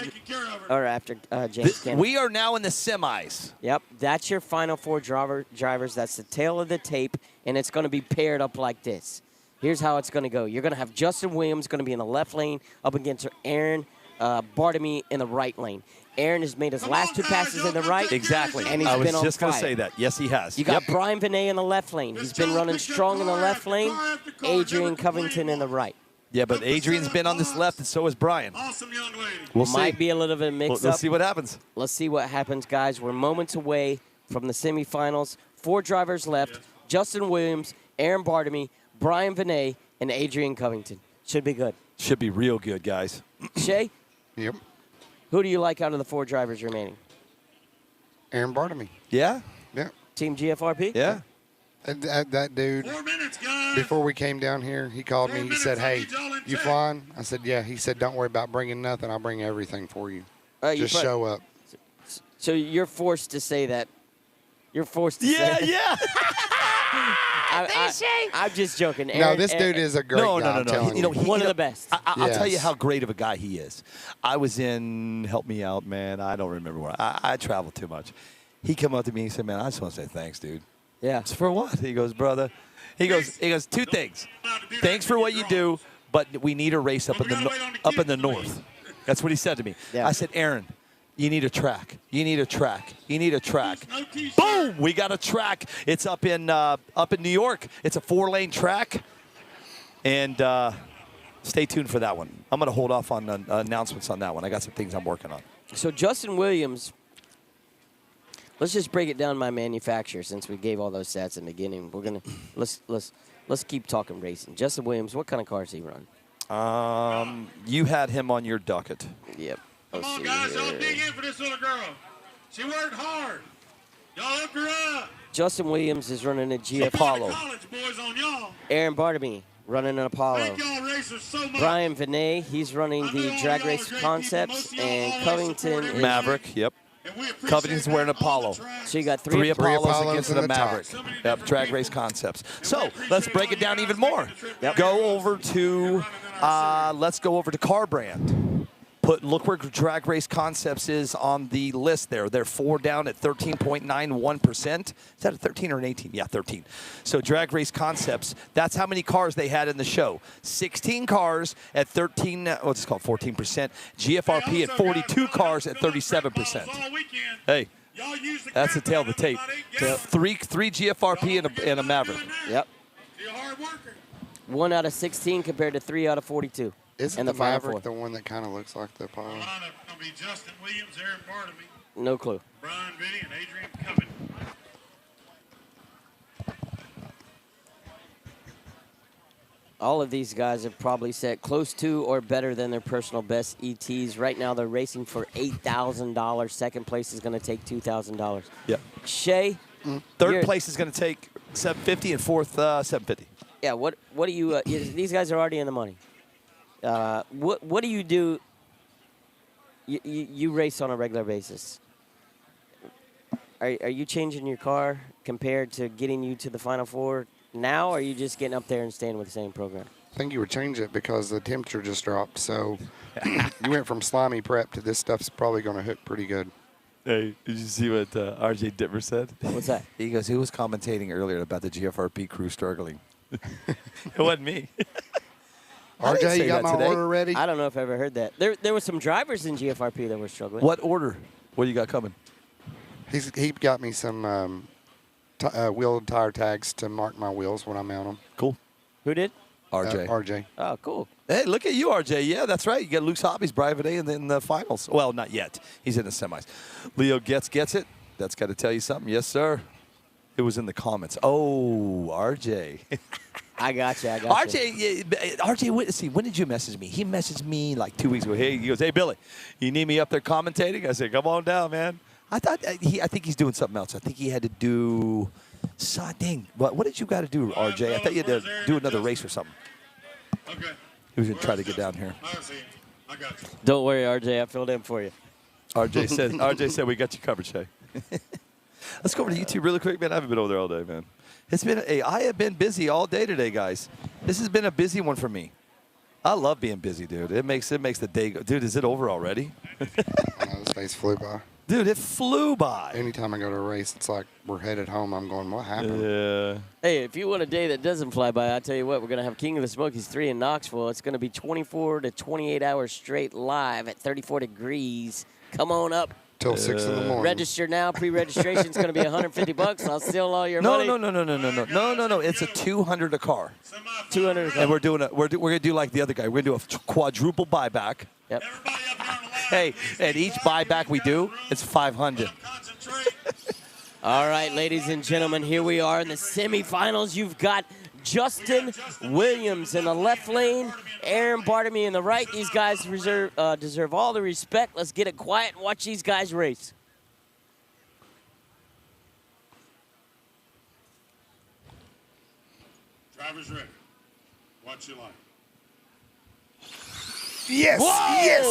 Speaker 8: Or after James Kennedy.
Speaker 6: We are now in the semis.
Speaker 8: Yep, that's your final 4 drivers. That's the tail of the tape, and it's going to be paired up like this. Here's how it's going to go. You're going to have Justin Williams going to be in the left lane up against Aaron Bartamy in the right lane. Aaron has made his last 2 passes in the right.
Speaker 6: Exactly.
Speaker 8: And he's
Speaker 6: I was
Speaker 8: been on
Speaker 6: just going to
Speaker 8: fire.
Speaker 6: say that. Yes, he has.
Speaker 8: You got Brian Vinay in the left lane. He's been running strong in the left lane. Adrian Covington in the right.
Speaker 6: Yeah, but Adrian's been on this left, and so has Brian.
Speaker 2: Awesome young lady.
Speaker 6: We'll see.
Speaker 8: Might be a little bit of mix-up.
Speaker 6: Let's see what happens.
Speaker 8: Let's see what happens, guys. We're moments away from the semifinals. 4 drivers left. Justin Williams, Aaron Bartamy, Brian Vinay, and Adrian Covington. Should be good.
Speaker 6: Should be real good, guys.
Speaker 8: Shay?
Speaker 13: Yep.
Speaker 8: Who do you like out of the 4 drivers remaining?
Speaker 13: Aaron Bartamy.
Speaker 6: Yeah?
Speaker 13: Yeah.
Speaker 8: Team GFRP?
Speaker 6: Yeah.
Speaker 13: That dude,
Speaker 2: 4 minutes, guys.
Speaker 13: before we came down here, he called me. He said, hey, you flying? I said, yeah. He said, don't worry about bringing nothing. I'll bring everything for you. Just show up.
Speaker 8: So you're forced to say that. You're forced to say that.
Speaker 6: Yeah.
Speaker 8: I'm just joking.
Speaker 13: No, this dude is a great guy. I'm telling
Speaker 6: You know,
Speaker 8: one of the best.
Speaker 6: I'll tell you how great of a guy he is. I was in, help me out, man. I don't remember where. I travel too much. He came up to me and said, man, I just want to say thanks, dude.
Speaker 8: Yeah.
Speaker 6: For what? He goes, brother. He goes 2 things. Thanks for what you do, but we need a race up in the north. That's what he said to me.
Speaker 8: Yeah.
Speaker 6: I said, Aaron, you need a track. You need a track. You need a track. Boom! We got a track. It's up in New York. It's a 4-lane track. And stay tuned for that one. I'm going to hold off on announcements on that one. I got some things I'm working on.
Speaker 8: So Justin Williams, let's just break it down by manufacturer since we gave all those stats in the beginning. We're gonna let's keep talking racing. Justin Williams, what kind of cars he run?
Speaker 6: You had him on your docket.
Speaker 8: Yep.
Speaker 2: Come on, guys. Y'all dig in for this little girl. She worked hard. Y'all hook her up.
Speaker 8: Justin Williams is running a G
Speaker 2: Apollo. College boys on y'all.
Speaker 8: Aaron Bartamy running an Apollo.
Speaker 2: Thank y'all racers so much.
Speaker 8: Brian Vinay, he's running the Drag Race Concepts, and Covington is
Speaker 6: Maverick. Yep. Covington's wearing Apollo.
Speaker 8: So you got
Speaker 6: 3 Apollos against the Maverick. Yep, Drag Race Concepts. So let's break it down even more. Let's go over to Car Brand. look where Drag Race Concepts is on the list there. They're 4 down at 13.91%. Is that a 13 or an 18? Yeah, 13. So Drag Race Concepts, that's how many cars they had in the show. 16 cars at 13, what's it called, 14%. GFRP at 42 cars at 37%. Hey, that's the tail of the tape. Three GFRP and a Maverick.
Speaker 8: Yep. 1 out of 16 compared to 3 out of 42.
Speaker 13: Isn't
Speaker 8: and
Speaker 13: the
Speaker 8: Final
Speaker 13: Maverick
Speaker 8: Four.
Speaker 13: the one that kind of looks like the Apollo?
Speaker 2: Going to be Justin Williams, Aaron Barnaby,
Speaker 8: No clue.
Speaker 2: Brian Biddy, and Adrian Covington.
Speaker 8: All of these guys have probably set close to or better than their personal best ETs. Right now, they're racing for $8,000. Second place is going to take $2,000.
Speaker 6: Yep.
Speaker 8: Shay,
Speaker 6: Third place is going to take $750 and fourth $750.
Speaker 8: Yeah. What do you? These guys are already in the money. What do you do? You race on a regular basis. Are you changing your car compared to getting you to the Final Four now, or are you just getting up there and staying with the same program?
Speaker 13: I think you would change it because the temperature just dropped. So you went from slimy prep to this stuff's probably going to hook pretty good.
Speaker 6: Hey, did you see what RJ Dittmer said?
Speaker 8: What's that?
Speaker 6: He goes, who was commentating earlier about the GFRP crew struggling? It wasn't me.
Speaker 13: RJ, you got my order ready?
Speaker 8: I don't know if I ever heard that. There were some drivers in GFRP that were struggling.
Speaker 6: What order? What do you got coming?
Speaker 13: He got me some wheel and tire tags to mark my wheels when I mount them.
Speaker 6: Cool.
Speaker 8: Who did?
Speaker 6: RJ.
Speaker 13: RJ.
Speaker 8: Oh, cool.
Speaker 6: Hey, look at you, RJ. Yeah, that's right. You got Luke's Hobbies, Brian Vinet, and then the finals. Well, not yet. He's in the semis. Leo gets it. That's got to tell you something. Yes, sir. It was in the comments. Oh, RJ.
Speaker 8: I got you.
Speaker 6: RJ, when did you message me? He messaged me like 2 weeks ago. Hey, he goes, hey, Billy, you need me up there commentating? I said, come on down, man. I think he's doing something else. I think he had to do, dang, what did you got to do, RJ? I thought you had to do another race or something.
Speaker 2: Okay.
Speaker 6: He was going to try to get down here.
Speaker 2: I got you.
Speaker 8: Don't worry, RJ. I filled in for you.
Speaker 6: RJ said we got you covered, Shay. Let's go over to YouTube really quick, man. I haven't been over there all day, man. I have been busy all day today, guys. This has been a busy one for me. I love being busy, dude. It makes the day go. Dude, is it over already?
Speaker 13: I know, this days flew by.
Speaker 6: Dude, it flew by.
Speaker 13: Anytime I go to a race, it's like we're headed home. I'm going, what happened?
Speaker 6: Yeah.
Speaker 8: Hey, if you want a day that doesn't fly by, I tell you what, we're going to have King of the Smokies 3 in Knoxville. It's going to be 24 to 28 hours straight live at 34 degrees. Come on up.
Speaker 13: Till 6 in the morning.
Speaker 8: Register now. Pre-registration is going to be $150. I'll steal all your money.
Speaker 6: No. It's a $200 a car.
Speaker 8: $200 a car.
Speaker 6: And we're gonna do like the other guy. We're gonna do a quadruple buyback.
Speaker 8: Yep.
Speaker 6: Hey, and each buyback we do, it's $500.
Speaker 8: All right, ladies and gentlemen, here we are in the semifinals. You've got Justin Williams in the left lane, Aaron Bartamy in the right. These guys deserve all the respect. Let's get it quiet and watch these guys race.
Speaker 2: Drivers ready. Watch your line.
Speaker 6: Yes, yes.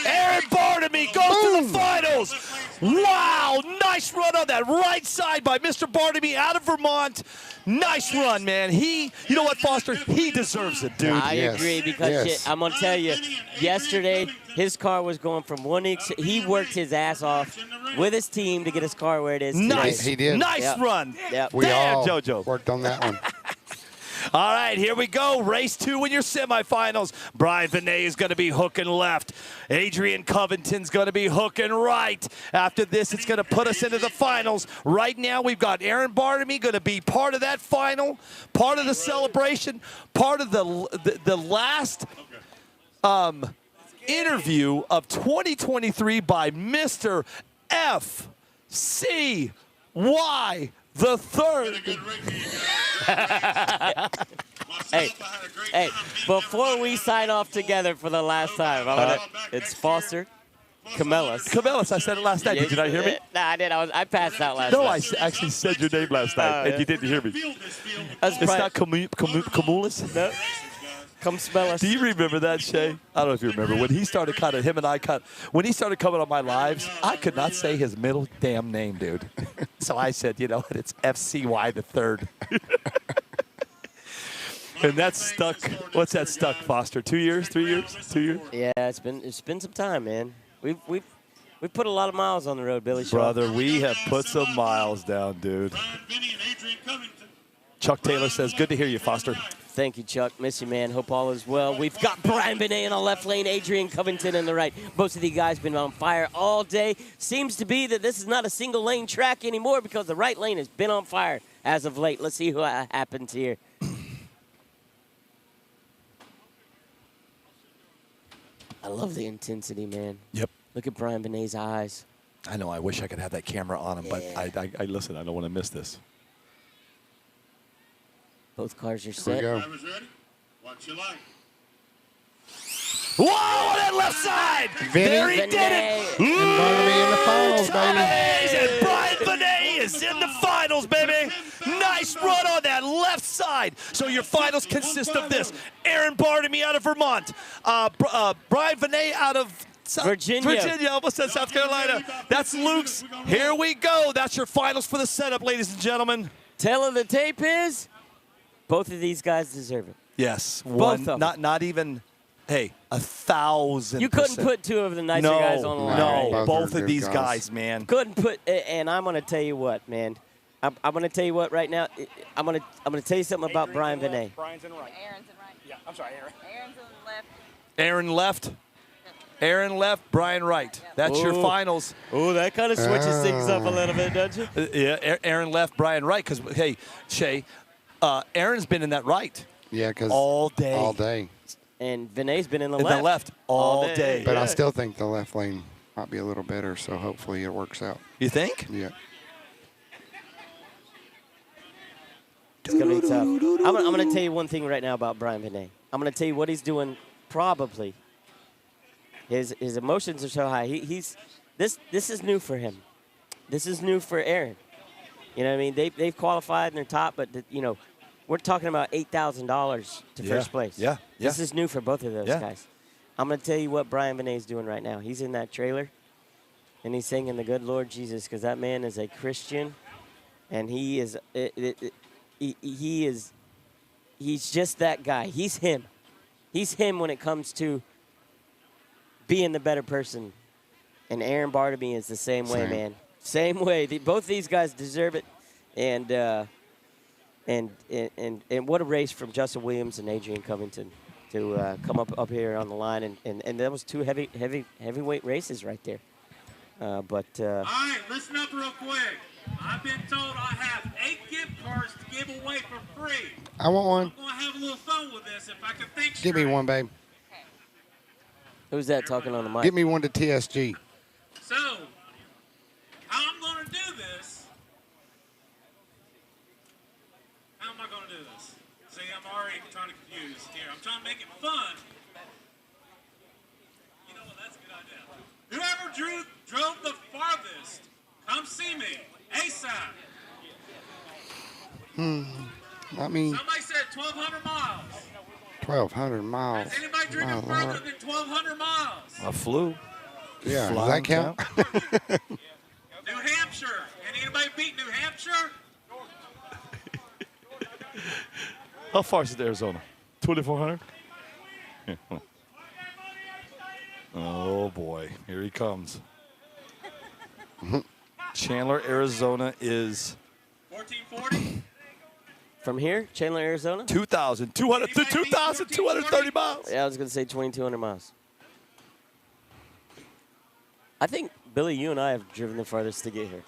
Speaker 6: Aaron Bartamy goes to the finals. Wow, nice run on that right side by Mr. Bartamy out of Vermont. Nice run, man. You know what, Foster? He deserves it, dude.
Speaker 8: I agree because I'm going to tell you, yesterday his car was going from he worked his ass off with his team to get his car where it is today.
Speaker 6: Nice.
Speaker 13: He did.
Speaker 6: Nice run.
Speaker 8: Yep.
Speaker 13: We all
Speaker 6: JoJo.
Speaker 13: worked on that one.
Speaker 6: All right, here we go. Race 2 in your semifinals. Brian Vinet is going to be hooking left. Adrian Covington's going to be hooking right. After this, it's going to put us into the finals. Right now, we've got Aaron Bartamy going to be part of that final, part of the celebration, part of the last interview of 2023 by Mr. FCY the third.
Speaker 8: Hey, before we sign off together for the last time, it's Foster,
Speaker 6: Camellis, I said it last night. Did you not hear me?
Speaker 8: Nah, I did. I passed out last night.
Speaker 6: No, I actually said your name last night, and you didn't hear me. It's not Camulus?
Speaker 8: No. Come smell us.
Speaker 6: Do you remember that, Shay? I don't know if you remember. When he started when he started coming on my lives, I could not say his middle damn name, dude. So I said, you know what, it's FCY the third. And that's stuck. What's that stuck, Foster? 2 years? 3 years? 2 years?
Speaker 8: Yeah, it's been some time, man. We've put a lot of miles on the road, Billy Shaw.
Speaker 6: Brother, we have put some miles down, dude. Chuck Taylor says, good to hear you, Foster.
Speaker 8: Thank you, Chuck. Miss you, man. Hope all is well. We've got Brian Benet in the left lane, Adrian Covington in the right. Both of these guys been on fire all day. Seems to be that this is not a single lane track anymore because the right lane has been on fire as of late. Let's see what happens here. I love the intensity, man.
Speaker 6: Yep.
Speaker 8: Look at Brian Benet's eyes.
Speaker 6: I know. I wish I could have that camera on him, but I listen. I don't want to miss this.
Speaker 8: Both cars are set.
Speaker 2: Drivers ready? Watch your light.
Speaker 6: Whoa, on that left side!
Speaker 13: Vinny.
Speaker 6: There he did it!
Speaker 13: And Barnaby in the finals, baby.
Speaker 6: And Brian Benet is in the finals, baby! Nice run on that left side. So your finals consist of this. Aaron Barnaby out of Vermont. Brian Benet out of Virginia, almost said South Carolina. That's Luke's. Here we go. That's your finals for the setup, ladies and gentlemen.
Speaker 8: Tell of the tape is, both of these guys deserve it.
Speaker 6: Yes.
Speaker 8: Both of them.
Speaker 6: Not even, hey, 1,000%.
Speaker 8: You couldn't put two of the nicer guys on the line.
Speaker 6: No, both of these guys, man.
Speaker 8: Couldn't put, and I'm going to tell you what, man. I'm going to tell you what right now. I'm going to tell you something about Brian Benet.
Speaker 7: Brian's in right. Aaron's in right. Yeah, I'm sorry, Aaron.
Speaker 14: Aaron's in left.
Speaker 6: Aaron left. Aaron left, Brian right. That's your finals.
Speaker 8: Oh, that kind of switches things up a little bit, doesn't it?
Speaker 6: Yeah, Aaron left, Brian right. Because, hey, Shay, Aaron's been in that right.
Speaker 13: Yeah, because
Speaker 6: all day.
Speaker 13: All day.
Speaker 8: And Benet's been in the
Speaker 6: left.
Speaker 8: left.
Speaker 6: The left all day.
Speaker 13: But I still think the left lane might be a little better, so hopefully it works out.
Speaker 6: You think?
Speaker 13: Yeah.
Speaker 8: It's going to be tough. I'm going to tell you one thing right now about Brian Benet. I'm going to tell you what he's doing probably. His emotions are so high. This is new for him. This is new for Aaron. You know what I mean? They've qualified and they're top, but we're talking about $8,000 to first place.
Speaker 6: Yeah.
Speaker 8: This is new for both of those guys. I'm going to tell you what Brian Benet is doing right now. He's in that trailer, and he's singing the good Lord Jesus because that man is a Christian, and he is he's just that guy. He's him. He's him when it comes to being the better person. And Aaron Barnaby is the same way, man. Same way. Both these guys deserve it. And what a race from Justin Williams and Adrian Covington to come up here on the line. And that was two heavyweight races right there.
Speaker 2: All right, listen up real quick. I've been told I have 8 gift cards to give away for free.
Speaker 13: I want one.
Speaker 2: I'm going to have a little fun with this if I can think
Speaker 13: Give me one, babe.
Speaker 8: Who's that talking on the mic?
Speaker 13: Give me one to TSG.
Speaker 2: So, how I'm going to do this? How am I going to do this? See, I'm already trying to confuse here. I'm trying to make it fun. You know what? That's a good idea. Whoever drove the farthest, come see me ASAP.
Speaker 13: I mean,
Speaker 2: Somebody said 1,200 miles.
Speaker 13: 1,200 miles.
Speaker 2: Has anybody driven further than 1,200 miles?
Speaker 6: I flew.
Speaker 13: Yeah, does
Speaker 6: Flying
Speaker 13: that count?
Speaker 2: New Hampshire. Anybody beat New Hampshire?
Speaker 6: How far is it to Arizona? 2,400? Yeah, hold on. Oh, boy. Here he comes. Chandler, Arizona is
Speaker 2: 1440.
Speaker 8: From here, Chandler, Arizona?
Speaker 6: 2,230 miles.
Speaker 8: Yeah, I was going to say 2,200 miles. I think, Billy, you and I have driven the farthest to get here.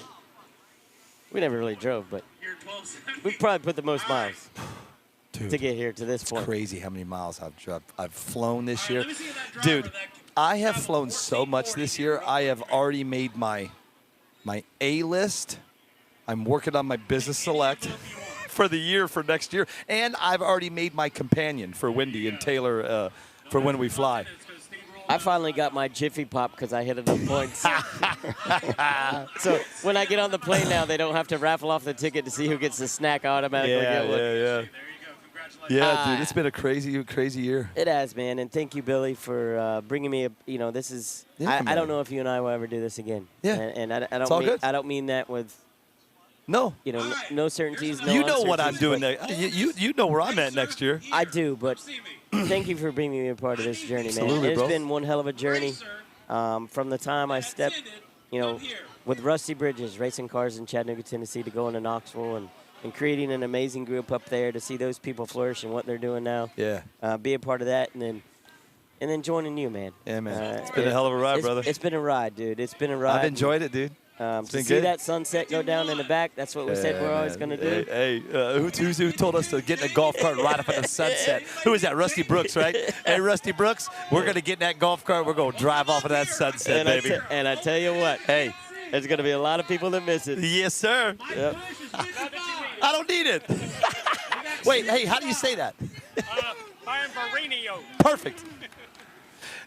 Speaker 8: We never really drove, but we probably put the most miles to get here to this point.
Speaker 6: It's crazy how many miles I've flown this year. Dude, I have flown so much this year. I have already made my A list. I'm working on my business select for the year for next year, and I've already made my companion for Wendy and Taylor for when we fly.
Speaker 8: I finally got my Jiffy Pop because I hit enough points. So when I get on the plane now, they don't have to raffle off the ticket to see who gets the snack. I automatically get one.
Speaker 6: Yeah, dude, it's been a crazy year.
Speaker 8: It has, man, and thank you, Billy, for bringing me. This is. I don't know if you and I will ever do this again.
Speaker 6: Yeah,
Speaker 8: and I
Speaker 6: it's all
Speaker 8: don't mean
Speaker 6: good.
Speaker 8: I don't mean that with
Speaker 6: No.
Speaker 8: You know, no certainties, no
Speaker 6: You know what I'm
Speaker 8: uncertainties,
Speaker 6: doing
Speaker 8: but-
Speaker 6: next. You know where I'm at next year.
Speaker 8: I do, but thank you for bringing me a part of this journey, man.
Speaker 6: Absolutely,
Speaker 8: It's
Speaker 6: bro.
Speaker 8: been one hell of a journey. From the time I stepped, with Rusty Bridges, racing cars in Chattanooga, Tennessee, to going to Knoxville and creating an amazing group up there, to see those people flourish in what they're doing now.
Speaker 6: Yeah.
Speaker 8: Be a part of that, and then joining you, man.
Speaker 6: Yeah, man. It's been a hell of a ride, brother.
Speaker 8: It's been a ride, dude. It's been a ride.
Speaker 6: I've enjoyed it, dude.
Speaker 8: To
Speaker 6: been
Speaker 8: see
Speaker 6: good.
Speaker 8: that sunset go down in the back, that's what we said we're always going to do.
Speaker 6: Hey, who told us to get in a golf cart right up in the sunset? Who is that? Rusty Brooks, right? Hey, Rusty Brooks, we're going to get in that golf cart. We're going to drive off of that sunset,
Speaker 8: And
Speaker 6: baby.
Speaker 8: and I tell you what,
Speaker 6: hey,
Speaker 8: there's going to be a lot of people that miss it.
Speaker 6: Yes, sir.
Speaker 8: Yep.
Speaker 6: I don't need it. Wait, hey, how do you say that?
Speaker 7: I'm Varinio.
Speaker 6: Perfect.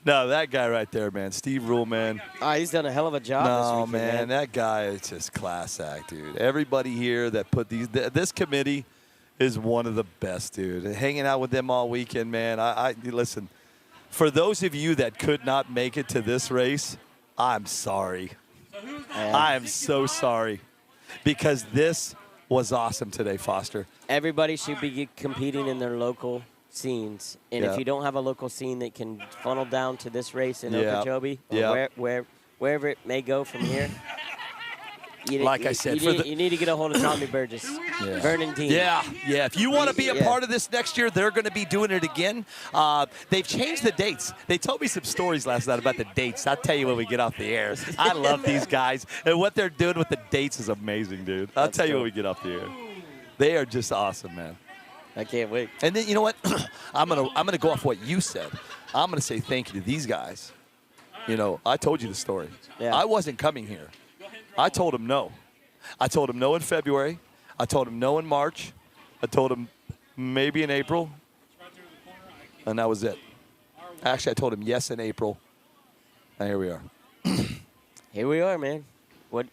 Speaker 6: No, that guy right there, man, Steve Rule, man.
Speaker 8: He's done a hell of a job this
Speaker 6: No,
Speaker 8: weekend,
Speaker 6: man, that guy is just class act, dude. Everybody here that put this committee is one of the best, dude. Hanging out with them all weekend, man. I listen, for those of you that could not make it to this race, I'm sorry. I am so sorry, because this was awesome today, Foster.
Speaker 8: Everybody should be competing in their local scenes, and
Speaker 6: Yeah.
Speaker 8: if you don't have a local scene that can funnel down to this race in
Speaker 6: Yeah.
Speaker 8: Okeechobee, or
Speaker 6: Yeah.
Speaker 8: wherever it may go from here,
Speaker 6: Like I said,
Speaker 8: you need to get a hold of Tommy Burgess, Vernon Dean.
Speaker 6: Yeah. If you want to be a
Speaker 8: Yeah.
Speaker 6: part of this next year, they're going to be doing it again. They've changed the dates. They told me some stories last night about the dates. I'll tell you when we get off the air. I love these guys, and what they're doing with the dates is amazing, dude. I'll tell you when we get off the air. They are just awesome, man.
Speaker 8: I can't wait.
Speaker 6: And then you know what? I'm gonna go off what you said. I'm gonna say thank you to these guys. You know, I told you the story.
Speaker 8: Yeah.
Speaker 6: I wasn't coming here. I told them no. I told them no in February. I told them no in March. I told them maybe in April. And that was it. Actually, I told him yes in April. And here we are.
Speaker 8: Here we are, man. What?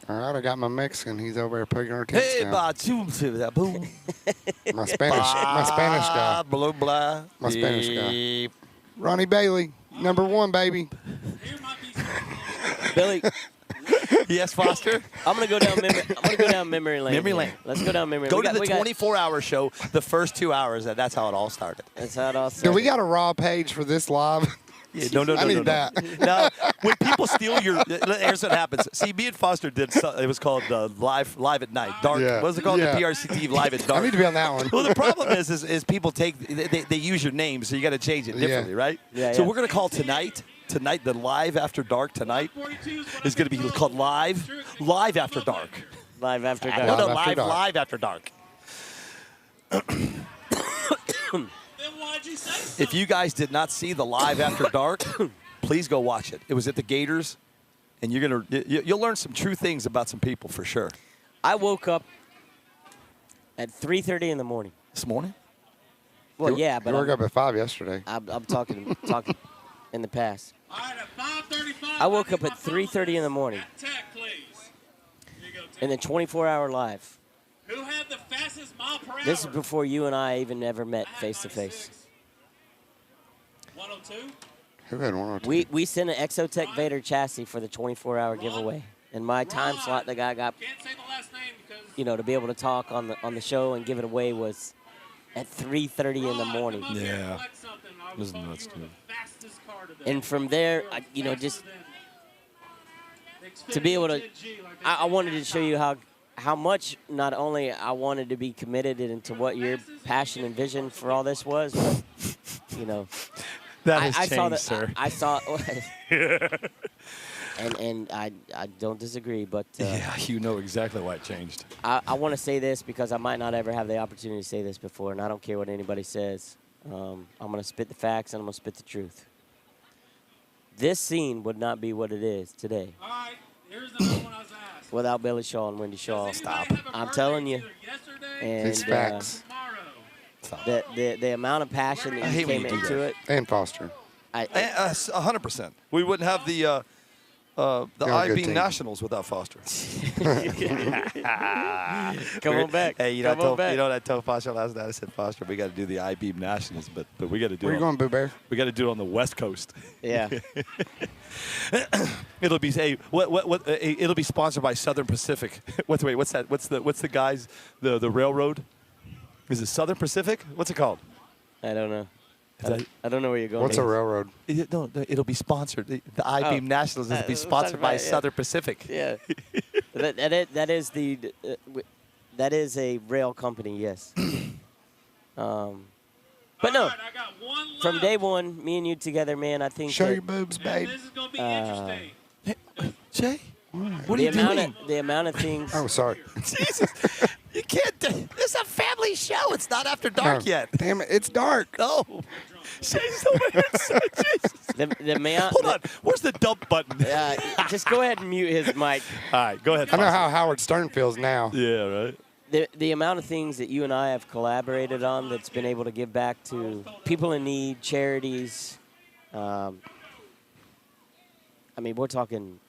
Speaker 13: All right, I got my Mexican. He's over there picking our tents
Speaker 6: Hey,
Speaker 13: down.
Speaker 6: boom.
Speaker 13: My Spanish guy.
Speaker 6: Blah, blah.
Speaker 13: My Spanish guy. Ronnie Bailey, #1, baby.
Speaker 8: Billy.
Speaker 6: Yes, Foster.
Speaker 8: I'm gonna go down memory lane.
Speaker 6: Memory
Speaker 8: here.
Speaker 6: lane.
Speaker 8: Let's go down memory.
Speaker 6: Go
Speaker 8: lane.
Speaker 6: to the 24-hour show. The first 2 hours. That's how it all started.
Speaker 8: That's how it all started.
Speaker 13: Do we got a raw page for this live?
Speaker 6: Yeah, no.
Speaker 13: I need that.
Speaker 6: Now, when people steal your, here's what happens. See, me and Foster did. It was called live at night, dark.
Speaker 13: Yeah.
Speaker 6: What was it called?
Speaker 13: Yeah.
Speaker 6: The PRCT live at dark.
Speaker 13: I need to be on that one.
Speaker 6: Well, the problem is people they use your name, so you got to change it differently, right?
Speaker 8: Yeah,
Speaker 6: So
Speaker 8: yeah.
Speaker 6: we're gonna call tonight, the live after dark tonight is gonna be called live after dark.
Speaker 8: Live after dark.
Speaker 6: No,
Speaker 13: Live after dark.
Speaker 6: live after dark. If you guys did not see the live after dark, please go watch it. It was at the Gators, and you'll learn some true things about some people for sure.
Speaker 8: I woke up at 3:30 in the morning.
Speaker 6: This morning?
Speaker 8: Well, yeah, but
Speaker 13: You woke up at 5 yesterday.
Speaker 8: I'm talking in the past. I woke up at 3:30 in the morning. In the 24-hour live.
Speaker 5: Who had the fastest mile per hour?
Speaker 8: This is before you and I even ever met face to face.
Speaker 5: 102?
Speaker 13: Who had 102?
Speaker 8: We sent an Exotech Vader chassis for the 24-hour giveaway, and my time slot the guy got,
Speaker 5: Can't say the last name because
Speaker 8: to be able to talk on the show and give it away was at 3:30 in the morning.
Speaker 6: Yeah.
Speaker 5: I was nuts, dude. Fastest car today.
Speaker 8: And from there, just to be able to, I wanted to show you how much not only I wanted to be committed into what your passion and vision for all this was, but
Speaker 6: That has
Speaker 8: I
Speaker 6: changed,
Speaker 8: saw that,
Speaker 6: sir.
Speaker 8: I saw, and I don't disagree, but
Speaker 6: Yeah, you know exactly why it changed.
Speaker 8: I want to say this because I might not ever have the opportunity to say this before, and I don't care what anybody says. I'm going to spit the facts, and I'm going to spit the truth. This scene would not be what it is today
Speaker 5: All right, here's the one I was asked.
Speaker 8: without Billy Shaw and Wendy Shaw.
Speaker 5: Stop.
Speaker 8: I'm telling you. And
Speaker 13: It's facts.
Speaker 8: the amount of passion that
Speaker 6: I
Speaker 8: you
Speaker 6: hate when
Speaker 8: came
Speaker 6: you do
Speaker 8: into
Speaker 6: that.
Speaker 8: it.
Speaker 13: And Foster.
Speaker 6: 100%. We wouldn't have the
Speaker 13: They're a good
Speaker 6: I-Beam
Speaker 13: team.
Speaker 6: Nationals without Foster.
Speaker 8: Come on back.
Speaker 6: Hey, you know,
Speaker 8: Come on back.
Speaker 6: you know what I told Foster last night? I said, Foster, we got to do the I-Beam Nationals, but we got to do
Speaker 13: Where
Speaker 6: it.
Speaker 13: you going, Boo Bear?
Speaker 6: We got to do it on the West Coast.
Speaker 8: Yeah.
Speaker 6: It'll be it'll be sponsored by Southern Pacific. What's that? What's the guys the railroad? Is it Southern Pacific? What's it called?
Speaker 8: I don't know. I don't know where you're going.
Speaker 13: What's a railroad?
Speaker 6: No, it'll be sponsored. The I-Beam Nationals will be sponsored by Southern Pacific.
Speaker 8: Yeah. that is a rail company, yes. But no, from day one, me and you together, man, I think
Speaker 13: Show
Speaker 8: that,
Speaker 13: your boobs, babe.
Speaker 5: This is going to be interesting.
Speaker 6: Jay, what are you doing?
Speaker 8: The amount of things.
Speaker 13: Oh, sorry.
Speaker 6: Jesus, you can't. This is a family show. It's not after dark
Speaker 13: No,
Speaker 6: yet.
Speaker 13: Damn it, it's dark.
Speaker 6: No. Shay's over here. Jesus.
Speaker 8: The amount.
Speaker 6: Hold on. Where's the dump button?
Speaker 8: Just go ahead and mute his mic.
Speaker 6: All right, go ahead.
Speaker 13: I know how Howard Stern feels now.
Speaker 6: Yeah, right.
Speaker 8: The amount of things that you and I have collaborated on that's been able to give back to people in need, charities. I mean, we're talking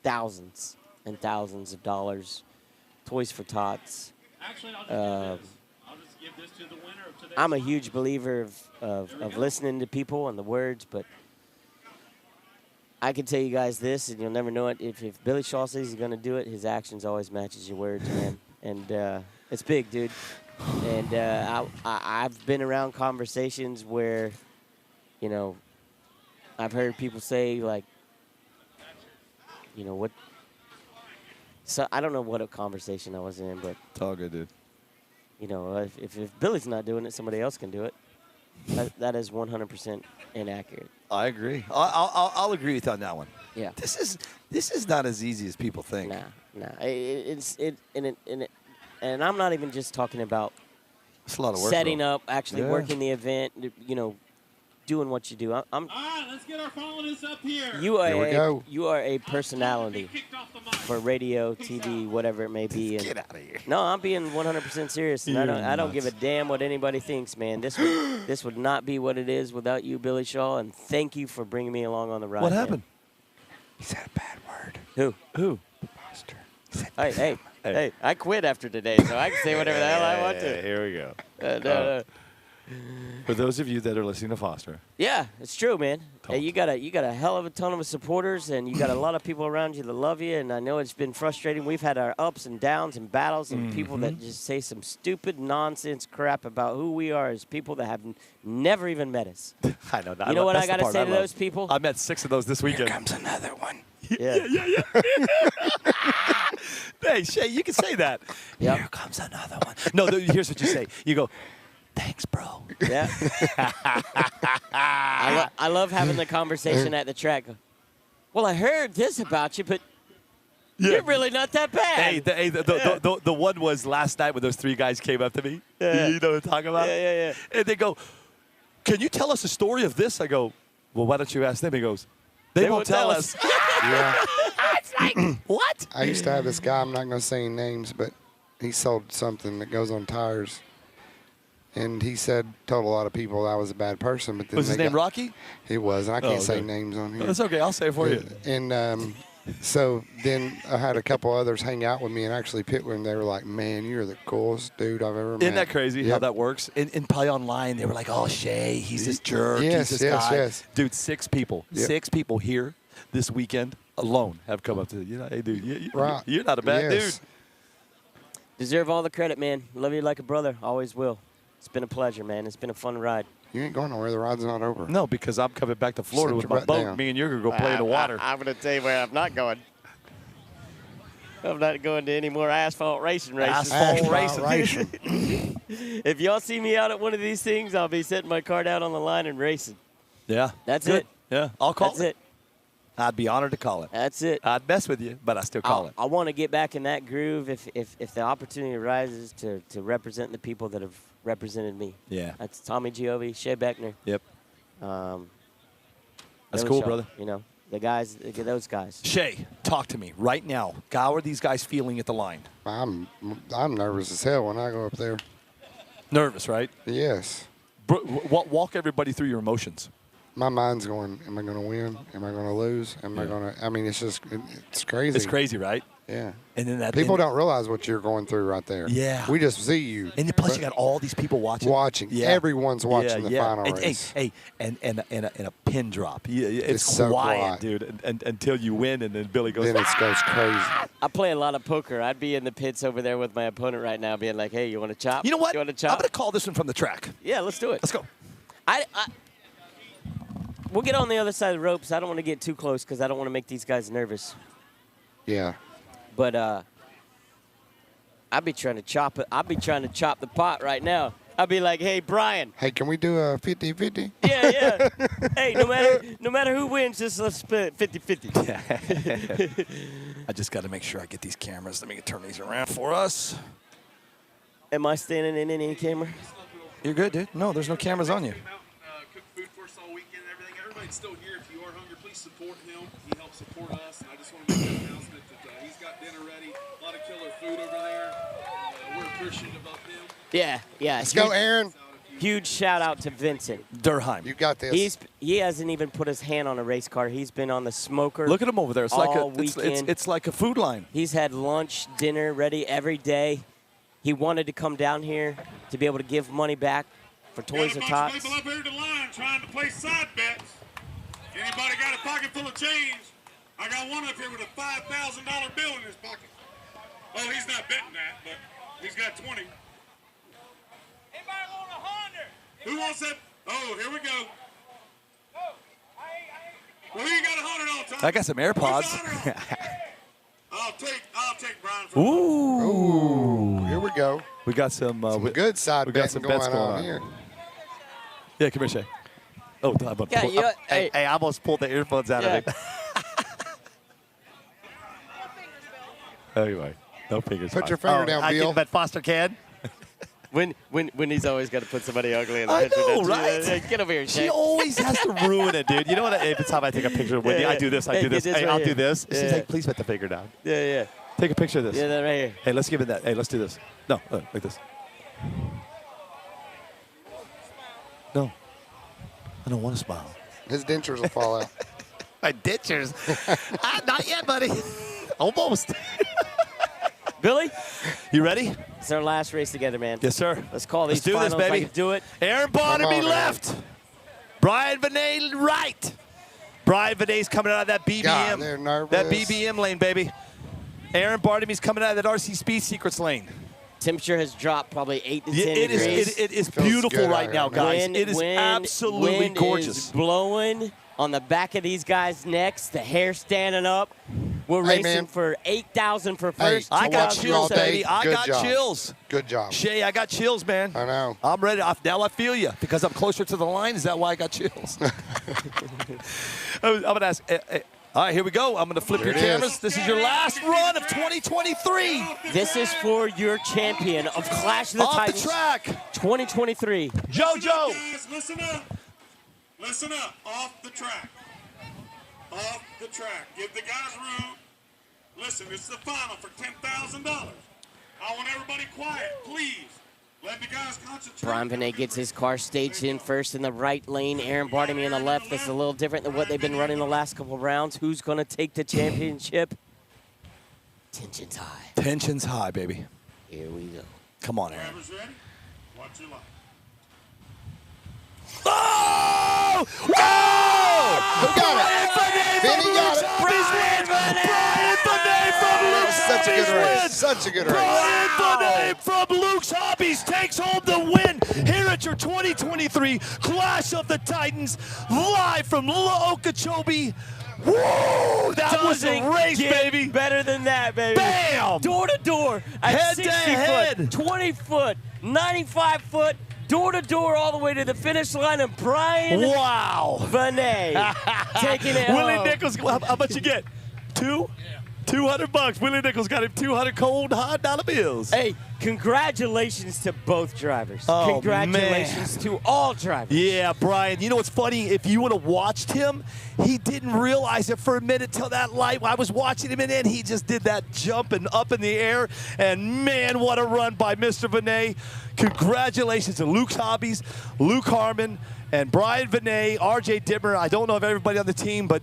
Speaker 8: thousands and thousands of dollars. Toys for Tots.
Speaker 5: Actually, I'll just give this to the winner of today's
Speaker 8: I'm a huge believer of listening to people and the words, but I can tell you guys this, and you'll never know it. If Billy Shaw says he's going to do it, his actions always matches your words, man. And it's big, dude. And I've been around conversations where, you know, I've heard people say, like, you know, what. So I don't know what a conversation I was in, but.
Speaker 6: It's all good, dude.
Speaker 8: You know, if Billy's not doing it, somebody else can do it. That is 100% inaccurate.
Speaker 6: I agree. I'll agree with you on that one.
Speaker 8: Yeah.
Speaker 6: This is not as easy as people think.
Speaker 8: Nah. And I'm not even just talking about
Speaker 6: It's a lot of work.
Speaker 8: setting
Speaker 6: though.
Speaker 8: up, actually
Speaker 6: Yeah.
Speaker 8: working the event, you know, doing what you do.
Speaker 5: All right, let's get our finalists up here.
Speaker 8: You are
Speaker 13: Here we go.
Speaker 8: you are a personality for radio, TV, whatever it may be. And
Speaker 6: Get out of here.
Speaker 8: no, I'm being 100% serious, and I don't give a damn what anybody thinks, man. This would not be what it is without you, Billy Shaw, and thank you for bringing me along on the ride.
Speaker 6: What
Speaker 8: man.
Speaker 6: happened?
Speaker 13: He said a bad word.
Speaker 8: Who?
Speaker 13: Foster.
Speaker 8: Hey, I quit after today, so I can say whatever the hell I want to.
Speaker 6: Here we go.
Speaker 8: No.
Speaker 6: For those of you that are listening to Foster,
Speaker 8: Yeah, it's true, man. Hey, you got a hell of a ton of supporters, and you got a lot of people around you that love you. And I know it's been frustrating. We've had our ups and downs and battles, and people that just say some stupid nonsense crap about who we are as people that have never even met us.
Speaker 6: I know.
Speaker 8: You know what I got to say to those people?
Speaker 6: I met 6 of those this weekend.
Speaker 13: Here comes another one.
Speaker 8: Yeah.
Speaker 6: Hey, Shay, you can say that.
Speaker 8: Yep.
Speaker 6: Here comes another one. No, here's what you say. You go, thanks, bro.
Speaker 8: Yeah. I love having the conversation at the track. Well, I heard this about you, but you're really not that bad.
Speaker 6: Hey, the one was last night when those 3 guys came up to me.
Speaker 8: Yeah.
Speaker 6: You know what I'm talking about?
Speaker 8: Yeah.
Speaker 6: And they go, can you tell us a story of this? I go, well, why don't you ask them? He goes, they won't tell us.
Speaker 13: Yeah.
Speaker 6: It's like, what?
Speaker 13: I used to have this guy, I'm not going to say any names, but he sold something that goes on tires. And he told a lot of people I was a bad person. But then
Speaker 6: Was his name Rocky?
Speaker 13: He was, and I can't say
Speaker 6: okay.
Speaker 13: names on here.
Speaker 6: That's okay. I'll say it for you.
Speaker 13: And so then I had a couple others hang out with me and actually pit with him. They were like, man, you're the coolest dude I've ever met.
Speaker 6: Isn't that crazy how
Speaker 13: Yep.
Speaker 6: that works? And probably online, they were like, oh, Shay, he's this jerk.
Speaker 13: Yes,
Speaker 6: he's this
Speaker 13: yes,
Speaker 6: guy.
Speaker 13: yes.
Speaker 6: Dude, 6 people.
Speaker 13: Yep.
Speaker 6: 6 people here this weekend alone have come up to you. Know, hey, dude,
Speaker 13: Right.
Speaker 6: you're not a bad
Speaker 13: Yes.
Speaker 6: dude.
Speaker 8: Deserve all the credit, man. Love you like a brother. Always will. It's been a pleasure, man. It's been a fun ride.
Speaker 13: You ain't going nowhere. The ride's not over.
Speaker 6: No, because I'm coming back to Florida
Speaker 13: Sit
Speaker 6: with
Speaker 13: your
Speaker 6: my
Speaker 13: butt
Speaker 6: boat.
Speaker 13: down.
Speaker 6: Me and you're going to go play in the water.
Speaker 8: I'm going to tell you where I'm not going. I'm not going to any more asphalt racing races.
Speaker 6: Asphalt racing.
Speaker 8: If y'all see me out at one of these things, I'll be setting my car down on the line and racing.
Speaker 6: Yeah.
Speaker 8: That's
Speaker 6: Good.
Speaker 8: it.
Speaker 6: Yeah. I'll call
Speaker 8: That's
Speaker 6: it.
Speaker 8: it.
Speaker 6: I'd be honored to call it.
Speaker 8: That's it.
Speaker 6: I'd mess with you, but I still call it.
Speaker 8: I want to get back in that groove if the opportunity arises to represent the people that have represented me.
Speaker 6: Yeah.
Speaker 8: That's Tommy Giovi, Shea Beckner.
Speaker 6: Yep.
Speaker 8: That's
Speaker 6: That's cool, brother.
Speaker 8: You know, the guys, those guys.
Speaker 6: Shay, talk to me right now. How are these guys feeling at the line?
Speaker 13: I'm nervous as hell when I go up there.
Speaker 6: Nervous, right?
Speaker 13: Yes.
Speaker 6: Walk everybody through your emotions.
Speaker 13: my mind's going, am I going to win? Am I going to lose? Am I going to – I mean, it's just – it's crazy.
Speaker 6: It's crazy, right?
Speaker 13: Yeah.
Speaker 6: And then that
Speaker 13: People don't realize what you're going through right there.
Speaker 6: Yeah.
Speaker 13: We just see you.
Speaker 6: And plus, you got all these people watching.
Speaker 13: Yeah. Everyone's watching the final race.
Speaker 6: Hey, and a pin drop. It's
Speaker 13: so
Speaker 6: quiet, dude, until you win, and then Billy goes.
Speaker 13: Then it goes crazy.
Speaker 8: I play a lot of poker. I'd be in the pits over there with my opponent right now, being like, "Hey, you want to chop?
Speaker 6: You know what?
Speaker 8: You want to
Speaker 6: I'm
Speaker 8: chop?
Speaker 6: going to call this one from the track.
Speaker 8: Yeah, let's do it.
Speaker 6: Let's go.
Speaker 8: We'll get on the other side of the ropes. I don't want to get too close because I don't want to make these guys nervous.
Speaker 13: Yeah.
Speaker 8: But I'd be trying to chop it. I'd be trying to chop the pot right now. I'd be like, "Hey, Brian."
Speaker 13: Hey, can we do a 50-50?
Speaker 8: Yeah. Hey, no matter who wins, just let's split 50-50.
Speaker 6: I just got to make sure I get these cameras. Let me turn these around for us.
Speaker 8: Am I standing in any camera?
Speaker 6: You're good, dude. No, there's no cameras on you.
Speaker 2: Cook food for us all weekend and everything. Everybody's still here. If you are hungry, please support him. He helps support us. And I just want to make that announcement that he's got dinner ready. A lot of killer food over there. We're appreciative of him.
Speaker 8: Yeah.
Speaker 13: Let's go, Aaron.
Speaker 8: Huge shout out to Vincent
Speaker 6: Durheim.
Speaker 13: You got this.
Speaker 8: He hasn't even put his hand on a race car. He's been on the smoker.
Speaker 6: Look at him over there. It's
Speaker 8: all
Speaker 6: like
Speaker 8: weekend.
Speaker 6: it's like a food line.
Speaker 8: He's had lunch, dinner ready every day. He wanted to come down here to be able to give money back for Toys R Tots.
Speaker 2: People up here at the line trying to play side bets. Anybody got a pocket full of change? I got one up here with a $5,000 bill in his pocket. Oh, he's not betting that, but he's got 20.
Speaker 5: Anybody want 100?
Speaker 2: Who wants that? Oh, here we go. Well, you got 100 on top.
Speaker 6: I got some AirPods.
Speaker 2: I'll take Brian for
Speaker 6: Ooh.
Speaker 13: Here we go.
Speaker 6: We got some
Speaker 13: good side
Speaker 6: we got some
Speaker 13: betting
Speaker 6: bets
Speaker 13: going
Speaker 6: going
Speaker 13: on here.
Speaker 6: Yeah, come here, Shay. Oh, hey, I almost pulled the earphones out of it. Anyway, no fingers.
Speaker 13: Put your finger down, Bill.
Speaker 6: I can bet Foster can.
Speaker 8: When he's always got to put somebody ugly in the
Speaker 6: I
Speaker 8: picture.
Speaker 6: know,
Speaker 8: don't you?
Speaker 6: right?
Speaker 8: Get over here, Shay.
Speaker 6: She always has to ruin it, dude. You know what? Every time I take a picture of Wendy, I do this. I do this. Hey, I'll do this. She's like, please put the finger down.
Speaker 8: Yeah.
Speaker 6: Take a picture of this.
Speaker 8: Yeah, that right here.
Speaker 6: Hey, let's give it that. Hey, let's do this. No, like this. No. I don't want to smile.
Speaker 13: His dentures will fall out.
Speaker 6: My dentures? Not yet, buddy. Almost.
Speaker 8: Billy?
Speaker 6: You ready?
Speaker 8: It's our last race together, man.
Speaker 6: Yes, sir.
Speaker 8: Let's call these
Speaker 6: Let's do
Speaker 8: finals.
Speaker 6: this, baby.
Speaker 8: I can do it.
Speaker 6: Aaron Barnaby left. Brian Vinay right. Brian Vinay's coming out of that BBM.
Speaker 13: God, they're nervous.
Speaker 6: That BBM lane, baby. Aaron Barnaby's coming out of that RC Speed Secrets lane.
Speaker 8: Temperature has dropped probably 8 to 10 degrees.
Speaker 6: It is beautiful right now, guys. It is absolutely gorgeous.
Speaker 8: Is blowing on the back of these guys' necks. The hair standing up. We're racing for $8,000 for first.
Speaker 6: I got chills, baby. I got chills.
Speaker 13: Good job.
Speaker 6: Shay, I got chills, man.
Speaker 13: I know.
Speaker 6: I'm ready. Now I feel you because I'm closer to the line. Is that why I got chills? I'm going to ask. All right, here we go. I'm going to flip your cameras. This is your last run of 2023.
Speaker 8: This is for your champion of Clash of the Titans.
Speaker 6: Off the track.
Speaker 8: 2023.
Speaker 6: JoJo.
Speaker 2: Guys, listen up. Listen up. Off the track. Off the track. Give the guys room. Listen, it's the final for $10,000. I want everybody quiet, please. Let the guys concentrate.
Speaker 8: Brian Vinay gets his car staged in first in the right lane. Aaron Bartamy in the left. That's a little different than what they've been running the last couple rounds. Who's going to take the championship? Tension's high.
Speaker 6: Tension's high, baby.
Speaker 8: Here we go.
Speaker 6: Come on, Aaron.
Speaker 2: Drivers ready? Watch your light.
Speaker 6: Oh!
Speaker 13: Who got it? Benny got it.
Speaker 6: Brian Vinay from Luke's
Speaker 13: Such a good race.
Speaker 6: wins.
Speaker 13: Such a good race.
Speaker 6: Brian Vinay from Luke's Hobbies takes home the win here at your 2023 Clash of the Titans, live from Okeechobee. Woo! That was a race, baby.
Speaker 8: Better than that, baby.
Speaker 6: Bam!
Speaker 8: Door to door.
Speaker 6: Head to
Speaker 8: 60
Speaker 6: head.
Speaker 8: foot, 20 foot, 95 foot. Door to door all the way to the finish line, and Brian
Speaker 6: Wow.
Speaker 8: Vinay taking it
Speaker 6: Willie
Speaker 8: home.
Speaker 6: Nichols, how much you get? 2? $200. Willie Nichols got him 200 cold, hot dollar bills.
Speaker 8: Hey, congratulations to both drivers.
Speaker 6: Oh,
Speaker 8: Congratulations to all drivers.
Speaker 6: Yeah, Brian. You know what's funny? If you would have watched him, he didn't realize it for a minute till that light. I was watching him, and then he just did that jump and up in the air. And, man, what a run by Mr. Vinay. Congratulations to Luke's Hobbies, Luke Harmon, and Brian Vinay, R.J. Dimmer. I don't know if everybody on the team, but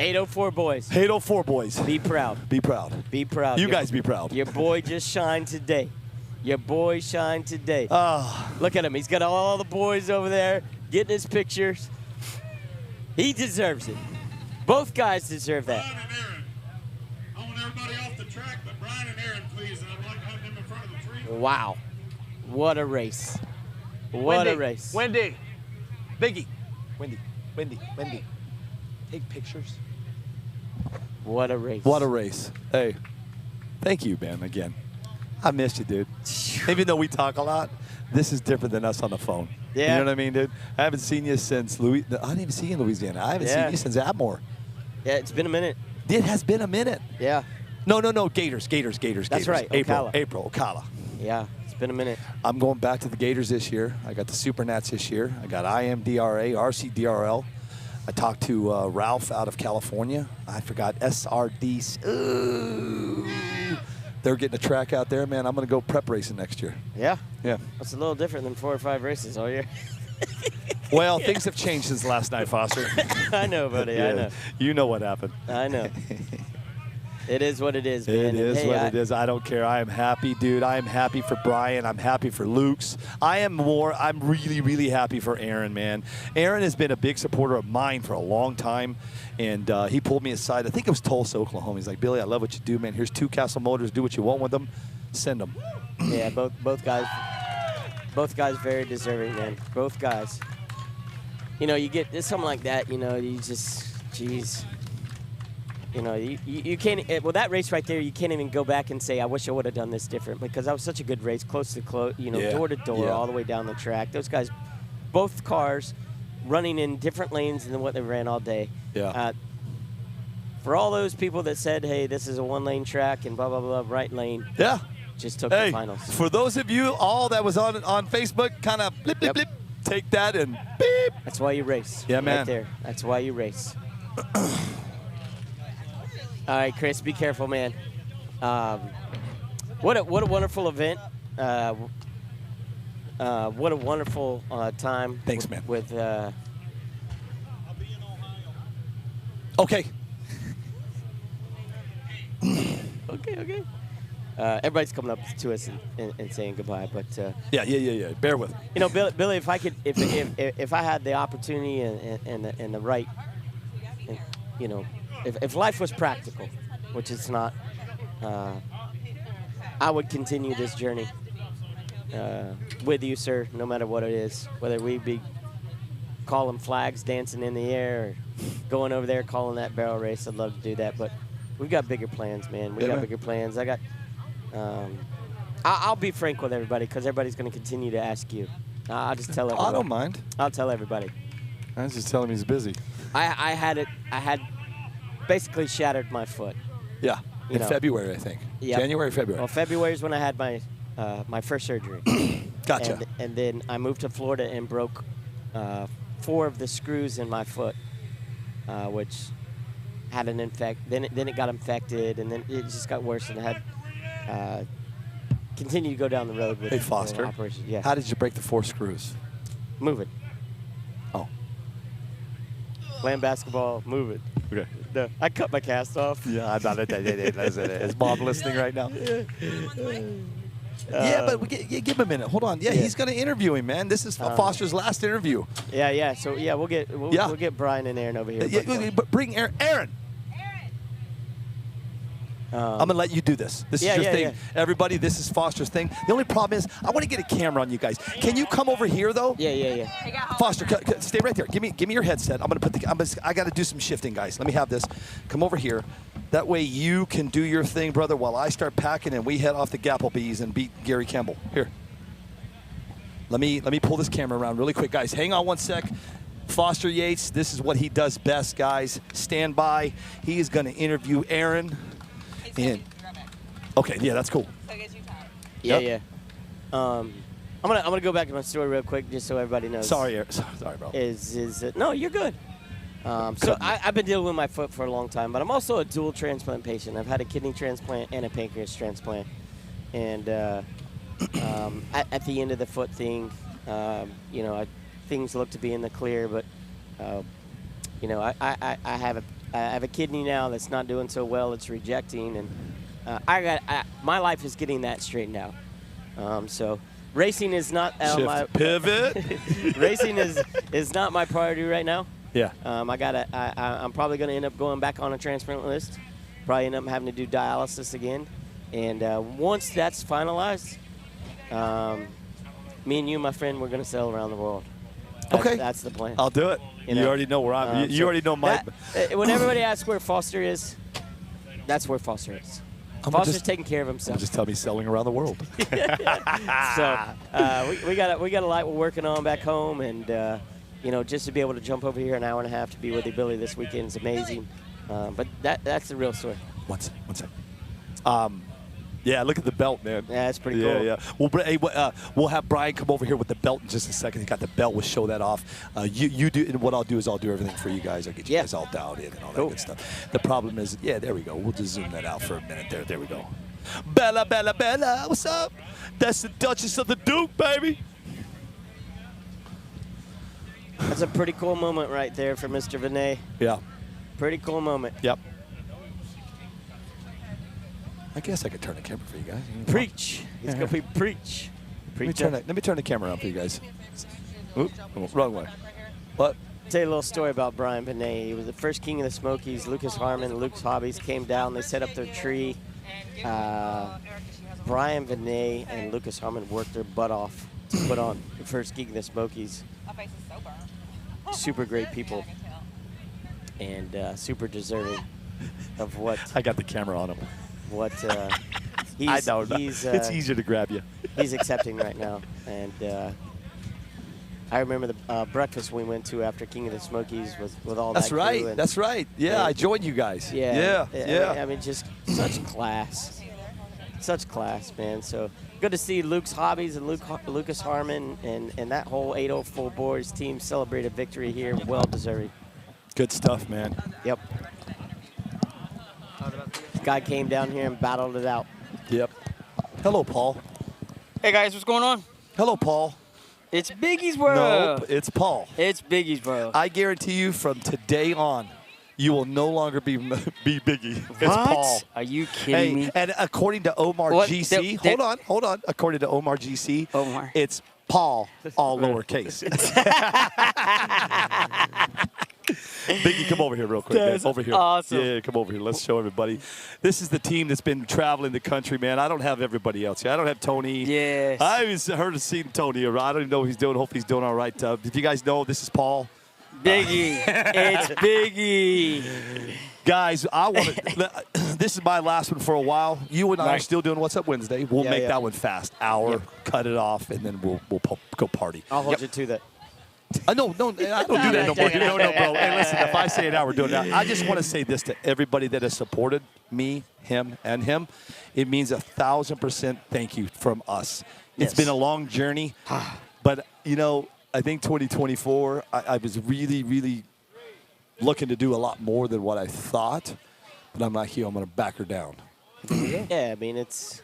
Speaker 8: 804 boys.
Speaker 6: 804 boys.
Speaker 8: Be proud.
Speaker 6: Be proud.
Speaker 8: Be proud.
Speaker 6: You guys be proud.
Speaker 8: Your boy just shined today. Your boy shined today. Look at him. He's got all the boys over there getting his pictures. He deserves it. Both guys deserve that.
Speaker 2: Brian and Aaron. I want everybody off the track, but Brian and Aaron, please. And I'd like to have them in front of the tree.
Speaker 8: Wow. What a race. What a race.
Speaker 6: Wendy. Biggie. Wendy. Take pictures.
Speaker 8: What a race.
Speaker 6: What a race. Hey, thank you, man, again. I missed you, dude. Even though we talk a lot, this is different than us on the phone.
Speaker 8: Yeah.
Speaker 6: You know what I mean, dude? I haven't seen you since I didn't even see you in Louisiana. I haven't seen you since Atmore.
Speaker 8: Yeah, it's been a minute.
Speaker 6: It has been a minute.
Speaker 8: Yeah.
Speaker 6: No. Gators.
Speaker 8: That's right.
Speaker 6: April, Ocala.
Speaker 8: Yeah, it's been a minute.
Speaker 6: I'm going back to the Gators this year. I got the Super Nats this year. I got IMDRA, RCDRL. I talked to Ralph out of California. I forgot SRD. Ooh. They're getting a track out there, man. I'm going to go prep racing next year.
Speaker 8: Yeah?
Speaker 6: Yeah.
Speaker 8: That's a little different than 4 or 5 races all year.
Speaker 6: Well, things have changed since last night, Foster.
Speaker 8: I know, buddy. I know.
Speaker 6: You know what happened.
Speaker 8: I know. It is what it is, man.
Speaker 6: It is
Speaker 8: hey,
Speaker 6: what it is. I don't care. I am happy, dude. I am happy for Brian. I'm happy for Luke's. I'm really, really happy for Aaron, man. Aaron has been a big supporter of mine for a long time, and he pulled me aside. I think it was Tulsa, Oklahoma. He's like, Billy, I love what you do, man. Here's 2 Castle Motors. Do what you want with them. Send them.
Speaker 8: Yeah, both guys very deserving, man. Both guys. You know, you get something like that, you know, you just, geez. You know, you can't, well, that race right there, you can't even go back and say, I wish I would have done this different, because that was such a good race, close to close, you know, door to door, all the way down the track. Those guys, both cars running in different lanes than what they ran all day.
Speaker 6: Yeah.
Speaker 8: For all those people that said, hey, this is a 1-lane track and blah, blah, blah, right lane.
Speaker 6: Yeah.
Speaker 8: Just took the finals.
Speaker 6: For those of you all that was on Facebook, kind of blip, blip, blip, take that and beep.
Speaker 8: That's why you race.
Speaker 6: Yeah, man.
Speaker 8: Right there. That's why you race. All right, Chris, be careful, man. What a wonderful event. What a wonderful time.
Speaker 6: Thanks, man.
Speaker 8: With
Speaker 6: okay.
Speaker 8: Okay. Everybody's coming up to us and saying goodbye, but
Speaker 6: Yeah. Bear with me.
Speaker 8: you know, Billy, if I could, if I had the opportunity and the right, you know, if life was practical, which it's not, I would continue this journey with you, sir, no matter what it is, whether we be calling flags, dancing in the air, or going over there calling that barrel race. I'd love to do that, but we've got bigger plans, man. We got bigger plans. I got. I'll be frank with everybody, because everybody's going to continue to ask you. I'll just tell everybody.
Speaker 6: I don't mind.
Speaker 8: I'll tell everybody.
Speaker 6: I was just telling him he's busy.
Speaker 8: I had basically shattered my foot.
Speaker 6: Yeah. In February, I think.
Speaker 8: Yep.
Speaker 6: January, February.
Speaker 8: Well, February is when I had my my first surgery.
Speaker 6: Gotcha.
Speaker 8: And then I moved to Florida and broke 4 of the screws in my foot, which had an then it got infected, and then it just got worse, and I had continued to go down the road with
Speaker 6: Foster.
Speaker 8: operation. Yeah.
Speaker 6: How did you break the 4 screws?
Speaker 8: Move it.
Speaker 6: Oh.
Speaker 8: Playing basketball, move it.
Speaker 6: Okay.
Speaker 8: No, I cut my cast off.
Speaker 6: Yeah, I thought it. Is Bob listening right now? Yeah, but give him a minute. Hold on. Yeah, he's going to interview him, man. This is Foster's last interview.
Speaker 8: Yeah. So we'll get Brian and Aaron over here.
Speaker 6: But bring Aaron. Aaron. I'm going to let you do this. This is your thing.
Speaker 8: Yeah.
Speaker 6: Everybody, this is Foster's thing. The only problem is I want to get a camera on you guys. Can you come over here, though?
Speaker 8: Yeah.
Speaker 6: Foster, stay right there. Give me your headset. I'm going to put I got to do some shifting, guys. Let me have this. Come over here. That way you can do your thing, brother, while I start packing and we head off to Gapplebee's and beat Gary Campbell. Here. Let me pull this camera around really quick, guys. Hang on one sec. Foster Yates, this is what he does best, guys. Stand by. He is going to interview Aaron. And okay, yeah, that's cool.
Speaker 8: Yeah,
Speaker 6: Yep.
Speaker 8: yeah. I'm gonna go back to my story real quick just so everybody knows.
Speaker 6: Sorry, bro.
Speaker 8: No, you're good. So I've been dealing with my foot for a long time, but I'm also a dual transplant patient. I've had a kidney transplant and a pancreas transplant, and at the end of the foot thing, things look to be in the clear, but I have a kidney now that's not doing so well. It's rejecting, and my life is getting that straightened out. So racing is not my
Speaker 6: pivot.
Speaker 8: Racing is not my priority right now.
Speaker 6: Yeah.
Speaker 8: I'm probably going to end up going back on a transplant list. Probably end up having to do dialysis again. And once that's finalized, me and you, my friend, we're going to sail around the world. That's the plan.
Speaker 6: I'll do it. You already know where I'm. You already know my.
Speaker 8: When everybody asks where Foster is, that's where Foster is. Foster's taking care of himself.
Speaker 6: Just tell me sailing around the world.
Speaker 8: So we got a lot we're working on back home, and just to be able to jump over here an hour and a half to be with Billy this weekend is amazing. But that's the real story.
Speaker 6: One second. Yeah, look at the belt, man.
Speaker 8: Yeah, it's pretty cool.
Speaker 6: Yeah. We'll have Brian come over here with the belt in just a second. He got the belt. We'll show that off. You do, and what I'll do is I'll do everything for you guys. I'll get you guys all dialed in and all that good stuff. The problem is, there we go. We'll just zoom that out for a minute there. There we go. Bella, what's up? That's the Duchess of the Duke, baby.
Speaker 8: That's a pretty cool moment right there for Mr. Vinay.
Speaker 6: Yeah.
Speaker 8: Pretty cool moment.
Speaker 6: Yep. I guess I could turn the camera for you guys.
Speaker 8: Preach. It's going to be preach.
Speaker 6: Let me turn the camera on for you guys. Oop, wrong way. What?
Speaker 8: Tell you a little story about Brian Benet. He was the first king of the Smokies. Lucas Harmon, Luke's Hobbies came down. They set up their tree. Brian Benet and Lucas Harmon worked their butt off to put on the first king of the Smokies. Super great people. And super deserving of what.
Speaker 6: I got the camera on him.
Speaker 8: What
Speaker 6: I know. It's easier to grab you.
Speaker 8: He's accepting right now. And I remember the breakfast we went to after King of the Smokies with all
Speaker 6: That's
Speaker 8: that
Speaker 6: right.
Speaker 8: crew.
Speaker 6: That's right. Yeah, I joined you guys.
Speaker 8: Yeah.
Speaker 6: Yeah.
Speaker 8: I mean, just such class. Such class, man. So good to see Luke's Hobbies and Lucas Harmon and that whole 804 Boys team celebrate a victory here. Well deserved.
Speaker 6: Good stuff, man.
Speaker 8: Yep. This guy came down here and battled it out.
Speaker 6: Yep. Hello, Paul.
Speaker 9: Hey, guys, what's going on?
Speaker 6: Hello, Paul.
Speaker 9: It's Biggie's World.
Speaker 6: Nope, it's Paul.
Speaker 9: It's Biggie's World.
Speaker 6: I guarantee you from today on, you will no longer be Biggie. It's
Speaker 9: What?
Speaker 6: Paul.
Speaker 9: Are you kidding me?
Speaker 6: And according to Omar
Speaker 9: What?
Speaker 6: GC, hold on. According to Omar GC, it's Paul, all lowercase. Biggie, come over here real quick, man. Over here.
Speaker 9: Awesome.
Speaker 6: Yeah, come over here. Let's show everybody. This is the team that's been traveling the country, man. I don't have everybody else here. I don't have Tony.
Speaker 9: Yes.
Speaker 6: I haven't heard of seeing Tony around. I don't even know what he's doing. Hopefully he's doing all right. Did you guys know this is Paul?
Speaker 9: Biggie. It's Biggie.
Speaker 6: Guys, I want to. This is my last one for a while. You and I are still doing What's Up Wednesday. We'll make that one fast. Hour, cut it off, and then we'll go party.
Speaker 8: I'll hold you to that.
Speaker 6: No, I don't do that no more. No, bro. Hey, listen, if I say it out, we're doing that. I just want to say this to everybody that has supported me, him, and him. It means 1,000% thank you from us. It's been a long journey, but, I think 2024, I was really, really looking to do a lot more than what I thought, but I'm like, I'm going to back her down.
Speaker 8: Yeah, I mean, it's...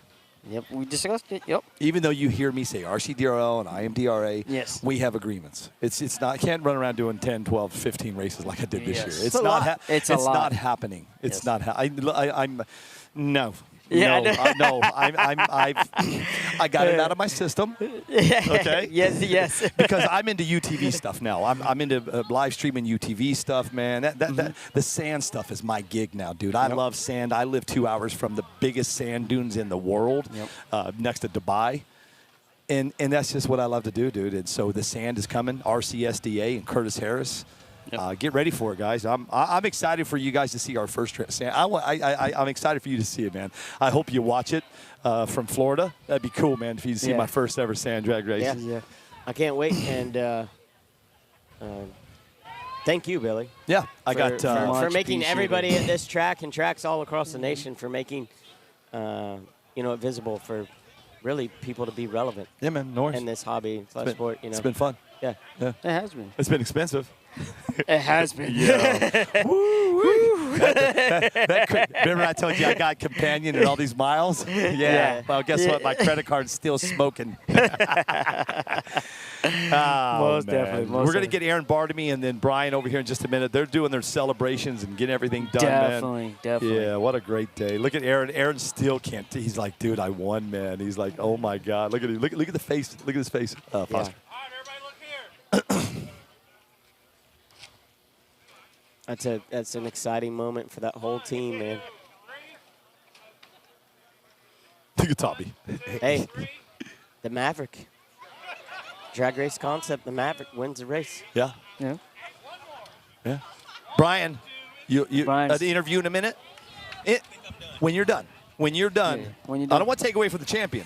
Speaker 8: Yep, we discussed it. Yep.
Speaker 6: Even though you hear me say RCDRL and IMDRA,
Speaker 8: yes,
Speaker 6: we have agreements. It's not. I can't run around doing 10, 12, 15 races like I did this year.
Speaker 8: It's not.
Speaker 6: It's not happening. It's not. I'm no.
Speaker 8: Yeah,
Speaker 6: no. I got it out of my system. Okay.
Speaker 8: Yes.
Speaker 6: Because I'm into UTV stuff now. I'm into live streaming UTV stuff, man. The sand stuff is my gig now, dude. I love sand. I live 2 hours from the biggest sand dunes in the world, next to Dubai. And that's just what I love to do, dude. And so the sand is coming. RCSDA and Curtis Harris. Get ready for it, guys. I'm excited for you guys to see our first sand. I'm excited for you to see it, man. I hope you watch it from Florida. That'd be cool, man, if you see my first ever sand drag race.
Speaker 8: Yeah. I can't wait. And Thank you, Billy.
Speaker 6: Yeah, I got
Speaker 8: for making everybody at this track and tracks all across the nation for making it visible for really people to be relevant.
Speaker 6: Yeah, man, no worries.
Speaker 8: In this hobby / sport,
Speaker 6: It's been fun.
Speaker 8: Yeah.
Speaker 6: Yeah.
Speaker 8: It has been.
Speaker 6: It's been expensive.
Speaker 8: It has been.
Speaker 6: Yeah. Remember I told you I got companion and all these miles? Yeah. Well, guess what? My credit card's still smoking.
Speaker 8: Most definitely.
Speaker 6: We're going to get Aaron Bartamy and then Brian over here in just a minute. They're doing their celebrations and getting everything done, man.
Speaker 8: Definitely.
Speaker 6: Yeah, what a great day. Look at Aaron. Aaron still can't. He's like, dude, I won, man. He's like, oh, my God. Look at him. Look at the face. Look at his face. Foster.
Speaker 8: That's an exciting moment for that whole team, man.
Speaker 6: Look at Tommy.
Speaker 8: Hey, the Maverick. Drag race concept, the Maverick wins the race.
Speaker 6: Yeah.
Speaker 8: Yeah.
Speaker 6: Yeah. Brian, you the interview in a minute? When you're done. When you're done.
Speaker 8: Yeah, when you're
Speaker 6: I
Speaker 8: done.
Speaker 6: don't want to take away from the champion.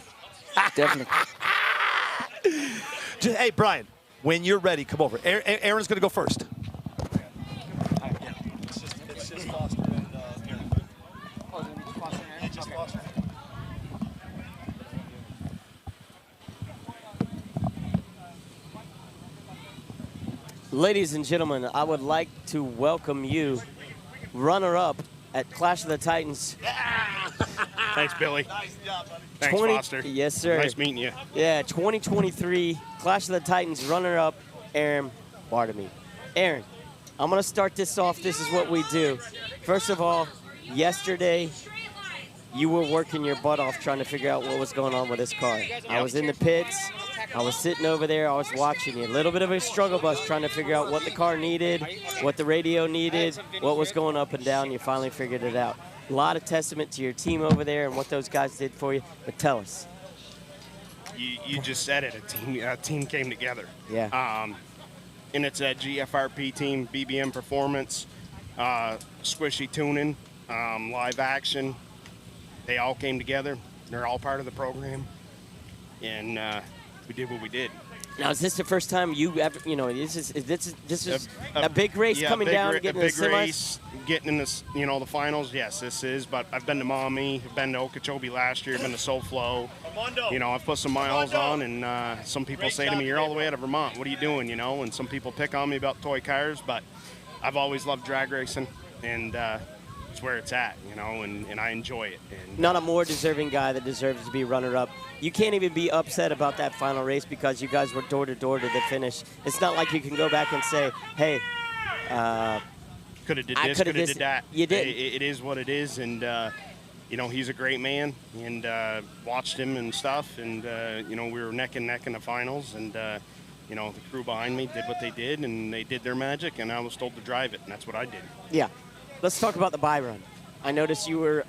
Speaker 8: Definitely.
Speaker 6: Hey, Brian, when you're ready, come over. Aaron's going to go first.
Speaker 7: It's just Foster and Aaron. Oh, it's Foster and Aaron? Just Foster.
Speaker 8: Ladies and gentlemen, I would like to welcome you, runner-up at Clash of the Titans.
Speaker 15: Thanks, Billy.
Speaker 7: Nice job, buddy.
Speaker 15: Thanks, Foster.
Speaker 8: Yes, sir.
Speaker 15: Nice meeting you.
Speaker 8: Yeah, 2023 Clash of the Titans runner-up, Aaron Bartamy. Aaron, I'm going to start this off. This is what we do. First of all, yesterday, you were working your butt off trying to figure out what was going on with this car. I was in the pits. I was sitting over there. I was watching you. A little bit of a struggle bus trying to figure out what the car needed, what the radio needed, what was going up and down. You finally figured it out. A lot of testament to your team over there and what those guys did for you. But tell us.
Speaker 15: You just said it. A team came together.
Speaker 8: Yeah.
Speaker 15: And it's a GFRP team, BBM Performance, Squishy Tuning, Live Action. They all came together. They're all part of the program. And we did what we did.
Speaker 8: Now, is this the first time you ever, this is a big race coming down, getting in the semis?
Speaker 15: Race, getting in this, the finals. Yes, this is. But I've been to Maumee, I've been to Okeechobee last year, been to SoFlo. I've put some miles on, and some people say to me, "You're all the way out of Vermont. What are you doing?" And some people pick on me about toy cars, but I've always loved drag racing, and it's where it's at, and I enjoy it. And
Speaker 8: not a more deserving guy that deserves to be runner-up. You can't even be upset about that final race because you guys were door-to-door to the finish. It's not like you can go back and say, hey,
Speaker 15: could have did this, could have did that.
Speaker 8: You did.
Speaker 15: It is what it is, and he's a great man, and watched him and stuff, and we were neck and neck in the finals, and the crew behind me did what they did, and they did their magic, and I was told to drive it, and that's what I did.
Speaker 8: Yeah. Let's talk about the buy run. I noticed you were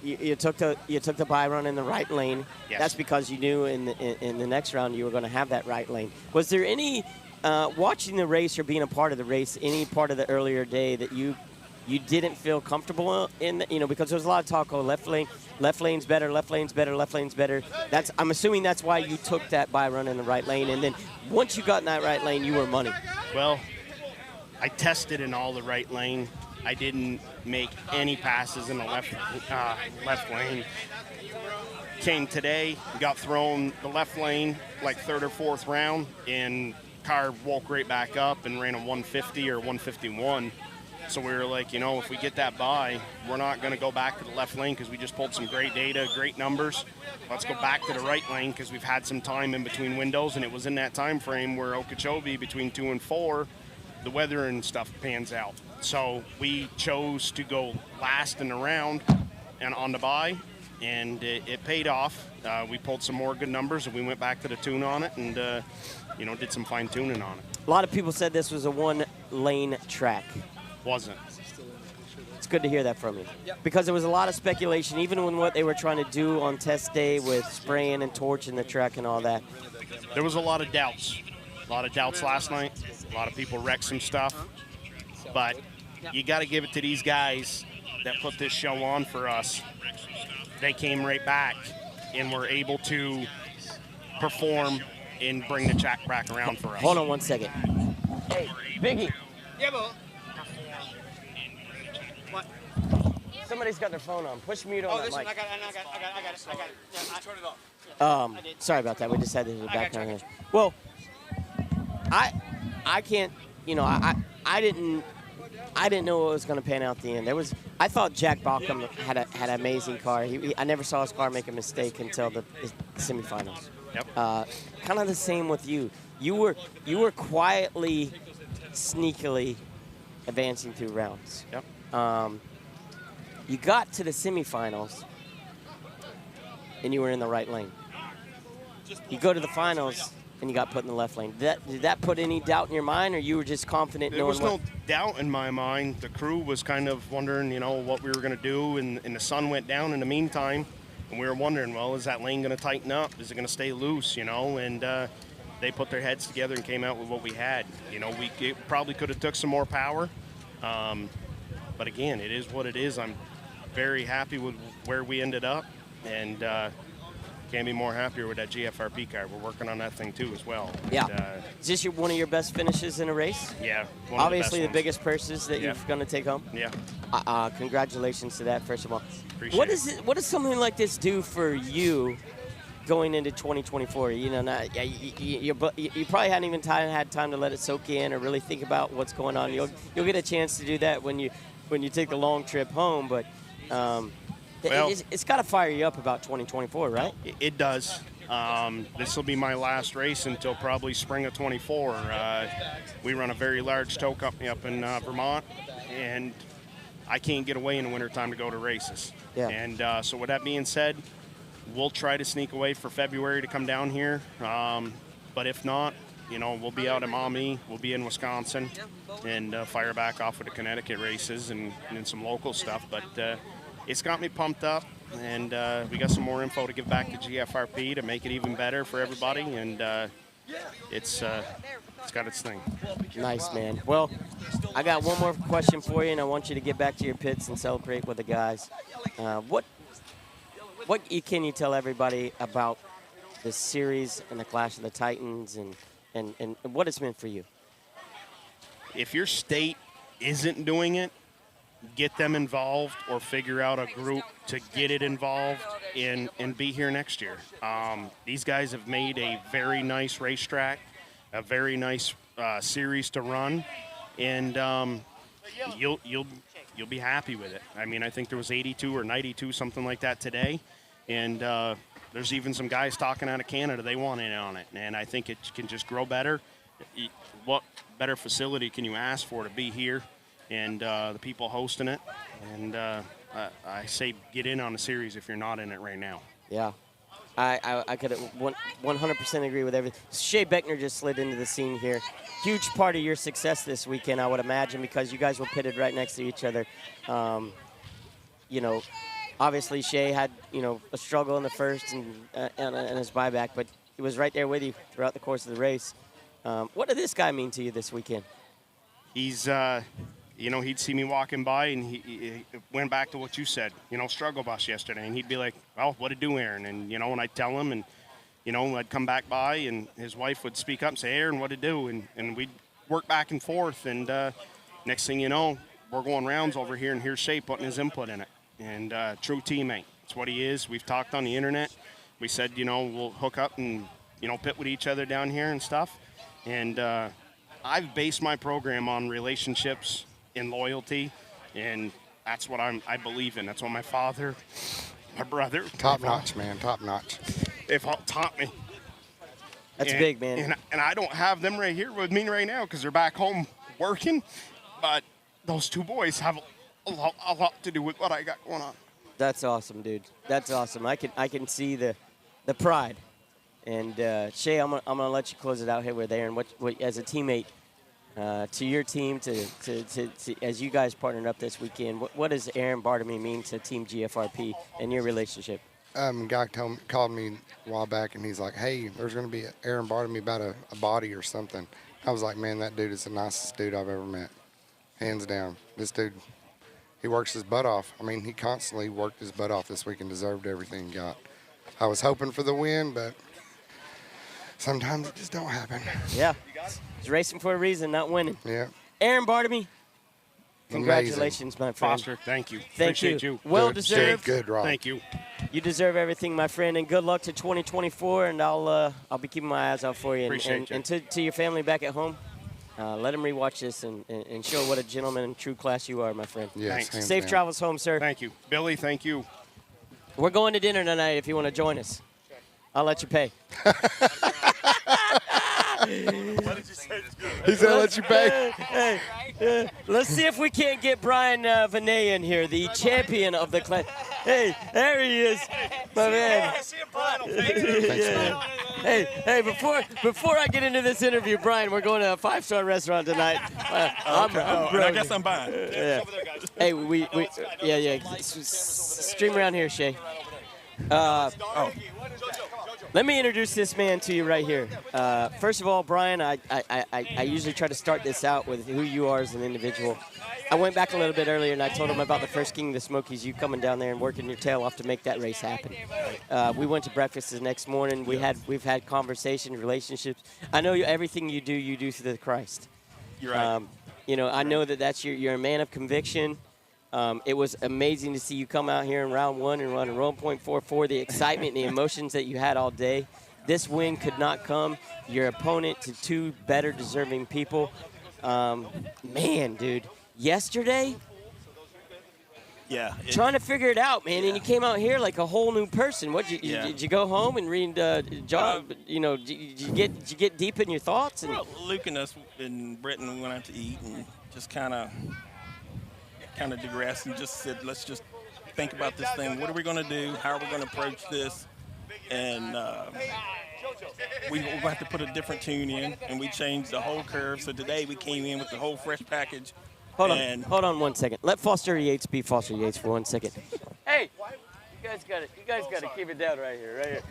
Speaker 8: you took the buy run in the right lane.
Speaker 15: Yes.
Speaker 8: That's because you knew in the next round you were going to have that right lane. Was there any watching the race or being a part of the race, any part of the earlier day that you didn't feel comfortable in? Because there was a lot of talk. Oh, left lane's better, left lane's better, left lane's better. I'm assuming that's why you took that buy run in the right lane. And then once you got in that right lane, you were money.
Speaker 15: Well, I tested in all the right lane. I didn't make any passes in the left lane. Came today, got thrown the left lane like third or fourth round, and car woke right back up and ran a 150 or 151. So we were like, if we get that by, we're not going to go back to the left lane because we just pulled some great data, great numbers. Let's go back to the right lane because we've had some time in between windows, and it was in that time frame where Okeechobee between 2 and 4, the weather and stuff pans out. So we chose to go last in the round and on the buy, and it paid off. We pulled some more good numbers, and we went back to the tune on it and, did some fine tuning on it.
Speaker 8: A lot of people said this was a one-lane track.
Speaker 15: Wasn't.
Speaker 8: It's good to hear that from you. Because there was a lot of speculation, even when what they were trying to do on test day with spraying and torching the track and all that.
Speaker 15: There was a lot of doubts. A lot of doubts last night. A lot of people wrecked some stuff. But you got to give it to these guys that put this show on for us. They came right back and were able to perform and bring the track back around for us.
Speaker 8: Hold on one second. Hey, Biggie,
Speaker 9: Yeah, but what?
Speaker 8: Somebody's got their phone on. Push mute on
Speaker 9: Oh,
Speaker 8: that
Speaker 9: this one.
Speaker 8: mic.
Speaker 9: I got it. Yeah, turn it off.
Speaker 8: Sorry about that. We just had the
Speaker 9: I got
Speaker 8: background
Speaker 9: you.
Speaker 8: here. Well, I can't. You know, I didn't know what was going to pan out at the end. I thought Jack Bauckham had an amazing car. I never saw his car make a mistake until the semifinals.
Speaker 15: Yep.
Speaker 8: Kind of the same with you. You were quietly, sneakily advancing through rounds.
Speaker 15: Yep.
Speaker 8: You got to the semifinals, and you were in the right lane. You go to the finals, and you got put in the left lane. Did that put any doubt in your mind, or you were just confident
Speaker 15: There
Speaker 8: knowing
Speaker 15: was no doubt in my mind. The crew was kind of wondering, what we were going to do, and the sun went down in the meantime, and we were wondering, well, is that lane going to tighten up? Is it going to stay loose, And they put their heads together and came out with what we had. We probably could have took some more power, but again, it is what it is. I'm very happy with where we ended up, and can't be more happier with that GFRP car. We're working on that thing too as well.
Speaker 8: Yeah.
Speaker 15: And,
Speaker 8: Is this one of your best finishes in a race?
Speaker 15: Yeah.
Speaker 8: Obviously, the
Speaker 15: best
Speaker 8: biggest purses that you're going to take home.
Speaker 15: Yeah.
Speaker 8: Congratulations to that, first of all.
Speaker 15: Appreciate
Speaker 8: What does something like this do for you going into 2024? You probably hadn't even had time to let it soak in or really think about what's going on. You'll get a chance to do that when you take the long trip home, but. It's got to fire you up about 2024, right?
Speaker 15: It does. This will be my last race until probably spring of 24. We run a very large tow company up in Vermont, and I can't get away in the wintertime to go to races.
Speaker 8: Yeah.
Speaker 15: And so with that being said, we'll try to sneak away for February to come down here. But if not, we'll be out at Maumee, we'll be in Wisconsin, and fire back off with the Connecticut races and some local stuff. But it's got me pumped up, and we got some more info to give back to GFRP to make it even better for everybody, and it's got its thing.
Speaker 8: Nice, man. Well, I got one more question for you, and I want you to get back to your pits and celebrate with the guys. What can you tell everybody about this series and the Clash of the Titans and what it's meant for you?
Speaker 15: If your state isn't doing it, get them involved or figure out a group to get it involved and be here next year. These guys have made a very nice racetrack, a very nice series to run, and you'll be happy with it. I mean, I think there was 82 or 92, something like that today, and there's even some guys talking out of Canada. They want in on it, and I think it can just grow better. What better facility can you ask for to be here? And the people hosting it, and I say get in on the series if you're not in it right now.
Speaker 8: Yeah, I could 100% agree with everything. Shea Beckner just slid into the scene here. Huge part of your success this weekend, I would imagine, because you guys were pitted right next to each other. Obviously Shea had a struggle in the first and his buyback, but he was right there with you throughout the course of the race. What did this guy mean to you this weekend?
Speaker 15: He's he'd see me walking by, and he went back to what you said, struggle bus yesterday. And he'd be like, well, what'd it do, Aaron? And, and I'd tell him, and, I'd come back by, and his wife would speak up and say, Aaron, what'd it do? And we'd work back and forth. And next thing you know, we're going rounds over here, and here's Shea putting his input in it. And true teammate. It's what he is. We've talked on the internet. We said, we'll hook up and, pit with each other down here and stuff. And I've based my program on relationships and loyalty, and that's what I believe in. That's what my father, my brother,
Speaker 13: top notch, man, top notch.
Speaker 15: They've all taught me.
Speaker 8: That's big, man.
Speaker 15: And I don't have them right here with me right now because they're back home working, but those two boys have a lot to do with what I got going on.
Speaker 8: That's awesome, dude. That's awesome. I can see the pride. And Shea, I'm gonna let you close it out here with Aaron. What as a teammate to your team, to as you guys partnered up this weekend, what does Aaron Bartamy mean to Team GFRP and your relationship?
Speaker 13: Guy called me a while back, and he's like, hey, there's going to be Aaron Bartamy about a body or something. I was like, man, that dude is the nicest dude I've ever met. Hands down. This dude, he works his butt off. I mean, he constantly worked his butt off this week and deserved everything he got. I was hoping for the win, but sometimes it just don't happen.
Speaker 8: Yeah. He's racing for a reason, not winning.
Speaker 13: Yeah.
Speaker 8: Aaron Bartamy, congratulations, my friend.
Speaker 15: Foster, thank you.
Speaker 8: Thank
Speaker 15: Appreciate
Speaker 8: you.
Speaker 15: you.
Speaker 8: Well
Speaker 13: Good,
Speaker 8: deserved.
Speaker 13: good, Rob.
Speaker 15: Thank you.
Speaker 8: You deserve everything, my friend, and good luck to 2024. And I'll be keeping my eyes out for you.
Speaker 15: Appreciate you.
Speaker 8: And to your family back at home, let them rewatch this and show what a gentleman and true class you are, my friend.
Speaker 13: Yes,
Speaker 15: Thanks.
Speaker 8: Safe travels home, sir.
Speaker 15: Thank you. Billy, thank you.
Speaker 8: We're going to dinner tonight if you want to join us. I'll let you pay.
Speaker 13: He said, "Let you pay."
Speaker 8: Hey, let's see if we can't get Brian Vinay in here, the champion of the class. Hey, there he is, my man. Yeah. Hey, before I get into this interview, Brian, we're going to a 5-star restaurant tonight.
Speaker 16: I guess I'm buying.
Speaker 8: Yeah. Hey, yeah. Stream around here, Shay. Let me introduce this man to you right here. First of all, Brian, I usually try to start this out with who you are as an individual. I went back a little bit earlier and I told him about the first King of the Smokies, you coming down there and working your tail off to make that race happen. We went to breakfast the next morning. We've had conversations, relationships. I know everything you do through the Christ.
Speaker 16: You're right.
Speaker 8: I know that's you're a man of conviction. It was amazing to see you come out here in round one and run a 1.44. The excitement and the emotions that you had all day. This win could not come. Your opponent to two better deserving people. Man, dude, yesterday,
Speaker 16: Yeah.
Speaker 8: trying to figure it out, man, and you came out here like a whole new person. Did you go home and read John? Did you get deep in your thoughts? And
Speaker 16: Well, Luke and us in Britain, we went out to eat and just kind of digressed and just said, let's just think about this thing. What are we going to do? How are we going to approach this? And we'll have to put a different tune in, and we changed the whole curve. So today we came in with the whole fresh package.
Speaker 8: Hold on 1 second. Let Foster Yates be Foster Yates for 1 second. Hey, you guys got to keep it down right here.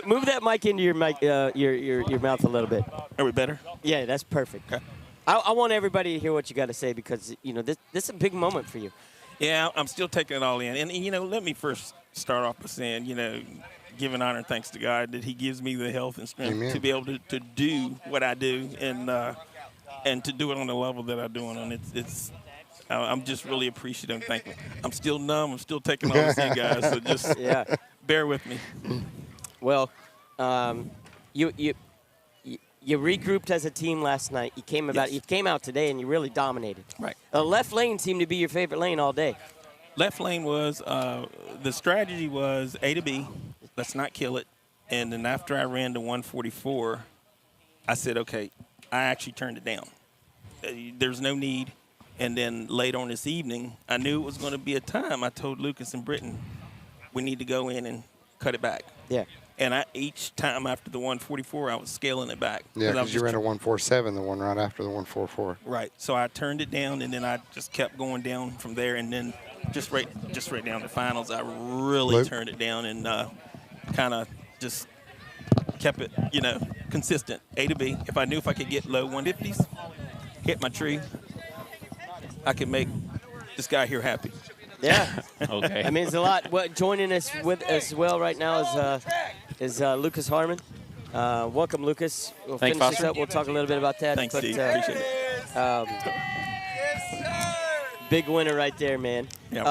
Speaker 8: Move that mic into your mic, your mouth a little bit.
Speaker 16: Are we better?
Speaker 8: Yeah, that's perfect.
Speaker 16: Okay.
Speaker 8: I want everybody to hear what you got to say because this is a big moment for you.
Speaker 16: Yeah, I'm still taking it all in. And let me first start off by saying, giving honor and thanks to God that He gives me the health and strength to be able to do what I do and to do it on the level that I'm doing. And I'm just really appreciative and thankful. I'm still numb. I'm still taking all this in, guys. So just bear with me.
Speaker 8: Well, you regrouped as a team last night. You came out today and you really dominated.
Speaker 16: Right.
Speaker 8: Left lane seemed to be your favorite lane all day.
Speaker 16: Left lane was the strategy was A to B. Let's not kill it. And then after I ran to 144, I said, okay, I actually turned it down. There's no need. And then later on this evening, I knew it was going to be a time. I told Lucas and Britton, we need to go in and cut it back.
Speaker 8: Yeah.
Speaker 16: And each time after the 144, I was scaling it back.
Speaker 13: Yeah, because you ran a 147, the one right after the 144.
Speaker 16: Right. So I turned it down, and then I just kept going down from there. And then just right down to finals, I really turned it down and kind of just kept it, consistent, A to B. If I knew if I could get low 150s, hit my tree, I could make this guy here happy.
Speaker 8: Yeah.
Speaker 16: Okay.
Speaker 8: I mean, it's a lot. Joining us with as well right now is Lucas Harmon. Welcome, Lucas. We'll
Speaker 16: Thanks,
Speaker 8: finish this
Speaker 16: Foster.
Speaker 8: up. We'll talk a little bit about that.
Speaker 16: Thanks, Steve. Appreciate it.
Speaker 8: Big winner right there, man.
Speaker 16: Yep.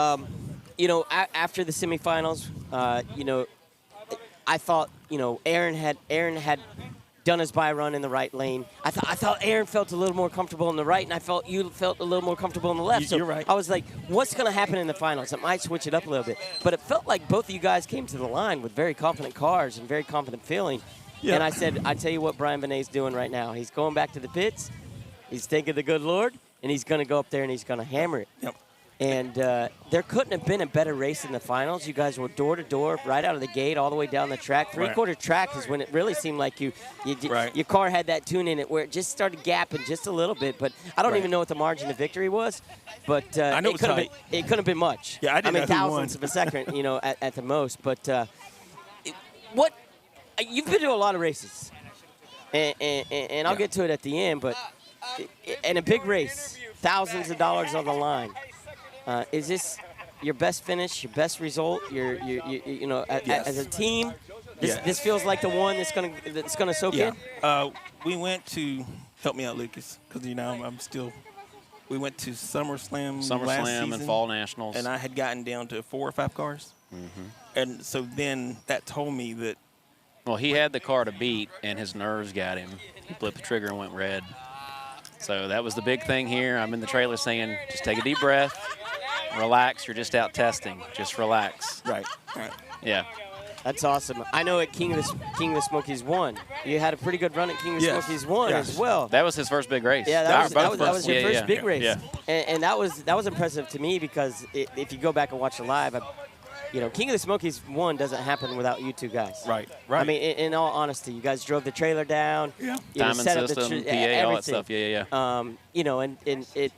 Speaker 8: After the semifinals, I thought, Aaron had done his buy run in the right lane. I thought Aaron felt a little more comfortable in the right, and I felt you felt a little more comfortable in the left.
Speaker 16: You're right.
Speaker 8: I was like, what's going to happen in the finals? It might switch it up a little bit. But it felt like both of you guys came to the line with very confident cars and very confident feeling.
Speaker 16: Yeah.
Speaker 8: And I said, I tell you what Brian Benet's doing right now. He's going back to the pits. He's thanking the good Lord, and he's going to go up there and he's going to hammer it.
Speaker 16: Yep.
Speaker 8: And there couldn't have been a better race in the finals. You guys were door to door, right out of the gate, all the way down the track. Three-quarter track is when it really seemed like your car had that tune in it where it just started gapping just a little bit. But I don't even know what the margin of victory was. But
Speaker 16: I know
Speaker 8: it couldn't have been much.
Speaker 16: Yeah, I didn't know who
Speaker 8: thousandths
Speaker 16: won.
Speaker 8: of a second, at the most. But you've been to a lot of races, and I'll get to it at the end. But in a big race, thousands of dollars on the line. Is this your best finish, your best result? As a team, this feels like the one that's gonna soak in.
Speaker 16: We went to help me out, Lucas, because I'm still we went to SummerSlam last
Speaker 17: SummerSlam
Speaker 16: season,
Speaker 17: and Fall Nationals.
Speaker 16: and I had gotten down to 4 or 5 cars. And so then that told me that.
Speaker 17: Well, he had the car to beat, and his nerves got him. He flipped the trigger and went red. So that was the big thing here. I'm in the trailer saying, just take a deep breath, relax. You're just out testing. Just relax.
Speaker 16: Right.
Speaker 17: Yeah.
Speaker 8: That's awesome. I know at King of the Smokies 1, you had a pretty good run at King of the Smokies 1 as well.
Speaker 17: That was his first big race.
Speaker 8: Yeah, that was your first big race.
Speaker 17: Yeah.
Speaker 8: And that was impressive to me because if you go back and watch it live, King of the Smokies 1 doesn't happen without you two guys.
Speaker 16: Right.
Speaker 8: I mean, in all honesty, you guys drove the trailer down.
Speaker 17: Yeah.
Speaker 8: You know,
Speaker 17: Diamond
Speaker 8: set up
Speaker 17: system,
Speaker 8: the
Speaker 17: PA,
Speaker 8: everything.
Speaker 17: all that stuff. Yeah.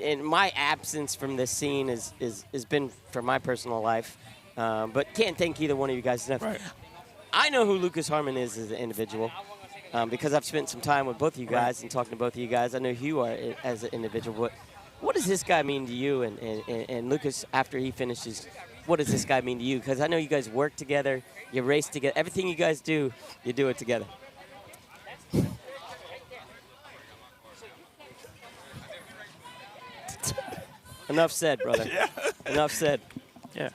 Speaker 8: And my absence from this scene has been for my personal life, but can't thank either one of you guys enough.
Speaker 16: Right.
Speaker 8: I know who Lucas Harmon is as an individual because I've spent some time with both of you guys and talking to both of you guys. I know who you are as an individual. But what does this guy mean to you? And Lucas, after he finishes, what does this guy mean to you? Because I know you guys work together, you race together. Everything you guys do, you do it together. Enough said, brother. Enough said.
Speaker 17: Yeah.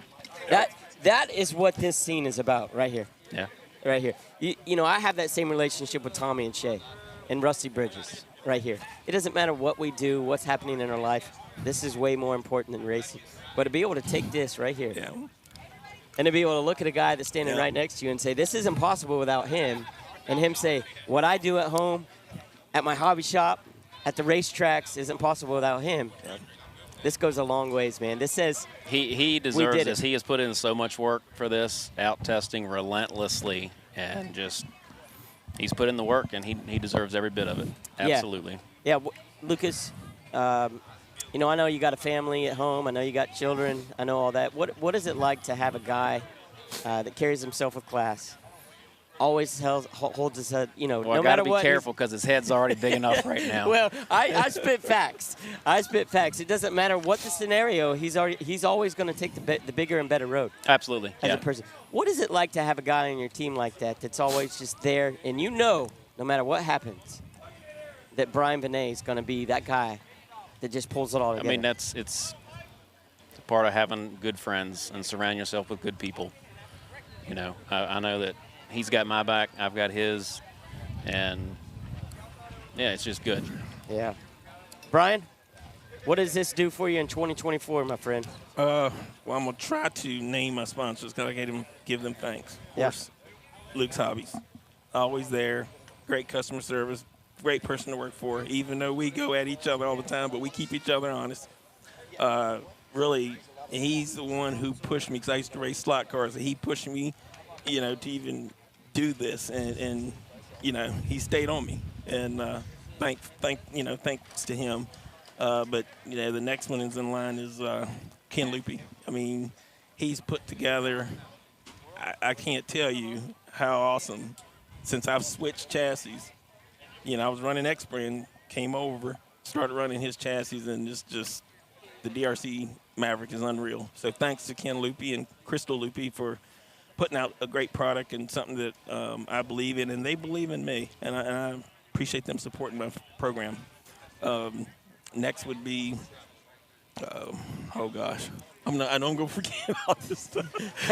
Speaker 8: That is what this scene is about right here.
Speaker 17: Yeah.
Speaker 8: Right here. You know, I have that same relationship with Tommy and Shay and Rusty Bridges right here. It doesn't matter what we do, what's happening in our life. This is way more important than racing. But to be able to take this right here and to be able to look at a guy that's standing right next to you and say, this is impossible without him, and him say, what I do at home, at my hobby shop, at the racetracks isn't possible without him. This goes a long ways, man. This says
Speaker 17: he deserves this. He has put in so much work for this, out testing relentlessly, and just he's put in the work, and he deserves every bit of it. Absolutely.
Speaker 8: Yeah, Lucas, you know, I know you got a family at home. I know you got children. I know all that. What is it like to have a guy that carries himself with class? Always holds his head, you know,
Speaker 17: well,
Speaker 8: no matter what.
Speaker 17: Be careful because his head's already big enough right now.
Speaker 8: Well, I spit facts. It doesn't matter what the scenario. He's always going to take the bigger and better road.
Speaker 17: Absolutely.
Speaker 8: As a person, what is it like to have a guy on your team like that that's always just there, and you know, no matter what happens, that Brian Benet is going to be that guy that just pulls it all together?
Speaker 17: I mean, it's part of having good friends and surround yourself with good people. You know, I know that he's got my back, I've got his, and yeah, it's just good.
Speaker 8: Yeah. Brian, what does this do for you in 2024, my friend?
Speaker 16: Well, I'm going to try to name my sponsors because I give them thanks. Of course, Luke's Hobbies, always there, great customer service, great person to work for, even though we go at each other all the time, but we keep each other honest. Really, he's the one who pushed me because I used to race slot cars, and he pushed me, you know, to even do this, and you know, he stayed on me, and thanks to him. But you know, the next one is in line is Ken Loopy. I mean, he's put together. I can't tell you how awesome. Since I've switched chassis, you know, I was running X-Brand, came over, started running his chassis, and just the DRC Maverick is unreal. So thanks to Ken Loopy and Crystal Loopy for putting out a great product and something that I believe in, and they believe in me, and I appreciate them supporting my program. Next would be, oh gosh, I know I'm gonna forget all this stuff.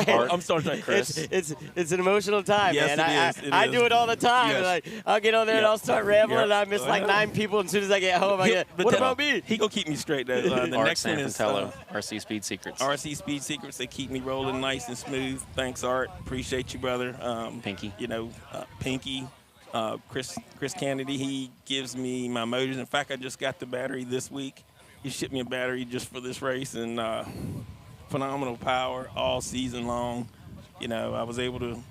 Speaker 16: I'm sorry, Chris.
Speaker 8: It's an emotional time,
Speaker 16: yes,
Speaker 8: man. I do it all the time.
Speaker 16: Yes.
Speaker 8: Like, I'll get on there and I'll start rambling, and I miss like 9 people. And as soon as I get home, I get, what about me?
Speaker 16: He gonna keep me straight. The next one is
Speaker 17: RC Speed Secrets.
Speaker 16: RC Speed Secrets. They keep me rolling nice and smooth. Thanks, Art. Appreciate you, brother.
Speaker 17: Pinky.
Speaker 16: You know, Pinky. Chris Kennedy. He gives me my motors. In fact, I just got the battery this week. He shipped me a battery just for this race, and phenomenal power all season long. You know, I was able to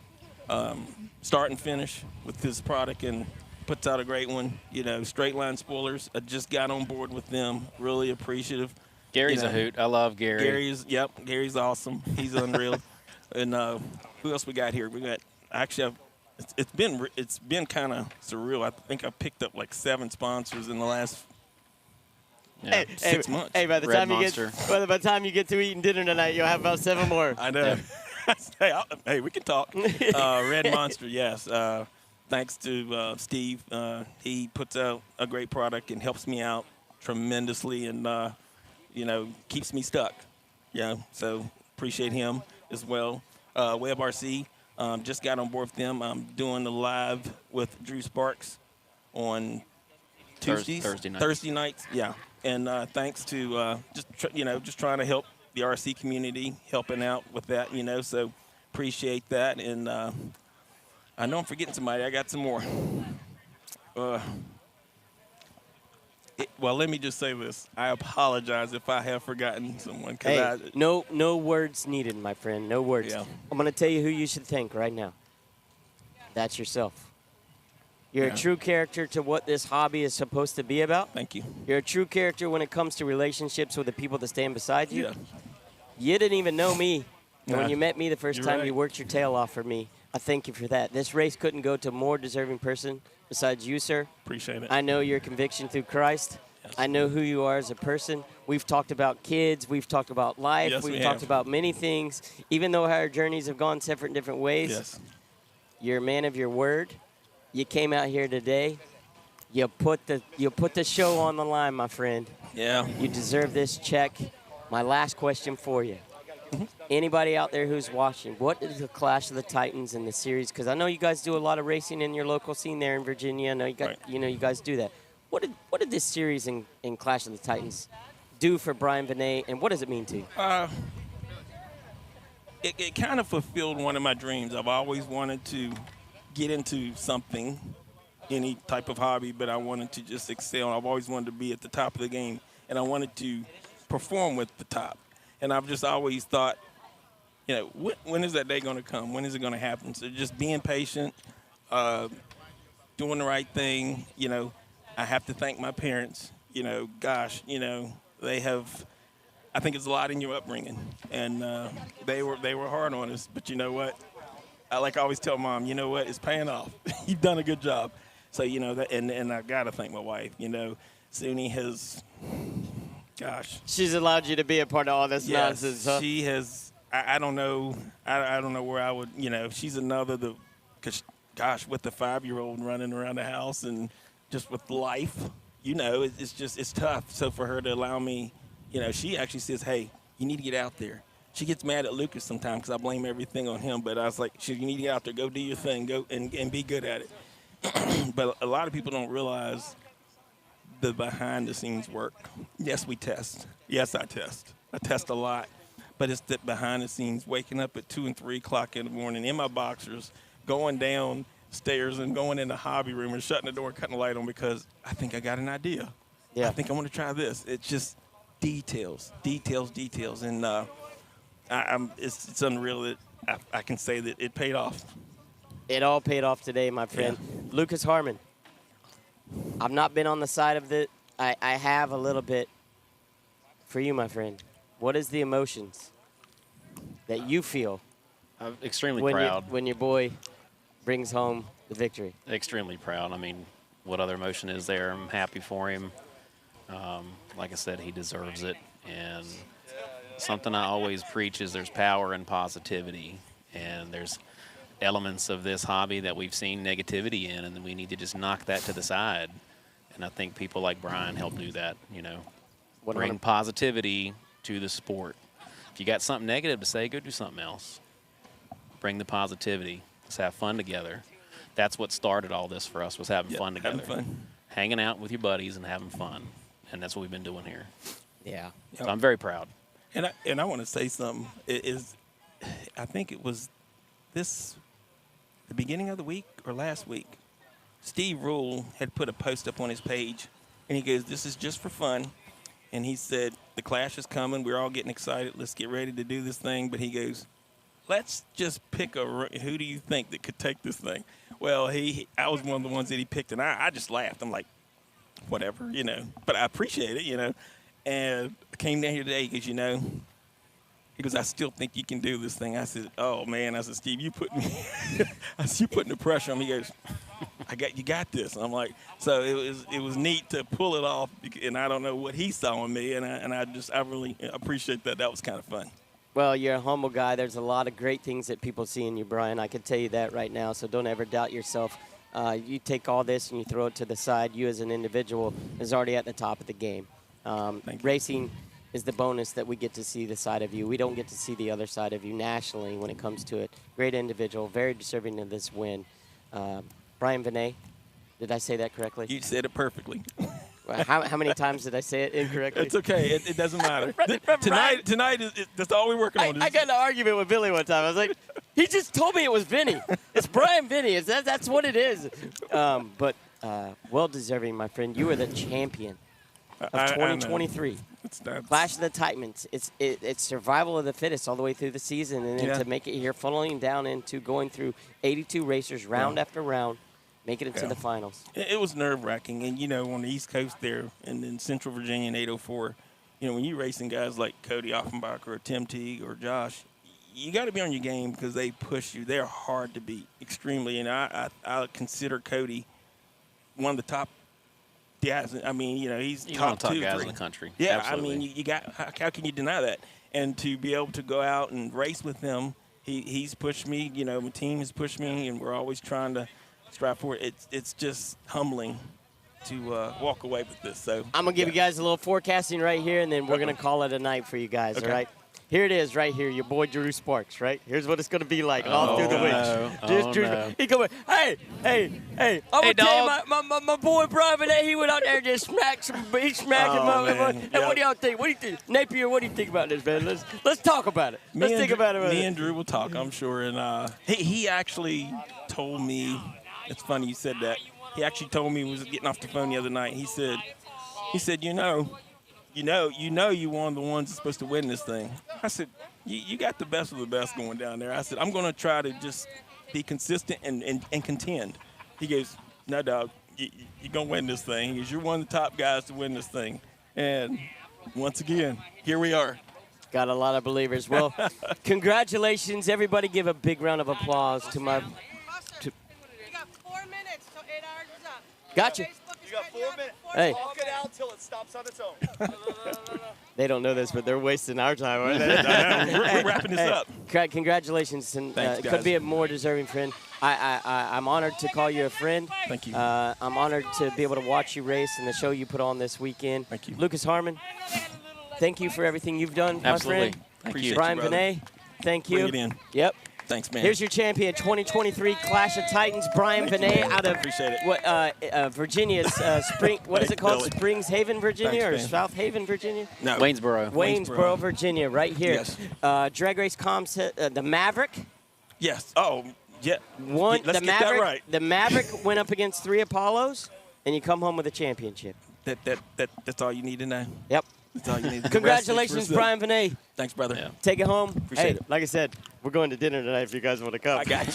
Speaker 16: start and finish with this product, and puts out a great one. You know, straight line spoilers. I just got on board with them. Really appreciative.
Speaker 17: Gary's a hoot. I love Gary.
Speaker 16: Gary's awesome. He's unreal. And who else we got here? We got actually. It's been kind of surreal. I think I picked up like 7 sponsors in the last 6 months.
Speaker 8: Hey, by the time you get to eating dinner tonight, you'll have about 7 more.
Speaker 16: I know. Yeah. Hey, we can talk. Red Monster, yes. Thanks to Steve. He puts out a great product and helps me out. tremendously and, keeps me stuck. Yeah, so appreciate him as well. WebRC, just got on board with them. I'm doing the live with Drew Sparks on Tuesdays,
Speaker 17: Thursday nights.
Speaker 16: yeah. And thanks to just trying to help the RC community, helping out with that, so appreciate that. And I know I'm forgetting somebody. I got some more. Well, let me just say this. I apologize if I have forgotten someone.
Speaker 8: Hey, no words needed, my friend. No words.
Speaker 16: Yeah.
Speaker 8: I'm going to tell you who you should thank right now. That's yourself. You're a true character to what this hobby is supposed to be about.
Speaker 16: Thank you.
Speaker 8: You're a true character when it comes to relationships with the people that stand beside you.
Speaker 16: Yeah.
Speaker 8: You didn't even know me. And when
Speaker 16: Nah,
Speaker 8: you met me the first
Speaker 16: you're
Speaker 8: time,
Speaker 16: right.
Speaker 8: you worked your tail off for me. I thank you for that. This race couldn't go to a more deserving person besides you, sir.
Speaker 16: Appreciate it.
Speaker 8: I know your conviction through Christ. I know who you are as a person. We've talked about kids. We've talked about life.
Speaker 16: Yes,
Speaker 8: we've
Speaker 16: we
Speaker 8: talked
Speaker 16: have.
Speaker 8: about many things. Even though our journeys have gone separate different ways,
Speaker 16: Yes.
Speaker 8: you're a man of your word. You came out here today. You put the show on the line, my friend.
Speaker 16: Yeah.
Speaker 8: You deserve this check. My last question for you. Anybody out there who's watching, what is the Clash of the Titans in the series? Because I know you guys do a lot of racing in your local scene there in Virginia. I know you guys do that. What did this series in Clash of the Titans do for Brian Benet, and what does it mean to you?
Speaker 16: It kind of fulfilled one of my dreams. I've always wanted to get into something, any type of hobby, but I wanted to just excel. I've always wanted to be at the top of the game, and I wanted to perform with the top. And I've just always thought, when is that day going to come? When is it going to happen? So just being patient, doing the right thing. I have to thank my parents. They have. I think it's a lot in your upbringing, and they were hard on us. But you know what? I always tell Mom, you know what? It's paying off. You've done a good job. So that, and I gotta thank my wife. Suni has. Gosh.
Speaker 8: She's allowed you to be a part of all this nonsense, huh?
Speaker 16: She has. I don't know. I don't know where I would. She's another. Because, gosh, with the 5-year-old running around the house and just with life, it's tough. So for her to allow me, she actually says, "Hey, you need to get out there." She gets mad at Lucas sometimes because I blame everything on him. But I was like, "You need to get out there, go do your thing, go and be good at it." But a lot of people don't realize the behind-the-scenes work. Yes, we test. Yes, I test. I test a lot. But it's the behind-the-scenes, waking up at 2 and 3 o'clock in the morning in my boxers, going downstairs and going in the hobby room and shutting the door and cutting the light on because I think I got an idea.
Speaker 8: Yeah.
Speaker 16: I think I want to try this. It's just details. And it's unreal that I can say that it paid off.
Speaker 8: It all paid off today, my friend.
Speaker 16: Yeah.
Speaker 8: Lucas Harmon. I've not been on the side of it. I have a little bit for you, my friend. What is the emotions that you feel?
Speaker 17: I'm extremely
Speaker 8: when
Speaker 17: proud.
Speaker 8: When your boy brings home the victory.
Speaker 17: Extremely proud. I mean, what other emotion is there? I'm happy for him. Like I said, he deserves it. And something I always preach is there's power in positivity. And there's elements of this hobby that we've seen negativity in, and we need to just knock that to the side. And I think people like Brian help do that, bring positivity to the sport. If you got something negative to say, go do something else. Bring the positivity. Let's have fun together. That's what started all this for us, was having fun together.
Speaker 16: Having fun.
Speaker 17: Hanging out with your buddies and having fun. And that's what we've been doing here.
Speaker 8: Yeah.
Speaker 17: So I'm very proud.
Speaker 16: And I want to say something. I think it was the beginning of the week or last week, Steve Rule had put a post up on his page, and he goes, "This is just for fun." And he said, "The Clash is coming. We're all getting excited. Let's get ready to do this thing." But he goes, "Let's just pick who do you think that could take this thing?" Well, I was one of the ones that he picked, and I just laughed. I'm like, whatever, But I appreciate it, And I came down here today because, he goes, "I still think you can do this thing." I said, "Oh, man." I said, "Steve, you putting the pressure on me." He goes, you got this." And I'm like, so it was neat to pull it off, and I don't know what he saw in me, and I really appreciate that. That was kind of fun.
Speaker 8: Well, you're a humble guy. There's a lot of great things that people see in you, Brian. I can tell you that right now, so don't ever doubt yourself. You take all this and you throw it to the side. You as an individual is already at the top of the game. Racing is the bonus that we get to see the side of you. We don't get to see the other side of you nationally when it comes to it. Great individual, very deserving of this win. Brian Vinay, did I say that correctly?
Speaker 16: You said it perfectly.
Speaker 8: How many times did I say it incorrectly?
Speaker 16: It's okay. It doesn't matter. Tonight is that's all we're working on.
Speaker 8: I got in an argument with Billy one time. I was like, he just told me it was Vinny. It's Brian Vinny. That's what it is. But well deserving, my friend. You are the champion of 2023. Clash of the Titans. It's survival of the fittest all the way through the season, and then to make it here, funneling down into going through 82 racers round after round. Make it into the finals.
Speaker 16: It was nerve-wracking. And, on the East Coast there and in Central Virginia in 804, when you're racing guys like Cody Offenbach or Tim Teague or Josh, you got to be on your game because they push you. They're hard to beat, extremely. And I consider Cody one of the top guys. I mean, he's top two,
Speaker 17: guys
Speaker 16: three
Speaker 17: in the country.
Speaker 16: Yeah,
Speaker 17: Absolutely.
Speaker 16: I mean, you got how can you deny that? And to be able to go out and race with him, he's pushed me. My team has pushed me, and we're always trying to strive for it. It's just humbling to walk away with this. So
Speaker 8: I'm going to give you guys a little forecasting right here, and then we're going to call it a night for you guys, all right? Here it is right here, your boy Drew Sparks, right? Here's what it's going to be like all through the week. He come in, hey, I'm going to tell you, my boy Brian Vinay, he went out there and just smacked him. He smacked him up. Hey, what do y'all think? What do you think? Napier, what do you think about this, man? Let's talk about it. Let's think about it.
Speaker 16: Me and Drew will talk, I'm sure. And he actually told me, it's funny you said that. He actually told me, he was getting off the phone the other night. He said, you one of the ones that's supposed to win this thing. I said, you got the best of the best going down there. I said, I'm going to try to just be consistent and contend. He goes, no, dog, you're going to win this thing. He goes, you're one of the top guys to win this thing. And once again, here we are.
Speaker 8: Got a lot of believers. Well, congratulations. Everybody give a big round of applause to my... Gotcha.
Speaker 6: You got 4 minutes.
Speaker 8: Hey.
Speaker 6: Walk it out till it stops on its own.
Speaker 8: They don't know this, but they're wasting our time, aren't they?
Speaker 16: We're wrapping this up.
Speaker 8: Congratulations, and
Speaker 16: Thanks, guys.
Speaker 8: could be a more deserving friend. I'm honored to call you a friend.
Speaker 16: Thank you.
Speaker 8: I'm honored to be able to watch you race and the show you put on this weekend.
Speaker 16: Thank you.
Speaker 8: Lucas Harmon, thank you for everything you've done, my friend.
Speaker 16: Appreciate
Speaker 8: Brian
Speaker 16: you, brother.
Speaker 8: Vinay, thank you.
Speaker 16: Bring it in.
Speaker 8: Yep.
Speaker 16: Thanks, man.
Speaker 8: Here's your champion, 2023 Clash of Titans, Brian Vinay, out of
Speaker 16: Appreciate it.
Speaker 8: Virginia's Spring. What is it called?
Speaker 16: Billy.
Speaker 8: Springs Haven, Virginia,
Speaker 16: Thanks,
Speaker 8: or
Speaker 16: man.
Speaker 8: South Haven, Virginia?
Speaker 16: No.
Speaker 8: Waynesboro, Virginia, right here.
Speaker 16: Yes.
Speaker 8: Drag Race Comms, the Maverick.
Speaker 16: Yes. Oh, yeah.
Speaker 8: Let's
Speaker 16: get that right.
Speaker 8: The Maverick went up against 3 Apollos, and you come home with a championship.
Speaker 16: That's all you need to know.
Speaker 8: Yyep.
Speaker 16: That's all you need.
Speaker 8: Congratulations, Brian Vinay.
Speaker 16: Thanks, brother. Yeah.
Speaker 8: Take it home.
Speaker 16: Appreciate it.
Speaker 8: Like I said, we're going to dinner tonight if you guys want to come.
Speaker 16: I got you.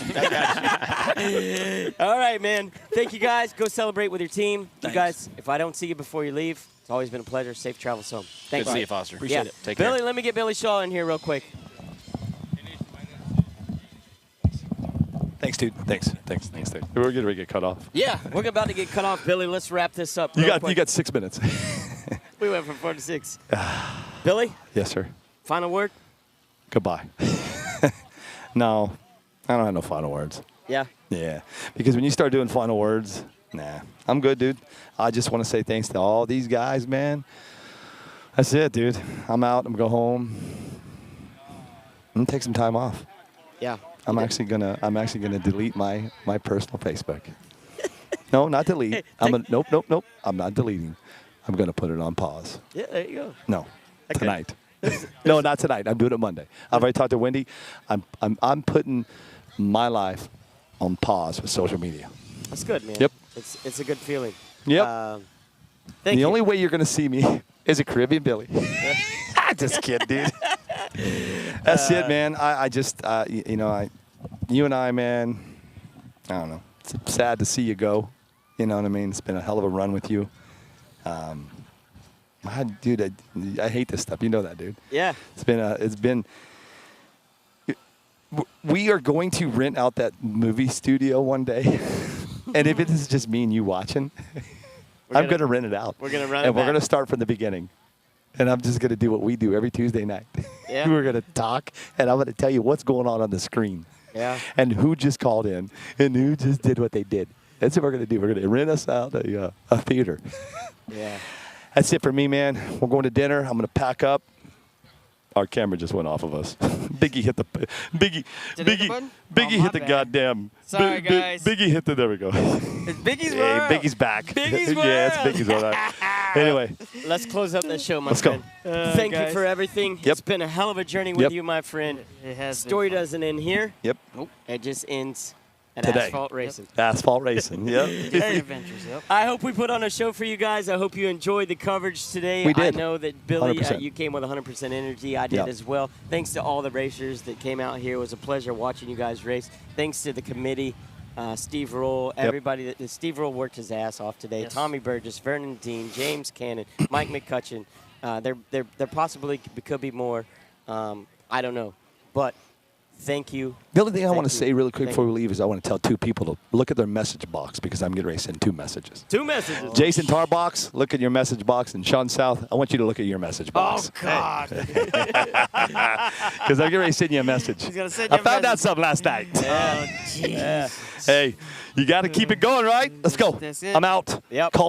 Speaker 8: All right, man. Thank you, guys. Go celebrate with your team.
Speaker 16: Thanks.
Speaker 8: You guys, if I don't see you before you leave, it's always been a pleasure. Safe travels home. Thanks.
Speaker 17: Good to see you, Foster.
Speaker 16: Appreciate it.
Speaker 17: Take
Speaker 8: Billy,
Speaker 17: care.
Speaker 8: let me get Billy Shaw in here real quick.
Speaker 6: Thanks, dude. Thanks, dude. We're getting ready to get cut off.
Speaker 8: Yeah, we're about to get cut off, Billy. Let's wrap this up.
Speaker 6: You
Speaker 8: real quick.
Speaker 6: got 6 minutes.
Speaker 8: We went from 4 to 6. Billy,
Speaker 6: Yes, sir.
Speaker 8: final word?
Speaker 6: Goodbye. No, I don't have no final words.
Speaker 8: Yeah.
Speaker 6: Yeah, because when you start doing final words, nah, I'm good, dude. I just want to say thanks to all these guys, man. That's it, dude. I'm out. I'm gonna go home. I'm gonna take some time off.
Speaker 8: Yeah.
Speaker 6: I'm actually gonna delete my personal Facebook. No, not delete. Nope. I'm not deleting. I'm gonna put it on pause.
Speaker 8: Yeah, there you go.
Speaker 6: No, tonight. No, not tonight. I'm doing it Monday. I've already talked to Wendy. I'm putting my life on pause with social media.
Speaker 8: That's good, man.
Speaker 6: Yep.
Speaker 8: It's a good feeling.
Speaker 6: Yep.
Speaker 8: Thank you.
Speaker 6: Only way you're gonna see me is a Caribbean Billy. Just kidding, dude. That's it, man. I just, you and I, man, I don't know. It's sad to see you go. You know what I mean? It's been a hell of a run with you. Dude, I hate this stuff. You know that, dude.
Speaker 8: Yeah.
Speaker 6: It's been. We are going to rent out that movie studio one day, and if it is just me and you watching, I'm going to rent it out.
Speaker 8: We're going to run it
Speaker 6: and we're
Speaker 8: back.
Speaker 6: going to start from the beginning. And I'm just going to do what we do every Tuesday night.
Speaker 8: Yeah.
Speaker 6: We're going to talk, and I'm going to tell you what's going on the screen.
Speaker 8: Yeah.
Speaker 6: And who just called in, and who just did what they did. That's what we're going to do. We're going to rent us out a theater.
Speaker 8: Yeah.
Speaker 6: That's it for me, man. We're going to dinner. I'm going to pack up. Our camera just went off of us. Biggie hit the Biggie hit the goddamn.
Speaker 8: Sorry, guys.
Speaker 6: Biggie hit the. There we go.
Speaker 8: It's Biggie's
Speaker 6: Hey,
Speaker 8: world.
Speaker 6: Biggie's back.
Speaker 8: Biggie's world.
Speaker 6: Yeah, it's Biggie's world. Anyway,
Speaker 8: let's close up the show, my
Speaker 6: Let's
Speaker 8: friend.
Speaker 6: go.
Speaker 8: Thank you
Speaker 3: guys.
Speaker 8: for everything.
Speaker 6: Yep.
Speaker 8: It's been a hell of a journey with
Speaker 6: Yep.
Speaker 8: you, my friend.
Speaker 3: It has been
Speaker 8: Story
Speaker 3: fun.
Speaker 8: doesn't end here.
Speaker 6: Yep.
Speaker 3: Nope.
Speaker 8: It just ends at
Speaker 6: Today.
Speaker 8: Asphalt Racing.
Speaker 6: Asphalt Racing. Yep.
Speaker 3: Different adventures. Yep.
Speaker 8: I hope we put on a show for you guys. I hope you enjoyed the coverage today.
Speaker 6: We did.
Speaker 8: I know that Billy,
Speaker 6: 100%.
Speaker 8: you came with 100% energy. I did
Speaker 6: Yep.
Speaker 8: as well. Thanks to all the racers that came out here. It was a pleasure watching you guys race. Thanks to the committee, Steve Roll, everybody. Steve Roll worked his ass off today.
Speaker 3: Yes.
Speaker 8: Tommy Burgess, Vernon Dean, James Cannon, Mike McCutcheon. There possibly could be more. I don't know, but. Thank you.
Speaker 6: The only thing I
Speaker 8: Thank
Speaker 6: want to
Speaker 8: you.
Speaker 6: say really quick
Speaker 8: Thank
Speaker 6: before we leave is I want to tell two people to look at their message box because I'm getting ready to send 2 messages.
Speaker 8: 2 messages.
Speaker 6: Jason Tarbox, look at your message box, and Sean South, I want you to look at your message box.
Speaker 8: Oh, God.
Speaker 6: Because I'm getting ready to send you a message.
Speaker 3: He's gonna send
Speaker 6: I
Speaker 3: you a
Speaker 6: found out
Speaker 3: message.
Speaker 6: something last night.
Speaker 8: Oh, jeez.
Speaker 6: Hey, you got to keep it going, right? Let's go.
Speaker 3: That's it.
Speaker 6: I'm out.
Speaker 8: Yep.
Speaker 6: Call